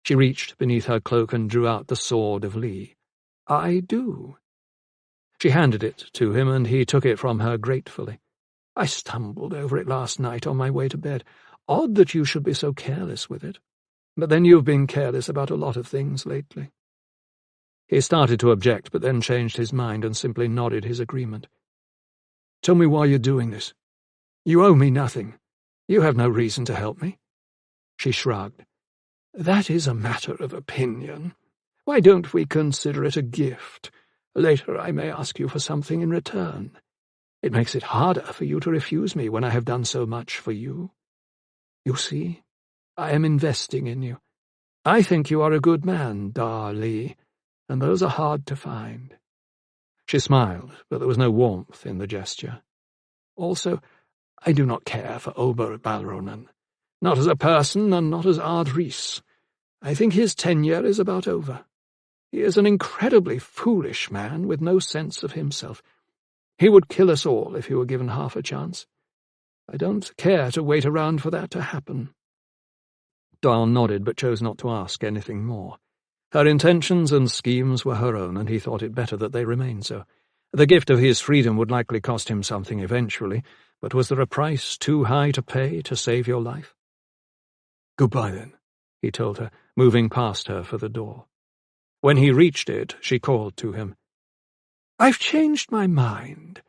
A: she reached beneath her cloak and drew out the sword of Lee, "I do." She handed it to him, and he took it from her gratefully. "I stumbled over it last night on my way to bed. Odd that you should be so careless with it. But then you've been careless about a lot of things lately." He started to object, but then changed his mind and simply nodded his agreement. "Tell me why you're doing this. You owe me nothing. You have no reason to help me." She shrugged. "That is a matter of opinion. Why don't we consider it a gift? Later I may ask you for something in return. It makes it harder for you to refuse me when I have done so much for you. You see, I am investing in you. I think you are a good man, Darlee, and those are hard to find." She smiled, but there was no warmth in the gesture. "Also, I do not care for Ober Balronen. Not as a person, and not as Ard Rhys. I think his tenure is about over. He is an incredibly foolish man with no sense of himself. He would kill us all if he were given half a chance. I don't care to wait around for that to happen." Dar nodded, but chose not to ask anything more. Her intentions and schemes were her own, and he thought it better that they remained so. The gift of his freedom would likely cost him something eventually, but was there a price too high to pay to save your life? "Goodbye, then," he told her, moving past her for the door. When he reached it, she called to him. "I've changed my mind.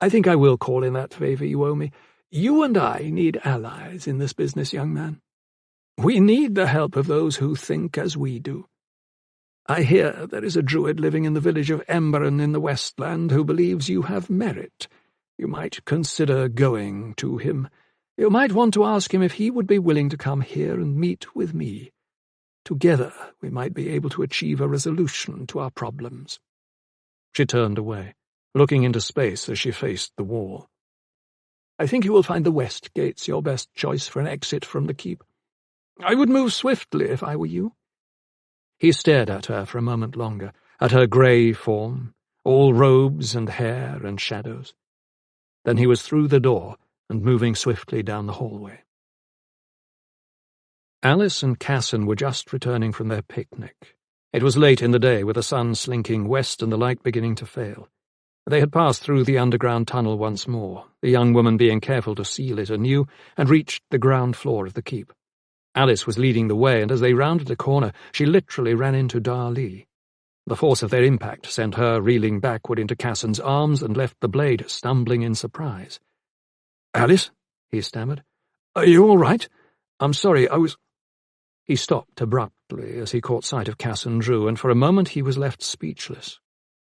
A: I think I will call in that favour you owe me. You and I need allies in this business, young man. We need the help of those who think as we do. I hear there is a druid living in the village of Emberon in the Westland who believes you have merit. You might consider going to him. You might want to ask him if he would be willing to come here and meet with me. Together we might be able to achieve a resolution to our problems." She turned away, looking into space as she faced the wall. "I think you will find the west gates your best choice for an exit from the keep. I would move swiftly if I were you." He stared at her for a moment longer, at her grey form, all robes and hair and shadows. Then he was through the door and moving swiftly down the hallway. Alice and Casson were just returning from their picnic. It was late in the day, with the sun slinking west and the light beginning to fail. They had passed through the underground tunnel once more, the young woman being careful to seal it anew, and reached the ground floor of the keep. Alice was leading the way, and as they rounded a corner, she literally ran into Darlee. The force of their impact sent her reeling backward into Casson's arms and left the blade stumbling in surprise. "Alice?" he stammered. "Are you all right? I'm sorry, I was—" He stopped abruptly as he caught sight of Casson Drew, and for a moment he was left speechless.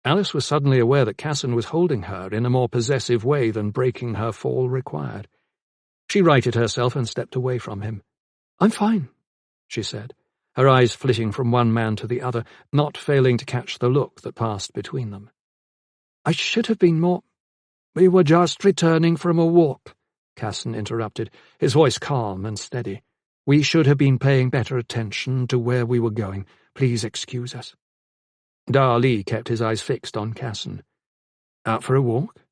A: Alice was suddenly aware that Casson was holding her in a more possessive way than breaking her fall required. She righted herself and stepped away from him. "I'm fine," she said, her eyes flitting from one man to the other, not failing to catch the look that passed between them. "I should have been more—" "We were just returning from a walk," Casson interrupted, his voice calm and steady. "We should have been paying better attention to where we were going. Please excuse us." Darlee kept his eyes fixed on Casson. "Out for a walk?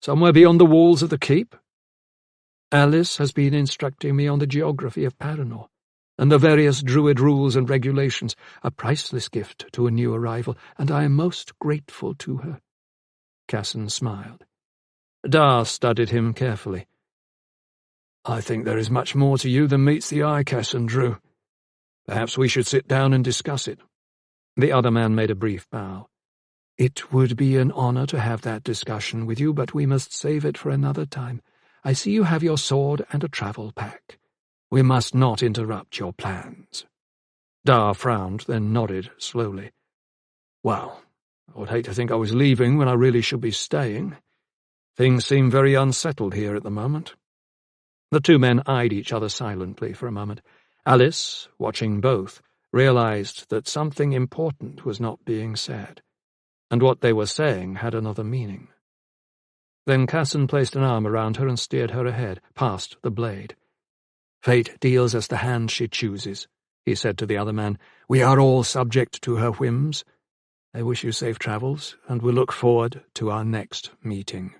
A: Somewhere beyond the walls of the keep?" "Alice has been instructing me on the geography of Paranor, and the various druid rules and regulations, a priceless gift to a new arrival, and I am most grateful to her." Casson smiled. Dar studied him carefully. "I think there is much more to you than meets the eye, Casson Drew. Perhaps we should sit down and discuss it." The other man made a brief bow. "It would be an honor to have that discussion with you, but we must save it for another time. I see you have your sword and a travel pack. We must not interrupt your plans." Dar frowned, then nodded slowly. "Well, I would hate to think I was leaving when I really should be staying. Things seem very unsettled here at the moment." The two men eyed each other silently for a moment. Alice, watching both, realized that something important was not being said, and what they were saying had another meaning. Then Casson placed an arm around her and steered her ahead, past the blade. "Fate deals us the hand she chooses," he said to the other man. "We are all subject to her whims. I wish you safe travels, and will look forward to our next meeting."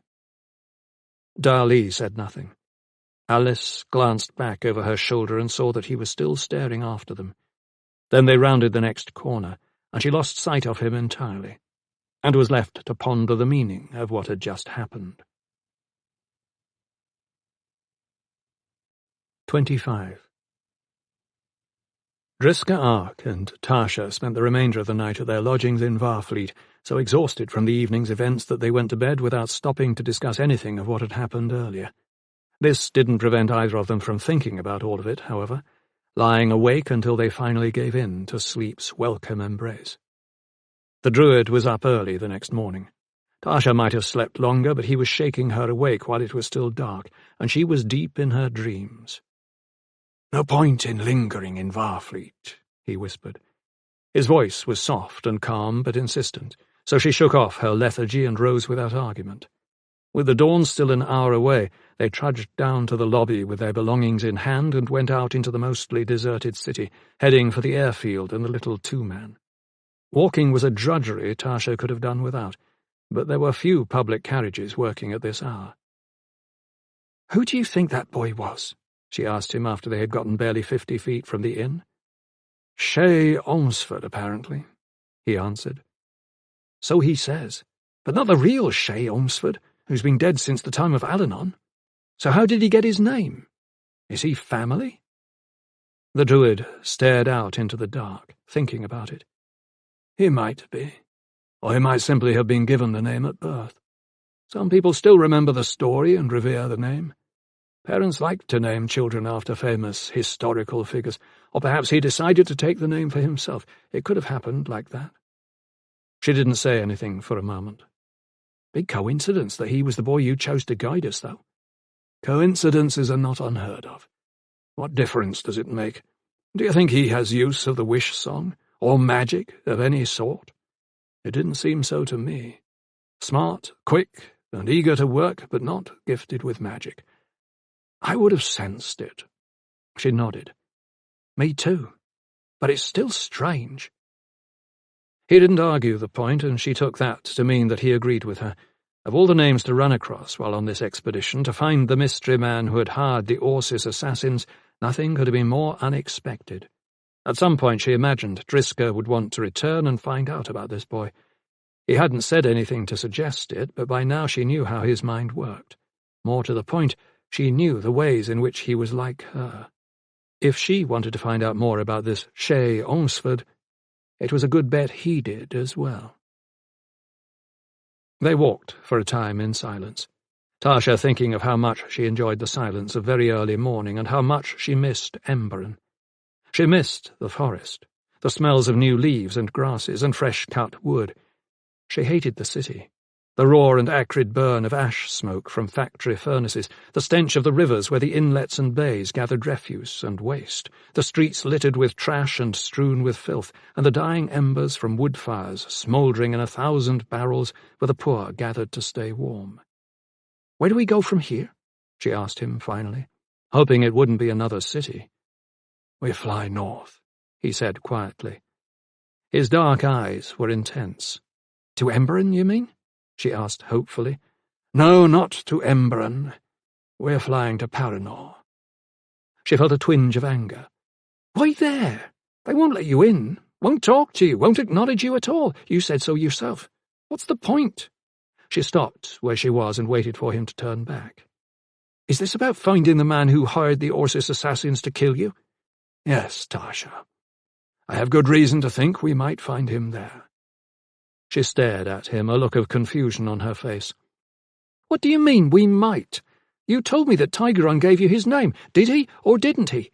A: Darlee said nothing. Alice glanced back over her shoulder and saw that he was still staring after them. Then they rounded the next corner, and she lost sight of him entirely, and was left to ponder the meaning of what had just happened. 25. Driska Ark and Tasha spent the remainder of the night at their lodgings in Varfleet, so exhausted from the evening's events that they went to bed without stopping to discuss anything of what had happened earlier. This didn't prevent either of them from thinking about all of it, however, lying awake until they finally gave in to sleep's welcome embrace. The Druid was up early the next morning. Tasha might have slept longer, but he was shaking her awake while it was still dark, and she was deep in her dreams. "No point in lingering in Varfleet," he whispered. His voice was soft and calm, but insistent, so she shook off her lethargy and rose without argument. With the dawn still an hour away, they trudged down to the lobby with their belongings in hand and went out into the mostly deserted city, heading for the airfield and the little two-man. Walking was a drudgery Tasha could have done without, but there were few public carriages working at this hour. "Who do you think that boy was?" she asked him after they had gotten barely 50 feet from the inn. "Shay Ormsford, apparently," he answered. "So he says, but not the real Shay Ormsford, who's been dead since the time of Alanon. So how did he get his name? Is he family?" The Druid stared out into the dark, thinking about it. "He might be, or he might simply have been given the name at birth. Some people still remember the story and revere the name. Parents like to name children after famous historical figures, or perhaps he decided to take the name for himself. It could have happened like that." She didn't say anything for a moment. "Big coincidence that he was the boy you chose to guide us, though." "Coincidences are not unheard of. What difference does it make? Do you think he has use of the wish song, or magic of any sort? It didn't seem so to me. Smart, quick, and eager to work, but not gifted with magic. I would have sensed it." She nodded. "Me too. But it's still strange." He didn't argue the point, and she took that to mean that he agreed with her. Of all the names to run across while on this expedition, to find the mystery man who had hired the Orsis assassins, nothing could have been more unexpected. At some point she imagined Driska would want to return and find out about this boy. He hadn't said anything to suggest it, but by now she knew how his mind worked. More to the point, she knew the ways in which he was like her. If she wanted to find out more about this Shay Ormsford, it was a good bet he did as well. They walked for a time in silence, Tasha thinking of how much she enjoyed the silence of very early morning and how much she missed Emberon. She missed the forest, the smells of new leaves and grasses and fresh-cut wood. She hated the city. The raw and acrid burn of ash smoke from factory furnaces, the stench of the rivers where the inlets and bays gathered refuse and waste, the streets littered with trash and strewn with filth, and the dying embers from wood fires smouldering in 1,000 barrels where the poor gathered to stay warm. "Where do we go from here?" she asked him finally, hoping it wouldn't be another city. "We fly north," he said quietly. His dark eyes were intense. "To Emberon, you mean?" she asked hopefully. "No, not to Emberon. We're flying to Paranor." She felt a twinge of anger. "Why there? They won't let you in, won't talk to you, won't acknowledge you at all. You said so yourself. What's the point?" She stopped where she was and waited for him to turn back. "Is this about finding the man who hired the Orsis assassins to kill you?" "Yes, Tasha. I have good reason to think we might find him there." She stared at him, a look of confusion on her face. "What do you mean, we might? You told me that Tigeron gave you his name. Did he, or didn't he?"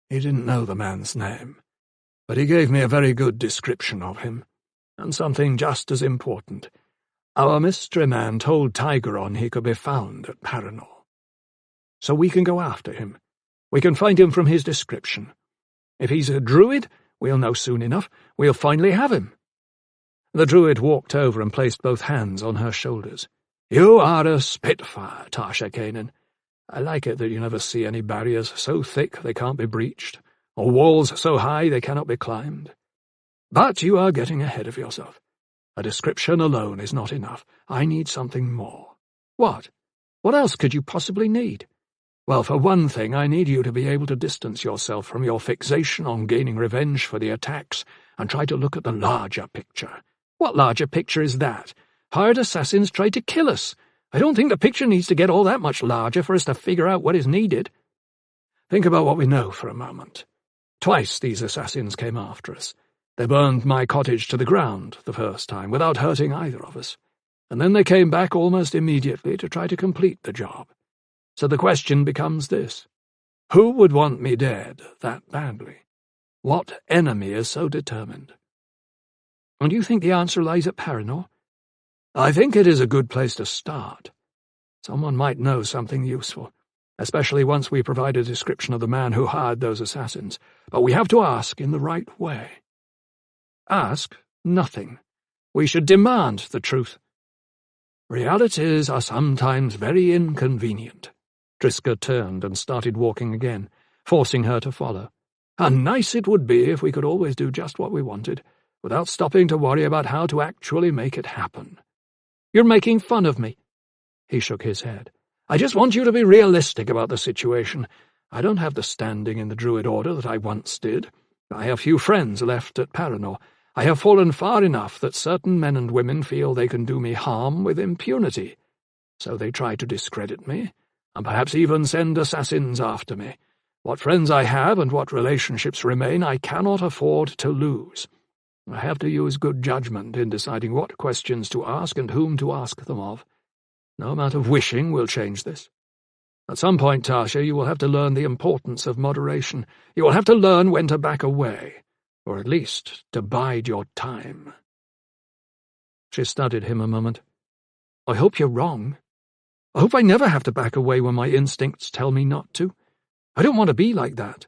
A: "He didn't know the man's name, but he gave me a very good description of him, and something just as important. Our mystery man told Tigeron he could be found at Paranor. So we can go after him. We can find him from his description. If he's a druid, we'll know soon enough. We'll finally have him." The Druid walked over and placed both hands on her shoulders. "You are a spitfire, Tasha Kanan. I like it that you never see any barriers so thick they can't be breached, or walls so high they cannot be climbed. But you are getting ahead of yourself. A description alone is not enough. I need something more." "What? What else could you possibly need?" "Well, for one thing, I need you to be able to distance yourself from your fixation on gaining revenge for the attacks and try to look at the larger picture." "What larger picture is that? Hired assassins tried to kill us. I don't think the picture needs to get all that much larger for us to figure out what is needed." "Think about what we know for a moment.
B: Twice these assassins came after us. They burned my cottage to the ground the first time, without hurting either of us, and then they came back almost immediately to try to complete the job. So the question becomes this: who would want me dead that badly? What enemy is so determined?
A: And you think the answer lies at Paranor?
B: I think it is a good place to start. Someone might know something useful, especially once we provide a description of the man who hired those assassins, but we have to ask in the right way.
A: Ask nothing.
B: We should demand the truth. Realities are sometimes very inconvenient.
A: Driska turned and started walking again, forcing her to follow.
B: How nice it would be if we could always do just what we wanted, without stopping to worry about how to actually make it happen.
A: You're making fun of me.
B: He shook his head. I just want you to be realistic about the situation. I don't have the standing in the Druid Order that I once did. I have few friends left at Paranor. I have fallen far enough that certain men and women feel they can do me harm with impunity. So they try to discredit me, and perhaps even send assassins after me. What friends I have and what relationships remain I cannot afford to lose. I have to use good judgment in deciding what questions to ask and whom to ask them of. No amount of wishing will change this. At some point, Tasha, you will have to learn the importance of moderation. You will have to learn when to back away, or at least to bide your time.
A: She studied him a moment. I hope you're wrong. I hope I never have to back away when my instincts tell me not to. I don't want to be like that.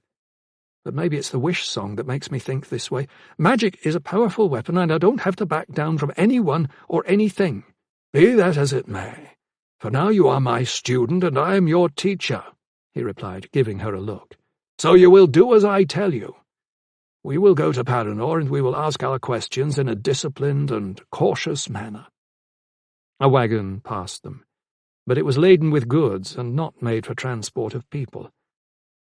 A: But maybe it's the wish song that makes me think this way. Magic is a powerful weapon, and I don't have to back down from anyone or anything.
B: Be that as it may. For now you are my student, and I am your teacher, he replied, giving her a look. So you will do as I tell you. We will go to Paranor, and we will ask our questions in a disciplined and cautious manner.
A: A wagon passed them, but it was laden with goods and not made for transport of people.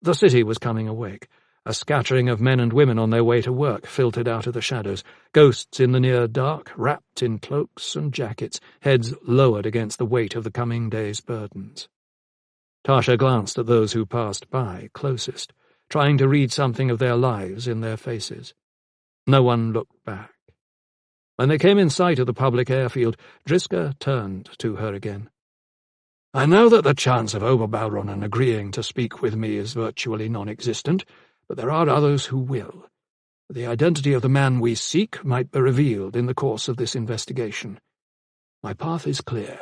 A: The city was coming awake. A scattering of men and women on their way to work filtered out of the shadows, ghosts in the near dark, wrapped in cloaks and jackets, heads lowered against the weight of the coming day's burdens. Tasha glanced at those who passed by closest, trying to read something of their lives in their faces. No one looked back. When they came in sight of the public airfield, Driska turned to her again.
B: I know that the chance of Oberbaronin agreeing to speak with me is virtually non-existent, but there are others who will. The identity of the man we seek might be revealed in the course of this investigation. My path is clear.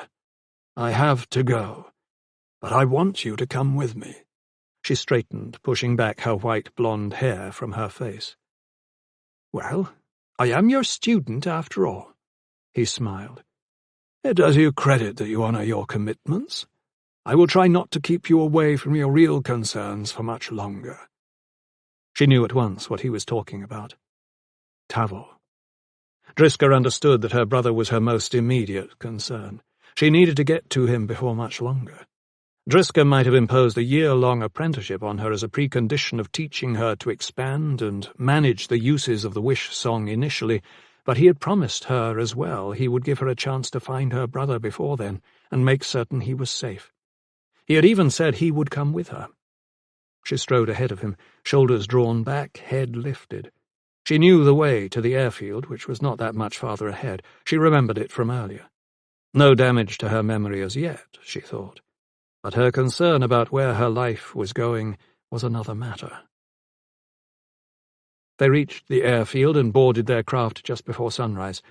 B: I have to go, but I want you to come with me.
A: She straightened, pushing back her white blonde hair from her face.
B: Well, I am your student after all, he smiled.
C: It does you credit that you honor your commitments. I will try not to keep you away from your real concerns for much longer.
A: She knew at once what he was talking about. Tavor. Driska understood that her brother was her most immediate concern. She needed to get to him before much longer. Driska might have imposed a year-long apprenticeship on her as a precondition of teaching her to expand and manage the uses of the wish song initially, but he had promised her as well he would give her a chance to find her brother before then and make certain he was safe. He had even said he would come with her. She strode ahead of him, shoulders drawn back, head lifted. She knew the way to the airfield, which was not that much farther ahead. She remembered it from earlier. No damage to her memory as yet, she thought. But her concern about where her life was going was another matter. They reached the airfield and boarded their craft just before sunrise.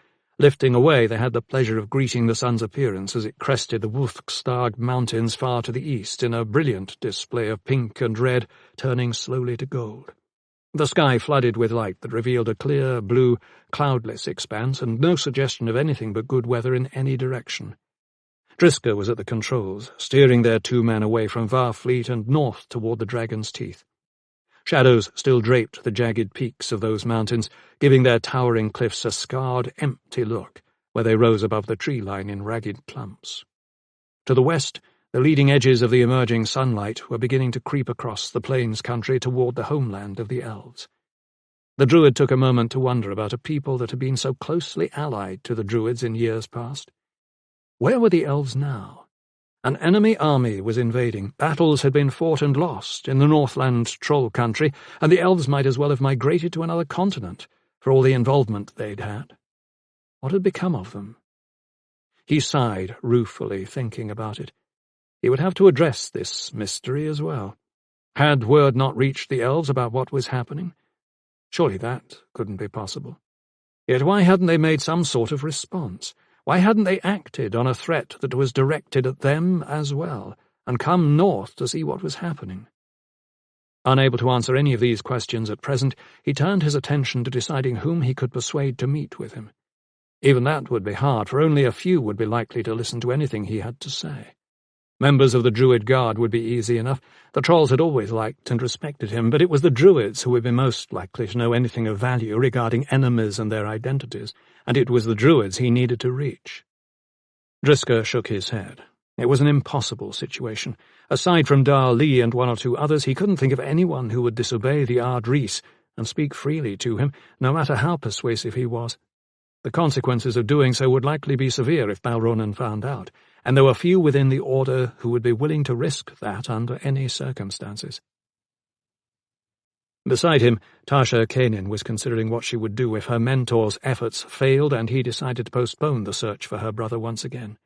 A: Lifting away, they had the pleasure of greeting the sun's appearance as it crested the Wolfstag Mountains far to the east in a brilliant display of pink and red, turning slowly to gold. The sky flooded with light that revealed a clear, blue, cloudless expanse and no suggestion of anything but good weather in any direction. Driska was at the controls, steering their 2 men away from Varfleet and north toward the Dragon's Teeth. Shadows still draped the jagged peaks of those mountains, giving their towering cliffs a scarred, empty look, where they rose above the tree line in ragged clumps. To the west, the leading edges of the emerging sunlight were beginning to creep across the plains country toward the homeland of the elves. The druid took a moment to wonder about a people that had been so closely allied to the druids in years past. Where were the elves now? An enemy army was invading. Battles had been fought and lost in the Northland troll country, and the elves might as well have migrated to another continent for all the involvement they'd had. What had become of them? He sighed ruefully, thinking about it. He would have to address this mystery as well. Had word not reached the elves about what was happening? Surely that couldn't be possible. Yet why hadn't they made some sort of response? Why hadn't they acted on a threat that was directed at them as well, and come north to see what was happening? Unable to answer any of these questions at present, he turned his attention to deciding whom he could persuade to meet with him. Even that would be hard, for only a few would be likely to listen to anything he had to say. Members of the Druid Guard would be easy enough. The trolls had always liked and respected him, but it was the Druids who would be most likely to know anything of value regarding enemies and their identities, and it was the Druids he needed to reach. Driska shook his head. It was an impossible situation. Aside from Dar Lee and one or two others, he couldn't think of anyone who would disobey the Ard Rhys and speak freely to him, no matter how persuasive he was. The consequences of doing so would likely be severe if Balronan found out, and there were few within the Order who would be willing to risk that under any circumstances. Beside him, Tasha Kanin was considering what she would do if her mentor's efforts failed and he decided to postpone the search for her brother once again.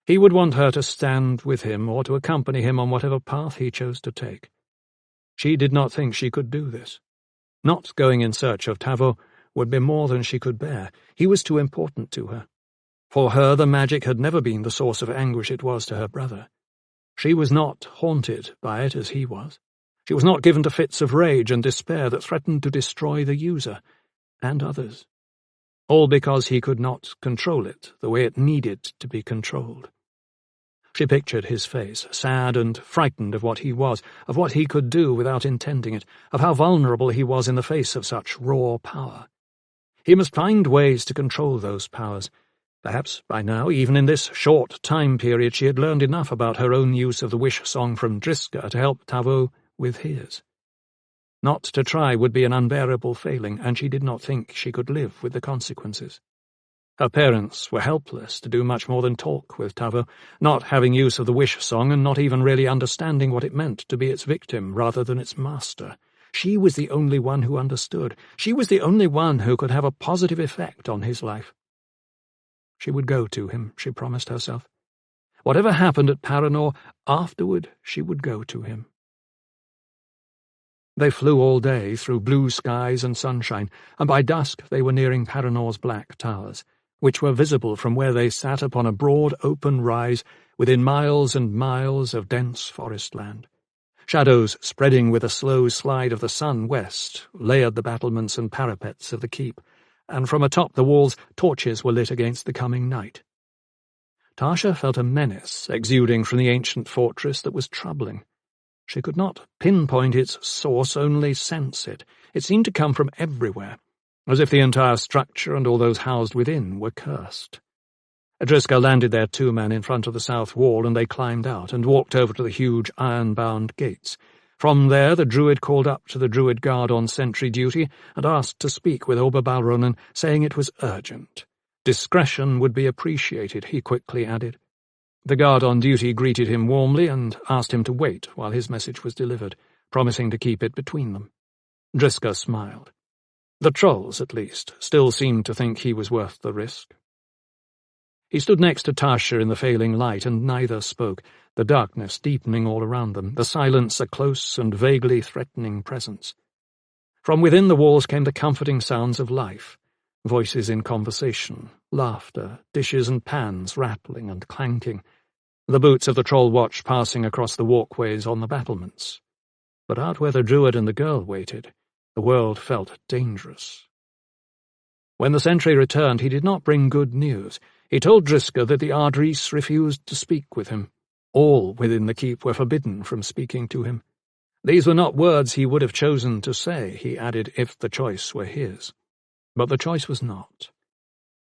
A: He would want her to stand with him or to accompany him on whatever path he chose to take. She did not think she could do this. Not going in search of Tavo would be more than she could bear. He was too important to her. For her, the magic had never been the source of anguish it was to her brother. She was not haunted by it as he was. She was not given to fits of rage and despair that threatened to destroy the user, and others. All because he could not control it the way it needed to be controlled. She pictured his face, sad and frightened of what he was, of what he could do without intending it, of how vulnerable he was in the face of such raw power. He must find ways to control those powers. Perhaps, by now, even in this short time period, she had learned enough about her own use of the wish song from Driska to help Tavo with his. Not to try would be an unbearable failing, and she did not think she could live with the consequences. Her parents were helpless to do much more than talk with Tavo, not having use of the wish song and not even really understanding what it meant to be its victim rather than its master. She was the only one who understood. She was the only one who could have a positive effect on his life. She would go to him, she promised herself. Whatever happened at Paranor, afterward she would go to him. They flew all day through blue skies and sunshine, and by dusk they were nearing Paranor's black towers, which were visible from where they sat upon a broad open rise within miles and miles of dense forest land. Shadows spreading with a slow slide of the sun west layered the battlements and parapets of the keep, and from atop the walls torches were lit against the coming night. Tasha felt a menace exuding from the ancient fortress that was troubling. She could not pinpoint its source, only sense it. It seemed to come from everywhere, as if the entire structure and all those housed within were cursed. Driska landed their two-man in front of the south wall, and they climbed out and walked over to the huge iron-bound gates. From there the Druid called up to the Druid Guard on sentry duty and asked to speak with Ober Balronan, saying it was urgent. Discretion would be appreciated, he quickly added. The guard on duty greeted him warmly and asked him to wait while his message was delivered, promising to keep it between them. Driska smiled. The trolls, at least, still seemed to think he was worth the risk. He stood next to Tasha in the failing light, and neither spoke, the darkness deepening all around them, the silence a close and vaguely threatening presence. From within the walls came the comforting sounds of life, voices in conversation, laughter, dishes and pans rattling and clanking, the boots of the troll watch passing across the walkways on the battlements. But out where the Druid and the girl waited, the world felt dangerous. When the sentry returned, he did not bring good news. He told Driska that the Ard Rhys refused to speak with him. All within the keep were forbidden from speaking to him. These were not words he would have chosen to say, he added, if the choice were his. But the choice was not.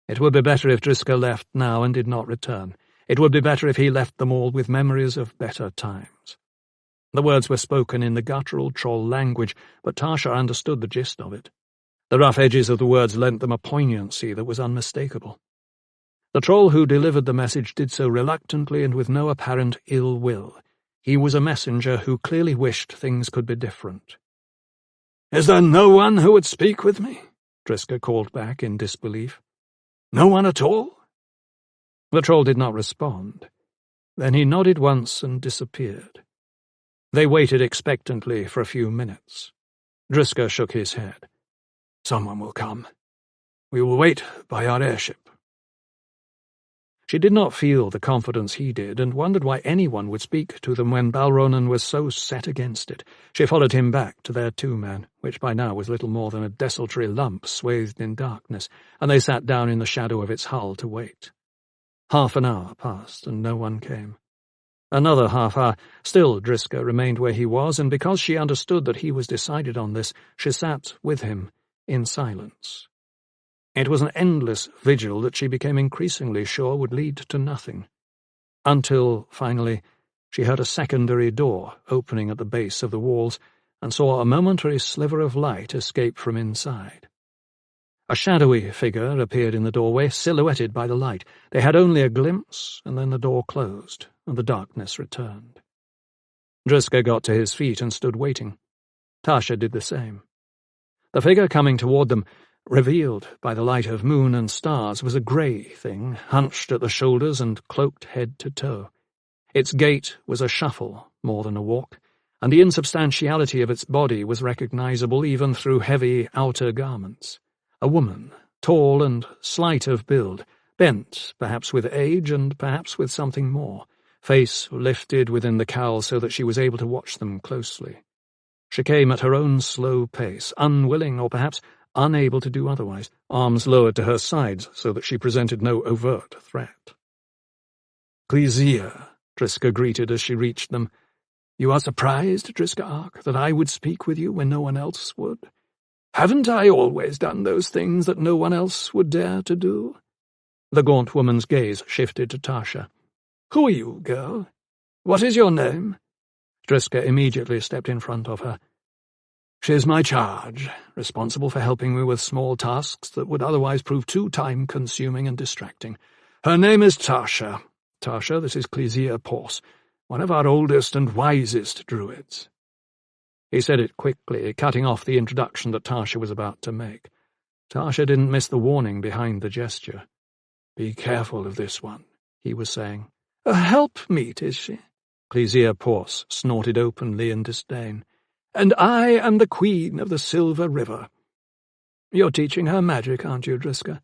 A: It would be better if Driska left now and did not return. It would be better if he left them all with memories of better times. The words were spoken in the guttural troll language, but Tasha understood the gist of it. The rough edges of the words lent them a poignancy that was unmistakable. The troll who delivered the message did so reluctantly and with no apparent ill will. He was a messenger who clearly wished things could be different.
B: "Is there no one who would speak with me?"
A: Driska called back in disbelief.
B: "No one at all?"
A: The troll did not respond. Then he nodded once and disappeared. They waited expectantly for a few minutes. Driska shook his head.
B: "Someone will come. We will wait by our airship."
A: She did not feel the confidence he did, and wondered why anyone would speak to them when Balronan was so set against it. She followed him back to their two-man, which by now was little more than a desultory lump swathed in darkness, and they sat down in the shadow of its hull to wait. Half an hour passed, and no one came. Another half hour. Still Driska remained where he was, and because she understood that he was decided on this, she sat with him in silence. It was an endless vigil that she became increasingly sure would lead to nothing. Until, finally, she heard a secondary door opening at the base of the walls and saw a momentary sliver of light escape from inside. A shadowy figure appeared in the doorway, silhouetted by the light. They had only a glimpse, and then the door closed, and the darkness returned. Driska got to his feet and stood waiting. Tasha did the same. The figure coming toward them, revealed by the light of moon and stars, was a grey thing, hunched at the shoulders and cloaked head to toe. Its gait was a shuffle more than a walk, and the insubstantiality of its body was recognizable even through heavy outer garments. A woman, tall and slight of build, bent, perhaps with age and perhaps with something more, face lifted within the cowl so that she was able to watch them closely. She came at her own slow pace, unwilling or perhaps unable to do otherwise, arms lowered to her sides so that she presented no overt threat.
B: "Clesia," Driska greeted as she reached them. "You are surprised, Driska Ark, that I would speak with you when no one else would? Haven't I always done those things that no one else would dare to do?"
A: The gaunt woman's gaze shifted to Tasha.
B: "Who are you, girl? What is your name?"
A: Driska immediately stepped in front of her.
B: "She is my charge, responsible for helping me with small tasks that would otherwise prove too time-consuming and distracting. Her name is Tasha. Tasha, this is Clesia Porce, one of our oldest and wisest druids."
A: He said it quickly, cutting off the introduction that Tasha was about to make. Tasha didn't miss the warning behind the gesture.
B: "Be careful of this one," he was saying.
C: "A helpmeet, is she?"
A: Clesia Porce snorted openly in disdain.
C: "And I am the Queen of the Silver River. You're teaching her magic, aren't you, Driska?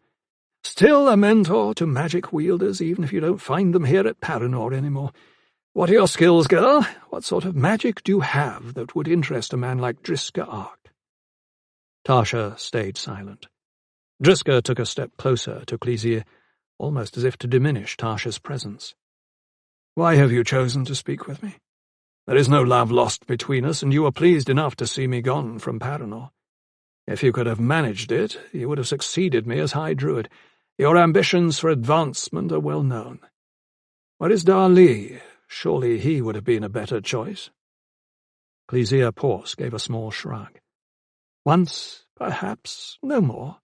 C: Still a mentor to magic wielders, even if you don't find them here at Paranor anymore. What are your skills, girl? What sort of magic do you have that would interest a man like Driska Ark?"
A: Tasha stayed silent. Driska took a step closer to Clesia, almost as if to diminish Tasha's presence.
B: "Why have you chosen to speak with me? There is no love lost between us, and you were pleased enough to see me gone from Paranor. If you could have managed it, you would have succeeded me as High Druid. Your ambitions for advancement are well known. Where is Darli? Surely he would have been a better choice."
A: Clesia Porce gave a small shrug.
C: "Once, perhaps, no more.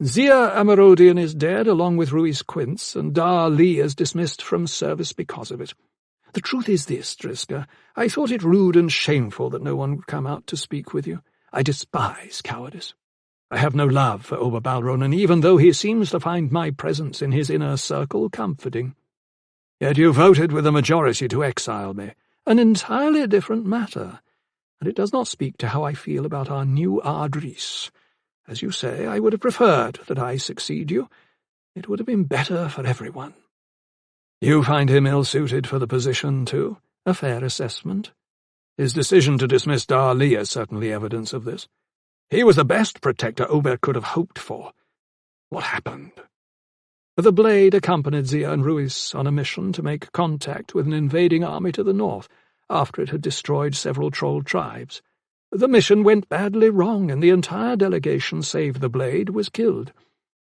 C: Zia Amerodian is dead, along with Ruiz Quince, and Darli is dismissed from service because of it. The truth is this, Driska, I thought it rude and shameful that no one would come out to speak with you. I despise cowardice. I have no love for Ober Balronan, even though he seems to find my presence in his inner circle comforting.
B: Yet you voted with a majority to exile me."
C: "An entirely different matter, and it does not speak to how I feel about our new Ardris. As you say, I would have preferred that I succeed you. It would have been better for everyone."
B: "You find him ill-suited for the position, too?"
C: "A fair assessment."
B: "His decision to dismiss Darli is certainly evidence of this. He was the best protector Ober could have hoped for. What happened?"
C: "The Blade accompanied Zia and Ruiz on a mission to make contact with an invading army to the north, after it had destroyed several troll tribes. The mission went badly wrong, and the entire delegation, save the Blade, was killed.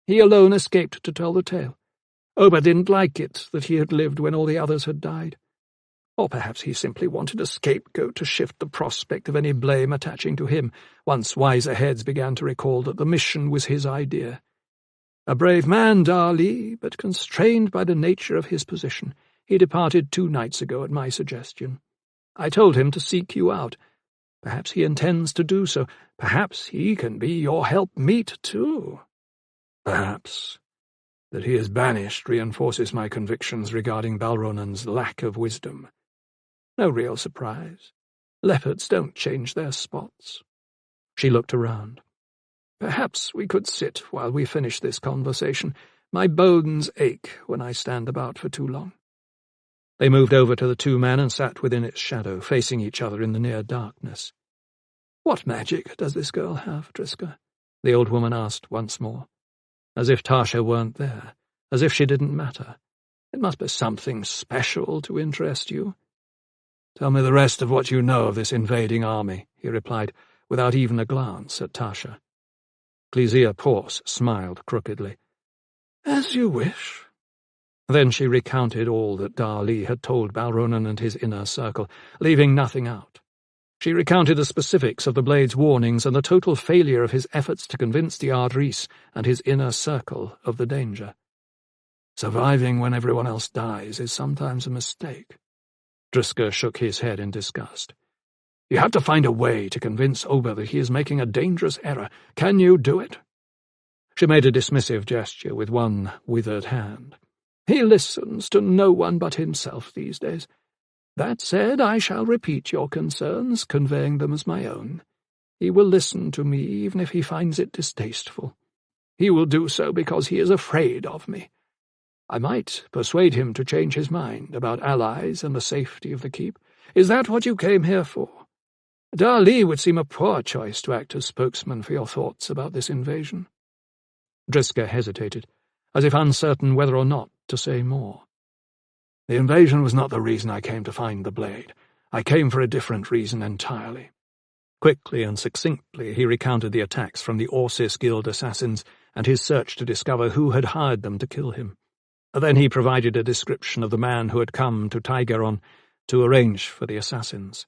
C: He alone escaped to tell the tale. Ober didn't like it that he had lived when all the others had died. Or perhaps he simply wanted a scapegoat to shift the prospect of any blame attaching to him, once wiser heads began to recall that the mission was his idea.
A: A brave man, Darley, but constrained by the nature of his position. He departed 2 nights ago at my suggestion. I told him to seek you out. Perhaps he intends to do so. Perhaps he can be your helpmeet, too.
B: Perhaps. That he is banished reinforces my convictions regarding Balronan's lack of wisdom.
A: No real surprise. Leopards don't change their spots. She looked around. Perhaps we could sit while we finish this conversation. My bones ache when I stand about for too long. They moved over to the 2 men and sat within its shadow, facing each other in the near darkness. What magic does this girl have, Driska? The old woman asked once more. As if Tasha weren't there, as if she didn't matter. It must be something special to interest you.
B: Tell me the rest of what you know of this invading army, he replied, without even a glance at Tasha.
A: Clesia Porce smiled crookedly.
B: As you wish.
A: Then she recounted all that Darley had told Balronan and his inner circle, leaving nothing out. She recounted the specifics of the Blade's warnings and the total failure of his efforts to convince the Ardris and his inner circle of the danger.
B: Surviving when everyone else dies is sometimes a mistake.
A: Driska shook his head in disgust.
B: You have to find a way to convince Ober that he is making a dangerous error. Can you do it?
A: She made a dismissive gesture with one withered hand. He listens to no one but himself these days. That said, I shall repeat your concerns, conveying them as my own. He will listen to me even if he finds it distasteful. He will do so because he is afraid of me. I might persuade him to change his mind about allies and the safety of the keep. Is that what you came here for? Darley would seem a poor choice to act as spokesman for your thoughts about this invasion. Driska hesitated, as if uncertain whether or not to say more.
B: The invasion was not the reason I came to find the Blade. I came for a different reason entirely.
A: Quickly and succinctly he recounted the attacks from the Orsis Guild assassins and his search to discover who had hired them to kill him. Then he provided a description of the man who had come to Tigeron to arrange for the assassins.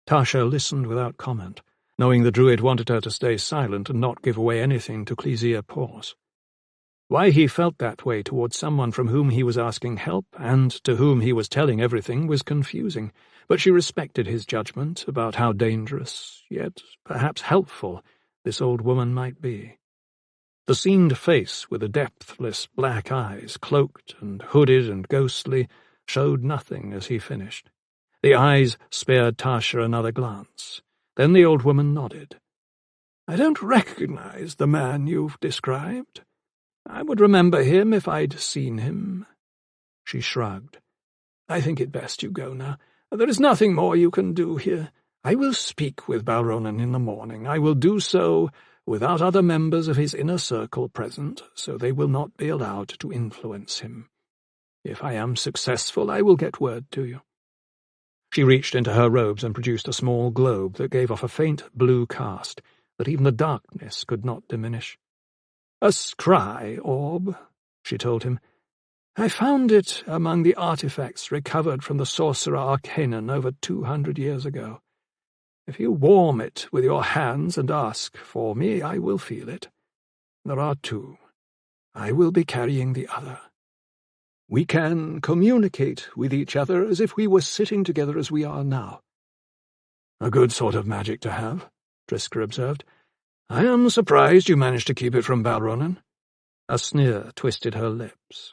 A: Tasha listened without comment, knowing the Druid wanted her to stay silent and not give away anything to Clesia Porce. Why he felt that way towards someone from whom he was asking help and to whom he was telling everything was confusing, but she respected his judgment about how dangerous, yet perhaps helpful, this old woman might be. The seamed face with the depthless black eyes, cloaked and hooded and ghostly, showed nothing as he finished. The eyes spared Tasha another glance. Then the old woman nodded. I don't recognize the man you've described. I would remember him if I'd seen him. She shrugged. I think it best you go now. There is nothing more you can do here. I will speak with Balronan in the morning. I will do so without other members of his inner circle present, so they will not be allowed to influence him. If I am successful, I will get word to you. She reached into her robes and produced a small globe that gave off a faint blue cast that even the darkness could not diminish. A scry orb, she told him. I found it among the artifacts recovered from the sorcerer Arcanon over 200 years ago. If you warm it with your hands and ask for me, I will feel it. There are 2. I will be carrying the other. We can communicate with each other as if we were sitting together as we are now.
B: A good sort of magic to have, Driska observed. I am surprised you managed to keep it from Balronan.
A: A sneer twisted her lips.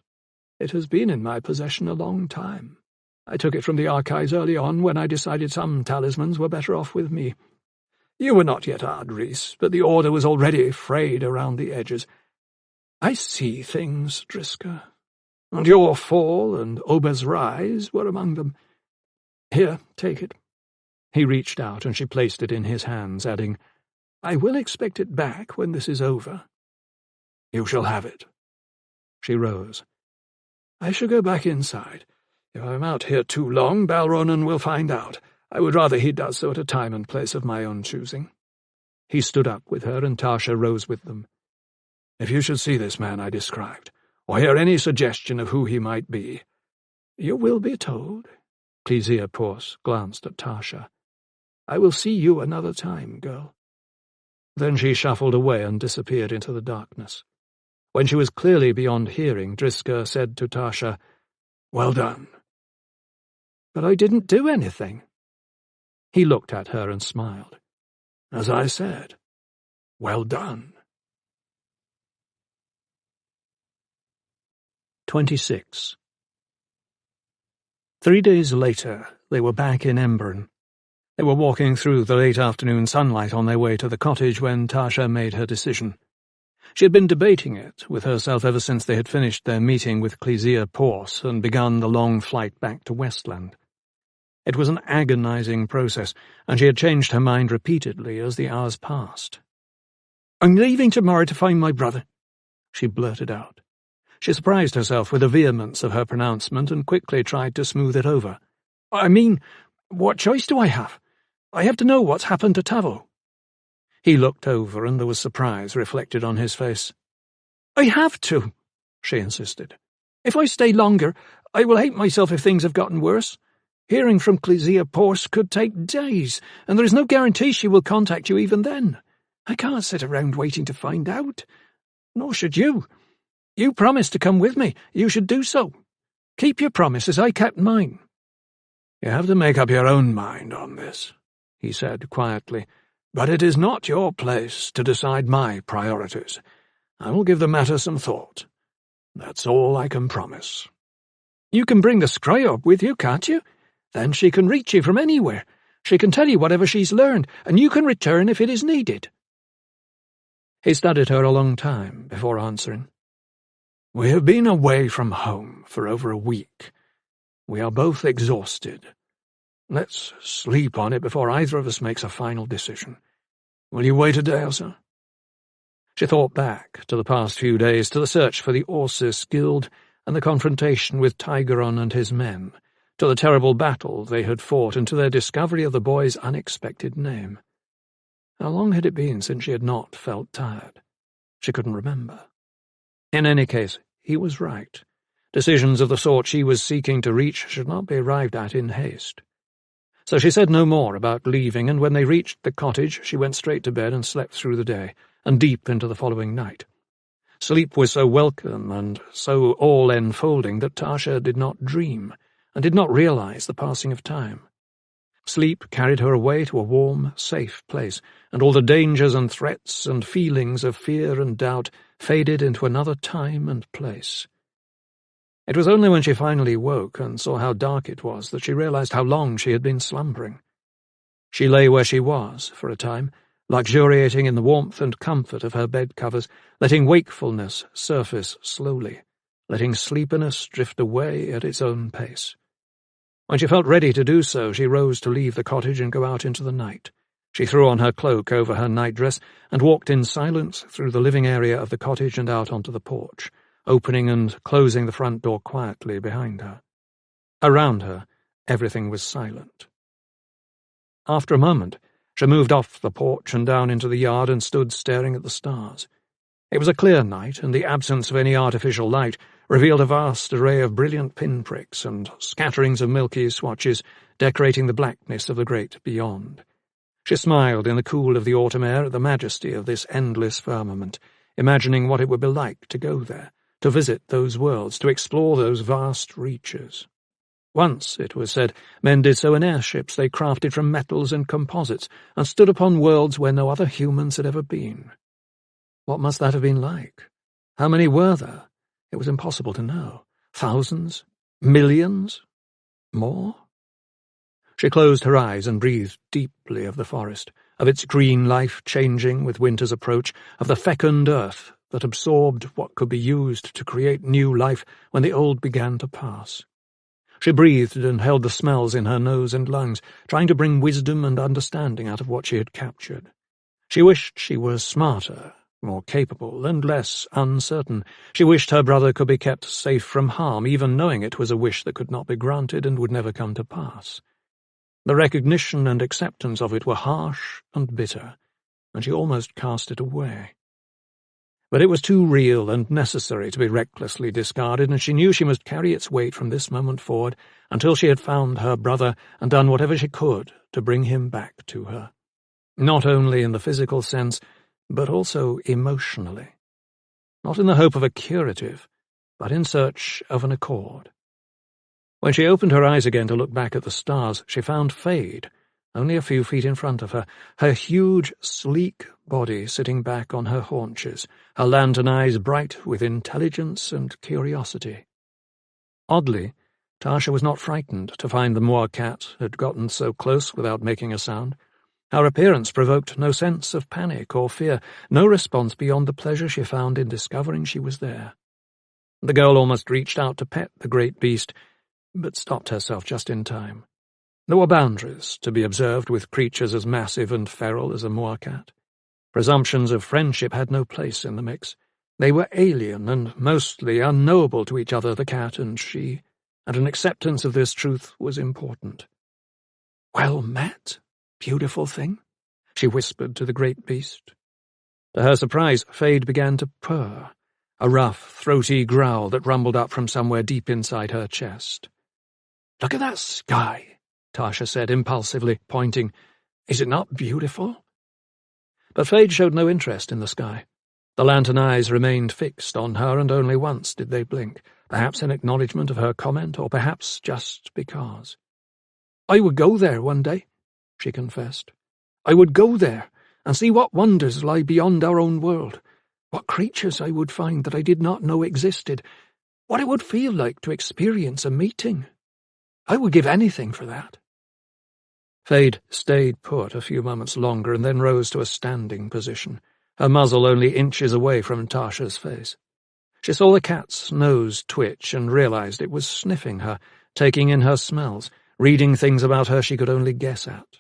A: It has been in my possession a long time. I took it from the archives early on when I decided some talismans were better off with me. You were not yet Ardris, but the Order was already frayed around the edges. I see things, Driska, and your fall and Ober's rise were among them. Here, take it. He reached out and she placed it in his hands, adding, I will expect it back when this is over.
B: You shall have it.
A: She rose. I shall go back inside. If I'm out here too long, Balronan will find out. I would rather he does so at a time and place of my own choosing. He stood up with her, and Tasha rose with them.
B: If you should see this man I described, or hear any suggestion of who he might be,
A: you will be told. Clesia Porce glanced at Tasha. I will see you another time, girl. Then she shuffled away and disappeared into the darkness. When she was clearly beyond hearing, Driska said to Tasha,
B: "Well done."
A: "But I didn't do anything." He looked at her and smiled.
B: "As I said, well done."
A: 26. 3 days later, they were back in Emberon. They were walking through the late afternoon sunlight on their way to the cottage when Tasha made her decision. She had been debating it with herself ever since they had finished their meeting with Clysea Porce and begun the long flight back to Westland. It was an agonizing process, and she had changed her mind repeatedly as the hours passed. "I'm leaving tomorrow to find my brother," she blurted out. She surprised herself with the vehemence of her pronouncement and quickly tried to smooth it over. "I mean, what choice do I have? I have to know what's happened to Tavo." He looked over, and there was surprise reflected on his face. "I have to," she insisted. "If I stay longer, I will hate myself if things have gotten worse. Hearing from Clysea Porce could take days, and there is no guarantee she will contact you even then. I can't sit around waiting to find out. Nor should you. You promised to come with me. You should do so. Keep your promise as I kept mine."
B: "You have to make up your own mind on this," he said quietly, "but it is not your place to decide my priorities. I will give the matter some thought. That's all I can promise."
A: "You can bring the Scryope with you, can't you? Then she can reach you from anywhere. She can tell you whatever she's learned, and you can return if it is needed." He studied her a long time before answering.
B: "We have been away from home for over a week. We are both exhausted. Let's sleep on it before either of us makes a final decision. Will you wait a day or so?"
A: She thought back to the past few days, to the search for the Orsis Guild and the confrontation with Tigeron and his men, to the terrible battle they had fought, and to their discovery of the boy's unexpected name. How long had it been since she had not felt tired? She couldn't remember. In any case, he was right. Decisions of the sort she was seeking to reach should not be arrived at in haste. So she said no more about leaving, and when they reached the cottage, she went straight to bed and slept through the day, and deep into the following night. Sleep was so welcome and so all-enfolding that Tasha did not dream, and did not realize the passing of time. Sleep carried her away to a warm, safe place, and all the dangers and threats and feelings of fear and doubt faded into another time and place. It was only when she finally woke and saw how dark it was that she realized how long she had been slumbering. She lay where she was for a time, luxuriating in the warmth and comfort of her bed covers, letting wakefulness surface slowly, letting sleepiness drift away at its own pace. When she felt ready to do so, she rose to leave the cottage and go out into the night. She threw on her cloak over her nightdress and walked in silence through the living area of the cottage and out onto the porch, opening and closing the front door quietly behind her. Around her, everything was silent. After a moment, she moved off the porch and down into the yard and stood staring at the stars. It was a clear night, and the absence of any artificial light revealed a vast array of brilliant pinpricks and scatterings of milky swatches decorating the blackness of the great beyond. She smiled in the cool of the autumn air at the majesty of this endless firmament, imagining what it would be like to go there, to visit those worlds, to explore those vast reaches. Once, it was said, men did so in airships they crafted from metals and composites, and stood upon worlds where no other humans had ever been. What must that have been like? How many were there? It was impossible to know. Thousands? Millions? More? She closed her eyes and breathed deeply of the forest, of its green life changing with winter's approach, of the fecund earth that absorbed what could be used to create new life when the old began to pass. She breathed and held the smells in her nose and lungs, trying to bring wisdom and understanding out of what she had captured. She wished she were smarter, more capable, and less uncertain. She wished her brother could be kept safe from harm, even knowing it was a wish that could not be granted and would never come to pass. The recognition and acceptance of it were harsh and bitter, and she almost cast it away. But it was too real and necessary to be recklessly discarded, and she knew she must carry its weight from this moment forward until she had found her brother and done whatever she could to bring him back to her. Not only in the physical sense, but also emotionally. not in the hope of a curative, but in search of an accord. When she opened her eyes again to look back at the stars, she found Fade, only a few feet in front of her huge, sleek body sitting back on her haunches, her lantern eyes bright with intelligence and curiosity. Oddly, Tasha was not frightened to find the moor cat had gotten so close without making a sound. Her appearance provoked no sense of panic or fear, no response beyond the pleasure she found in discovering she was there. The girl almost reached out to pet the great beast, but stopped herself just in time. There were boundaries to be observed with creatures as massive and feral as a moor cat. Presumptions of friendship had no place in the mix. They were alien and mostly unknowable to each other, the cat and she, and an acceptance of this truth was important. "Well met, beautiful thing," she whispered to the great beast. To her surprise, Fade began to purr, a rough, throaty growl that rumbled up from somewhere deep inside her chest. "Look at that sky," Tasha said impulsively, pointing. "Is it not beautiful?" But Fade showed no interest in the sky. The lantern eyes remained fixed on her, and only once did they blink, perhaps in acknowledgement of her comment, or perhaps just because. "I would go there one day," she confessed. "I would go there and see what wonders lie beyond our own world, what creatures I would find that I did not know existed, what it would feel like to experience a meeting. I would give anything for that." Fade stayed put a few moments longer and then rose to a standing position, her muzzle only inches away from Tasha's face. She saw the cat's nose twitch and realized it was sniffing her, taking in her smells, reading things about her she could only guess at.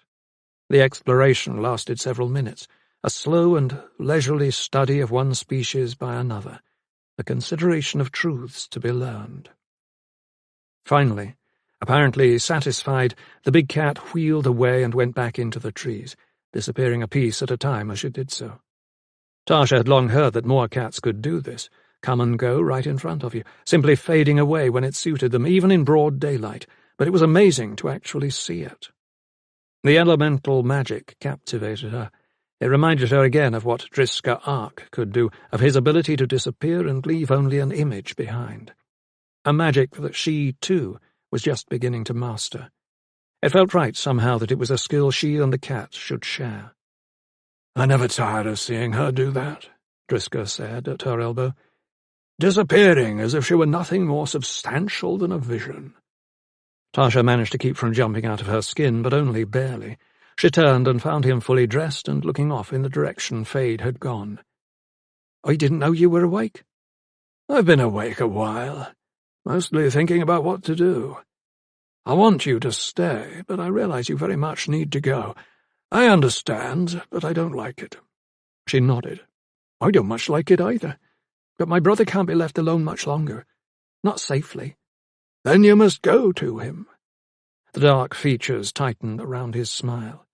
A: The exploration lasted several minutes, a slow and leisurely study of one species by another, a consideration of truths to be learned. Finally, apparently satisfied, the big cat wheeled away and went back into the trees, disappearing a piece at a time as she did so. Tasha had long heard that moor cats could do this, come and go right in front of you, simply fading away when it suited them, even in broad daylight, but it was amazing to actually see it. The elemental magic captivated her. It reminded her again of what Driska Ark could do, of his ability to disappear and leave only an image behind. A magic that she, too, was just beginning to master. It felt right somehow that it was a skill she and the cat should share.
B: "I never tired of seeing her do that," Driska said at her elbow, "disappearing as if she were nothing more substantial than a vision."
A: Tasha managed to keep from jumping out of her skin, but only barely. She turned and found him fully dressed and looking off in the direction Fade had gone. "I didn't know you were awake."
B: "I've been awake a while, mostly thinking about what to do. I want you to stay, but I realize you very much need to go. I understand, but I don't like it."
A: She nodded. "I don't much like it either, but my brother can't be left alone much longer. Not safely."
B: "Then you must go to him."
A: The dark features tightened around his smile.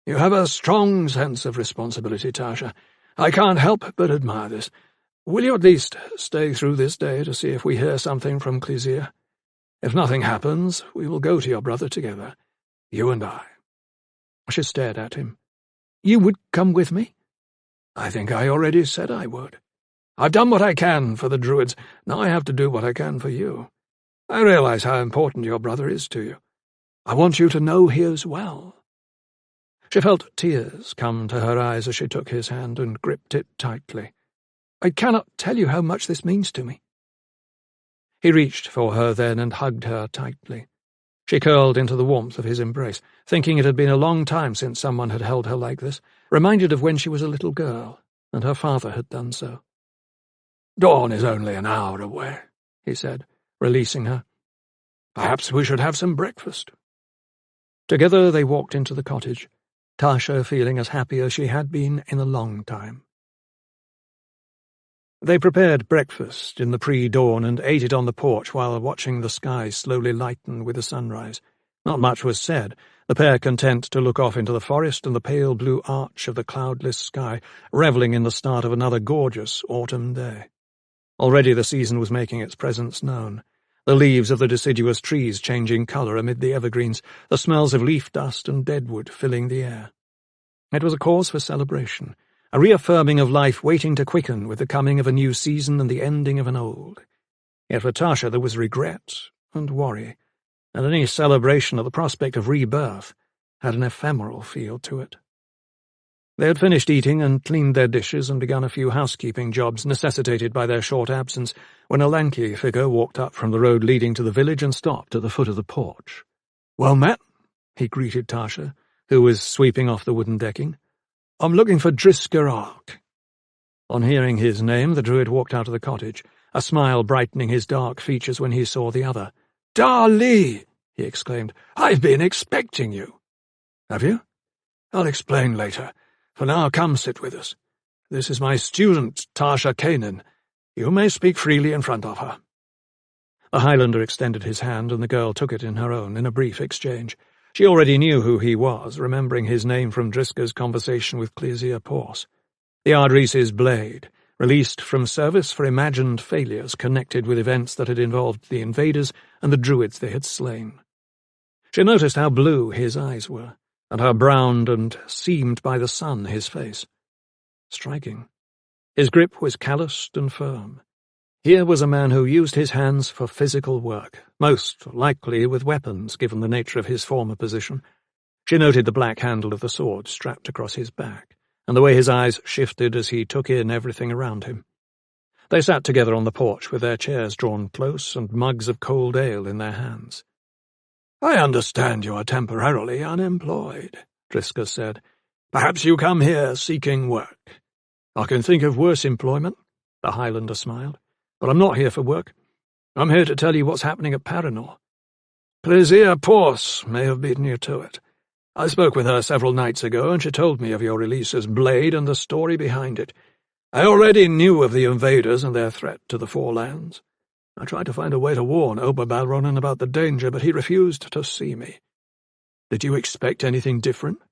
B: "You have a strong sense of responsibility, Tasha. I can't help but admire this. Will you at least stay through this day to see if we hear something from Clysea? If nothing happens, we will go to your brother together, you and I."
A: She stared at him. "You would come with me?"
B: "I think I already said I would. I've done what I can for the Druids. Now I have to do what I can for you. I realize how important your brother is to you. I want you to know he is well."
A: She felt tears come to her eyes as she took his hand and gripped it tightly. "I cannot tell you how much this means to me." He reached for her then and hugged her tightly. She curled into the warmth of his embrace, thinking it had been a long time since someone had held her like this, reminded of when she was a little girl, and her father had done so.
B: "Dawn is only an hour away," he said, releasing her. "Perhaps we should have some breakfast."
A: Together they walked into the cottage, Tasha feeling as happy as she had been in a long time. They prepared breakfast in the pre-dawn and ate it on the porch while watching the sky slowly lighten with the sunrise. Not much was said, the pair content to look off into the forest and the pale blue arch of the cloudless sky, revelling in the start of another gorgeous autumn day. Already the season was making its presence known, the leaves of the deciduous trees changing colour amid the evergreens, the smells of leaf dust and deadwood filling the air. It was a cause for celebration, a reaffirming of life waiting to quicken with the coming of a new season and the ending of an old. Yet for Tasha there was regret and worry, and any celebration at the prospect of rebirth had an ephemeral feel to it. They had finished eating and cleaned their dishes and begun a few housekeeping jobs necessitated by their short absence when a lanky figure walked up from the road leading to the village and stopped at the foot of the porch. "Well met," he greeted Tasha, who was sweeping off the wooden decking. "I'm looking for Shannarra Bk." On hearing his name, the druid walked out of the cottage, a smile brightening his dark features when he saw the other. "Darli!" he exclaimed. "I've been expecting you." "Have you? I'll explain later. For now, come sit with us. This is my student, Tasha Kanan. You may speak freely in front of her." The Highlander extended his hand, and the girl took it in her own in a brief exchange. She already knew who he was, remembering his name from Driska's conversation with Shannarra Bk, the Ardree's blade, released from service for imagined failures connected with events that had involved the invaders and the druids they had slain. She noticed how blue his eyes were, and how browned and seamed by the sun his face. Striking. His grip was calloused and firm. Here was a man who used his hands for physical work, most likely with weapons, given the nature of his former position. She noted the black handle of the sword strapped across his back, and the way his eyes shifted as he took in everything around him. They sat together on the porch with their chairs drawn close and mugs of cold ale in their hands. "I understand you are temporarily unemployed," Driska said. "Perhaps you come here seeking work." "I can think of worse employment," the Highlander smiled. "But I'm not here for work. I'm here to tell you what's happening at Paranor. Shannarra Bk may have beaten you to it. I spoke with her several nights ago, and she told me of your release as Blade and the story behind it. I already knew of the invaders and their threat to the Four Lands. I tried to find a way to warn Balronan about the danger, but he refused to see me. Did you expect anything different?"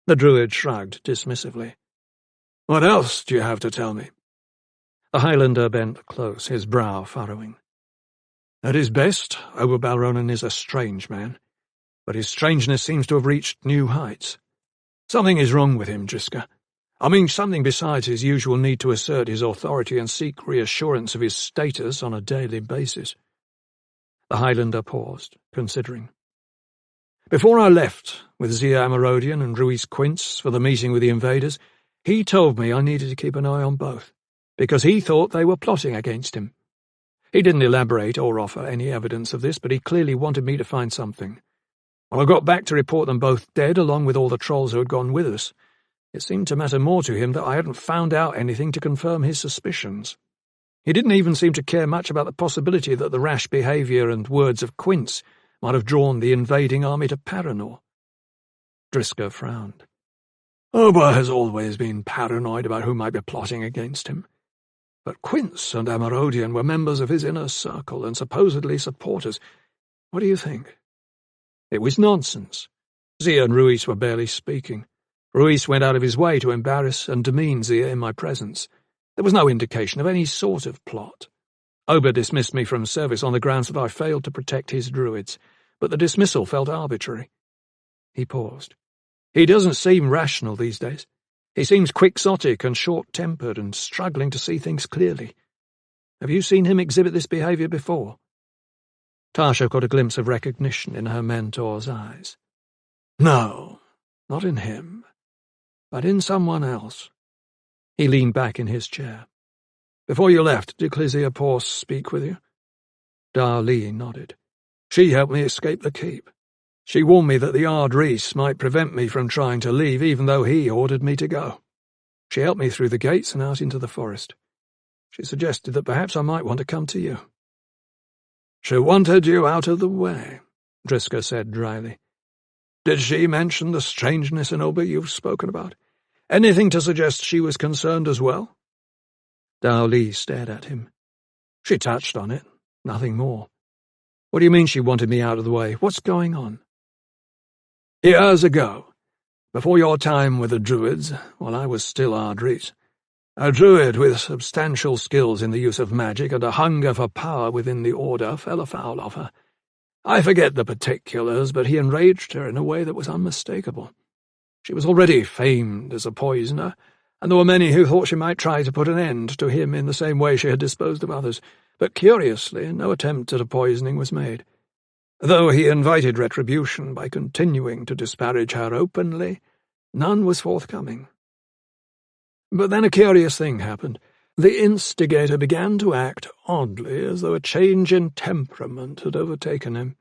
A: The druid shrugged dismissively. "What else do you have to tell me?" The Highlander bent close, his brow furrowing. "At his best, Balronan is a strange man, but his strangeness seems to have reached new heights. Something is wrong with him, Driska. I mean something besides his usual need to assert his authority and seek reassurance of his status on a daily basis." The Highlander paused, considering. "Before I left with Zia Amarodian and Ruiz Quince for the meeting with the invaders, he told me I needed to keep an eye on both, because he thought they were plotting against him. He didn't elaborate or offer any evidence of this, but he clearly wanted me to find something. When I got back to report them both dead, along with all the trolls who had gone with us, it seemed to matter more to him that I hadn't found out anything to confirm his suspicions. He didn't even seem to care much about the possibility that the rash behaviour and words of Quince might have drawn the invading army to Paranor." Driska frowned. "Oba has always been paranoid about who might be plotting against him. But Quince and Amarodian were members of his inner circle and supposedly supporters. What do you think?" It was nonsense. Zia and Ruiz were barely speaking. Ruiz went out of his way to embarrass and demean Zia in my presence. There was no indication of any sort of plot. Oba dismissed me from service on the grounds that I failed to protect his druids, but the dismissal felt arbitrary. He paused. "He doesn't seem rational these days. He seems quixotic and short-tempered and struggling to see things clearly. Have you seen him exhibit this behaviour before?" Tasha caught a glimpse of recognition in her mentor's eyes. "No, not in him, but in someone else." He leaned back in his chair. "Before you left, did Shannarra Bk speak with you?" Darli nodded. "She helped me escape the keep. She warned me that the Ardrees might prevent me from trying to leave, even though he ordered me to go. She helped me through the gates and out into the forest. She suggested that perhaps I might want to come to you." "She wanted you out of the way," Driska said dryly. "Did she mention the strangeness in Oba you've spoken about? Anything to suggest she was concerned as well?" Darli stared at him. "She touched on it, nothing more. What do you mean she wanted me out of the way? What's going on?" "Years ago, before your time with the Druids, while I was still Ardrees, a Druid with substantial skills in the use of magic and a hunger for power within the Order fell afoul of her. I forget the particulars, but he enraged her in a way that was unmistakable. She was already famed as a poisoner,
C: and there were many who thought she might try to put an end to him in the same way she had disposed of others, but curiously no attempt at a poisoning was made. Though he invited retribution by continuing to disparage her openly, none was forthcoming. But then a curious thing happened. The instigator began to act oddly, as though a change in temperament had overtaken him.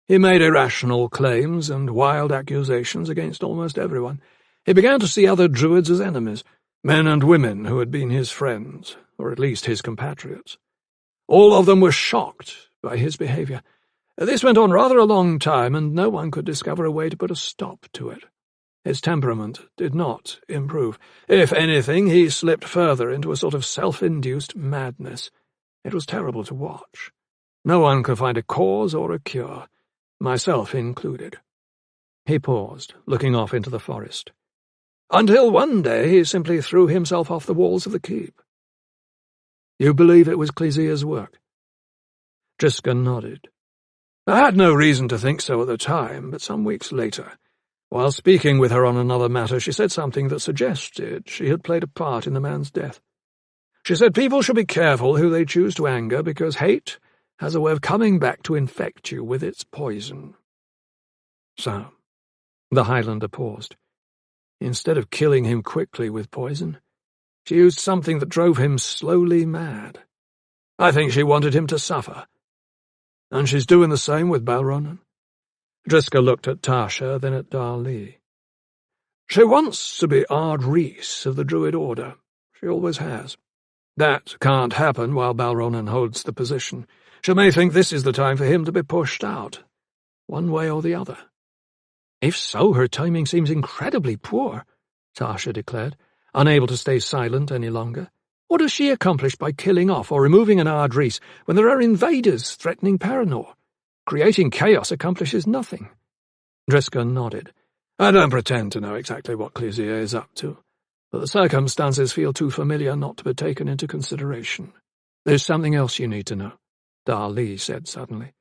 C: He made irrational claims and wild accusations against almost everyone. He began to see other druids as enemies, men and women who had been his friends, or at least his compatriots. All of them were shocked by his behaviour. This went on rather a long time, and no one could discover a way to put a stop to it. His temperament did not improve. If anything, he slipped further into a sort of self-induced madness. It was terrible to watch. No one could find a cause or a cure, myself included. He paused, looking off into the forest. Until one day he simply threw himself off the walls of the keep. You believe it was Clesea's work? Driska nodded. I had no reason to think so at the time, but some weeks later, while speaking with her on another matter, she said something that suggested she had played a part in the man's death. She said people should be careful who they choose to anger, because hate has a way of coming back to infect you with its poison. So, the Highlander paused. Instead of killing him quickly with poison, she used something that drove him slowly mad. I think she wanted him to suffer. And she's doing the same with Balronan. Driska looked at Tasha, then at Darli. She wants to be Ard Rhys of the Druid Order. She always has. That can't happen while Balronan holds the position. She may think this is the time for him to be pushed out, one way or the other. If so, her timing seems incredibly poor, Tasha declared, unable to stay silent any longer. What has she accomplished by killing off or removing an Ard Rhys when there are invaders threatening Paranor? Creating chaos accomplishes nothing. Driska nodded. I don't pretend to know exactly what Clesea is up to, but the circumstances feel too familiar not to be taken into consideration. There's something else you need to know, Darli said suddenly.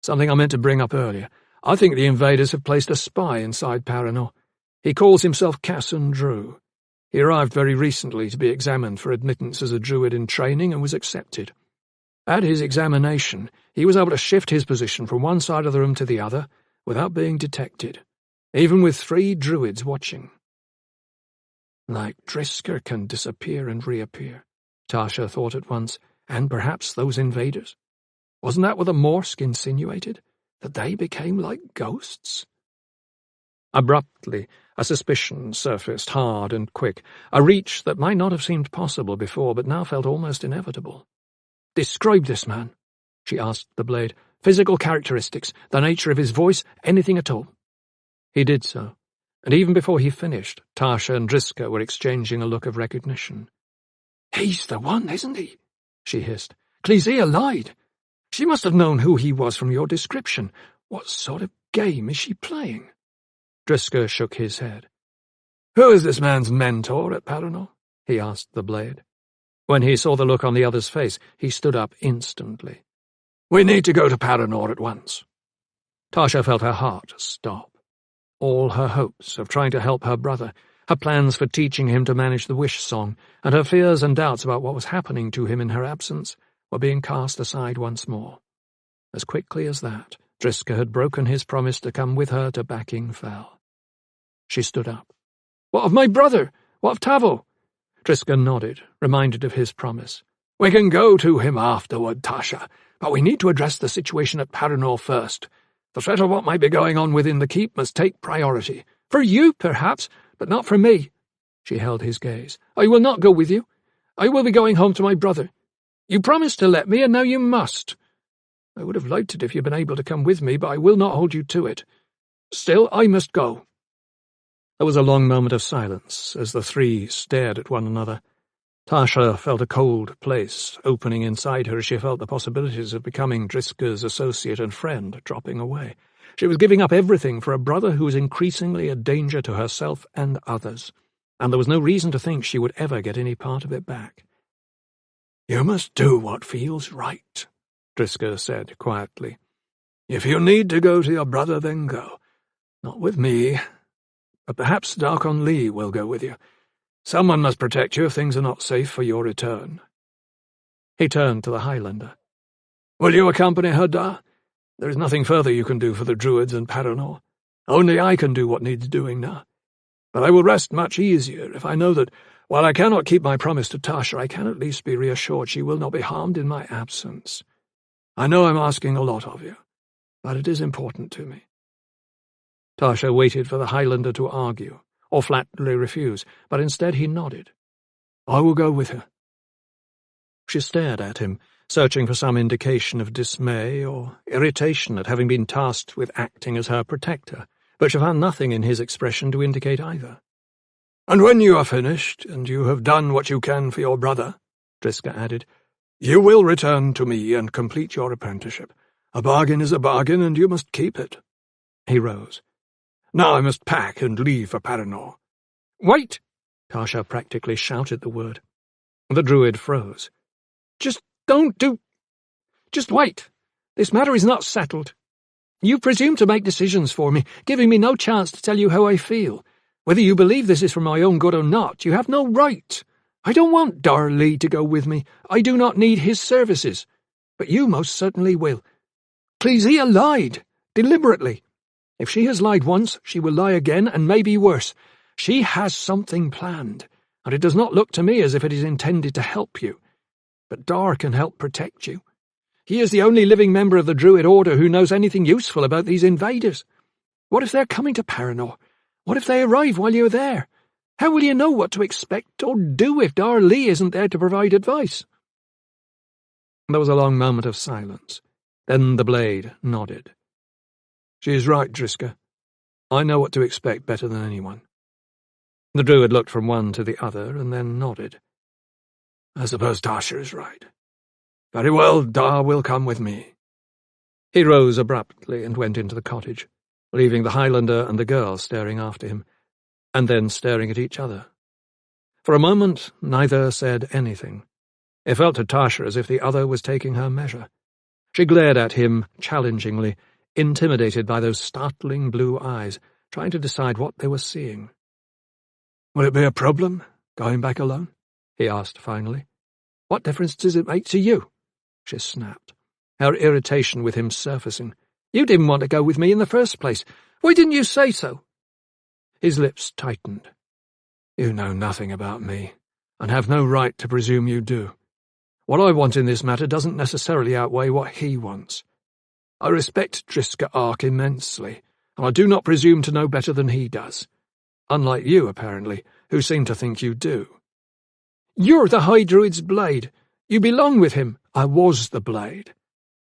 C: Something I meant to bring up earlier. I think the invaders have placed a spy inside Paranor. He calls himself Casson Drew. He arrived very recently to be examined for admittance as a druid in training and was accepted. At his examination, he was able to shift his position from one side of the room to the other without being detected, even with 3 druids watching. Like Driska can disappear and reappear, Tasha thought at once, and perhaps those invaders. Wasn't that what the Morsk insinuated? That they became like ghosts? Abruptly, a suspicion surfaced hard and quick, a reach that might not have seemed possible before but now felt almost inevitable. Describe this man, she asked the blade. Physical characteristics, the nature of his voice, anything at all. He did so, and even before he finished, Tasha and Driska were exchanging a look of recognition. He's the one, isn't he? She hissed. Clesea lied. She must have known who he was from your description. What sort of game is she playing? Driska shook his head. Who is this man's mentor at Paranor? He asked the blade. When he saw the look on the other's face, he stood up instantly. We need to go to Paranor at once. Tasha felt her heart stop. All her hopes of trying to help her brother, her plans for teaching him to manage the wish song, and her fears and doubts about what was happening to him in her absence were being cast aside once more. As quickly as that, Driska had broken his promise to come with her to Backing Fell. She stood up. What of my brother? What of Tavo? Driska nodded, reminded of his promise. We can go to him afterward, Tasha, but we need to address the situation at Paranor first. The threat of what might be going on within the keep must take priority. For you, perhaps, but not for me. She held his gaze. I will not go with you. I will be going home to my brother. You promised to let me, and now you must. I would have liked it if you'd been able to come with me, but I will not hold you to it. Still, I must go. There was a long moment of silence as the 3 stared at one another. Tasha felt a cold place opening inside her as she felt the possibilities of becoming Driska's associate and friend dropping away. She was giving up everything for a brother who was increasingly a danger to herself and others, and there was no reason to think she would ever get any part of it back. You must do what feels right, Driska said quietly. If you need to go to your brother, then go. Not with me. But perhaps Darkon Lee will go with you.
B: Someone must protect you if things are not safe for your return. He turned to the Highlander. Will you accompany her, Da? There is nothing further you can do for the Druids and Paranor. Only I can do what needs doing now. But I will rest much easier if I know that, while I cannot keep my promise to Tasha, I can at least be reassured she will not be harmed in my absence. I know I'm asking a lot of you, but it is important to me. Tasha waited for the Highlander to argue, or flatly refuse, but instead he nodded. I will go with her. She stared at him, searching for some indication of dismay or irritation at having been tasked with acting as her protector, but she found nothing in his expression to indicate either. And when you are finished, and you have done what you can for your brother, Driska added, you will return to me and complete your apprenticeship. A bargain is a bargain, and you must keep it. He rose. Now I must pack and leave for Paranor. Wait! Tasha practically shouted the word. The Druid froze. Just wait. This matter is not settled. You presume to make decisions for me, giving me no chance to tell you how I feel. Whether you believe this is for my own good or not, you have no right. I don't want Darley to go with me. I do not need his services. But you most certainly will. Clesia lied, deliberately. If she has lied once, she will lie again, and maybe worse. She has something planned, and it does not look to me as if it is intended to help you. But Dar can help protect you. He is the only living member of the Druid Order who knows anything useful about these invaders. What if they're coming to Paranor? What if they arrive while you're there? How will you know what to expect or do if Darley isn't there to provide advice? There was a long moment of silence. Then the blade nodded. She is right, Driska. I know what to expect better than anyone. The Druid looked from one to the other and then nodded. I suppose Tasha is right. Very well, Dar will come with me. He rose abruptly and went into the cottage, leaving the Highlander and the girl staring after him, and then staring at each other. For a moment, neither said anything. It felt to Tasha as if the other was taking her measure. She glared at him challengingly, intimidated by those startling blue eyes, trying to decide what they were seeing. Will it be a problem, going back alone? He asked finally. What difference does it make to you? She snapped, her irritation with him surfacing. You didn't want to go with me in the first place. Why didn't you say so? His lips tightened. You know nothing about me, and have no right to presume you do. What I want in this matter doesn't necessarily outweigh what he wants. I respect Driska Ark immensely, and I do not presume to know better than he does. Unlike you, apparently, who seem to think you do. You're the High Druid's blade. You belong with him. I was the blade.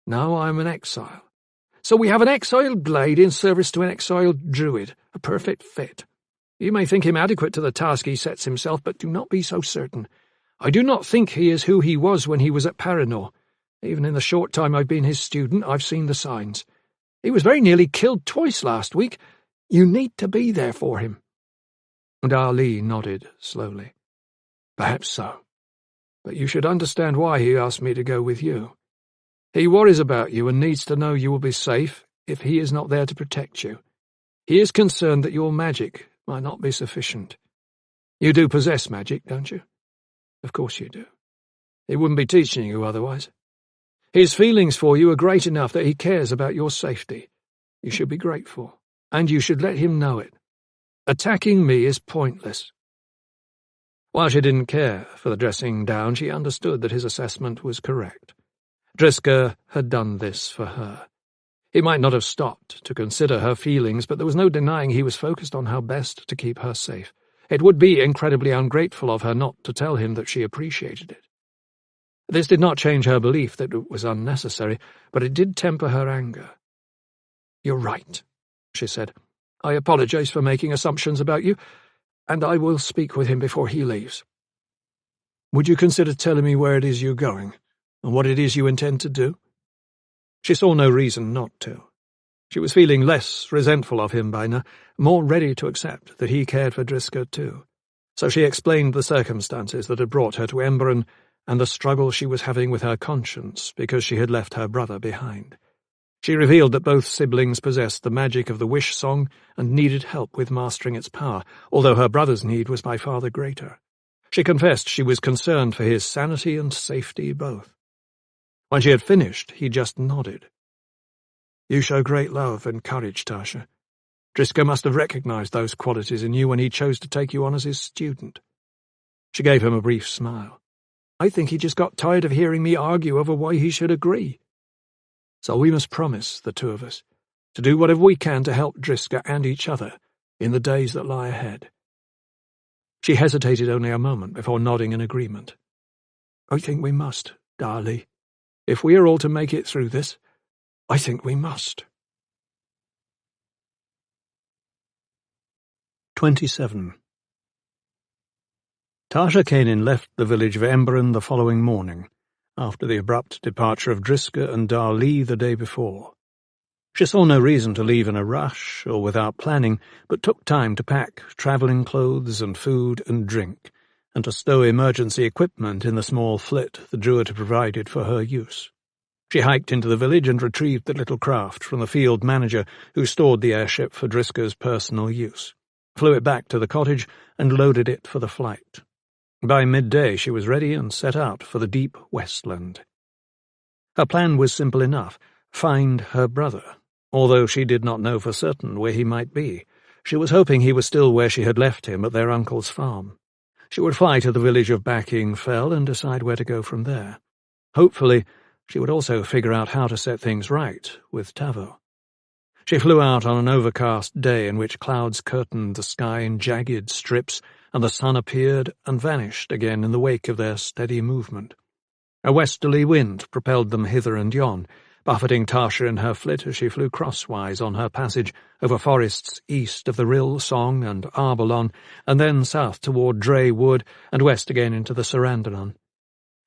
B: Now I am an exile. So we have an exiled blade in service to an exiled druid, a perfect fit. You may think him adequate to the task he sets himself, but do not be so certain. I do not think he is who he was when he was at Paranor. Even in the short time I've been his student, I've seen the signs. He was very nearly killed twice last week. You need to be there for him. And Ali nodded slowly. Perhaps so. But you should understand why he asked me to go with you. He worries about you and needs to know you will be safe if he is not there to protect you. He is concerned that your magic might not be sufficient. You do possess magic, don't you? Of course you do. He wouldn't be teaching you otherwise. His feelings for you are great enough that he cares about your safety. You should be grateful, and you should let him know it. Attacking me is pointless. While she didn't care for the dressing down, she understood that his assessment was correct. Driska had done this for her. He might not have stopped to consider her feelings, but there was no denying he was focused on how best to keep her safe. It would be incredibly ungrateful of her not to tell him that she appreciated it. This did not change her belief that it was unnecessary, but it did temper her anger. "You're right," she said. "I apologize for making assumptions about you, and I will speak with him before he leaves." "Would you consider telling me where it is you're going, and what it is you intend to do?" She saw no reason not to. She was feeling less resentful of him by now, more ready to accept that he cared for Driska too. So she explained the circumstances that had brought her to Emberon and the struggle she was having with her conscience because she had left her brother behind.
A: She revealed that both siblings possessed the magic of the wish song and needed help with mastering its power, although her brother's need was by far the greater. She confessed she was concerned for his sanity and safety both. When she had finished, he just nodded. "You show great love and courage, Tasha. Driscoll must have recognized those qualities in you when he chose to take you on as his student." She gave him a brief smile. "I think he just got tired of hearing me argue over why he should agree. So we must promise, the two of us, to do whatever we can to help Driscoll and each other in the days that lie ahead." She hesitated only a moment before nodding in agreement. "I think we must, Darlie. If we are all to make it through this, I think we must." 27. Tasha Canin left the village of Emberon the following morning, after the abrupt departure of Driscoll and Darlie the day before. She saw no reason to leave in a rush or without planning, but took time to pack travelling clothes and food and drink, and to stow emergency equipment in the small flit the Druid had provided for her use. She hiked into the village and retrieved the little craft from the field manager who stored the airship for Driscoll's personal use, flew it back to the cottage, and loaded it for the flight. By midday she was ready and set out for the deep Westland. Her plan was simple enough: find her brother. Although she did not know for certain where he might be, she was hoping he was still where she had left him at their uncle's farm. She would fly to the village of Backing Fell and decide where to go from there. Hopefully, she would also figure out how to set things right with Tavo. She flew out on an overcast day in which clouds curtained the sky in jagged strips, and the sun appeared and vanished again in the wake of their steady movement. A westerly wind propelled them hither and yon, buffeting Tasha in her flit as she flew crosswise on her passage over forests east of the Rill, Song, and Arbalon, and then south toward Dray Wood, and west again into the Sarandanon.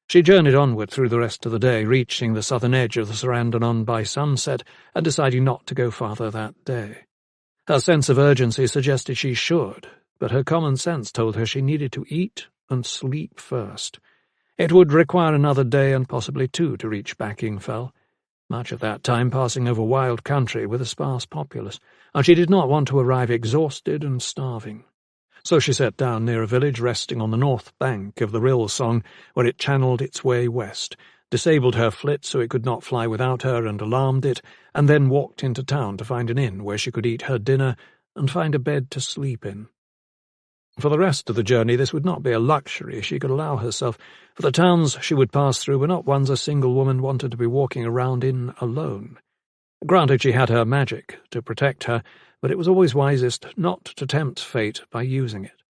A: She journeyed onward through the rest of the day, reaching the southern edge of the Sarandanon by sunset and deciding not to go farther that day. Her sense of urgency suggested she should, but her common sense told her she needed to eat and sleep first. It would require another day and possibly two to reach Backing Fell, much of that time passing over wild country with a sparse populace, and she did not want to arrive exhausted and starving. So she sat down near a village resting on the north bank of the Rill Song, where it channeled its way west, disabled her flit so it could not fly without her and alarmed it, and then walked into town to find an inn where she could eat her dinner and find a bed to sleep in. For the rest of the journey this would not be a luxury she could allow herself, for the towns she would pass through were not ones a single woman wanted to be walking around in alone. Granted, she had her magic to protect her, but it was always wisest not to tempt fate by using it.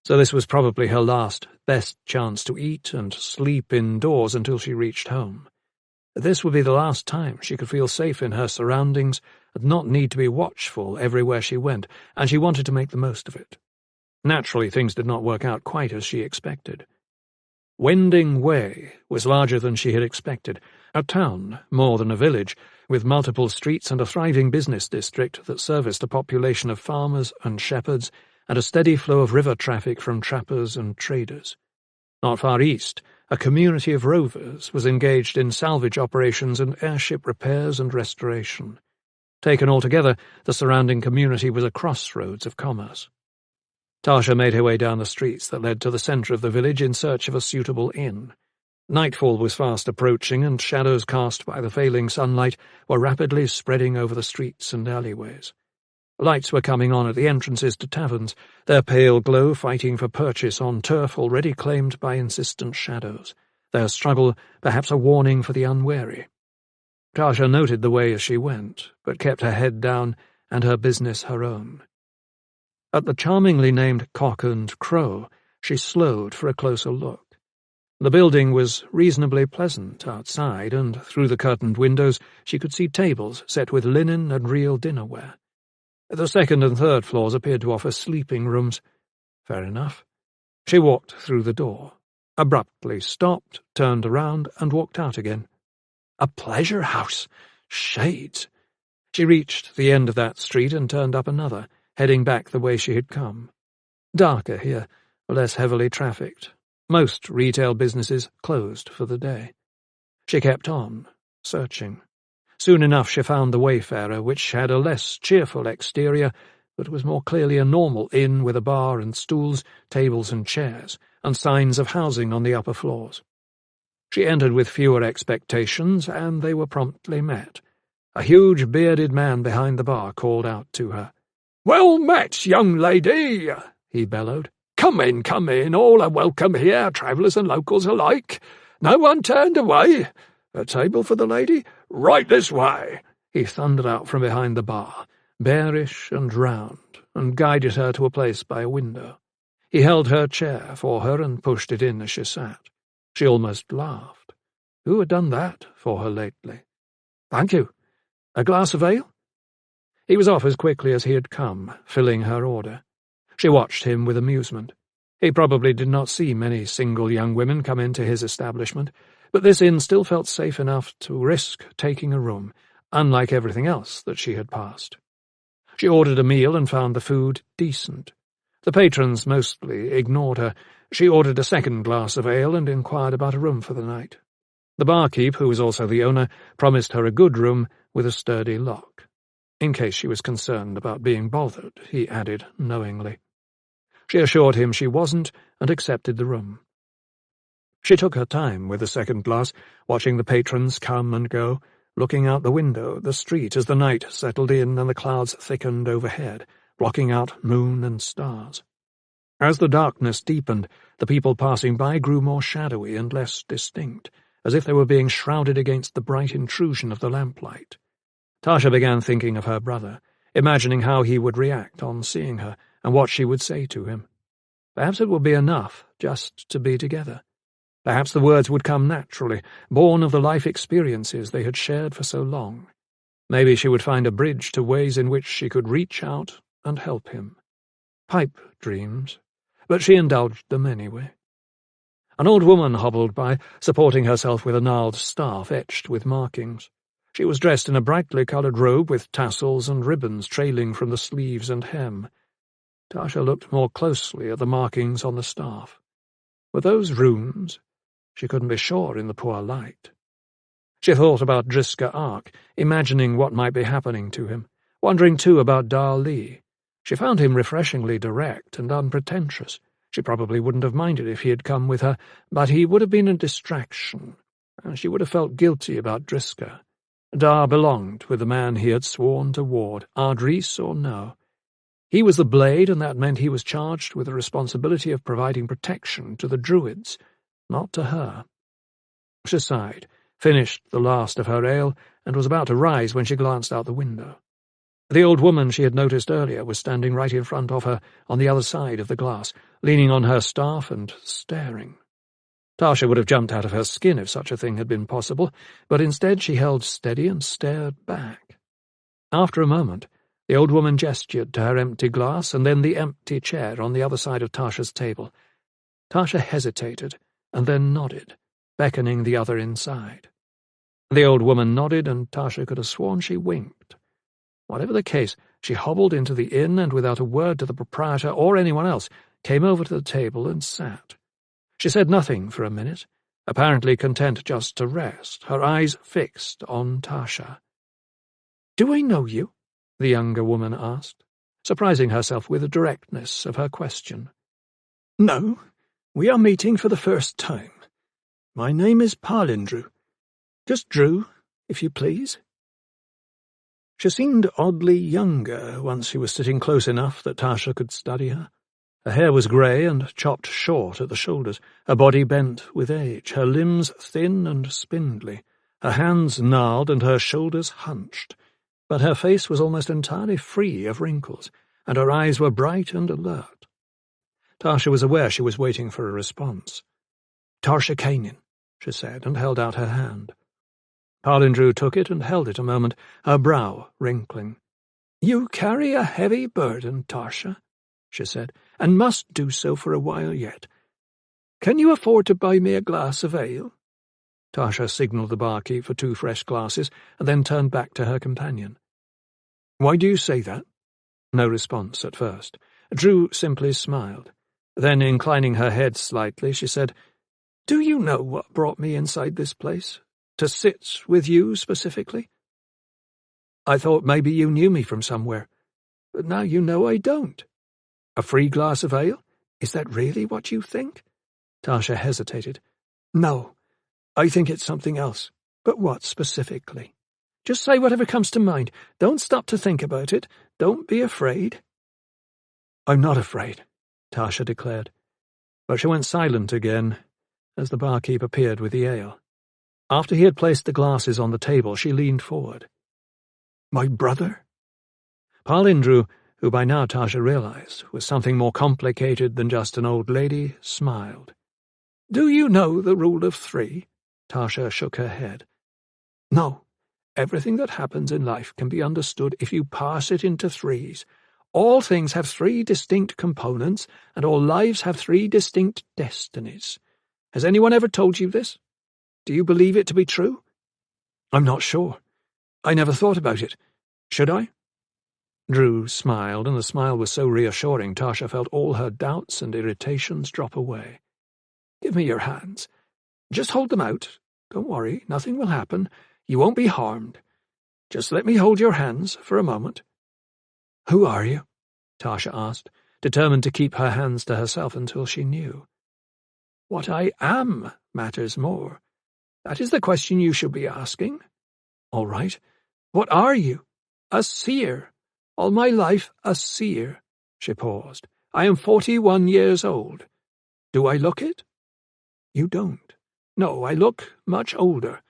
A: So this was probably her last, best chance to eat and sleep indoors until she reached home. This would be the last time she could feel safe in her surroundings and not need to be watchful everywhere she went, and she wanted to make the most of it. Naturally, things did not work out quite as she expected. Wending Way was larger than she had expected, a town more than a village, with multiple streets and a thriving business district that serviced a population of farmers and shepherds, and a steady flow of river traffic from trappers and traders. Not far east, a community of rovers was engaged in salvage operations and airship repairs and restoration. Taken altogether, the surrounding community was a crossroads of commerce. Tasha made her way down the streets that led to the centre of the village in search of a suitable inn. Nightfall was fast approaching, and shadows cast by the failing sunlight were rapidly spreading over the streets and alleyways. Lights were coming on at the entrances to taverns, their pale glow fighting for purchase on turf already claimed by insistent shadows, their struggle perhaps a warning for the unwary. Tasha noted the way as she went, but kept her head down and her business her own. At the charmingly named Cock and Crow, she slowed for a closer look. The building was reasonably pleasant outside, and through the curtained windows she could see tables set with linen and real dinnerware. The second and third floors appeared to offer sleeping rooms. Fair enough. She walked through the door, abruptly stopped, turned around, and walked out again. A pleasure house! Shades! She reached the end of that street and turned up another, heading back the way she had come. Darker here, less heavily trafficked. Most retail businesses closed for the day. She kept on, searching. Soon enough she found the Wayfarer, which had a less cheerful exterior, but was more clearly a normal inn with a bar and stools, tables and chairs, and signs of housing on the upper floors. She entered with fewer expectations, and they were promptly met. A huge bearded man behind the bar called out to her.
C: "Well met, young lady," he bellowed. Come in, all are welcome here, travellers and locals alike. No one turned away. A table for the lady? Right this way," he thundered out from behind the bar, bearish and round, and guided her to a place by a window. He held her chair for her and pushed it in as she sat. She almost laughed. Who had done that for her lately? "Thank you. A glass of ale?" He was off as quickly as he had come, filling her order. She watched him with amusement. He probably did not see many single young women come into his establishment, but this inn still felt safe enough to risk taking a room, unlike everything else that she had passed. She ordered a meal and found the food decent. The patrons mostly ignored her. She ordered a second glass of ale and inquired about a room for the night. The barkeep, who was also the owner, promised her a good room with a sturdy lock. In case she was concerned about being bothered, he added knowingly. She assured him she wasn't and accepted the room. She took her time with the second glass, watching the patrons come and go, looking out the window at the street as the night settled in and the clouds thickened overhead, blocking out moon and stars. As the darkness deepened, the people passing by grew more shadowy and less distinct, as if they were being shrouded against the bright intrusion of the lamplight. Tasha began thinking of her brother, imagining how he would react on seeing her and what she would say to him. Perhaps it would be enough just to be together. Perhaps the words would come naturally, born of the life experiences they had shared for so long. Maybe she would find a bridge to ways in which she could reach out and help him. Pipe dreams, but she indulged them anyway. An old woman hobbled by, supporting herself with a gnarled staff etched with markings. She was dressed in a brightly coloured robe with tassels and ribbons trailing from the sleeves and hem. Tasha looked more closely at the markings on the staff. Were those runes? She couldn't be sure in the poor light. She thought about Driska Ark, imagining what might be happening to him, wondering too about Dar Lee. She found him refreshingly direct and unpretentious. She probably wouldn't have minded if he had come with her, but he would have been a distraction, and she would have felt guilty about Driska. Dar belonged with the man he had sworn to ward, Ardris or no. He was the Blade, and that meant he was charged with the responsibility of providing protection to the Druids, not to her. She sighed, finished the last of her ale, and was about to rise when she glanced out the window. The old woman she had noticed earlier was standing right in front of her on the other side of the glass, leaning on her staff and staring. Tasha would have jumped out of her skin if such a thing had been possible, but instead she held steady and stared back. After a moment, the old woman gestured to her empty glass and then the empty chair on the other side of Tasha's table. Tasha hesitated and then nodded, beckoning the other inside. The old woman nodded, and Tasha could have sworn she winked. Whatever the case, she hobbled into the inn and, without a word to the proprietor or anyone else, came over to the table and sat. She said nothing for a minute, apparently content just to rest, her eyes fixed on Tasha. "Do I know you?" the younger woman asked, surprising herself with the directness of her question. "No, we are meeting for the first time. My name is Parlindrew. Just Drew, if you please." She seemed oddly younger once she was sitting close enough that Tasha could study her. Her hair was grey and chopped short at the shoulders, her body bent with age, her limbs thin and spindly, her hands gnarled and her shoulders hunched, but her face was almost entirely free of wrinkles, and her eyes were bright and alert. Tasha was aware she was waiting for a response. "Tarsha Kainin," she said, and held out her hand. Parlindrew took it and held it a moment, her brow wrinkling. "You carry a heavy burden, Tarsha," she said, "and must do so for a while yet. Can you afford to buy me a glass of ale?" Tasha signalled the barkeep for 2 fresh glasses, and then turned back to her companion. "Why do you say that?" No response at first. Drew simply smiled. Then, inclining her head slightly, she said, "Do you know what brought me inside this place? To sit with you specifically?
A: I thought maybe you knew me from somewhere, but now you know I don't. A free glass of ale? Is that really what you think? Tasha hesitated. No, I think it's something else. But what specifically? Just say whatever comes to mind. Don't stop to think about it. Don't be afraid. I'm not afraid, Tasha declared. But she went silent again as the barkeep appeared with the ale. After he had placed the glasses on the table, she leaned forward. My brother? Parlindru, who by now Tasha realized was something more complicated than just an old lady, smiled. Do you know the rule of 3? Tasha shook her head. No. Everything that happens in life can be understood if you parse it into 3s. All things have 3 distinct components, and all lives have 3 distinct destinies. Has anyone ever told you this? Do you believe it to be true? I'm not sure. I never thought about it. Should I? Drew smiled, and the smile was so reassuring Tasha felt all her doubts and irritations drop away. Give me your hands. Just hold them out. Don't worry, nothing will happen. You won't be harmed. Just let me hold your hands for a moment. Who are you? Tasha asked, determined to keep her hands to herself until she knew. What I am matters more. That is the question you should be asking. All right. What are you? A seer. All my life a seer. She paused. I am 41 years old. Do I look it? You don't. No, I look much older.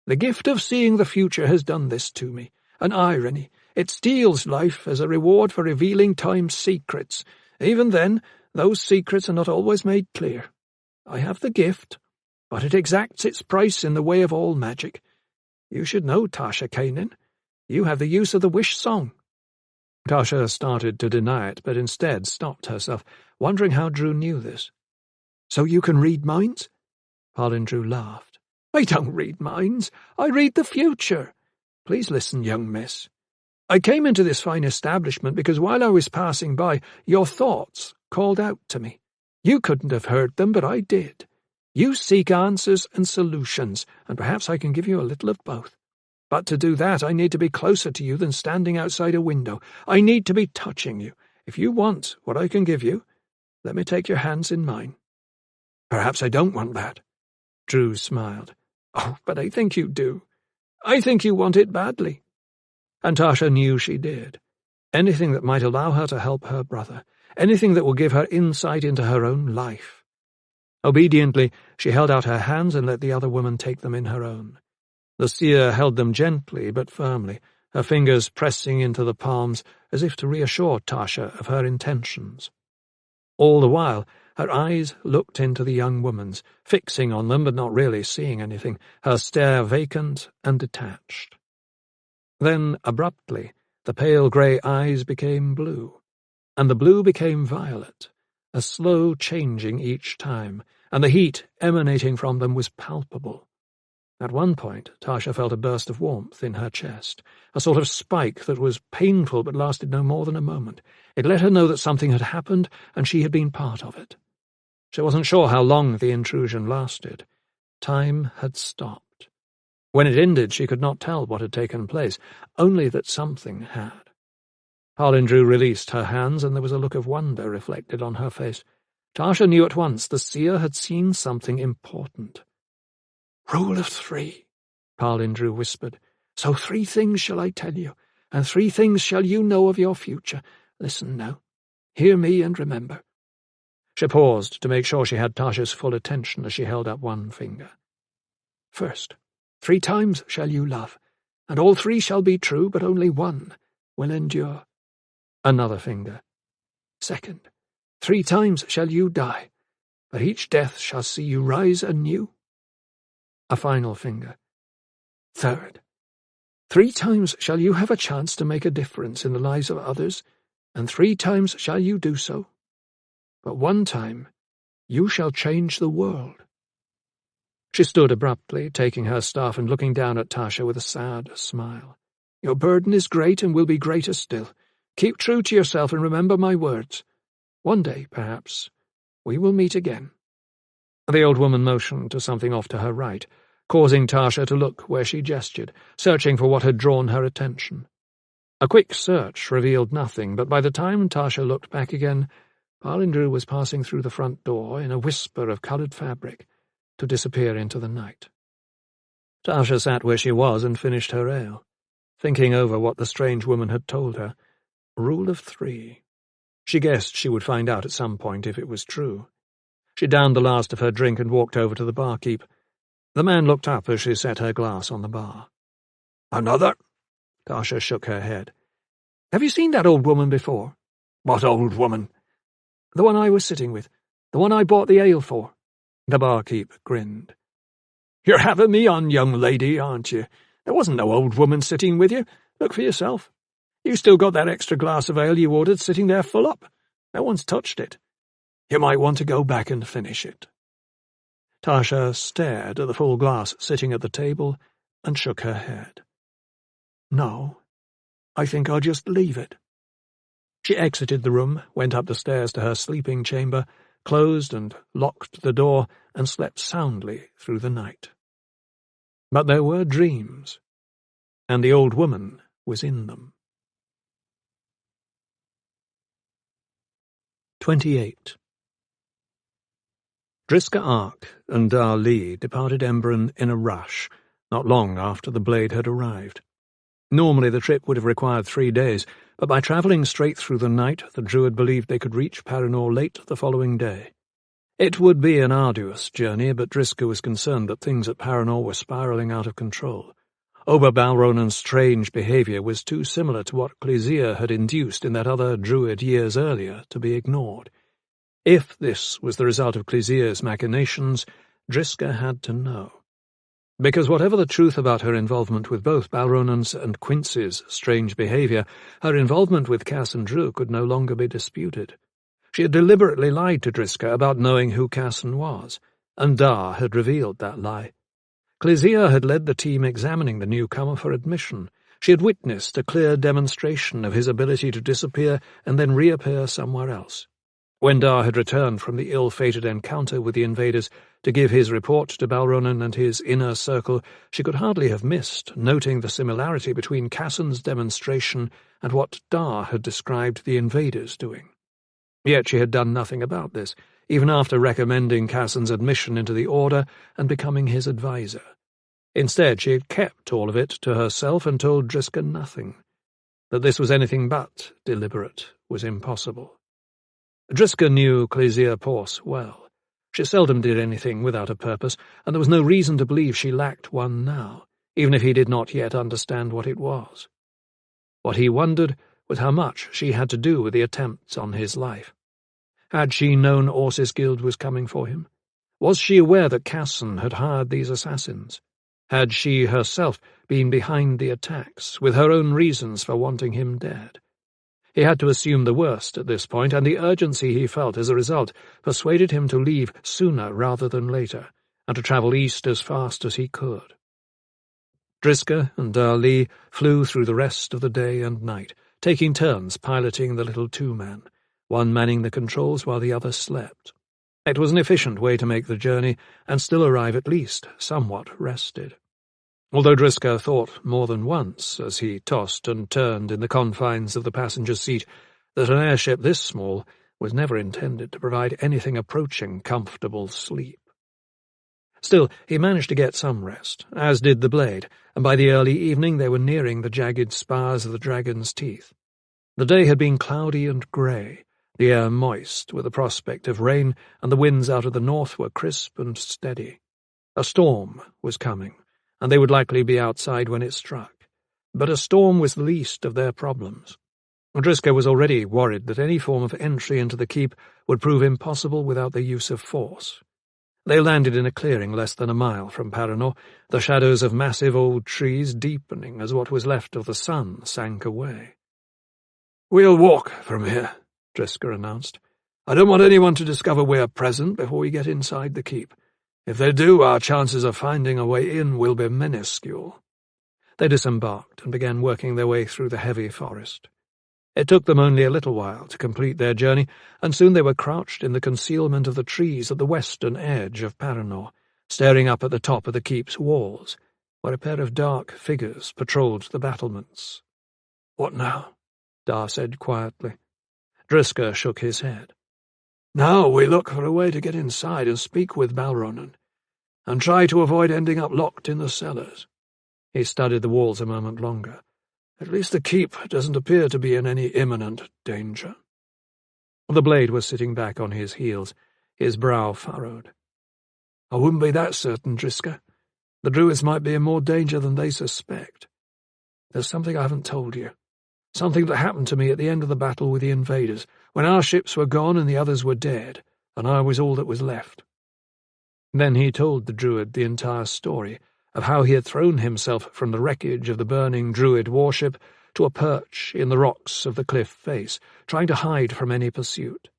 A: The gift of seeing the future has done this to me. An irony. It steals life as a reward for revealing time's secrets. Even then, those secrets are not always made clear. I have the gift, but it exacts its price in the way of all magic. You should know, Tasha Kanin. You have the use of the wish song. Tasha started to deny it, but instead stopped herself, wondering how Drew knew this. So you can read minds? Parlindru laughed. I don't read minds. I read the future. Please listen, young miss. I came into this fine establishment because while I was passing by, your thoughts called out to me. You couldn't have heard them, but I did. You seek answers and solutions, and perhaps I can give you a little of both. But to do that, I need to be closer to you than standing outside a window. I need to be touching you. If you want what I can give you, let me take your hands in mine. Perhaps I don't want that. Drew smiled. Oh, but I think you do. I think you want it badly. And Tasha knew she did. Anything that might allow her to help her brother. Anything that will give her insight into her own life. Obediently, she held out her hands and let the other woman take them in her own. The seer held them gently but firmly, her fingers pressing into the palms as if to reassure Tasha of her intentions. All the while, her eyes looked into the young woman's, fixing on them but not really seeing anything, her stare vacant and detached. Then, abruptly, the pale grey eyes became blue, and the blue became violet, a slow changing each time, and the heat emanating from them was palpable. At one point, Tasha felt a burst of warmth in her chest, a sort of spike that was painful but lasted no more than a moment. It let her know that something had happened, and she had been part of it. She wasn't sure how long the intrusion lasted. Time had stopped. When it ended, she could not tell what had taken place, only that something had. Parlindru released her hands, and there was a look of wonder reflected on her face. Tasha knew at once the seer had seen something important. Rule of 3, Parlindru whispered. So 3 things shall I tell you, and 3 things shall you know of your future. Listen now. Hear me and remember. She paused to make sure she had Tasha's full attention as she held up one finger. First, 3 times shall you love, and all 3 shall be true, but only 1 will endure. Another finger. Second, 3 times shall you die, but each death shall see you rise anew. A final finger. Third, 3 times shall you have a chance to make a difference in the lives of others, and 3 times shall you do so. But 1 time you shall change the world. She stood abruptly, taking her staff and looking down at Tasha with a sad smile. Your burden is great and will be greater still. Keep true to yourself and remember my words. One day, perhaps, we will meet again. The old woman motioned to something off to her right, causing Tasha to look where she gestured, searching for what had drawn her attention. A quick search revealed nothing, but by the time Tasha looked back again, Parlindru was passing through the front door in a whisper of coloured fabric to disappear into the night. Tasha sat where she was and finished her ale, thinking over what the strange woman had told her. Rule of 3. She guessed she would find out at some point if it was true. She downed the last of her drink and walked over to the barkeep. The man looked up as she set her glass on the bar.
B: "Another?"
A: Tasha shook her head. "Have you seen that old woman before?"
B: "What old woman?"
A: "The one I was sitting with. The one I bought the ale for." The barkeep grinned.
B: "You're having me on, young lady, aren't you? There wasn't no old woman sitting with you. Look for yourself. You still got that extra glass of ale you ordered sitting there full up. No one's touched it. You might want to go back and finish it."
A: Tasha stared at the full glass sitting at the table and shook her head. "No, I think I'll just leave it." She exited the room, went up the stairs to her sleeping chamber, closed and locked the door, and slept soundly through the night. But there were dreams, and the old woman was in them. 28. Driska Ark and Dar Lee departed Embren in a rush, not long after the blade had arrived. Normally the trip would have required 3 days, but by travelling straight through the night, the Druid believed they could reach Paranor late the following day. It would be an arduous journey, but Driska was concerned that things at Paranor were spiralling out of control. Ober Balronan's strange behaviour was too similar to what Clysea had induced in that other Druid years earlier to be ignored. If this was the result of Clysea's machinations, Driska had to know. Because whatever the truth about her involvement with both Balronan's and Quincy's strange behaviour, her involvement with Cass and Drew could no longer be disputed. She had deliberately lied to Driska about knowing who Casson was, and Dar had revealed that lie. Clysea had led the team examining the newcomer for admission. She had witnessed a clear demonstration of his ability to disappear and then reappear somewhere else. When Dar had returned from the ill-fated encounter with the invaders to give his report to Balronan and his inner circle, she could hardly have missed noting the similarity between Casson's demonstration and what Dar had described the invaders doing. Yet she had done nothing about this, even after recommending Casson's admission into the Order and becoming his adviser. Instead, she had kept all of it to herself and told Driska nothing. That this was anything but deliberate was impossible. Driska knew Clysea Porce well. She seldom did anything without a purpose, and there was no reason to believe she lacked one now, even if he did not yet understand what it was. What he wondered was how much she had to do with the attempts on his life. Had she known Orcisgild was coming for him? Was she aware that Casson had hired these assassins? Had she herself been behind the attacks, with her own reasons for wanting him dead? He had to assume the worst at this point, and the urgency he felt as a result persuaded him to leave sooner rather than later, and to travel east as fast as he could. Driska and Dar Lee flew through the rest of the day and night, taking turns piloting the little two-man, one manning the controls while the other slept. It was an efficient way to make the journey, and still arrive at least somewhat rested. Although Driska thought more than once, as he tossed and turned in the confines of the passenger seat, that an airship this small was never intended to provide anything approaching comfortable sleep. Still, he managed to get some rest, as did the blade, and by the early evening they were nearing the jagged spars of the dragon's teeth. The day had been cloudy and grey, the air moist with the prospect of rain, and the winds out of the north were crisp and steady. A storm was coming, and they would likely be outside when it struck. But a storm was the least of their problems. Driska was already worried that any form of entry into the keep would prove impossible without the use of force. They landed in a clearing less than a mile from Paranor, the shadows of massive old trees deepening as what was left of the sun sank away.
B: "We'll walk from here," Driska announced. "I don't want anyone to discover we're present before we get inside the keep. If they do, our chances of finding a way in will be minuscule."
A: They disembarked and began working their way through the heavy forest. It took them only a little while to complete their journey, and soon they were crouched in the concealment of the trees at the western edge of Paranor, staring up at the top of the keep's walls, where a pair of dark figures patrolled the battlements.
B: "What now?"
A: Dar said quietly. Driska shook his head.
B: "Now we look for a way to get inside and speak with Balronan, and try to avoid ending up locked in the cellars."
A: He studied the walls a moment longer.
B: "At least the keep doesn't appear to be in any imminent danger."
A: The blade was sitting back on his heels, his brow furrowed.
B: "I wouldn't be that certain, Driska. The Druids might be in more danger than they suspect. There's something I haven't told you. Something that happened to me at the end of the battle with the invaders, when our ships were gone and the others were dead, and I was all that was left."
A: Then he told the Druid the entire story of how he had thrown himself from the wreckage of the burning Druid warship to a perch in the rocks of the cliff face, trying to hide from any pursuit.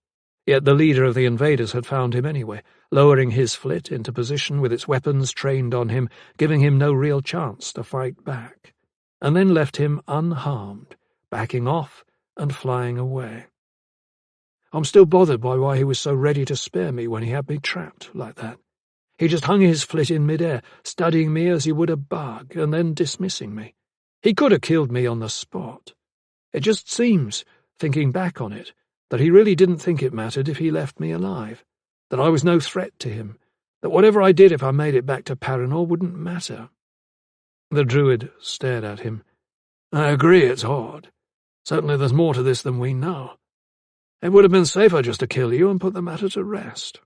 A: Yet the leader of the invaders had found him anyway, lowering his flit into position with its weapons trained on him, giving him no real chance to fight back, and then left him unharmed, backing off and flying away. I'm still bothered by why he was so ready to spare me when he had me trapped like that. He just hung his flit in midair, studying me as he would a bug, and then dismissing me. He could have killed me on the spot. It just seems, thinking back on it, that he really didn't think it mattered if he left me alive, that I was no threat to him, that whatever I did if I made it back to Paranor wouldn't matter.
B: The Druid stared at him. "I agree it's odd. Certainly there's more to this than we know. It would have been safer just to kill you and put the matter to rest."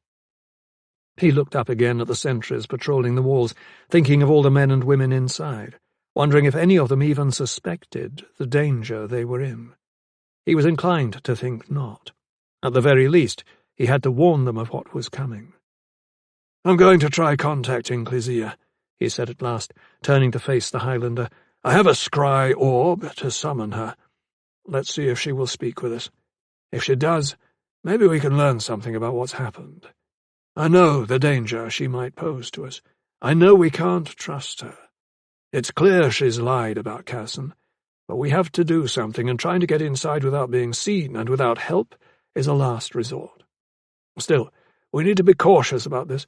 A: He looked up again at the sentries patrolling the walls, thinking of all the men and women inside, wondering if any of them even suspected the danger they were in. He was inclined to think not. At the very least, he had to warn them of what was coming.
B: "I'm going to try contacting Clysea," he said at last, turning to face the Highlander. "I have a scry orb to summon her. Let's see if she will speak with us. If she does, maybe we can learn something about what's happened. I know the danger she might pose to us. I know we can't trust her. It's clear she's lied about Casson, but we have to do something, and trying to get inside without being seen and without help is a last resort. Still, we need to be cautious about this.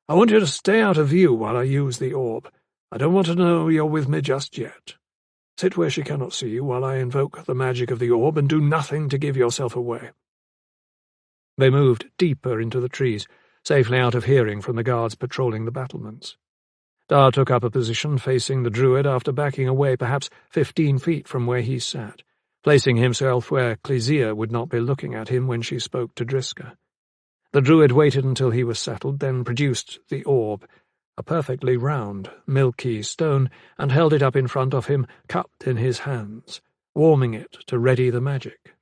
B: I want you to stay out of view while I use the orb. I don't want to know you're with me just yet. Sit where she cannot see you while I invoke the magic of the orb, and do nothing to give yourself away."
A: They moved deeper into the trees, safely out of hearing from the guards patrolling the battlements. Dar took up a position facing the Druid after backing away perhaps 15 feet from where he sat, placing himself where Clysea would not be looking at him when she spoke to Driska. The Druid waited until he was settled, then produced the orb, a perfectly round, milky stone, and held it up in front of him, cupped in his hands, warming it to ready the magic.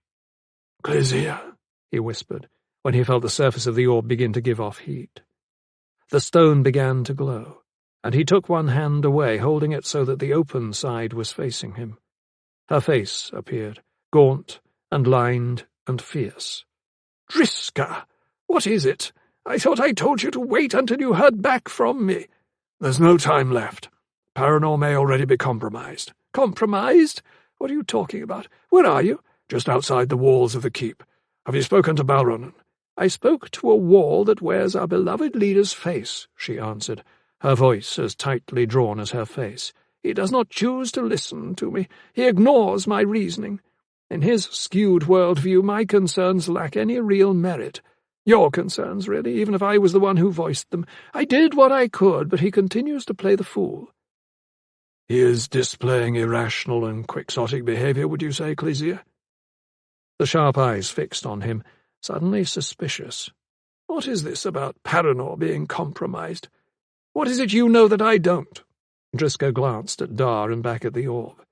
B: "Clysea,"
A: he whispered, when he felt the surface of the orb begin to give off heat. The stone began to glow, and he took one hand away, holding it so that the open side was facing him. Her face appeared, gaunt and lined and fierce.
B: "Driska, what is it? I thought I told you to wait until you heard back from me." "There's no time left. Paranor may already be compromised." "Compromised? What are you talking about? Where are you?" "Just outside the walls of the keep. Have you spoken to Balronan?"
C: "I spoke to a wall that wears our beloved leader's face," she answered, her voice as tightly drawn as her face. "He does not choose to listen to me. He ignores my reasoning. In his skewed worldview, my concerns lack any real merit. Your concerns, really, even if I was the one who voiced them. I did what I could, but he continues to play the fool."
B: "He is displaying irrational and quixotic behavior, would you say, Clysea?"
A: The sharp eyes fixed on him, suddenly suspicious.
C: "What is this about Paranor being compromised? What is it you know that I don't?"
A: Driska glanced at Dar and back at the orb.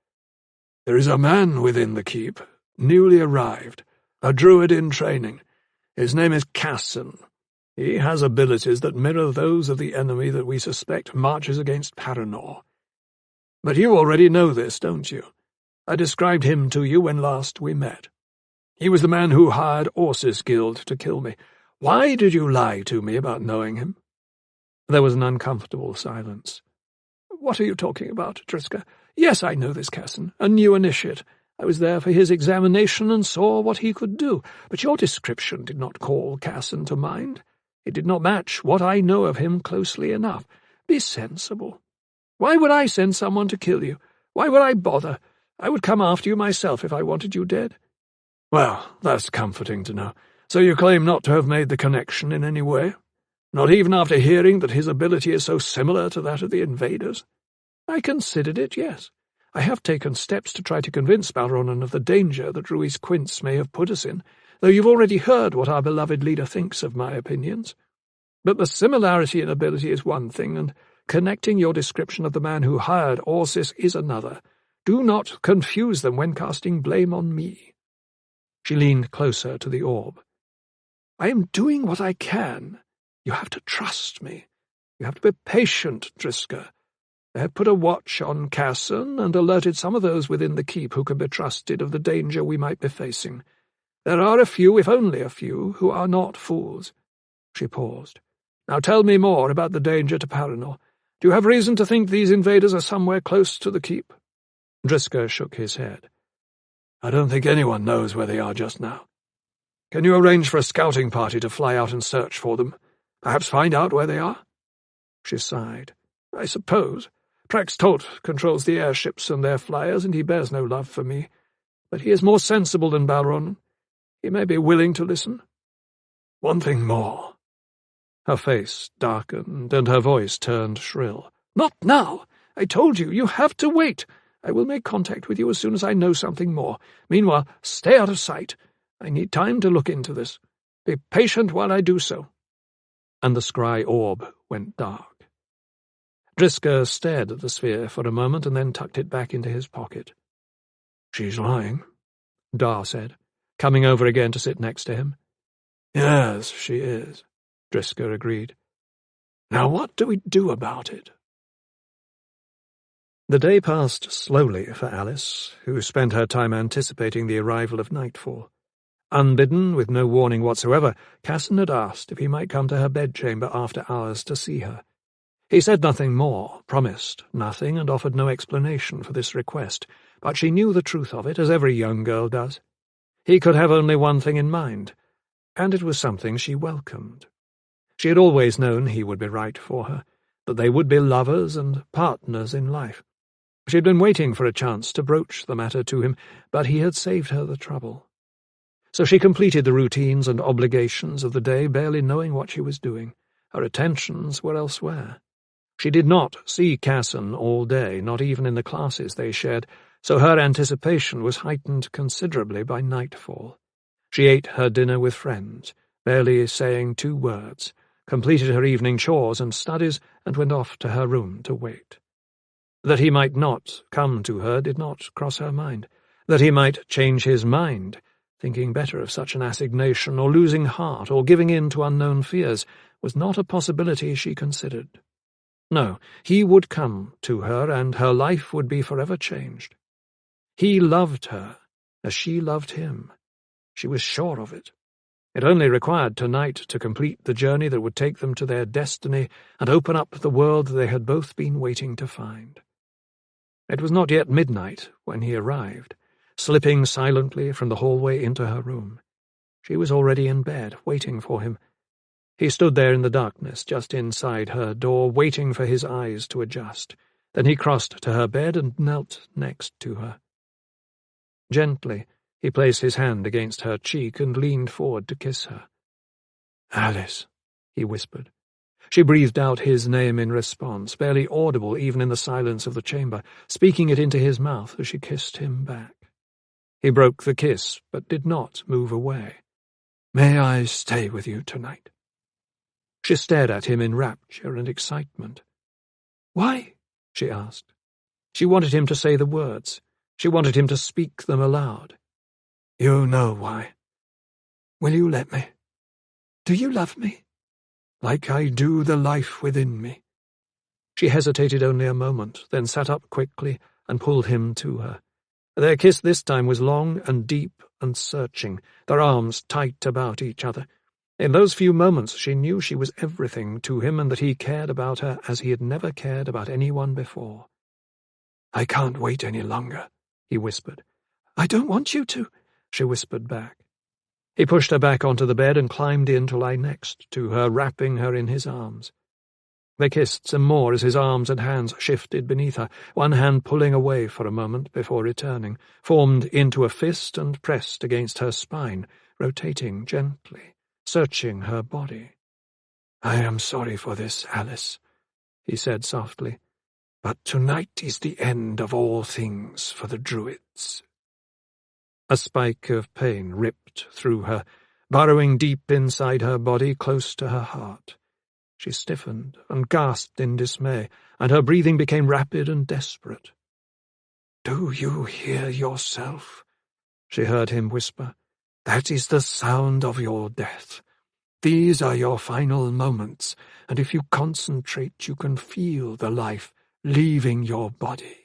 B: "There is a man within the keep, newly arrived, a druid in training. His name is Casson. He has abilities that mirror those of the enemy that we suspect marches against Paranor. But you already know this, don't you? I described him to you when last we met. He was the man who hired Orsis Guild to kill me. Why did you lie to me about knowing him?"
A: There was an uncomfortable silence.
C: "What are you talking about, Driska? Yes, I know this Casson, a new initiate. I was there for his examination and saw what he could do, but your description did not call Casson to mind. It did not match what I know of him closely enough. Be sensible. Why would I send someone to kill you? Why would I bother? I would come after you myself if I wanted you dead." "Well, that's comforting to know. So you claim not to have made the connection in any way? Not even after hearing that his ability is so similar to that of the invaders?" "I considered it, yes. I have taken steps to try to convince Balronan of the danger that Ruiz Quince may have put us in, though you've already heard what our beloved leader thinks of my opinions. But the similarity in ability is one thing, and connecting your description of the man who hired Orsis is another. Do not confuse them when casting blame on me." She leaned closer to the orb. "I am doing what I can. You have to trust me. You have to be patient, Driska. I have put a watch on Casson and alerted some of those within the keep who can be trusted of the danger we might be facing. There are a few, if only a few, who are not fools." She paused. "Now tell me more about the danger to Paranor. Do you have reason to think these invaders are somewhere close to the keep?" Driska shook his head. "I don't think anyone knows where they are just now. Can you arrange for a scouting party to fly out and search for them? Perhaps find out where they are?" She sighed. "I suppose. Prax Tot controls the airships and their flyers, and he bears no love for me. But he is more sensible than Balron. He may be willing to listen." "One thing more." Her face darkened, and her voice turned shrill. "Not now! I told you, you have to wait. I will make contact with you as soon as I know something more. Meanwhile, stay out of sight. I need time to look into this. Be patient while I do so." And the scry orb went dark. Driska stared at the sphere for a moment and then tucked it back into his pocket. "She's lying," Dar said, coming over again to sit next to him. "Yes, she is," Driska agreed. "Now what do we do about it?" The day passed slowly for Alice, who spent her time anticipating the arrival of nightfall. Unbidden, with no warning whatsoever, Casson had asked if he might come to her bedchamber after hours to see her. He said nothing more, promised nothing, and offered no explanation for this request, but she knew the truth of it, as every young girl does. He could have only one thing in mind, and it was something she welcomed. She had always known he would be right for her, that they would be lovers and partners in life. She had been waiting for a chance to broach the matter to him, but he had saved her the trouble. So she completed the routines and obligations of the day, barely knowing what she was doing. Her attentions were elsewhere. She did not see Casson all day, not even in the classes they shared, so her anticipation was heightened considerably by nightfall. She ate her dinner with friends, barely saying 2 words, completed her evening chores and studies, and went off to her room to wait. That he might not come to her did not cross her mind. That he might change his mind, thinking better of such an assignation, or losing heart, or giving in to unknown fears, was not a possibility she considered. No, he would come to her, and her life would be forever changed. He loved her, as she loved him. She was sure of it. It only required tonight to complete the journey that would take them to their destiny and open up the world they had both been waiting to find. It was not yet midnight when he arrived, slipping silently from the hallway into her room. She was already in bed, waiting for him. He stood there in the darkness, just inside her door, waiting for his eyes to adjust. Then he crossed to her bed and knelt next to her. Gently, he placed his hand against her cheek and leaned forward to kiss her. "Alice," he whispered. She breathed out his name in response, barely audible even in the silence of the chamber, speaking it into his mouth as she kissed him back. He broke the kiss, but did not move away. "May I stay with you tonight?" She stared at him in rapture and excitement. "Why?" she asked. She wanted him to say the words. She wanted him to speak them aloud. "You know why. Will you let me? Do you love me? Like I do the life within me?" She hesitated only a moment, then sat up quickly and pulled him to her. Their kiss this time was long and deep and searching, their arms tight about each other. In those few moments she knew she was everything to him and that he cared about her as he had never cared about anyone before. "I can't wait any longer," he whispered. "I don't want you to," she whispered back. He pushed her back onto the bed and climbed in to lie next to her, wrapping her in his arms.
A: They kissed some more as his arms and hands shifted beneath her, one hand pulling away for a moment before returning, formed into a fist and pressed against her spine, rotating gently, searching her body. "I am sorry for this, Alice," he said softly, "but tonight is the end of all things for the Druids." A spike of pain ripped through her, burrowing deep inside her body, close to her heart. She stiffened and gasped in dismay, and her breathing became rapid and desperate. "Do you hear yourself?" she heard him whisper. "That is the sound of your death. These are your final moments, and if you concentrate, you can feel the life leaving your body."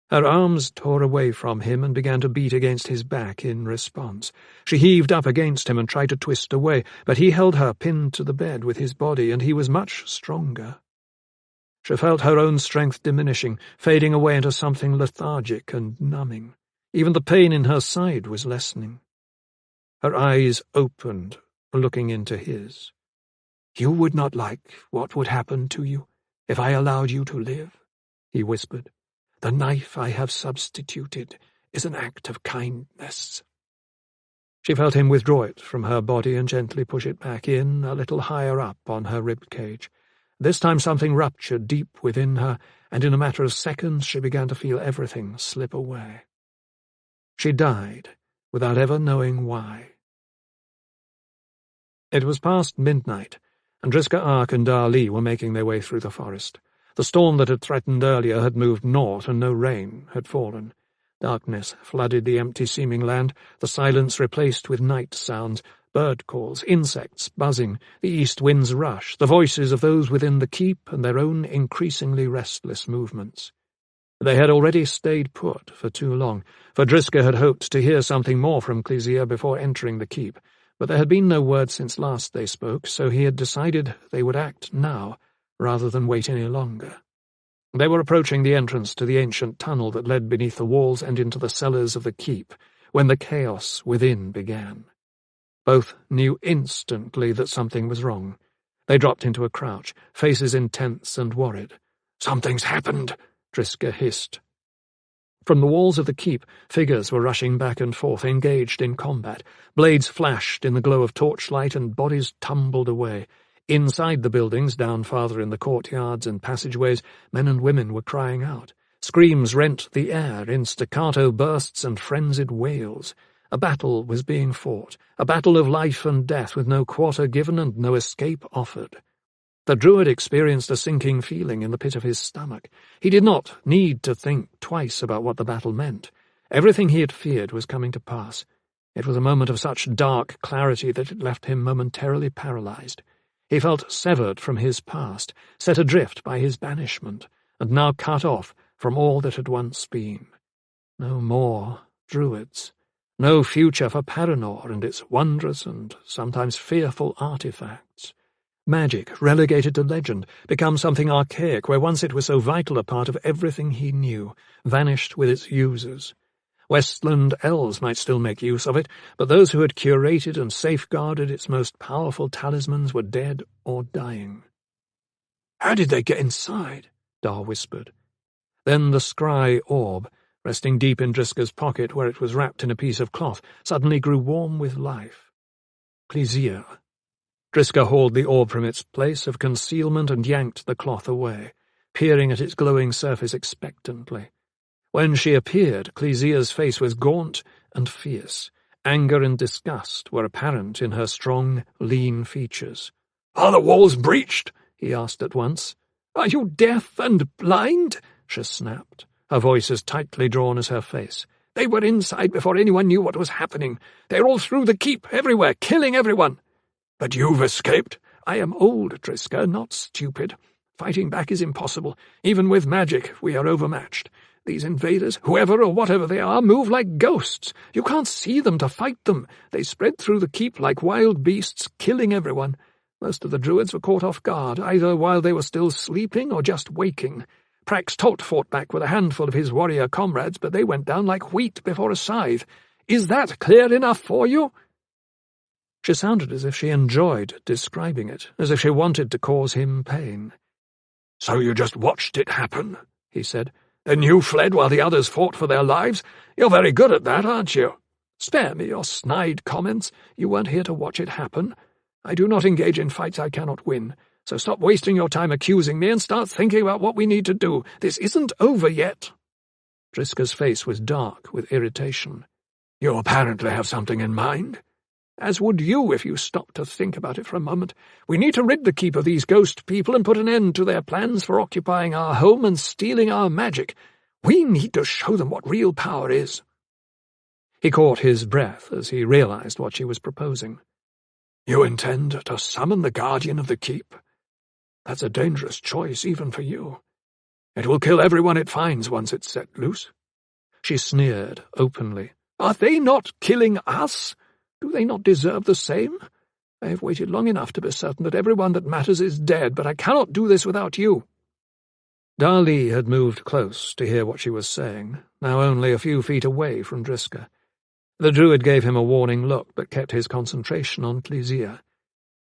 A: Her arms tore away from him and began to beat against his back in response. She heaved up against him and tried to twist away, but he held her pinned to the bed with his body, and he was much stronger. She felt her own strength diminishing, fading away into something lethargic and numbing. Even the pain in her side was lessening. Her eyes opened, looking into his. "You would not like what would happen to you if I allowed you to live?" he whispered. "The knife I have substituted is an act of kindness." She felt him withdraw it from her body and gently push it back in, a little higher up on her rib cage. This time something ruptured deep within her, and in a matter of seconds she began to feel everything slip away. She died, without ever knowing why. It was past midnight, and Driska Ark and Darli were making their way through the forest. The storm that had threatened earlier had moved north, and no rain had fallen. Darkness flooded the empty-seeming land, the silence replaced with night sounds, bird calls, insects buzzing, the east wind's rush, the voices of those within the keep, and their own increasingly restless movements. They had already stayed put for too long, for Driska had hoped to hear something more from Clysea before entering the keep, but there had been no word since last they spoke, so he had decided they would act now, rather than wait any longer. They were approaching the entrance to the ancient tunnel that led beneath the walls and into the cellars of the keep, when the chaos within began. Both knew instantly that something was wrong. They dropped into a crouch, faces intense and worried. "Something's happened," Driska hissed. From the walls of the keep, figures were rushing back and forth, engaged in combat. Blades flashed in the glow of torchlight, and bodies tumbled away. Inside the buildings, down farther in the courtyards and passageways, men and women were crying out. Screams rent the air in staccato bursts and frenzied wails. A battle was being fought, a battle of life and death with no quarter given and no escape offered. The Druid experienced a sinking feeling in the pit of his stomach. He did not need to think twice about what the battle meant. Everything he had feared was coming to pass. It was a moment of such dark clarity that it left him momentarily paralyzed. He felt severed from his past, set adrift by his banishment, and now cut off from all that had once been. No more Druids. No future for Paranor and its wondrous and sometimes fearful artifacts. Magic, relegated to legend, become something archaic where once it was so vital a part of everything he knew, vanished with its users. Westland elves might still make use of it, but those who had curated and safeguarded its most powerful talismans were dead or dying. "How did they get inside?" Dar whispered. Then the scry orb, resting deep in Driska's pocket where it was wrapped in a piece of cloth, suddenly grew warm with life. Clysea. Driska hauled the orb from its place of concealment and yanked the cloth away, peering at its glowing surface expectantly. When she appeared, Clysea's face was gaunt and fierce. Anger and disgust were apparent in her strong, lean features. "Are the walls breached?" he asked at once. "Are you deaf and blind?" she snapped, her voice as tightly drawn as her face. "They were inside before anyone knew what was happening. They're all through the keep, everywhere, killing everyone." "But you've escaped." "I am old, Driska, not stupid. Fighting back is impossible. Even with magic, we are overmatched. These invaders, whoever or whatever they are, move like ghosts. You can't see them to fight them. They spread through the keep like wild beasts, killing everyone. Most of the Druids were caught off guard, either while they were still sleeping or just waking. Prax Tot fought back with a handful of his warrior comrades, but they went down like wheat before a scythe. Is that clear enough for you?" She sounded as if she enjoyed describing it, as if she wanted to cause him pain.
B: "So you just watched it happen," he said. "Then you fled while the others fought for their lives? You're very good at that, aren't you?"
A: "Spare me your snide comments. You weren't here to watch it happen. I do not engage in fights I cannot win, so stop wasting your time accusing me and start thinking about what we need to do. This isn't over yet." Driska's face was dark with irritation.
B: "You apparently have something in mind."
A: "As would you if you stopped to think about it for a moment. We need to rid the keep of these ghost people and put an end to their plans for occupying our home and stealing our magic. We need to show them what real power is." He caught his breath as he realized what she was proposing.
B: "You intend to summon the guardian of the keep? That's a dangerous choice even for you. It will kill everyone it finds once it's set loose."
A: She sneered openly. "Are they not killing us? Do they not deserve the same? I have waited long enough to be certain that everyone that matters is dead, but I cannot do this without you." Dali had moved close to hear what she was saying, now only a few feet away from Driska. The druid gave him a warning look, but kept his concentration on Clysea.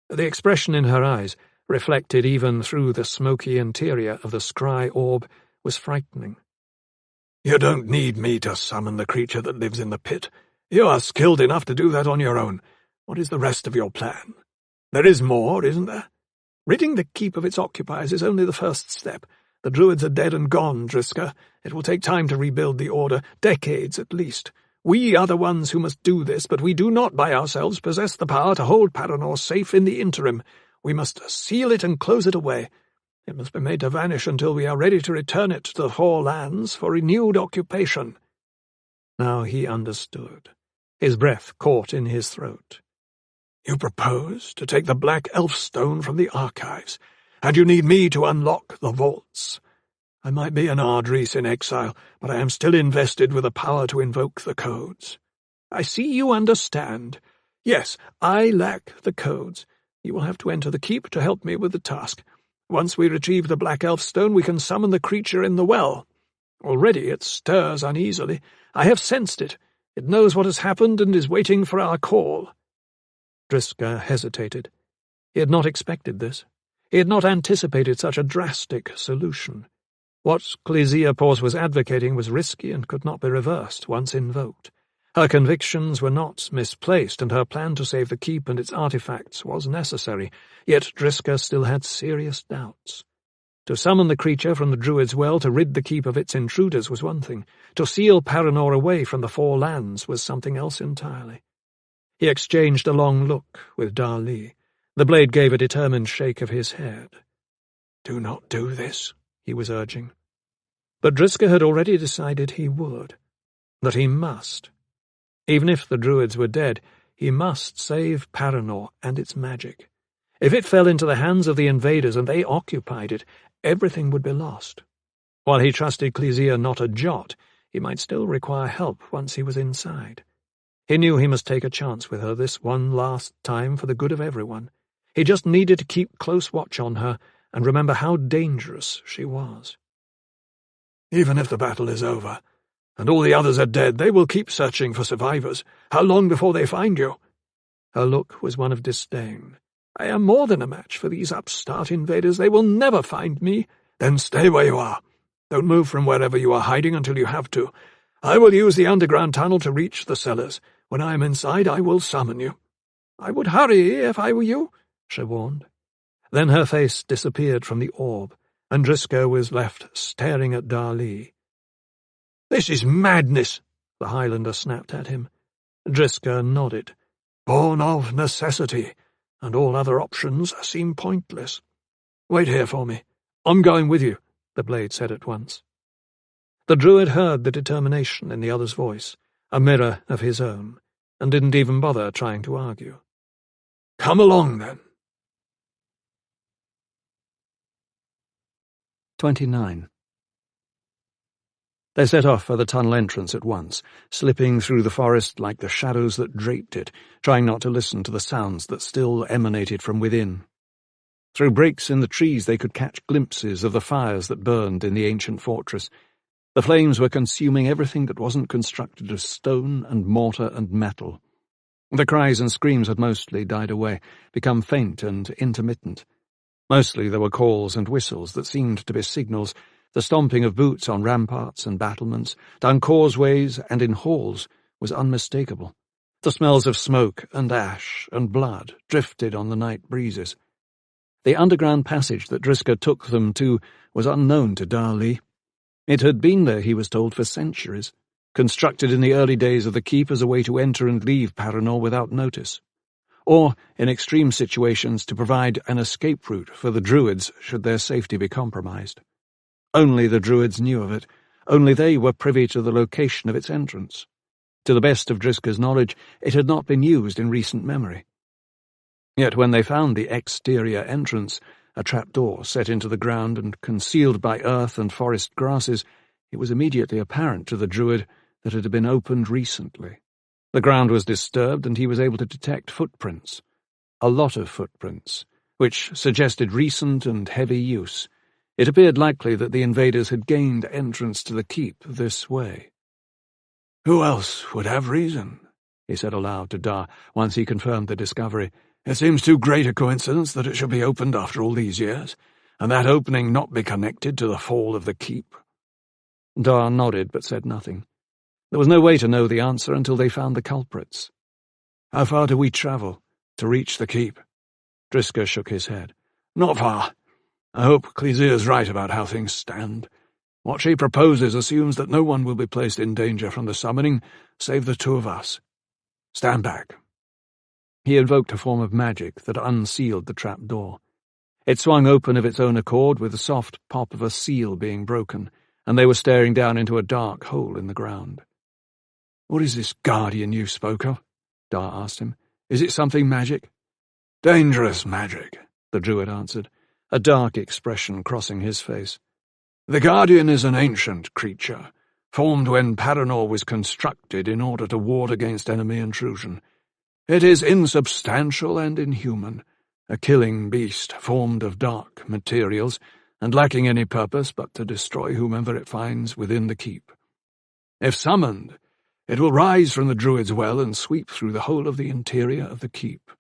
A: The expression in her eyes, reflected even through the smoky interior of the scry orb, was frightening.
B: "You don't need me to summon the creature that lives in the pit. You are skilled enough to do that on your own. What is the rest of your plan? There is more, isn't there?"
A: "Ridding the keep of its occupiers is only the first step. The druids are dead and gone, Driska. It will take time to rebuild the order, decades at least. We are the ones who must do this, but we do not by ourselves possess the power to hold Paranor safe in the interim. We must seal it and close it away. It must be made to vanish until we are ready to return it to the Four Lands for renewed occupation." Now he understood. His breath caught in his throat.
B: "You propose to take the Black Elf Stone from the archives, and you need me to unlock the vaults. I might be an Ardris in exile, but I am still invested with the power to invoke the codes."
A: "I see you understand. Yes, I lack the codes. You will have to enter the keep to help me with the task. Once we retrieve the Black Elf Stone, we can summon the creature in the well. Already it stirs uneasily. I have sensed it. It knows what has happened and is waiting for our call." Driska hesitated. He had not expected this. He had not anticipated such a drastic solution. What Clysea Pors was advocating was risky and could not be reversed once invoked. Her convictions were not misplaced, and her plan to save the keep and its artifacts was necessary, yet Driska still had serious doubts. To summon the creature from the Druid's well to rid the keep of its intruders was one thing. To seal Paranor away from the Four Lands was something else entirely. He exchanged a long look with Dali. The blade gave a determined shake of his head.
B: "Do not do this," he was urging.
A: But Driska had already decided he would, that he must. Even if the Druids were dead, he must save Paranor and its magic. If it fell into the hands of the invaders and they occupied it, everything would be lost. While he trusted Clysea not a jot, he might still require help once he was inside. He knew he must take a chance with her this one last time for the good of everyone. He just needed to keep close watch on her and remember how dangerous she was.
B: "Even if the battle is over, and all the others are dead, they will keep searching for survivors. How long before they find you?"
A: Her look was one of disdain. "I am more than a match for these upstart invaders. They will never find me."
B: "Then stay where you are. Don't move from wherever you are hiding until you have to. I will use the underground tunnel to reach the cellars. When I am inside, I will summon you."
A: "I would hurry if I were you," she warned. Then her face disappeared from the orb, and Driska was left staring at Dali.
B: "This is madness,"
A: the Highlander snapped at him. Driska nodded.
B: "Born of necessity, and all other options seem pointless. Wait here for me.
A: I'm going with you," the blade said at once. The druid heard the determination in the other's voice, a mirror of his own, and didn't even bother trying to argue.
B: "Come along, then."
A: 29. They set off for the tunnel entrance at once, slipping through the forest like the shadows that draped it, trying not to listen to the sounds that still emanated from within. Through breaks in the trees they could catch glimpses of the fires that burned in the ancient fortress. The flames were consuming everything that wasn't constructed of stone and mortar and metal. The cries and screams had mostly died away, become faint and intermittent. Mostly there were calls and whistles that seemed to be signals. The stomping of boots on ramparts and battlements, down causeways and in halls, was unmistakable. The smells of smoke and ash and blood drifted on the night breezes. The underground passage that Driska took them to was unknown to Darley. It had been there, he was told, for centuries, constructed in the early days of the keep as a way to enter and leave Paranor without notice, or, in extreme situations, to provide an escape route for the Druids should their safety be compromised. Only the Druids knew of it. Only they were privy to the location of its entrance. To the best of Driska's knowledge, it had not been used in recent memory. Yet when they found the exterior entrance, a trapdoor set into the ground and concealed by earth and forest grasses, it was immediately apparent to the Druid that it had been opened recently. The ground was disturbed, and he was able to detect footprints. A lot of footprints, which suggested recent and heavy use. It appeared likely that the invaders had gained entrance to the keep this way.
B: "Who else would have reason?" he said aloud to Dar, once he confirmed the discovery. "It seems too great a coincidence that it should be opened after all these years, and that opening not be connected to the fall of the keep."
A: Dar nodded but said nothing. There was no way to know the answer until they found the culprits.
B: "How far do we travel to reach the keep?"
A: Driska shook his head.
B: "Not far. I hope Clesea's right about how things stand. What she proposes assumes that no one will be placed in danger from the summoning, save the two of us. Stand back."
A: He invoked a form of magic that unsealed the trap-door. It swung open of its own accord with the soft pop of a seal being broken, and they were staring down into a dark hole in the ground.
B: "What is this guardian you spoke of?"
A: Dar asked him. "Is it something magic?"
B: "Dangerous magic," the Druid answered,
A: a dark expression crossing his face.
B: "The Guardian is an ancient creature, formed when Paranor was constructed in order to ward against enemy intrusion. It is insubstantial and inhuman, a killing beast formed of dark materials, and lacking any purpose but to destroy whomever it finds within the keep. If summoned, it will rise from the Druid's well and sweep through the whole of the interior of the keep.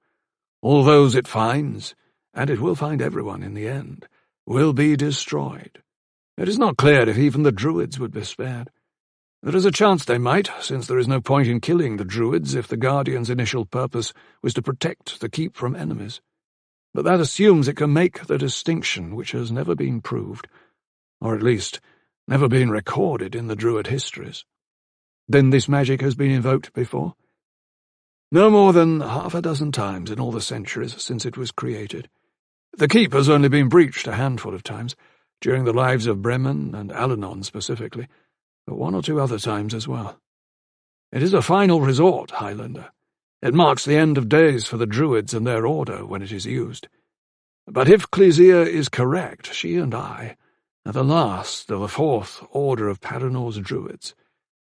B: All those it finds, and it will find everyone in the end, will be destroyed. It is not clear if even the Druids would be spared. There is a chance they might, since there is no point in killing the Druids if the Guardian's initial purpose was to protect the keep from enemies. But that assumes it can make the distinction which has never been proved, or at least never been recorded in the Druid histories."
A: "Then this magic has been invoked before?"
B: "No more than 6 times in all the centuries since it was created. The keep has only been breached a handful of times, during the lives of Bremen and Alanon specifically, but 1 or 2 other times as well. It is a final resort, Highlander. It marks the end of days for the Druids and their order when it is used. But if Clesea is correct, she and I are the last of the 4th order of Paranor's Druids,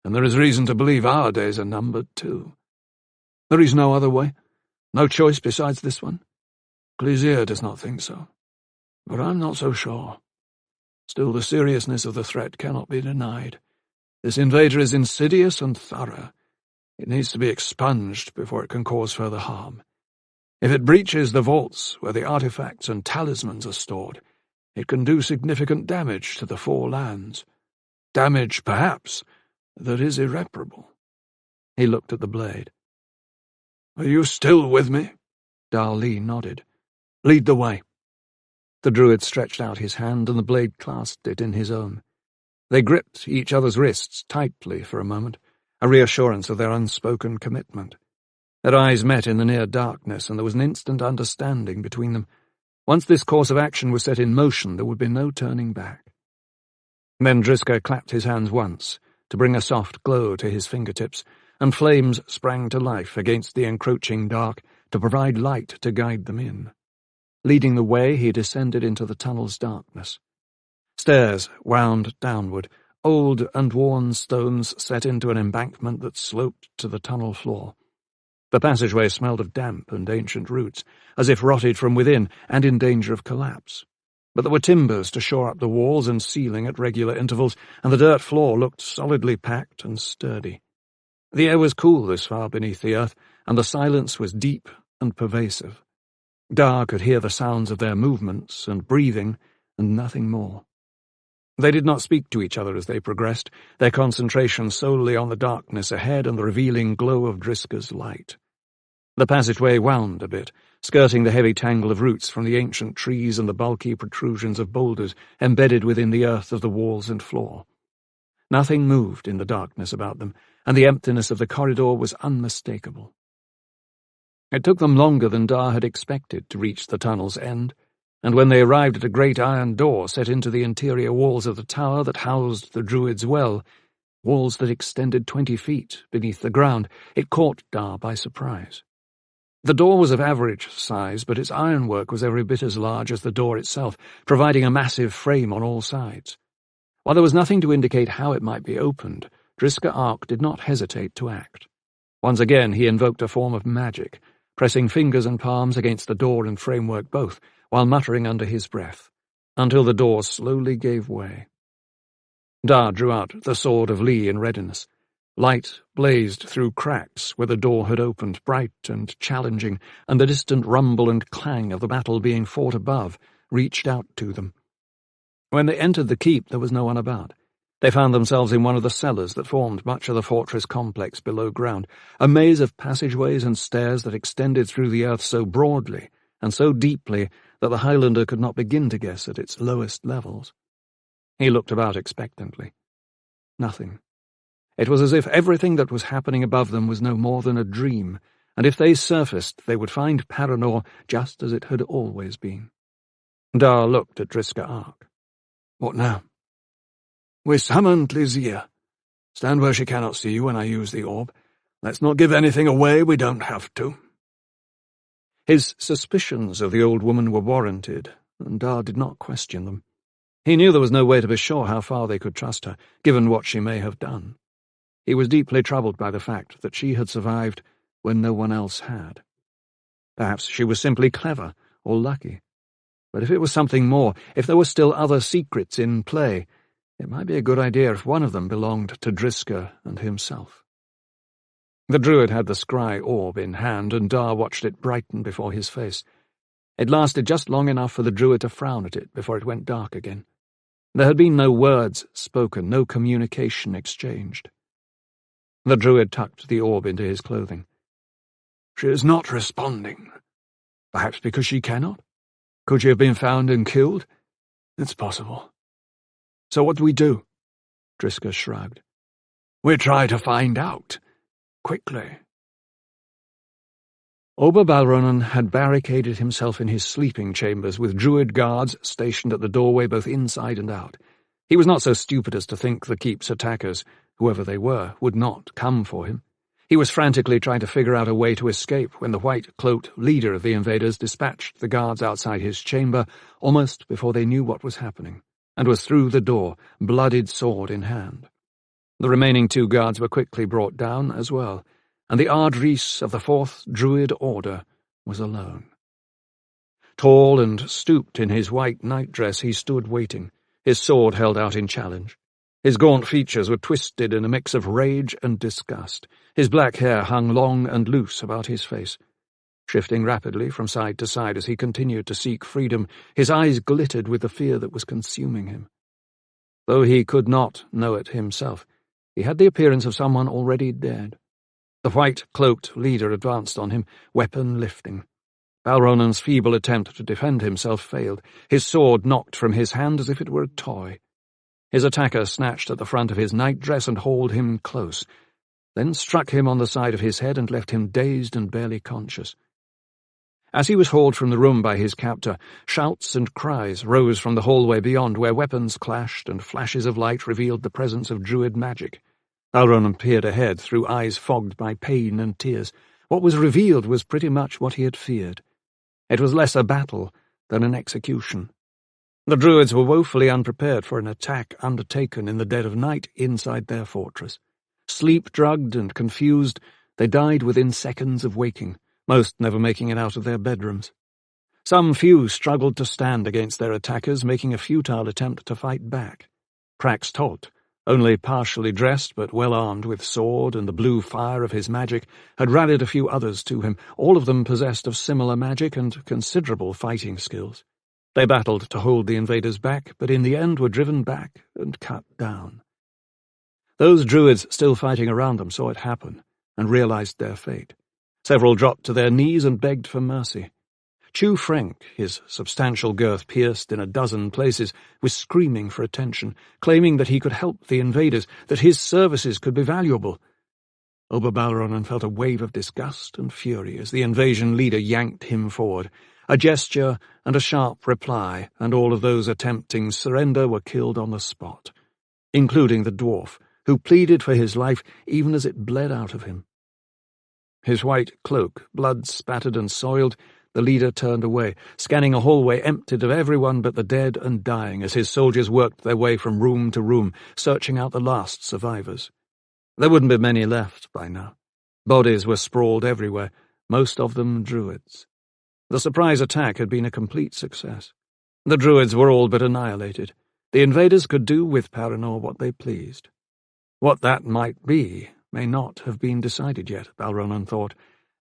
B: and there is reason to believe our days are numbered too."
A: "There is no other way? No choice besides this one?"
B: "Clesea does not think so, but I'm not so sure. Still, the seriousness of the threat cannot be denied. This invader is insidious and thorough. It needs to be expunged before it can cause further harm. If it breaches the vaults where the artifacts and talismans are stored, it can do significant damage to the 4 lands. Damage, perhaps, that is irreparable."
A: He looked at the blade.
B: "Are you still with me?"
A: Darley nodded. "Lead the way." The Druid stretched out his hand, and the blade clasped it in his own. They gripped each other's wrists tightly for a moment, a reassurance of their unspoken commitment. Their eyes met in the near darkness, and there was an instant understanding between them. Once this course of action was set in motion, there would be no turning back. Then Driska clapped his hands once, to bring a soft glow to his fingertips, and flames sprang to life against the encroaching dark to provide light to guide them in. Leading the way, he descended into the tunnel's darkness. Stairs wound downward, old and worn stones set into an embankment that sloped to the tunnel floor. The passageway smelled of damp and ancient roots, as if rotted from within and in danger of collapse. But there were timbers to shore up the walls and ceiling at regular intervals, and the dirt floor looked solidly packed and sturdy. The air was cool this far beneath the earth, and the silence was deep and pervasive. Dar could hear the sounds of their movements and breathing, and nothing more. They did not speak to each other as they progressed, their concentration solely on the darkness ahead and the revealing glow of Driska's light. The passageway wound a bit, skirting the heavy tangle of roots from the ancient trees and the bulky protrusions of boulders embedded within the earth of the walls and floor. Nothing moved in the darkness about them, and the emptiness of the corridor was unmistakable. It took them longer than Dar had expected to reach the tunnel's end, and when they arrived at a great iron door set into the interior walls of the tower that housed the Druid's well, walls that extended 20 feet beneath the ground, it caught Dar by surprise. The door was of average size, but its ironwork was every bit as large as the door itself, providing a massive frame on all sides. While there was nothing to indicate how it might be opened, Driska Ark did not hesitate to act. Once again he invoked a form of magic, pressing fingers and palms against the door and framework both, while muttering under his breath, until the door slowly gave way. Dar drew out the sword of Lee in readiness. Light blazed through cracks where the door had opened, bright and challenging, and the distant rumble and clang of the battle being fought above reached out to them. When they entered the keep, there was no one about. They found themselves in one of the cellars that formed much of the fortress complex below ground, a maze of passageways and stairs that extended through the earth so broadly and so deeply that the Highlander could not begin to guess at its lowest levels. He looked about expectantly. Nothing. It was as if everything that was happening above them was no more than a dream, and if they surfaced, they would find Paranor just as it had always been. Dar looked at Driska Ark. "What now?" "We summoned Lizia. Stand where she cannot see you when I use the orb. Let's not give anything away we don't have to." His suspicions of the old woman were warranted, and Dar did not question them. He knew there was no way to be sure how far they could trust her, given what she may have done. He was deeply troubled by the fact that she had survived when no one else had. Perhaps she was simply clever or lucky. But if it was something more, if there were still other secrets in play, it might be a good idea if one of them belonged to Driska and himself. The Druid had the scry orb in hand, and Dar watched it brighten before his face. It lasted just long enough for the Druid to frown at it before it went dark again. There had been no words spoken, no communication exchanged. The Druid tucked the orb into his clothing. "She is not responding. Perhaps because she cannot? Could she have been found and killed? It's possible. So what do we do?" Driska shrugged. "We try to find out. Quickly." Ober Balronan had barricaded himself in his sleeping chambers with Druid guards stationed at the doorway both inside and out. He was not so stupid as to think the keep's attackers, whoever they were, would not come for him. He was frantically trying to figure out a way to escape when the white-cloaked leader of the invaders dispatched the guards outside his chamber almost before they knew what was happening, and was through the door, bloodied sword in hand. The remaining 2 guards were quickly brought down as well, and the Ardris of the 4th Druid Order was alone. Tall and stooped in his white nightdress, he stood waiting, his sword held out in challenge. His gaunt features were twisted in a mix of rage and disgust. His black hair hung long and loose about his face. Shifting rapidly from side to side as he continued to seek freedom, his eyes glittered with the fear that was consuming him. Though he could not know it himself, he had the appearance of someone already dead. The white-cloaked leader advanced on him, weapon lifting. Balronan's feeble attempt to defend himself failed. His sword knocked from his hand as if it were a toy. His attacker snatched at the front of his nightdress and hauled him close, then struck him on the side of his head and left him dazed and barely conscious. As he was hauled from the room by his captor, shouts and cries rose from the hallway beyond, where weapons clashed and flashes of light revealed the presence of Druid magic. Balronan peered ahead through eyes fogged by pain and tears. What was revealed was pretty much what he had feared. It was less a battle than an execution. The Druids were woefully unprepared for an attack undertaken in the dead of night inside their fortress. Sleep-drugged and confused, they died within seconds of waking, most never making it out of their bedrooms. Some few struggled to stand against their attackers, making a futile attempt to fight back. Cracks Tolt, only partially dressed but well armed with sword and the blue fire of his magic, had rallied a few others to him, all of them possessed of similar magic and considerable fighting skills. They battled to hold the invaders back, but in the end were driven back and cut down. Those druids still fighting around them saw it happen and realized their fate. Several dropped to their knees and begged for mercy. Chu Frank, his substantial girth pierced in a dozen places, was screaming for attention, claiming that he could help the invaders, that his services could be valuable. Oberbalronen felt a wave of disgust and fury as the invasion leader yanked him forward. A gesture and a sharp reply, and all of those attempting surrender were killed on the spot, including the dwarf, who pleaded for his life even as it bled out of him. His white cloak, blood-spattered and soiled, the leader turned away, scanning a hallway emptied of everyone but the dead and dying as his soldiers worked their way from room to room, searching out the last survivors. There wouldn't be many left by now. Bodies were sprawled everywhere, most of them druids. The surprise attack had been a complete success. The druids were all but annihilated. The invaders could do with Paranor what they pleased. What that might be may not have been decided yet, Balronen thought,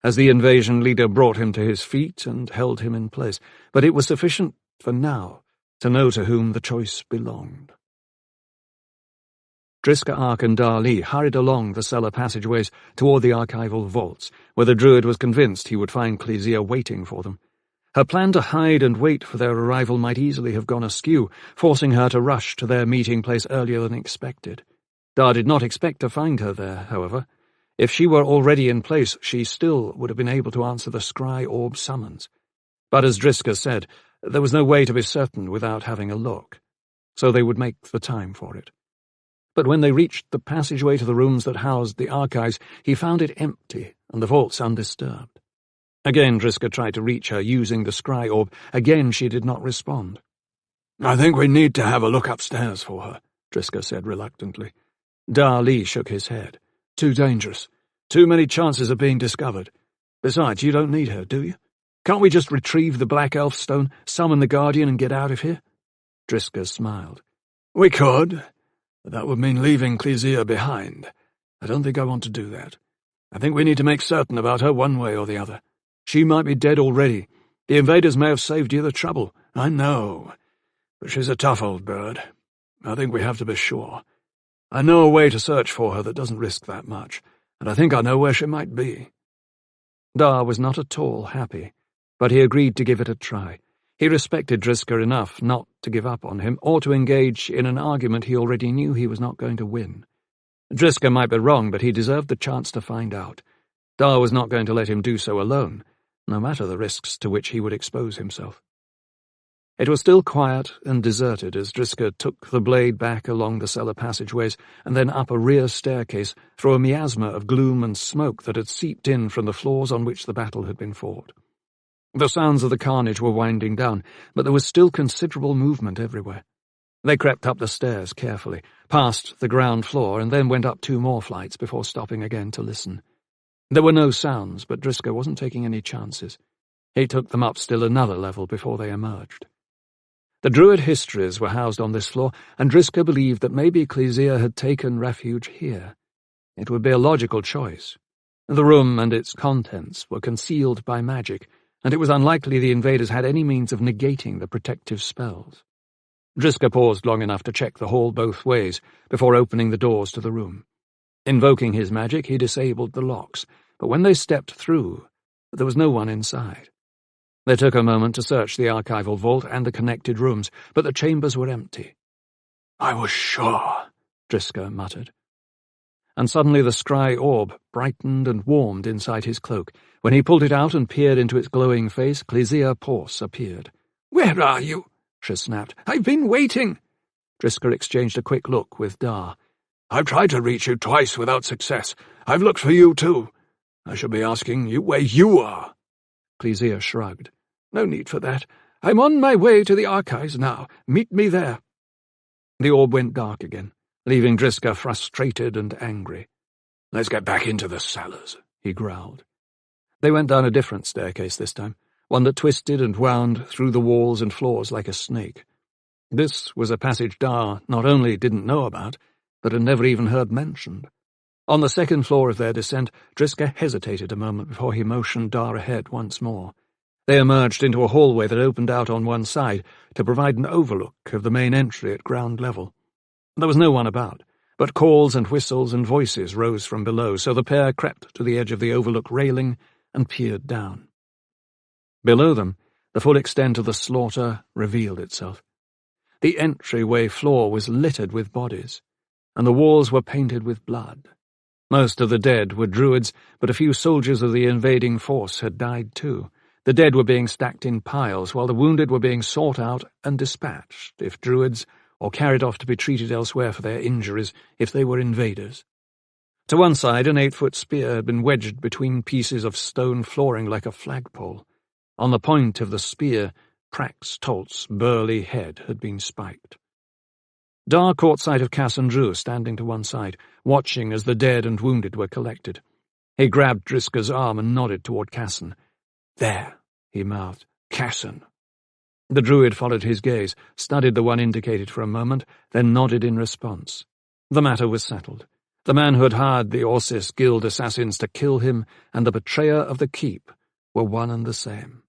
A: as the invasion leader brought him to his feet and held him in place, but it was sufficient for now to know to whom the choice belonged. Driska Ark and Darli hurried along the cellar passageways toward the archival vaults, where the druid was convinced he would find Clesia waiting for them. Her plan to hide and wait for their arrival might easily have gone askew, forcing her to rush to their meeting place earlier than expected. Dar did not expect to find her there, however. If she were already in place, she still would have been able to answer the scry orb summons. But as Driska said, there was no way to be certain without having a look, so they would make the time for it. But when they reached the passageway to the rooms that housed the archives, he found it empty and the vaults undisturbed. Again Driska tried to reach her using the scry orb. Again she did not respond.
B: "I think we need to have a look upstairs for her," Driska said reluctantly.
A: Darli shook his head.
B: "Too dangerous. Too many chances of being discovered. Besides, you don't need her, do you? Can't we just retrieve the Black Elf Stone, summon the Guardian, and get out of here?"
A: Driska smiled.
B: "We could, but that would mean leaving Clesia behind. I don't think I want to do that. I think we need to make certain about her one way or the other. She might be dead already. The invaders may have saved you the trouble. I know, but she's a tough old bird. I think we have to be sure. I know a way to search for her that doesn't risk that much, and I think I know where she might be."
A: Dar was not at all happy, but he agreed to give it a try. He respected Driska enough not to give up on him, or to engage in an argument he already knew he was not going to win. Driska might be wrong, but he deserved the chance to find out. Dar was not going to let him do so alone, no matter the risks to which he would expose himself. It was still quiet and deserted as Driska took the blade back along the cellar passageways and then up a rear staircase through a miasma of gloom and smoke that had seeped in from the floors on which the battle had been fought. The sounds of the carnage were winding down, but there was still considerable movement everywhere. They crept up the stairs carefully, past the ground floor, and then went up 2 more flights before stopping again to listen. There were no sounds, but Driska wasn't taking any chances. He took them up still another level before they emerged. The druid histories were housed on this floor, and Driska believed that maybe Clesia had taken refuge here. It would be a logical choice. The room and its contents were concealed by magic, and it was unlikely the invaders had any means of negating the protective spells. Driska paused long enough to check the hall both ways before opening the doors to the room. Invoking his magic, he disabled the locks, but when they stepped through, there was no one inside. They took a moment to search the archival vault and the connected rooms, but the chambers were empty.
B: "I was sure,"
A: Driska muttered. And suddenly the scry orb brightened and warmed inside his cloak. When he pulled it out and peered into its glowing face, Clesia Porce appeared.
B: "Where are you?"
A: she snapped.
B: "I've been waiting."
A: Driska exchanged a quick look with Dar.
B: "I've tried to reach you twice without success. I've looked for you too. I should be asking you where you are."
A: Clesia shrugged.
B: "No need for that. I'm on my way to the archives now. Meet me there."
A: The orb went dark again, leaving Driska frustrated and angry.
B: "Let's get back into the cellars,"
A: he growled. They went down a different staircase this time, one that twisted and wound through the walls and floors like a snake. This was a passage Dar not only didn't know about, but had never even heard mentioned. On the second floor of their descent, Driska hesitated a moment before he motioned Dar ahead once more. They emerged into a hallway that opened out on one side to provide an overlook of the main entry at ground level. There was no one about, but calls and whistles and voices rose from below, so the pair crept to the edge of the overlook railing and peered down. Below them, the full extent of the slaughter revealed itself. The entryway floor was littered with bodies, and the walls were painted with blood. Most of the dead were druids, but a few soldiers of the invading force had died too. The dead were being stacked in piles, while the wounded were being sought out and dispatched, if druids, or carried off to be treated elsewhere for their injuries, if they were invaders. To one side, an 8-foot spear had been wedged between pieces of stone flooring like a flagpole. On the point of the spear, Prax Tolt's burly head had been spiked. Dar caught sight of Cass and Drew standing to one side, watching as the dead and wounded were collected. He grabbed Driska's arm and nodded toward Casson. "There," he mouthed. "Casson." The druid followed his gaze, studied the one indicated for a moment, then nodded in response. The matter was settled. The man who had hired the Orsis Guild assassins to kill him and the betrayer of the keep were one and the same.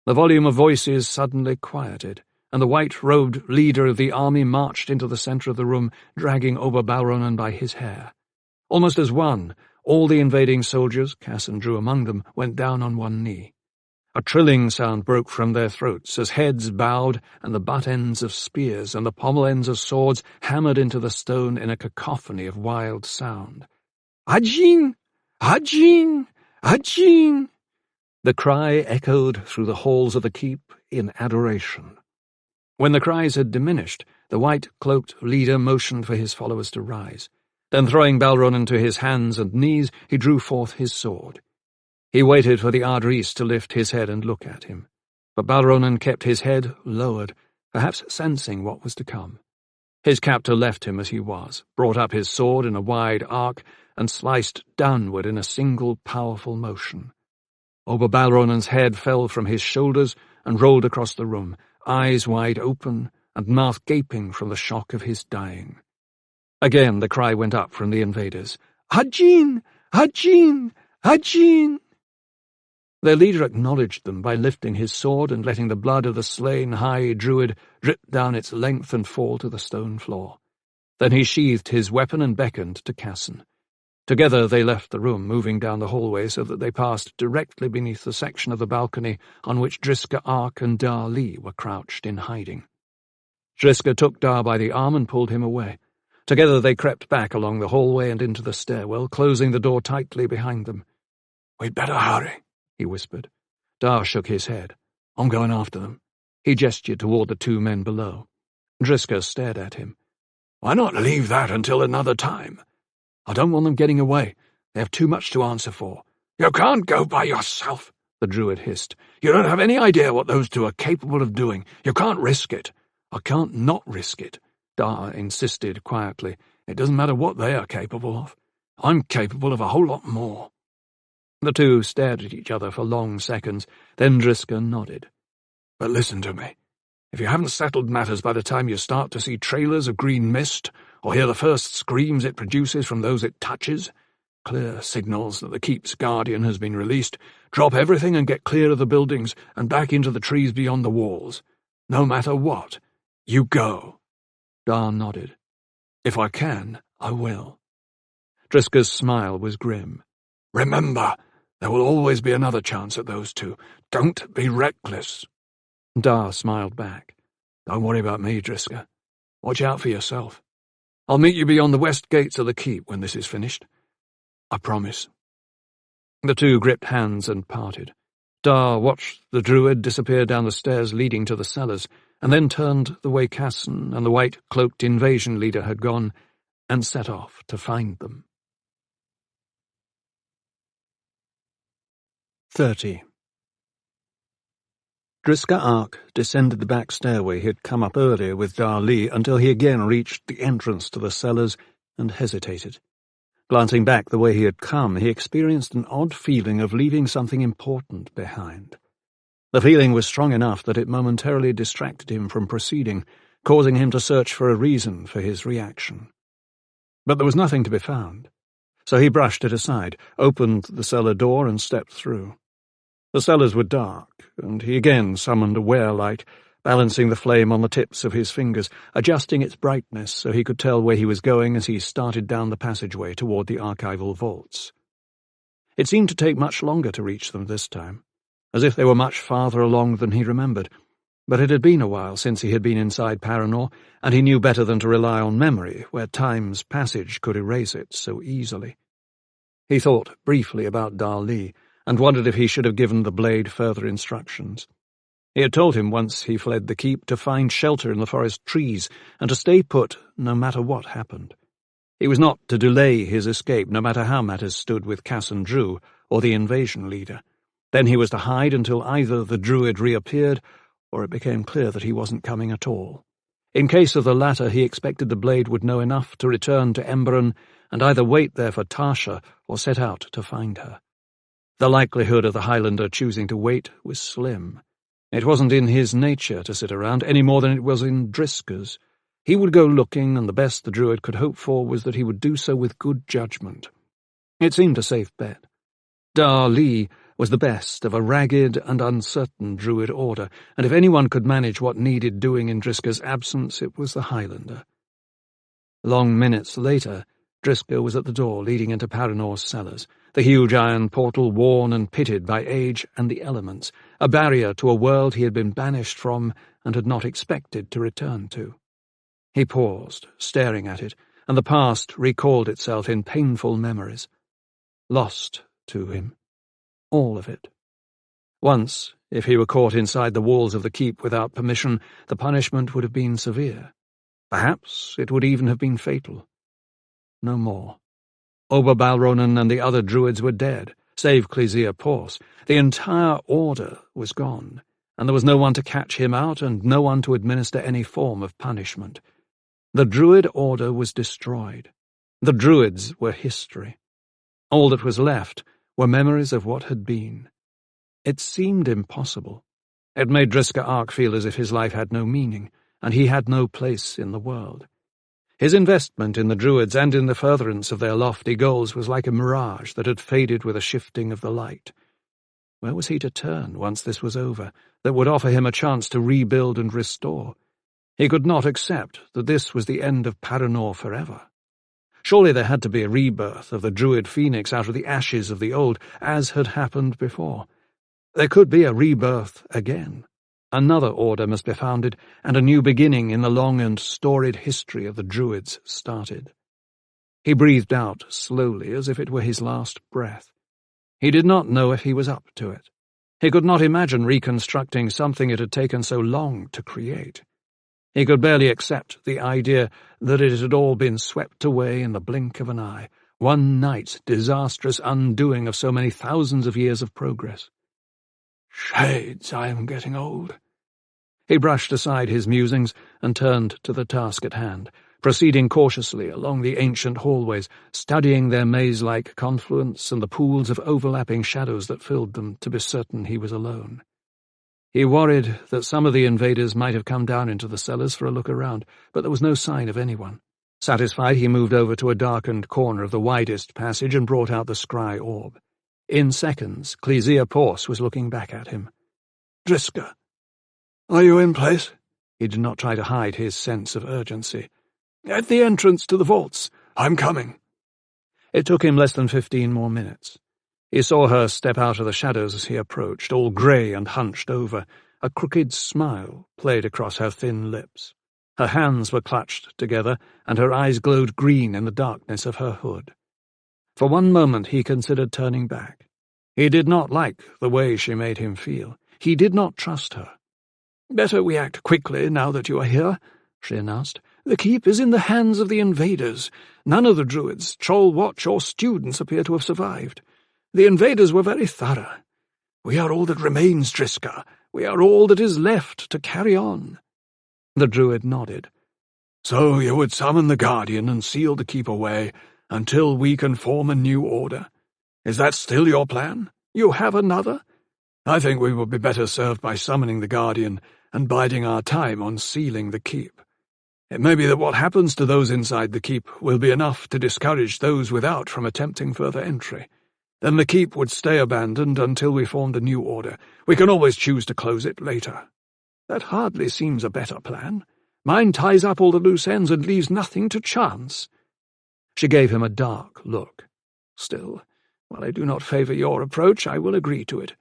A: The volume of voices suddenly quieted, and the white-robed leader of the army marched into the centre of the room, dragging Oberbalronen by his hair. Almost as one, all the invading soldiers, Cass and Drew among them, went down on one knee. A trilling sound broke from their throats as heads bowed and the butt ends of spears and the pommel ends of swords hammered into the stone in a cacophony of wild sound. "Ajin! Ajin! Ajin!" The cry echoed through the halls of the keep in adoration. When the cries had diminished, the white-cloaked leader motioned for his followers to rise. Then, throwing Balronen to his hands and knees, he drew forth his sword. He waited for the Ardris to lift his head and look at him, but Balronen kept his head lowered, perhaps sensing what was to come. His captor left him as he was, brought up his sword in a wide arc, and sliced downward in a single powerful motion. Oberbalronen's head fell from his shoulders and rolled across the room, eyes wide open and mouth gaping from the shock of his dying. Again the cry went up from the invaders. "Ajin! Ajin! Ajin!" Their leader acknowledged them by lifting his sword and letting the blood of the slain high druid drip down its length and fall to the stone floor. Then he sheathed his weapon and beckoned to Casson. Together they left the room, moving down the hallway so that they passed directly beneath the section of the balcony on which Driska Ark and Dar Lee were crouched in hiding. Driska took Dar by the arm and pulled him away. Together they crept back along the hallway and into the stairwell, closing the door tightly behind them. "We'd better hurry," he whispered. Dar shook his head. "I'm going after them." He gestured toward the two men below. Driska stared at him. "Why not leave that until another time?" "I don't want them getting away. They have too much to answer for." "You can't go by yourself," the druid hissed. "You don't have any idea what those two are capable of doing. You can't risk it." "I can't not risk it," Dar insisted quietly. "It doesn't matter what they are capable of. I'm capable of a whole lot more." The two stared at each other for long seconds, then Driska nodded. "But listen to me. If you haven't settled matters by the time you start to see trailers of green mist, or hear the first screams it produces from those it touches, clear signals that the keep's guardian has been released, drop everything and get clear of the buildings and back into the trees beyond the walls. No matter what, you go." Dar nodded. "If I can, I will." Driska's smile was grim. "Remember, there will always be another chance at those two. Don't be reckless." Dar smiled back. "Don't worry about me, Driska. Watch out for yourself. I'll meet you beyond the west gates of the keep when this is finished. I promise." The two gripped hands and parted. Dar watched the druid disappear down the stairs leading to the cellars, and then turned the way Casson and the white-cloaked invasion leader had gone, and set off to find them. 30. Driska Ark descended the back stairway he had come up earlier with Dar Lee until he again reached the entrance to the cellars and hesitated. Glancing back the way he had come, he experienced an odd feeling of leaving something important behind. The feeling was strong enough that it momentarily distracted him from proceeding, causing him to search for a reason for his reaction. But there was nothing to be found, so he brushed it aside, opened the cellar door and stepped through. The cellars were dark, and he again summoned a wear-light, balancing the flame on the tips of his fingers, adjusting its brightness so he could tell where he was going as he started down the passageway toward the archival vaults. It seemed to take much longer to reach them this time, as if they were much farther along than he remembered, but it had been a while since he had been inside Paranor, and he knew better than to rely on memory, where time's passage could erase it so easily. He thought briefly about Dali, and wondered if he should have given the blade further instructions. He had told him once he fled the keep to find shelter in the forest trees, and to stay put no matter what happened. He was not to delay his escape, no matter how matters stood with Cassan Drew or the invasion leader. Then he was to hide until either the druid reappeared, or it became clear that he wasn't coming at all. In case of the latter, he expected the blade would know enough to return to Emberon and either wait there for Tasha or set out to find her. The likelihood of the Highlander choosing to wait was slim. It wasn't in his nature to sit around any more than it was in Driscoll's. He would go looking, and the best the druid could hope for was that he would do so with good judgment. It seemed a safe bet. Dali was the best of a ragged and uncertain druid order, and if anyone could manage what needed doing in Driscoll's absence, it was the Highlander. Long minutes later, Driscoll was at the door leading into Paranor's cellars, the huge iron portal worn and pitted by age and the elements, a barrier to a world he had been banished from and had not expected to return to. He paused, staring at it, and the past recalled itself in painful memories. Lost to him. All of it. Once, if he were caught inside the walls of the keep without permission, the punishment would have been severe. Perhaps it would even have been fatal. No more. Oberbalronen and the other druids were dead, save Clysea Pors. The entire order was gone, and there was no one to catch him out and no one to administer any form of punishment. The druid order was destroyed. The druids were history. All that was left were memories of what had been. It seemed impossible. It made Driscoll Ark feel as if his life had no meaning, and he had no place in the world. His investment in the druids and in the furtherance of their lofty goals was like a mirage that had faded with a shifting of the light. Where was he to turn once this was over, that would offer him a chance to rebuild and restore? He could not accept that this was the end of Paranor forever. Surely there had to be a rebirth of the druid phoenix out of the ashes of the old, as had happened before. There could be a rebirth again. Another order must be founded, and a new beginning in the long and storied history of the druids started. He breathed out slowly, as if it were his last breath. He did not know if he was up to it. He could not imagine reconstructing something it had taken so long to create. He could barely accept the idea that it had all been swept away in the blink of an eye, one night's disastrous undoing of so many thousands of years of progress. Shades, I am getting old. He brushed aside his musings and turned to the task at hand, proceeding cautiously along the ancient hallways, studying their maze-like confluence and the pools of overlapping shadows that filled them to be certain he was alone. He worried that some of the invaders might have come down into the cellars for a look around, but there was no sign of anyone. Satisfied, he moved over to a darkened corner of the widest passage and brought out the scry orb. In seconds, Clysea Pors was looking back at him. Driscoll, are you in place? He did not try to hide his sense of urgency. At the entrance to the vaults. I'm coming. It took him less than 15 more minutes. He saw her step out of the shadows as he approached, all grey and hunched over. A crooked smile played across her thin lips. Her hands were clutched together, and her eyes glowed green in the darkness of her hood. For one moment he considered turning back. He did not like the way she made him feel. He did not trust her. Better we act quickly now that you are here, she announced. The keep is in the hands of the invaders. None of the druids, Troll Watch, or students appear to have survived. The invaders were very thorough. We are all that remains, Driscoll. We are all that is left to carry on. The druid nodded. So you would summon the Guardian and seal the keep away until we can form a new order. Is that still your plan? You have another? I think we would be better served by summoning the Guardian and biding our time on sealing the keep.
B: It may be that what happens to those inside the keep will be enough to discourage those without from attempting further entry. Then the keep would stay abandoned until we formed a new order. We can always choose to close it later.
C: That hardly seems a better plan. Mine ties up all the loose ends and leaves nothing to chance.
A: She gave him a dark look.
C: Still, while I do not favour your approach, I will agree to it.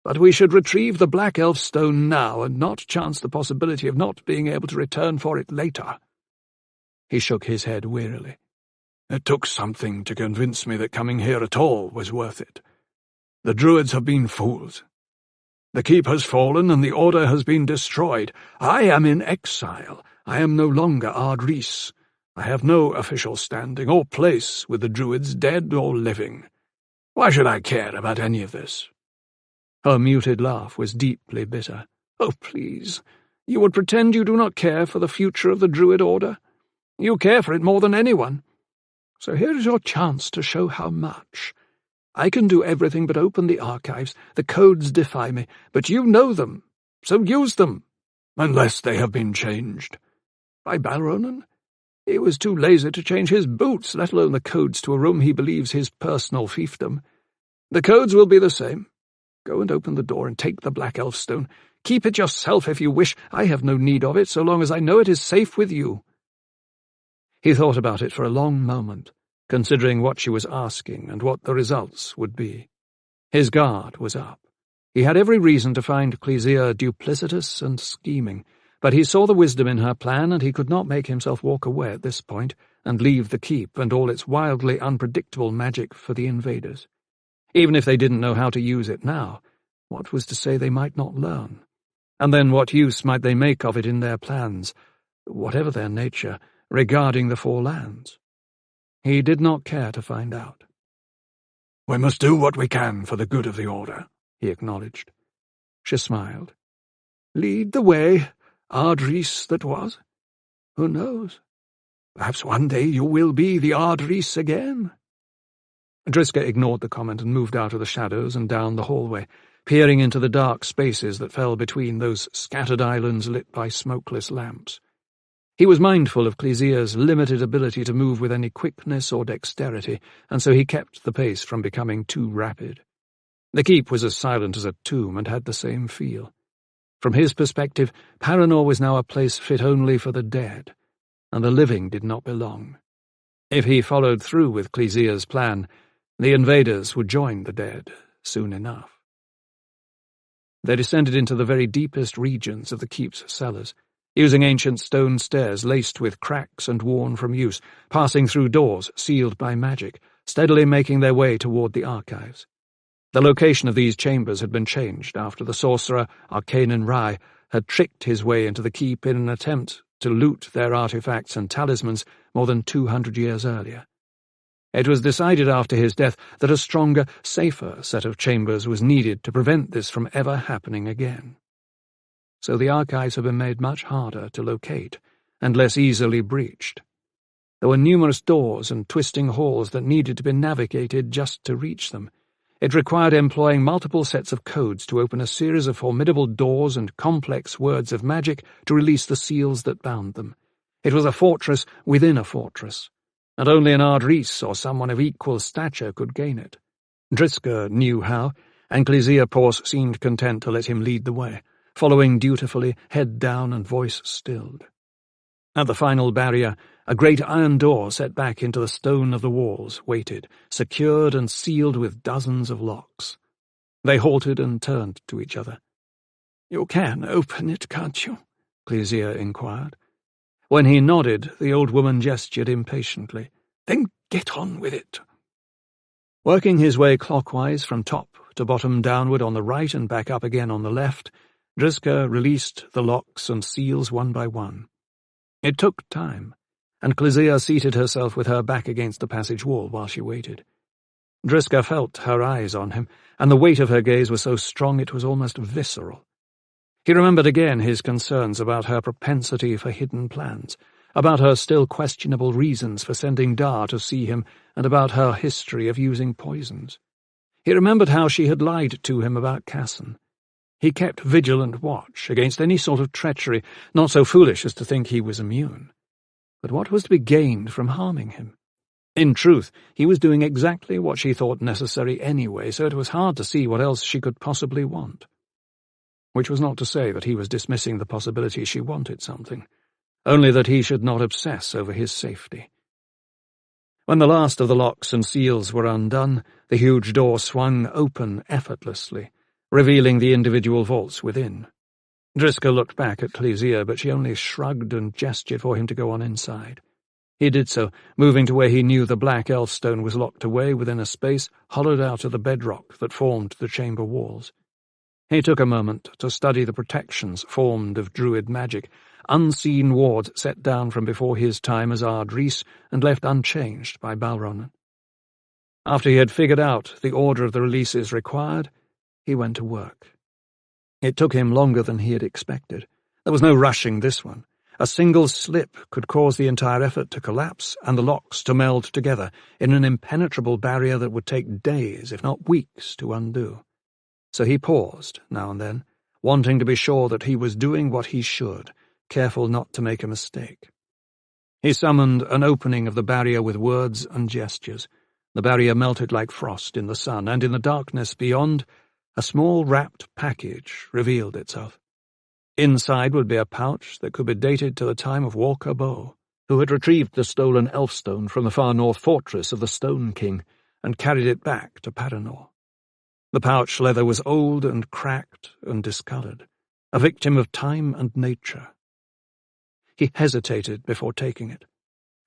C: But we should retrieve the Black Elf stone now and not chance the possibility of not being able to return for it later.
A: He shook his head wearily.
B: It took something to convince me that coming here at all was worth it. The Druids have been fools. The keep has fallen and the Order has been destroyed. I am in exile. I am no longer Ard Rhys. I have no official standing or place with the Druids, dead or living. Why should I care about any of this?
A: Her muted laugh was deeply bitter.
C: Oh, please. You would pretend you do not care for the future of the Druid Order? You care for it more than anyone. So here is your chance to show how much. I can do everything but open the archives. The codes defy me, but you know them, so use them.
B: Unless they have been changed.
C: By Balronan? He was too lazy to change his boots, let alone the codes to a room he believes his personal fiefdom. The codes will be the same. Go and open the door and take the Black Elf stone. Keep it yourself if you wish. I have no need of it, so long as I know it is safe with you.
A: He thought about it for a long moment, considering what she was asking and what the results would be. His guard was up. He had every reason to find Clesia duplicitous and scheming, but he saw the wisdom in her plan, and he could not make himself walk away at this point and leave the keep and all its wildly unpredictable magic for the invaders. Even if they didn't know how to use it now, what was to say they might not learn? And then what use might they make of it in their plans, whatever their nature, regarding the Four Lands? He did not care to find out.
B: We must do what we can for the good of the Order, he acknowledged.
A: She smiled.
C: Lead the way, Ard Rhys that was. Who knows? Perhaps one day you will be the Ard Rhys again.
A: Driska ignored the comment and moved out of the shadows and down the hallway, peering into the dark spaces that fell between those scattered islands lit by smokeless lamps. He was mindful of Clesia's limited ability to move with any quickness or dexterity, and so he kept the pace from becoming too rapid. The keep was as silent as a tomb and had the same feel. From his perspective, Paranor was now a place fit only for the dead, and the living did not belong. If he followed through with Clesia's plan, the invaders would join the dead soon enough. They descended into the very deepest regions of the keep's cellars, using ancient stone stairs laced with cracks and worn from use, passing through doors sealed by magic, steadily making their way toward the archives. The location of these chambers had been changed after the sorcerer Arcanan Rai had tricked his way into the keep in an attempt to loot their artifacts and talismans more than 200 years earlier. It was decided after his death that a stronger, safer set of chambers was needed to prevent this from ever happening again. So the archives have been made much harder to locate and less easily breached. There were numerous doors and twisting halls that needed to be navigated just to reach them. It required employing multiple sets of codes to open a series of formidable doors and complex words of magic to release the seals that bound them. It was a fortress within a fortress, and only an Ard Rhys or someone of equal stature could gain it. Driska knew how, and Clesia Porce seemed content to let him lead the way, following dutifully, head down and voice stilled. At the final barrier, a great iron door set back into the stone of the walls waited, secured and sealed with dozens of locks. They halted and turned to each other.
C: "You can open it, can't you?"
A: Clesia inquired. When he nodded, the old woman gestured impatiently.
C: "Then get on with it."
A: Working his way clockwise from top to bottom downward on the right and back up again on the left, Driska released the locks and seals one by one. It took time, and Clesia seated herself with her back against the passage wall while she waited. Driska felt her eyes on him, and the weight of her gaze was so strong it was almost visceral. He remembered again his concerns about her propensity for hidden plans, about her still questionable reasons for sending Dar to see him, and about her history of using poisons. He remembered how she had lied to him about Casson. He kept vigilant watch against any sort of treachery, not so foolish as to think he was immune. But what was to be gained from harming him? In truth, he was doing exactly what she thought necessary anyway, so it was hard to see what else she could possibly want. Which was not to say that he was dismissing the possibility she wanted something, only that he should not obsess over his safety. When the last of the locks and seals were undone, the huge door swung open effortlessly, revealing the individual vaults within. Driscoll looked back at Clesia, but she only shrugged and gestured for him to go on inside. He did so, moving to where he knew the black elf stone was locked away within a space hollowed out of the bedrock that formed the chamber walls. He took a moment to study the protections formed of druid magic, unseen wards set down from before his time as Ard Rhys and left unchanged by Balronan. After he had figured out the order of the releases required, he went to work. It took him longer than he had expected. There was no rushing this one. A single slip could cause the entire effort to collapse and the locks to meld together in an impenetrable barrier that would take days, if not weeks, to undo. So he paused, now and then, wanting to be sure that he was doing what he should, careful not to make a mistake. He summoned an opening of the barrier with words and gestures. The barrier melted like frost in the sun, and in the darkness beyond, a small wrapped package revealed itself. Inside would be a pouch that could be dated to the time of Walker Bow, who had retrieved the stolen elfstone from the far north fortress of the Stone King and carried it back to Paranor. The pouch leather was old and cracked and discoloured, a victim of time and nature. He hesitated before taking it.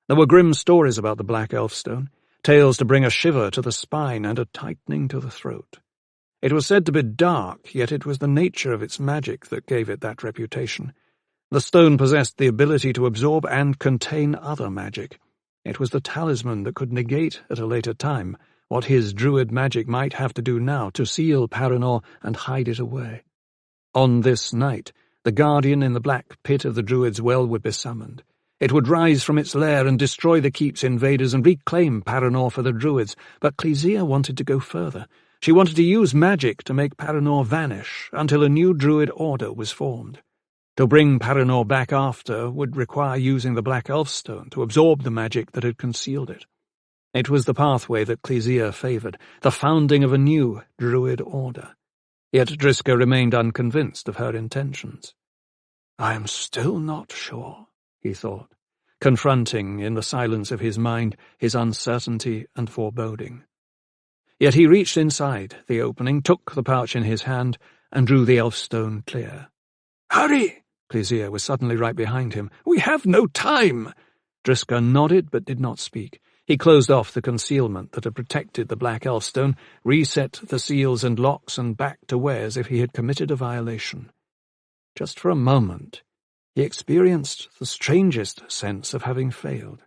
A: There were grim stories about the black elfstone, tales to bring a shiver to the spine and a tightening to the throat. It was said to be dark, yet it was the nature of its magic that gave it that reputation. The stone possessed the ability to absorb and contain other magic. It was the talisman that could negate, at a later time, what his druid magic might have to do now to seal Paranor and hide it away. On this night, the guardian in the black pit of the druid's well would be summoned. It would rise from its lair and destroy the keep's invaders and reclaim Paranor for the druids, but Clesia wanted to go further. She wanted to use magic to make Paranor vanish until a new druid order was formed. To bring Paranor back after would require using the Black Elfstone to absorb the magic that had concealed it. It was the pathway that Clesia favoured, the founding of a new druid order. Yet Driscoll remained unconvinced of her intentions. "I am still not sure," he thought, confronting, in the silence of his mind, his uncertainty and foreboding. Yet he reached inside the opening, took the pouch in his hand, and drew the elfstone clear. "Hurry!" Clesia was suddenly right behind him. "We have no time!" Driscoll nodded but did not speak. He closed off the concealment that had protected the black elfstone, reset the seals and locks, and backed away as if he had committed a violation. Just for a moment, he experienced the strangest sense of having failed.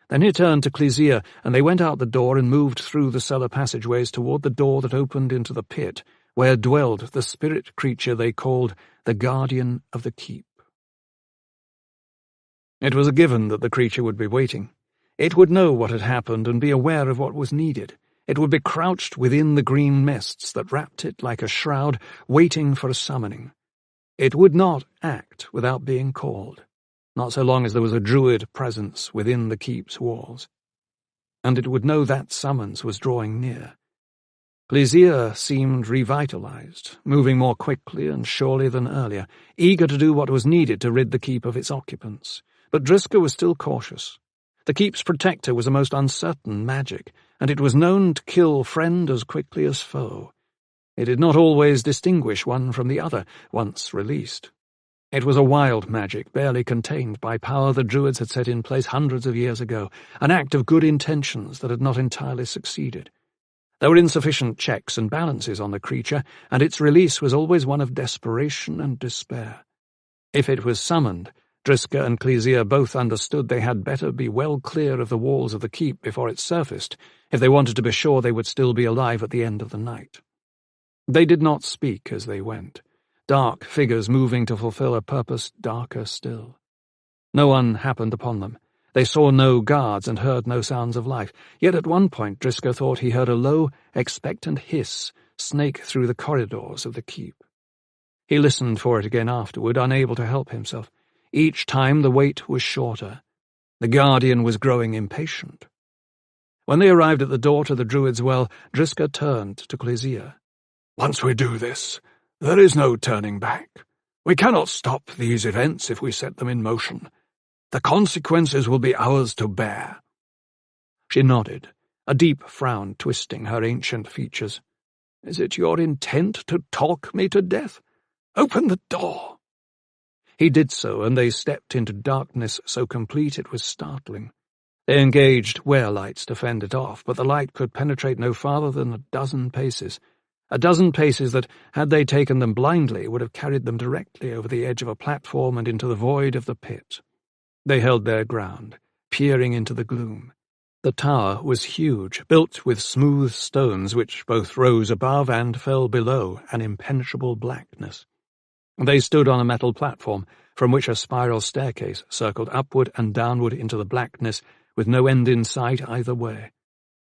A: Then he turned to Clesia, and they went out the door and moved through the cellar passageways toward the door that opened into the pit, where dwelled the spirit creature they called the Guardian of the Keep. It was a given that the creature would be waiting. It would know what had happened and be aware of what was needed. It would be crouched within the green mists that wrapped it like a shroud, waiting for a summoning. It would not act without being called, not so long as there was a druid presence within the keep's walls. And it would know that summons was drawing near. Clesia seemed revitalized, moving more quickly and surely than earlier, eager to do what was needed to rid the keep of its occupants. But Driscoll was still cautious. The keep's protector was a most uncertain magic, and it was known to kill friend as quickly as foe. It did not always distinguish one from the other, once released. It was a wild magic, barely contained by power the druids had set in place hundreds of years ago, an act of good intentions that had not entirely succeeded. There were insufficient checks and balances on the creature, and its release was always one of desperation and despair. If it was summoned, Driscoll and Clesia both understood they had better be well clear of the walls of the keep before it surfaced, if they wanted to be sure they would still be alive at the end of the night. They did not speak as they went, dark figures moving to fulfill a purpose darker still. No one happened upon them. They saw no guards and heard no sounds of life, yet at one point Driscoll thought he heard a low, expectant hiss snake through the corridors of the keep. He listened for it again afterward, unable to help himself. Each time the wait was shorter, The Guardian was growing impatient. When they arrived at the door to the Druid's Well, Driska turned to Clysea.
B: "Once we do this, there is no turning back. We cannot stop these events if we set them in motion. The consequences will be ours to bear."
A: She nodded, a deep frown twisting her ancient features.
B: "Is it your intent to talk me to death? Open the door."
A: He did so, and they stepped into darkness so complete it was startling. They engaged wear-lights to fend it off, but the light could penetrate no farther than a dozen paces that, had they taken them blindly, would have carried them directly over the edge of a platform and into the void of the pit. They held their ground, peering into the gloom. The tower was huge, built with smooth stones which both rose above and fell below an impenetrable blackness. They stood on a metal platform, from which a spiral staircase circled upward and downward into the blackness, with no end in sight either way.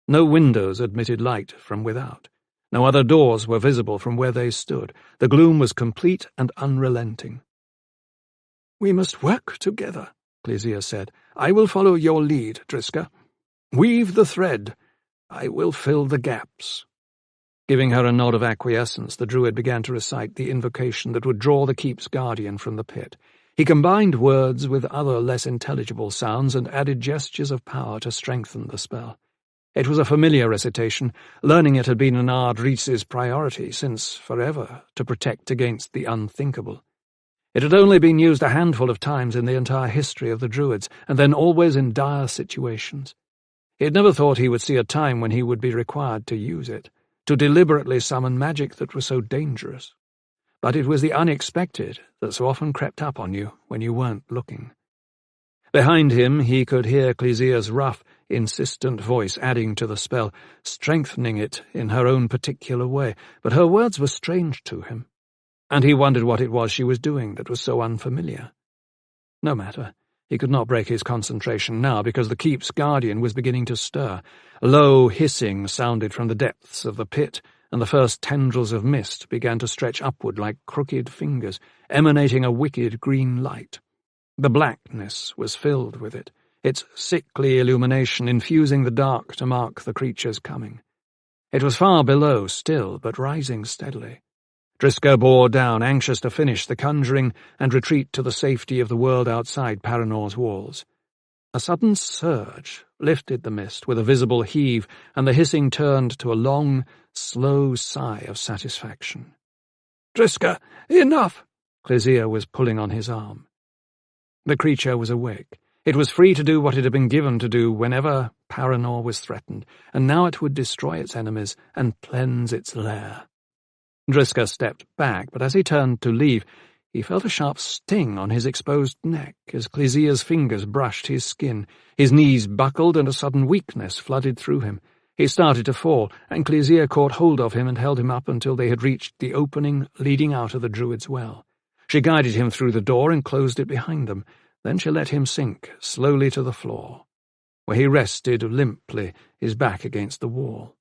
A: No windows admitted light from without. No other doors were visible from where they stood. The gloom was complete and unrelenting.
B: "We must work together," Clysea said. "I will follow your lead, Driska. Weave the thread. I will fill the gaps."
A: Giving her a nod of acquiescence, the Druid began to recite the invocation that would draw the keep's guardian from the pit. He combined words with other less intelligible sounds and added gestures of power to strengthen the spell. It was a familiar recitation. Learning it had been an Ardrea's priority since, forever, to protect against the unthinkable. It had only been used a handful of times in the entire history of the Druids, and then always in dire situations. He had never thought he would see a time when he would be required to use it, to deliberately summon magic that was so dangerous. But it was the unexpected that so often crept up on you when you weren't looking. Behind him he could hear Clysea's rough, insistent voice adding to the spell, strengthening it in her own particular way, but her words were strange to him, and he wondered what it was she was doing that was so unfamiliar. No matter. He could not break his concentration now, because the keep's guardian was beginning to stir. Low hissing sounded from the depths of the pit, and the first tendrils of mist began to stretch upward like crooked fingers, emanating a wicked green light. The blackness was filled with it, its sickly illumination infusing the dark to mark the creature's coming. It was far below still, but rising steadily. Driska bore down, anxious to finish the conjuring and retreat to the safety of the world outside Paranor's walls. A sudden surge lifted the mist with a visible heave, and the hissing turned to a long, slow sigh of satisfaction.
B: "Driska, enough!"
A: Clysea was pulling on his arm. The creature was awake. It was free to do what it had been given to do whenever Paranor was threatened, and now it would destroy its enemies and cleanse its lair. Driska stepped back, but as he turned to leave, he felt a sharp sting on his exposed neck as Clysea's fingers brushed his skin. His knees buckled and a sudden weakness flooded through him. He started to fall, and Clysea caught hold of him and held him up until they had reached the opening leading out of the Druid's Well. She guided him through the door and closed it behind them. Then she let him sink slowly to the floor, where he rested limply, his back against the wall.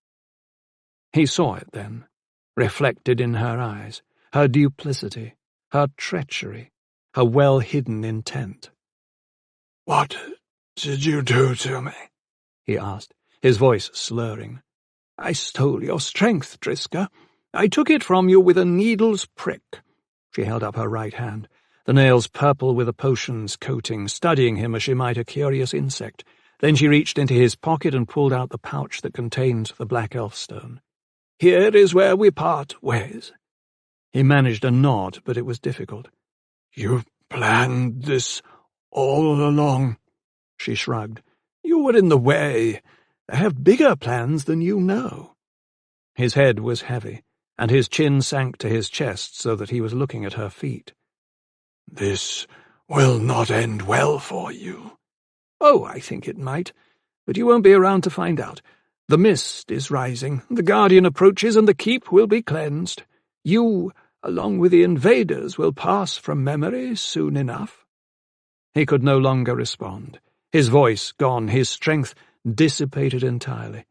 A: He saw it then, reflected in her eyes, her duplicity, her treachery, her well-hidden intent.
B: "What did you do to me?"
A: he asked, his voice slurring.
B: "I stole your strength, Driska. I took it from you with a needle's prick."
A: She held up her right hand, the nails purple with a potion's coating, studying him as she might a curious insect. Then she reached into his pocket and pulled out the pouch that contained the black elf stone.
B: "Here is where we part ways."
A: He managed a nod, but it was difficult.
B: "You planned this all along?"
A: She shrugged.
B: "You were in the way. I have bigger plans than you know."
A: His head was heavy, and his chin sank to his chest so that he was looking at her feet.
B: "This will not end well for you."
A: "Oh, I think it might, but you won't be around to find out. The mist is rising, the Guardian approaches, and the keep will be cleansed. You, along with the invaders, will pass from memory soon enough." He could no longer respond. His voice gone, his strength dissipated entirely.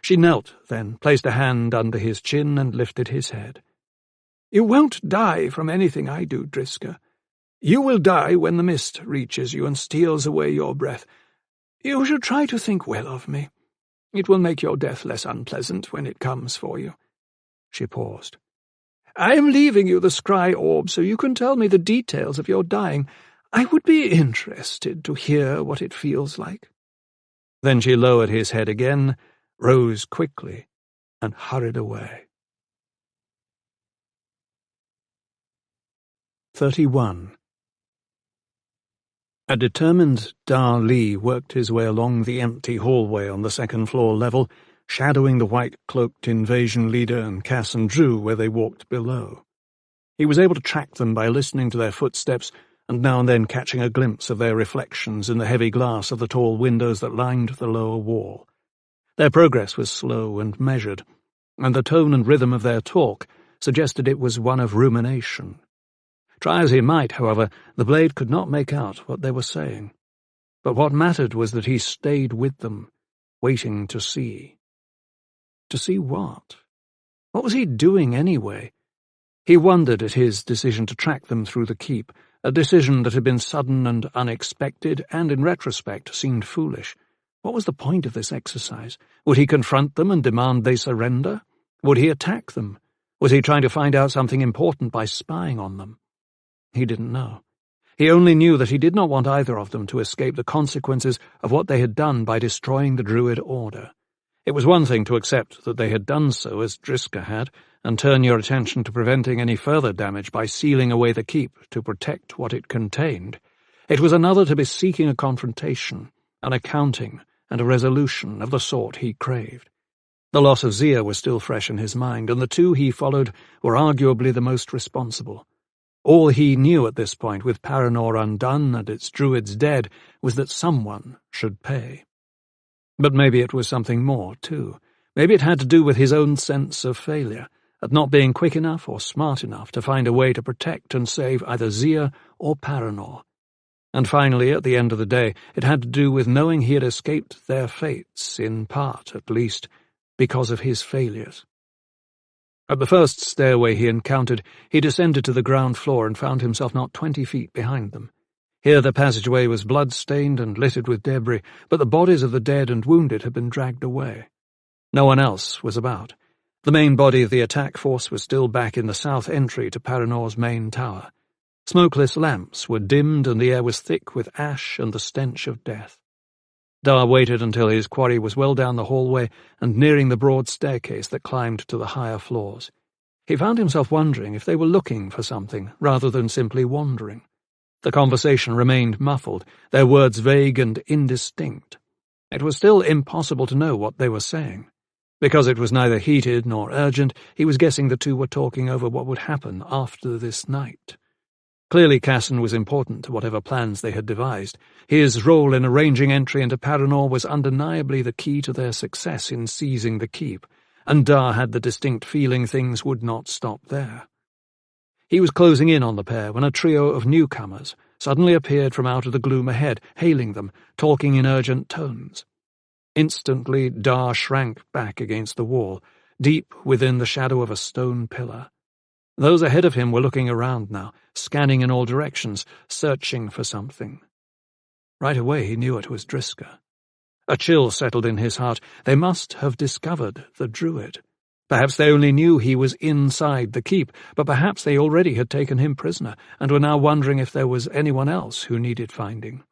A: She knelt, then placed a hand under his chin and lifted his head. "You won't die from anything I do, Driska.
C: You will die when the mist reaches you and steals away your breath. You should try to think well of me. It will make your death less unpleasant when it comes for you."
A: She paused.
C: "I am leaving you the scry orb so you can tell me the details of your dying. I would be interested to hear what it feels like."
A: Then she lowered his head again, rose quickly, and hurried away. 31. A determined Da Li worked his way along the empty hallway on the second-floor level, shadowing the white-cloaked invasion leader and Cass and Drew where they walked below. He was able to track them by listening to their footsteps and now and then catching a glimpse of their reflections in the heavy glass of the tall windows that lined the lower wall. Their progress was slow and measured, and the tone and rhythm of their talk suggested it was one of rumination. Try as he might, however, the blade could not make out what they were saying. But what mattered was that he stayed with them, waiting to see. To see what? What was he doing anyway? He wondered at his decision to track them through the keep, a decision that had been sudden and unexpected, and in retrospect seemed foolish. What was the point of this exercise? Would he confront them and demand they surrender? Would he attack them? Was he trying to find out something important by spying on them? He didn't know. He only knew that he did not want either of them to escape the consequences of what they had done by destroying the Druid Order. It was one thing to accept that they had done so, as Driska had, and turn your attention to preventing any further damage by sealing away the keep to protect what it contained. It was another to be seeking a confrontation, an accounting, and a resolution of the sort he craved. The loss of Zia was still fresh in his mind, and the two he followed were arguably the most responsible. All he knew at this point, with Paranor undone and its druids dead, was that someone should pay. But maybe it was something more, too. Maybe it had to do with his own sense of failure, at not being quick enough or smart enough to find a way to protect and save either Zia or Paranor. And finally, at the end of the day, it had to do with knowing he had escaped their fates, in part at least, because of his failures. At the first stairway he encountered, he descended to the ground floor and found himself not 20 feet behind them. Here the passageway was blood-stained and littered with debris, but the bodies of the dead and wounded had been dragged away. No one else was about. The main body of the attack force was still back in the south entry to Paranor's main tower. Smokeless lamps were dimmed and the air was thick with ash and the stench of death. Dar waited until his quarry was well down the hallway and nearing the broad staircase that climbed to the higher floors. He found himself wondering if they were looking for something rather than simply wandering. The conversation remained muffled, their words vague and indistinct. It was still impossible to know what they were saying. Because it was neither heated nor urgent, he was guessing the two were talking over what would happen after this night. Clearly Casson was important to whatever plans they had devised. His role in arranging entry into Paranor was undeniably the key to their success in seizing the keep, and Dar had the distinct feeling things would not stop there. He was closing in on the pair when a trio of newcomers suddenly appeared from out of the gloom ahead, hailing them, talking in urgent tones. Instantly Dar shrank back against the wall, deep within the shadow of a stone pillar. Those ahead of him were looking around now, scanning in all directions, searching for something. Right away he knew it was Driska. A chill settled in his heart. They must have discovered the Druid. Perhaps they only knew he was inside the keep, but perhaps they already had taken him prisoner, and were now wondering if there was anyone else who needed finding.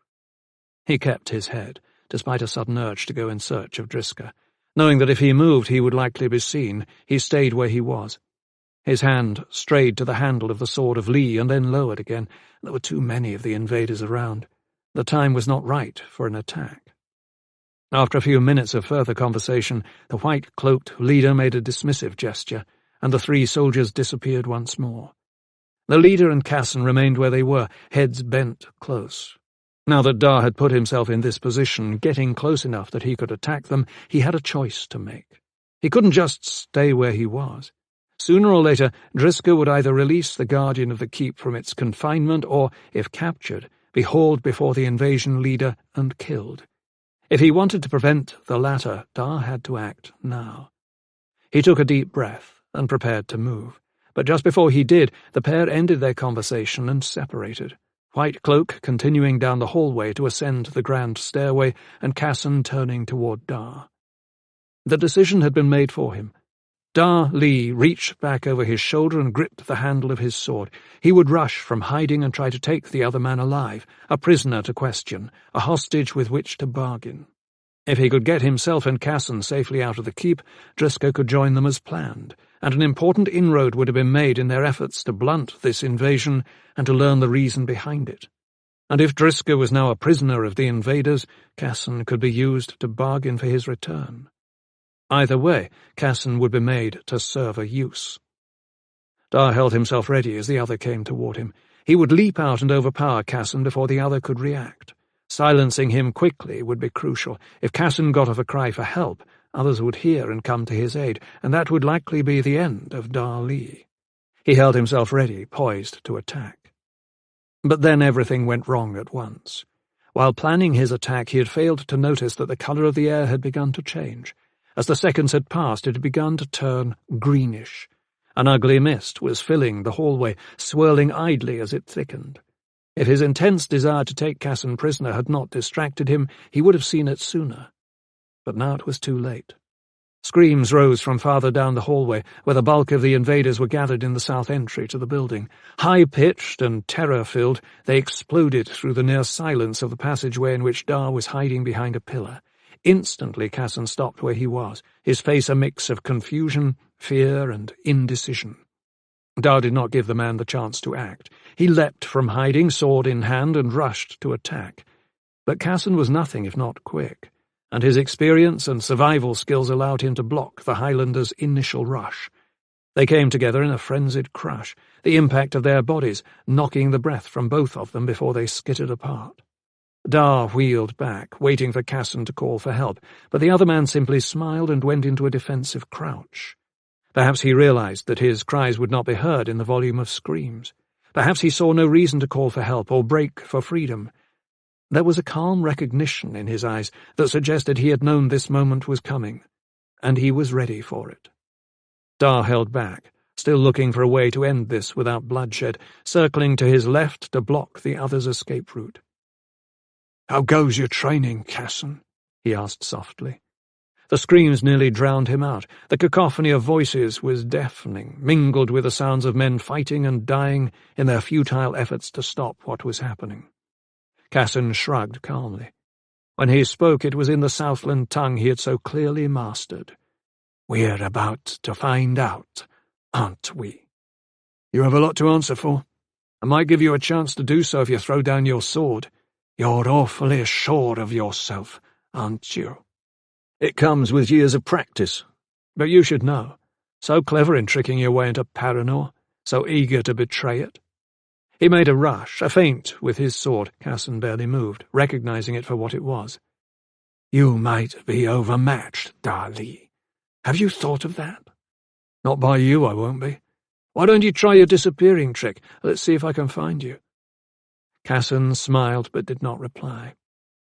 A: He kept his head, despite a sudden urge to go in search of Driska. Knowing that if he moved he would likely be seen, he stayed where he was. His hand strayed to the handle of the sword of Lee and then lowered again. There were too many of the invaders around. The time was not right for an attack. After a few minutes of further conversation, the white-cloaked leader made a dismissive gesture, and the three soldiers disappeared once more. The leader and Casson remained where they were, heads bent close. Now that Dar had put himself in this position, getting close enough that he could attack them, he had a choice to make. He couldn't just stay where he was. Sooner or later, Driska would either release the guardian of the keep from its confinement or, if captured, be hauled before the invasion leader and killed. If he wanted to prevent the latter, Dar had to act now. He took a deep breath and prepared to move, but just before he did, the pair ended their conversation and separated. White Cloak continuing down the hallway to ascend the grand stairway, and Casson turning toward Dar. The decision had been made for him. Dar Li reached back over his shoulder and gripped the handle of his sword. He would rush from hiding and try to take the other man alive, a prisoner to question, a hostage with which to bargain. If he could get himself and Casson safely out of the keep, Driscoll could join them as planned, and an important inroad would have been made in their efforts to blunt this invasion and to learn the reason behind it. And if Driscoll was now a prisoner of the invaders, Casson could be used to bargain for his return. Either way, Casson would be made to serve a use. Dar held himself ready as the other came toward him. He would leap out and overpower Casson before the other could react. Silencing him quickly would be crucial. If Casson got off a cry for help, others would hear and come to his aid, and that would likely be the end of Dar Li. He held himself ready, poised to attack. But then everything went wrong at once. While planning his attack, he had failed to notice that the colour of the air had begun to change. As the seconds had passed, it had begun to turn greenish. An ugly mist was filling the hallway, swirling idly as it thickened. If his intense desire to take Casson prisoner had not distracted him, he would have seen it sooner. But now it was too late. Screams rose from farther down the hallway, where the bulk of the invaders were gathered in the south entry to the building. High-pitched and terror-filled, they exploded through the near silence of the passageway in which Dar was hiding behind a pillar. Instantly Casson stopped where he was, his face a mix of confusion, fear, and indecision. Dar did not give the man the chance to act. He leapt from hiding, sword in hand, and rushed to attack. But Casson was nothing if not quick, and his experience and survival skills allowed him to block the Highlanders' initial rush. They came together in a frenzied crush, the impact of their bodies knocking the breath from both of them before they skittered apart. Dar wheeled back, waiting for Casson to call for help, but the other man simply smiled and went into a defensive crouch. Perhaps he realized that his cries would not be heard in the volume of screams. Perhaps he saw no reason to call for help or break for freedom. There was a calm recognition in his eyes that suggested he had known this moment was coming, and he was ready for it. Dar held back, still looking for a way to end this without bloodshed, circling to his left to block the other's escape route. "How goes your training, Casson?" he asked softly. The screams nearly drowned him out. The cacophony of voices was deafening, mingled with the sounds of men fighting and dying in their futile efforts to stop what was happening. Casson shrugged calmly. When he spoke, it was in the Southland tongue he had so clearly mastered. "We're about to find out, aren't we?" "You have a lot to answer for. I might give you a chance to do so if you throw down your sword. You're awfully sure of yourself, aren't you?" "It comes with years of practice. But you should know. So clever in tricking your way into Paranor, so eager to betray it." He made a rush, a feint with his sword. Casson barely moved, recognizing it for what it was. "You might be overmatched, Dar Li. Have you thought of that?" "Not by you, I won't be. Why don't you try your disappearing trick? Let's see if I can find you." Casson smiled but did not reply.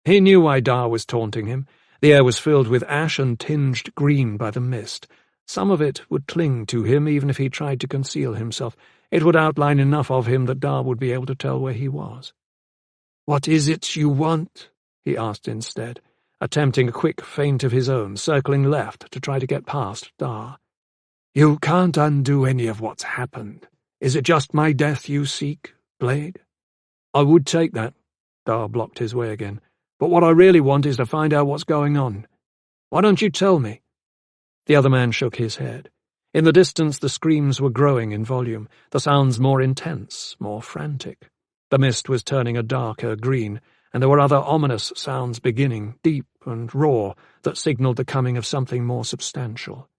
A: He knew why Dar was taunting him. The air was filled with ash and tinged green by the mist. Some of it would cling to him even if he tried to conceal himself. It would outline enough of him that Dar would be able to tell where he was. "What is it you want?" he asked instead, attempting a quick feint of his own, circling left to try to get past Dar. "You can't undo any of what's happened. Is it just my death you seek, Blade?" "I would take that." Dar blocked his way again. "But what I really want is to find out what's going on. Why don't you tell me?" The other man shook his head. In the distance the screams were growing in volume, the sounds more intense, more frantic. The mist was turning a darker green, and there were other ominous sounds beginning, deep and raw, that signaled the coming of something more substantial.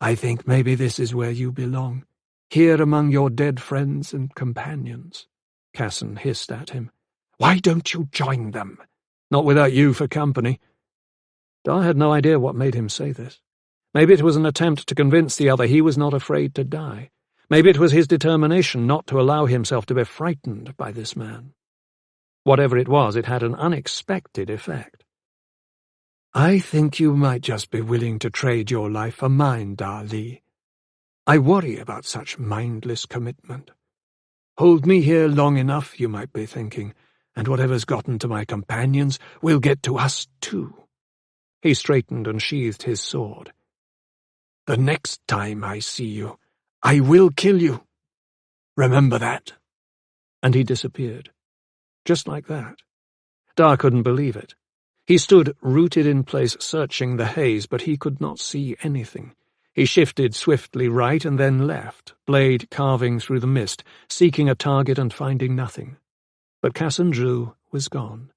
A: "I think maybe this is where you belong, here among your dead friends and companions," Casson hissed at him. "Why don't you join them?" "Not without you for company." Dar had no idea what made him say this. Maybe it was an attempt to convince the other he was not afraid to die. Maybe it was his determination not to allow himself to be frightened by this man. Whatever it was, it had an unexpected effect. "I think you might just be willing to trade your life for mine, Dar Li. I worry about such mindless commitment.
C: Hold me here long enough, you might be thinking, and whatever's gotten to my companions will get to us too.
A: He straightened and sheathed his sword.
C: The next time I see you, I will kill you. Remember that.
A: And he disappeared. Just like that. Dar couldn't believe it. He stood rooted in place, searching the haze, but he could not see anything. He shifted swiftly right and then left, blade carving through the mist, seeking a target and finding nothing. But Cassandru was gone.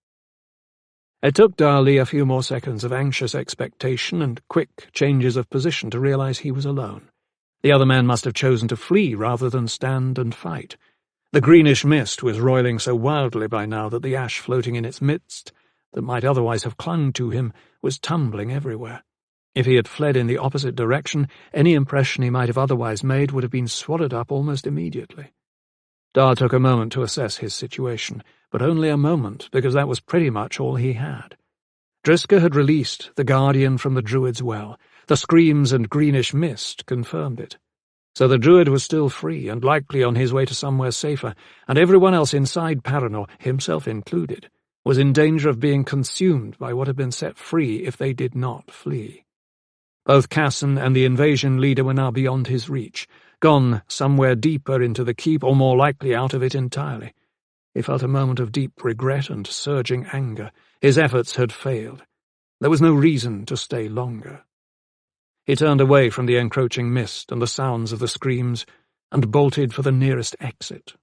A: It took Darley a few more seconds of anxious expectation and quick changes of position to realize he was alone. The other man must have chosen to flee rather than stand and fight. The greenish mist was roiling so wildly by now that the ash floating in its midst, that might otherwise have clung to him, was tumbling everywhere. If he had fled in the opposite direction, any impression he might have otherwise made would have been swallowed up almost immediately. Dar took a moment to assess his situation, but only a moment, because that was pretty much all he had. Driska had released the guardian from the druid's well. The screams and greenish mist confirmed it. So the druid was still free and likely on his way to somewhere safer, and everyone else inside Paranor, himself included, was in danger of being consumed by what had been set free if they did not flee. Both Casson and the invasion leader were now beyond his reach, gone somewhere deeper into the keep, or more likely out of it entirely. He felt a moment of deep regret and surging anger. His efforts had failed. There was no reason to stay longer. He turned away from the encroaching mist and the sounds of the screams, and bolted for the nearest exit.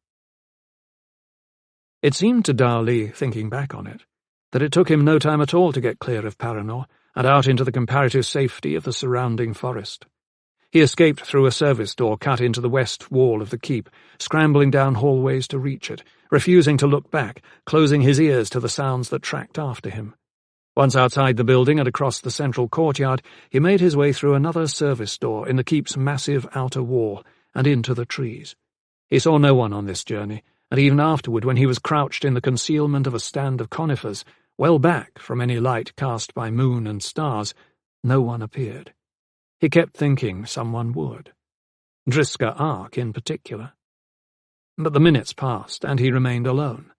A: It seemed to Darley, thinking back on it, that it took him no time at all to get clear of Paranor and out into the comparative safety of the surrounding forest. He escaped through a service door cut into the west wall of the keep, scrambling down hallways to reach it, refusing to look back, closing his ears to the sounds that tracked after him. Once outside the building and across the central courtyard, he made his way through another service door in the keep's massive outer wall and into the trees. He saw no one on this journey, and even afterward, when he was crouched in the concealment of a stand of conifers, well back from any light cast by moon and stars, no one appeared. He kept thinking someone would. Driska Ark in particular. But the minutes passed, and he remained alone.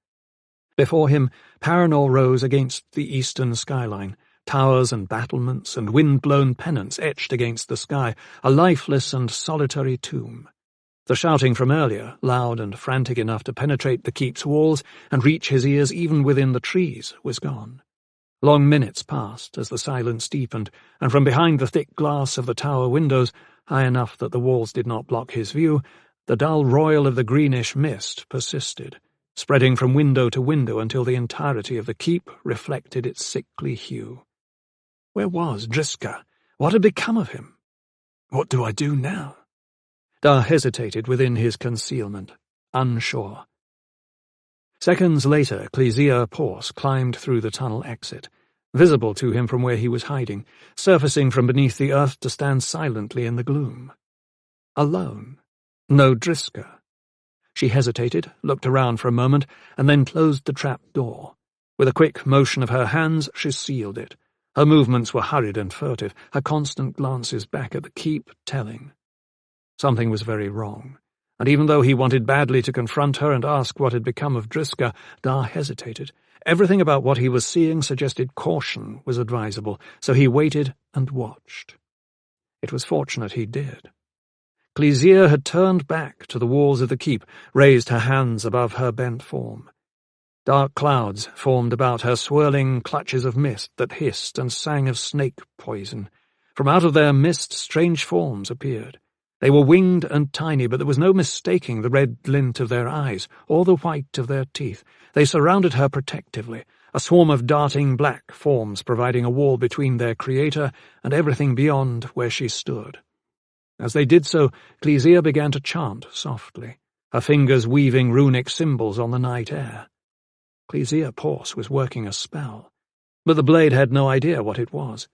A: Before him, Paranor rose against the eastern skyline, towers and battlements and wind-blown pennants etched against the sky, a lifeless and solitary tomb. The shouting from earlier, loud and frantic enough to penetrate the keep's walls and reach his ears even within the trees, was gone. Long minutes passed as the silence deepened, and from behind the thick glass of the tower windows, high enough that the walls did not block his view, the dull roil of the greenish mist persisted, spreading from window to window until the entirety of the keep reflected its sickly hue. Where was Driska? What had become of him? What do I do now? Dar hesitated within his concealment, unsure. Seconds later, Clesia Porce climbed through the tunnel exit, visible to him from where he was hiding, surfacing from beneath the earth to stand silently in the gloom. Alone. No Driska. She hesitated, looked around for a moment, and then closed the trap door. With a quick motion of her hands, she sealed it. Her movements were hurried and furtive, her constant glances back at the keep telling. Something was very wrong, and even though he wanted badly to confront her and ask what had become of Driska, Dar hesitated. Everything about what he was seeing suggested caution was advisable, so he waited and watched. It was fortunate he did. Clesia had turned back to the walls of the keep, raised her hands above her bent form. Dark clouds formed about her, swirling clutches of mist that hissed and sang of snake poison. From out of their mist strange forms appeared. They were winged and tiny, but there was no mistaking the red glint of their eyes or the white of their teeth. They surrounded her protectively, a swarm of darting black forms providing a wall between their creator and everything beyond where she stood. As they did so, Clesia began to chant softly, her fingers weaving runic symbols on the night air. Clesia Porce was working a spell, but the blade had no idea what it was.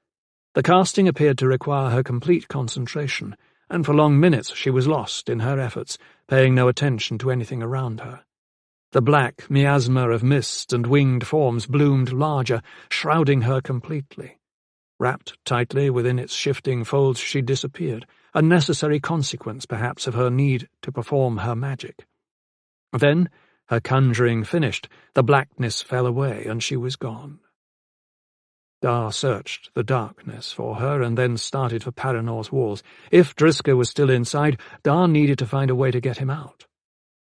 A: The casting appeared to require her complete concentration, and for long minutes she was lost in her efforts, paying no attention to anything around her. The black miasma of mist and winged forms bloomed larger, shrouding her completely. Wrapped tightly within its shifting folds, she disappeared, a necessary consequence, perhaps, of her need to perform her magic. Then, her conjuring finished, the blackness fell away, and she was gone. Dar searched the darkness for her and then started for Paranor's walls. If Driska was still inside, Dar needed to find a way to get him out.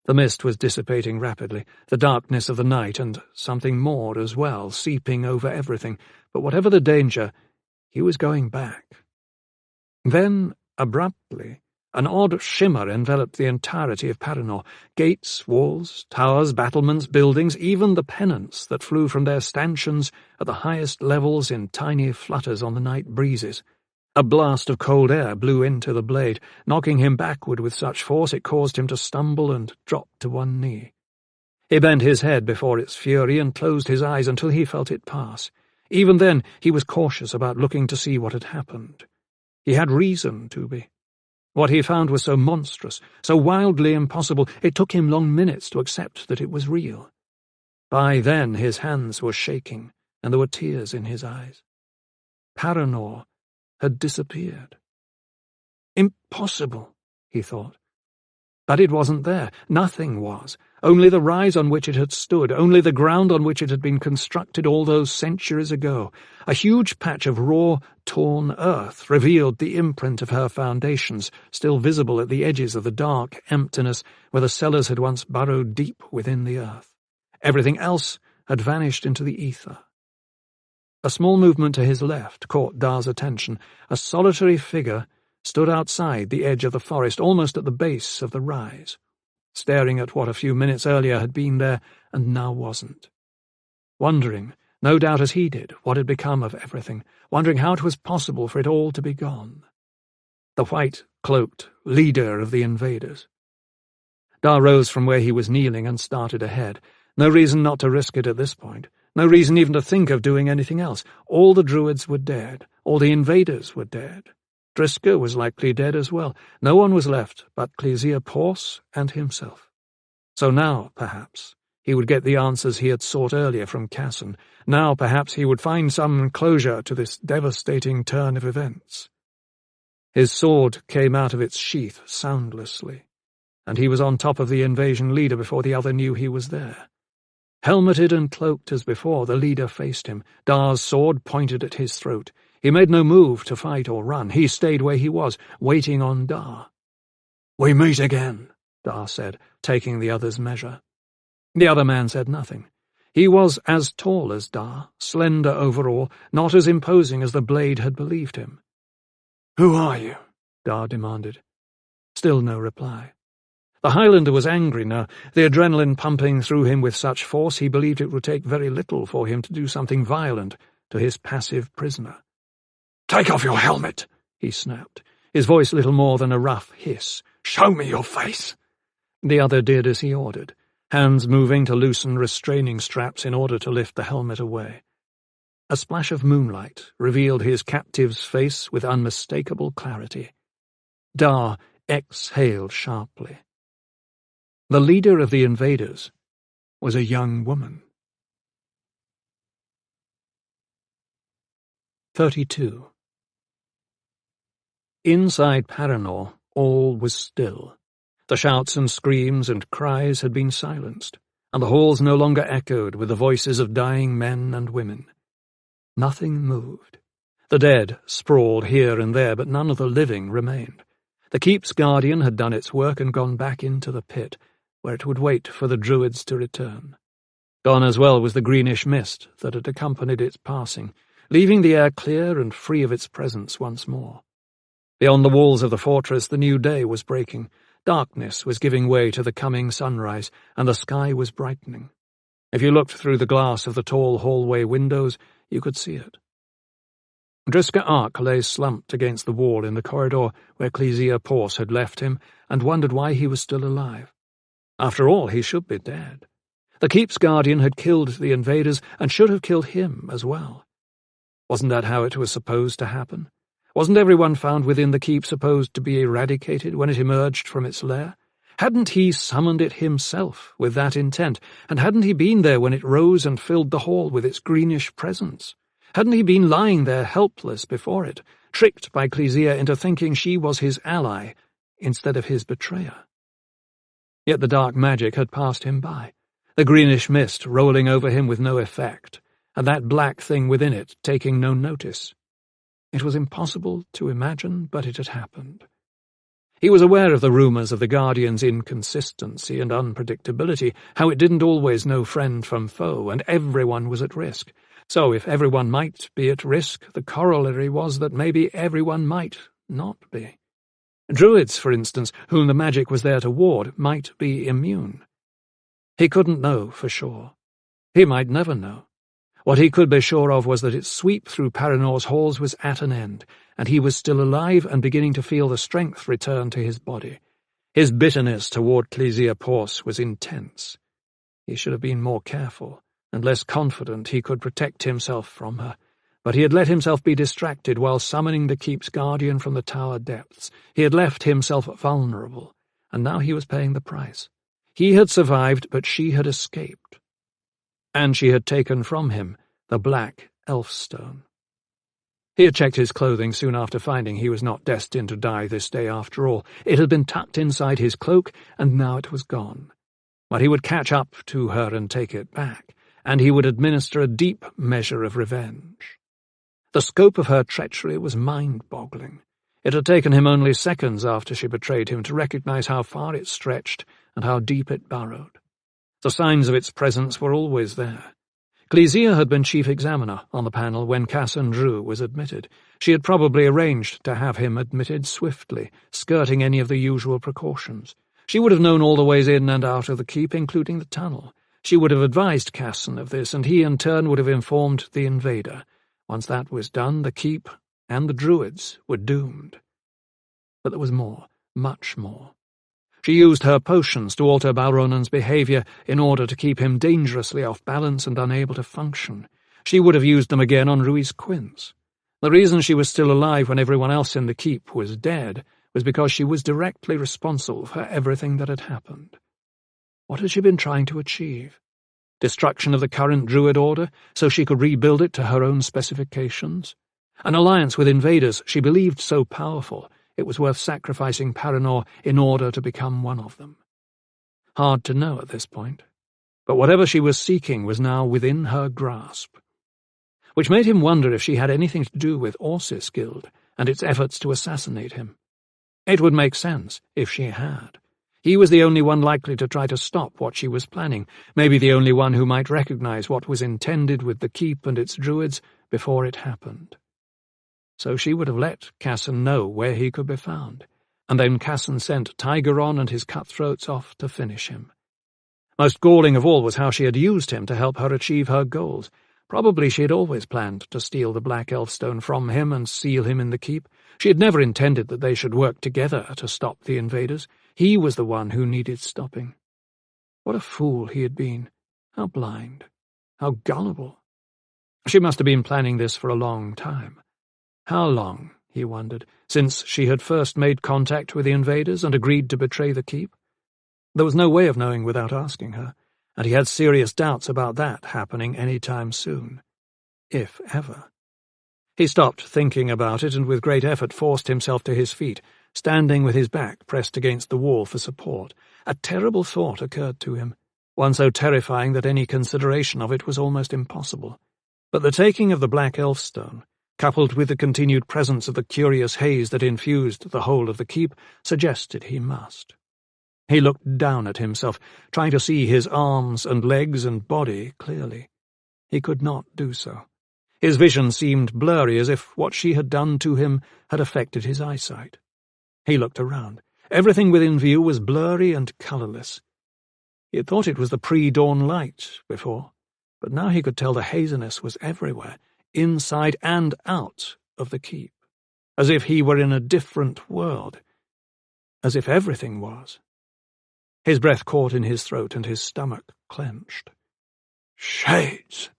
A: The mist was dissipating rapidly, the darkness of the night, and something more as well, seeping over everything. But whatever the danger, he was going back. Then, abruptly, an odd shimmer enveloped the entirety of Paranor. Gates, walls, towers, battlements, buildings, even the pennants that flew from their stanchions at the highest levels in tiny flutters on the night breezes. A blast of cold air blew into the blade, knocking him backward with such force it caused him to stumble and drop to one knee. He bent his head before its fury and closed his eyes until he felt it pass. Even then he was cautious about looking to see what had happened. He had reason to be. What he found was so monstrous, so wildly impossible, it took him long minutes to accept that it was real. By then his hands were shaking, and there were tears in his eyes. Paranor had disappeared. Impossible, he thought. But it wasn't there. Nothing was. Only the rise on which it had stood, only the ground on which it had been constructed all those centuries ago. A huge patch of raw, torn earth revealed the imprint of her foundations, still visible at the edges of the dark emptiness where the cellars had once burrowed deep within the earth. Everything else had vanished into the ether. A small movement to his left caught Dar's attention. A solitary figure stood outside the edge of the forest, almost at the base of the rise, staring at what a few minutes earlier had been there and now wasn't. Wondering, no doubt as he did, what had become of everything, wondering how it was possible for it all to be gone. The white-cloaked leader of the invaders. Dar rose from where he was kneeling and started ahead. No reason not to risk it at this point. No reason even to think of doing anything else. All the druids were dead. All the invaders were dead. Driska was likely dead as well. No one was left but Clesia Porce and himself. So now, perhaps, he would get the answers he had sought earlier from Casson. Now, perhaps, he would find some closure to this devastating turn of events. His sword came out of its sheath soundlessly, and he was on top of the invasion leader before the other knew he was there. Helmeted and cloaked as before, the leader faced him. Dar's sword pointed at his throat. He made no move to fight or run. He stayed where he was, waiting on Dar. "We meet again," Dar said, taking the other's measure. The other man said nothing. He was as tall as Dar, slender overall, not as imposing as the blade had believed him. "Who are you?" Dar demanded. Still no reply. The Highlander was angry now, the adrenaline pumping through him with such force he believed it would take very little for him to do something violent to his passive prisoner. "Take off your helmet," he snapped, his voice little more than a rough hiss. "Show me your face." The other did as he ordered, hands moving to loosen restraining straps in order to lift the helmet away. A splash of moonlight revealed his captive's face with unmistakable clarity. Dar exhaled sharply. The leader of the invaders was a young woman. 32. Inside Paranor, all was still. The shouts and screams and cries had been silenced, and the halls no longer echoed with the voices of dying men and women. Nothing moved. The dead sprawled here and there, but none of the living remained. The keep's guardian had done its work and gone back into the pit, where it would wait for the druids to return. Gone as well was the greenish mist that had accompanied its passing, leaving the air clear and free of its presence once more. Beyond the walls of the fortress the new day was breaking. Darkness was giving way to the coming sunrise, and the sky was brightening. If you looked through the glass of the tall hallway windows, you could see it. Driska Ark lay slumped against the wall in the corridor where Clesia Porce had left him, and wondered why he was still alive. After all, he should be dead. The keep's guardian had killed the invaders and should have killed him as well. Wasn't that how it was supposed to happen? Wasn't everyone found within the keep supposed to be eradicated when it emerged from its lair? Hadn't he summoned it himself with that intent, and hadn't he been there when it rose and filled the hall with its greenish presence? Hadn't he been lying there helpless before it, tricked by Clesia into thinking she was his ally instead of his betrayer? Yet the dark magic had passed him by, the greenish mist rolling over him with no effect, and that black thing within it taking no notice. It was impossible to imagine, but it had happened. He was aware of the rumours of the Guardian's inconsistency and unpredictability, how it didn't always know friend from foe, and everyone was at risk. So if everyone might be at risk, the corollary was that maybe everyone might not be. Druids, for instance, whom the magic was there to ward, might be immune. He couldn't know for sure. He might never know. What he could be sure of was that its sweep through Paranor's halls was at an end, and he was still alive and beginning to feel the strength return to his body. His bitterness toward Clesia Porce was intense. He should have been more careful, and less confident he could protect himself from her. But he had let himself be distracted while summoning the keep's guardian from the tower depths. He had left himself vulnerable, and now he was paying the price. He had survived, but she had escaped. And she had taken from him the black elfstone. He had checked his clothing soon after finding he was not destined to die this day after all. It had been tucked inside his cloak, and now it was gone. But he would catch up to her and take it back, and he would administer a deep measure of revenge. The scope of her treachery was mind-boggling. It had taken him only seconds after she betrayed him to recognize how far it stretched and how deep it burrowed. The signs of its presence were always there. Clesia had been chief examiner on the panel when Cassan Drew was admitted. She had probably arranged to have him admitted swiftly, skirting any of the usual precautions. She would have known all the ways in and out of the keep, including the tunnel. She would have advised Cassan of this, and he in turn would have informed the invader. Once that was done, the keep and the druids were doomed. But there was more, much more. She used her potions to alter Balronan's behaviour in order to keep him dangerously off balance and unable to function. She would have used them again on Ruiz Quince. The reason she was still alive when everyone else in the keep was dead was because she was directly responsible for everything that had happened. What had she been trying to achieve? Destruction of the current Druid order, so she could rebuild it to her own specifications? An alliance with invaders she believed so powerful it was worth sacrificing Paranor in order to become one of them. Hard to know at this point, but whatever she was seeking was now within her grasp. Which made him wonder if she had anything to do with Orsis Guild and its efforts to assassinate him. It would make sense if she had. He was the only one likely to try to stop what she was planning, maybe the only one who might recognize what was intended with the keep and its druids before it happened. So she would have let Cassan know where he could be found, and then Cassan sent Tigeron and his cutthroats off to finish him. Most galling of all was how she had used him to help her achieve her goals. Probably she had always planned to steal the Black Elfstone from him and seal him in the keep. She had never intended that they should work together to stop the invaders. He was the one who needed stopping. What a fool he had been. How blind. How gullible. She must have been planning this for a long time. How long, he wondered, since she had first made contact with the invaders and agreed to betray the keep? There was no way of knowing without asking her, and he had serious doubts about that happening any time soon, if ever. He stopped thinking about it and with great effort forced himself to his feet, standing with his back pressed against the wall for support. A terrible thought occurred to him, one so terrifying that any consideration of it was almost impossible. But the taking of the Black Elfstone, coupled with the continued presence of the curious haze that infused the whole of the keep, suggested he must. He looked down at himself, trying to see his arms and legs and body clearly. He could not do so. His vision seemed blurry, as if what she had done to him had affected his eyesight. He looked around. Everything within view was blurry and colourless. He had thought it was the pre-dawn light before, but now he could tell the haziness was everywhere, inside and out of the keep, as if he were in a different world, as if everything was. His breath caught in his throat and his stomach clenched. Shades!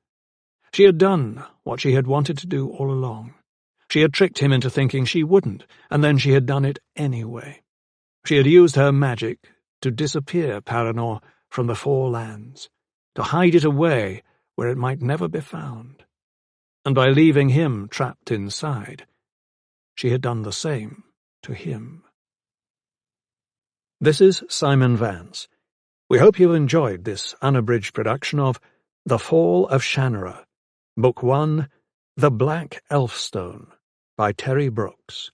A: She had done what she had wanted to do all along. She had tricked him into thinking she wouldn't, and then she had done it anyway. She had used her magic to disappear Paranor from the Four Lands, to hide it away where it might never be found. And by leaving him trapped inside, she had done the same to him. This is Simon Vance, We hope you've enjoyed this unabridged production of The Fall of Shannarra, Book 1, The Black Elfstone, by Terry Brooks.